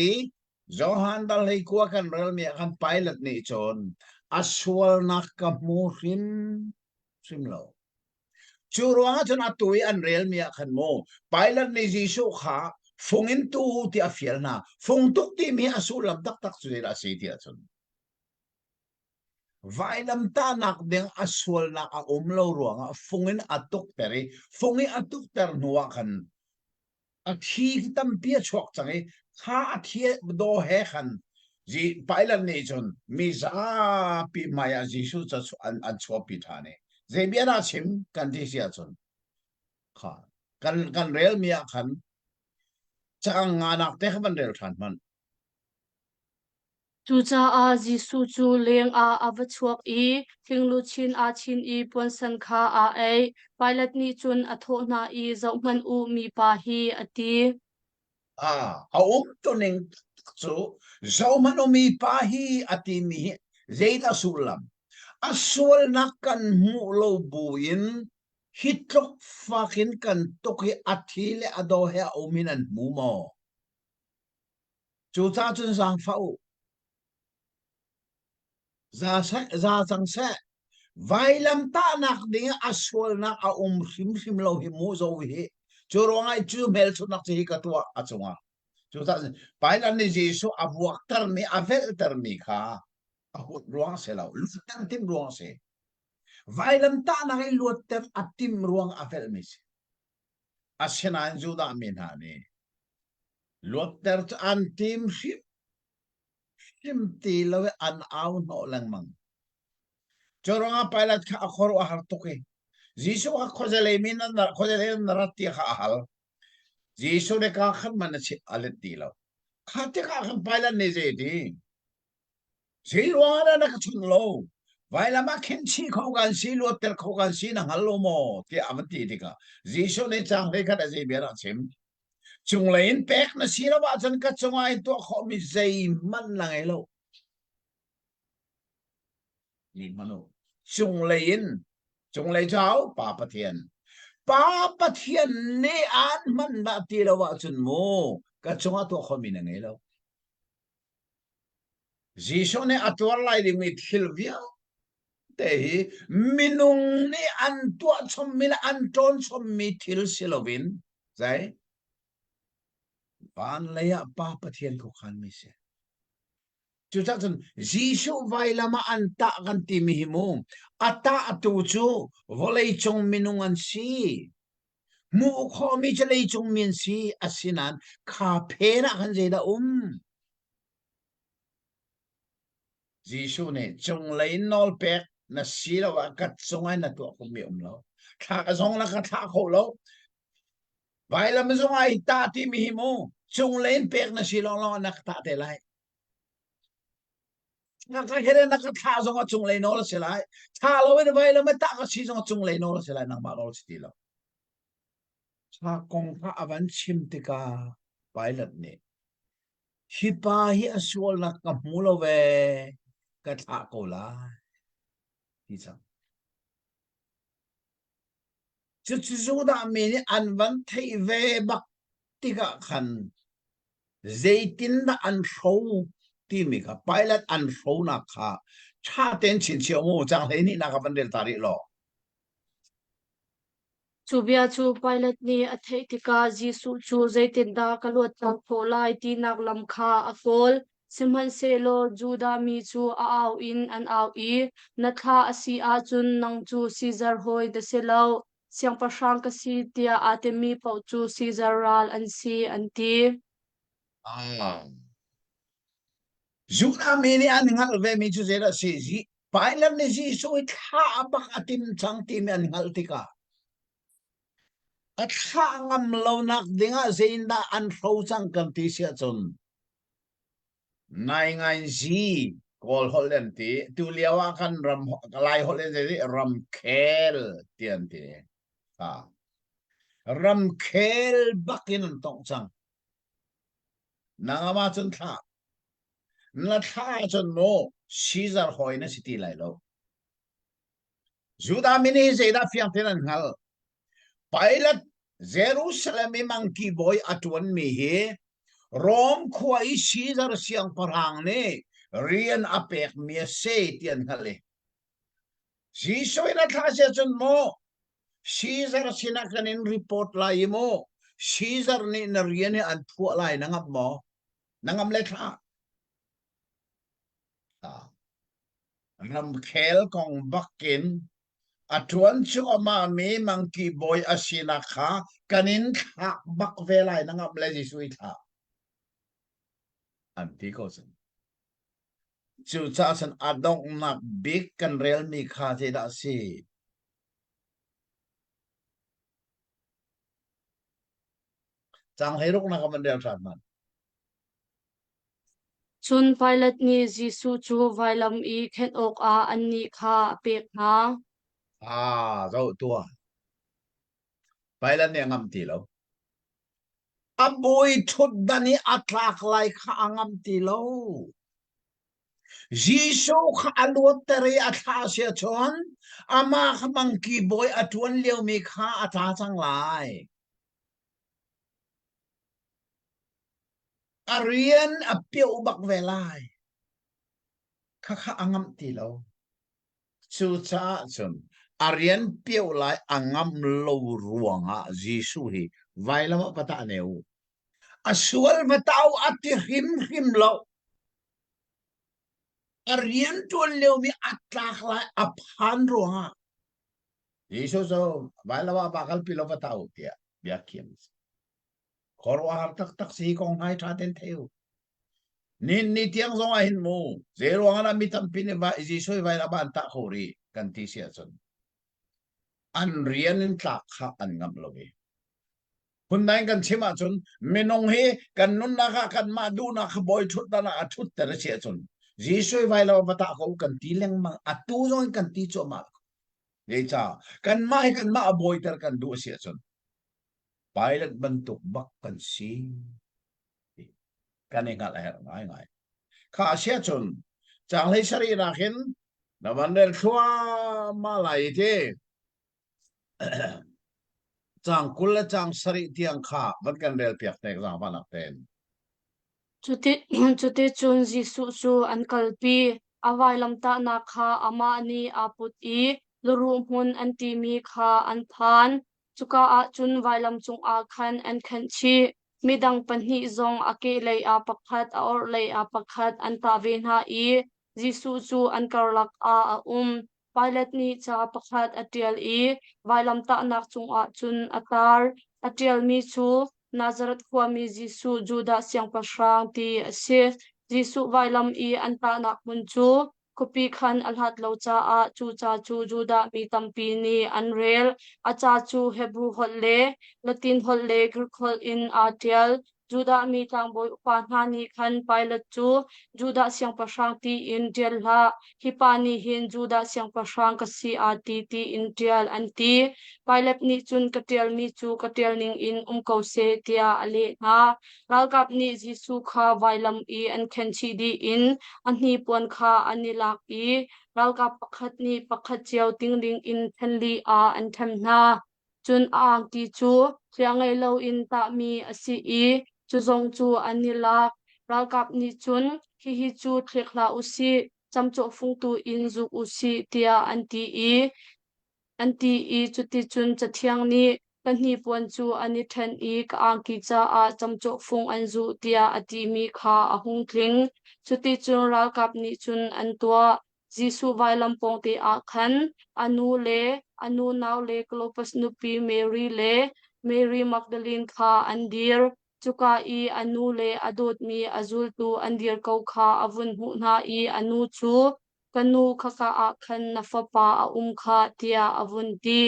S3: Johan dal hay kuwa kan rel mi kan pilot ni chon aswal nak kamurim simlo churuanga chen atui an rel mi kan mo pilot ni Jisu kha Fungin tu ti afiel na fung tuk ti mi asulam tak tak su la si ti atun vailam ta nak deng aswal na a umlo ruanga fungin atuk peri fungi atuk ter nuwa kan athi tam pia chok changi kha athi do he khan ji pailan ni chon mi za pi maya Jisu cha an chwa pi thane je biara chim kan ti sia chon kha kan rel mi khan chang nganak te khaban rel than man
S1: chu cha a Jisu chu leng a avachuak I thinglu chin a chin I pon san kha a ei pilot ni chun atho na I zauman u mi pa hi ati
S3: tuning so zauman o mi pa hi ati mi zeita sulam aswal nakan mu lo buin hitlok fakin kan toki athile adohe ominan mumo chu cha chun sang phau za sang se vailam ta nak ding aswal nak a sim lo hi mu zo hi churonga chu mel chu nak chi ka tua achunga chu ta bailan ni Jisu abuak tar mi avel tar mi kha a hut ruang se lo lu tan tim ruang se vailam ta nak I luat ter atim ruang avel mi se asena Juda min ha ni luat ter an tim sim ti lo an au no lang mang Choronga pilot ka akhoro ahar toke. Jisu ka khojale min na khojale narati ka ahal. Jisu ne ka khan man chi alet dilo. Khate ka khan pilot ne je di. Silwara na ka chun lo. Vaila ma khen chi khogan si lo ter khogan si na halo mo ti avanti di ka. Jisu ne chang re ka da je bera chim. Chung lein pek na sila ba chan ka chunga ito kho mi zay man lang elo. Ni mano. Chung lei chao Papa Thiên ne an man na ti lo wa chun mo ka chunga to khomi na ngelo Jisu ne atwar lai di mi thilvia te hi minung ne an tua chom min an ton chom mi thil silovin zai ban leya Papa Thiên ko khan mi se chu cha chun Jisu vai lama an ta kan ti mi himu ata atu chu volei chong minung an si mu kho mi chalei chung min si asinan kha phena kan jeda Jisu ne chung lei nol pek na sila wa kat sungai na to ko mi lo tha ka song la ka tha kho lo vai lam sungai ta ti mi himu chung lei pek na sila lo na ta te lai na ka here na ka tha song chung lei no la silai tha lo we vai lam ta ka si song chung lei no la silai na ma lo sti lo sa kong ka avan chim tika pilot ne hipa hi aswal na ka mulo ve ka tha ko la hi chang chu da mi ni an van thei ve bak tika khan zaitin da an shou ti mi ka pilot an shou na kha cha ten chin chi mo chang le ni na ka van del tari lo
S1: chubia chu pilot ni athei tika Jisu chu zaitin da kalot tang tholai ti nak lam kha akol simhan selo Juda mi chu a au in an au I na tha asi a chun nang chu Caesar hoi de selo siang pasang ka si tia atemi pau chu Caesar ral an si anti
S3: Juda mi ni an ngal ve mi chu zera si ji pilot ni Jisu tha bak atim chang ti mi an ngal tika at hangam lo nak dinga zeinda an chang kan ti sia chun nai ngai ji kol holen ti tu liawa kan ram lai holen ji ram khel tian ti ram khel bakin tong chang nangama chun tha na tha chun no Caesar hoina city lai lo Juda mini zeida fiang tenan hal Pilate Jerusalem monkey boy atwan mi he Rom khwai Caesar siang parang ne rian apek mi se tian hale Jisoy na thasya chun mo Caesar sinakanin report lai mo Caesar ni na rian an phu lai nangam mo nangam le tha ram khel kong bakin atwan chu ama me monkey boy asina kha kanin kha bak velai nangam le jisui tha anti ko san chu cha san adong na big kan rel mi kha je da si chang heruk na ka man del than man
S1: chun Pilate ni Jisu chu vailam I khen ok a anni kha apek na
S3: zo tua Pilate ne ngam ti lo aboi thut dani atlak lai kha angam ti lo Jisu kha aluat tere atha sia chon ama kha monkey boy atwan leo mi kha atha chang lai Arian apio bak velai kha angam ti lo chu cha chun Arian pio lai angam lo ruanga Jisu hi vailama pata neu asual matao ati him lo Arian tuan leo mi atlak lai aphan ruanga Jisu so vailama bakal pilo patao tia biakim korwa hartak tak si kong hai traten theo ni tiang zong ahin mo zero ngana mitam pine ba Jisu vailama anta khori kan ti sia chun an rian in tlak kha an ngam logi Hunday kan chima chun minong he kan nun naka kan ma du na boy thut na athut tar sia chun Jisu vai lo bata ko kan tileng ma atu zong kan ti cho ma ye cha kan ma boy tar kan du sia chun Pilot bentuk bak kan si kan ingat ngai kha sia chun chang le sari rakin na bandel thua ma lai te chang kul chang sari tiang kha ban kan del piak tek jang panak ten
S1: chute chun Jisu chu an kalpi awai lam ta na kha ama ni aput I luru mun an ti mi kha an phan chuka a chun vailam chung a khan an khan chi midang panhi zong ake lei a pakhat a or lei a pakhat an ta ve na I Jisu chu an karlak a Pilate ni cha pakhat atial I vailam ta nak chung a chun atar atial mi chu Nazareth kwami Jisu Juda siang pasrang ti ase Jisu vailam I anta nak mun chu kopi khan alhat lo cha a chu cha chu Juda mi tampi ni anrel acha chu Hebrew holle Latin holle Greek hol in atial Juda mi tang boy pa na ni khan Pilate chu Juda siang pasrang ti in dial ha hipani hin Juda siang pasrang kasi ati ti in dial anti Pilate ni chun katial mi chu katial ning in ko se tia ale na ralkap ni Jisu kha vailam I an khen chi di in anni pon kha anilak I ralkap pakhat ni pakhat chiao ting ding in thanli a an tham na chun ang ti chu chiangai lo in ta mi asi I chu zong chu anilak ralkap ni chun hi chu thekla usi chamcho phung tu in zu usi tia anti I chuti chun chathiang ni kanhi puan chu ani than I ka ang ki cha a chamcho phung anzu tia ati mi kha ahung tling chuti chun ral kap ni chun an tua Jisu vailam pong te a khan anu naw le Clopas nupi Mary Magdalene kha andir chuka I anu le adot mi azul tu andir kau kha avun hu na I anu chu kanu khaka a khan nafapa a kha tia avunti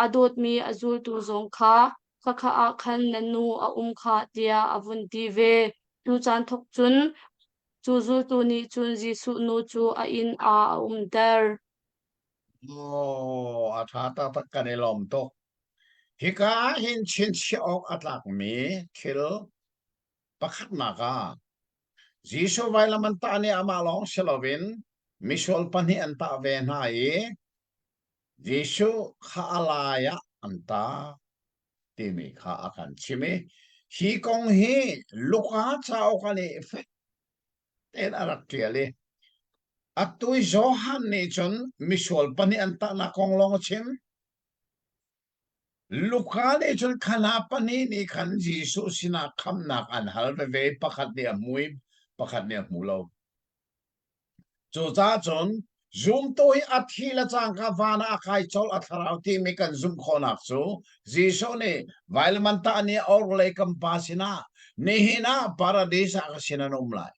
S1: adot mi azul tu zong kha kakha a khan nanu a kha tia avun ti ve tu chan thok chun chu zu tu ni chun Jisu nu chu a in a dar
S3: Oh, atata takkan ilom to. Hika hin chin siok atlak mi kil pakat naka. Jisu vailaman ta ni amalong silovin misol pani anta venai. Jisu kaalaya anta timi ka akan chimi. Hi kong hi luka chao kani ten arak tiali. Atui Johan ni chun misol pani anta na kong long chim. Luka ni chun kanapani ni kan Jisu sina kam nak an halve ve pakat ni amui pakat ni amulo. Chu cha chun zoom toi athila chang ka vana akai chol atharau ti mi kan zoom khonak chu Jisu ni vailmanta ni orle kam pasina ni hina paradisa ka sinanum lai.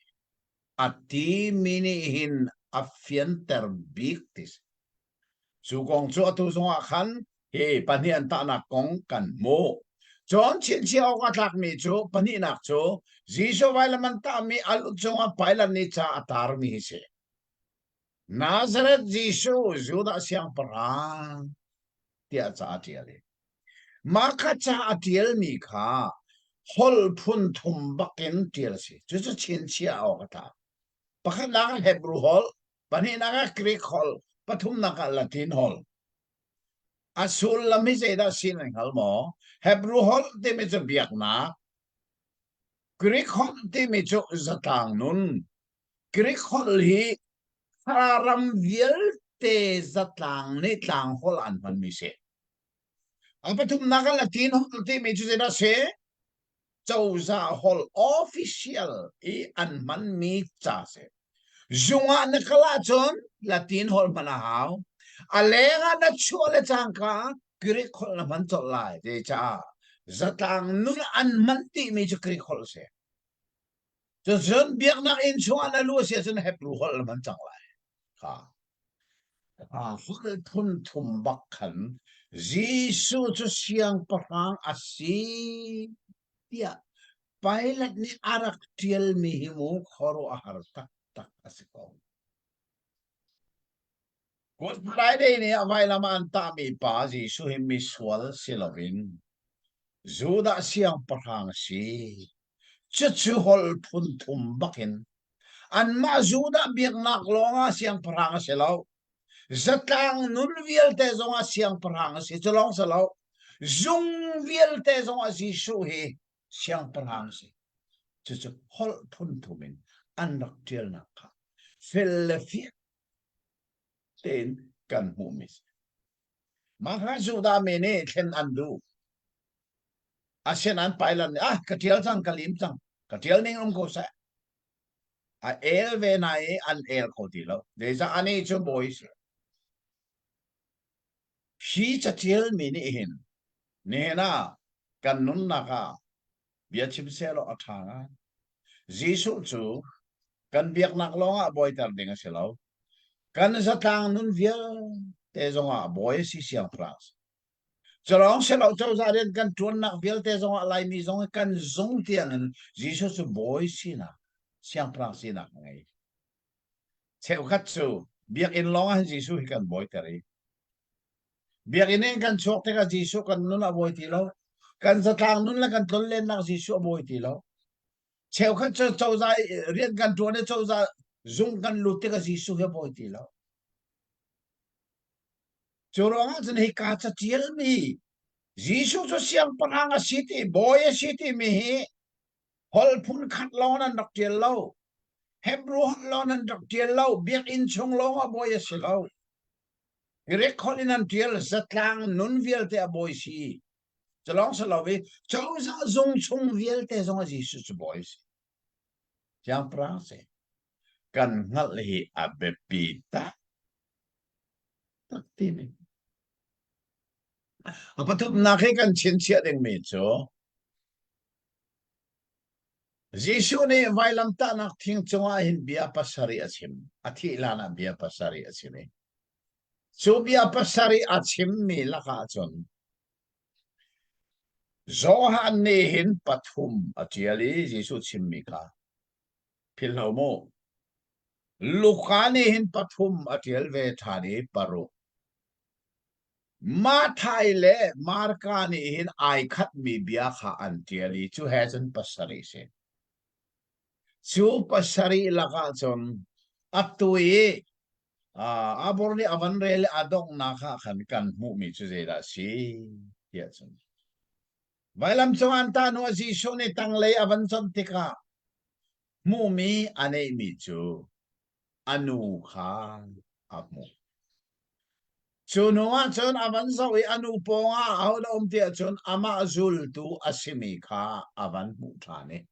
S3: Ati mini hin afian terbiktis. Sugong chu atu song akhan he panian ta na kong kan mo. John chin chiao ka thak mi chu pani nak chu Jisu vailaman ta mi alut chunga pailan ni cha atar mi se. Nazareth Jisu Juda siang perang tia cha atiali. Maka cha atiel mi kha hol phun thum bakin tiel si. Chu chin chiao ka thak. Pakat naka Hebrew hall, pani naka Greek hall, patum naka Latin hall. Asul lami zeda sinang hal mo, Hebrew hall di medyo biyak na, Greek hall di medyo zatang nun. Greek hall hi haram viel te zatang ni tang hall an pan mise. Ang patum naka Latin hall di medyo zeda se, Chauza hall official i an man mi cha se. Zunga na kalachon Latin hol manahaw alenga na chole changka Greek hol naman tolai de cha zatang nun an manti medyo Greek hol se zon biak na in chunga na luas ya zon Hebrew hol naman changlai ka hol pun tumbakkan Jisu chu siyang parang asi dia pilot ni arak tiel mihimu khoro aharta tak asiko. Good Friday ni avay laman tami pa Jisu himiswal silavin. Zuda siyang parang si. Chuchuhol puntum bakin. An ma zuda biyak naklonga siyang parang silaw. Zatang nulviel te zonga siyang parang si. Tulong silaw. Zung viel te zonga Jisu hi siyang parang si. Chuchuhol puntumin. Anak tiel naka. Philadelphia. Ten kan humis. Maka suda mene ten andu. Asian an pailan katiel sang kalim sang. Katiel ning ko sa. El venai an el kotilo. Desa ani chu boys. Shi chatiel mene hin. Nena kan nun naka. Biachim selo atanga. Jisu chu kan biak naklonga boy tar dinga selaw. Kan zatang nun viel te zonga boy si siang pras. Zalong selaw tau zaden kan tuan nak viel te zonga lai mi zonga kan zong tiangan Jesus su boy si na siang pras si na ngai. Cheu katsu biak in longa Jesus kan boy tari. Biak ini kan chok te ka Jesus kan nun a boy tilo. Kan zatang nun la kan tolen nak Jesus a boy tilo. Cheu katsu tau za rian kan tuan e tau za zong kan lute ka Jesus a boy tilo. Chorong zan hi kacha tiel mi. Jisu so siang paranga city, boya city mi hi. Hol pun kat lawan an dak tiel lau. Hebrew lawan an dak tiel lau. Biak in chong lawa boya silau. Irek holin an tiel zatlang nun viel te a boy si. Jalong salawi, chow za zong chong viel te zong a Jisu su boy si. Siang parang se. Kan ngal hi abepita. Tak tini. Apa tu nakikan cincin yang mejo. Jisu ni vailam ta nak ting chunga hin biya pasari achim. Ati ilana biya pasari achim. So biya pasari achim mi laka achon. Zohan ni hin pathum atiali Jesu chimika pilhomo Lukani hin pathum atial ve thani paro ma thai le markani hin ai khat mi bia kha antiali chu hasn't pasari se chu pasari laka chon atui aborni avan rel adong na kha khan kan mu mi chu zeda si ya chon vailam chongan ta no ji shone tang lei avan chon tika mu mi anei mi chu anu kha amu chunuwa chon avan sawi anu ponga ahoda tia chon ama azul tu asimi kha avan mu thane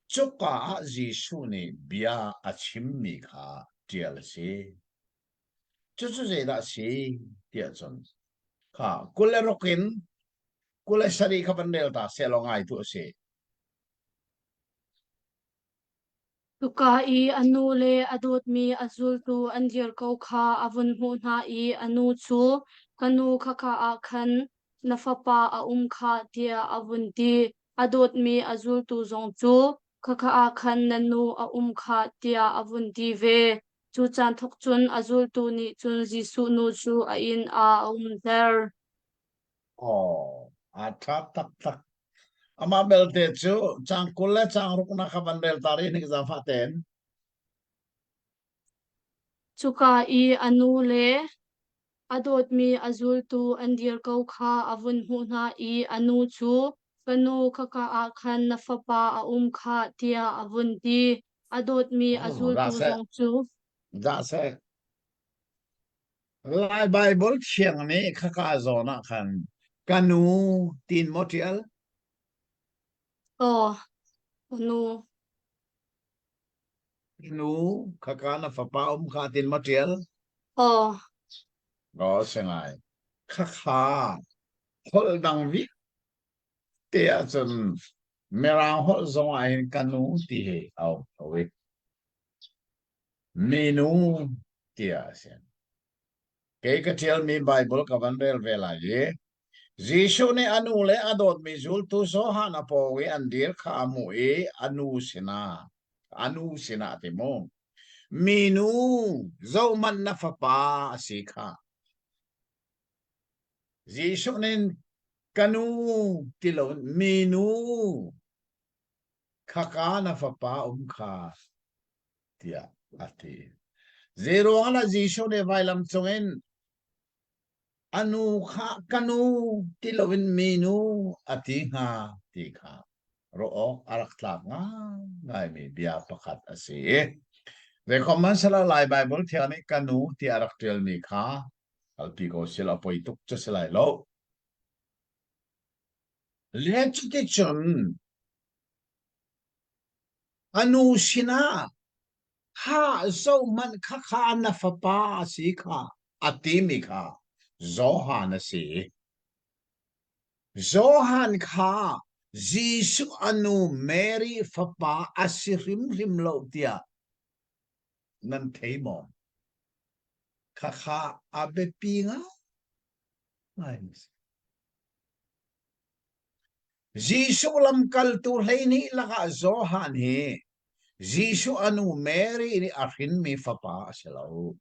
S3: chuka Jesu ni bia achim mi kha tial si chu chu zeda si tia chon kha kulerokin kule sari kha bandel ta selongai tu se
S1: tuka i anu le adot mi azul tu andir ko kha avun hu na i anu chu kanu kha a khan nafapa a kha tia avun ti adot mi azul tu zong chu kha a khan nanu a kha tia avun ti ve chu chan thok chun azul tu ni chun Jesu nu chu a in a der
S3: atrap tak tak ama belte chu chang kule chang rukna kha bandel tari ni za faten
S1: chuka i anu le adot mi azul tu andir ko kha avun hu na i anu chu kanu kha a khan nafapa a kha tia avun ti adot mi azul tu zong chu
S3: za se lai bible thiang ni kha ka zona khan kanu tin motial
S1: oh anu
S3: nu kha ka na fa pa kha tin motial
S1: oh
S3: go sengai kha kha hol dang vi tia chun merang hol zong ai kanu ti he au we menu tia sen ke ka thial mi bible ka van bel vela ye Jesu ne anu le adot mi zul tu so hana po we andir kha mu e anu sina te mo minu zo man na fa pa si kha Jesu nen kanu tilo minu kha ka na fa pa kha tia ati zero ala Jesu ne vailam chongen anu kha kanu tilawin minu ati nga ti kha ro arak tlak nga ngai mi bia pakat ase ve common sala lai bible thiani kanu ti arak tel mi kha alpi ko sila poi tuk cha selai lo le chi chon anu sina ha zo man kha kha na fa pa si kha ati mi kha zohan ase Zohan kha Jesu anu Mary fapa asirim rim lo dia nan theimo kha abe pinga Jesu lam kal tu leini laka Zohan he Jesu anu Mary ni arin mi fapa aselo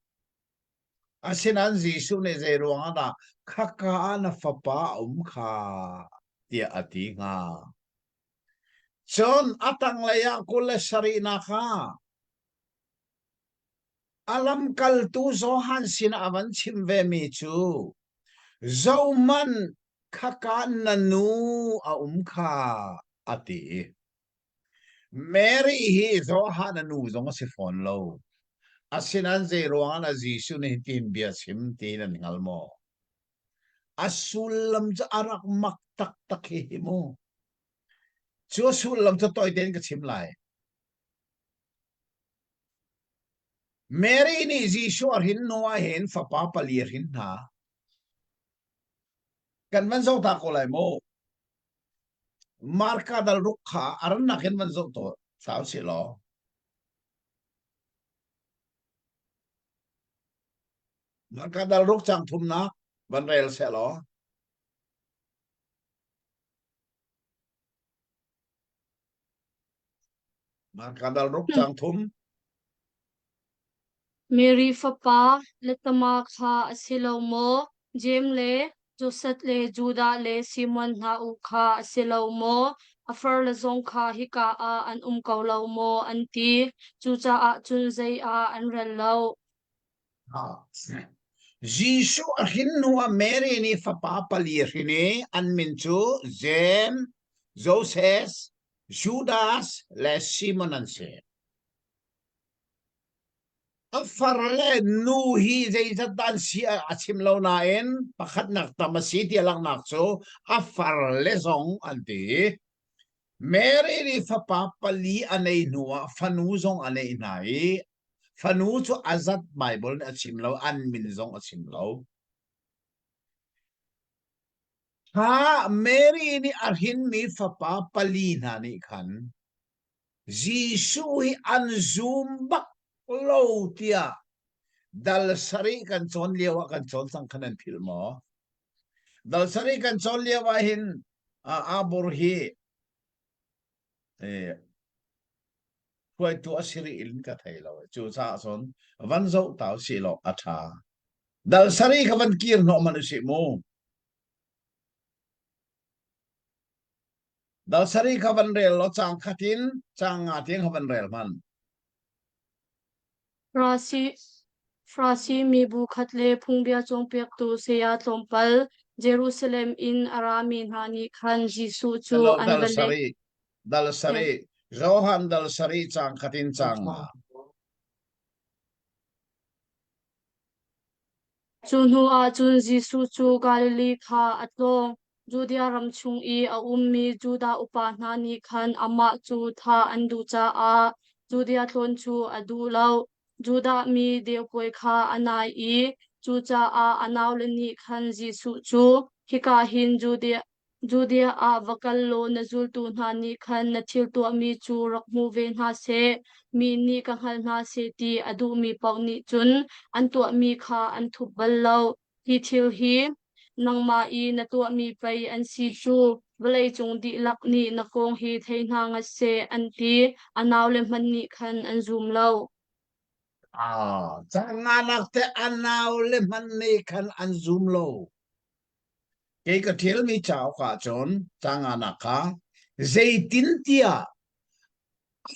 S3: asinan Jesu ne zero ana kha na fapa kha dia ati nga John atang laya kule sarina ka. Alam kal tu zohan sina avan chimve mi chu. Zoman kakan nanu a kha ati. Mary hi zohan nanu zong si phone lo. Asinan zeroan a Jesu ni tim bia sim tinan ngalmo. Asulam sa arak maktak takhi mo. Chúa sulam cho tôi đến cái chim lại. Mary ni Jesu ar hin noa hin fa papa lir hin ha. Kan man zo ta ko lai mo. Marka dal rukha aran na kin man zo to sao si lo. Marka dal ruk chang thum na ban rel se lo. mà cả đal rốc trang thum
S1: Mary Fapa Letama Kha Asilo Mo Jem Le Joseph Le Juda Le Simon Na U Kha Asilo Mo Afar La Zong Kha Hika A An Kaulo Mo Anti Chucha A Chun Zai A An Relo
S3: Gisu hin nuwa Mary ni fapapali rini an minchu Jem Joseph Judas le Simon an se afarle nu hi zai dan si achim lo na en pakhat nak tamasi ti lang nak so afarle zong anti Mary ni fapapali anei nuwa fanu zong anei nai fanu chu azat Bible na achim lo an min zong achim lo ha Mary ni arhin mi fapa palina ni khan Jisu hi an zoom bak lo tia dal sari kan chon lewa kan chon sang khanan phil mo dal sari kan chon lewa hin abur hi huai tu asiri ilin ka thai lo chu cha son van zo tao si lo atha dal sari ka van kir no man si mo dal sari ka van rel lo chang khatin chang nga tiang ka van rel man
S1: Frasi Mi Bu Khatle Phungbia Chong Pek Tu Seya Tlompal Jerusalem in Arami Hani Khan Jisu Chu
S3: hello
S1: Anvale
S3: dal sari Johan dal sari chang khatin chang nga
S1: Chunhu A Chun Jisu Chu Galilee Kha Atlong Judea Ram Chung I A Ummi Juda Upa Nani Khan Ama Chu Tha Andu Cha A Judea Thon Chu Adu Lau Juda Mi Deu Poi Kha Anai I Chu Cha A Anaw Lani Khan Jisu Chu Hika Hin Judea A Vakal Lo Nazul Tu Nani Khan Nathil Tu Mi Chu Rakmu Ve Na Se Mi Ni Kahal Na Se Ti Adu Mi Pau Ni Chun Antua Mi Kha Antu Ballau Hi Thil Hi Nangma I Natua Mi Pai An Si Chu Valai Chung Di Lak Ni Nakong Hi Thei Na Nga Se Anti Anaw Le Man Ni Khan An Zoom Lau
S3: chang nga nak te anaw le man ni khan an zoom lo ke ka thil mi chao ka chon chang nga nak ka zaitin tia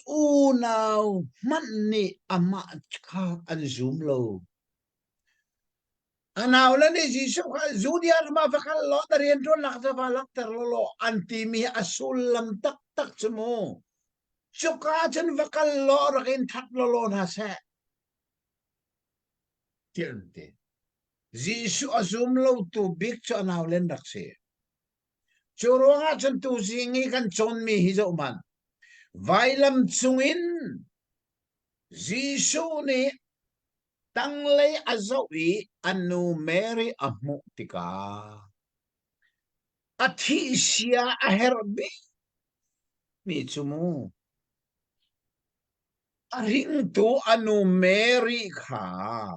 S3: unaw man ni ama kha an zoom lo anaw le ni jisu ka zudia ma fa kal lo darien ron lak sa fa lak ter lo anti mi asul lam tak tak chmo chuka chen fa kal lo rakin that lo na se tiente Jisu asum lo tu big cho anaw len rak se churonga chen tu zingi kan chon mi hi zo man vailam chungin Jisu ni tanglei azawi anu Mary amu tika athi sia aherbi mi chumu aring tu anu Mary kha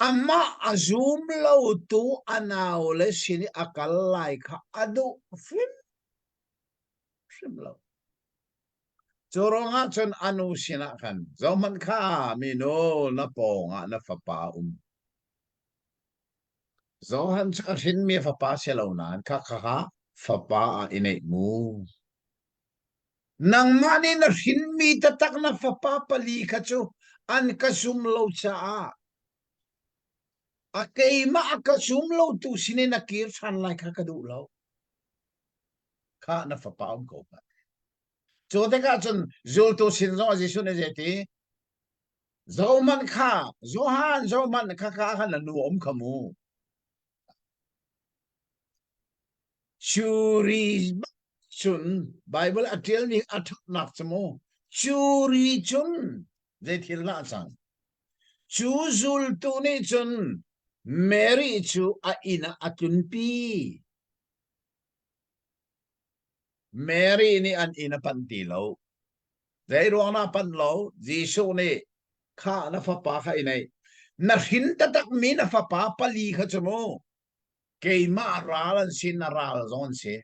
S3: ama azum lo tu anaw le sini akalai kha adu flim lo Choronga chon anu sina kan zaman kha mino na ponga na fapa zohan chakin mi fapa selaunan kha kha fapa a inai mu nang mani na hin mi tatak na fapa pali kacho an kasum lo cha a keima akasum lo tu sini na kir san lai kha kadu lo kha na fapa ko pa cho te ka chon zul tu sin zo ji sun je ti Zoman kha, Zohan, Zoman kha na nu kamu. Churi chun, Bible atil ni atuk nak samo. Churi chun, they til na sang. Chu zul tu ni chun, Mary chu a ina atun pi. Mary ni an ina pantilo. They ruang pan lo, Jisu ni kha na fapa kha inay. Na hintatak mi na fapa pali kha chamo. Kay maaralan sinaral zon si.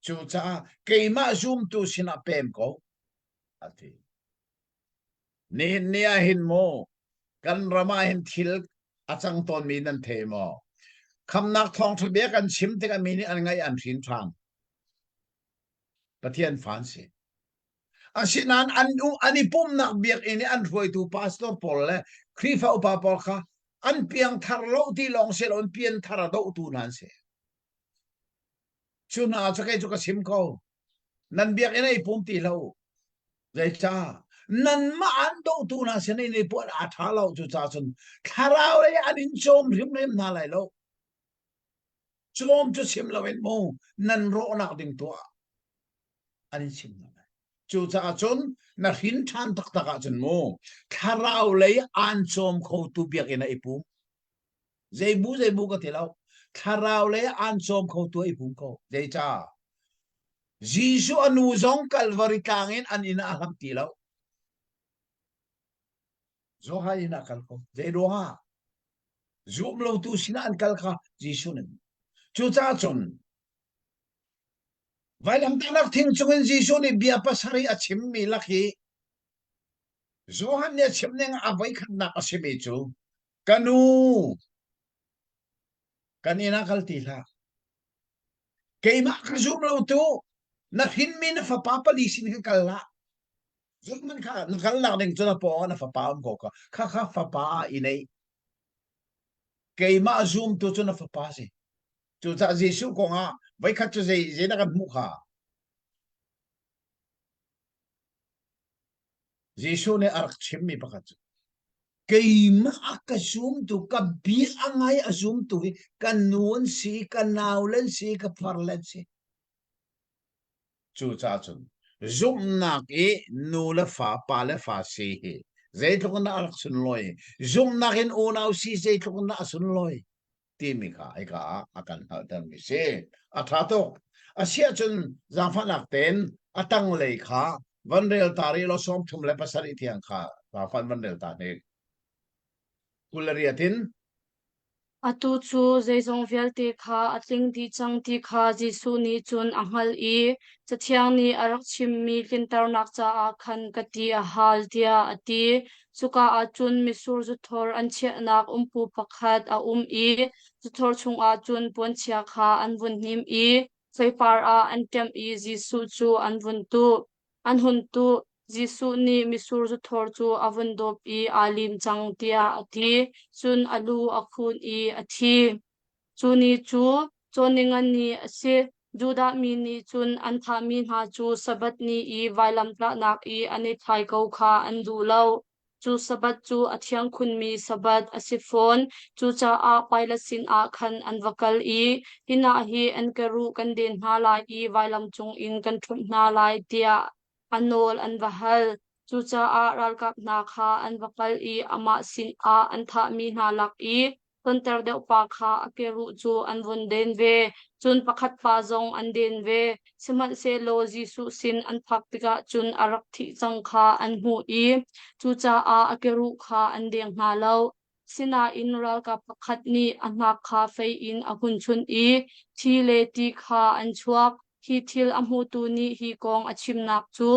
S3: Chu cha kay ma zoom tu sinapem ko. ati nia hin mo kan rama hin thil achang ton mi nan the mo kham nak thong thu bia kan chim te kan mi ni an ngai an thin thang pathian fan se asinan ani pum nak biak ini an roi tu pastor pol le khrifa upa pol kha an piang thar lo ti long se lon pian thar do tu nan se chuna cha kai chu ka sim ko nan biak ina ipum ti lo zai cha nan ma an do tu na se nei po a tha lo chu cha chun tharau le an in chom rim lem na lai lo chom chu sim lo en mo nan ro nak ding to an in sim na chu cha chun na hin than tak tak a chun mo tharau le an chom kho tu biak ina ipum zai bu ka te lo tharau le an chom kho tu ipum ko zai cha Jisu anu zong Calvary kangin an ina alam tilaw. Zo ha ina kalko. Zero ha. Zoom lo tu sina an kalka Jisu nen. Chu cha chun. Vai lam tanak ting chungin Jisu ni bia pasari a chim mi laki. Zo han ne chim neng avai khat na asimi chu. Kanu. Kanina kaltila. Kay ma ka zoom lo tu. Na hin min fa papa lisin ka kala zut man kha na kala ding chuna po na fa pa ko ka kha fa pa inai kay ma zoom tu chuna fa pa si chu cha Jesu ko nga vai khat chu je na kan mu kha Jesu ne arak chim mi pakhat kay ma ka zoom tu ka bi angai a zoom tu ka nuan si ka naulen si ka parlen si chu cha chun zoom nak e nu le fa pa le fa si he zai thok na al sun loi zoom nak in o nau si zai thok na sun loi ti mi kha ai ka akan ha dan mi se a tha to a sia chun za fa nak ten atang le kha van rel tari lo som thum le pasari thiang kha za fan van rel ta ne kulariatin
S1: atu chu zeizong vial te kha atling ti chang ti kha Jisu ni chun angal i chathiang ni arak chim mi kintar nak cha a khan kati a hal tia ati chuka a chun misur zu thor an che nak umpu pakhat a i zu thor chung a chun pon chia kha an vun nim i soipar a an tem i Jisu chu an vun tu an hun tu Jisu ni misur zu thor chu avun dop i alim chang tia ati chun alu akhun i athi chuni chu choningan ni ase juda mi ni chun an tha mi ha chu sabat ni i vailam tla nak i ani thai ko kha an du lo chu sabat chu athiang khun mi sabat asifon chu cha a paila sin a khan an vakal i hina hi an karu kan den ha lai i vailam chung in kan thun na lai tia anol an vahal chu cha a ral kap na kha an vakal i ama sin a an tha mi na lak i tonter de pa kha akeru chu an vun den ve chun pakhat pa zong an den ve siman se lo Jisu sin an phak tika chun arak thi chang kha an hu i chu cha a akeru kha an deng na lo sina in ral ka pakhat ni anha kha fei in ahun chun i thi le ti kha an chuak hi thil amu tu ni hi kong achim nak chu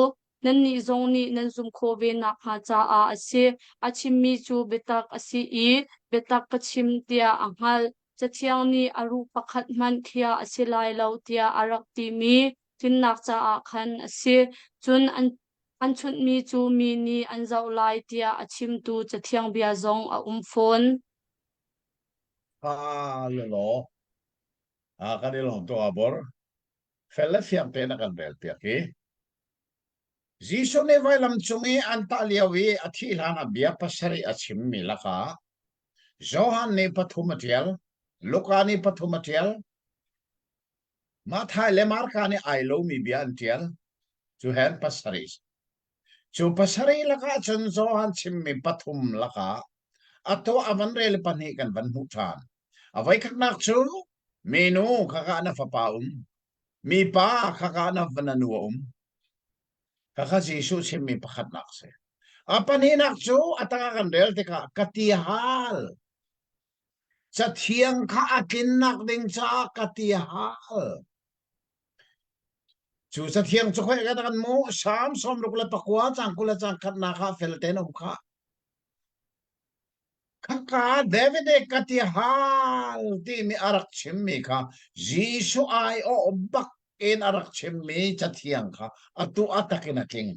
S1: nan ni zong ni nan zum kho ve na kha cha a ase achim mi chu betak asi i betak kachim tia anghal chathiang ni aru pakhat man thia asilai lo tia arak ti mi tin nak cha a khan ase chun an chut mi chu mi ni an zau lai tia achim tu chathiang bia zong a phone
S3: ha lo lo a ka de lo to abor fella fiam te na kan bel pe ke Jisu ne vai lam chungi an ta liawi athi lana bia pasari achim mi laka Johan ne pathumatial Luka ni pathumatial Mathai le marka ni ailo mi bia antial chu hen pasari chu pasari laka chun Johan chim mi pathum laka ato avan rel pani kan van hu than avai khak nak chu menu khaka na fa pa mi pa khaka na vananu kaka Jisu chim mi pakhat nak se apan hinak chu atanga kan rel te ka katihal sa thiang kha akin nak ding cha katihal จูสะเทียงจุกให้กันโมสามสมรุกละปะกัวจังกุละจังขัดนาคาเฟลเตนอมค่ะข้าข้าเดวิดกติฮัลที่มีอารักชิมมีค่ะยิสุไอโอบักเอ็นอารักชิมมีจะเทียงค่ะอตุอัตตะกินักิง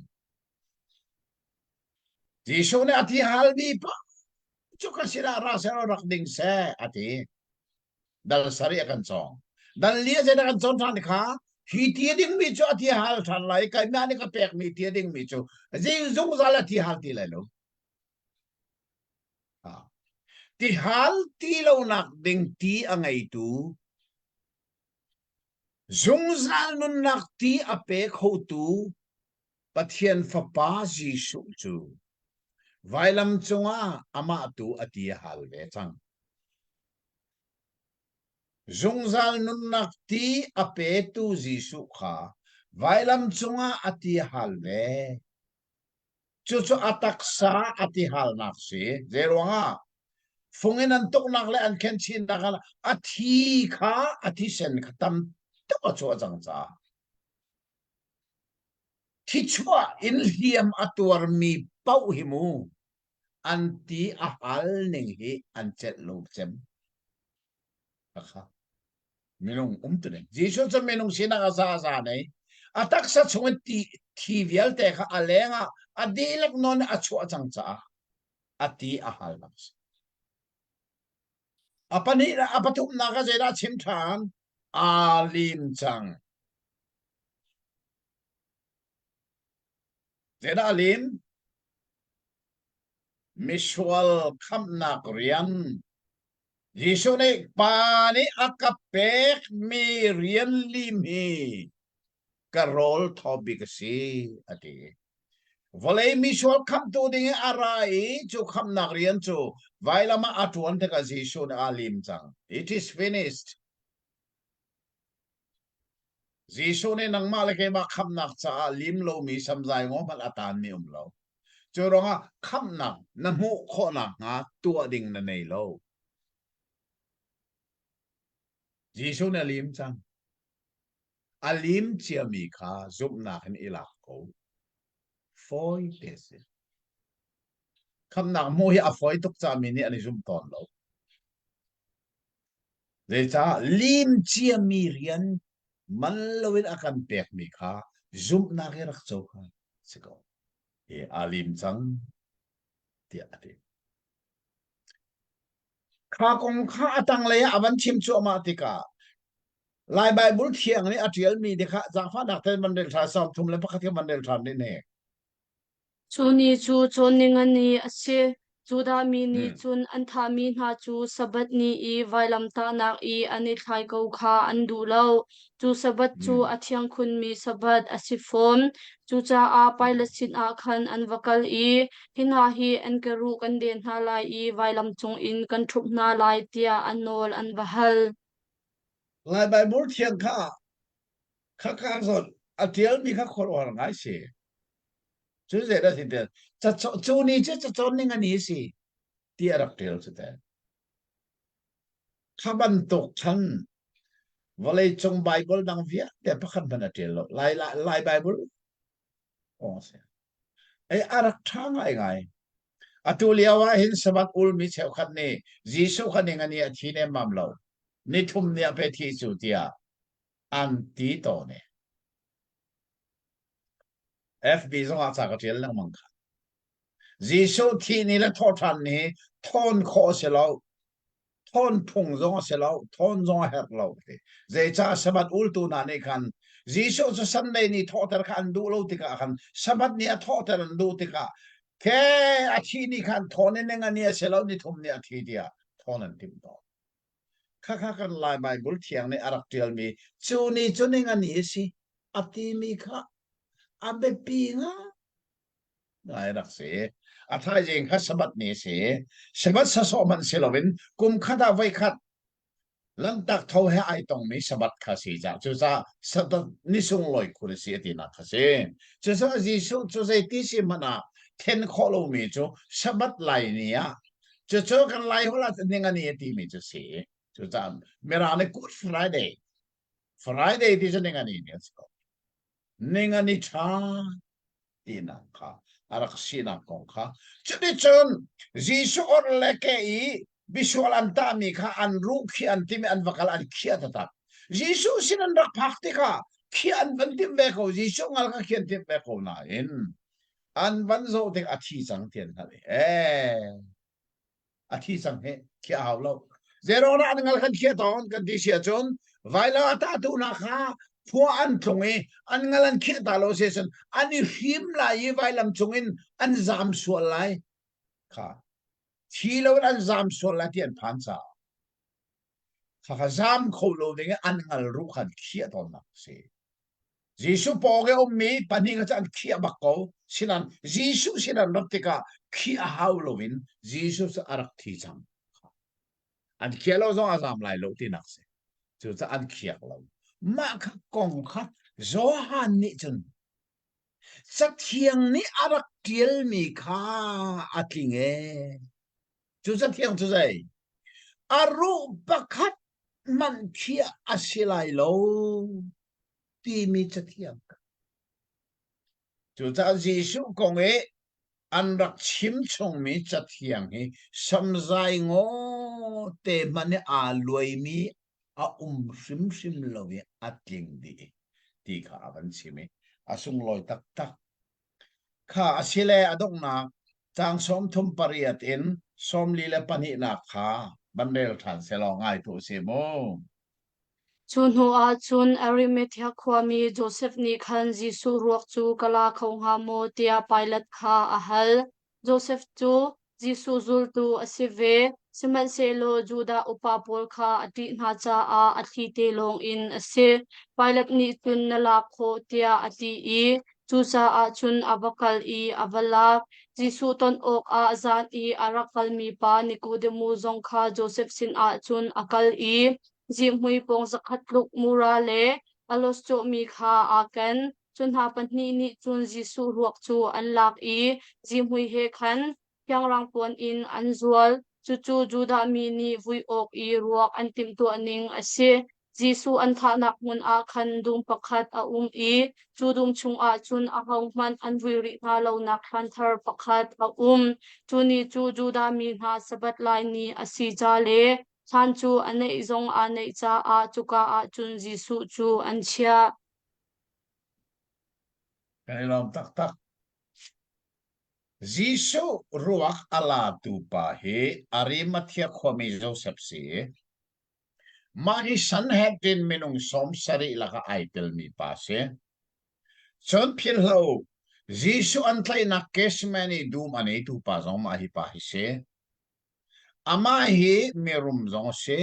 S3: ยิสุเนี่ยอธิฮัลบีปะจุกสิระราเซอรักดิ่งเสอธิดัลสารีกันซองดัลเลียเจนักันซองทันค่ะฮีเทียดิ้งมีจูอธิฮัลทันไลกันนั่นก็เปกมีเทียดิ้งมีจูยิสุซาลอธิฮัลที่เลยลูกที่ฮัลที่เราหนักดิ่งที่อะไรตัว zungzal nun nakti ape khotu pathian fapa jisu chu vailam chunga ama tu ati hal ve chang zungzal nun nakti ape tu jisu kha vailam chunga ati hal ve chu chu ataksa ati hal nak si zeronga fungin antok nak le an khen chin nakal athi kha athi sen khatam to chu chang chaที่ชั่วอินเลียมอตัวมีเป้าหิมูอันที่อาหารหนึ่งฮีอันเจ็ดลูกเจมนะครับไม่ลงตัวเนี่ยจีสุจะไม่ลงสินักซาซาเนี่ยอาตักสัตว์ชงทีวีลแต่ค่ะอะไรง่ะอดีลักนนอชัวจังจ้าอดีอาหารนักอาปนี้อาปทุมนักเจราชิมทานอาลิมจังเจราลิมมิชวลคำนักเรียนยิสุเนปานิอากาเปกมีเรียนลิมีกะโรลทอบิกซีอดีวอลเลมิชวลคำตัวดิ่งอะไรจูคำนักเรียนจูไว้ละมาอัตวันเทกยิสุนอาลิมจัง it is finished ยิสุเนนังมาเลกมาคำนักจ้าลิมโลมีสำใจงอมันอัตานมีโลจูรองะคำนักน้ำมูกข้อนักงาตัวดิ่งนั่นเองโลยิสุเนลิมจังอาลิมเชียมีค่าจุบนักในอิลักโกฟอยเดสคำนักมวยอฟอยตุกจามินี่อันนี้จุบตอนโลเดจ้าลิมเชียมีเรียนมันเลวินอาการเปียกมีค่าจุบนักรักโจค่ะสิกอาลิมจังเดียดข้าคงข้าตั้งเลยอาวันชิมชัวมาติกาลายใบบุลเทียงนี่อาทิตย์มีเด็กจากฟ้าดักเต้นมันเดินทางซ้อมทุ่มเลยพักที่มันเดินทางนี่เนี่ย
S1: chu ni chu chon ning ani ase chu da mi ni chun an tha mi na chu sabat ni I vailam ta nak I ani thlai ko kha an du lo chu sabat chu athiang khun mi sabat asifom chu cha a pilot sin a khan an vakal I hina hi an karu kan den ha lai I vailam chung in kan thup na lai tia anol an bahal
S3: ลายใบบุลเทียงข้าสดอาทิตย์มีข้าคนอ่อนง่ายสิจูเสด็จสิเดียจะจูนี่จะจนนี่งันนี้สิที่อารักเดียวสุดแต่ข้าบรรทุกฉันว่าเลยจงไบเบิลดังเวียแต่พักขันบรรดาเดียวลายไบเบิลโอ้เสียไออารักทางไงอาตุเลียว่าเห็นสมัครอุลมิเชลขันนี่จีสุขันนี่งันนี้ทีเนี่ยมั่มเรานี่ทุ่มเนี่ยไปที่สุดที่อันที่โตเนี่ย FB ส่งอาสากับเทียนแล้วมั้งค่ะจีสุที่นี่ละทอทันนี่ทอนคอเสลาทอนพุงจงเสลาทอนจงเฮร์เราเจจ้าสมัติอุลตูนันนี่กันจีสุจะสันเดนี่ทอดกันดูโลติกากันสมัติเนี่ยทอดกันดูติกาแค่อาทิตย์นี้กันทอนนี่งันเนี่ยเสลานี่ทุ่มเนี่ยอาทิตย์เดียทอนันติมต่อข้ากันลายใบบุลเทียงในอารักเดียลมีจูนี่งันนี้สิอาทิตย์มีค่ะอาเบปีงะไอ้รักเสียอาท้ายจริงข้าสมัตินี่เสียสมัติสะมันเสลวินกุมขัดเอาไว้ขัดหลังตักเท่าให้ไอ้ตรงมีสมัติข้าสีจ้าจูจ้าสตัดนิสุงลอยคุริสีตินักข้าเสียจูจ้าจีสุจูจ้าที่สิมันอ่ะเทนข้อลูมีจูสมัติไหลเนี่ยจูกันไหลหัวละนี่งันนี้ที่มีจูเสียจูจ้าเมื่อไรกูดFridayที่จะนี่งันนี้เนี่ยสิ ninga ni cha ina kha arak sina kong kha chuni chun jisu or leke I visual anta mi kha an ru khi an tim an vakal an khia ta jisu sinan rak phakti kha khi an ban tim be ko jisu ngal kha khian tim be ko na in an ban zo te athi sang tian ha athi sang he khia haw lo zero na an ngal khan khia ton kan ti sia chun vaila ta tu na kha phua an chungi an ngalan khia ta lo season an him la yi vailam chungin an zam sual lai kha thi lo an zam sual la tian phan sa kha zam kho lo ding an ngal ru khan khia ton na se jisu poge mi paninga chan khia bakko sinan jisu sinan raptika khia haw lovin jisu sa arak thi chang an khia lo zo azam lai lo ti nak se chu cha an khia lo ma kha kong kha zo han ni chun sa thiang ni arak tiel mi kha atlinge chu sa thiang chu zai aru pakhat man khia asilai lo ti mi cha thiang chu cha jisu kong e an rak chim chong mi cha thiang hi samzai ngo te mane a loi mi a sim lo ye atling di ti kha avan chimi asung loi tak tak kha asile adok na chang som thum pariat in som lila pani na kha bandel than se lo ngai tu se mo
S1: chun hu a chun Arimathea khwami Joseph ni khan Jisu ruak chu kala khonga mo tia pilot kha ahal Joseph chu Jisu zul tu asive siman selo juda upapol kha ati na cha a athi te long in ase pilot ni chun nala kho tia ati I chu sa a chun avakal I avala Jisu ton ok a zan I arakal mi pa Nicodemu zong kha Joseph sin a chun akal I Jimhui pong zakhat luk mura le alos cho mi kha akan chun ha panni ni chun Jisu ruak chu an lak I Jimhui he khan kyang rang pon in an zual chu chu juda mi ni vui ok I ruak an tim tu aning ase Jisu an tha nak mun a khan dung pakhat a I chu dung chung a chun a hong man an vui ri na lo nak khan thar pakhat a chu ni chu juda mi na sabat lai ni asi ja le chan chu anei zong anei cha a chuka a chun Jisu chu an chia
S3: kai lom tak tak jisu ruak ala tu pa he Arimathea khwami Joseph se mari san hetin minung som sari laka aitel mi pa se chon phil ho jisu an tlai na kesmani dum ani tu pa zong ma hi pa hi se ama hi merum zong se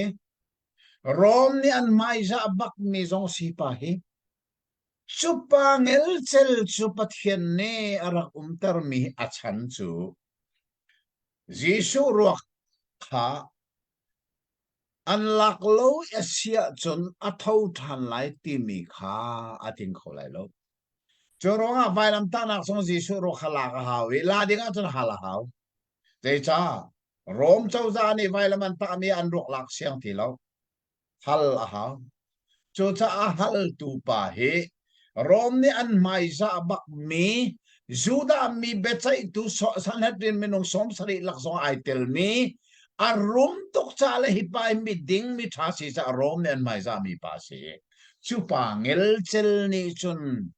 S3: rom ni an mai za bak mi zong si pa hi chupa ngel chel chupa thian ne arak tar mi achan chu jisu ruak kha an lak lo asia chun athau than lai ti mi kha atin kholai lo choronga vailam ta nak song jisu ro khala ka hawi la dinga chun hala haw te cha rom chau za ni vailam an ta mi an rok lak siang ti lo hal a haw cho cha a hal tu pa he rom ni an mai za bak mi juda mi bechai tu so sanhedrin minung som sari lak song ai tel mi a rom tok cha le hi pai mi ding mi tha si cha rom ni an mai za mi pa se chu pa ngel chel ni chun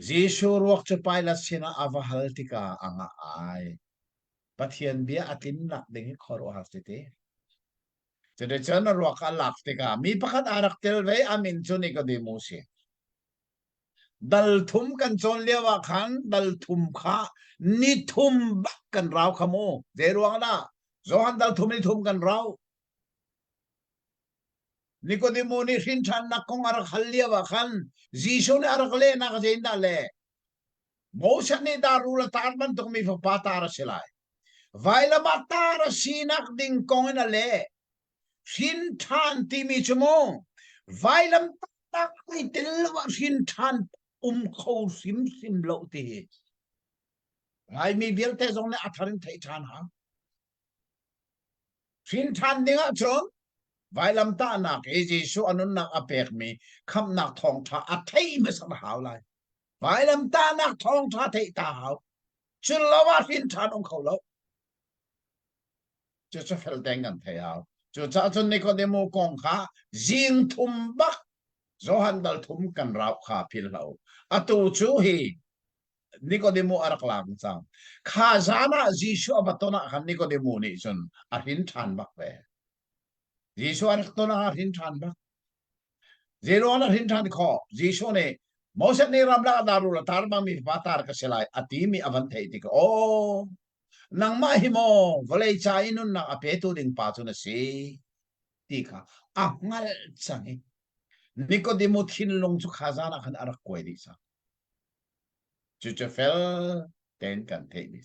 S3: Jisu ruak chu pai la sina avahal tika anga ai pathian bia atin nak ding khoro hastete chede chana ruak alak tika mi pakhat arak tel ve amin chu Nicodemo se dal thum kan chon lewa khan dal thum kha ni thum bak kan raw khamo je ruang na zohan dal thum ni thum kan raw Nicodemo ni hin than nak kong arak hallewa khan Jisu ni arak le na ka jein da le Mosa ni darula tarman tok mi fa patara silai vaila matara sinak ding kong na le hin than ti mi chumo vailam tak ni tilwa hin than kho sim lo ti ngai mi biel te zong le atharin thai than ha hin than dinga chong vailam ta nak e Jisu anun nak apek mi kham nak thong tha athai me sam haw lai phải làm ta nạc thong tha thị tao chứ lo mà hin than ông khẩu lâu chứ cho phèl đen gần thầy hào chứ cha cho Nicodemo con khá riêng thum bắc do han dal thum kan rau kha phil lâu à tu chú hi Nicodemo arak lang sang kha zana Jisu abatona kan Nicodemo ni chun a hin than bak ve Jisu arak tona a hin than bak zero anak hin than kho Jisu ne Moses ni ramla darula tarbang mi patar ka selai atimi avantei tik oh nang mahimo volei cha inun na apetu ding pa chu na si tika angal changi Nicodemo thin long chu khazana khan arak koi di sa chu chu fel ten kan thei ni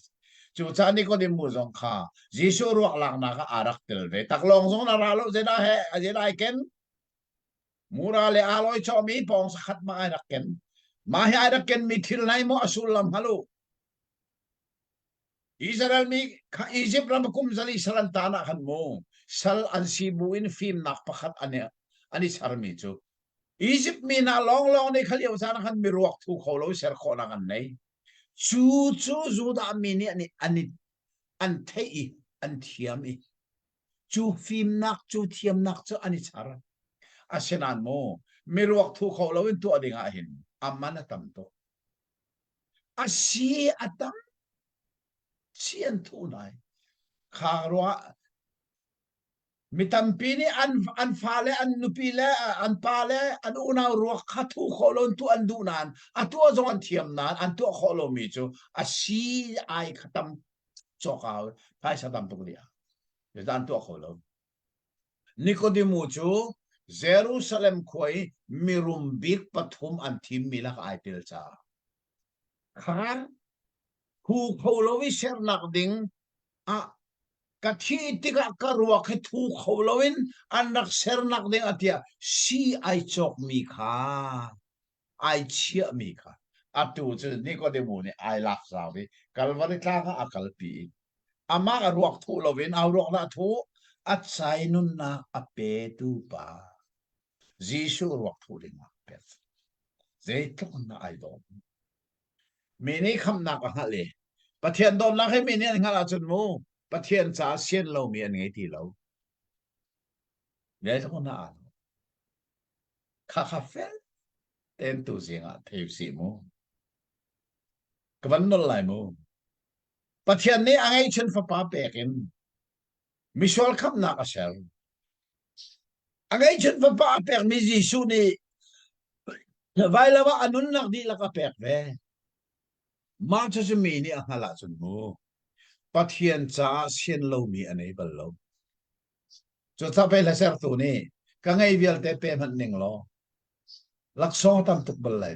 S3: chu cha Nicodemo zong kha Jisu ruak lak na ka arak tel ve tak long zong na ralo zeda he zeda ken mura le aloi cho mi pong sakhat ma ai raken ma hi ai raken mi thil nai mo asul lam halu Israel mi kha Egypt ram kum zali salan tana khan mo sal an sibu in film nak pakhat ani sarmi chu Egypt mi na long ne khali usana khan mi ruak thu kholo ser khona kan nei chu zuda mi ni ani an thei an thiam i chu film nak chu thiam nak chu ani chara asenan mo miruak thu kho lawin tu adinga hin amana tam to asi atam sian thu nai kharwa mitampini an fale an nupile an pale an una ruak khathu kholon tu an dunan atu zon thiam nan an tu kholo mi chu asi ai khatam choka pai sadam to dia dan tu kholo Nicodemo chu Jerusalem khoi mirumbik pathum an thim milak aitil cha khar hu kholowi ser nak ding a kathi tika karwa khe thu kholowin an nak ser nak ding atia si ai chok mi kha ai chia mi kha atu chu Nicodemo ni ai lak sawi kalwari tla ka akal pi ama ruak thu lovin au ruak na thu at sai nun na ape tu pa Jisu ruak thu ding ma pet zai tok na ai dom mini kham na ka hale pathian dom na he mini ngala chun mu pathian cha sian lo mi an ngai ti lo zai tok na an kha fel ten tu zinga theu si mu kwan nol lai mu pathian ni angai chen fa pa pekin misol kham na ka sel angai chen fa pa pek mi Jisu ni vai lawa anun nak di la ka pek ve ma cha chu mi ni angala chun mu pathian cha sian lo mi anei bal lo cho cha pe la ser tu ni ka ngai vial te pe man ning lo lak so tam tuk bal lai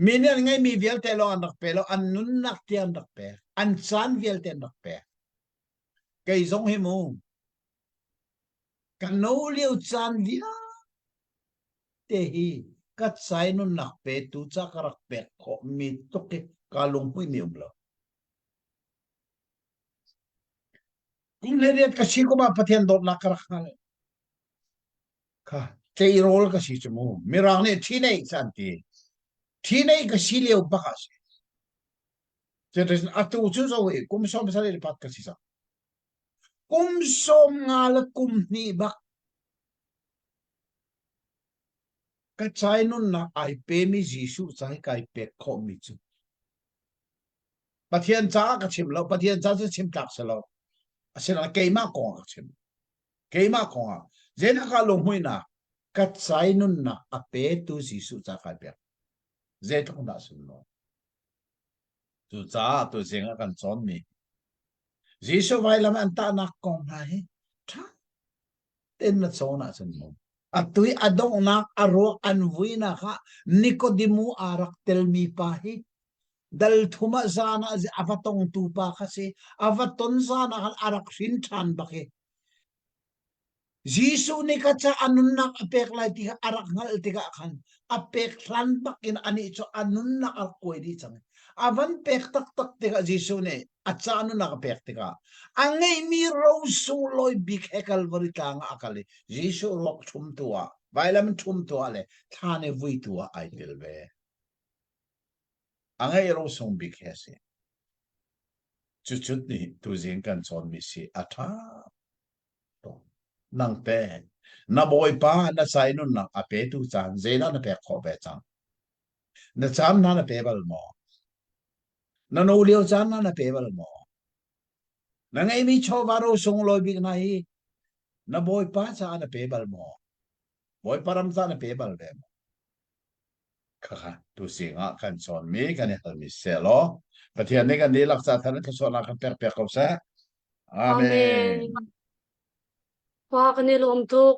S3: mi ni ngai mi vial te lo anak pe lo anun nak ti anak pe an chan vial te anak pe kai zong hi mu kan no liu chan via te hi kat sai nun nak pe tu cha karak pe kho mi to ke kalung hui mi umlo kum le riat ka si ko ba pathian dot na karak hal ka te rol ka si chumu mirang ne thi nei chan thi nei ka si leu ba ka si je des atu chu zo we kum som sa le pat ka si sa kum som ngal kum ni ba ka chai nun na ai pe mi Jisu chai kai pe kho mi chu pathian cha ka chim lo pathian cha chu chim tak sa lo asena ke ma ko ka chim ke ma ko zena ka lo hui na ka chai nun na a pe tu Jisu cha kai pe ze thong da su lo tu cha tu zenga kan chon mi Jisu vai lam an ta na kong hai tha ten na chona chen mo atui adong na aro anvuina kha Nicodemo arak tel mi pa hi dal thuma zana avatong tu pa khase avaton zana hal arak rin than bake Jisu ni kacha anun nak apek lai ti arak ngal tiga khan apek than bakin ani cho anun nak ar koi di chang avan pek tak tiga Jisu ne acha anun nak apek tiga angai mi ro sung loi big ekal varitang akali Jisu rok thum tua ไว้แล้วมันทุ่มตัวเลยท่าในวิตัวไอเดลเวอังไงเราส่งบิ๊กเฮสจุดนี้ตัวเองกันสอนมิสิอัฐานังเป้นับอยป้านัใส่นุ่นนักอเปตุจานเจน่านับเปขอเปจังนัจามนับเปบลมอนันอูเลียวจานนับเปบลมอนังไอมีชาวบารุส่งลอยบิ๊กนายนับอยป้าจานนับเปบลมอบอยปารำจานนับเปบลเดมค่ะตัวเสียงกันสอนมีกันเนี่ยมิเซลล์ประเทศนี้กันดีรักษาท่านก็สอนนักเปรเขาซะอาเมน
S1: Amen. Wa kanilom tuk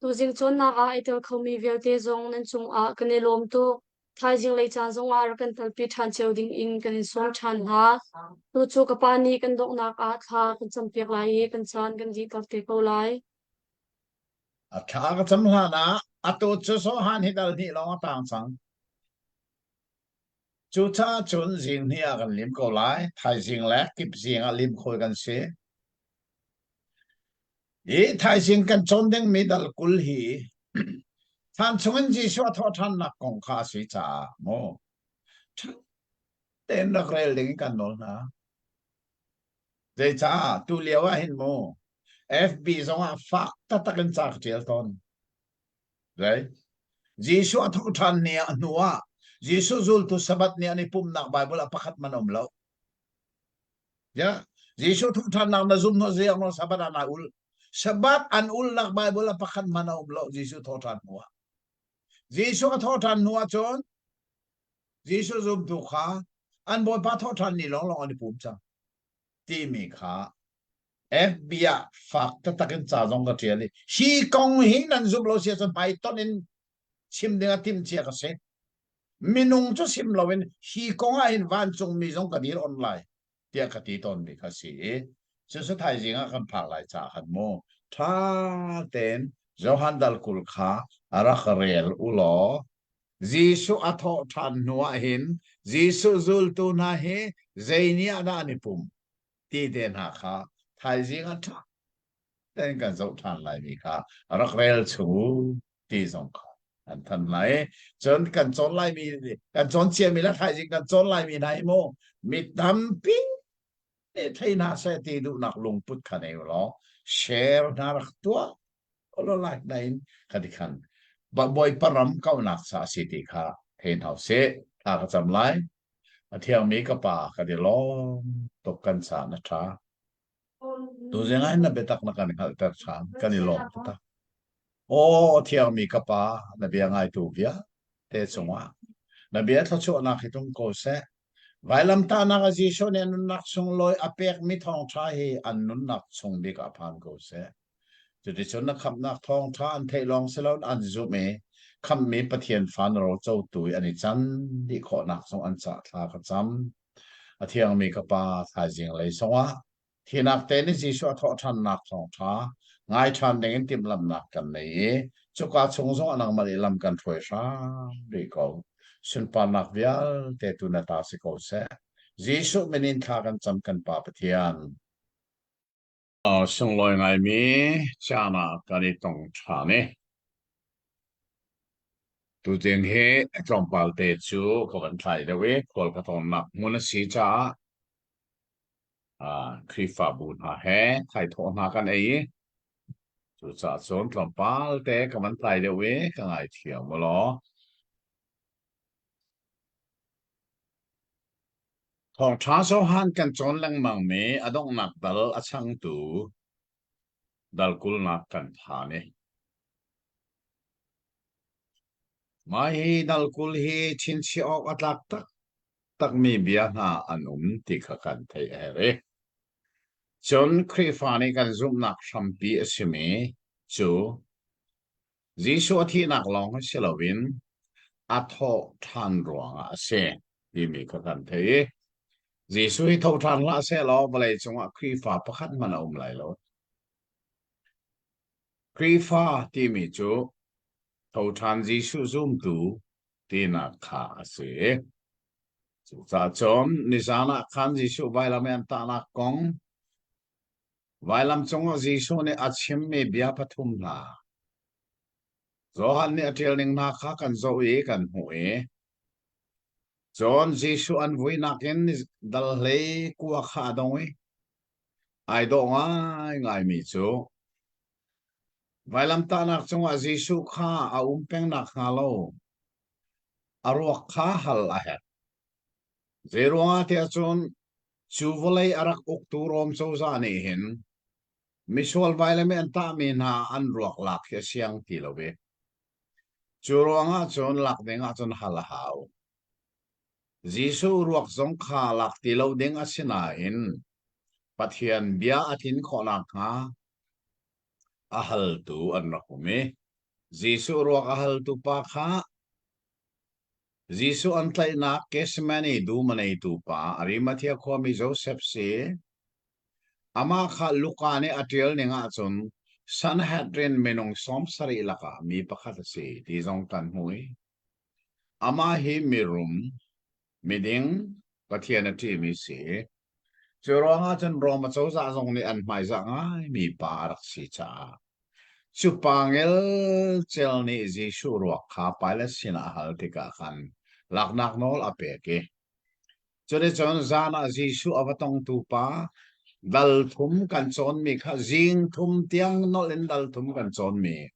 S1: tu jing chon na ka itel khomi velte zong nan chung a kanilom tuk thai jing lei chan zong a kan tal pi than cheu ding in kan som than ha tu chu ka pani kan dok na ka tha kan cham pek lai kan chan kan ji tak te ko lai
S3: Acha ka na ato chu so han hi dal ni long tang sang chu cha chun jing ni a kan lim ko lai thai jing le kip jing a lim khoi kan se e thai jing kan chon ding mi dal kul hi than chungin ji swa tho than na kong kha si cha mo ten rak rel ding kan nol na de cha tu liawa hin mo FB zong a fak ta ta kan chak tel ton right Jisu at hutan niya anuwa Jisu zul tu sabat niya ni pum nak Bible apakat manomlaw ya Jisu hutan nak na zoom no ziyang no sabat anaul sabat anul nak Bible apakat manomlaw Jisu hutan nuwa Jisu at hutan nuwa chon Jisu zoom tu ka an boy pat hutan ni long long ani pum chang ti mi ka FBA fak ta takin cha zong ka tiali hi kong hi nan zoom lo siya son pai ton in sim dinga tim chia ka se minung cho sim lawin hi konga in van chung mi jong ka dir online tia ka ti ton mi ka si so so thai jinga kan phak lai cha khan mo tha ten johan dal kul kha ara kharel ulo jisu atho than nuwa hin jisu zul tu na he zaini ana ni pum ti den ha kha thai jinga tha ten kan zo than lai mi kha ara kharel chu ti jong khaอันทันไหนจนกันจนไล่มีกันจนเชียมีแล้วไทยจริงกันจนไล่มีไหนโมมีดำปิ้งเนี่ยไทยน่าเสียทีดูนักลงพุทธคะแนนหรอแชร์น่ารักตัวก็รู้ไล่ไหนขัดขันบ่อยปรำเข้านักสาสิติค่ะเห็นเขาเสียถ้าเขาจำไรเที่ยวมีกระป่าก็ได้ล้อมตกกันสานะจ๊ะตัวยังไงน่ะเบตักนักการขัดแต่สามกันได้ล้อมตุ๊กโอ้เที่ยวมีกระป๋านาเบียง่ายตัวเบียเตะสงวะนาเบียถ้าช่วยนักที่ต้องโกเสไว้ลำตานักจีชนนุนักส่งลอยอเปกมิทองชาฮีอันนุนักส่งดีกับพันโกเสจุดที่ชนนักขับนักทองชาอันเทลองเสลอนอันจุเมคำมีประเทียนฟันเราเจ้าตุยอันนี้จันดีขอนักส่งอันจะทากจำเที่ยวมีกระป๋าทายจริงเลยสงวะที่นักเตนิจีชวทอทันนักทองชาง่ายทันเด้งติมลำหนักกันเลยจุกาชงสงอนังมาลีลำกันถอยช้าดีกว่าสุนปานักวิลเตตุนตาสิโกเสจีสุเมนินทากันจำกันป่าปะเทียนส่งลอยไงมีชานากันตรงชาเนตูเจงเฮจอมปาลเตจูขอกันไทยเดเวขอกันตอนนักมุนสีจ้าคริฟาบูนฮะเฮไทยทอนากันเอจุดสะสมลำปาลเตะกับมันไตเดเวก็ไงเที่ยวมาล้อทองท้าโซฮันกันจนแรงมังเมอดงหนักดัลอช่างตูดัลกุลนักกันทานี่มาฮีดัลกุลฮีชินชีออกอัตลักตักมีเบียนาอันติขกันไทยเรจนครีฟานี่กันซุ่มนักชัมปีอสิเมจูจีสุอที่นักลองให้เชลวินอัทโอทันรวงอาเซที่มีกันเทจีสุให้ทอทันละเซลอบเลยจังหวะครีฟาประคันมันไหลแล้วครีฟาที่มีจูทอทันจีสุซุ่มตูที่นักขาเซจุดจอมนิสานักขันจีสุไปละเมนตานักกงไว้ลำจงจีสุเนี่ยอาชิมมีเบียปทุมลา
S2: Zohan ni atil ning na kha kan zo e kan hu e John Jesu an vui nakin dal hlei kuwa kha dong e ai do ngai mi chu vailam ta nak chunga Jesu kha a peng nak nga lo arwak kha hal a het zeronga te chun chu volei arak uk tu rom cho za ni hin misol vailam en ta mi na an ruak lak ya siang ti lo be churonga chun lak denga chun hal hau Jesu ruak zong kha lak ti lo ding asina in pathian bia atin khona kha ahal tu an rakumi Jesu ruak ahal tu pa kha Jesu an tlai na kesmani du manei tu pa arimathia khomi Joseph se ama kha lukane atrial ninga chun Sanhedrin menong som sari laka mi pakhat se ti jong tan hui ama hi mirum miding pathian ati mi se churonga chun roma choza jong ni an mai za ngai mi pa rak si cha chupangel chelni Jesu ruak kha Palestina hal tika khan laknak nol apeke chone chon zana Jesu avatong tu pa dal thum kan chon mi kha jing thum tiang nol in dal thum kan chon mi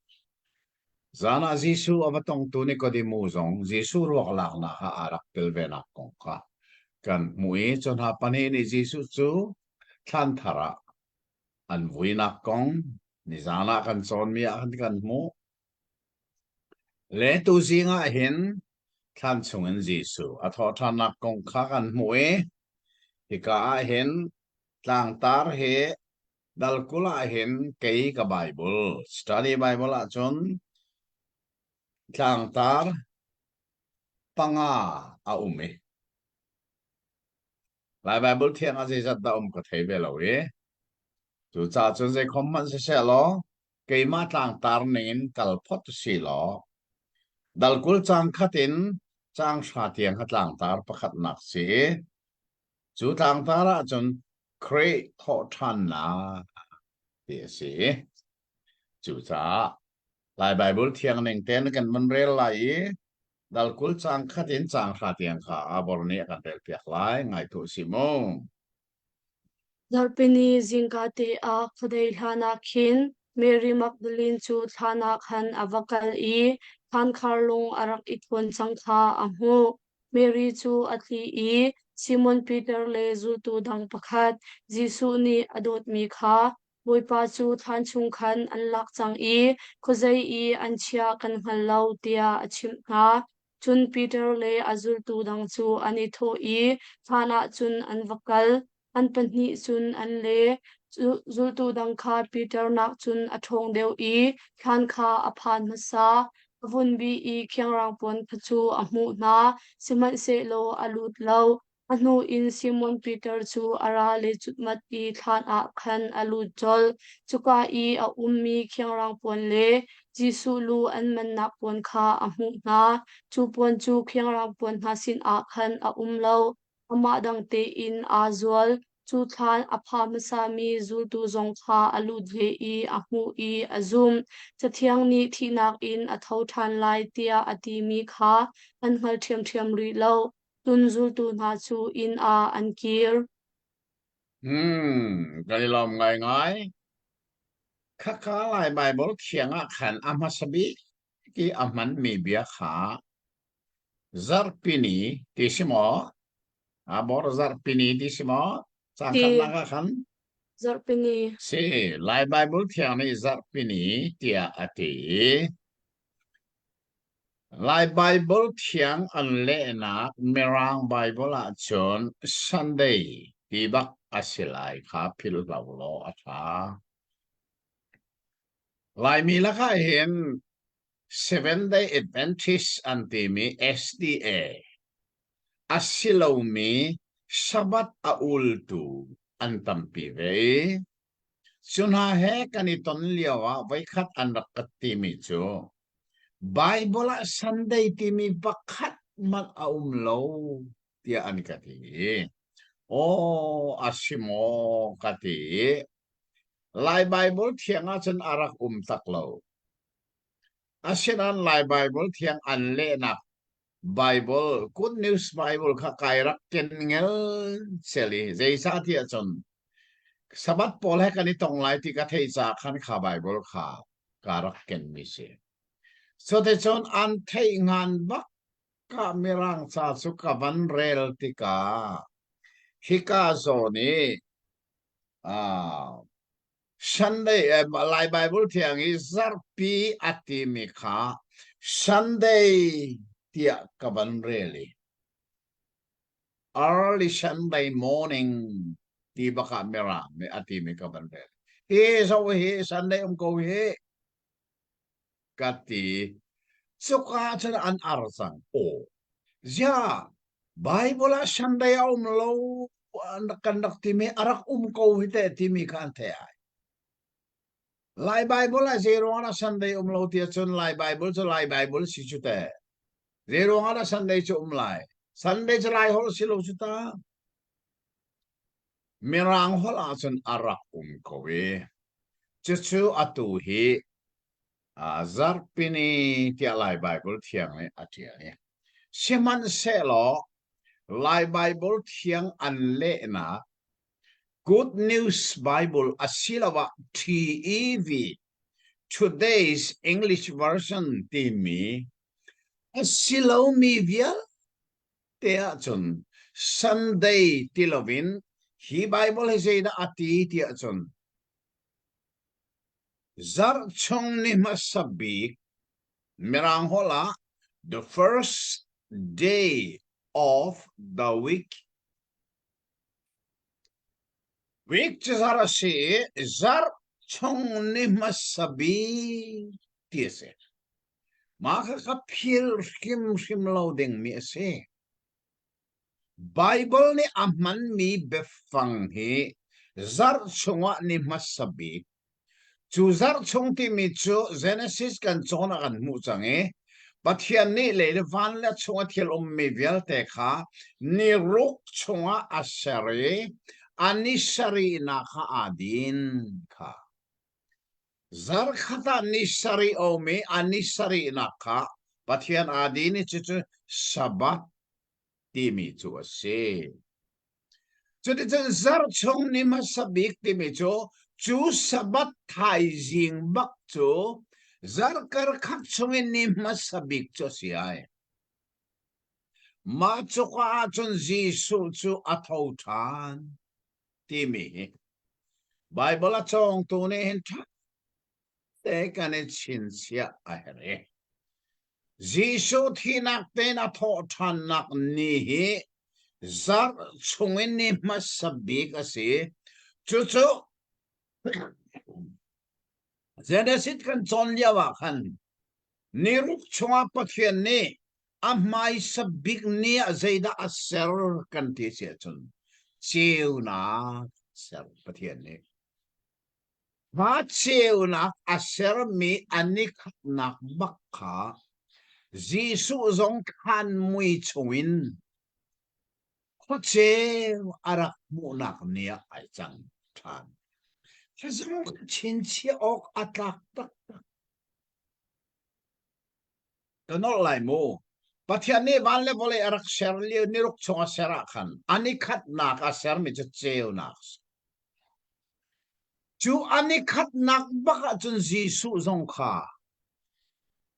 S2: zana Jesu avatong tu ni kodimu zong Jesu ruak lakna ha arak pelvena kong kha kan mui chon ha pani ni Jesu chu than thara an vuina kong ni zana kan chon mi an kan mu le tu zinga hin than chungen Jesu a tho thanak kong kha kan mui hi ka hin tlang tar he dal kula hin kei ka Bible study Bible a chon tlang tar panga a umi lai Bible thiang a zat da ka thei be lo e chu cha chun je khomman se lo kei ma tlang tar nin kal phot si lo dal kul chang khatin chang sha tiang khatlang tar pakhat nak si chu tlang tar a chon kre tho than na ti si chu cha lai Bible thiang ning ten kan man rel lai dal kul chang khatin chang sha tiang kha abor ni kan tel piak lai ngai thu si mo
S1: zarpini zingkate a khadei hlana khin Mary Magdalene chu thlana khan avakal I khan kharlung arak ikon changkha amu Mary chu athi I Simon Peter le zultu dang pakhat Jesu ni adot mi kha boipa chu than chung khan an lak chang I khozai I an chia kan hal lau tia achim nga chun Peter le azultu dang chu ani tho I thana chun an vakal an pahnih chun an le zultu dang kha Peter nak chun a thong deuh I thlan kha a phan masa avun bi I khiangrang pon phachu a hmuh na siman se lo a lut lo a hnu in Simon Peter chu ara le chutmat I thlan a khan a lut jol chuka I a ummi khiangrang pon le Jesu lu an man nak pon kha a hmuh na chu pon chu khiangrang pon na sin a khan a lo ama dang te in a zual chu thlan a pha masa mi zultu zong kha alu dhe I a hmu I a zum chathiang ni thinak in a tho than lai tia ati mi kha an hmal thiam thiam ri lo tun zultu na chu in a an kir
S2: galilom ngai ngai kha kha lai Bible khiang a khan amasabi ki aman mi bia kha zarpini tisimo abor zarpini tisimo chang khat
S1: ti
S2: naga khan
S1: zarpini
S2: si lai Bible thiang ni zarpini tia ati lai Bible thiang an le na merang Bible a chon Sunday tibak asilai kha phil lo atha lai mi la kha hen 7-day Adventist antimi SDA asilomi sabat a ultu antampi ve sunha he kaniton liawa vai khat anrakati mi chu Bible Sunday timi pakhat mat a lo tia anikati o asimo kati lai Bible thianga chen arak taklo
S3: asian lai Bible thiang an le nak Bible good news Bible kha kai rak ken ngel seli zeisa thi chon sabat pol he kan tong lai ti ka thei cha khan kha Bible kha ka rak ken mi se so te chon an thei ngan bak ka mirang cha su ka van rel ti ka hika zo ni Sunday lai Bible thiang is zarpi ati mi kha Sunday tia ka van reli early Sunday morning ti baka mera me ati mi ka van reli he so he Sunday ko he kati suka chan an arsang o ja Bible a Sunday lo kandak ti mi arak ko hite ti mi kan the ai lai Bible a zero ana Sunday lo ti chon lai Bible cho lai Bible si chu te zero ana Sunday cho lai Sunday cho lai hol si lo chu ta mirang hol a chon arak ko we chu atu hi zarpini ti lai Bible thiang le atia le seman se lo lai Bible thiang an le na Good News Bible asilawa TEV today's English version ti mi asilaw mi via te achon Sunday tilovin hi Bible hezeda ati ti achon zar chong ni masabik mirang hola the first day of the week zara si zar chong ni masabi tiese maka kapil skim loading mi ase Bible ni aman mi befang hi zar chonga ni masabi chu zar chong ti mi chu Genesis kan chona kan mu change pathian ni le van la chunga thil mi vial te kha ni ruk chunga asare anisari na kha adin kha zar khata nisari o me anisari na kha pathian adin chu sabat ti mi chu ase chu de zar chong ni masabik ti mi chu sabat thai jing bak chu zar kar khak chong ni masabik chu siai ma chu ka chun Jisu chu athau than ti mi Bible a chong tu ne hen tha te kan chin sia a here Jisu thinak te na tho than nak ni hi zar chung ni masabik ase chu Genesis kan chon liawa khan niruk chunga pathian ni amai sabik ni azaida aser kan ti se chun chiu na ser pathian ni va chiu na aser mi anik nak bakha Jisu zong khan mui chungin kho chiu arak mu nak nia ai chang than Chazong chin chi ok atlak tak tak. Tanol lai mo. Pathian ni van le vole arak ser li niruk chonga serakan. Anikat nak aser mi cheo nak. Chu anikat nak baka chun Jisu zong kha.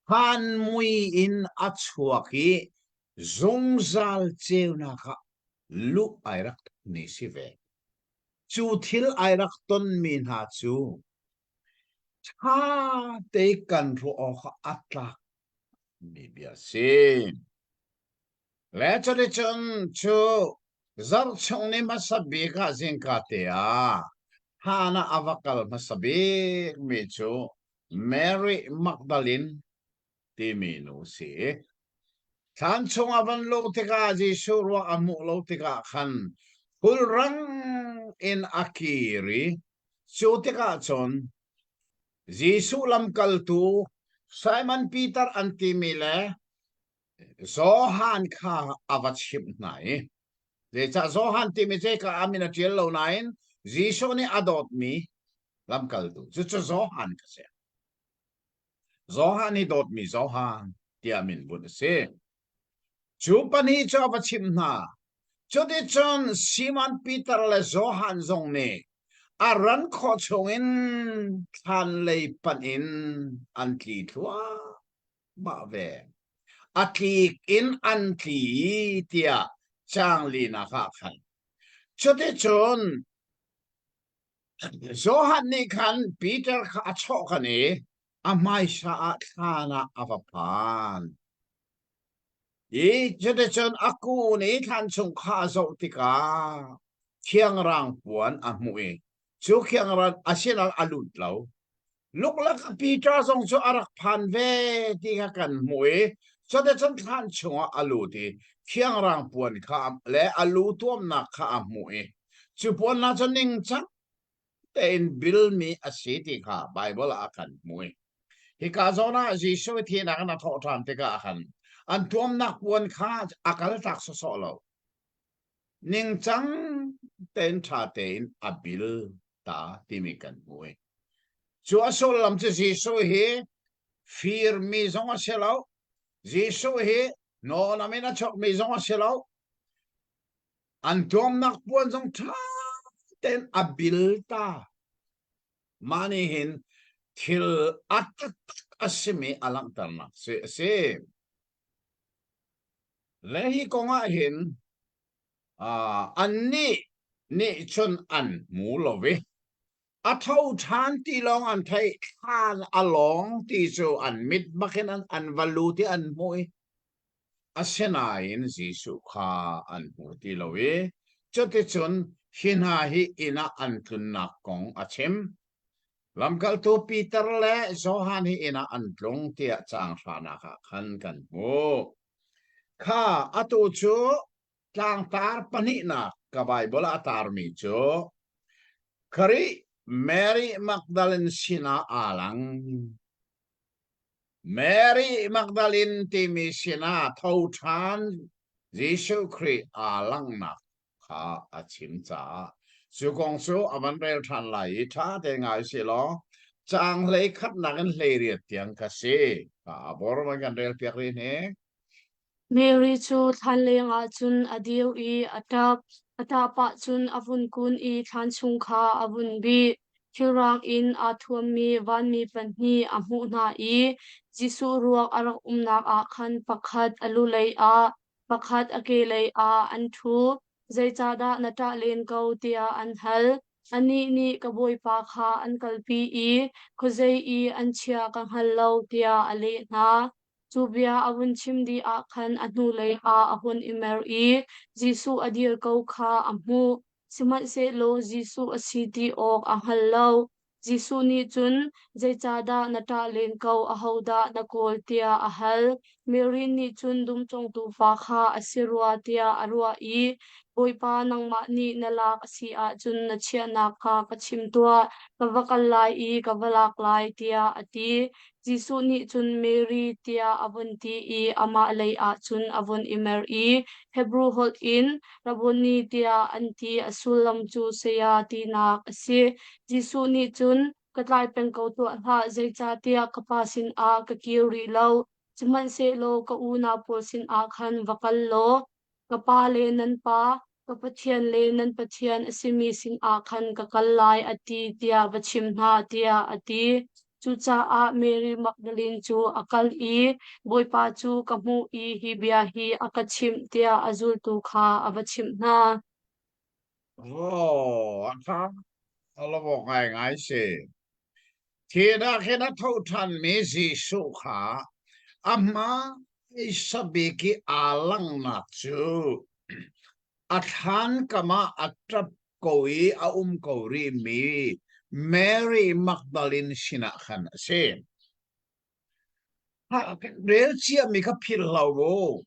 S3: Han mui in achuaki zongzal cheo naka lu airak ni sive. Chu thil airak ton min ha chu cha te kan ro okha atlak mi bia sin le chode chon chu zar chong ni masabi ka jing ka te a hana avakal masabi mi chu Mary Magdalene ti mi no si than chong avan lo te ka ji surwa amu lo te ka khan Hulrang in akiri sutika chon Jisu lam kaltu Simon Peter antimile Zohan kha avachip nai de cha Zohan timite ka amina chelo nain Jisu ni adot mi lam kaltu chu Zohan ka se Zohan hi dot mi Zohan tia min bun se chu pan hi cho va chim na cho de chon Simon Peter le Zohan zong ne a ran kho chongin than lei pan in an tli thua ba ve a tli in an tli tia chang li na kha khan cho de chon Zohan ni khan Peter kha cho khan e a mai sa thana avapan ý cho nên chân aku ni than chung kha zo tika khiang rang puan a mui chu khiang ran asinal alut lo lúc la ka Peter song chu arak phan ve tika kan mui cho nên chân than chung aluti khiang rang puan kha le alu tuam na kha mui chu puan na chân ning chang ten bil mi asiti kha Bible akan mui hi ka zona ji so thi na na tho than tika akan an tuam nak puan kha akal tak so so lo ning chang ten tha ten abil ta timikan mui chu asol lam che ji so hi fir mi zong a selo ji so hi no na me na chok mi zong a selo an tuam nak puan zong tha ten abil ta mani hin thil atak asimi alang tarna se lehi konga hin an ni chun an mu lovi a thau than ti long an thai than along ti chu an mit bakin an valu ti an mui a senain Jesu kha an mu ti lovi chote chun hina hi ina an tun na kong a chem lamkal tu Peter le Zohan hi ina an tlong tia chang thana kha khan kan mu kha atu chu tlang tar pani na ka Bible atar mi chu kari Mary Magdalene sina alang Mary Magdalene ti mi sina thau than Jesu Christ alang na kha achim cha su kong su avan rel than lai tha de ngai si lo chang lei khat na kan lei riat tiang ka se ka bor ma kan rel piak ri ne
S1: Mary chu than lenga chun adiu I atapa chun avun kun I than chung kha avun bi thirang in a thuam mi van mi panhi a hmu na I Jisu ruak arak umnak a khan pakhat alu lei a pakhat ake lei a an thu zaichada nata len ko tia an hal ani ni kaboi pa kha an kalpi I khuzei I an chia ka hal lo tia ale na Chubia avun chimdi a khan anu lei a ahun imer I Jisu adir ko kha amu simat se lo Jisu asiti ok ahal lo Jisu ni chun zaichada nata len ko ahoda nakol tia ahal Mary ni chun dum chong tu fa kha asirwa tia arwa I boipa nangma ni nalak si a chun na chia na kha kachim tua kavakal lai I kavalak lai tia ati Jisu ni chun Mary tia avun ti I ama lei a chun avun imer I Hebrew hold in raboni tia anti asulam chu seya ti nak ase Jisu ni chun katlai pengko tu ha zeicha tia kapasin a kakiuri lo chiman se lo ka una polsin a khan vakal lo kapa le nan pa kapathian le nan pathian asimi sing a khan kakallai ati tia vachim na tia ati chu cha a Mary Magdalene chu akal I boipa chu kamu I hi bia hi akachim tia azul tu kha avachim na
S3: oh akha alo bo ngai ngai se thina khena thau than me Jesu kha amma isabeki alang na chu athan kama atrap koi a kori mi Mary Magdalene sina khan se ha rel chia mi ka phil lo ro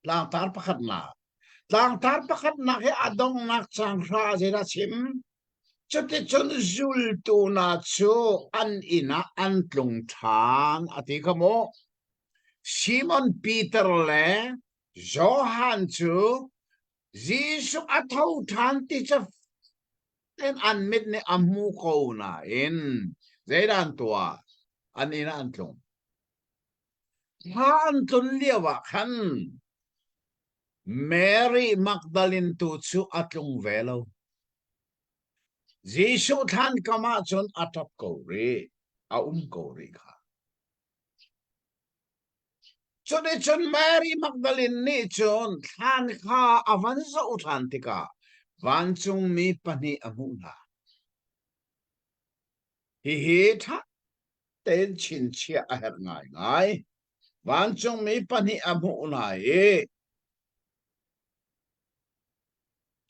S3: lang tar pakhat na lang tar pakhat na he adong nak chang ra je ra chim chote chon zul tu na chu an ina an tlung thang ati kamo Simon Peter le Johan chu Jisu athau than ti cha en an mit ne amu ko na in zaidan tua an ina an tlung ท่านจนเรียกว่าขันแมรี่มักดาลินตูชูอัตลงเวลายิสุท่านก็มาจนอัตบกอรีอากอรีค่ะจนจนแมรี่มักดาลินนี่จนท่านข้าอวันสุท่านติกาวันจงมีปณิอมุนาฮิท่าเต็นชินเชียอาเหรง่ายง่ายวันจงมีปณิอมุนา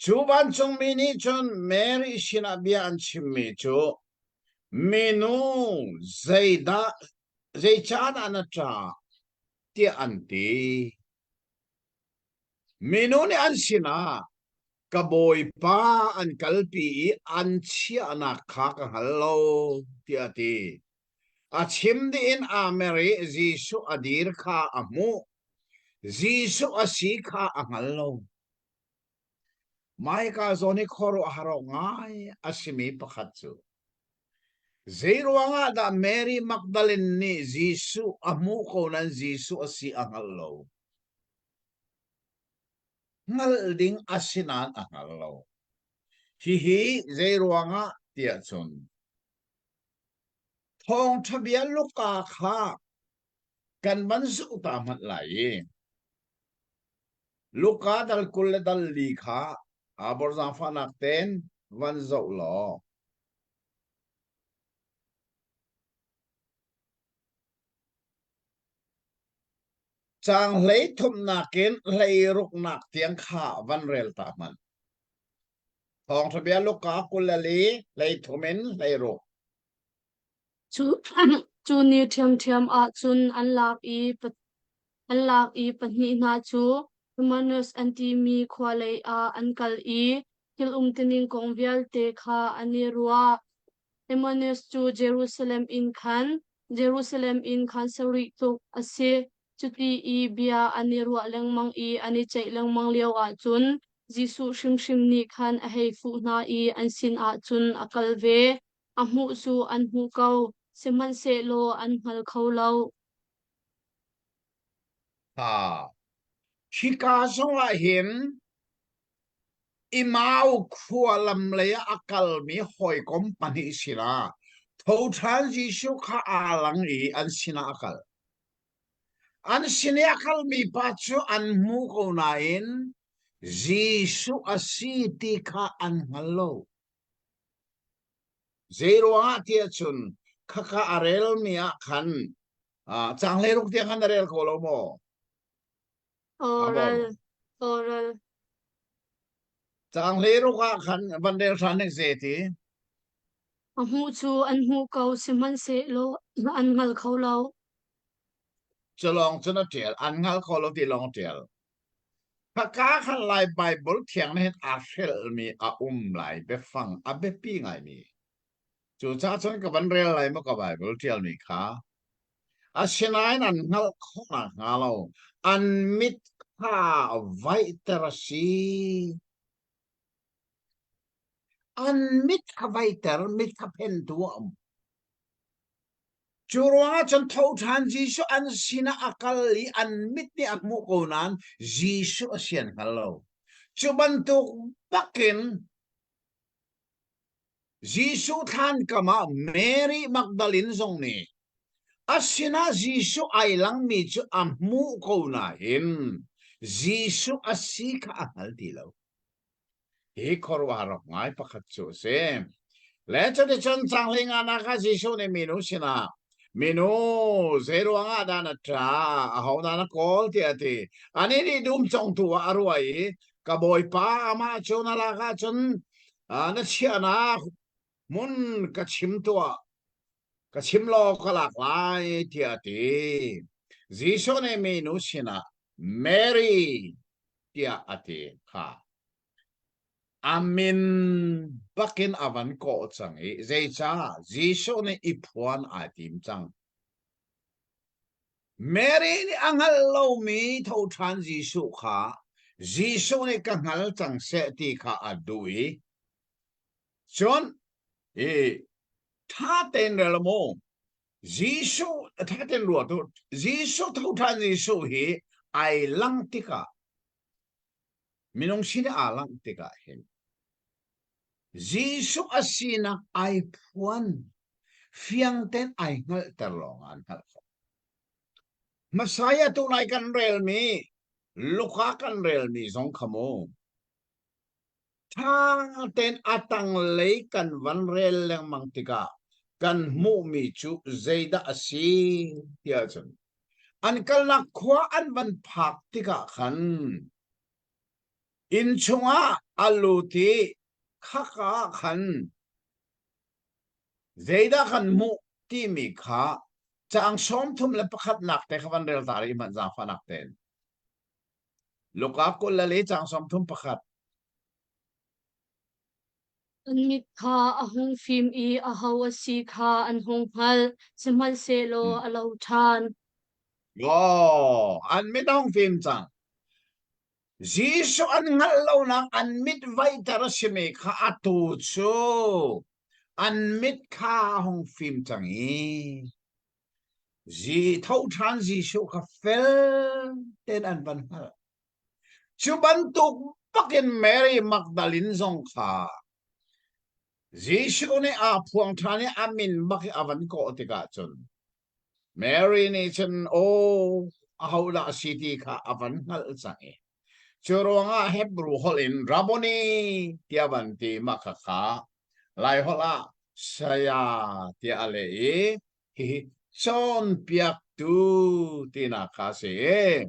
S3: จูบันจงมีนี่จนแมรี่ชินาเบียนชิมมิจูเมนูใจชาดานาจาเตียอันตีเมนูนี่อันชินากระบอยป้าอันกัลปีอันเชียนักขากฮัลโหลเตียตีอาชิมดีอินอเมริจิสุอดีร์ข้าอมูจิสุอสีข้าอังฮัลโหลไม่ก็โซนิคอรุฮารุง่ายอาชิมีปะขัดจู Zerwanga da Mary Magdalene ni Jisu amu ko nan Jisu asi angalo. Ngal ding asinan angalo. Hihi zerwanga tia chun. Thong thabia luka kha kan man su utamat lai. Luka dal kulle dal li kha abor zafanak ten van zau lo. Chang lấy thum nakin lấy ruk nak tiếng khả văn rel ta man. Thong thabia luka kulali lấy thumin lấy ruk.
S1: chu chu ni thiam a chun an lak i pahnih na chu humanus anti mi khwalei a ankal i kilum tining kongvial te kha ani ruwa humanus chu Jerusalem in khan sari tuk ase chuti i bia ani ruwa lengmang i ani chei lengmang leo a chun Jisu shim ni khan a hei fu na i an sin a chun akal ve a hmu su an hmu kau seman se lo an hmal kho lo
S3: Ha. Chika songa hin imau khualam leya akal mi hoi kompani sila. Thau than Jisu kha alang i an sina akal. An sina akal mi pachu an mu ko nain Jisu asiti kha an halo. Zero tia chun kaka arel mi akhan. Chang le ruk tia khan arel ko lo mo.
S1: oral
S3: Chang le ruk akhan bandel sanik zeti.
S1: a hmu chu an hmu kau seman se lo an hmal kho lo
S3: Chalong chana tiel an ngal ko lo ti long tiel. Kaka khan lai Bible thiang net a shel mi a lai be fang a be pi ngai mi. Chu cha chon ka bandel lai mo ka Bible tiel mi kha. A sinai nan ngal ko na ngalo an mit kha vai terasi. An mit ka vai ter mit ka pen tuam. Churwa chan thau than Jisu an sina akali an mit ni akmu konan Jisu asian hello. Chubantuk bakin Jisu than kama Mary Magdalene zong ni. Asina Jisu ay lang mi chu ammu konahin. Jisu asika ahal dilaw. Korwa harap ngay pakatso se. Lecho de chan changling anaka Jisu ni minu sina. Minu zero nga dana tra ahaw dana call ti ati ani ni dum chong tu arwai kaboy pa ama cho na la ka chon na chia na mun ka chim tu ka chim lo ka la lai ti ati Jisu ne minu sina Mary ti ati ha Amin bakin avan ko chang e zai cha Jisu ne ipuan atim chang Mary ni angal lo mi thau than Jisu kha Jisu ne ka ngal chang se ti kha adui chon e tha ten rel mo Giêsu thắt tên lụa tu Giêsu thâu than Giêsu hi ai lăng tika minong sina alang tika hen Giêsu asina ai puan fiang ten ai ngal terlongan hal Masaya tu nai kan rel mi luka kan rel mi zong khamo thang ten atang lei kan van rel leng mang tika kan mu mi chu zeida asi tia chun an kal na khwa an ban phak tika khan in chunga aluti khaka khan zeida khan mu ti mi kha chang som thum le pakhat nak te khawan rel tari man za fa nak ten luka ko la le chang som thum pakhat
S1: an mit kha a hung phim I a ho a si kha an hung hal simal se lo a lo than
S3: oh an mit hong phim chang Giêsu an ngal lo na an mit vai tar sime kha atu chu an mit kha hong phim chang I ji thâu than Giêsu kha fel ten an ban hal chu ban tuk pakin Mary Magdalene zong kha Giêsu ne a phuang thane amin baki avan ko tika chun Mary ni chen o a haula city kha avan hal chang e Churunga Hebrew holin Raboni tiabanti makaka lai hola saya tia ale hi son piak tu tina kase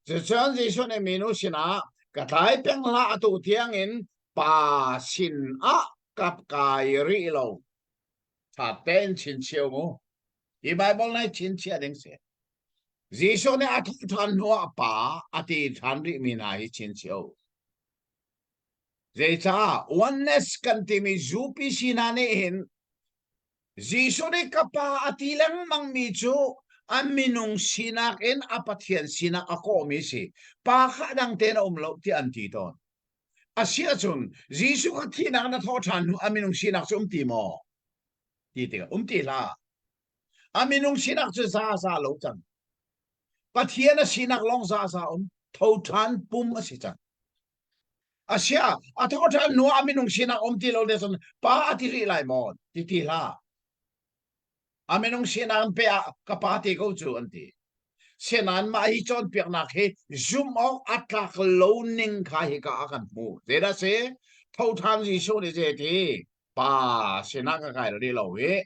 S3: je chon ji sone minu sina katai peng la tu tiang in pa sin a kap kai ri lo ta ten chin chiu mo I Bible nai chin chia ding se Giêsu ne a than hoa pa ati than ri mi na hi chin chiu Zeta oneness kan timi zupi sinane hin Giêsu ne kapa ati lang mang mi chu aminung sinak in apathian sinak ako mi si pa khadang ten lo ti anti ton asia chun Giêsu ka thina na tho than aminung sinak chum ti mo ti te ti la aminung sinak chu sa lo chang pathian sinak long sa tho than pum asichan Asia atau kan no aminung sinak ti lo deson pa atiri lai mon ti la aminung sinak pe kapati ko chu anti senan ma hi chon piak nak he zoom ok atlak loning kha hi ka akan mu zeda se thau than ji so ni je ti pa senak ka kai ri lo we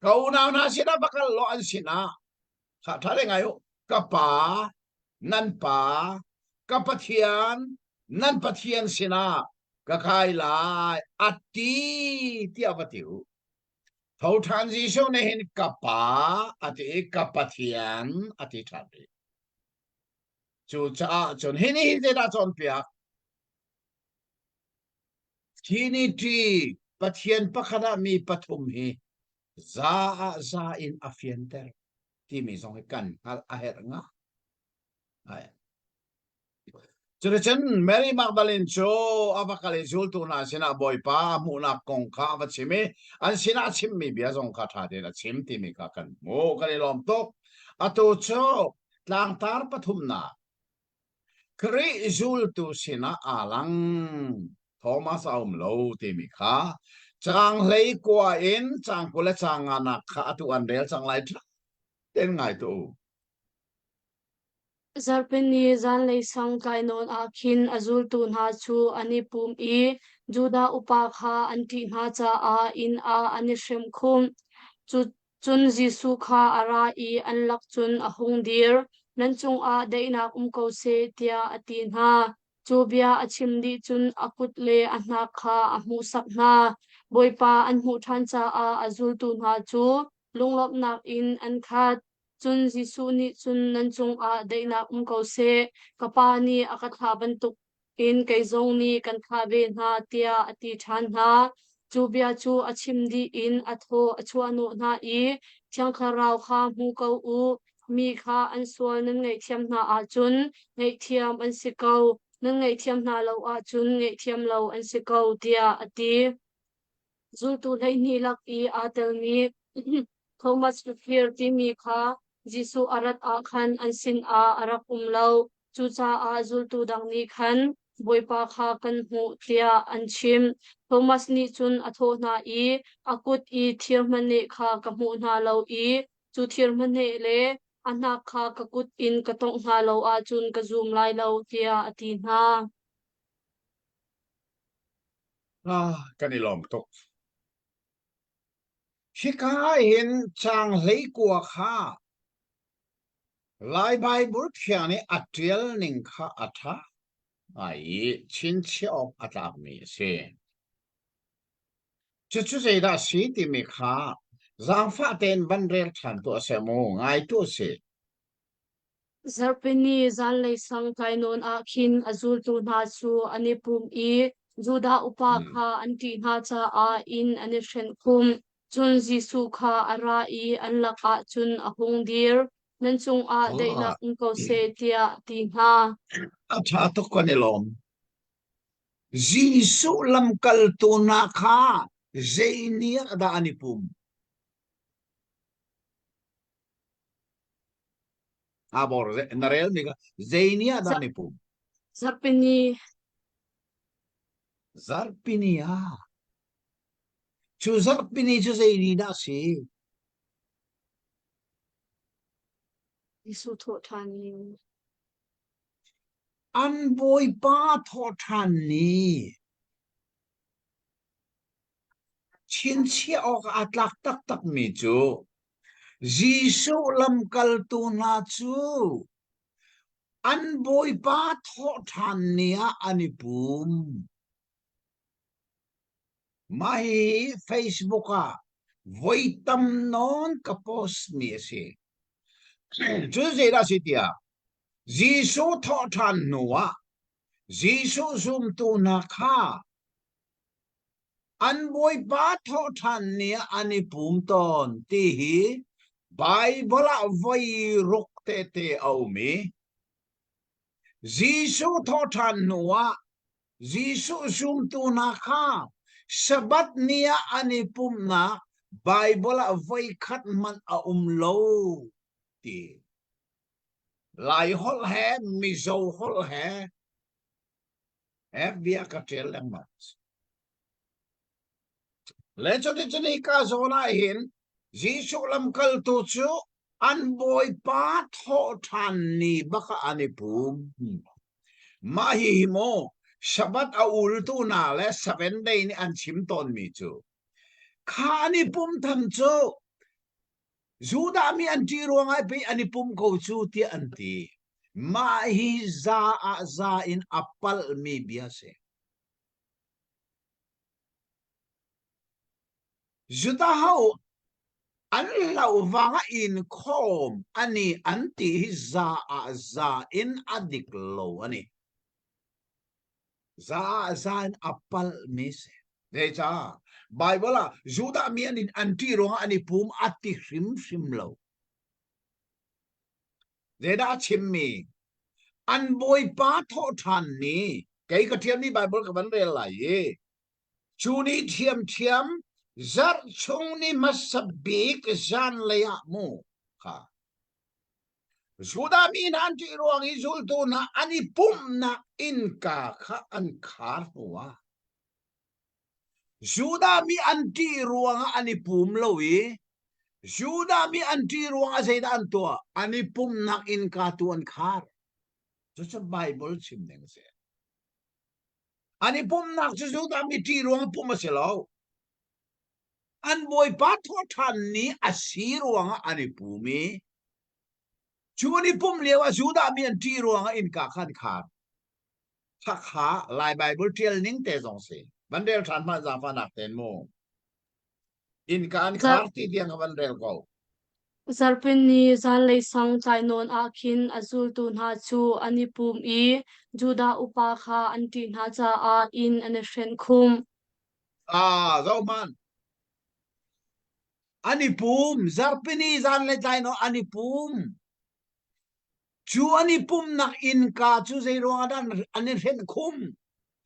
S3: kau na sina bakal lo an sina kha thale ngayo kapa nan pa kapathian nan pathian sina kakai lai ati ti apatiu thâu than Giêsu ne hin kapa ati kapathian ati thade chu cha chon hini de da chon pia hini ti pathian pakhana mi pathum hi za in afienter ti mi song kan al aher nga ai Churchen Mary Magdalene cho avakale zul tu na sina boy pa mu na kong kha va chime an sina chim mi bia zong kha tha de na chim ti mi ka kan mo ka le lom tok ato cho tlang tar pathum na kri zul tu sina alang Thomas aum lo ti mi kha chang lei kwa in chang kula chang ana kha atu an del chang lai ten ngai tu
S1: zarpeni zan lei sang kai non a khin azul tu na chu ani pum I juda upa kha anti na cha a in a ani shem khum chu chun Giêsu kha ara I an lak chun a hung dir nan chung a deina ko se tia ati na chu bia achim di chun akut le anna kha a mu sak na boipa an mu than cha a azul tu na chu lunglop nak in an khat chun Giêsu ni chun nan chung a deina ko se kapani akatha bantuk in kaizong ni kan kha be na tia ati than na chu bia chu achim di in atho achuanu na I thiang kharau kha mu ko u mi kha an sual nan ngai thiam na a chun ngai thiam an sikau nan ngai thiam na lo a chun ngai thiam lo an sikau tia ati zul tu lai ni lak I atel mi Thomas Luthier Timi Kha Jisu Arat A Khan Ansin A Arak Umlau Chucha A Zultu Dangni Khan Boipa Kha Kan Hu Tia Anchim Thomas Ni Chun Atho Na I Akut I Thirmane Kha Kamu Na Lau I Chu Thirmane Le Anak Kha Kakut In Katong Na Lau A Chun Kazum Lai Lau Tia Ati Na
S3: Kan ni lom tok Shika in chang lei kwa kha lai Bible khiani atrial ning kha atha ai chin chiok atak mi se chu se da si ti mi kha zang fa ten ban rel than to se mo ngai to se
S1: Zarpini Zalei Sang Kainon Akin Azul Tu Nasu Anipum I Juda Upaka Anti Nacha A In Anishen Kum Chun Jisu Kha Ara I Anlaka Chun Ahung Dir Nansung A Deilak Unko Se Tia Ti Ha
S3: atha to kan ni lom Jisu lam kal tu na kha zeinia da anipum abor narel ni zeinia da anipum
S1: Zarpini
S3: zarpinia chu zarpini chu zeini da si
S1: Jisu Thotani
S3: an boy pa tho than ni chin chi ok atlak tak tak mi chu Jisu lam kal tu na chu an boy pa tho than nia anipum mai Facebook a voitam non ka post mi si chu ze da si tia Jisu tho than nuwa Jisu zum tu na kha an boy pa tho than nia anipum ton ti hi Bible a voi rok te au mi Jisu tho than nuwa Jisu zum tu na kha Sabat nia anipum na Bible a voi khat man a lo ti lai hol he mi zo hol he bia ka tel lang mat le cho de chani ka zona hin Jisu lam kal tu chu an boy pa tho than ni baka anipum ma hi mo Sabat a ul tu na le 7 day ni an chim ton mi chu khani pum tham chu Juda mi anti ruang ai pe anipum ko chu ti anti ma hi za a za in apal mi biase Juda hau an lau wanga in khom ani anti hi za a za in adik lo ani za in apal mi se de cha Bible a Juda mi an anti ruang anipum ati hrim lo Zeda chim mi an boy pa tho than ni cái thiam ni Bible ka ban re la ye chu ni thiam zar chung ni masabik zan le ya mu kha Juda mi nan ti ruang izul tu na ani pum na in ka kha an khar huwa Juda mi anti ruang ani pum lo wi Juda mi anti ruang a zeda an to ani pum na in ka tu an khar Just a Bible chim neng se. Ani pum nak Juda mi ti ruang pum aselo. An boy patho than ni asiruang ani pumi. Chuni pum lewa Juda mi an ti ruang in ka khan khat. Kha lai Bible tel ning te zong se. Bandel than ma za fa nak ten mo. In kan khat ti diang bandel ko.
S1: Zarpini Zalei Sang Kainon Akin Azul Tu Nachu Anipum I Juda Upaka Anti Nacha A In Anishen Kum
S3: Zo man. Ani pum zarpini zan le tai no ani pum chu ani pum nak in ka chu zei ro adan ani ren kum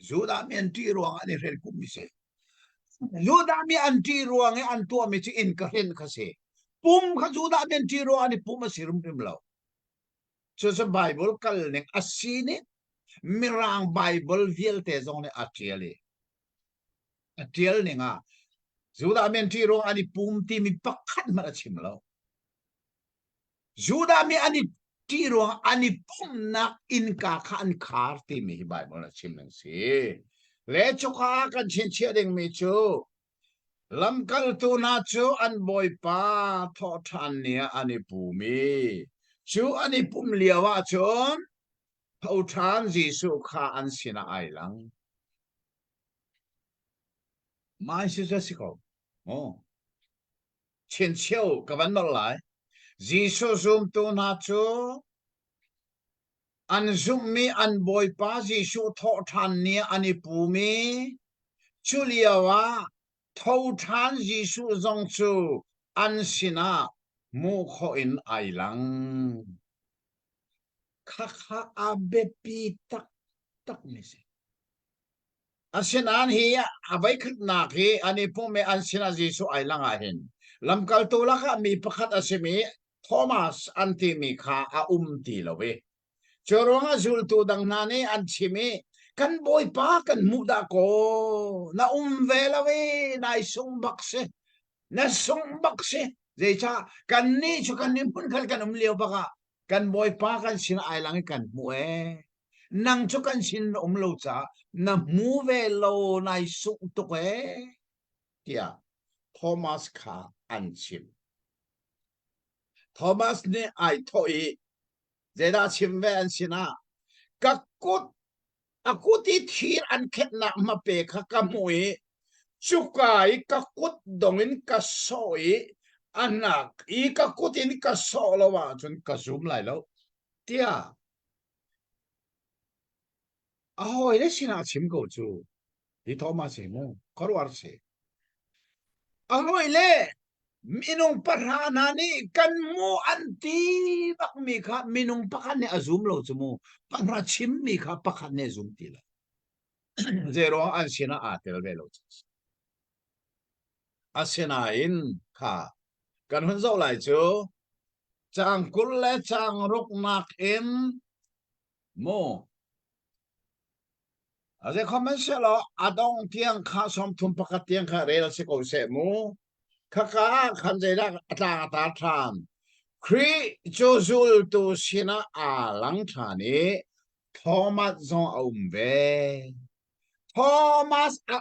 S3: Juda mi an ti ro ani ren kum mi se Juda mi an ti ro ang an to mi chi in ka ren ka se pum kha juda men tiro ani pum asirum pim lo so sa bible kal ning asini mirang bible viel te zong ne atiali atial ninga juda men tiro ani pum ti mi pakhat ma chim lo juda mi ani tiro ani pum nak in ka khan khar ti mi bible chim nang si le choka kan chin che ding mi chu lam kal tu na chu an boy pa tho than nia ani pu mi chu ani pum liawa chon thau than jisu kha an sina ai lang mai si sa si ko oh chen chiao ka van no lai jisu zum tu na chu an zum mi an boy pa jisu tho than nia ani pu mi chu liawa thâu than Giêsu dòng chu an sina mu kho in ai lang kha kha abepi tak tak ni se asinan hi abai khat na khi ani pu me an sina Giêsu ai lang a hin lam kal tu la kha mi pakhat asimi Thomas anti mi kha a ti lowe choronga zul tu dang na ni an chimi kan boy pa kan muda ko na vela we nai sung bakse na sung bakse zai cha kan ni chu kan nim pun khal kan liu baka kan boy pa kan sin ai lang kan mu e nang chu kan sin lo cha na mu ve lo nai sung tu e tia Thomas kha an chim Thomas ne ai thoi zai da chim ve an sina ka kut aku ti thir an khet na ma pe kha ka mui chukai ka kut dongin ka soi anak I ka kutin ka so lo wa chun ka zoom lai lo tia a hoi le sina chim go chu di thoma se mo korwar se a hoi le minung parhana ni kan mu anti bak mi kha minung pakhan ne azum lo chu mo panra chim mi kha pakhan ne zoom ti la zero an sina a tel ve lo asena in kha kan hun zo lai chu chang kul le chang ruk nak em mo aze comment se lo adong tiang kha som thum pakat tiang kha rel se ko se mu kha ka khan je da ta tham kri cho zul tu sina a lang tha ni Thomas zong ve Thomas a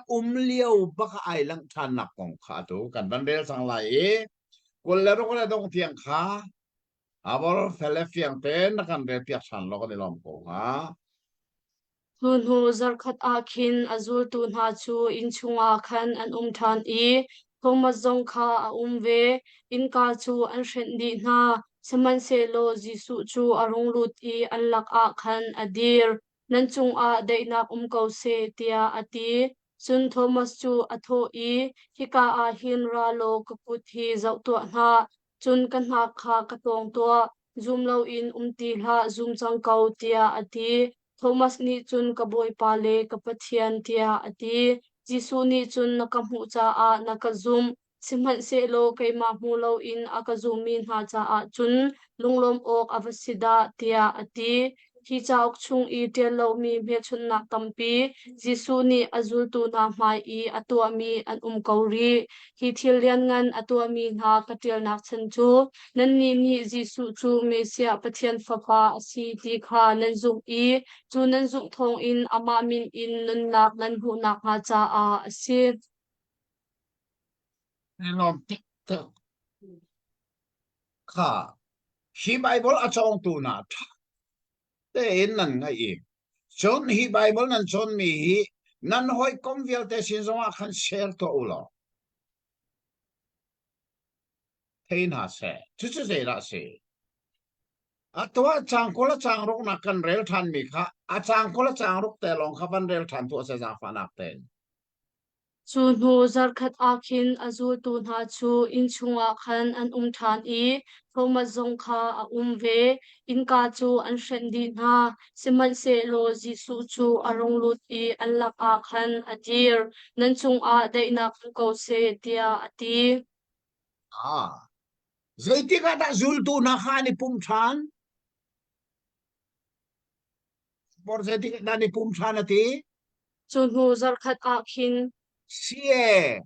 S3: liu baka ai lang than nak kong kha tu kan ban rel sang lai kul le ro ko dong tiang kha abor fele fiang ten kan re piak san lo ko ni lom ko ha
S1: hun hu zar khat a khin azul tu na chu in chunga khan an than I Thomas zong kha a ve in ka chu an hren di na saman se lo Jisu chu arong lut I an lak a khan adir nan chung a deinak ko se tia ati chun Thomas chu atho I hika a hin ra lo kaput hi zau to na chun kan ha kha ka tong to zoom lo in ti hla zoom chang kau tia ati Thomas ni chun ka boy pa le ka pathian tia ati Jisu ni chun na ka mu cha a na ka zoom simhan se lo kai ma mu lo in a ka zoom min ha cha a chun lunglom ok avasida tia ati hi chauk chung I tel lo mi me chun na tampi Jisu ni azul tu na mai I atwa mi an kauri hi thil lian ngan atwa mi na ka tel nak chan chu nan ni Jisu chu mesia pathian fapa si ti kha nan zum I chu nan zum thong in ama min in nun nak nan hu nak ha cha a si
S3: ni lom tik tak kha hi bible a chong tu na te in nan ngai I chon hi bible nan chon mi hi nan hoi kom vial te sin zong a khan share to ulo thein ha se chu chu se ra se atwa chang ko la chang rok na kan rel than mi kha a chang ko la chang rok te long kha ban rel than tu se za fa nak ten
S1: chu nu zar khat a khin azul tu na chu in chunga khan an than I Thomas zong kha a ve in ka chu an hren di na siman se lo Jisu chu arong lut I an lak a khan adir nan chung a deina ko se tia ati
S3: ah Zai ti ka da zul tu na kha ni pum than por zai ti ka da ni pum than ati
S1: chu nu zar khat a khin
S3: sie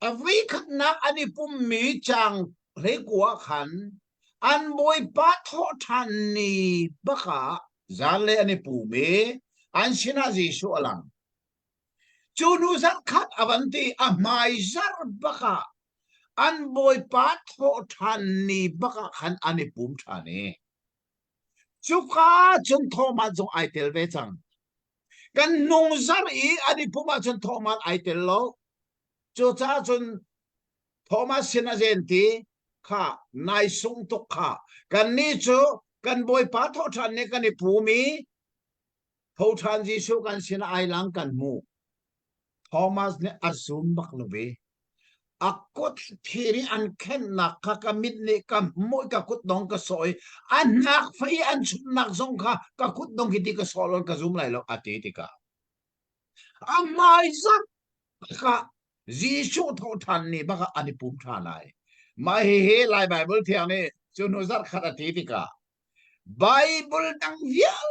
S3: avi khat na ani pum mi chang re kwa khan an boy pa tho than ni baka zan le ani pu me an sina Jesu alang chu nu zar khat avanti a mai zar baka an boy pa tho than ni baka khan ani pum thane chu ka chun tho ma jong ai tel ve chang kan nung zar i ani puma chun tho ma ai tel lo chu cha chun Thomas Sinazenti kha nai sung to kha kan ni chu kan boy pa tho than ne kan ni pu mi tho than Jesu kan sin ai lang kan mu Thomas ne asum bak lo be akot thiri an khen nak kha kamit ne kam moi ka kut dong ka soi an nak fai an chun nak zong kha ka kut dong ki ti ka solon ka zum lai lo ati ti ka amai zak kha Jesu tho than ni baka ani pum than lai mai he lai Bible thiang ne chu no zat khat ati ti ka Bible dang vial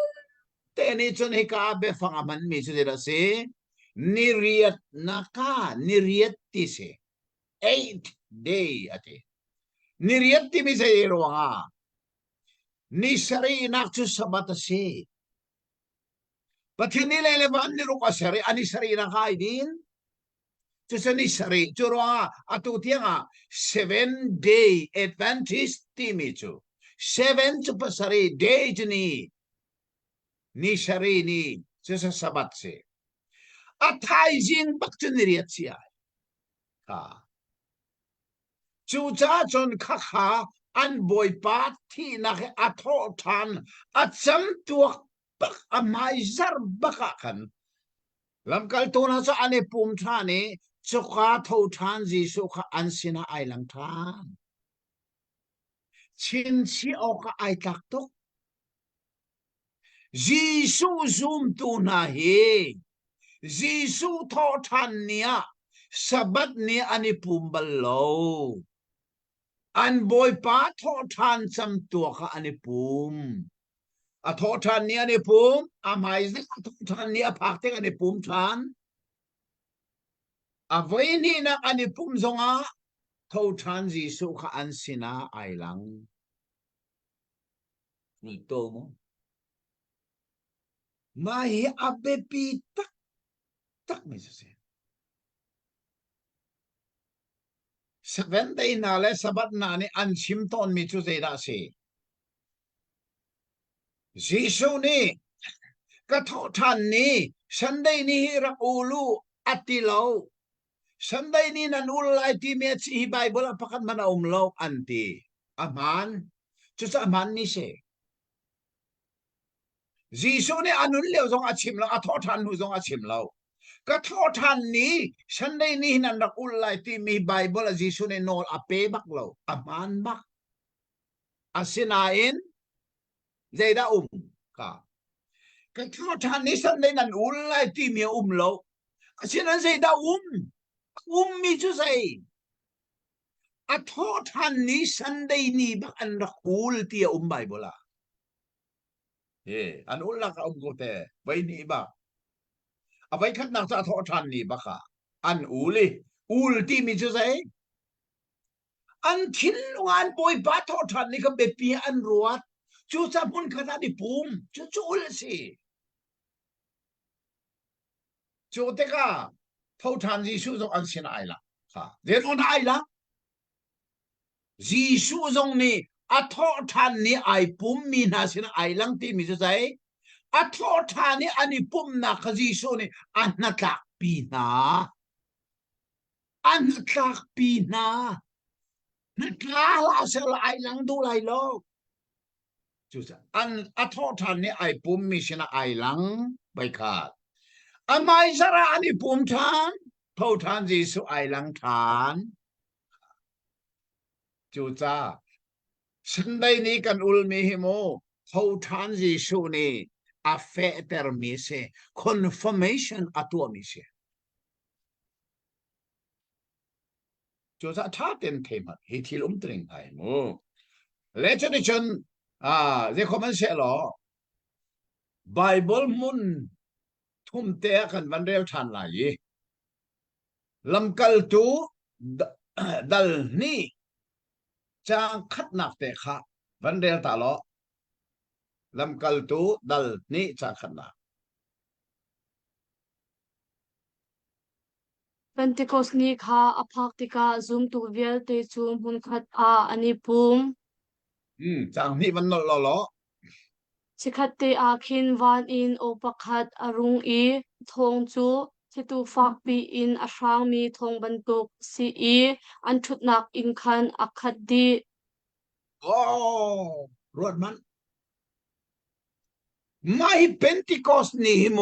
S3: te ni chun he ka be fang aman mi chu da se niriat naka niriat ti se 8 day ate niriat ti mi se ro nga ni sari nak chu sabat se patini le le ban ni ro ka sari ani sari na kai din chu sani sari chu ro nga atu tianga 7 day Adventist ti mi chu 7 chu pasari day ni sari ni chu sa sabat se athai jin bak chu niriat sia ka chu cha chon kha kha an boy pa thi na ke a tho than a cham tuak bak a mai zar baka khan lam kal to na cha ane pum tha ne chu kha tho than Jesu kha an sina ai lang than chin chi o ka ai tak tok Jesu zum tu na he Jesu tho than nia sabat ni ani pum bal lo an boy pa tho than cham tua kha ani pum a tho than ni ani pum a mai zi tho than ni a phak te ani pum than a voi ni na ani pum zonga tho than Jesu kha an sina ai lang ni to mo mai a be pi tak tak mi se 7 day na le sabat na ni an chim ton mi chu ze da se Jesu ni ka tho than ni Sunday ni ra ulu atilo Sunday ni nan ulai ti me chi Bible pakat mana umlo anti aman chu sa aman ni se Jesu ni anun leo zong achim lo a tho than hu zong achim lo ka tho than ni Sunday ni nan rak ulai ti mi Bible a Jesu ni nol a pe bak lo aman bak asinain zeda ka cái thọ than ni Sunday nan ulai ti mi lo asinan zeda mi chu sai a tho than ni Sunday ni bak an rak ul ti Bible a an ul la ka ko te vai ni ba a vai khat na sa tho than ni ba ka an ul ti mi chu sai an thin lungan boy ba tho than ni ka be pi an ruat chu sa mun khana di pum chu ul si chu te ka tho than Jesu zong an sin ai la ka de on ai la Jesu zong ni a tho than ni ai pum mi na sin ai lang ti mi chu sai a tho than ni ani pum na ka Jesu ni an na tlak pi na an tlak pi na na tla la se la ai lang du lai lo chu sa an a tho than ni ai pum mi sin ai lang bai kha amai zara ani pum than tho than Jesu ai lang than chu cha Sunday ni kan ul mi hi mo tho than Jesu ni a fe ter mi se confirmation atua mi se จูจะท่าเต็มเทมัดฮิทิลตริงไอมูเลจนิชนเรื่องมันเสียหรอไบเบิลมุนทุ่มเตะกันวันเรียวทันไหลลำกัลตูดัลนี่จางคัดหนักเตะค่ะวันเรียวตาล้อลำกัลตูดัลนี่จางคัดหนัก
S1: Pentecost ni kha aphak tika zoom tu vel te chu mun khat a ani pum
S3: จางนี่มันล้อล้อ
S1: chikhat te a khin van in o pakhat arung i thong chu chitu fak pi in a hrang mi thong bantuk si i an thutnak in khan akhat di
S3: โอ้รวดมันไม่เป็นติคอสนี่โม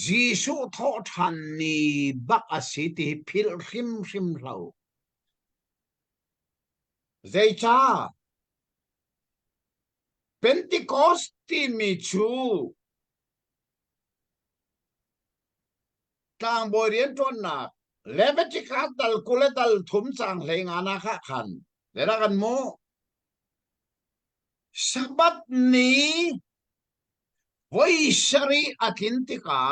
S3: จีสุทอทันนี่บักอาศิติพิลริมริมเราใจจ้าเป็นติคอสที่มีชูทางบริเวณต้นนักเลเวติกาตัลกุเลตัลทุ่มสังเลงานาคขันเดี๋ยวกันโมสับัดนี้วิสรีอาทินติกา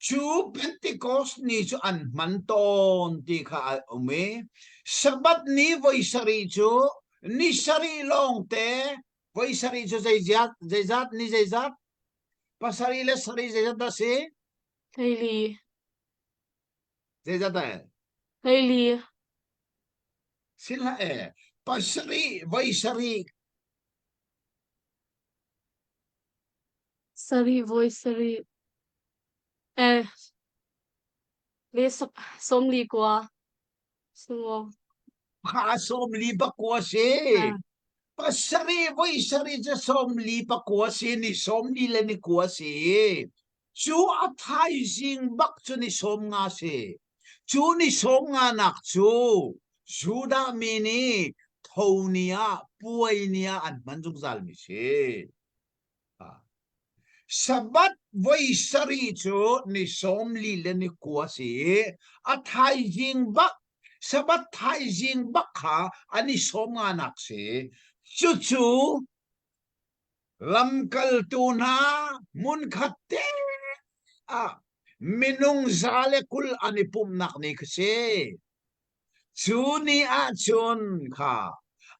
S3: จูเป็นติคอสนี่จูอันมันตอนติกาอเมสับัดนี้วิสรีจูนิสรีลงเตวิสรีจูใจจัดนี่ใจจัดภาษาอีเลสรีใจจัดได้สิ
S1: Haili
S3: ใจจัดได้
S1: Haili
S3: sila pasri vaisari
S1: sari voice sari eh le somli kwa sumo
S3: khasom li bakwa se pasri vaisari je som li bakwa se ni som li le ni kwa se chu athai jing bak chu ni som nga se chu ni som nga nak chu juda mini thonia puainia an manjung zal mi se sabat vaisari chu ni som li le ni kwa se athai jing bak sabat thai jing bak kha ani som nga nak se chu chu lam kal tu na mun khatte minung zale kul ani pum nak ni kse chuni a chun kha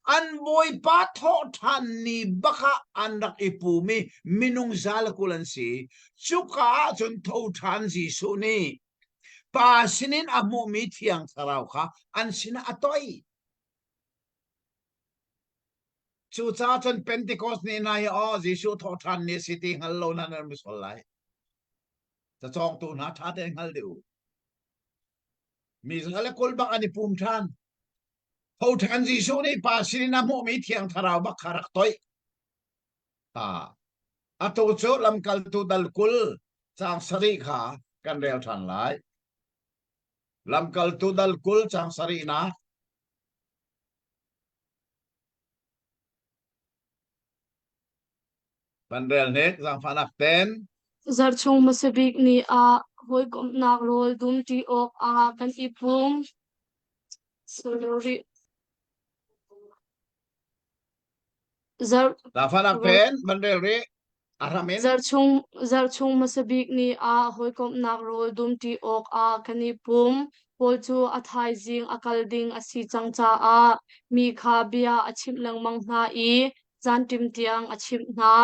S3: an boy pa tho than ni baka andak ipumi minung zale kulan si chuka chun tho than si suni pa sinin amu mi thiang sarau kha an sina atoi chu cha chun pentecost ni na ya jisu tho than ni siti hallo na na misolaiจะจองตัวนะท้าเดงฮัลเดียวมีอะไรก็บักอันนี้ปุ่มทันเขาทันจีโซนี่ป้าสินน้ำโมมีเทียงทาราวบักคารักต้อยอัตโตโจลำกัลตูดัลกุลจางสรีขากันเรียวทันหลายลำกัลตูดัลกุลจางสรีนะบันเรียลเน็กจางฟันักเต้น
S1: zarchung masabik ni a hoi kom nak rol dum ti ok a kan ipum sorry
S3: จางฟันักเต้นบันเรียลเรอารามิน
S1: zarchung masabik ni a hoi kom nak rol dum ti ok a kan ipum pol chu athai jing akal ding asi changcha a mi kha bia achim lang mang na i zan tim tiang achim na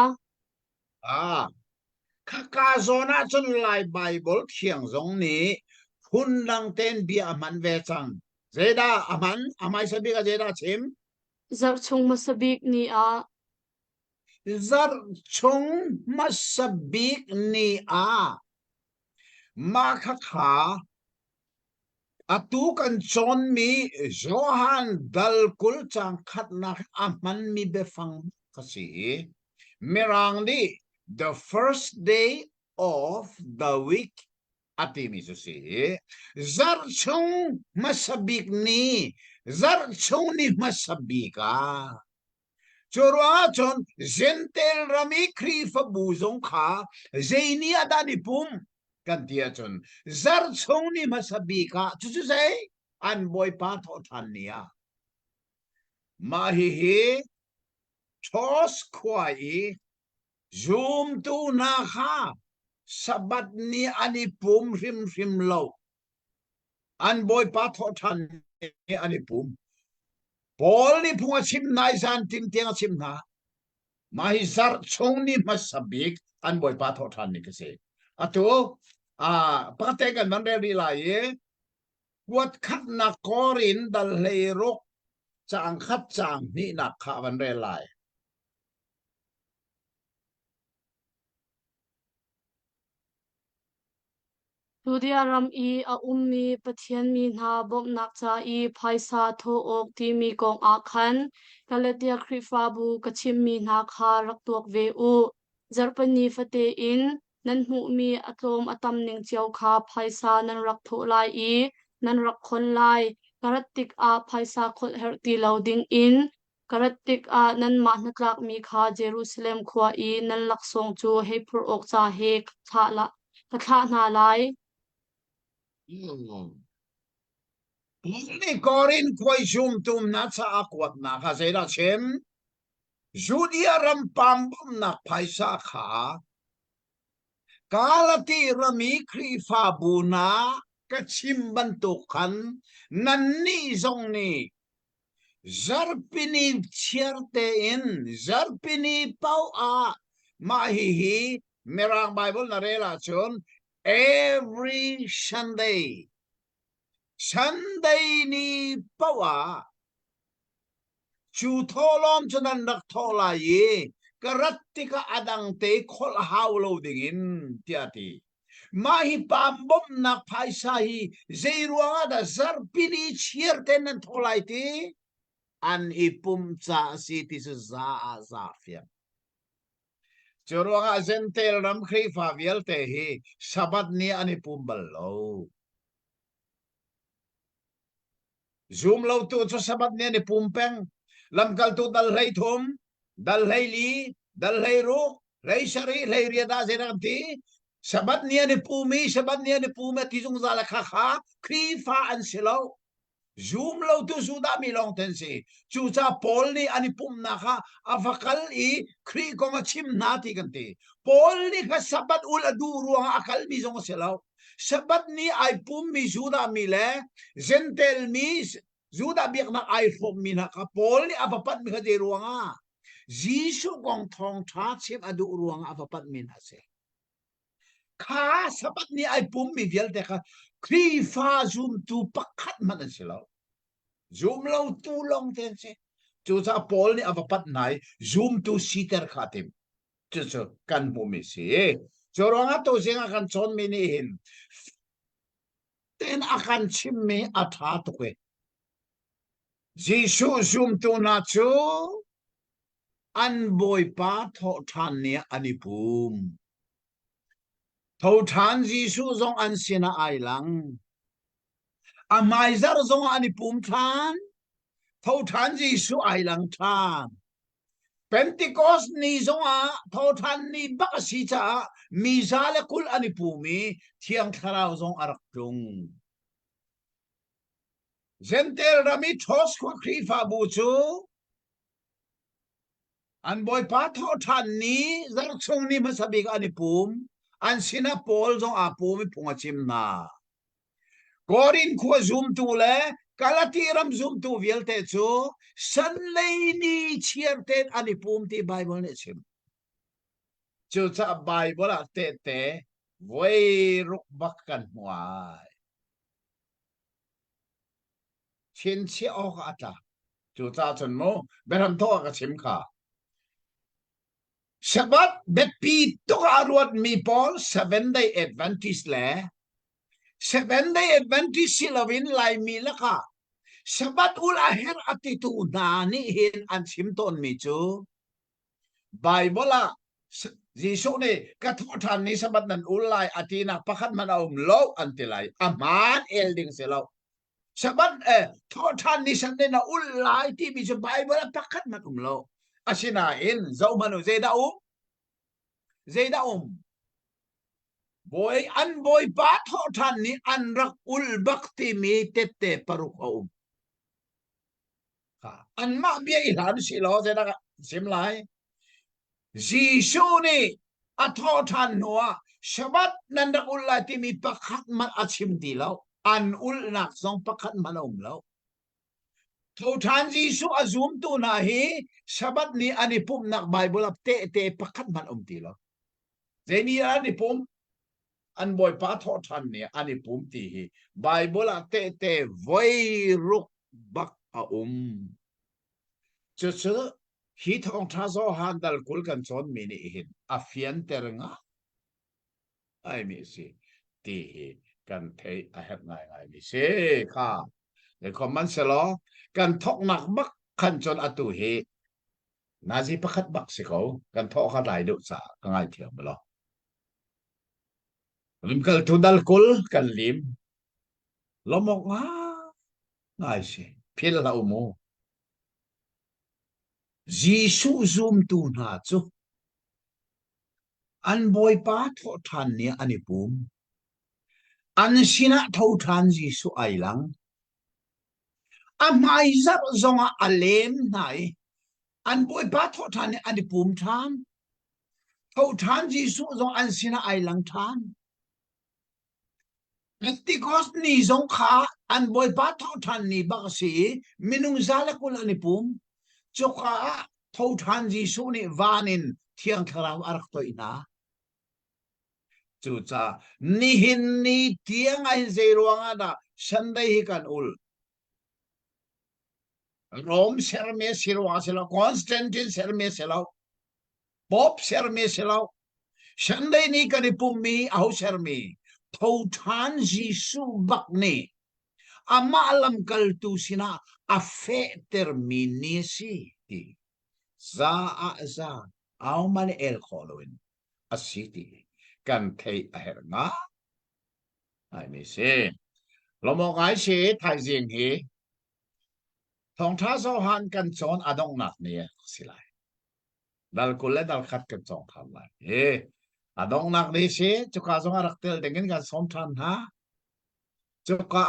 S3: ข้ากาโซน่าจนลายไบเบิลเขียงตรงนี้พุ่นดังเต้นเบียมันเวจังเจด้าอามันอาไม่สบิกเจด้าชิม
S1: zarchung masabik ni a
S3: ซัรชงมัสบิกนีอามาคาขาอตุกันจนมีโจฮันดัลกุลจังขัดนักอามันมีเบฟังกสีเมรังดี the first day of the week ati misusi zar chung masabik ni zar chung ni masabika chorwa chon gentel rami kri fa buzong kha zeini adani pum kan dia chun zar chung ni masabi ka chu chu sei an boy pa tho than nia ma hi thos khwai zoom tu na kha sabat ni ani pum rim lo an boy pa tho than ni ani pum Paul ni punga chim nai san tim tiang chim na mai zar chung ni masabik an boy pa tho than ni ke se ato pa te kan man re la ye wat khat na korin dal le rok chang khat chang ni na kha van re lai
S1: Tudia ram I a ummi pathian mi na bom nak cha I phaisa tho ok ti mi kong a khan kalatia khrifa bu kachim mi na kha rak tuak ve u zarpani fate in nan mu mi atlom atam ning chiao kha phaisa nan rak tho lai I nan rak khon lai karatik a phaisa khol her ti loading in karatik a nan ma natlak mi kha Jerusalem khwa I nan lak song chu hepur ok cha he tha la tha na lai
S3: ni korin koi zoom tum na cha akwat na kha se da chem Judia ram pam bom na phaisa kha kalati rami khri fa bu na ka chim ban tu khan nan ni zong ni zarpini chierte in zarpini pau a ma hi merang bible na rela chon every Sunday ni pau a chu tholom chunan nak thola ye karatika adang te khol haulo dingin tiati mahi pambom nak phaisa hi zeiruanga da zarpini chierte nan tholai ti an ipum cha si ti za azafia Choruanga zentel ram khri fa vial te hi sabat ni ani pumbal lo zoom lo tu cho sabat ni ani pumpeng lam kal tu dal rei thum dal rei li dal rei ru rei sari rei ria da zeram ti sabat ni ani pumi ti jung za la kha kha khri fa an silo zoom lo tu suda mi long ten si chu cha pol ni ani pum na kha avakal I khri ko ma chim na ti kan ti pol ni kha sabat ul adu ruang akal mi jong selo sabat ni ai pum mi suda mi le zentel mi Juda biak na ai fom mi na ka pol ni apapat mi ka de ruanga Jisu gong thong tha chim adu ruanga apapat mi na se kha sabat ni ai pum mi vial te kha khri fa zoom tu pakhat man selo zoom lo tu long ten se chu cha pol ni apapat nai zoom tu siter khatim chu kan mu mi se choronga to singa kan chon mi ni hin ten akan chim mi atha to kwe Jisu zoom tu na chu an boy pa tho than ni ani pum tho than Jisu zong an sina ai lang amai zar zong ani pum than tho than Jisu ai lang than Pentecost ni zong a tho than ni bak si cha mi zale kul ani pumi thiang tharau zong arak tung Zentel rami thos kwa khri fa bu chu an boy pa tho than ni zar chung ni masabik ani pum an sina pol zong a pumi punga chim na korin khwa zoom tu le kalati ram zoom tu vial te chu san lei ni chierte ani pum ti bible ne chim chu cha bible a te voi ruk bakkan huai Chin chi ok ata chu cha chun mo beram tho ka chim kha Sabat bet pi to arwat mi Paul 7-day Adventist le 7-day Adventist silawin lai mi laka Sabat ul aher atitu na ni hin an simton mi chu Bible la Jisu ni kathotan ni sabat nan ulai atina pakhat man lo antilai aman elding selo Sabat thotan ni sande na ulai ti bi chu Bible pakhat man lo asina in zau manu zeda boy an boy pa tho than ni an rak ul bakti mi tete paruk om an ma bia ilan si lo se da sim lai Jisu ni a tho than noa shabat nan rak ul la ti mi pakhat man achim ti lo an ul nak song pakhat man om lo tho than Jisu azum tu na hi shabat ni ani pum nak Bible ap te pakhat man om ti lo zeni ani pum an boy pa tho than ni ani pum ti hi Bible a te voi ruk bak a chu hi thong tha zo han dal kul kan chon mi ni hin a fian terenga ai mi si ti hi kan thei a het ngai mi se kha le common se lo kan thok nak bak khan chon atu hi na ji pakhat bak si ko kan tho kha dai du sa ka ngai thiam lo lim kal tu dal kul kan lim lomok nga ngai si phil la umu Jisu zoom tu na chu an boy pa tho than ni ani pum an sina tho than Jisu ai lang a mai zap zonga alem nai an boy pa tho than ni ani pum than tho than Jisu zong an sina ai lang than Pentecost ni zong kha an boy pa tho than ni ba si minung zala kul ani pum choka tho than Jisu ni vanin thiang tharau arak to ina chu cha ni hin ni tiang ai zeruanga da Sunday hi kan ul Rome serme sirwa selo Constantine serme selo Pope serme selo Sunday ni kan ipumi au serme tho than Jisu bak ni ama alam kal tu sina afe terminisi ti za au man el kholoin asiti kan thei a her nga ai mi se lo mo ngai se thai jing hi thong tha so han kan chon adong nak ni silai dal kul dal khat kan chong tham lai e adong nak ni se chuka zong arak tel dengin kan som than ha chuka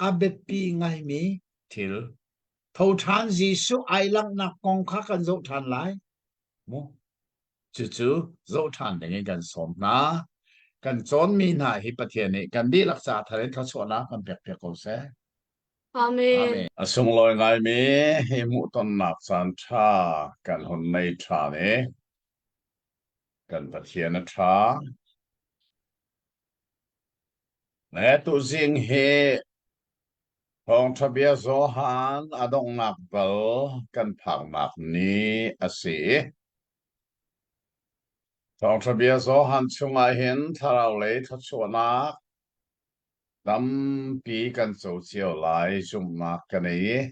S3: a bet pi ngai mi thil tho than Jisu ai lang nak kong kha kan zo than lai mo chu zo than dengin kan som na kan chon mi na hi pathian ni kan di laksa tharen tha chona kan pek ko se
S1: Amen.
S2: asung loi ngai mi hi mu ton nak san tha kan hon nei tha ne kan pathian na tha le tu jing he hong thabia zo han adong nak bal kan phang nak ni ase hong thabia zo han chunga hin tharau le tha chona dam pi kan zo chiao lai zum nak kan ei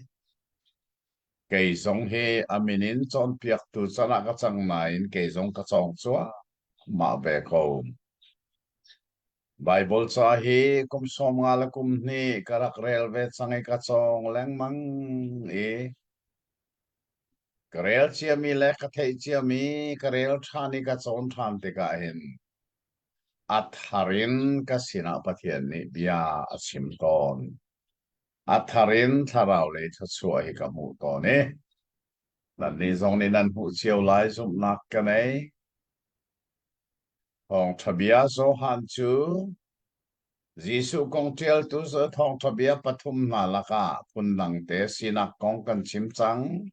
S2: cây giống he aminin chọn piak tu chana ka chang nai cây giống ka chong chua ma be ko Bible cha hi kum som nga la kum ni karak rel ve changai ka chong leng mang e karel chia mi le ka thei chia mi karel thani ka chon tham te ka hin atharin ka sina pathian ni bia asim ton atharin tharau le tha chua hi ka mu to ne lần đi dòng này lần phụ chiều lại dùng nạc cái này hong thabia zo han chu Jisu kong tiel tu zo thong thabia pathum na laka pun lang te sinak kong kan chim chang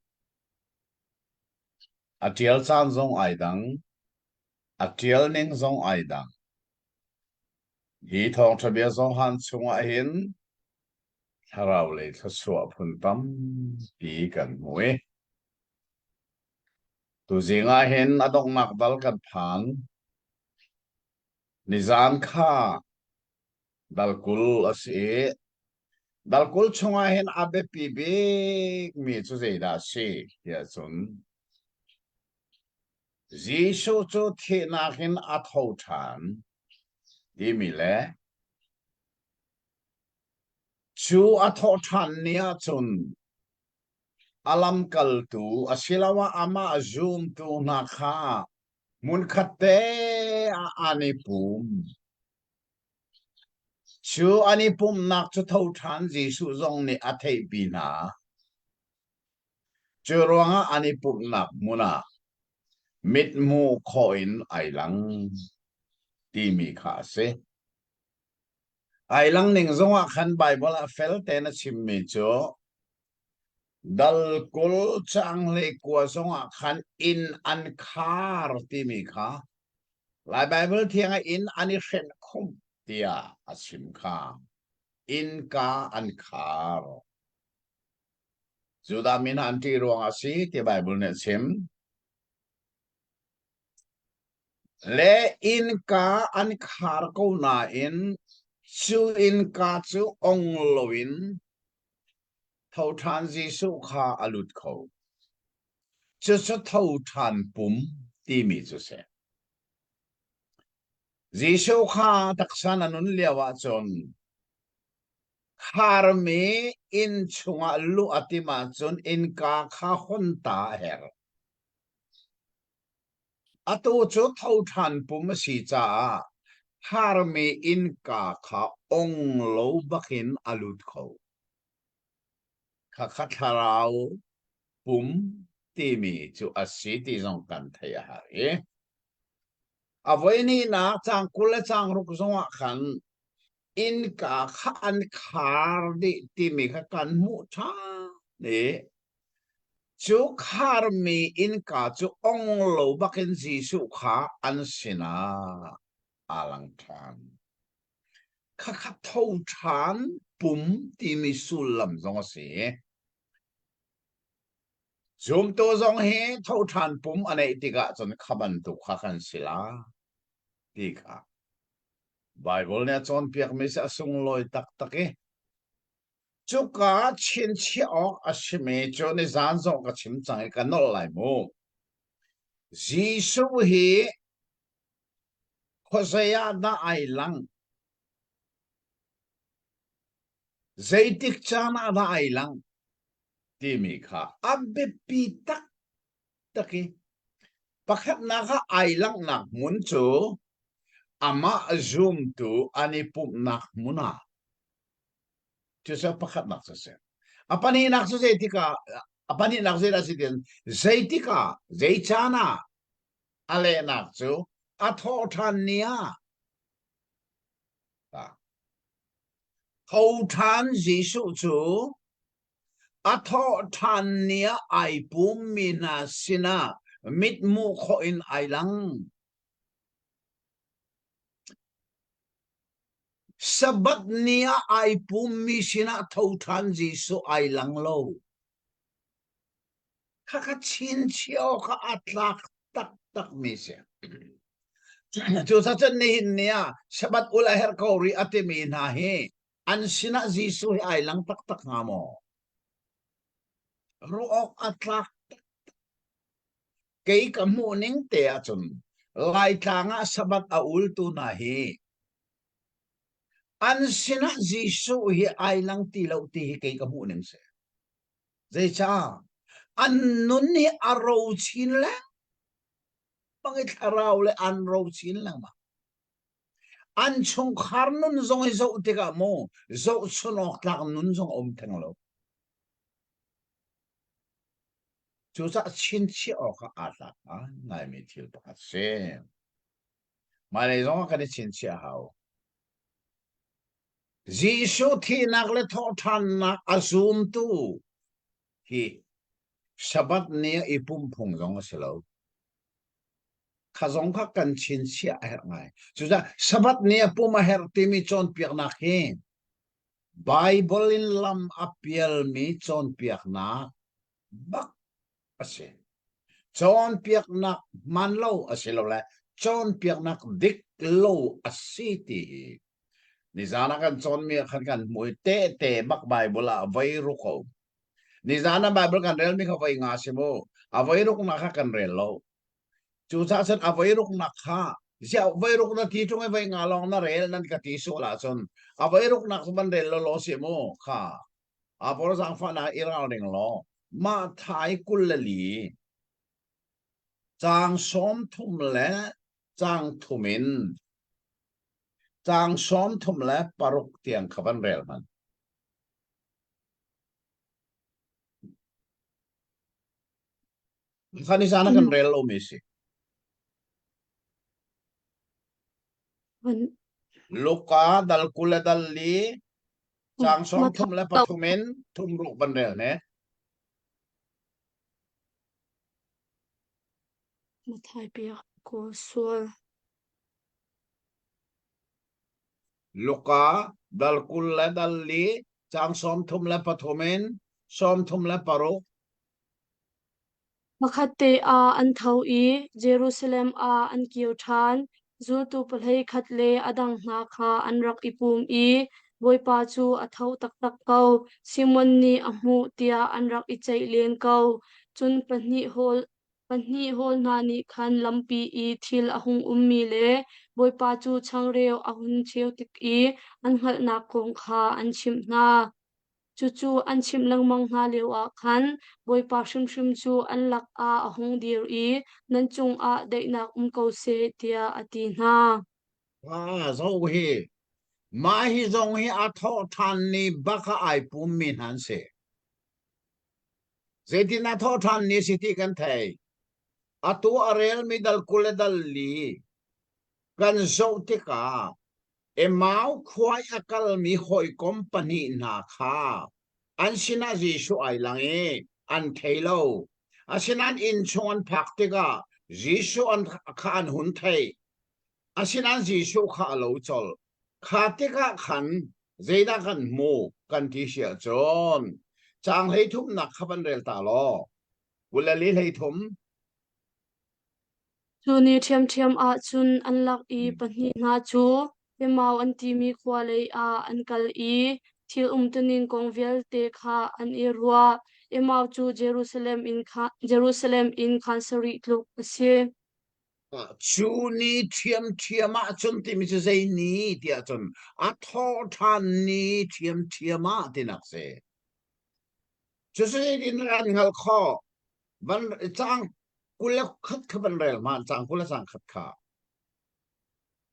S2: atiel chan zong ai dang atiel ning zong ai dang hi thong thabia zo han chunga hin tharau le thasua phun tam pi kan mue tu zinga hin adong nak dal kan phang nizan kha dalkul ase dalkul chunga hen abe pi big mi chu zai da se ya chun Jisu chu the na hin a tho than di mi le chu a tho than nia chun alam kal tu asilawa ama azum tu na kha mun khate a ani pum
S3: ชูอันนี้ปุ่มนักจะเท่าทันจีสุจงนี่อัฐิปีนาเจอรวงอันนี้ปุ่มนักมุนามิดมูคอยน์ไอหลังที่มีขาเสไอหลังหนึ่งจงว่าขันไบเบิลเฟลเตนชิมมิโจดัลกุลจังเลกัวจงว่าขันอินอันคาร์ที่มีขาหลายไบเบิลเทียงอินอันนี้เห็นคุ้มเตียอชิมขาอินกาอันคาร์จุดามินอันที่รวงอาศัยที่ไบเบิลเนี่ยชิมเลอินกาอันคาร์กูนาอินชูอินกาจูองโลวินเท่าทานจีสุขาอลุดเขาจะเท่าทานปุ่มที่มีจุเสจีสุขาตักษานุนเลียวจนคาร์มีอินชงอลุอติมาจนอินกาข้าคนตาเฮรอตูจุเท่าทานปุ่มสีจ้าคาร์มีอินกาข้าองโลบักินอลุดเขาข้าขัดราวปุ่มที่มีจุอาศัยที่จงกันทยาหารีเอาไว้นี่นะจางกุลจางรุกจงว่าขันอินกาขันขาร์ดิที่มีขันมุชาเนี่ยจุคาร์มีอินกาจุองโลบักินจีสุขาอันสินาอาลังทานข้าขัดเท่าทานปุ่มที่มีสุลมจงเสียจุมตัวจงเฮเท่าทานปุ่มอันไหนที่กะจนขบันตุข้ากันสิลาที่กะไบเบิลเนี่ยจนเปียกไม่ใช่ส่งลอยตักตักเอจุกะชินชีออกอาชิเมจนในจานจงกะชิมจังกันนอลไลมูจีสุเฮโคเซียนาไอลังเจติกจานาไอลังที่มีค่ะอับเบปีตักตักเอปักนักไอลังนักมุนจูอามาซูมตูอันนี้ปุ่มนักมุนาจะเสียปักนักเสียapa ni nak sejetika apa ni nak sejetika sejetika zejana ale nak su athotania thothan jisu chu athotania ai pumina sina mitmu kho in ailang sabat nia ai pumi sina thothan jisu ailang lo kaka chin chio ka atlak tak tak mi se chu sa chen ni nia sabat ula her ko ri atimi na he an sina jisu hi ailang tak tak nga mo rook atlak kay ka muning te achun lai tanga sabat aul tu na he an sina jisu hi ailang tilaw ti hi kay ka muning se zai cha an nun ni araw chin lang pangit araw le an raw chin lang ma an chung khar nun zong i zo te ka mo zo chunok tak nun zong om teng lo chu sa chin chi o ka ata a ngai mi thil pa se ma le zong ka ni chin chi hao jisu thi nak le tho than na azum tu hi sabat ne ipum phung zong se lo khazong kha kan chin chia her ngai chu sa sabat ne pum a her ti mi chon piak na he bible in lam apial mi chon piak na bak ase chon piak na man lo ase lo la chon piak na dik lo asiti ni zana kan chon mi khan kan moi te te bak bible a vai ru ko ni zana bible kan rel mi kha vai nga se mo a vai ru na kha kan rel lo chu sa san a vai ru na kha sia vai ru na ti chung vai nga long na rel nan ka ti so la chon a vai ru na ban rel lo se mo kha a por sang fa na ira ring lo ma thai kul la li chang som thum le chang thumin จางซ้อมทุ่มและปรุกเตียงขบันเรลมันขันนิสานักันเรลโอมิสิ
S1: วัน
S3: ลูกาดัลกุลดัลลีจางซ้อม
S1: มา
S3: ทุ่มและป
S1: ต
S3: ทุมินทุ่มรุกบันเรลเนี่ย
S1: มาไทยเปียกโกสัว
S3: ลูกาดัลกุลและดัลลีจางซ้อมทุ่มและปทุมินซ้อมทุ่มและปรุก
S1: มาคัดเตอาอันเทาอีเยรูซาเล็มอาอันเกียวทานจูตูปะเลยคัดเลอดังนาคาอันรักอิปุมอีบอยปาจูอัทาวตักตักเกาซิมอนนีอหูเตียอันรักอิใจเลียนเกาจุนปนิโฮลนานิคันลัมปีอีทิลอหุงมีเลบอยปาจูชังเรียวอหุนเชียวติกอีอันหัลนาคงคาอันชิมนาจู่ๆอันชิมลังมังหาเลียวอาคันบอยปาชุมชุมจูอันลักอาอหงเดียอีนันจงอาได้นักเกาเซเตียอตีนา
S3: ว้าโซฮีมาฮิซงฮีอัทอทันนีบักไอปุมมินฮันเซเจตินาทอทันนีสิติกันไทยอัตัวอาเรลมิดัลกุลดัลลีกันโซติกาเอมาวควายอักลมีหอยคอมพานีนาคาอันสินาจิชูไอลังเออันเทโลอันสินันอินชวนพักติกาจิชูอันขานหุนไทยอันสินันจิชูข้าโลจอลข้าติกาขันเจดากันโมกันที่เสียจนจางให้ทุมนักขับันเรลตาลอวุลลีให้ทุม
S1: จูนีเทียมเทียมอาจุนอันลักอีปนินาจูเอมาวอันตีมีควาเลยอาอันกัลอีทิลตุนินกงเวลเตคาอันเอรัวเอมาวจูเยรูซาเล็มอินคันสริลุกเซ
S3: ชูนีเทียมเทียมาจนที่มิจะใจนี้เดียจนอัทอทันนี้เทียมเทียมาที่นักเสจะใช้ดินรันหัลข้อบันจางกุลขัดขบันเรลมาจางกุลจางขัดขา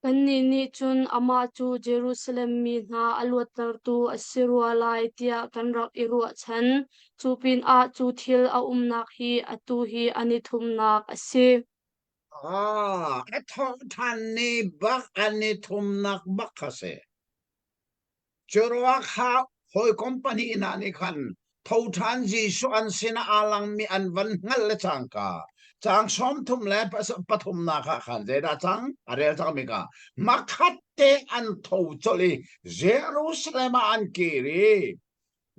S1: กันนี่นี่จุนอามาจูเยรูซาเล็มมีนาอลวตรตูอัสซิรัวไลเตียกันรักอิรัวฉันจูปินอาจูทิลอานักฮีอตูฮีอานิทุมนักอสิ
S3: อัทอทันนี้บักอันนี้ทุมนักบักขเสจรวาข้าหอยคอมพานีนานิคันทาวทันจีสุอันสินาอาลังมีอันวันงัลเลจังกาจางซ้อมทุมและปฐุมนาคาขันเจดาจังอะไรจังมิกามาคัดเตอันทาวจลีเยรูซาเล็มอันกีรี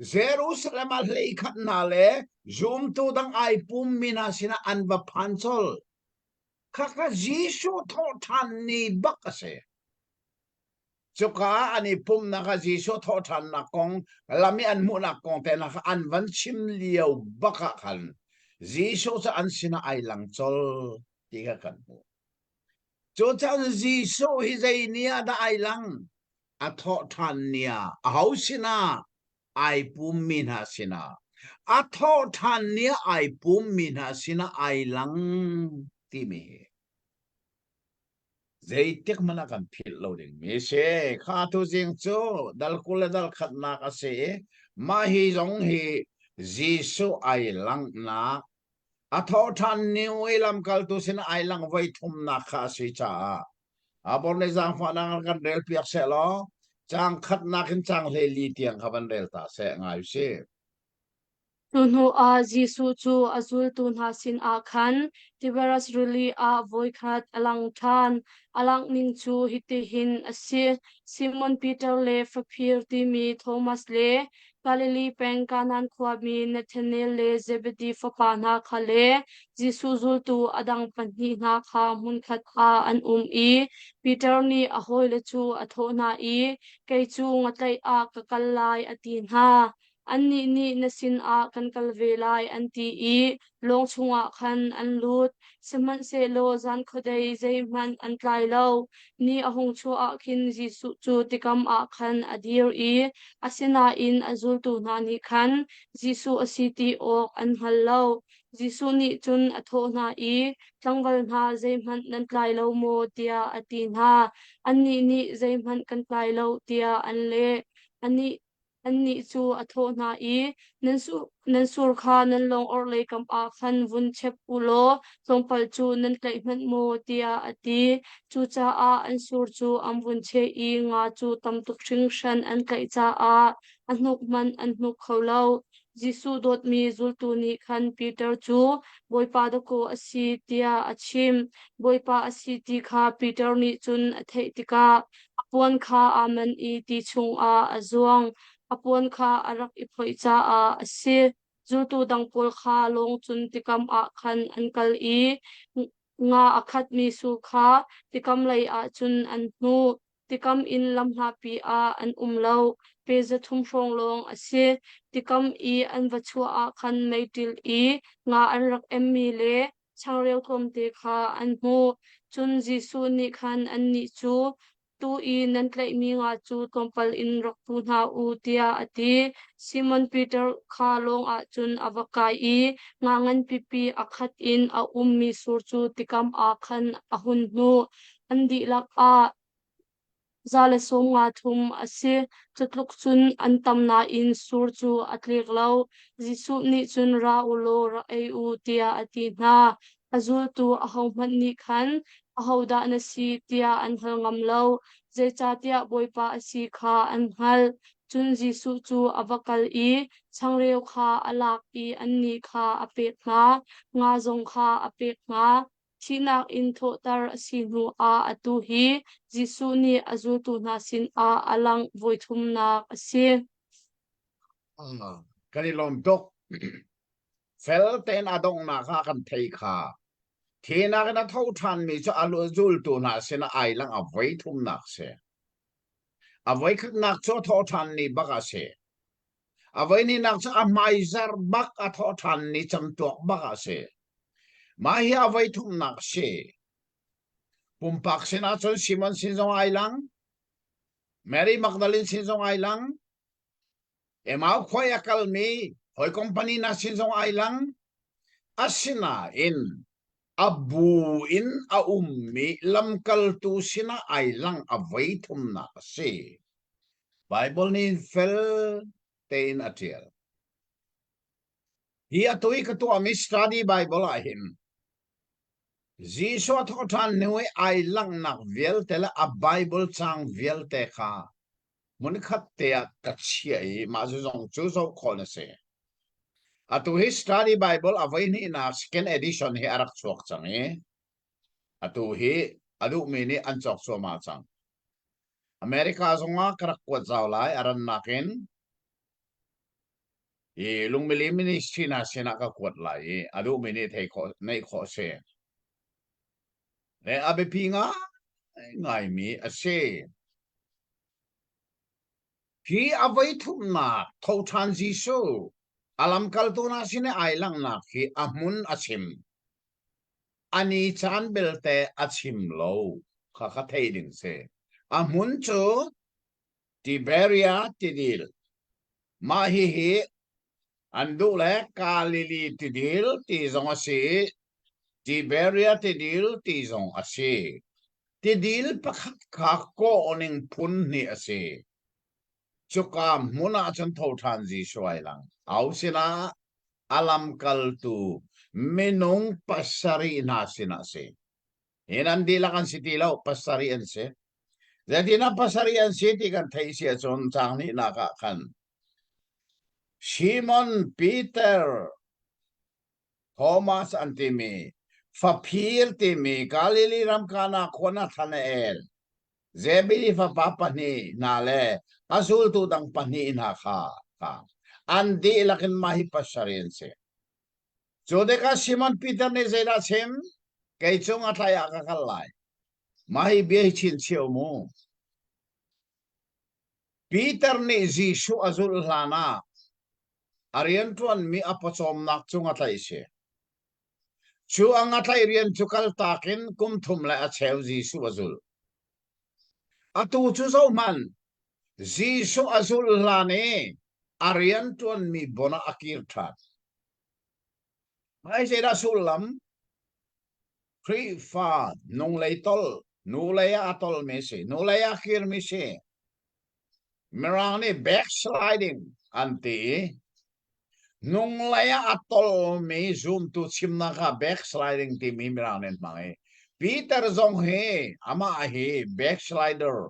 S3: เยรูซาเล็มเลยขัดนาเลจุมตูดังไอปุ่มมินาสินาอันบพันซอลข้าก็จีสุทาวทันนี้บักเสจุกาอันนี้ปุ่มนักจีสุทอทันนักกงลามีอันมุนักกงแต่นักอันวันชิมเลียวบักขันจีสุจะอันสินะไอหลังจอลที่กันมูจุดจันจีสุฮิใจเนียได้ไอหลังอัทอทันเนียเอาสินะไอปุ่มมินาสินะอัทอทันเนียไอปุ่มมินาสินะไอหลังที่มีใจเต็กมันกันผิดเราเองไม่ใช่ข้าทุจิงจูดัลกุลดัลขัดนักเสมาฮีจงฮีจีสุไอหลังนักอัทอทันนิวเอลัมกัลตุสินไอหลังไว้ทุมนักข้าสิจ้าอาบอนในจังฟันกันเรลเปียกเสลอจังขัดนักจังเลลีเตียงขับันเรลตาเสง่ายสิ
S1: tunhu a jisu chu azul tun ha sin a khan tiberas ruli a voikhat alang than alang ning chu hiti hin asi simon peter le faphir ti mi thomas le galilee peng kanan khwa mi nathaniel le zebedi fapa na khale jisu zul tu adang panhi na kha mun khat a an i peter ni a hoi le chu a thona i kei chu ngatlai a kakal lai atin ha an ni nasin a kan kalvelai an ti I long chunga khan an lut seman se lo zan khodei zeiman an tlai lo ni ahong chu a khin Jisu chu tikam a khan adir I asina in azul tu na ni khan Jisu asiti ok an hallo Jisu ni chun atho na I tlangwal na zeiman nan tlai lo mo tia ati na an ni zeiman kan tlai lo tia an le ani ani chu atho na I nan sur kha nan long or le kam a khan vun chep ulo tongpal chu nan tlai man mo tia ati chu cha a an sur chu am vun che I nga chu tam tuk thring shan an kai cha a an nuk man an nuk kholo Jisu dot mi zul tu ni khan Peter chu boipa da ko asi tia achim boipa asi ti kha Peter ni chun athei tika apuan kha aman I ti chung a azuang apuan kha arak iphoi cha a ase zultu dangpol kha long chun tikam a khan ankal I nga akhat mi su kha tikam lai a chun an hnu tikam in lamhna pi a an umlo peza thum rong long ase tikam I an vachua a khan meitil I nga an rak emmi le changreu thom te kha an hnu chun Jisu ni khan an ni chu tu I nan tlai mi nga chu tompal in rak tu na u tia ati Simon Peter kha long a chun avakai I nga ngan pipi akhat in a ummi sur chu tikam a khan a hun nu andi lak a zale som nga thum ase chutluk chun an tamna in sur chu atlik lo Jisu ni chun ra ulo ra ei u tia ati na azul tu ahau man ni khan ahau da na si tia an hal ngam lo zai cha tia boipa asi kha an hal chun Jisu chu avakal I changreu kha alak I an ni kha apek nga zong kha apek nga chinak in tho tar asinu a atu hi Jisu ni azul tu na sin a alang voi thum na ase
S3: kan lom tok fel ten adong na kha kan thei kha thina kan tho than mi cho alu zul tu na sin ai lang a voi thum nak se a voi khak nak cho tho than ni baka se a voi ni nak cho a mai zar bak a tho than ni cham tok baka se ma hi a voi thum nak se pumpak sina chon Simon sinjong ai lang Mary Magdalene sinjong ai lang emau khoi akal mi hoi company na sinjong ai lang asina in abu in a ummi lamkal tu sina ai lang a vai thum na se Bible ni fel tein atiel hi atoi ka tu ami study Bible a him Jisu thotan noi ai lang nak vel tela a Bible chang vel te kha mun khat te ka chiai ma zu jong chu zo khol se atu hi study Bible avai ni na second edition hi arak chuak chang e atu hi adu mi ni an chok so ma chang America zonga karak ko zawlai aran nakin e lungmili ministry na sena ka kwat lai adu mi ni thei kho nei kho se le abe pinga ngai mi ase hi avai thum na tho than Jisu alam kal tu na sine ai lang na khi amun achim ani chan belte achim lo kha kha thei ding se amun chu Tiberia tidil ma hi andu le Galili tidil ti zong ase Tiberia tidil ti zong ase tidil pakhat kha ko oning phun ni ase chuka muna chan tho than Jisu ai lang au sina alam kal tu menong pasari na sina se enan dilakan city law pasari en se jadi na pasari en city kan thai sia chon chang ni na ka kan Simon Peter Thomas antimi Fapir timi Galili ram kana khona thanael Zebili fa papa ni na le azul tu dang pani na kha andi lakin mahi pasarin se Jodeka Simon Peter ni zeda sem kay chung ataya kakalay mahi bihi chin siyo mo Peter ni Jisu azul lana arian tuan mi apachom nak chunga thai se chu anga thai rian chukal takin kum thum la a cheu Jisu azul atu chu zo man Jisu azul lane arian tuan mi bona akir that mai se da sulam Kri fa nong lei tol nu lei atol me se nu lei akir me se merang ni backsliding anti nung laya atol me zoom to chimna ka backsliding ti mi merang nen mangai Peter zong he ama he backslider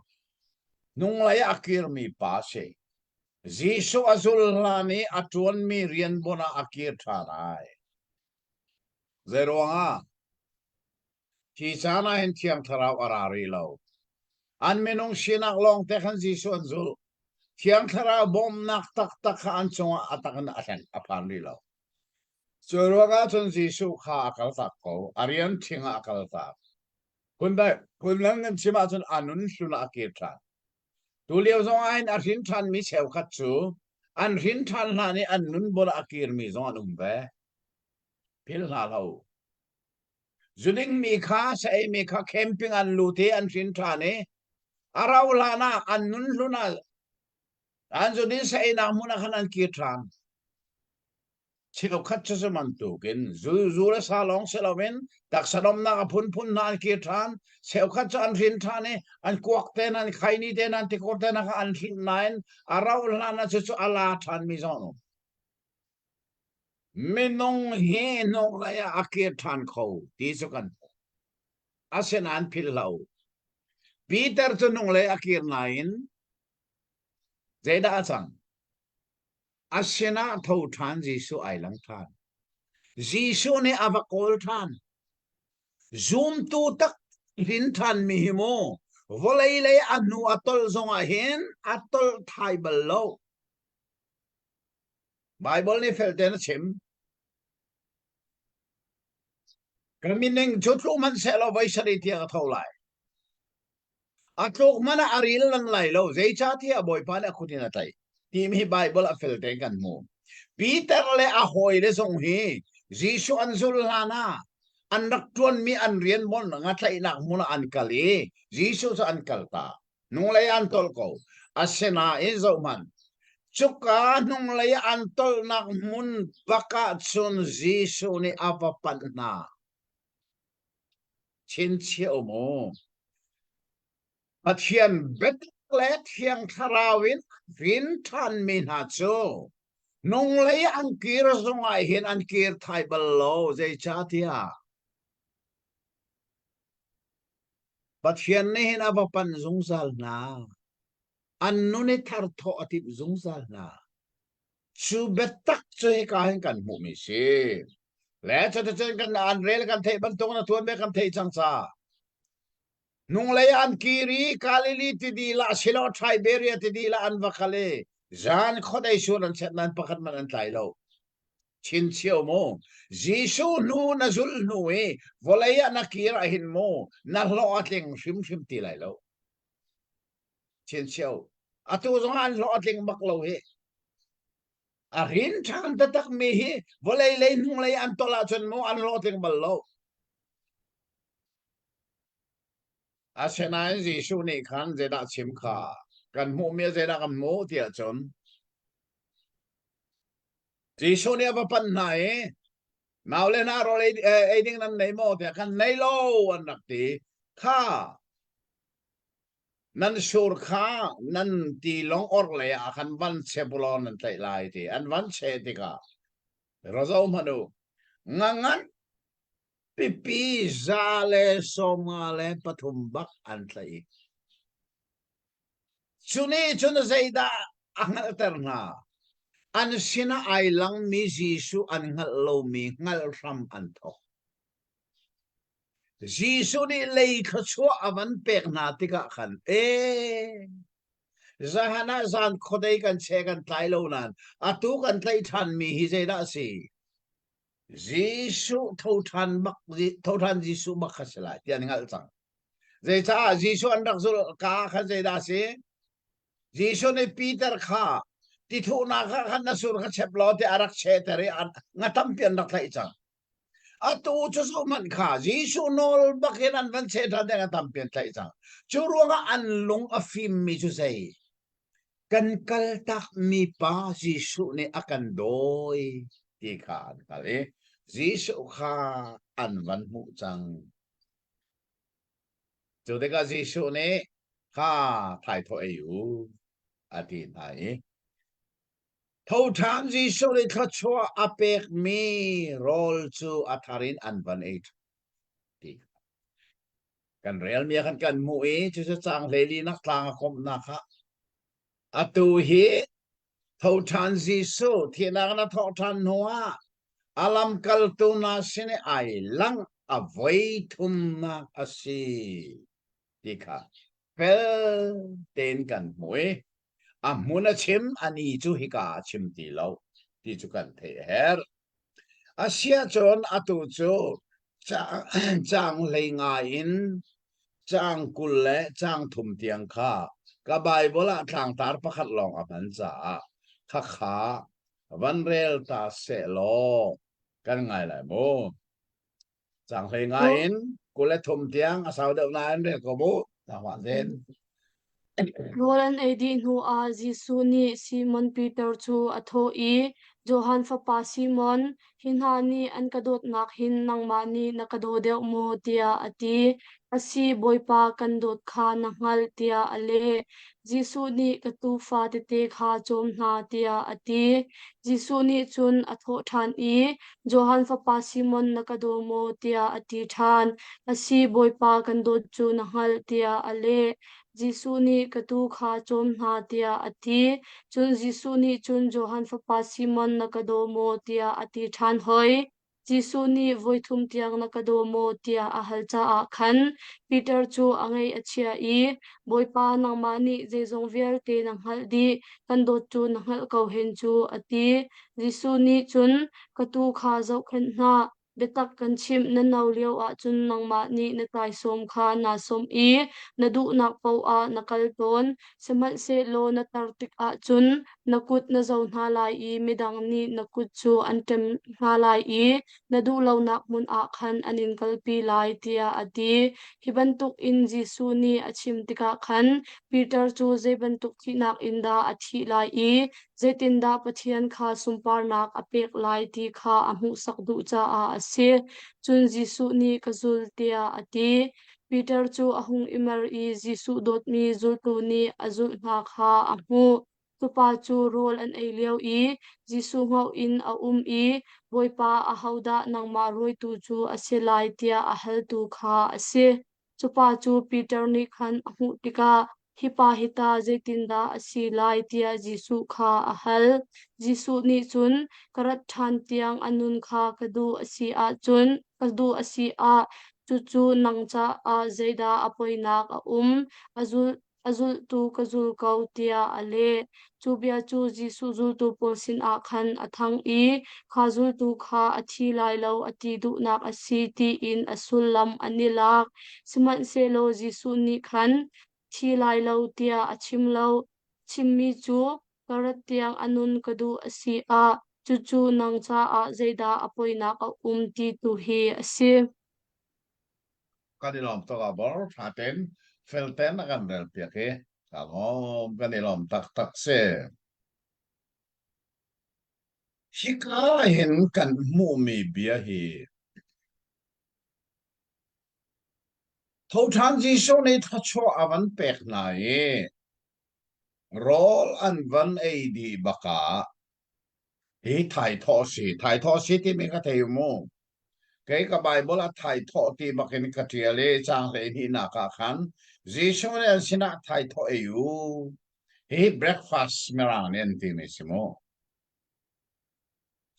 S3: nung laya akir mi pa se Jisu azul lani atuan mi rian bona akir tharai zero nga chi sana hen thiam tharau arari lo an menong sinak long te khan Jisu azul thiam thara bom nak tak tak an chonga atakan asan apan ri lo chorwaga chon Jisu kha akal tak ko arian thinga akal tak kunlang ngam chima chon anun suna akir tha tuliao zong ain arin than mi cheu khat chu an rin than la ni anun bor akir mi zong anum ve pil la lo zuling mi kha sai mi kha camping an lu te an rin tha ne arau lana anun luna an zudin sai na muna khanan kirtan chilo khatcha se mantu ken zura salong selawen tak sanom na phun phun na kirtan seu khatcha an rin thane an kuak ten an khaini ten an tikor ten an rin nine arau lana chu ala than mi zono menong he no ya akirtan kho ti su kan asen an phil lau Peter chu nong le akir nain Zeda sang asena thau than Jisu ai lang than Jisu ne avakol than zoom tu tak rin than mi himo volei le anu atol zonga hen atol thai balo Bible ni felten chem kamineng jotlu man selo vai sari tia thau lai atlok mana aril lang lai lo zai cha thia boy pa na khutina tai tim hi Bible a felte kan mo Peter le a hoi le song hi Jisu anzul lana an raktuan mi an rian mon nga thai nak muna an kali Jisu sa an kalta nung le an tol ko asena izo man chuka nung le an tol nak mun baka chun Jisu ni apapan na chin chiao mo Pathian bet let hiang tharawin vin than min ha chu nong lei an kir zongai hin an kir thai balo zai cha tia Pathian ne hin apapan zungsal na an nu ne thar tho atip zungsal na chu betak chu he ka hin kan mu mi se le cha cha kan an rel kan thei ban tong na thuan be kan thei chang cha nung layan kiri kalili ti di la silo Tiberia ti di la an vakale zan khodai suran set nan pakat man an tai lo chin chiao mo Jisu nu na zul nu e volaya na kira hin mo na lo atling sim ti lai lo chin chiao atu zong an lo atling mak lo he a rin chan ta tak me he volay le nung lay an tola chon mo an lo atling bal lo Asenai Jisu ni khan zeda chim kha kan mu me zeda kan mo tia chon Jisu ni apa pan nai mau le na ro le ding nan nei mo tia kan nei lo an nak ti kha nan sur kha nan ti long or le a kan van che bulon nan tai lai ti an van che ti ka rozo manu ngangan pipi zale somale patumbak antlai chuni zaida angal terna an sina ai lang mi Jisu an ngal lo mi ngal ram anto Jisu ni lei khachua avan pek na tika khan zahana zan khodai kan che kan tai lo nan atu kan tai than mi hi zaida si Jisu thâu than Jisu mak khasela tian ngal chang zai cha Jisu an rak zul ka kha zai da se Jisu ne Peter kha ti thu na kha khan na sur kha chep lo te arak che te re an ngatam pian rak thai chang atu chu so man kha jisu nol bakin an van che tha de ngatam pian thai chang chu ruanga an lung a fim mi chu sei kan kal tak mi pa jisu ne akan doi ti khan kale jisu kha an van mu chang chu de ka jisu ne kha thai tho ayu ati thai thâu tham gì sau đây khát chua apek mi roll chu atharin an van eight ti kan real mi kan mui chu chang leli nak tlang khom na kha atu hi thâu tham gì sau thina na thâu tham noa alam kal tu na sine ai lang avoi thum na asi ti kha pel ten kan mui muna chim ani chu hika chim ti lo ti chu kan the her asia chon atu chu chang lei nga in chang kul le chang thum tiang kha ka bible a thang tar pakhat long a ban cha kha kha van rel ta se lo kan ngai lai mo chang lei nga in kul le thum tiang a sau de na en re ko bo ta wa den
S1: Roland Adi nu a Jisu ni Simon Peter chu atho i Johan Fapa Simon hinhani an kadot nak hin nangma ni nakado deuh mo tia ati asi boipa kandot kha nangal tia ale Jisu ni katu fa te te kha chom na tia ati Jisu ni chun atho than i Johan Fapa Simon nakado mo tia ati than asi boipa kandot chu nangal tia ale Jisu ni katu kha chom na tia ati chun Jisu ni chun Johan Fapa Simon nakado mo tia ati than hoi Jisu ni voithum tiang nakado mo tia ahal cha a khan Peter chu angai achia i boipa nangmani jejong vial te nanghal di kandot chu nanghal ko hen chu ati Jisu ni chun katu kha zau khan na betak kan chim na nau leo a chun nangma ni na tai som kha na som i na du nak pau a nakal ton semal se lo na tartik a chun nakut na zau na lai i midang ni nakut chu antem na lai i na du lo nak mun a khan anin kalpi lai tia ati hibantuk in Jisu ni achim tika khan Peter chu zebantuk thi nak inda athi lai i zetinda pathian kha sumpar nak apek lai ti kha amu sak du cha a ase chun Jisu ni kazul tia ati Peter chu ahung imar i Jisu dot mi zultu ni azul na kha amu tupa chu rol an eileu i Jisu ngau in a i boipa a hauda nangma roi tu chu aselai tia ahal tu kha ase chupa chu Peter ni khan amu tika hipa hita zetinda asi lai tia Jisu kha ahal Jisu ni chun karat than tiang anun kha kadu asi a chun kadu asi a chu nangcha a zeida apoinak a azul azul tu kazul kau tia ale chubia chu Jisu zul tu polsin a khan athang i khazul tu kha athi lai lo ati du nak asi ti in asul lam anilak siman se lo Jisu ni khan thi lai lo tia achim lo chimmi chu karat tiang anun kadu asi a chu nangcha a zeida apoinak a ti tu hi ase
S3: kanilom to ka bor thaten felten akan rel pia ke kamom kanilom tak se hika hin kan mu mi bia hi thâu than ji so nei tha cho avan pek na e rol an van a di baka hi thai tho si ti me ka thei mo cái Bible là thay thọ thì mà cái cái chuyện lệ trang lệ thì na cả khăn Jesus là xin na thay thọ yêu he breakfast merang nên thì này xem mo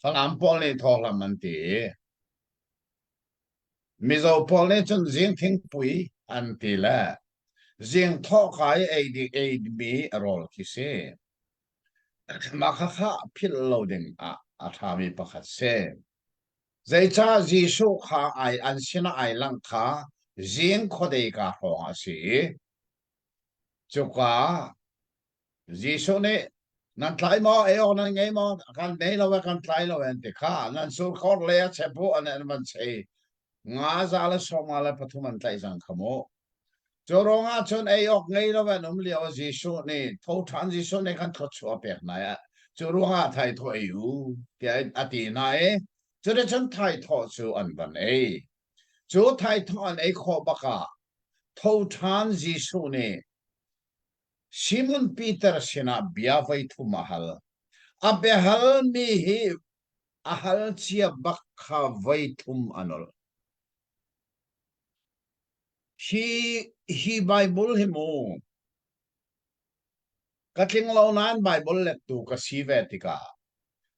S3: phần am Paul này thọ làm anh thì mizo Paul này chân riêng thinh bụi anh thì là riêng thọ cái ai mi role khi se mà khá phil loading à tham mi pakhat se zai cha Jisu kha ai an sina ai lang kha riêng khodei ka hong a si chuka Jisu ne นั่นไทยมอเออนั่นไงมอกันไหนเราว่ากันไทยเราเองติข้านั่นสุดขอเลยเฉพาะอันนั้นมันใช่งาซาลสมาลปฐุมันไทยสังขโมจรองอาชนเออไงเราว่านุ่มเลี้ยวจิสุนี่ทุกท่านจิสุนี่กันทดสอบแบบไหนอะจรองอาไทยถอยอยู่แกอดีนายจะได้ฉันไทยทอดสู่อันบันเอจูไทยทอดไอขอบกาทุกท่านจิสุนี่ชิมอนปีเตอร์ชนะเบียไว้ทุมาฮัล Abe hal mi hi ahal chia bakha vaitum anol. Hi Bible hi mo. Katling launan Bible let tu ka sivetika.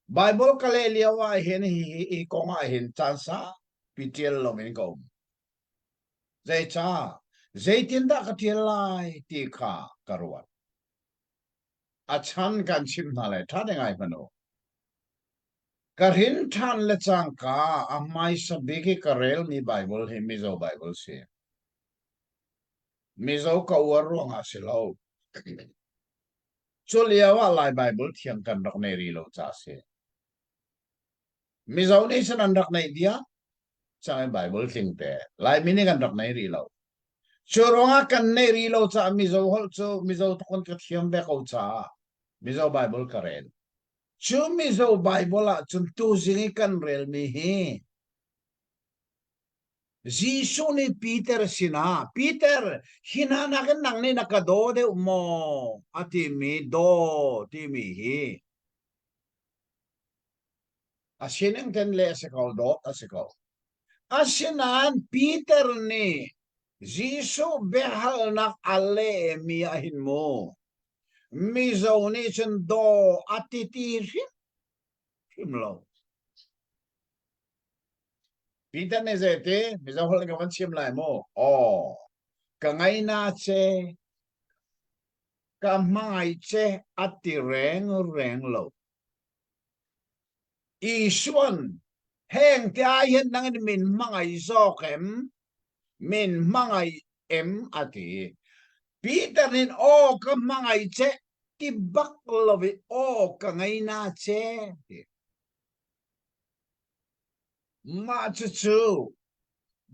S3: Bible kale liawa hin hi konga hin chansa pitiel lo min ko. Zai cha zai tinda katielai ti kha karuat. Achan kan chim nale thade ngai mano. Karin than le chang ka amai sabiki karel mi Bible hi mizo Bible si. Mizo ka waro nga silo. Chulia wa lai Bible thiang kan rak nei ri lo cha se. Mizo ni san an rak nei dia chang Bible thing te. Lai mini kan rak nei ri lo. Churonga kan nei ri lo cha mizo hol chu mizo thon ka thiam be ko cha. Mizo Bible karel. Chu mizo Bible a chun tu zingi kan rel mi hi. Jisu ni Peter sina. Peter, hinanakin nang ni nakado de mo. Ati mi do, ti mi hi. Asinang ten le asikaw do, asikaw. Asinan Peter ni. Jisu behal nak ale mi ahin mo. Mizo ni chen do ati ti rin. Himlaw. Peter ni zete, mizo hol gawan siyam lai mo. Oh. Kangay na che, kamay che, ati reng lo. Isuan, heng ti ayan nang min mangay zokem, min mangay ati. Peter nin o kamangay che, tibak lovi o kangay na che. Machuchu.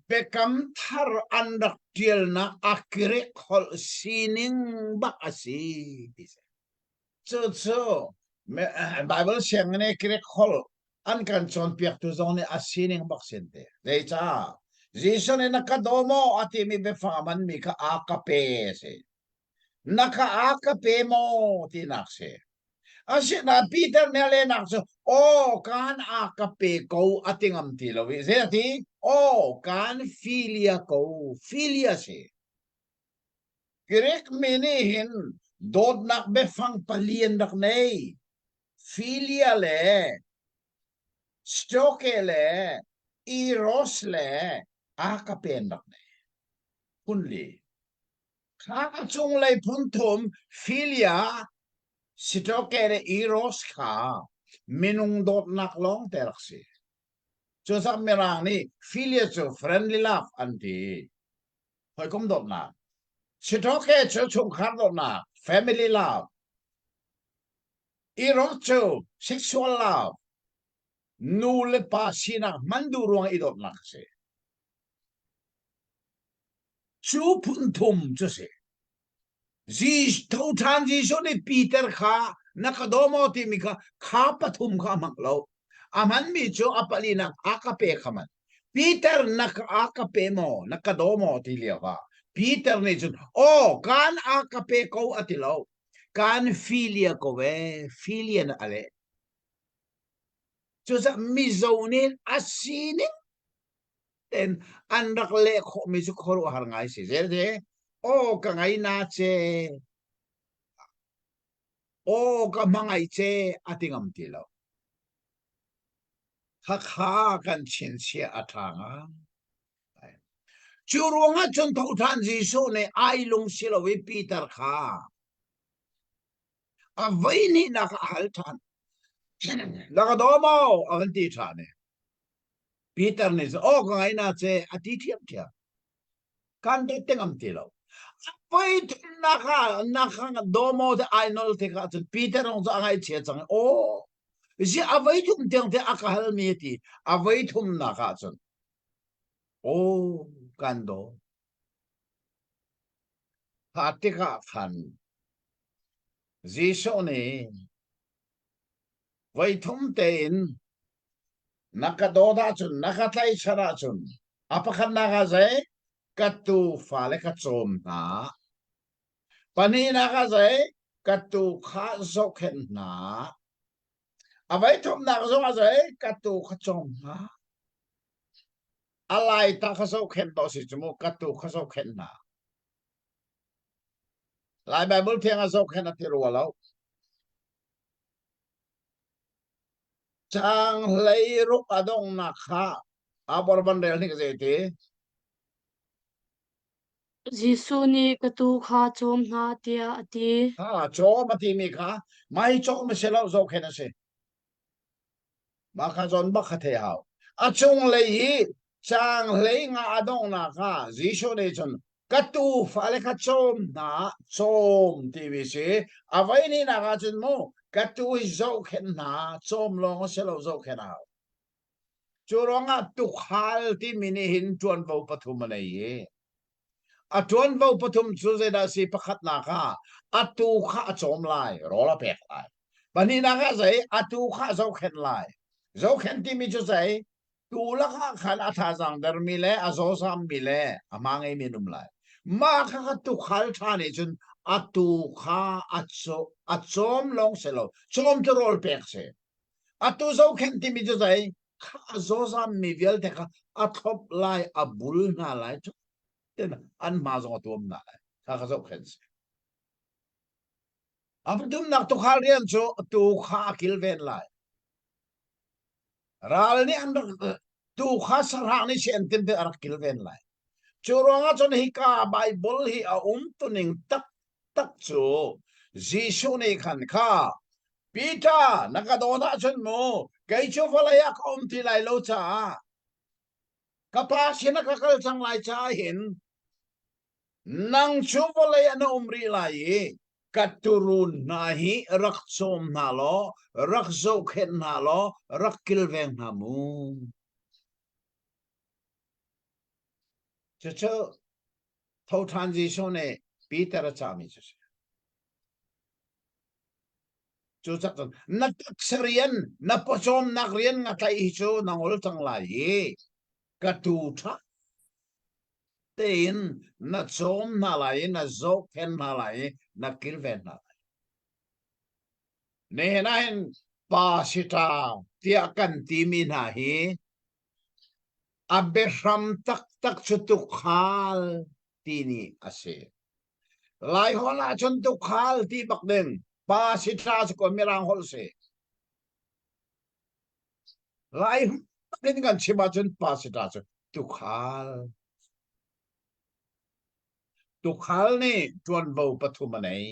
S3: Bekam thar andak tiel na akire khol sining bak asi. So, Bible siyang ne kire khol an kan chon piak tu zong ne asining bak sente. Dei cha. Jiso ne nakadomo ati mi befaman mi ka akape se. Naka akape mo tinakse. Asi na Peter nele nakso o kan akape ko atingam tilawi. Zeti o kan filia ko filia se. Kirek minihin dod nak befang palien dak nei. Filia le stoke le eros le akape dak nei. Kunli. Kakachung lay puntum filia sitokere eros ka minung dot nak long teraksi. So sa merang ni filia so friendly love anti. Hoy kum dot na. Sitoke so chung kar dot na family love. Eros so sexual love. Nule pa sina manduruang idot nak se. Chu puntum so se. Tautan Jiso ni Peter ka nakadomo ti mi ka kapatum ka maklo. Aman mi cho apalina akape kaman. Peter naka-akape mo nakadomo ti liya. Peter ni chun kan akape ko atilaw. Kan filia ko filia na ale. So sa mizonin asinin ten andak le ko mizo koro harangay si zerde. Kangay na che. Kamangay che ating amtilaw. Hakha kan chin siya atanga. Churo nga chun tautan Jiso ne ailong sila we Peter ka. Avay ni nakahaltan. Nakadomo ang tita ne. Peter ne kangay na che atitiyam tiya. Kan dating amtilaw. vậy thum naka domo the I know the ka Peter on the angai che chang o ji avai thum teng the akahal mi ti avai thum naka chun o kando hatika khan ji so ne vai thum te in naka doda chun naka tai chara chun apakhan naka zai katu fale ka chom na pani naka zai katu kha zokhen na avai thum naka zo zai katu kha chom na alai ta kha zokhen to si chumo katu kha zokhen na lai bible thiang a zokhen na ti ro lo chang lei ruk adong na kha abor ban rel ni ka zai ti
S1: Gisu ni katu kha chom na tia ati
S3: ha cho ma ti mi kha mai cho ma se lo zokhen na se ma kha zon ba kha the hao a chung lei hi chang lei nga adong na kha jisho ne chon katu fale kha chom na chom ti vi se avai ni na ga chun mo katu zokhen na chom long se lo zokhen na churonga tu khal ti mini hin chuan vo pathum nei ye a chuan vo pathum chu ze da si pakhat na kha atu kha chom lai rola pek lai bani na ga zai atu kha zo khen lai zo khen ti mi chu zai tu la kha khan a tha jang dar mi le a zo sam mi le amang ei mi num lai ma kha tu khal tha ni chun atu kha a chom long se lo chom tu rol pek se atu zo khen ti mi chu zai kha zo sam mi vel te kha a thop lai a bul na lai chu ten an ma zo tuam na lai kha zo khen se Abdum nak tu khal rian chu tu kha kil ven lai ral ni an tu kha sarang ni sen tin te ar kil ven lai churonga chon hi ka bible hi a tu ning tak tak chu jisu ni khan kha pita nakadona chon mo kai chu falaya ti lai lo cha kapa sina ka kal chang lai cha hin nang chu falaya na umri lai katurun nahi rak som na lo rak zo khen na lo rak kil veng na mu cho thâu transition ne Peter cha mi chu chắc na serian na pochom na rian nga tai chu na ngol chang lai ka tu tha ten na chom na lai na zo khen na lai na kil ven na ne na hen pa sita tia kan ti mi na hi abe ram tak tak chu tu khal ti ni ase lai hola chun tu khal ti bak den pa sita ko mirang hol se lai den kan chiba chun pa sita chu tu khal ni chuan vo pathum nei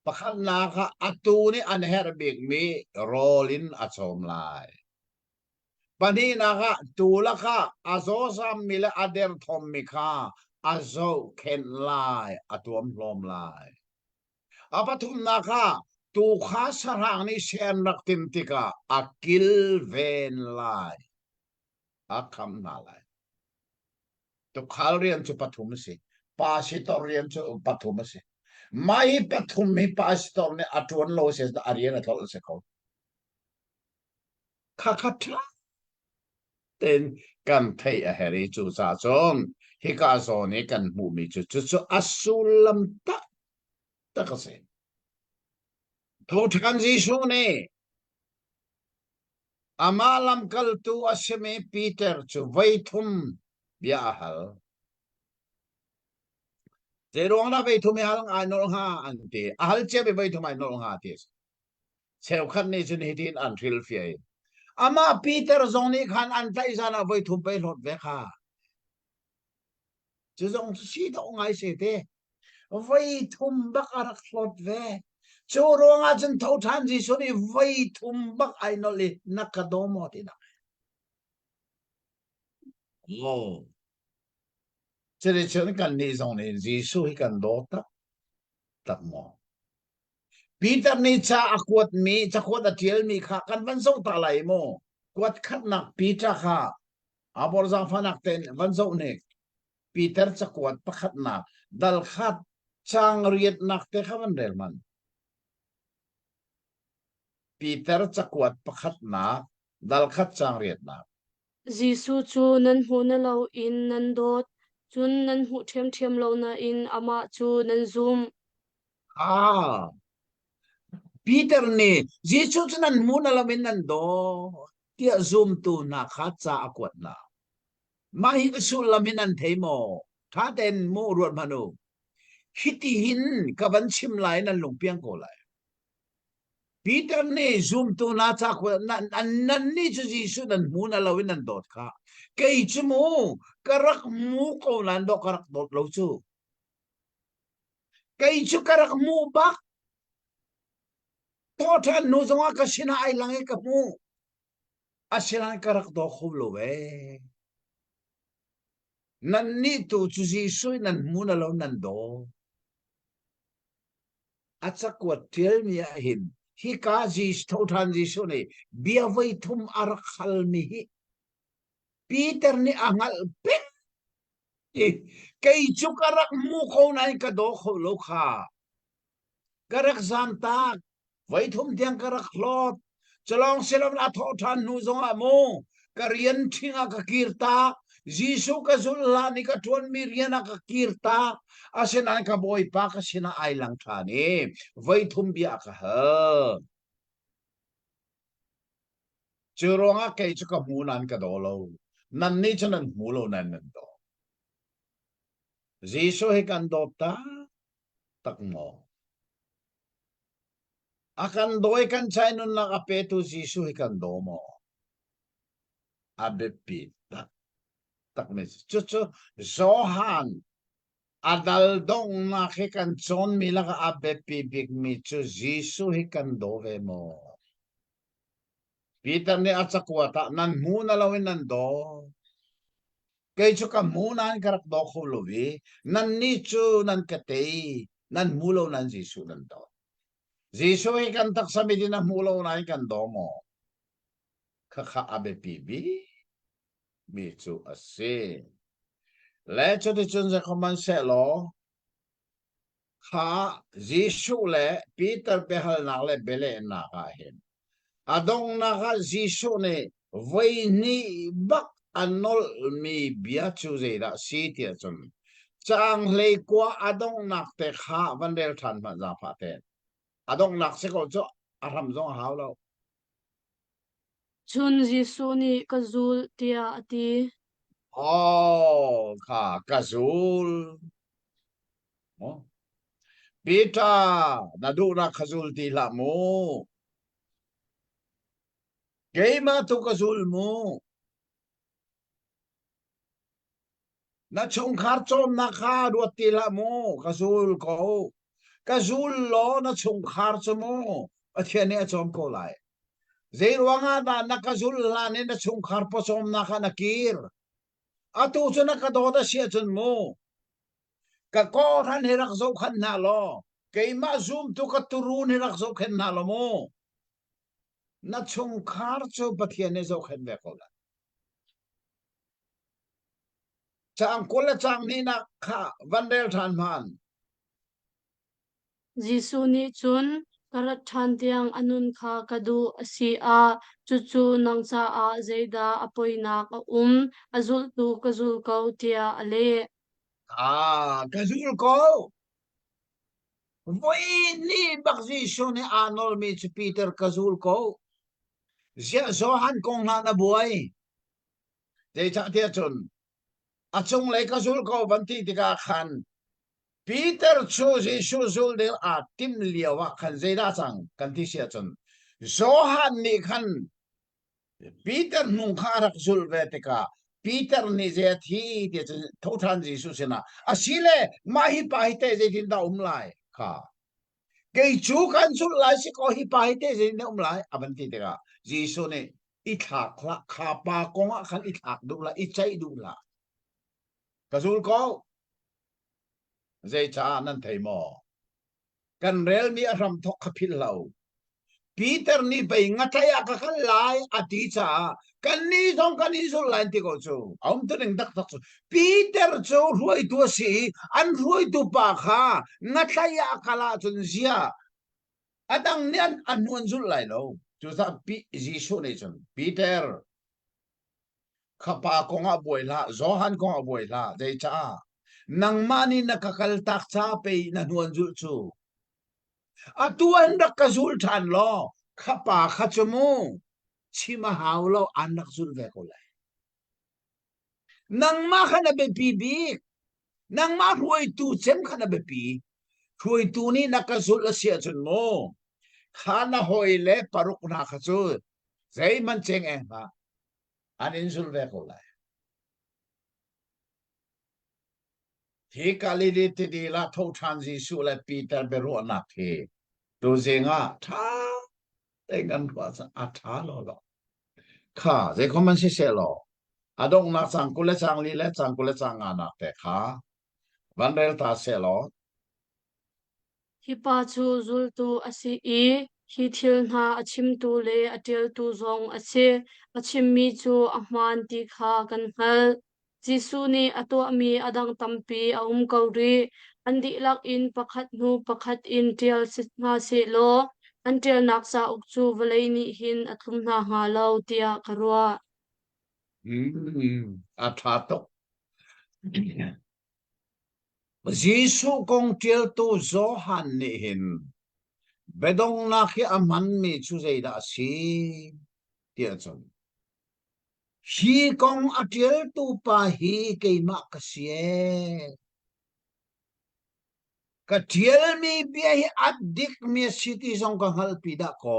S3: pakhan na kha atu ni an her big mi rolin achom lai pani na kha tu la kha azo sam mi la ader thom mi kha azo khen lai atuam hlom lai apathum na kha tu kha sarang ni sen rak tim tika akil ven lai akham na lai tu khal rian chu pathum si pa si tor rian chu pathum si mai pathum mi pastor ne atuan lo se ariana thol se ko kha kha ten kan thei a heri chu sa chon hi ka zo ne kan mu mi chu chu asulam ta ka se tho transition ne amalam kal tu asme Peter chu vaithum bia hal Zerong na vaithum hal an no ha ante ahal che vaithum ai no ha tis sel khan ne chun hitin an thil fiai ama Peter zoni khan an tai sana vaithum pe lot ve kha chu zong si do ngai se te vaithum bak arak lot ve chu ronga chen tho than ji so ni vaithum bak ai no le nakadomo ti na oh cho nên chuyện cần đi dòng này Giêsu hay cần đó tắc mò Peter ni cha akwat mi cha kwat atiel mi kha kan van zo ta lai mo kwat khat nak Peter kha abor za fanak ten van zo ne Peter cha kwat pakhat na dal khat chang riet nak te kha van rel man Peter cha kwat pakhat na dal khat chang riet na
S1: Gisu chu nan hu na lo in nan dot chun nan hu thiam lo na in ama chu nan zoom
S3: Peter ni Gisu chunan muna lamin nan do tia zoom tu na khat cha akwat na mahi sul lamin an theimo tha ten mo ruat manu hiti hin kaban chim lai nan lungpiang ko lai Peter ni zoom tu na cha ko nan ni chu Gisu nan muna lawin nan dot kha kei chu mo karak mu ko nan do karak dot lo chu kei chu karak mu bak to than nu zonga ka sina ai lang e ka mu asilan karak do khub lo we nan ni tu chu Gisu nan muna law nan do acha ko tel mi a hin hi ka jis thotan Gisu ni bia vai thum ar khal mi hi Peter ni angal pe kei chu karak mu ko nai ka do kho lo kha karak zam tak vai thum tiang karak hlot chalong selam la thotan nu zonga mo karian thinga ka kirta Gisu ka zulla ni ka tuan miriana ka kirta asenan ka boy pa ka sina ai lang thani vai thum bia ka ha churonga ke chu ka munan ka do lo nan ni chanan mulo nan nan do Gisu he kan do ta tak mo akan doy kan chay nun nakapeto Gisu he kan do mo abepi tak mes chuchu Johan adal dong na he kan chon mila ka abepi big mi chu Gisu he kan do ve mo Peter ni atsakwata nan muna lawin nan do kay chu ka muna an karak do khuluwi nan ni chu nan katei nan mulo nan Gisu nan do Gisu he kan tak sa medina mulo na kan do mo kaka abepi bi mi chu ase le cho de chun za command se lo ha Gisu le Peter behal na le bele na ka hen adong na ka Gisu ne voi ni bak anol mi bia chu ze da si tia chun chang le kwa adong nak te kha van del than ma za pha te adong nak se ko cho aram zong hao lo
S1: chun Gisu ni ka zul tia ati
S3: kha kazul Peter na du na kazul ti la mo Keima tu kazul mo na chung khar chom na kha du ti la mo kazul ko kazul lo na chung khar chomo athiane chom ko lai zeirwanga na kazul la ne na chung khar po chom na kha nakir atu chuna ka do da sia chun mo ka ko than herak zo khan na lo keima zoom tu ka turun herak zo khan na lo mo na chung khar cho pathiane zo khan ve ko la chang ko la chang ni na kha vandel than man
S1: Gisu ni chun karat than tiang anun kha kadu asi a chuchu nangcha a zeida apoina ka azul tu kazul kau tia ale
S3: kazul ko voi ni bakzi shone anol mi chu Peter kazul ko zia Johan kong na buai de cha tia chun achung le kazul ko banti tika khan Peter chu Gisu zul de a tim liawa khan zeida chang kan ti sia chun Johan ni khan Peter nung kharak zul ve tika Peter ni je thi de tho than Gisu sina asile mahi pahite je din da umlai kha kei chu kan zul lai si ko hi pahite je ne umlai abanti tika Gisu ne i thak kha pa konga khan i thak du la i chai du la kazul ko zai cha nan thei mo kan rel mi ram thok khapil lau Peter ni bai ngataya ka kan lai ati cha kan ni thong kan ni sul lai ti ko chu om tu ning dak dak chu Peter chu ruai tu si an ruai tu pa kha ngataya kala chun zia adang nian an nuan sul lai lo chu sa pi jisu nei chun Peter khapa ko nga boi la Johan ko nga boi la zai cha nang mani nakakal tak cha pe na nuan sul chu atuan dak ka sul than lo khapa khachumu chima haulo anak sul ve ko lai nang ma khana be pi bi nang ma huai tu chem khana be pi huai tu ni nakasul asia chun mo khana hoi le paruk na khachu zai man cheng eng ba anin sul ve ko lai hi kali di ti di la tho than ji su la Peter be ro na the tu zenga tha tengan kwa sa atha lo lo kha zai khoman se se lo adong na sang kule sang li le sang kule sang ana te kha van rel ta se lo
S1: hi pa chu zul tu asi I hi thil na achim tu le atil tu zong ase achim mi chu ahman ti kha kan hal jisu ni ato mi adang tampi aum kauri andi lak in pakhat nu pakhat in tial na se lo antil naksa ukchu valai ni hin athum na ha lo tia karwa
S3: atha to Jisu kong tiel tu zo han ni hin bedong na khi aman mi chu zai da si tia chon hi kong atiel tu pa hi ke ma ka sie ka tiel mi bi hi adik mi city song ka hal pi da ko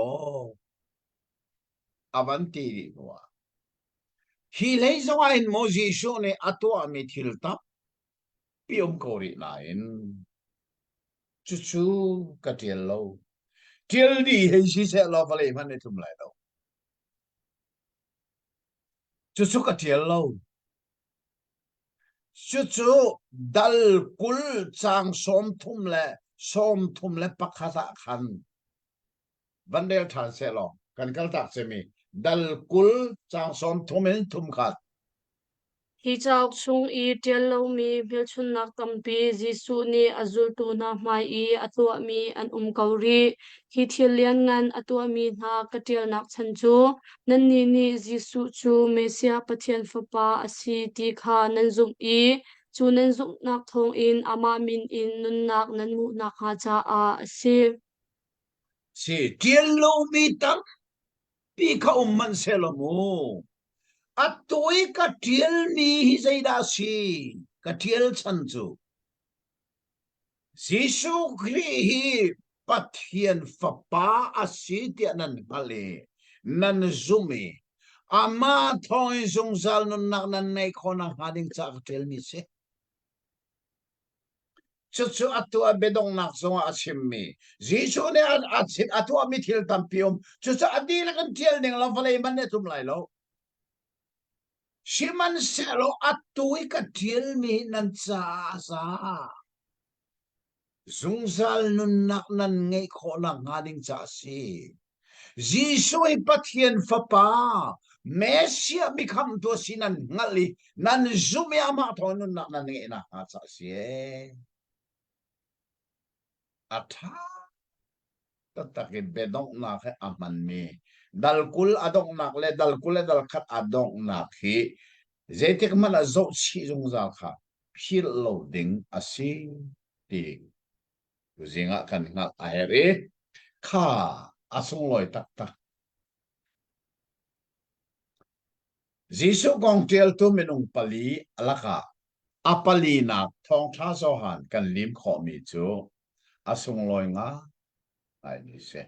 S3: avanti ri wa hi lei zo in mo Jisu ne atwa mi thil ta piom ko ri lain chu chu ka tiel lo tiel di hei si se lo vale man ne tum lai lo chu chu ka tiel lo chu chu dal kul chang som thum le pakhatha khan bandel than se lo kan kal tak se mi dal kul chang som thum en thum khat
S1: hi chak chung I tial lo mi mil chun nak tampi jisu ni azul tu na mai I atua mi an kauri hi thil lian ngan atua mi na katial nak chan chu nan ni jisu chu mesia pathian fapa asi ti kha nan zum I chu nan zum nak thong in ama min in nun nak nan mu nak ha cha a asi
S3: si tiel lo mi tam pi kha man se lo mo atoi ka tiel mi hi zai da si ka tiel chan chu Jisu Kri hi pathian fapa asi tia nan pale nan zumi ama thoi zung zal nun nak nan nei khona hading cha tel mi se chu atua bedong nak zonga achim mi Jisu ne achim atua mi thil tampiom chu adil kan tiel ning la vale man ne tum lai lo Shiman selo atui ka tiel mi nan cha sa Zungzal nun nak nan ngay ko lang ngaling cha si Jisu ay pathian fapa Mesia mikam to sinan ngali nan zumi ama to nun nak nan ngay na cha si atha tatakit bedong na ke aman mi dalkul adong nak le dalkul le dalkat adong nak hi zetik man azo chi zungzal kha phil loading asi ti zinga kan nga aere kha asung loi tak tak Jisu kong tiel tu minung pali alaka apali na thong tha so han kan lim kho mi chu asung loi nga ai ni se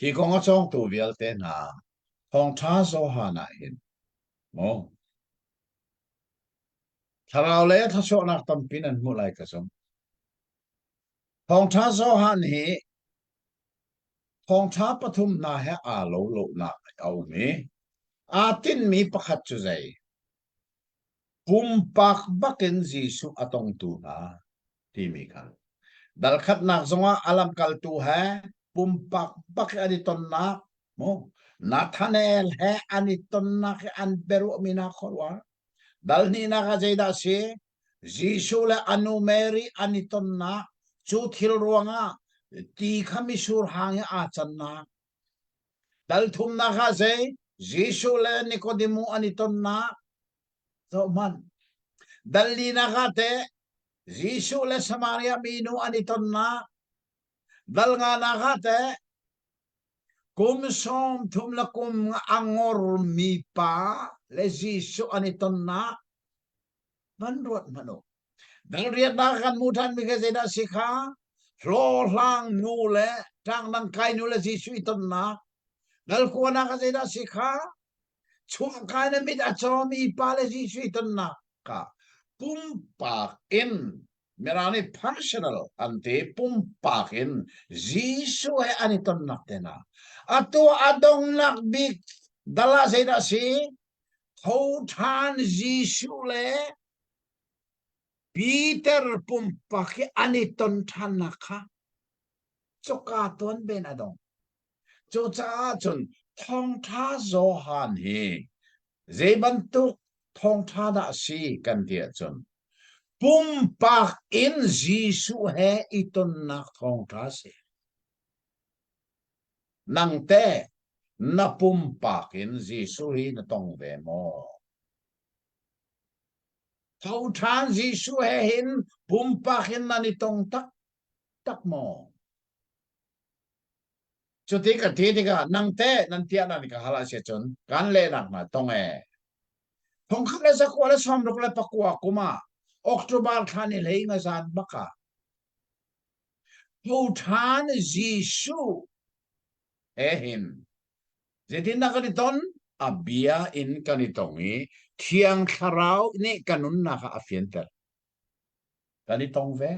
S3: hi kong achong tu vial te na thong tha so han na hin mo tharau le tha so nak tam pin an mu lai ka som thong tha so han hi thong tha pathum na he a lo na au me a tin mi pakhat chu zai pumpak bakin Jisu atong tu ha timi ka dal khat nak zonga alam kal tu hai pumpak bak ani ton nak mo Nathanael he ani ton nak an beru mina khorwa dal ni na ka jaida se Jisu le anu Mary ani ton nak chu thil ruanga ti khami sur hang a chan na dal thum na ka je Jisu le Nicodemo ani ton nak so man dal ni na ka te Jisu le Samaria minu ani ton nak dal nga na ka te kum som thum la kum angor mi pa le Jisu ani ton nak man ruat mano dal riat na kan mutan mi ka zeda sikha lo lang nu le tang nang kai nu le Jisu iton nak dal ko na ka zeda sikha chua kai na mit a cho mi pa le Jisu iton nak ka pumpak in merani personal ante pumpakin Jisu he aniton nak tena ato adong nak big dala zeda si Thotan Jisu le Peter pumpaki aniton tanaka chokaton ben adong cho cha chun thong tha zo han hi zebantuk thong tha da si kan dia chun pumpak in Jisu he iton nak thong tha se nang te na pumpak in Jisu hi na tong ve mo thâu than Jisu he hin pumpak in na ni tong tak tak mo cho tí ka nang te nan tia na ni ka hala se chun kan le nak na tong e thong khale sa ko le som rok le pakwa kuma October thani le nga zan baka thâu than Jisu he hin zetin na kaniton abia in kanitongi thiang tharau ni kanun na ka afienter kanitong ve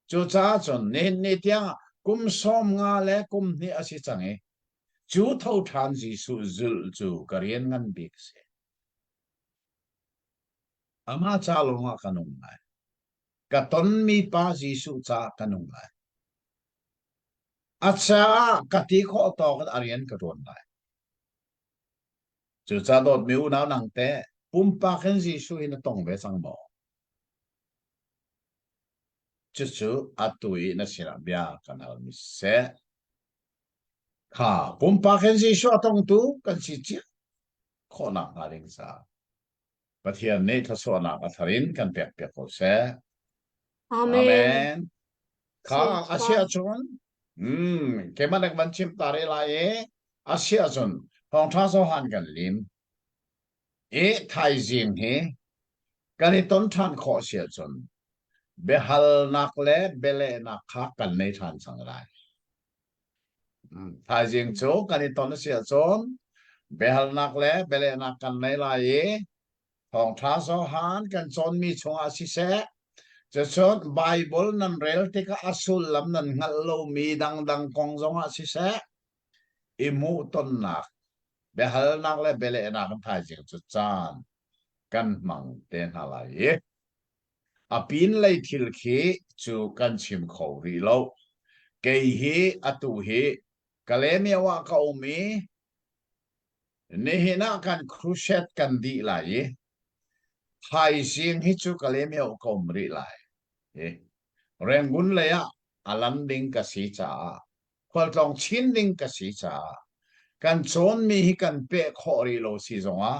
S3: cho cha chon ne tiang kum som nga le kum ni asi change chu thâu than Jisu zul chu karian ngan bik se ama cha lo nga kanung lai ka ton mi pa Jisu cha kanung lai acha ka ti kho to ka arian ka ron lai chu cha dot mi u na nang te pumpa khen Jisu in tong ve sang mo chu atui na sira bia kanal mi se ha pumpa khen Jisu atong tu kan si chi kho na haring sa pathian ne tha so na atharin kan pek pek ko se
S1: Amen.
S3: amen kha
S1: So,
S3: asia chon kemanak ban chim tare la e asia chon thong tha so han kan lim e thai jing he kan i ton than kho sia chon behal nak le bele nak kha kan nei than sang lai thai jing cho kan i ton sia chon behal nak le bele nak kan nei la e thong tha so han kan chon mi chung a si se cho chon Bible nan rel te ka asul lam nan ngal lo mi dang kong zong a si se imu ton nak behal nak le bele nak kan thai jing chu chan kan mang ten hala ye apin lei thil khi chu kan chim kho ri lo ke hi atu hi kalemia wa ka umi ne hina kan crusade kan di la ye thai jing hi chu kalemia ka umri lai ye rengun le ya alam ding ka si cha khol tong chin ding ka si cha kan chon mi hi kan pe kho ri lo si zonga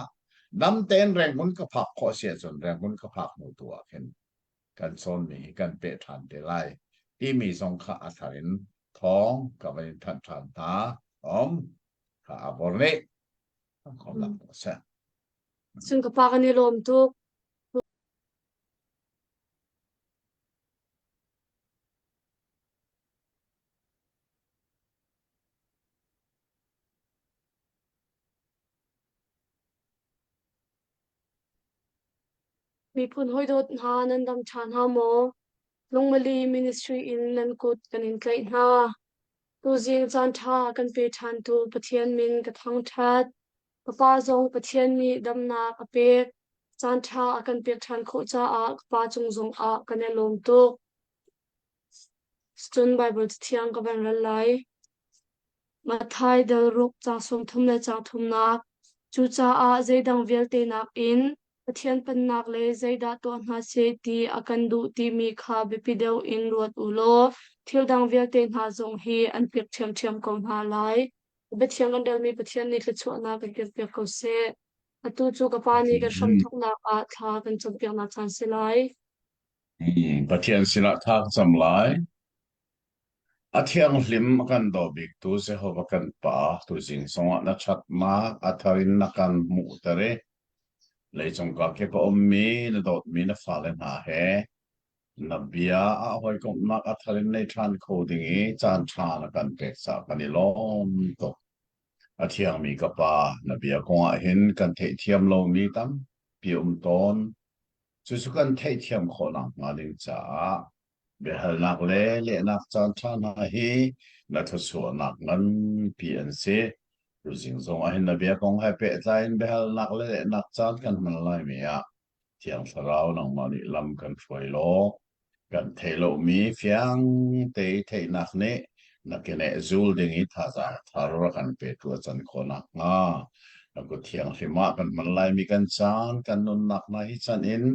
S3: nam ten rengun ka phak kho sia chon rengun ka phak mu tua khen kan chon mi kan pe than te lai ti mi zong kha atharin thong ka ba than than ta om ka aborne khom la sa
S1: sun kapaka ni lom tu mi phun hoi dot ha nan dam chan ha mo longmali ministry in nan kut kan in tlai ha tu jing chan tha kan pe than tu pathian min ka thang that papa zong pathian mi dam na ka pe chan tha akan pek than kho cha a pa chung zong a kan lom tuk stun bible thiang ka ban lai mathai dal ruk cha som thum le cha thum nak chu cha a zeidang velte nak in pathian pan nak le zeida to na se ti akan du ti mi kha bipideu in ruat ulo thildang velte na zong hi an pek thiam thiam kom ha lai bethiang an dal mi pathian ni thlu chona ka pek ko se atu chu ka pa ni ka sham thok na a tha kan chom pek na chan se lai
S2: Pathian sila thak cham lai athiang hlim kan do bik tu se ho kan pa tu jing songa na chat ma atharin na kan mu tare le chong ka ke pa ommi na dot mi na falen ha he na bia a hoi kom na atharin nei than kho ding e chan tha na kan pek sa kan ni lom to athiang mi ka pa na bia ko a hin kan the thiam lo mi tam pi ton chu chu kan the thiam kho na ma ding cha behal nak le nak chan tha na hi na thu su nak ngan PNC ru jing zong a hin na bia kong hai pe zain behal nak le nak chan kan man lai mi a thiang sarau nang ma ni lam kan foi lo kan the lo mi fiang te the nak ne na ke ne zul ding i tha za thar kan pe tu chan kho nak nga na ko thiang hima kan man lai mi kan chan kan nun nak na hi chan in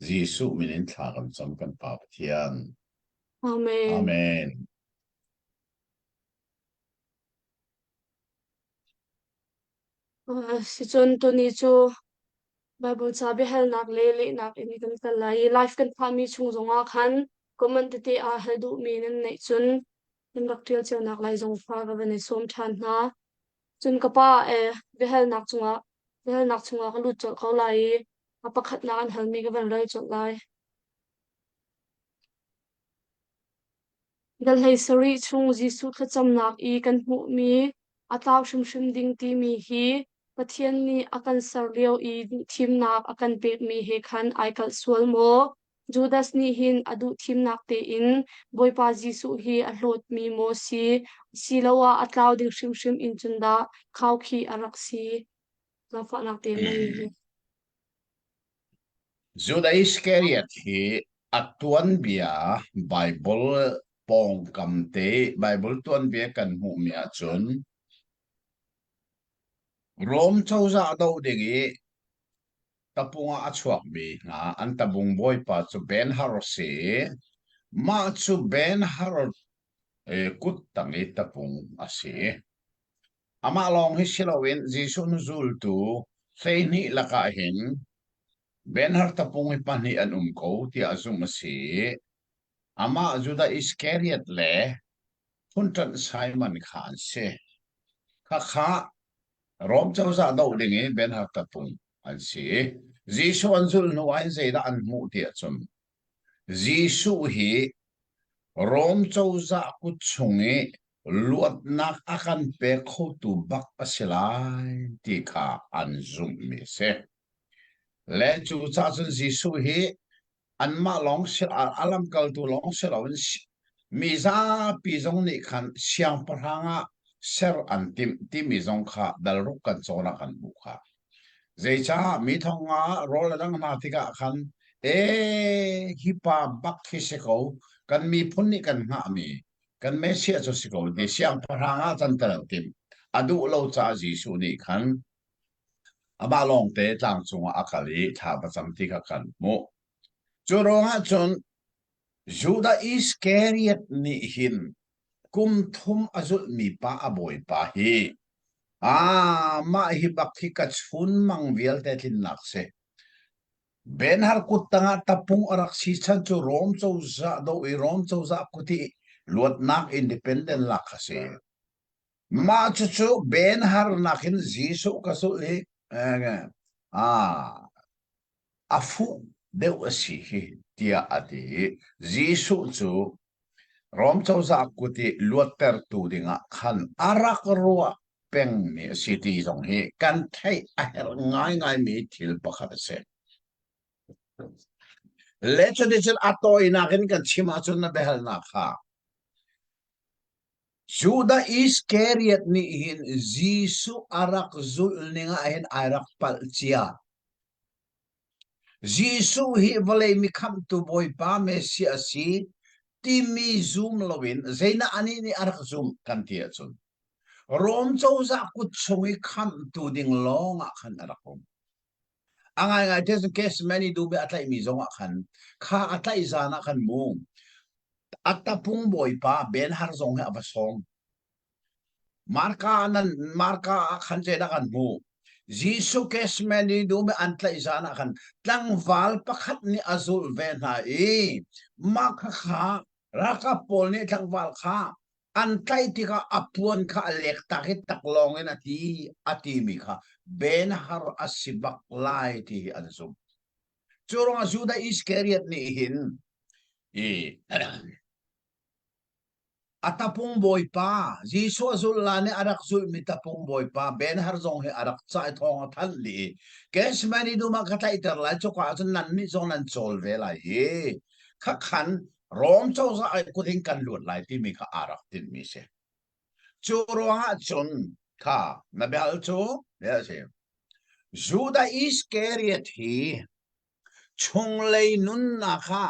S2: Jisu minin thla kan cham kan pa pathian
S1: amen
S2: Amen.
S1: si chun tu ni chu bible cha behal nak le nak ini kan ka lai life kan phami chung zonga khan comment te a hadu mi nan nei chun in baktial che nak lai zong pha ga bane som than na chun ka pa behal nak chunga ka lut chol kho lai apakhat na an hal mi ga ban rai chol lai dal hei sari chung jisu kha cham nak I kan mu mi ataw shum shum ding ti mi hi pathian ni akan sarleo I thim nak akan pek mi he khan aikal sual mo Judas ni hin adu thim nak te in boipa jisu hi a hlot mi mo si lawa atlaw ding shim shim in chunda khaw khi arak si lafa nak te mai hi
S2: Judas Iscariot hi atuan bia Bible pong kam te Bible tuan bia kan mu mi a chun Rom chauza do dingi tapunga achuak mi nga an tabung boy pa chu Ben Harosi ma chu Ben Harod kut tangi tapung asi ama long hi silawin Jisu nuzul tu ni laka hin Ben Har tapung hi pani an ko ti azum asi ama Judas Iscariot le puntan Simon Khan se kha Rom chauza do dingi Ben Har tapung an si Jisu anzul nuwain zeda an mu ti achum Jisu hi Rom chauza kuchungi luat nak akan pe khotu bak pasilai ti kha an zum mi se le chu cha chun Jisu hi an ma long sel alam kal tu long sel awen mi za pi zong ni khan siang paranga ser an tim mi zong kha dal ru kan chona kan bu kha Zeicha mi thonga rol dang na tika khan hipa bak hi se ko kan mi phun ni kan nga mi kan me sia cho se ko de siang paranga chan tar tim adu lo cha Jisu ni khan aba long te tang chung akali tha ba cham ti ka kan mo churonga chun Judas Iscariot ni hin kum thum azul mi pa aboy pa hi ma hi bakhi ka chun mang vial te tin nakse Ben Har kutanga tapung arak si chan chu Rom chauza do I Rom chauza kuti luat nak independent lakase ma chu Ben Har nakin Jisu kaso le afu deu asi hi tia ati Jisu chu Rom chauza kuti luat ter tu dinga khan arak ruwa peng ni city zong hi kan thai a her ngai mi thil pakhat se lecho de chen ato inakin kan chima chun na behal na kha Judas Iscariot ni hin Jisu arak zul ninga hin arak palchia
S3: Giêsu hi vale mi kham tu boy pa Mesia si ti mi zoom lovin zaina ani ni arak zoom kan tia chun rom chau za kut chungi kham tu ding long a khan arakom angai ngai tes case many du be atlai mi zong a khan kha atlai zana khan mu atapung boy pa ben har zong ha basong marka khan je da kan mu Giêsu case many du be atlai zana khan tlang val pakhat ni azul ven ha e mak kha raka pol ni tlang val kha an tlai ti ka apuan kha lek takit taklong en ati mi kha ben har asibak lai ti an zum churong ajuda Iscariot ni hin e atapung boy pa Giêsu azul la ne arak zul mi tapung boy pa ben har zong he arak chai thong than li kes mani du ma khatai ter la chokwa chun nan ni zong nan chol ve la he kha khan rom chau za ai ku ding kan lut lai ti mi kha arak tin mi se churong a chun kha na bel chu ya se Juda Iscariot hi chung lei nun na kha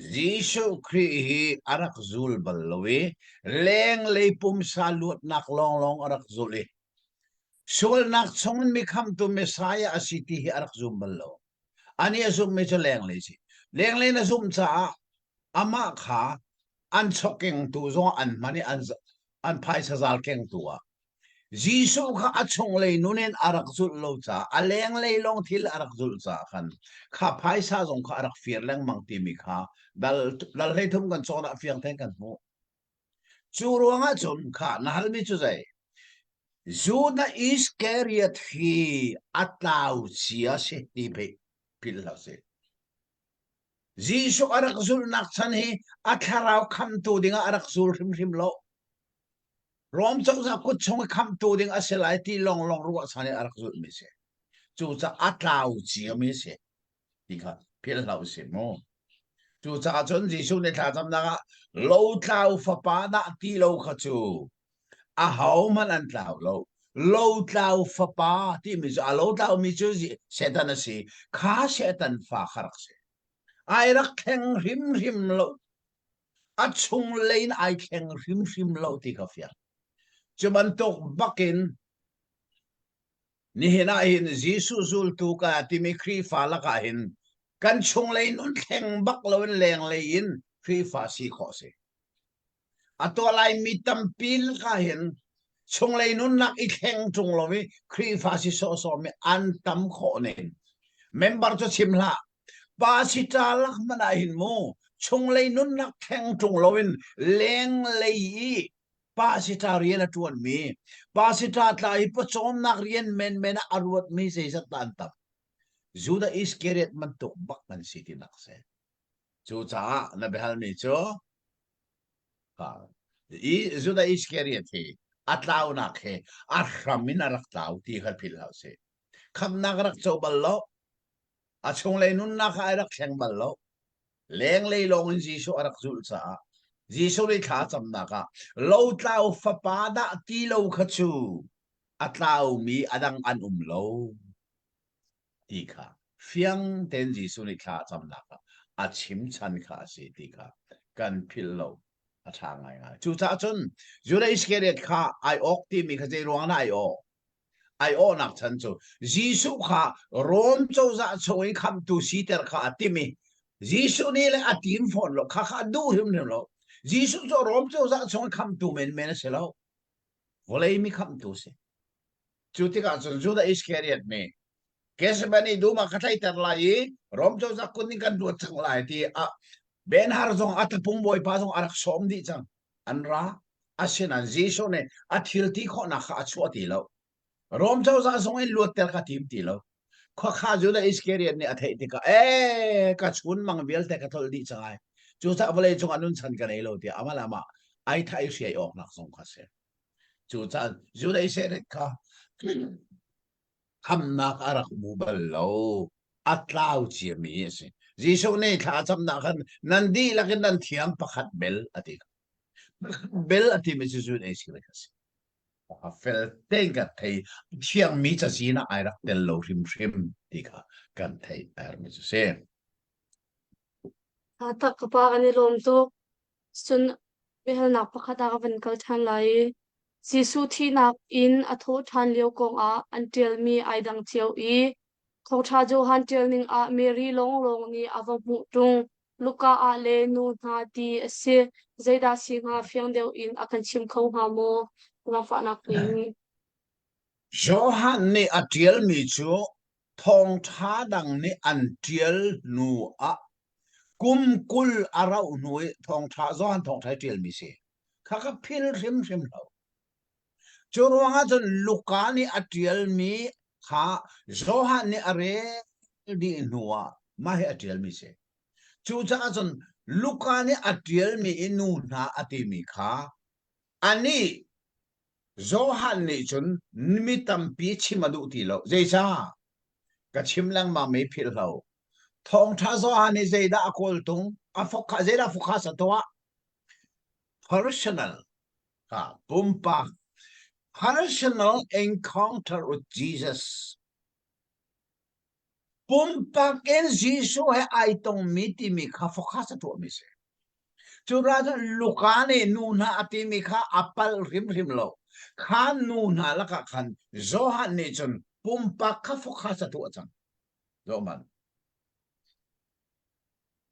S3: Giêsu Christ hi arak zul ballowe leng lei pum salut nak long long arak zuli sul nak chung mi kham tu Messiah asiti hi arak zum ballo ani azum me leng lei si leng lei na zum cha ama kha an choking tu zo an mani an phai sa zal keng tua Giêsu kha achung lei nunen arak zul lo cha aleng lei long thil arak zul cha khan kha phai sa zong kha arak fir leng mang ti mi kha dal hei thum kan chona fiang theng kan mu chu ruanga chun kha nahal mi chu zai Juda Iscariot hi atlau chia se ti pe pil la se Giêsu arak zul nak chan hi atharau kham tu dinga arak zul rim lo rom chau za kut chong kham tu ding aselai ti long long ruwa chane arak zul mi se chu cha atlau chia mi se ti kha pil la se mo chu cha chun Giêsu ne tha cham na lo tlau fa pa na ti lo kha chu a hau man an tlau lo tlau fa pa ti mi a lo tlau mi chu setan si kha setan fa kharak se ai rak theng rim lo a chung lein ai theng rim lo ti ka fia chuban tok bakin ni hina hin Giêsu zul tu ka ti mi khri fa la ka hin kan chung lein un theng bak lo leng lein khri fa si kho se atolai mi tampil ka hin chung lei nun nak i theng chung lo mi khri fa si so mi an tam kho nen member cho chimla pa si ta lak mana hin mo chung lei nun nak theng chung lo in leng lei pa si ta rian atuan mi pa si ta tla i po chom nak rian men arwat mi se sa tan tap Juda Iscariot man tok bak man city nak se chu cha na behal mi cho ha Juda Iscariot hi atlau nak he arhamin arak tau ti kha phil hau se kham nak rak chau ballo a chung le nun nak arak theng ballo leng le long Giêsu arak zul cha Giêsu le tha cham na ka lo tlau fa pa da ti lo kha chu atlau mi adang an lo ti kha fiang ten Giêsu le tha cham na ka a chim chan kha se ti kha kan phil lo a thang ngai ngai chu cha chun Juda Iscariot kha ai ok ti mi kha je ruang na ai o nak chan chu Giêsu kha rom chau za choi kham tu si ter kha ti mi Giêsu ni le atin phone lo kha du him lo Giêsu cho rom chau za choi kham tu men se lo volei mi kham tu se chu ti ka chun Juda Iscariot me kes bani du ma khatai ter lai rom chau za kun ni kan du chang lai ti a ben har zong atapung boy pa zong arak som di chang anra asin an Giêsu ne athil ti kho na kha chu ti lo rom chau za zong in luat ter kha tim ti lo kho kha Juda Iscariot ne athei ti ka ka chun mang bel te ka thol di chai chu sa vale chung anun chan ka nei lo ti amala ma ai thai siai ok nak song kha se chu sa Juda Iscariot ka kham nak arak mu bal lo atlau chi mi se Giêsu ne tha cham na khan nandi lakin nan thiam pakhat bel ati mi Juda Iscariot fel tên cái thầy thiêng mỹ cho gì na ai ra tên lâu rim thì cả thầy er mi cho xem
S1: tak kapa kani lom tu sun behel nak pakhata ka van kal than lai Jisu thi nak in atho than leo kong a until mi ai dang chiao I khong tha jo han tel ning a Mary long ni awang mu tung Luka a le nu na ti ase zaida si nga fiang deu in akan chim kho ha mo la fa nak ni
S3: Johan ni atiel mi chu thong tha dang ni antiel nu a kum kul arau nuôi thong tha Johan thong tha tiel mi se khaka phil rim lo churuanga chun Luka ni atiel mi kha Johan ni are di nuwa ma he atiel mi se chu cha chun Luka ni atiel mi inu na ati mi kha ani Johan ni chun mi tampi chimadu ti lo zeisa ka chimlang ma me phil lo thong tha Johan ni zeida akol tung afokha zeida fokha satwa personal ha pumpa personal encounter with Jesus pumpa ken Jesus he ai tong mi ti mi kha fokha satwa mi se churaja lukane nu na ati mi kha apal rim lo khan nu na laka khan Johan ni chun pumpa kha fokha satwa chang Roman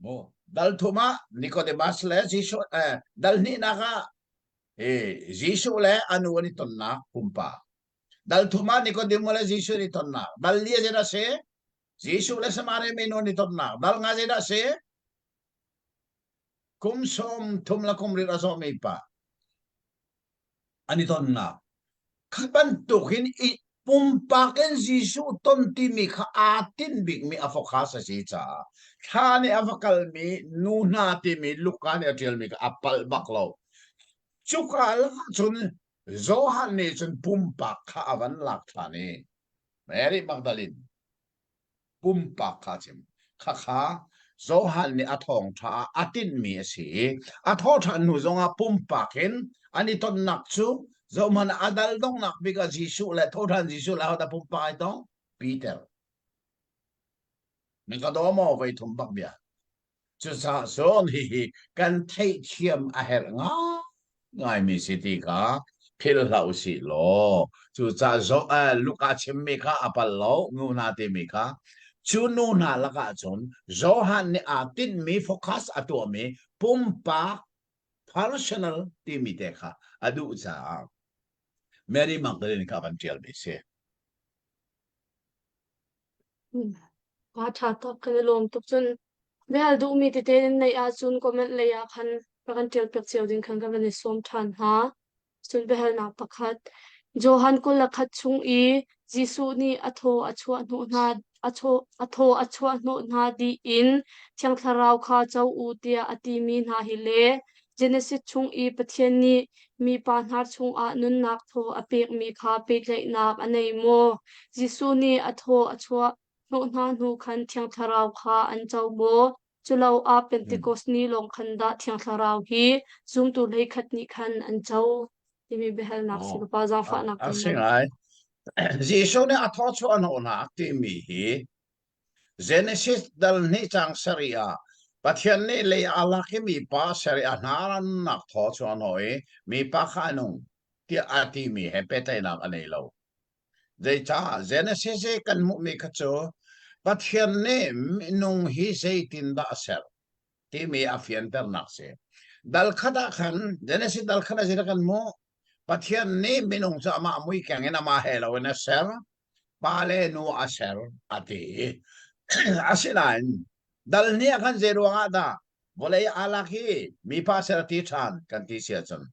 S3: mo dal thuma Nicodemus le Jesus dal ni naka Jesus le anu ni tonna pumpa dal thuma Nicodemus le Jesus ni tonna dal liya jena se Jesus le samare me no ni tonna dal nga jena se kum som tum la kum rira so me pa ani tonna khaban tukin I pumpa ken Jesus ton ti mi kha atin big mi afokha sa si cha khani avakal mi nuna ti mi lukani atil mi apal baklo chukal chun Johan ni chun pumpa kha avan lak thani Mary Magdalene pumpa kha chim kha Johan ni athong tha atin mi si atho tha nu zonga pumpa ken ani ton nak chu Zoman adal dong nak biga Jisu le thodan Jisu la da pumpa ai dong Peter mình có đó mà vậy thùng bạc bia chứ sao số thì cần thấy chiêm à hết ngã ngài mình sẽ đi cả phil lâu xí lo chứ sao số lúc à chiêm mi cả apal lo ngu na ti mi cả chú nu na là cả chốn Johan ni à tin mi focus à tua mi pumpa personal ti mi te cả adu sa Mary Magdalene ka ban tiel mi se
S1: ka tha tak kani lom tuk chun behel du mi ti te nei a chun comment le ya khan prakan tel pek cheu ding khan ka ni som than ha chun behel na pakhat Johan kul lakhat chung I Jisu ni atho achua nu na atho achua nu na di in thiang tharau kha chau u tia ati mi na hi le Genesis chung I pathian ni mi pa nar chung a nun nak tho apek mi kha pe lai nak anei mo Jisu ni atho achua nu na nu khan thiang tharau kha an chau mo chulo a Pentecost ni long khan da thiang tharau hi zum tu lei khat ni khan an chau ti mi behel nak si pa za fa nak
S3: à xin ai Jisu ni atho chu an ona ti mi hi Genesis dal ni chang saria pathian ni le ala ki mi pa saria naran nak tho chu an hoi mi pa kha nung ti ati mi he pe tai nak anei lo dei cha Genesis e kan mu mi kha chu pathian ni nung hi sei tin da ser ti mi afian ter nak se dal khada khan Genesis dal khada jira kan mo pathian ni minung sa ma mui kyang ena ma helo na ser pale no aser ati asinan dal ni akan zero nga da boleh alaki mi pa ser ti chan kan ti sia chon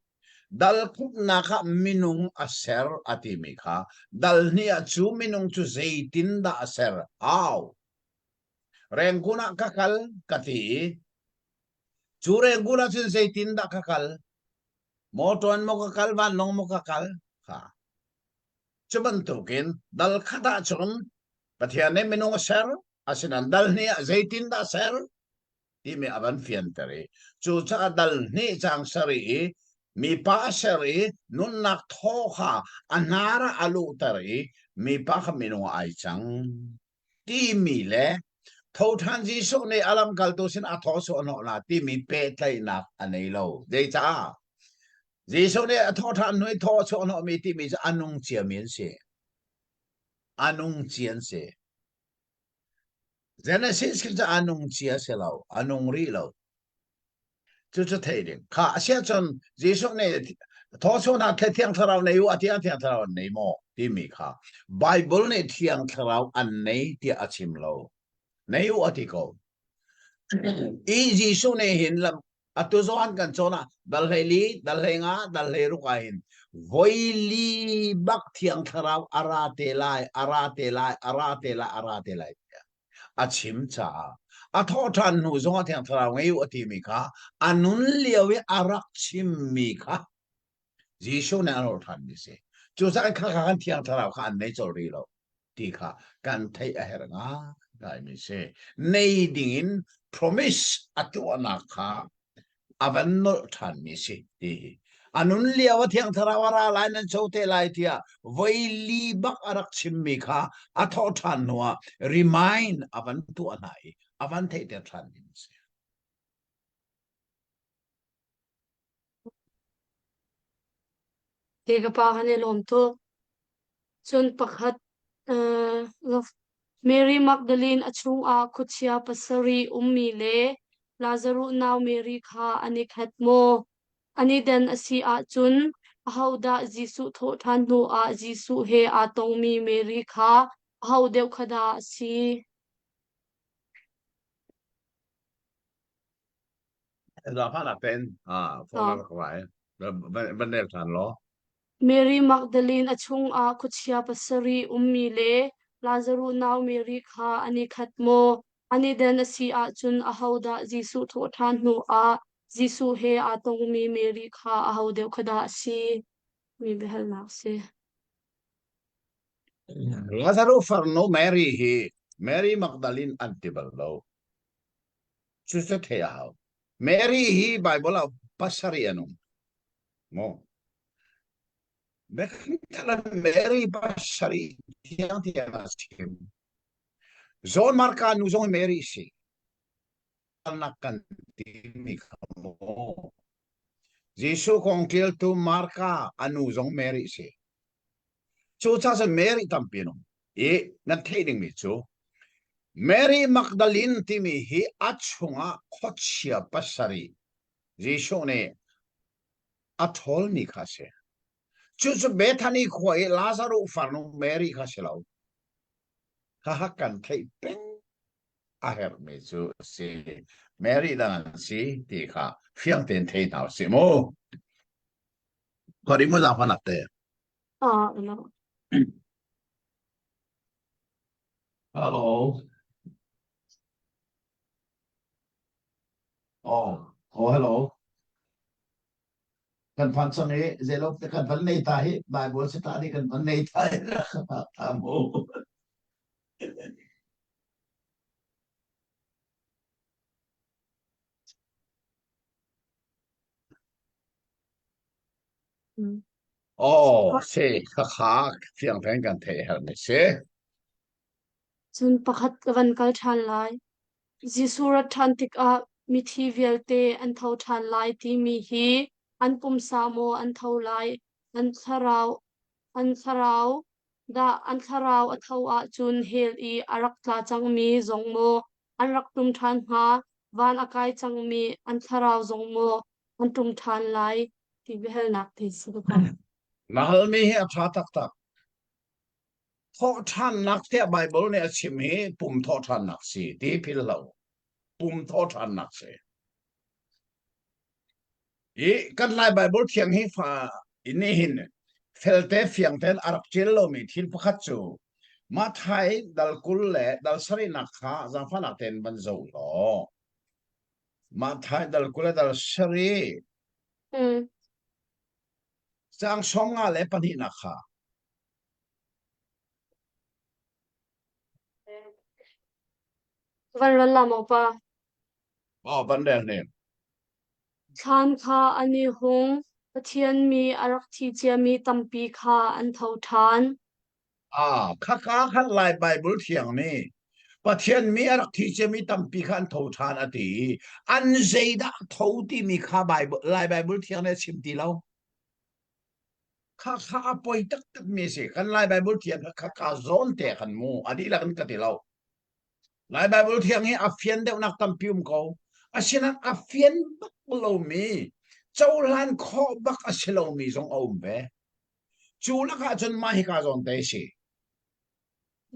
S3: dal kut na ka minung aser ati mi kha dal ni a chu minung chu zeitin da aser aw renguna kakal kati chu renguna chu zeitin da kakal moton mo kakal van long mo kakal ha cuman tukin dal kata chon patiane minung ser asinan dal ni zaitin da ser ti me aban fian tare chu cha dal ni chang sari มีป้าเสรีนุนนักทอค่ะอันนาระอลูตรีมีป้าขมินวไอจังที่มีแหละทอทันจีสุในอลัมกัลตัวสินอัทอสอนอนาที่มีเปตไลนักอันนี้เราเดจ้าจีสุในทอทันนุยทอสอนอมีที่มีจะอนุงเจียมีนเสอนุงเจียนเสเจเนซิสคือจะอนุงเจียเสเราอนุงรีเราจะเทดิข้าเสียจนจีสุในทอสอนาเทียงทาราวในอยู่อธิอันเทียงทาราวในโมที่มีข้าไบเบิลในเทียงทาราวอันในที่อาชิมเราในอยู่อธิโกอีจีสุในหินลำอัตุสวรรค์กันโซนะดัลเฮลีดัลเฮงาดัลเฮรุกาหินวยลีบักเทียงทาราวอาราเตไลอาราเตไลอาราเตไลอาราเตไลอาชิมจ้าอาทอทันหูสงฆ์เทียงทาราวไงอยู่อธิมีข้าอันนุนเลียวอารักชิมมีข้า จีชูเนี่ยเราทันนี่สิจู่สักข้ากันเที่ยงทาราวข้าในจอรีเราที่ข้ากันไทยเฮรังอ่ะได้ไม่ใช่ในดิ่ง promise อัตวนักข้าอาวันนทันนี่สิที่อันนู้นเลี้ยวเที่ยงทาราวราไลนั้นโชว์เทไลที่อ่ะวัยลีบักอารักชิมมีข้าอัทอทันนัว remind อาวันตัวไหนอาวันไทยเดียทันนี่สิ
S1: Tiga pa kanilom to. Chun pakhat Mary Magdalene achung a kuchia pasari ummi le Lazaru naw Mary kha anikhat mo ani den asi a chun ahauda Jisu tho than nu a Jisu he a tongmi Mary kha ahau deu khada si
S3: เราพานักเป็นฟอลล์ไว้บันเดลทันล้อ
S1: Mary Magdalene achung a kuchia pasari ummi le Lazaru naw Mary kha anikhat mo ani den asi a chun ahauda Jisu tho than nu a Jisu he a tongmi Mary kha ahau deu khada si mi behal nak se
S3: Lazarus farno Mary hi Mary Magdalene antiballo chusa theya Mary hi Bible pasari anu mo bekala Mary pasari tiang tiang asim zon marka nu zon Mary si anakan timi kamo Jesu kongkel tu marka anu zon Mary si chusa sa Mary tampino nan thading mi chu Mary Magdalene timi hi achunga khochia pasari Jesu ne athol ni khase chuchu Bethany khoi Lazarus farno Mary khaselo hahakan thai pen aher me chu si Mary dan si ti kha fiang ten thai naw si mo khori mo za phanak te
S1: no
S3: hello hello kan phan sang e zelo te kan phan nei ta hi Bible se ta ni kan phan nei ta ta mo se kha fiang ten kan thai her me se
S1: chun pakhat van kal than lai Jisu rat than tik a mi thi velte an tho than lai ti mi hi an pum sa mo an tho lai an tharau da an tharau a tho a chun hel I arak tla chang mi zong mo an rak tum than ha van akai chang mi an tharau zong mo an tum than lai ti behel nak ti su ka
S3: nahal mi hi atha tak tak tho than nak te Bible ne achim hi pum tho than nak si ti phil lo pum tho than nak se kan lai Bible thiang hi fa ini hin felte fiang ten arak chil lo mi thil pakhat chu ma thai dal kul le dal sari nak kha za fa nak ten ban zo lo ma thai dal kul le dal sari chang som nga le pani nak kha
S1: van ran la mo pa
S3: ban del ne
S1: Chan kha ani hong pathian mi arak thi chia mi tampi kha an tho than
S3: ข้าขันลายไบเบิลเทียงนี่ประเทศมีอะไรที่จะมีตั้มปีขันทูชานอดีอันเจด้าทูที่มีข้าไบเบิลลายไบเบิลเทียงเนี่ยชิมตีเราข้าปอยตักมีสิกันลายไบเบิลเทียงข้าโซนเตะกันมูอดีละกันกันตีเราลายไบเบิลเทียงนี่อัฟเฟียนเดวนักตั้มปีเขาอาเช่นนั้นอัฟเฟียนบักเรามีเจ้าล้านข้อบักอาเชลเรามีทรงเอาเบจูนักอาจนมาให้ข้าโซนเตะสิ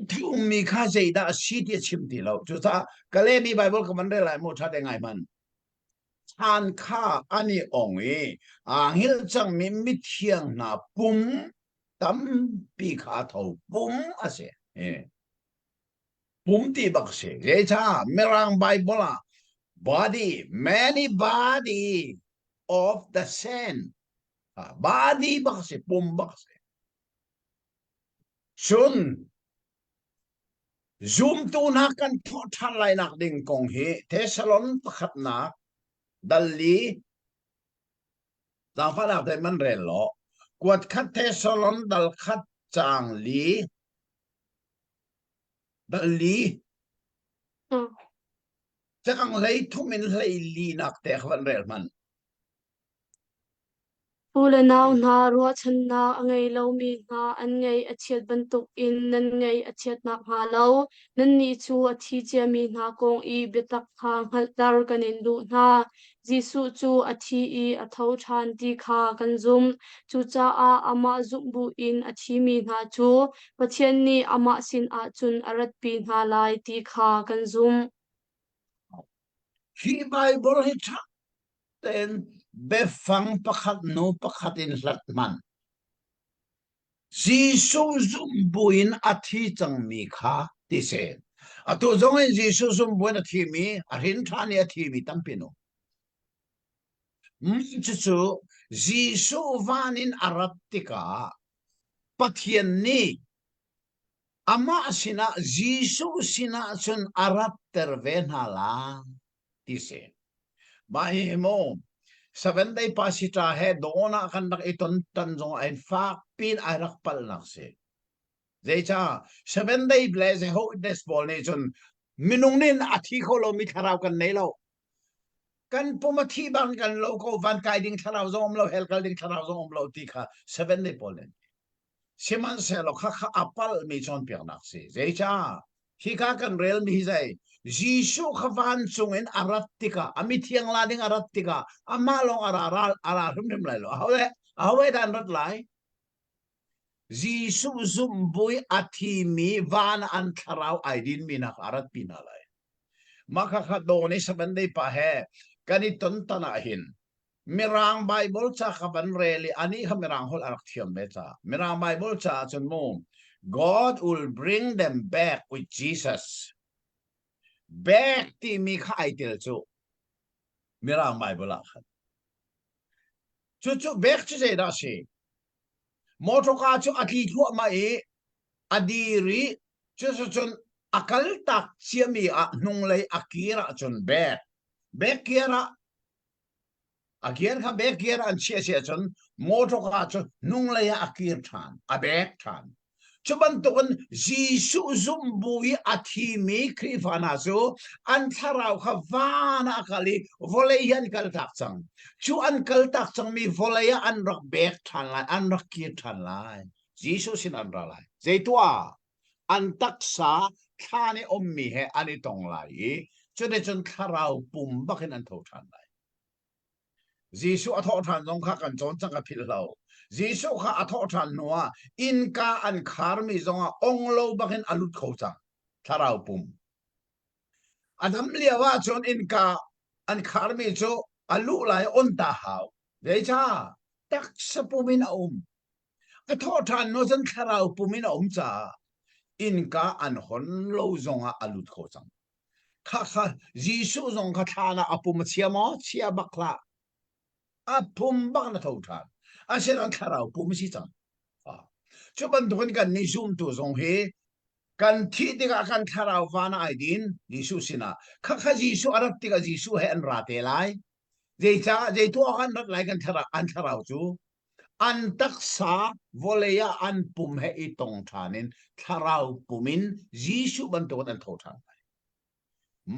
S3: ที่มีข้าใจได้ชีที่ชิมที่เราจุดก็เลยมีไบเบิลก็มันได้หลายมุทัดยังไงมันทานข้าอันนี้องค์ฮิลจังมีมิเทียงนาปุ่มตั้มปีขาเท่าปุ่มอะไรปุ่มที่บักเสกเจ้าไม่รังไบเบิลอะ body many body of the same body บักเสกปุ่มบักเสกชุนzoom tu na kan tho than lai nak ding kong hi thesalon pakhat na dalli da fa nak de man re lo kwat khat thesalon dal khat chang li dalli chakang lei thumin lei li nak te khwan rel man
S1: Pula nau na ruwa chan na angai lo mi na an ngai achiat bantuk in nan ngai achiat nak ha lo nan ni chu athi chia mi na kong I betak kha ngal dar kanin du na Jisu chu athi I atho than ti kha kan zum chu cha a ama zumbu in athi mi na chu pathian ni ama sin a chun arat pi na lai ti kha kan zum
S3: hi bible hi cha ten befang pakhat no pakhatin latman Jisu zumbuin athi chang mi kha ti se atu zong Jisu zumbuin athi mi arin thani athi mi tampino Mchichu Jisu vanin aratika pathian ni ama sina Jisu sina chun arat tervenhala tise bahimo 7 day pasita he dona kan nak iton tanjong ein fak pin arak pal nakse Zecha 7 day blaze ho this ball ni chun minungnin athi kholo mi tharaw kan nei lo kan pumathi bang kan loco van guiding tharaw zom lo hel guiding tharaw zom lo ti kha 7 day ball siman se lo kha apal mi chon piang nakse Zecha hi ka kan rel mi zai Jisu khavan chungin aratika amithiang lading aratika amalong ara hum lai lo hawe dan rat lai Jisu zumbui athimi van an tharau aidin minak arat pinalai maka khadoni sabandai pa he kani tontana hin mirang bible cha khaban reli ani khamirang hol arak thiam becha mirang bible cha chun mo God will bring them back with Jesus back ti mi khai tel chu mirang bible khat chu back chu sei da si motoka chu aki thu ma adiri chu chun akal tak chiami a nung lei akira chun back kira akir kha back kira an chia chun motoka chu nung lei akir than a back than chuban tukun Jisu zumbui athimi krifana so an tharau kha vana kali voleyan kal tak chang chu an kal tak chang mi voleya an rak bek than lai an rak ki than lai Jisu sin an ra lai zeitua an taksa thani ommi he ani tong lai chune chun tharau pum bakin an tho than lai Jisu atho than jong kha kan chon chang ka phil lo Jisu kha atho than noa inka an kharmi zonga onglo bakin alut khocha tharau pum adam liawa chon inka an kharmi cho alu lai on ta hau decha tak sapumin atho than no jan tharau pumin cha inka an hon lo zonga alut khocha kha Jisu zong kha thana apum chiamo chia bakla apum bak na tho than asen an tharau pum si chang chuban dokon kan ni zoom tu zong he kan thi diga kan tharau vana aidin Jisu sina kha Jisu arap tiga Jisu he an rate lai dei tu akan rat lai kan thara an tharau chu an taksa voleya an pum he itong thanin tharau pumin jisu ban to an tho than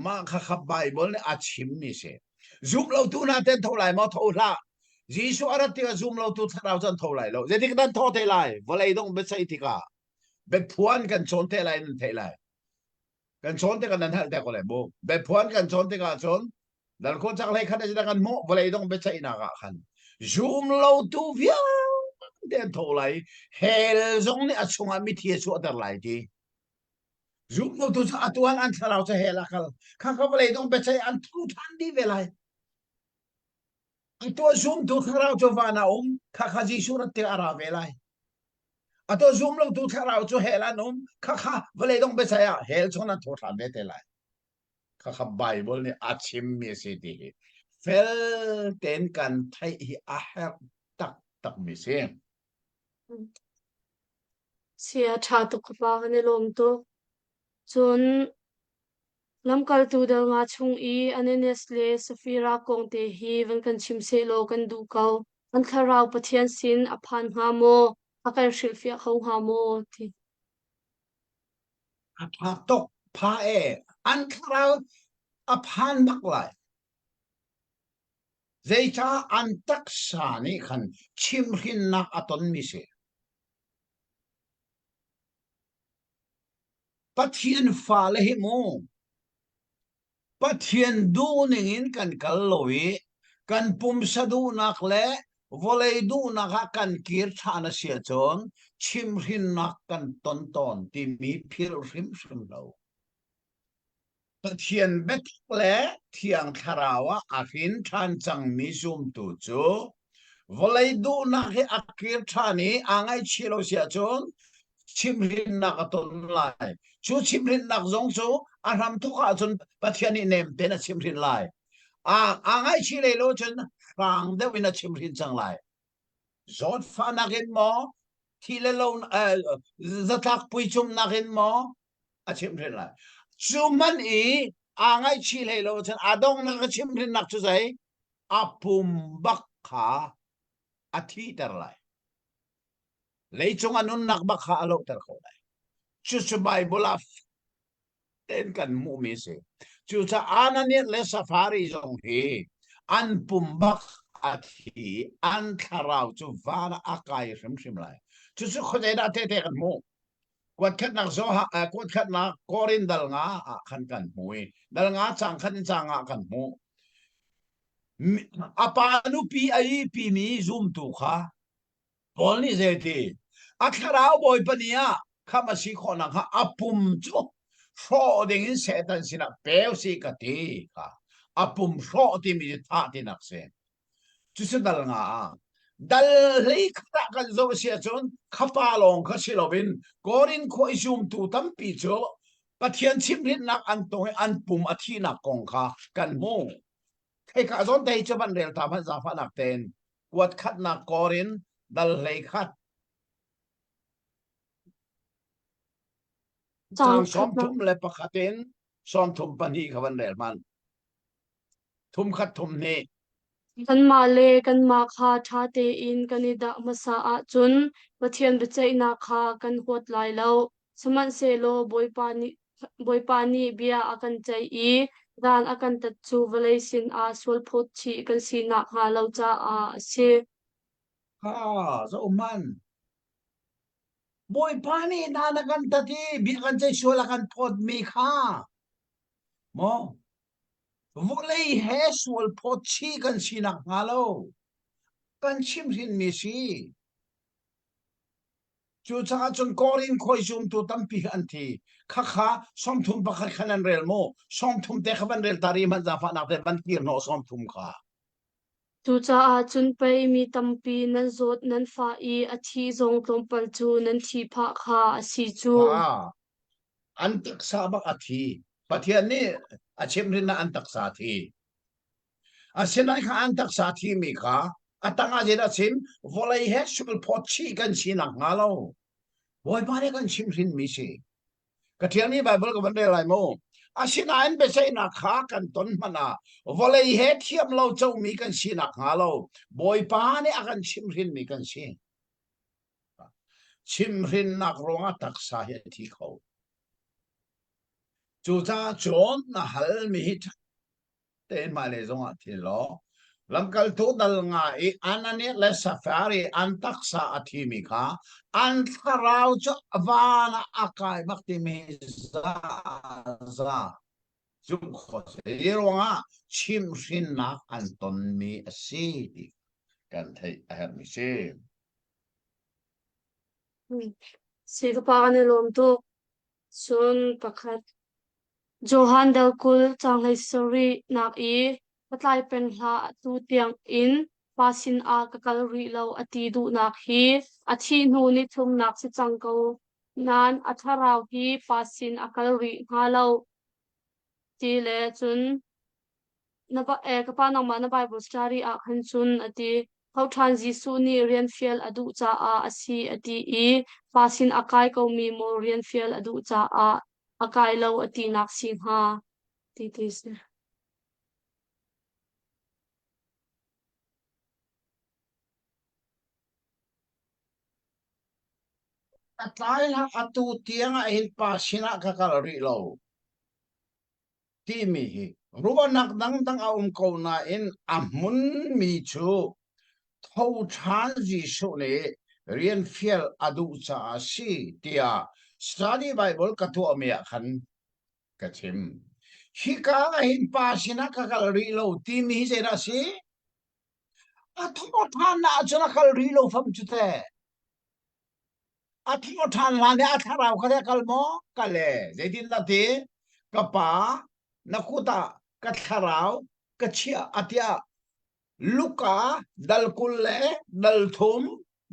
S3: ma kha kha bible ne achim ni se zoom lo tu na ten tho lai ma tho la jisu arat ti zoom lo tu tharau chan tho lai lo je dik dan tho te lai volei dong be sai ti ka be phuan kan chon te lai nan te lai kan chon te kan nan hal te ko le bo be phuan kan chon te ka chon dan ko chak lai khanจะกันโมvolei dong be sai na ka khan zoom lo tu via den tho lai hel zong ni achunga mi thie chu adar lai ti zoom lo tu atuan an tharau cha hela kal khan ka volei dong be sai an thu than di ve lai ito zoom tu tharau cho vana kha kha ji surat te ara ve lai ato zoom lo tu tharau cho hela nom kha kha volei dong be sai hel chona tho than ve te lai kha kha bible ni achim mi se ti fel ten kan thai hi a her tak mi se
S1: sia tha tu kapa kan lom tu chun lam kal tu da nga chung I anenes le safira kong te hi van kan chim se lo kan du kau an tharau pathian sin aphan ha mo akal shil fia khau ha mo thi
S3: a pha tok pha an kharau a phan mak lai zeita an tak sa ni khan chim hin nak aton mi se pathian fa le hi mo pathian du ningin kan kallowi kan pum sadu nak le volei du nak kan kir thana sia chon chim hin nak kan ton ti mi phil rim lo pathian bet le thiang tharawa ahin than chang mi zum tu chu volei du nak he akir thani angai chilo sia chon chim hin nak ton lai chu chim hin nak zong chu aram tu kha chun pathian ni nem te na chim hin lai angai chile lo chun rang de wina chim hin chang lai zot fa nakin mo thile lo zatak pui chum nakin mo a chim hin lai chu man I angai chile lo chun adong na chim hin nak chu sai apum bak kha athi tar lai lấy chung anun nak bak kha alo tar ko lai chu bible af ten kan mu mi se chu cha anani le safari jong hi an pumbak athi an tharau chu vana akai rim lai chu khode da te kan mu kwat khat nak zo ha kwat khat na korin dal nga khan kan mui dal nga chang khan chang nga kan mu apanu pi ai pi mi zoom tu kha bol ni zeti akharau boy pania khama si khona kha apum chu fro ding in setan sina pel si ka ti kha apum fro ti mi tha ti nak se chu se dal nga dal lei khata kan zo sia chon khapa long kha silobin korin khoi zoom tu tam pi chu pathian chim rin nak an tong an pum athi nak kong kha kan mo thei ka zon dei chu ban rel ta man za fa nak ten kwat khat na korin dal lei khat chang som thum le pakhatin som thum pani khawan rel man thum khat thum ne
S1: kan ma le kan ma kha tha te in kan I da masa a chun pathian be chai na kha kan hot lai lo saman se lo boy pani bia akan chai I dan akan ta chu valai sin a sol phot chi kan si na kha lo cha a se
S3: ha zo man boy pani na kan tati bi kan chai shola kan pot mi kha mo volei he sol pot chi kan si na ngalo kan chim rin mi si chu cha chun korin khoi zum tu tam pi an thi kha kha som thum pakhat khanan rel mo som thum te khaban rel tari man za fa nak te ban kir no som thum kha
S1: tu cha a chun pai mi tampi nan zot nan fa I a thi zong tlom pal chu nan thi pha kha a si chu
S3: an tak sa bak athi pathian ni a chim rin na an tak sa thi a sinai kha an tak sa thi mi kha atanga je da chim volei he sul pot chi kan si nak ngalo boy pare kan chim rin mi si kathian ni bible ko ban re lai mo asinain be sei na kha kan ton mana volei he thiam lo chau mi kan si na nga lo boy pa ne akan chim rin mi kan si chim rin nak ronga tak sa he thi kho chu cha chon na hal mi hit ten ma le zong a thi lo lam kal thu dal nga e anane le safari an tak sa athi mi kha an tharau cho avana akai bakti mi za zum kho se ronga chim rin nak an ton mi asi kan thei a her mi se
S1: si ka pa kan lom tu sun pakhat Johan Del Kul changlei sorry nak I patlai pen hla tu tiang in pasin a kakal ri lo ati du nak hi athi nu ni thum nak si changko nan atharau hi pasin akal ri nga lo ti le chun na ba e ka pa nang ma na Bible study a khan chun ati hau than Jisu ni rian fiel adu cha a asi ati I pasin akai ko mi mo rian fiel adu cha a akai lo ati nak si ha ti ti se
S3: atlai la atu tiang a hil pasina kakal ri lo ti mi hi ruwa nak dang dang a ko na in amun mi chu thau than Jisu ne rian fiel adu cha si tia study Bible ka tu amia khan ka chim hi ka hin pasina kakal ri lo ti mi se ra si a thau than na chuna kal ri lo pham chu te a thau than la ne a tharau kha kal mo kale zedin la ti ka pa nakuta ka tharau ka chia atia luka dal kulle dal thum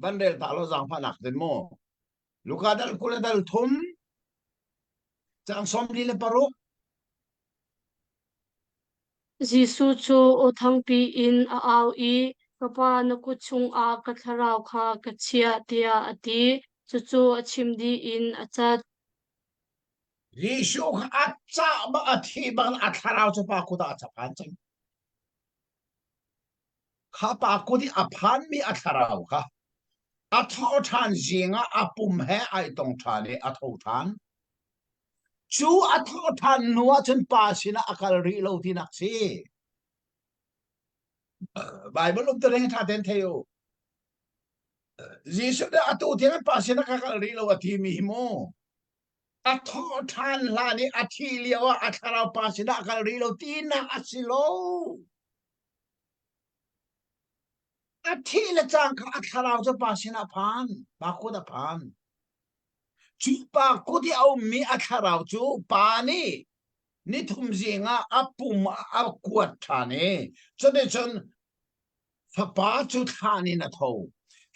S3: bandel talo jang phanak den mo luka dal kulle dal thum chang som li le paru
S1: Jisu chu o thang pi in a au I kapa na ku chung a ka tharau kha ka chia tia ati chu chu a chim di in a chat
S3: Yesu acha ba athi bang atharau chu pa kuta acha pan chang kha pa ku di aphan mi atharau kha athau than jinga apum he ai tong thane athau than chu athau than nuwa chun pa sina akal ri lo ti nak si Bible lum te reng tha den theo Yesu da atu tiang pa sina kakal ri lo ati mi mo atho than la ni athi liawa atharau pa sina akal ri lo ti na asilo athi le chang kha atharau cho pa sina phan ba ko da phan chu pa ko di au mi atharau chu pa ni ni thum jinga apum a kuat thane cho de chon fa pa chu thani na tho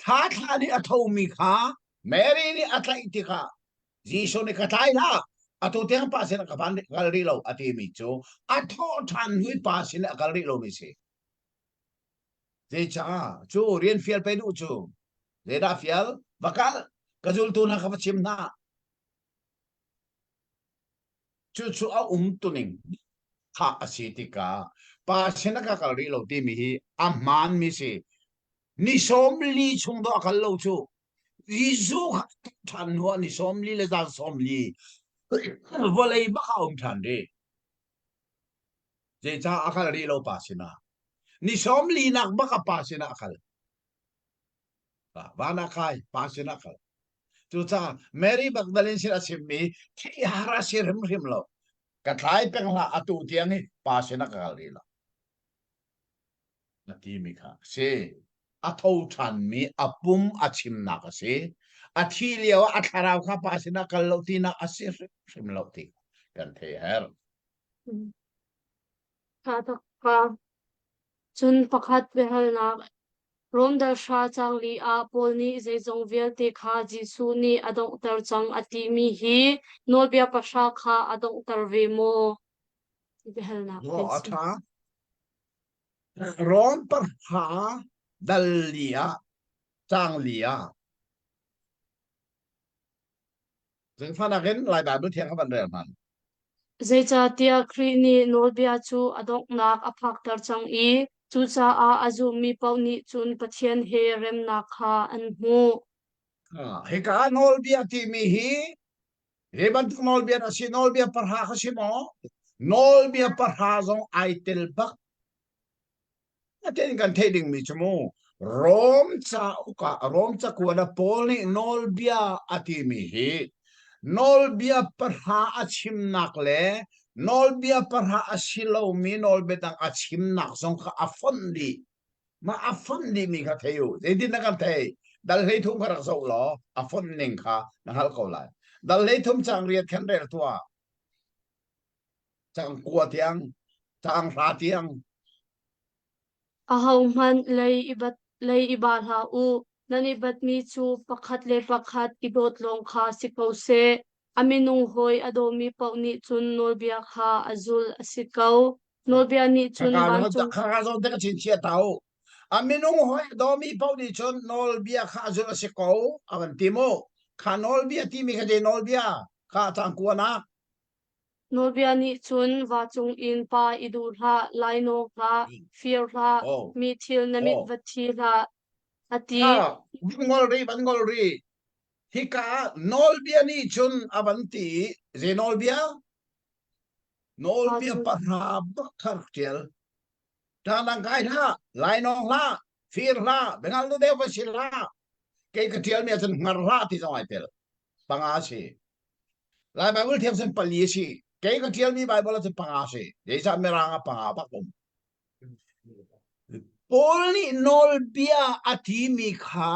S3: tha thani a tho mi kha Mary ni atlai ti kha Jisu ni katai la atu tiang pa sina ka ban gal ri lo ati mi chu a tho than hui pa sina gal ri lo mi se de cha chu rian fiel pe du chu de da fiel bakal kazul tu na ka chim na chu chu a tuning kha asitika pa sina ka gal ri lo ti mi hi a man mi se ni som li chung do akal lo chu Jisu than ho ni som li le da som li volei ba ka than de je cha akal ri lo pa sina ni som li nak ba ka pa sina akal ba na kai pa sina akal tu cha Mary Magdalene sina simmi thi hara sirim rim lo ka thai peng la atu tiang ni pa sina akal ri lo na ti mi kha se a thau than mi apum achim na ka se a thi liawa a tharau kha pa sina kal lo ti na asir rim lo ti kan the her
S1: ka ta ka chun pakhat behal na rom dal sha chang li a pol ni zai zong vel te kha Jisu ni adong tar chang ati mi hi nol bia pasha kha adong tar ve mo ti behal na
S3: lo atha ron par ha dal lia chang liaจึงฟังนักเรียนหลายแบบดูเทียงกับบันเดิมมัน
S1: zai cha tia kri ni nol bia chu adok nak aphak tar chang I chu cha a azu mi pau ni chun pathian he rem na kha an hu
S3: he ka nol bia ti mi hi he ban tu nol bia si nol bia parha ka si mo nol bia parha zong ai tel bak aten kan theding mi chmo rom cha ku da poli nol bia ati mi hi nol bia parha achim nak le nol bia parha asilo mi nol betang achim nak zong ka afondi ma afondi mi ka theyu e din na kan thei dal hei thum kharak so lo afon ning kha na hal ko lai dal hei thum chang riat khan rel tua chang kwa tiang chang ra tiang
S1: ahau man lei ibar ha u nani bat mi chu pakhat le pakhat idot long kha sikau se aminung hoi adomi pau ni chun nol bia kha azul asikau nol bia ni chun ban chung
S3: kha zo de ka chin chia tau aminung hoi do mi pau ni chon nol bia kha azul se ko awan timo kha nol bia ti mi kha de nol bia kha chang kwa na
S1: nol bia ni chun wa chung in pa idur ha laino ha fear ha
S3: oh
S1: mi thil namit
S3: oh
S1: vathi ha ati
S3: ha bangol ri hika nol bia ni chun avanti ze nol bia
S1: azul
S3: parha bakar tiel tanang kai la lai nong la fir la bengal de vasil la ke ka tiel mi asan ngar la ti zong ai tel panga si lai bible thiam sen pali si ke ka tiel mi bible asan panga si de sa meranga panga ba kom polni nol bia ati mi kha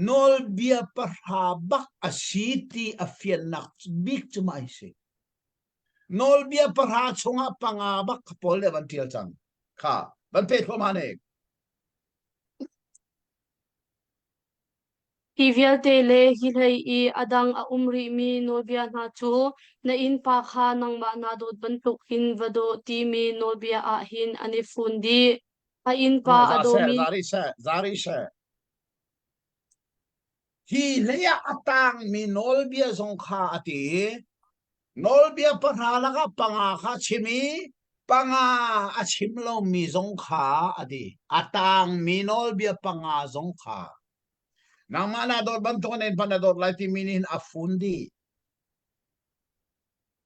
S3: nol bia parha bak asiti afian nak big to my si nol bia parha chunga panga bak pol le ban tiel chang kha ban pe thom ane
S1: Hivial te le hilai I adang a umri mi nolbia na chu na in pa kha nang ma na dot bantuk hin vado ti mi nolbia a hin ani fundi a in pa adomi
S3: zari se hi leya atang mi nol bia zong kha ati nol bia parha la ka panga kha chimi panga achim lo mi zong kha adi atang mi nol bia panga zong kha nang mana dot banton en panador lai ti minin afundi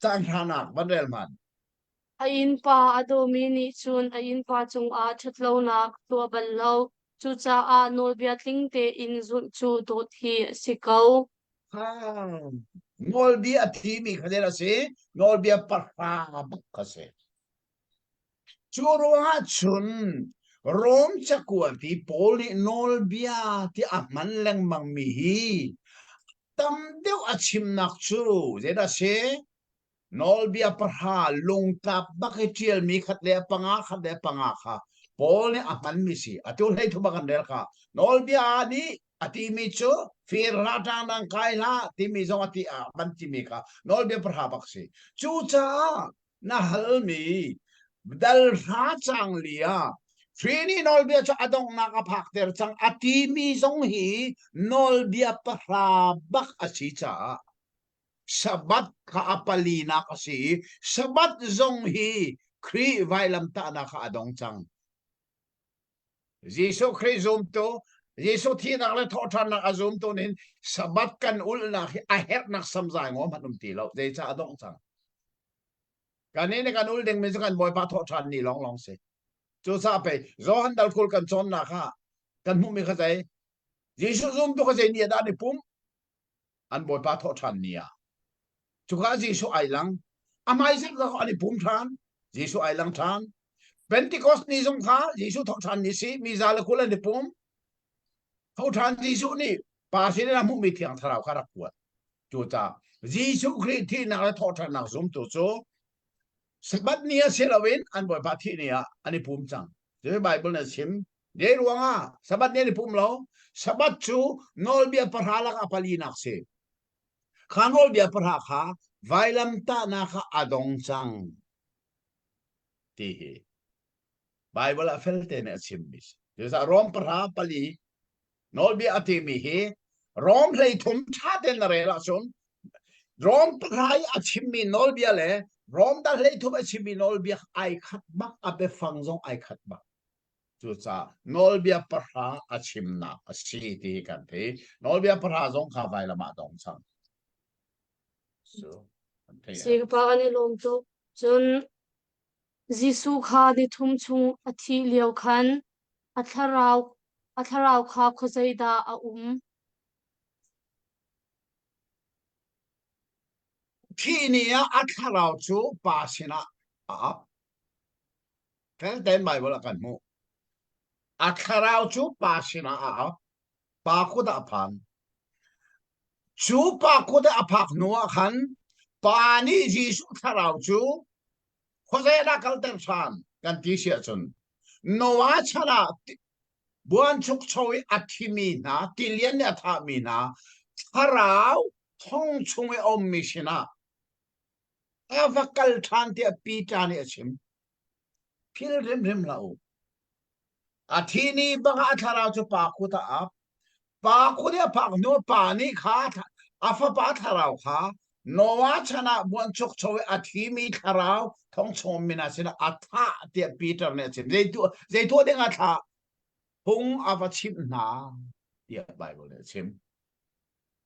S3: chang hanak bandel man
S1: a in pa adomi ni chun a in pa chung a thatlo nak tua bal lo chu cha a nolbia tling te in zul chu dot hi sikau
S3: ha nol bia ti mi khadera se nol bia parha bak se churuwa chun rom chakua ti poli nol bia ti aman leng mang mi hi tam deu achim nak chu zeda se nol bia parha lung tap baketiel mi khatle panga kha poli aman mi si atul hei thuba kan del kha nol bia ni ati mi chu fir rata nang kai la ti mi zong ati a ban ti mi kha nol bia parha bak si chu cha na hal mi dal ra chang lia Trini nol bia cha adong nakapak ter chang ati mi zong hi nol bia parha bak asi cha sabat ka apalina kasi sabat zong hi kri vailam ta na ka adong chang Jesu kri zoom to Jesu thi nak le thotan nak azum to nin sabat kan ul na a het nak samjai ngom hanum ti lo de cha adong chang kanine kan ul ding mi kan boy pa thotan ni long se chu sa pe zo han dal kul kan chon na kha kan mu mi kha sai Jesu zoom to kha sai ni da ni pum an boy pa thotan ni ya chu kha Jesu ai lang amai sak da ani pum than Jesu ai lang than Pentecost ni zong kha Jesu thotan ni si mi za la kul ni pum thotan Jesu ni pa si na mu mi thiang tharau kha ra kuat chu cha Jesu Christ thi na la thotan na zoom to so sabat nia selawin an boy pa thi nia ani pum chang the bible na sim de ruanga sabat ni pum lo sabat chu nol bia parhala ka palinak se khanol bia parha kha vailam ta na kha adong chang ti hi bible a felte na sim bis de sa rom parha pali nol bia ati mi hi rom lei thum tha den na relason rom prai achimi nol bia le rom da le thu achimi nol bia ai khat bak abe phang jong ai khat bak chu cha nol bia pra achim na asi ti kan the nol bia pra jong kha vai lama dong chang so
S1: si ka pa ani lom to chun Jisu kha ni thum chung athi liao khan atharau kha khozaida a
S3: thi nia atharau chu pa sina a fel ten bible kan mu atharau chu pa sina a pa khu da phan chu pa khu da aphak nuwa khan pa ni Jisu tharau chu khozaida kal ter san kan ti sia chun nowa chana buan chuk choi athimi na tilian ya tha mi na tharau thong chung e om mi sina avakal than te pi ta ni achim phil rem lau athini banga tharau chu pa khu ta ap pa khu de phak no pa ni kha afa pa tharau kha nowa chana buan chuk choi athimi tharau thong chom mi na sina atha te pi ta ni achim ze tu de nga tha hung ava chim na dia bible le chim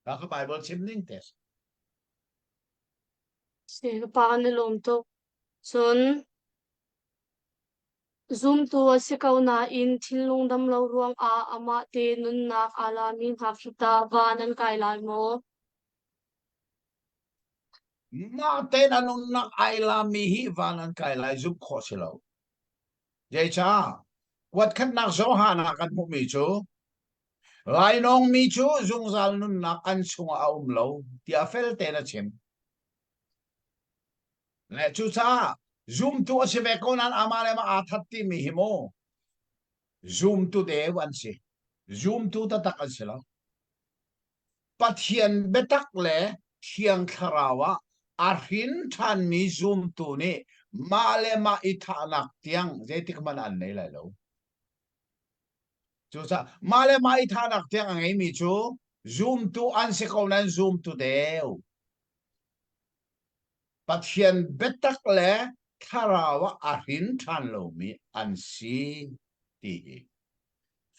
S3: ka bible chim ning tes
S1: si ka pa ani lom to chun zoom to si kauna in thinlung dam lo ruang a ama te nun nak ala min hak ta vanan kai lai mo
S3: na te na nun nak ai la mi hi vanan kai lai zup kho silo jai cha wat khat nak zo ha na kan mu mi chu lai nong mi chu zung zal nun nak an chung a lo tia fel te na chim le chu cha zoom tu se ve konan amale ma athatti mi hi mo zoom tu de wan si zoom tu ta tak an silo pathian betak le thiang kharawa arhin than mi zoom tu ni male ma ithanak tiang zetik man an nei lai lo chu sa male ma ithanak tiang angai mi chu zoom tu an se ko nan zoom tu deu pathian betak le kharawa arhin than lo mi an si ti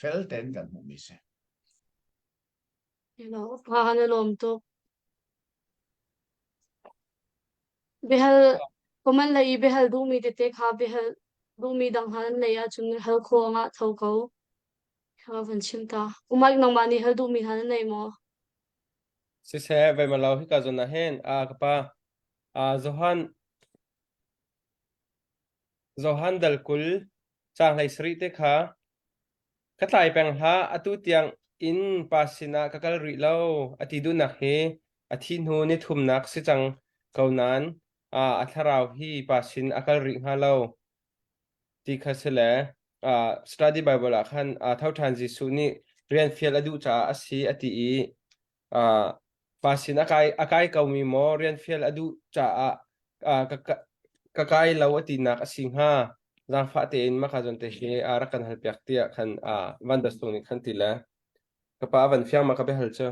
S3: fel ten kan mu mi se
S1: pa ani lom to behal koman lai behal du mi te kha behal du mi dang han nei a chun hal kho nga thau ko kha van chim ta umak nang mani hal du mi han nei mo
S5: si se ve ma lo hi ka zona hen a ka pa a zohan dal kul chang lai sri te kha ka tai peng ha atu tiang in pasina ka kal ri lo ati du na he athi nu ni thum nak si chang kaunan a tharau hi pasin akal ri ha lo ti kha sele study bible a khan thau than ji su ni rian fiel adu cha asi ati i pasin akai kaumi mo rian fiel adu cha kakai lo ati nak asing ha zang fa te in ma kha jon te he ara kan hal pyak tia khan van das tung ni khan ti la ka pa van fyang ma ka be hal cha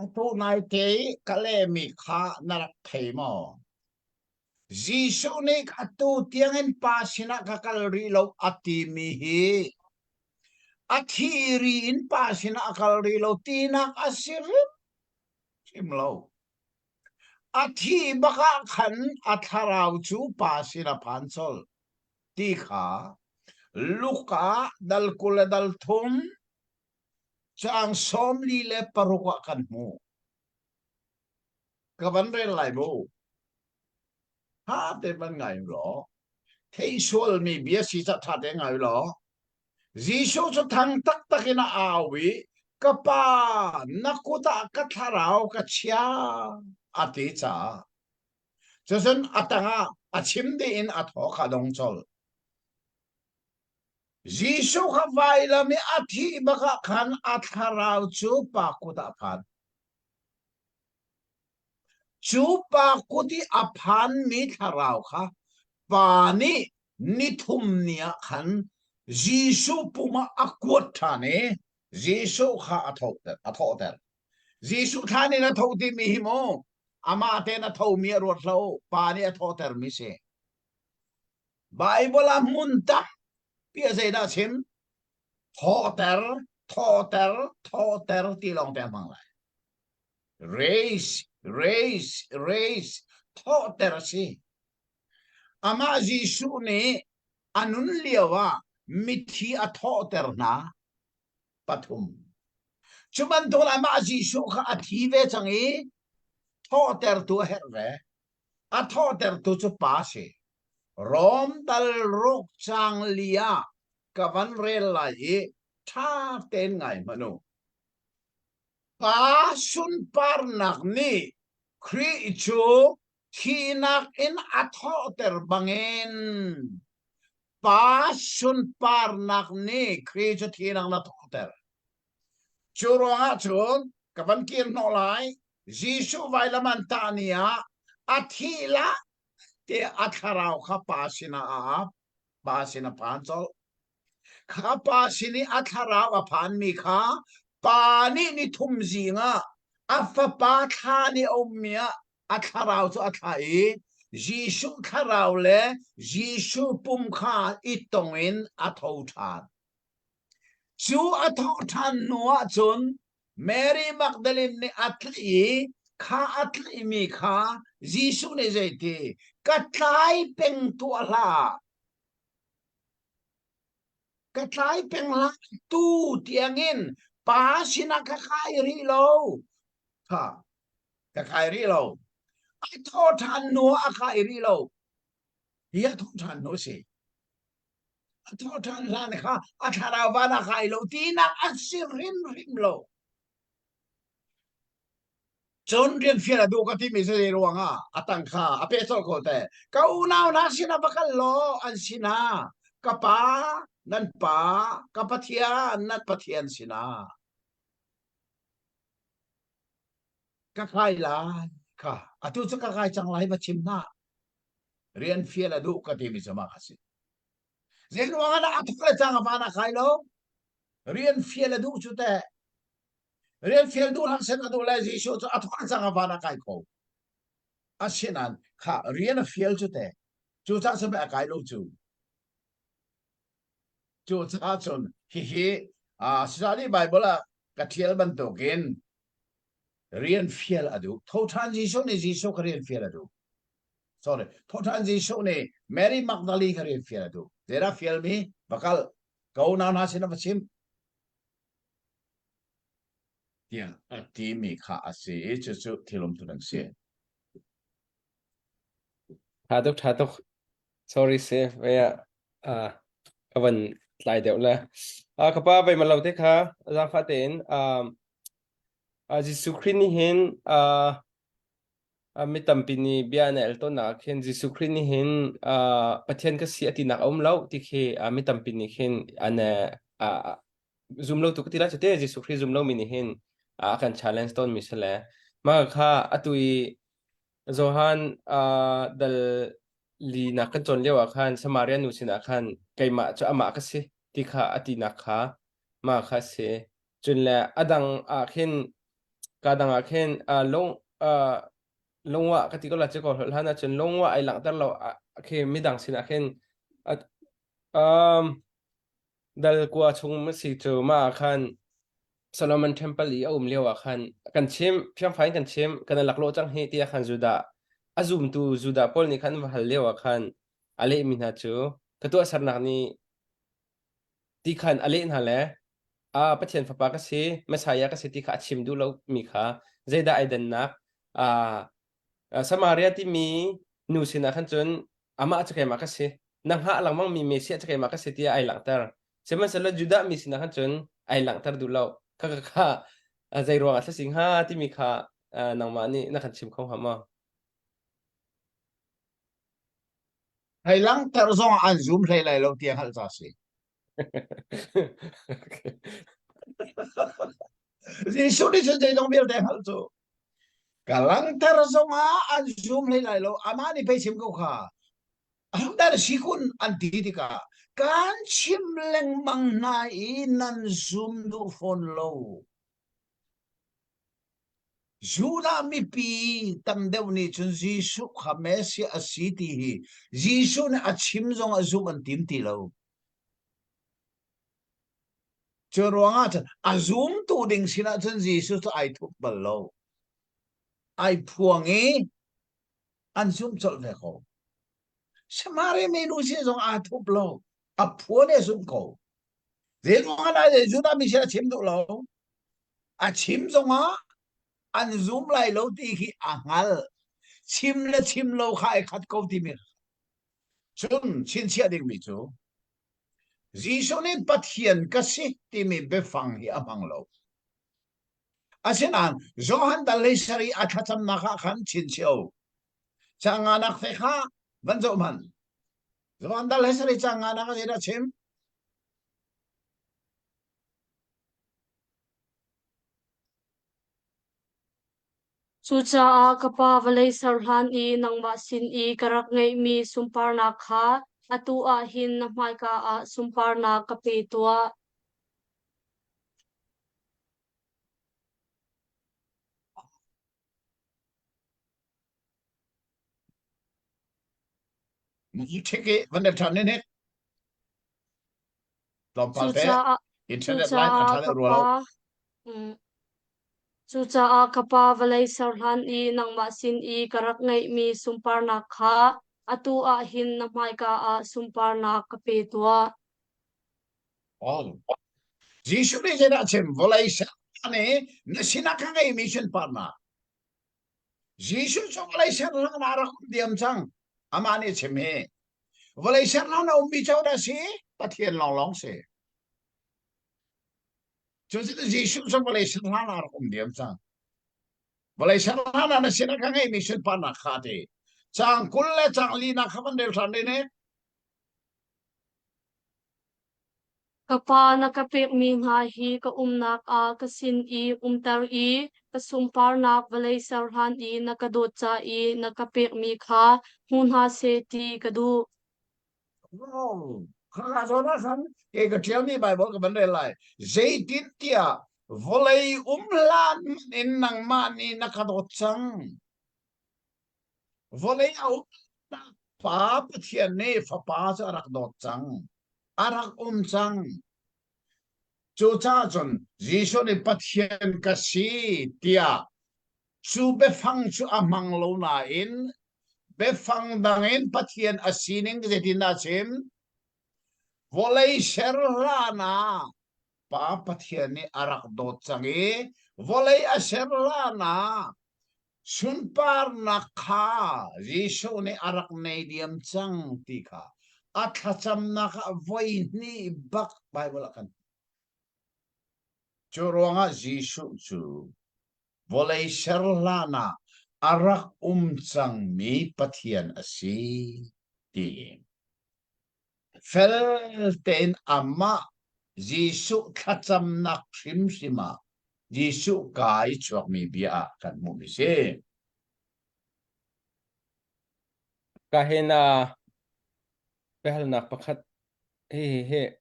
S3: atu nai te kale mi kha narak thei mo Jisu ni atu tiang en pasina kakal ri lo ati mi hi athiri in pasina akal ri lo tinak asir sim lo athi baka khan atharau chu pasina pansol ti kha luka dal kula dal thum chang som li le paruka kan mu kaban re lai bo ha te ban ngai lo thei sol mi bia si cha tha te ngai lo Jisu cho thang tak takina awi kapa nakuta katharau kachia ati cha chosen atanga achim de in atho khadong chol Jisu kha vaila mi athi baka khan atharau chu pa kuta phan chu pa kuti aphan mi tharau kha pani nithum nia khan Jisu puma akwat thane Jisu kha athoter Jisu thani na thau ti mi mo ama te na thau mi ro thau pa ni tho ter mi se Bible munta pia se da chin tho ter ti long te mang lai race tho ter si ama Jisu ne anun liawa mithi a tho ter na pathum chuman dol ama Jisu kha athi ve changi tho ter tu her ve a tho ter tu chu pa se rom dal rok chang lia kavan rel lai tha ten ngai manu pa sun par nak ni khri chu thi nak in a tho ter bangen pa sun par nak ni khri chu thi nak na tho ter chu ronga chun kavan kir no lai Jisu vai laman ta nia athila te atharau kha pasina pasina panchol kha pasini atharau aphan mi kha pani ni thum zinga afa pa thani omia atharau chu athai Jisu tharau le Jisu pum kha itongin athau than chu athau than noa chun Mary Magdalene ni atli kha atli mi kha Jisu ne jaiti katlai peng tu ala katlai peng la tu tiangin pa sina ka khai ri lo ha ka khai ri lo ai tho than no a khai ri lo ya tho than no se tho than la ne kha a thara wa na khai lo ti na asir rim lo John rian fiela du ka ti mi se ruanga atang kha ape so ko te ka unaw na sina bakal lo an sina kapa nan pa kapathian nat pathian sina ka khai la kha atu chu ka khai chang lai ba chim na rian fiela du ka ti mi sama khasi zen ruanga na athla chang pa na khai lo rian fiela du chu te rian fiel du lang sen adu la ji shu chu athla chang pa na kai ko asinan kha rian fiel chu te chu cha se ba kai lo chu chu cha chun hi study Bible ka thiel ban to kin rian fiel adu tho than ji shu ni ji shu ka rian fiel adu sorry tho than ji shu ni Mary Magdalene ka rian fiel adu zera fiel mi bakal kau na na sin ba chim tia ati mi kha ase chu chu thilom tu nang se
S5: Thadok sorry se vaya kavan tlai deuh la kapa bai malau te kha za faten Jisu Christ ni hin mi tampini biana elto na khen Jisu Christ ni hin pathian ka si ati nak om lau ti khe mi tampini khen ana zoom lo tu kutila chate Jisu Christ zoom lo mi ni hin akan challenge ton misale ma kha atui Zohan dal li na kan chon lewa khan Samaria nu sina khan kaima cha ama ka se ti kha ati na kha ma kha se chun la adang khen kadang khen longwa ka ti ko la che ko hana chun longwa ai lang tar lo khe midang sina khen dal kwa chung ma si chu ma khan Solomon Temple li lewa khan kan chem phiam fain kan chem kan laklo chang he ti khan juda azum tu juda pol ni khan hal lewa khan ale min ha chu kato sarnak ni ti khan ale na le pathian papa ka se masaya ka se ti kha chim du lo mi kha zaida aidan nak Samaria ti mi nu sina khan chun ama achake ma ka se nang ha lang mang mi me se achake ma ka se ti ai lang tar seman sala juda mi sina khan chun ai lang tar du lo kaka zai ruang atla sing ha ti mi kha nang ma ni na khan chim khong hama
S3: hai lang tar zong an zoom hlei lai lo tiang hal cha se ji shu ni chen dei dong biel deng hal chu ka lang tar zong an zoom hlei lai lo ama ni pe chim ko kha ang dar sikun an ti ti ka kan chim leng mang na i nan zoom du phone lo Juda mi pi tam deu ni chun Jisu khamesi asiti hi Jisu ne achim zong azum an tim ti lo chorwanga chan azum tu ding sina chun Jisu to ai thuk bal lo ai phuangi an zum chol ve ko samare me nu si zong a thuk lo a phuane zum ko de ngona la Juda mi sina chim do lo a chim zong a an zum lai lo ti hi angal chim lo khai khat ko ti mi chun chin chia ding mi chu Jisu ne pathian ka si ti mi be fang hi amang lo asin an Johan da lesari athatam na kha khan chin chio changa nak fe kha van zo man Johan da lesari changa na ka ira chim
S1: chu cha a kapa valei sarhan I nangma sin I karak ngei mi sumpar na kha atu a hin na mai ka a sumpar na kape tua
S3: mu cheke van der tan ne lom
S1: chu
S3: pal te
S1: cha a
S3: internet line athale ro lo
S1: chu cha a kapa valei sarhan I nangma sin I karak ngei mi sumpar na kha atu a hin na mai ka a sumpar na kape tua
S3: all Jisu ne jena chem volai sa ne nasina ka ngai mission parna Jisu so volai sa lang na ra kum diam chang amane cheme volai sa na umbi chau da si pathian long long se Just Jisu so volai sa na ra kum diam chang volai sa na nasina ka ngai mission parna khate chang kulle chang li na khaman del san ne
S1: kapa na kapek mi nga hi ka umnak a kasin I umtar I kasumpar nak valei sarhan I nakadot cha I nakapek mi kha hun ha se ti kadu
S3: wow kha so na san ke ka tell me bible ka ban lai zaitin tia volei umlan in nang ma ni nakadot chang volei au pa pathian ne fa pa cha rak dot chang arak chang chu cha chon Jisu ni pathian ka si tia chu be phang chu amang lo na in be phang dang in pathian asining zetin na chem volei serlana pa pathian ni arak dot changi volei a serlana sunpar na kha Jisu ni arak nei diam chang ti kha athacham na kha voi ni bak bible kan churonga Jisu chu volei serlana arak chang mi pathian asi ti felten ama Jisu thacham nak shim shima Jisu kai chuak mi bia kan mu mi se
S5: kahena pehal nak pakhat he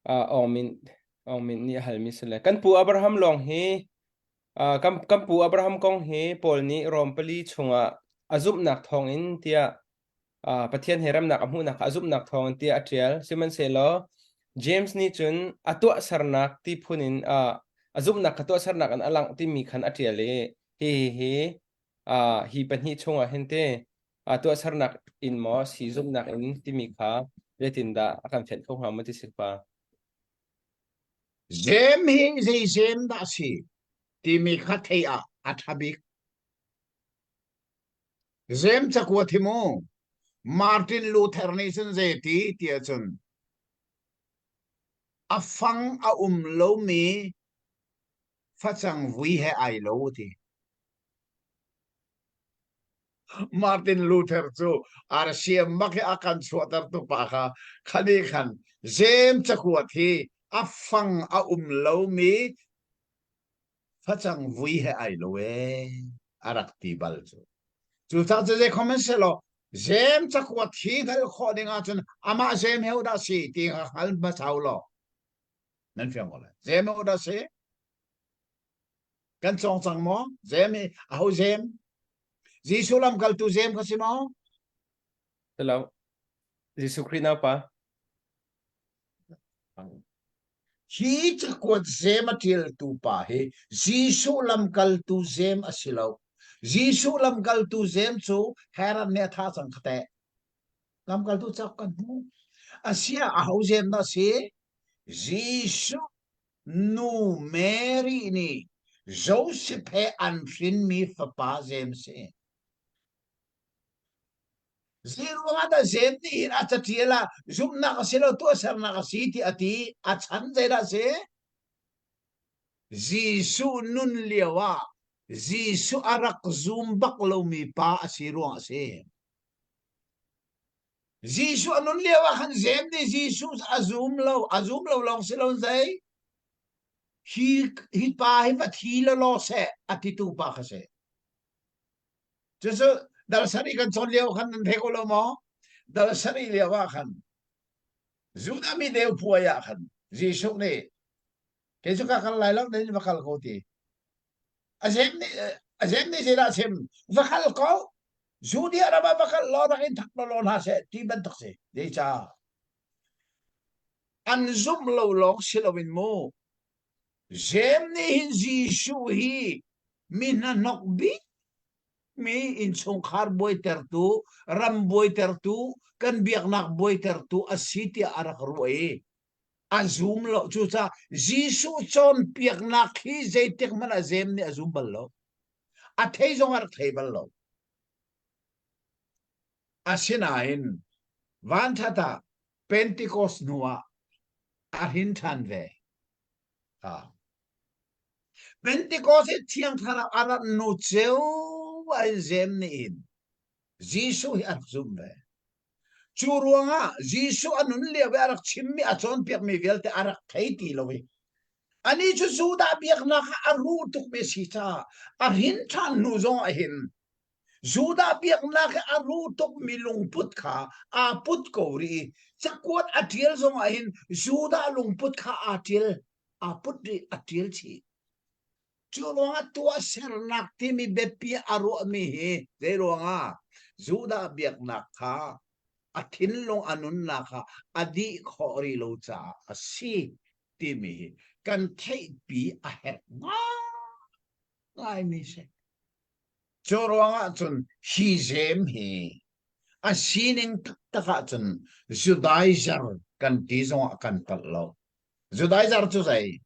S5: ong min ni halmi sele kan pu Abraham long he kam pu Abraham kong he pol ni rompali chunga azup nak thong in tia pathian heram nak amu nak azup nak thong tia atrial siman selo James ni chun atwa sarnak ti phunin azup nak atwa sarnak an alang ti mi khan atriale he hi pan hi chunga hente atwa sarnak in mo si zup nak in ti mi kha letinda akan phet ko hama ti sikpa
S3: zem hi zem da si ti mi khathei a athabik zem chakwa thimo Martin Luther ni sun zeti tia chun afang a lo mi phachang vui he ai lo ti Martin Luther chu arsiam make akan suatar tu pa kha khani khan zem chakwa thi afang a lo mi phachang vui he ai lo e arak ti bal chu ta je comment selo zem chakwa thi dal khodinga chun ama zem heu da si ti hal ba chau lo nan fiang wala zem heu da si kan chong chang mo zem a ho zem Gisu lam kal tu zem kasi mo
S5: Hello. Jisu Christ nào pa?
S3: hi chakwat zem atil tu pa he Gisu lam kal tu zem asilaw Gisu lam kal tu zem chu heran ne tha chang khate lam kal tu chak kan mu asia a ho zem na se Gisu nu Mary ni Joseph he an fin mi fa pa zem se Zero ada zem ni at tiela zoom na kasilo to sar na kasiti ati at san zera se Jisu nun liawa Jisu arak zoom baklo mi pa asiro ase Jisu anun liawa kan zem ni Jisu azum lo long silon zay hi pa hi pat hi lo se ati tu pa kase Jesu dal sari kan son liaw kan thekolo mo dal sari liawa kan Zuda mi deu puaya kan Jisu ni kesu ka kan lai lang ni bakal ko ti azem ni sila sem bakal ko Zudi araba bakal lo rakin taklo lo na se ti ban tak se de cha an zum lo long silawin mo zem ni hin Jisu hi mina nokbi mi in song khar boy tertu ram boy tertu kan biak nak boy tertu asiti arak ruai azum lo chu cha Jisu chon piak nak hi zeitek man azem ni azum ballo a thei zong ar thei ballo asinain van thata Pentecost nuwa ahin than ve Pentecost thiang thana ara no cheu ai zem ni in Jisu hi azum ve churuanga Jisu anun le be arak chimmi achon piak mi velte arak thei ti lowi ani chu suda biak na aru tuk me sita ahin than nu zong ahin Juda biak na aru tuk milung put kha a put kori chakwat atil zong ahin Juda lung put kha atil a put ri atil chi churuanga tua ser nak ti mi bepi aru mi he zeruanga Juda biak na kha athin long anun na kha adi khori lo cha asi ti mi kan thei pi a het ngai mi se chorwanga chun hi zem hi a sining taka chun Judaizer kan ti zong kan pallo Judaizer chu sai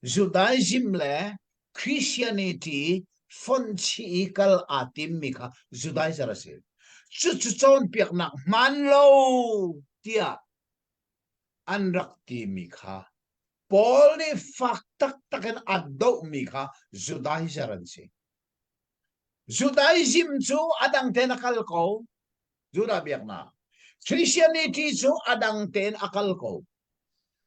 S3: Judaism le Christianity fon chi kal atim mi kha Judaizer ase chu chon piak nak man lo tia an rak ti mi kha Paul ni fak tak taken addo mi kha Judaizer an se Judaism chu adang ten akal ko Juda biak na Christianity chu adang ten akal ko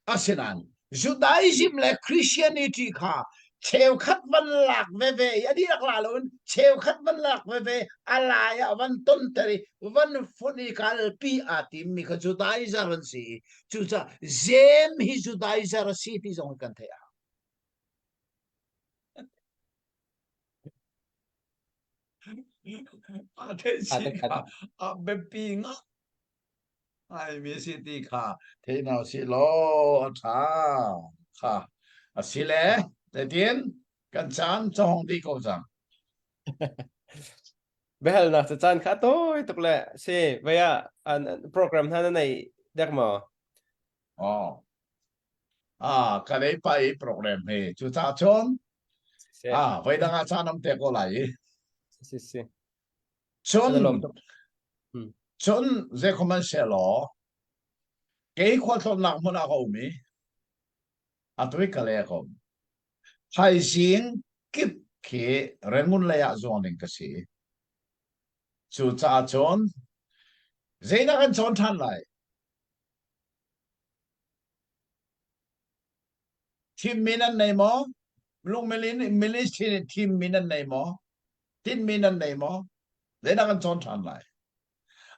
S3: asinan Judaism le Christianity kha cheu khat van lak ve yadi akla lon cheu khat van lak ve alaya van ton tari van funi kal pi ati mi kha Judaizer an si chu cha zem hi Judaizer si ti jong kan thaya Beping ai mi si ti kha thế nào si lo tha kha si le để tiến kan chan chong ti ko chang
S5: Behel na sa chan ka toy tukle si vaya an program hana này dak mo.
S3: cái đấy phải program he chu cha chon
S5: Si
S3: vậy đang cha nam te ko lai
S5: si.
S3: chon
S5: Ano lom tuk.
S3: chon ze comment se lo cái khoa thon nak mo na ko mi atui ka le ko hai sing kip ke rengun le ya zoning ka si chu cha chon ze na kan chon than lai team minan nei mo lung melin team minan nei mo tin minan nei mo ze na kan chon than lai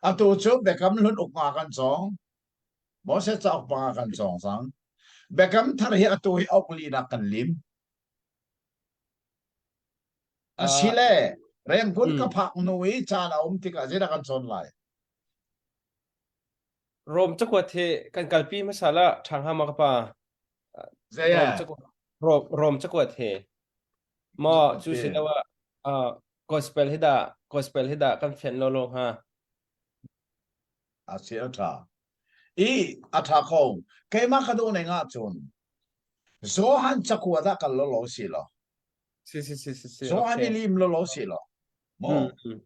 S3: a tu chu be kam lun uk ma kan chong mo se chak pa kan chong sang be kam thar hi atu hi ok li na kan lim สิเล่แรงคุณ
S5: อืม
S3: ก็ผักหนุ่ยจานเอาติกาจะได้กันชนไหล
S5: Rom chakwat he kan kalpi masala thangha makapa
S3: เสีย
S5: Rom chakwat Rom chakwat he mo
S3: chakwat
S5: chu
S3: he.
S5: silawa gospel hida kan fen lo ha
S3: อาเสียท่าอีอัฐาคงเคมาคดูในงาจุนโซฮันจักวดากันโลโลสิลอ
S5: si
S3: โซฮันนี่
S5: okay
S3: ลิมโลโลสิลอโม
S5: mm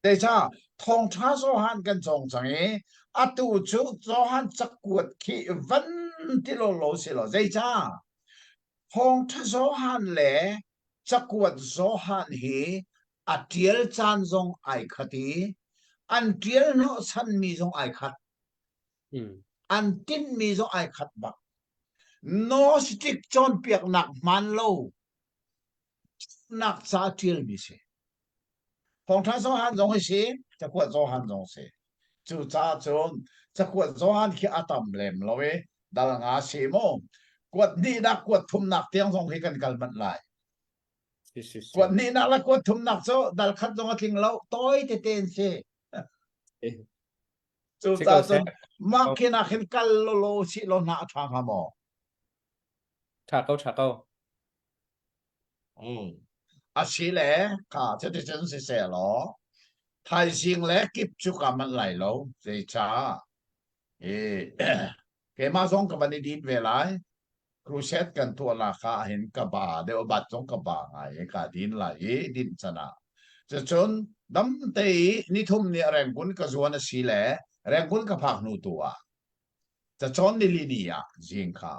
S3: แต่จ้าทองท้าโซฮันกันจงจังเออตูจูโซฮันจักวดขีวันที่โลโลสิลอแต่จ้าทองท้าโซฮันเล่จักวดโซฮันฮีอัตเทียลจานจงไอคัดีอันเทียลโนสันมีจงไอคัด
S5: mm
S3: อันตินมีจงไอคัดบักโนสติกจอนเปียกหนักมันโลหนักซาเทียลมีเสของท่านโซฮันจงให้เสจะกวดโซฮันจงเสจูจ้าจนจะกวดโซฮันขี้อาตัมเลมโลเวดัลงาเสโมกวดนี่นักกวดทุมหนักเตียงทรงให้กันกันมันไหล
S5: si
S3: กวดนี่นักละกวดทุมหนักโซดัลคัดจงทิ้งเราต้อยเตนเสจูจ้าจนมักขี้นักเห็นกันโลโลสิโลนาทางหามอ
S5: thakau
S3: อาชีแหละค่ะจะได้ฉันเสียหรอไทยสิงแหละกิบชุกามันไหลแล้วเสียช้าเอ เกมาสองกับบันดีเวลาครูเซตกันทั่วราคาเห็นกระบาเดี๋ยวบัตรสองกระบาไอ้กาดินไหลดินชนะจะจนดำเตยนิทุมเนี่ยแรงกุนกระสวนสีแหละแรงกุนกระพักนูตัวจะจนในลีนีอะจิงขา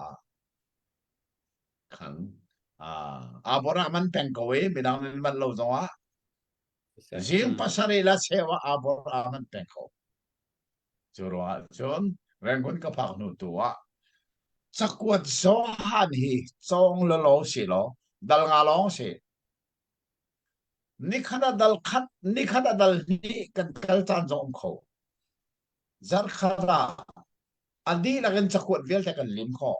S3: ขันอาบรามันเป็นกวยไม่ดังมันโลจังวะ Jing pasarela sewa aboraman pengko. Jurwa John rengun kapak nu tua. Sakwat zohan hi zong lolo si lo dal ngalong si. Nikada dal kat nikada dal ni kan kaltan zong ko. Zar khara andi lagan sakwat vel te kan lim ko.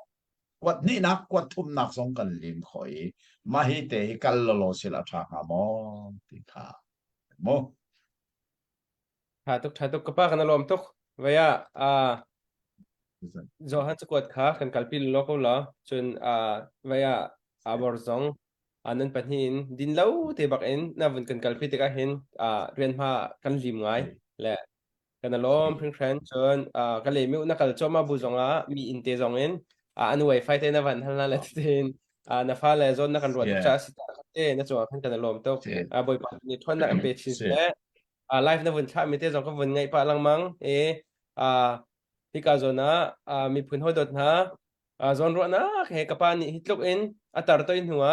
S3: Kwat ni nak kwat tum nak zong kan lim ko i. Mahi te hi kal lolo si la thanga mo. Tika. Mo.
S5: Thatuk kapa kan lom tuk vaya Johan chakwat kha kan kalpi lo ko la chun vaya abor zong anan panhin din lo te bak en na vun kan kalpi te ka hin rian pha kan lim ngai le kan lom phring khan chun ka le mi na kal choma bu zonga mi in te zong en an wifi te na van hala le tin na fa le zon na kan ruat cha si ta te na chaw kan lom tok boy pa ni thon na pe chi le live na vun cha mi te zong ka vun ngai pa lang mang hi ka zona mi phun hodot na zon ro na he kapani hitlok in atar to in huwa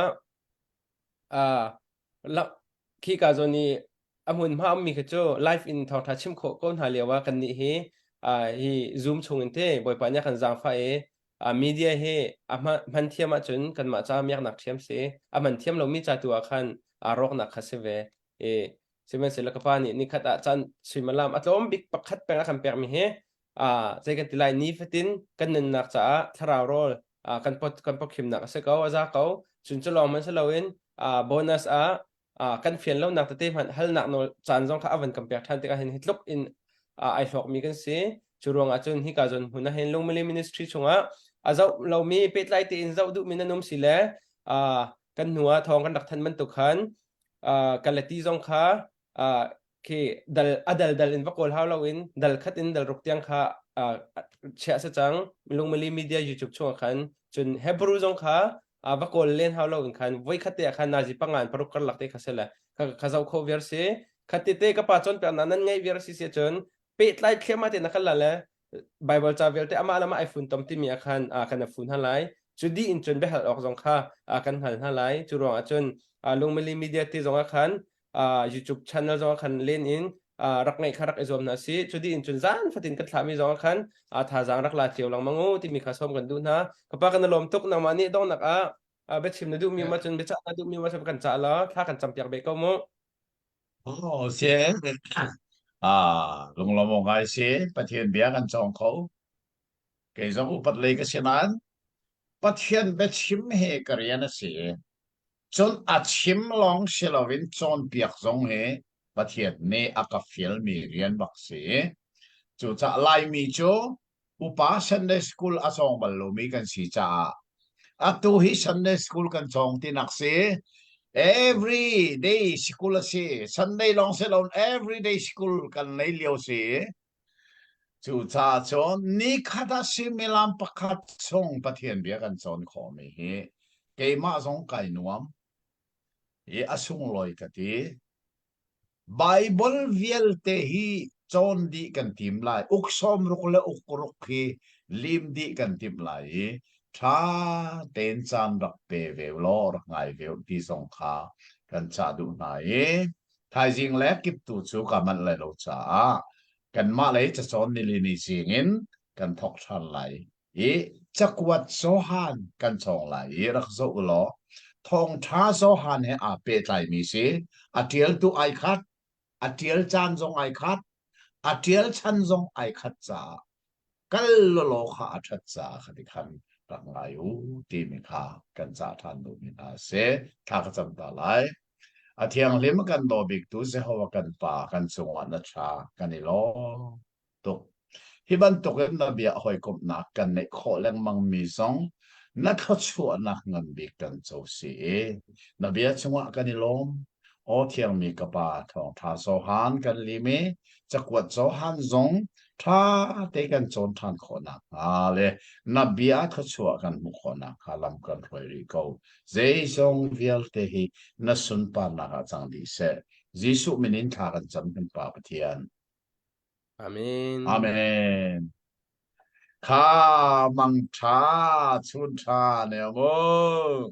S5: la khi ka zoni amun ma mi khacho live in thau tha chim kho kon ha lewa kan ni he hi zoom chung in te boy pa nya kan jang fa e media he ama man thiam a chun kan ma cha miak nak thiam se aman thiam lo mi cha tu a khan rok nak khase ve e simen se la kapani ni khata chan simalam atlom big pakhat pe kan per mi heใจกันติไลนี้ฟิตินกันนึงนักจ้าทารารอลกันพอขิมนักเสกเอาจ้าเขาจุนจะลองมันเสลาวินโบนัสกันเฟียนแล้วนักแต่มันฮัลนักโนจานจงข้าวันกันเปียกทันที่กันเห็นฮิตลุกอินไอฟอกมีกันสิจุรวงอาจุนฮิกาจุนหุ่นเห็นลงมาเลมินิสทรีชงเจ้าเรามีเป็ดไลตีอินเจ้าดูมินานุมสิเลกันหัวทองกันดักทันมันตุขันกันเลตีจงข้าคือดัลอินวักอลฮาวลาวินดัลคัดอินดัลรุกเตียงค่ะเชื่อสัจจังลงมาลีมีเดียยูทูบช่วงขันจนเฮบรูจงค่ะวักอลเล่นฮาวลาวินขันไว้คัดเตะขันนาจิปังงานปรุกกันหลักเตะข้าเสละข้าเจ้าโคเวอร์ซีคัดเตะกับป้าจนเป็นนั้นไงเวอร์ซีเสียจนเป็ดไลท์เข้มมาเตะนักขันละเลยไบเบิลจาเวลเตะอามาละมาไอฟุนตอมที่มีอาคารกันฟุนฮัลไลจุดดีอินจนไปหัดออกจงค่ะกันหันฮัลไลจุดรองจนลงมาลีมีเดียที่จงขันYouTube channel จงขันเล่นอินรักไงขรักไอซอมนะสิจุดอินจุนจานฟัตินกัดถามีจงขันท่าจางรักลาเที่ยวหลังมังงูที่มีข้าส้มกันดูนะกับปากันลมตุกนางมันนี่ต้องนักเบ็ดชิมนะดูมีมาจนเบ็ดจ้านะดูมีมาจนกันจ้าแล้วถ้ากันจำเปียกเบก็มั้ง
S3: โอ้เสียลงลมงไงเสียประเทศเบียกันจองเขาเกยจงอุปัตเลยก็เช่นนั้นประเทศเบ็ดชิมเฮกเรียนเสีย จนอาชิมลองเชลวินจนเปียกจงเฮประเทศเนอากาฟิลมีเรียนบักเสจูจะไลมีจูอุปาสันเดสคูลอาจงบอลลูมีกันสีจ้าอาตูฮิสันเดสคูลกันจงที่นักเส every day school เส Sunday long selon every day school กันในเลียวเสจูจ้าจนนี่ข้าทัศน์มิลามประคัดจงประเทศเบียกันจนขอมีเฮเกมาจงไก่นวมasung loi kati Bible vial te hi chon di kan tim lai uksom rukle ukruk hi lim di kan tim lai tha ten chan rak pe ve lor ngai ve ti song kha kan cha du nai thai jing le kip tu chu ka man le lo cha kan ma le cha chon ni li ni singin kan thok than lai chakwat so han kan chong lai rak zo lo thong tha so han he a pe tai mi se atiel tu ai khat atiel chan zong ai khat atiel chan zong ai khat cha kal lo kha athat cha khati khan tak ngai u ti mi kha kan cha than du mi na se tha ka cham ta lai athiang lim kan do bik tu se hawa kan pa kan chungwa na tha kan ni lo to hiban to kan na bia hoi kop na kan nei kho leng mang mi song na kha chua na ngan bik kan cho si na bia chungwa kan ni lom o thiang mi ka pa thong tha so han kan li me chakwat so han zong tha te kan chon than kho na le na bia kha chua kan mu kho na khalam kan roi ri ko zai song vial te hi na sun pa na ka chang di se jisu minin tha kan cham kan pa pathian
S5: Amen.
S3: Amen. Kha mang tha chun tha ne mo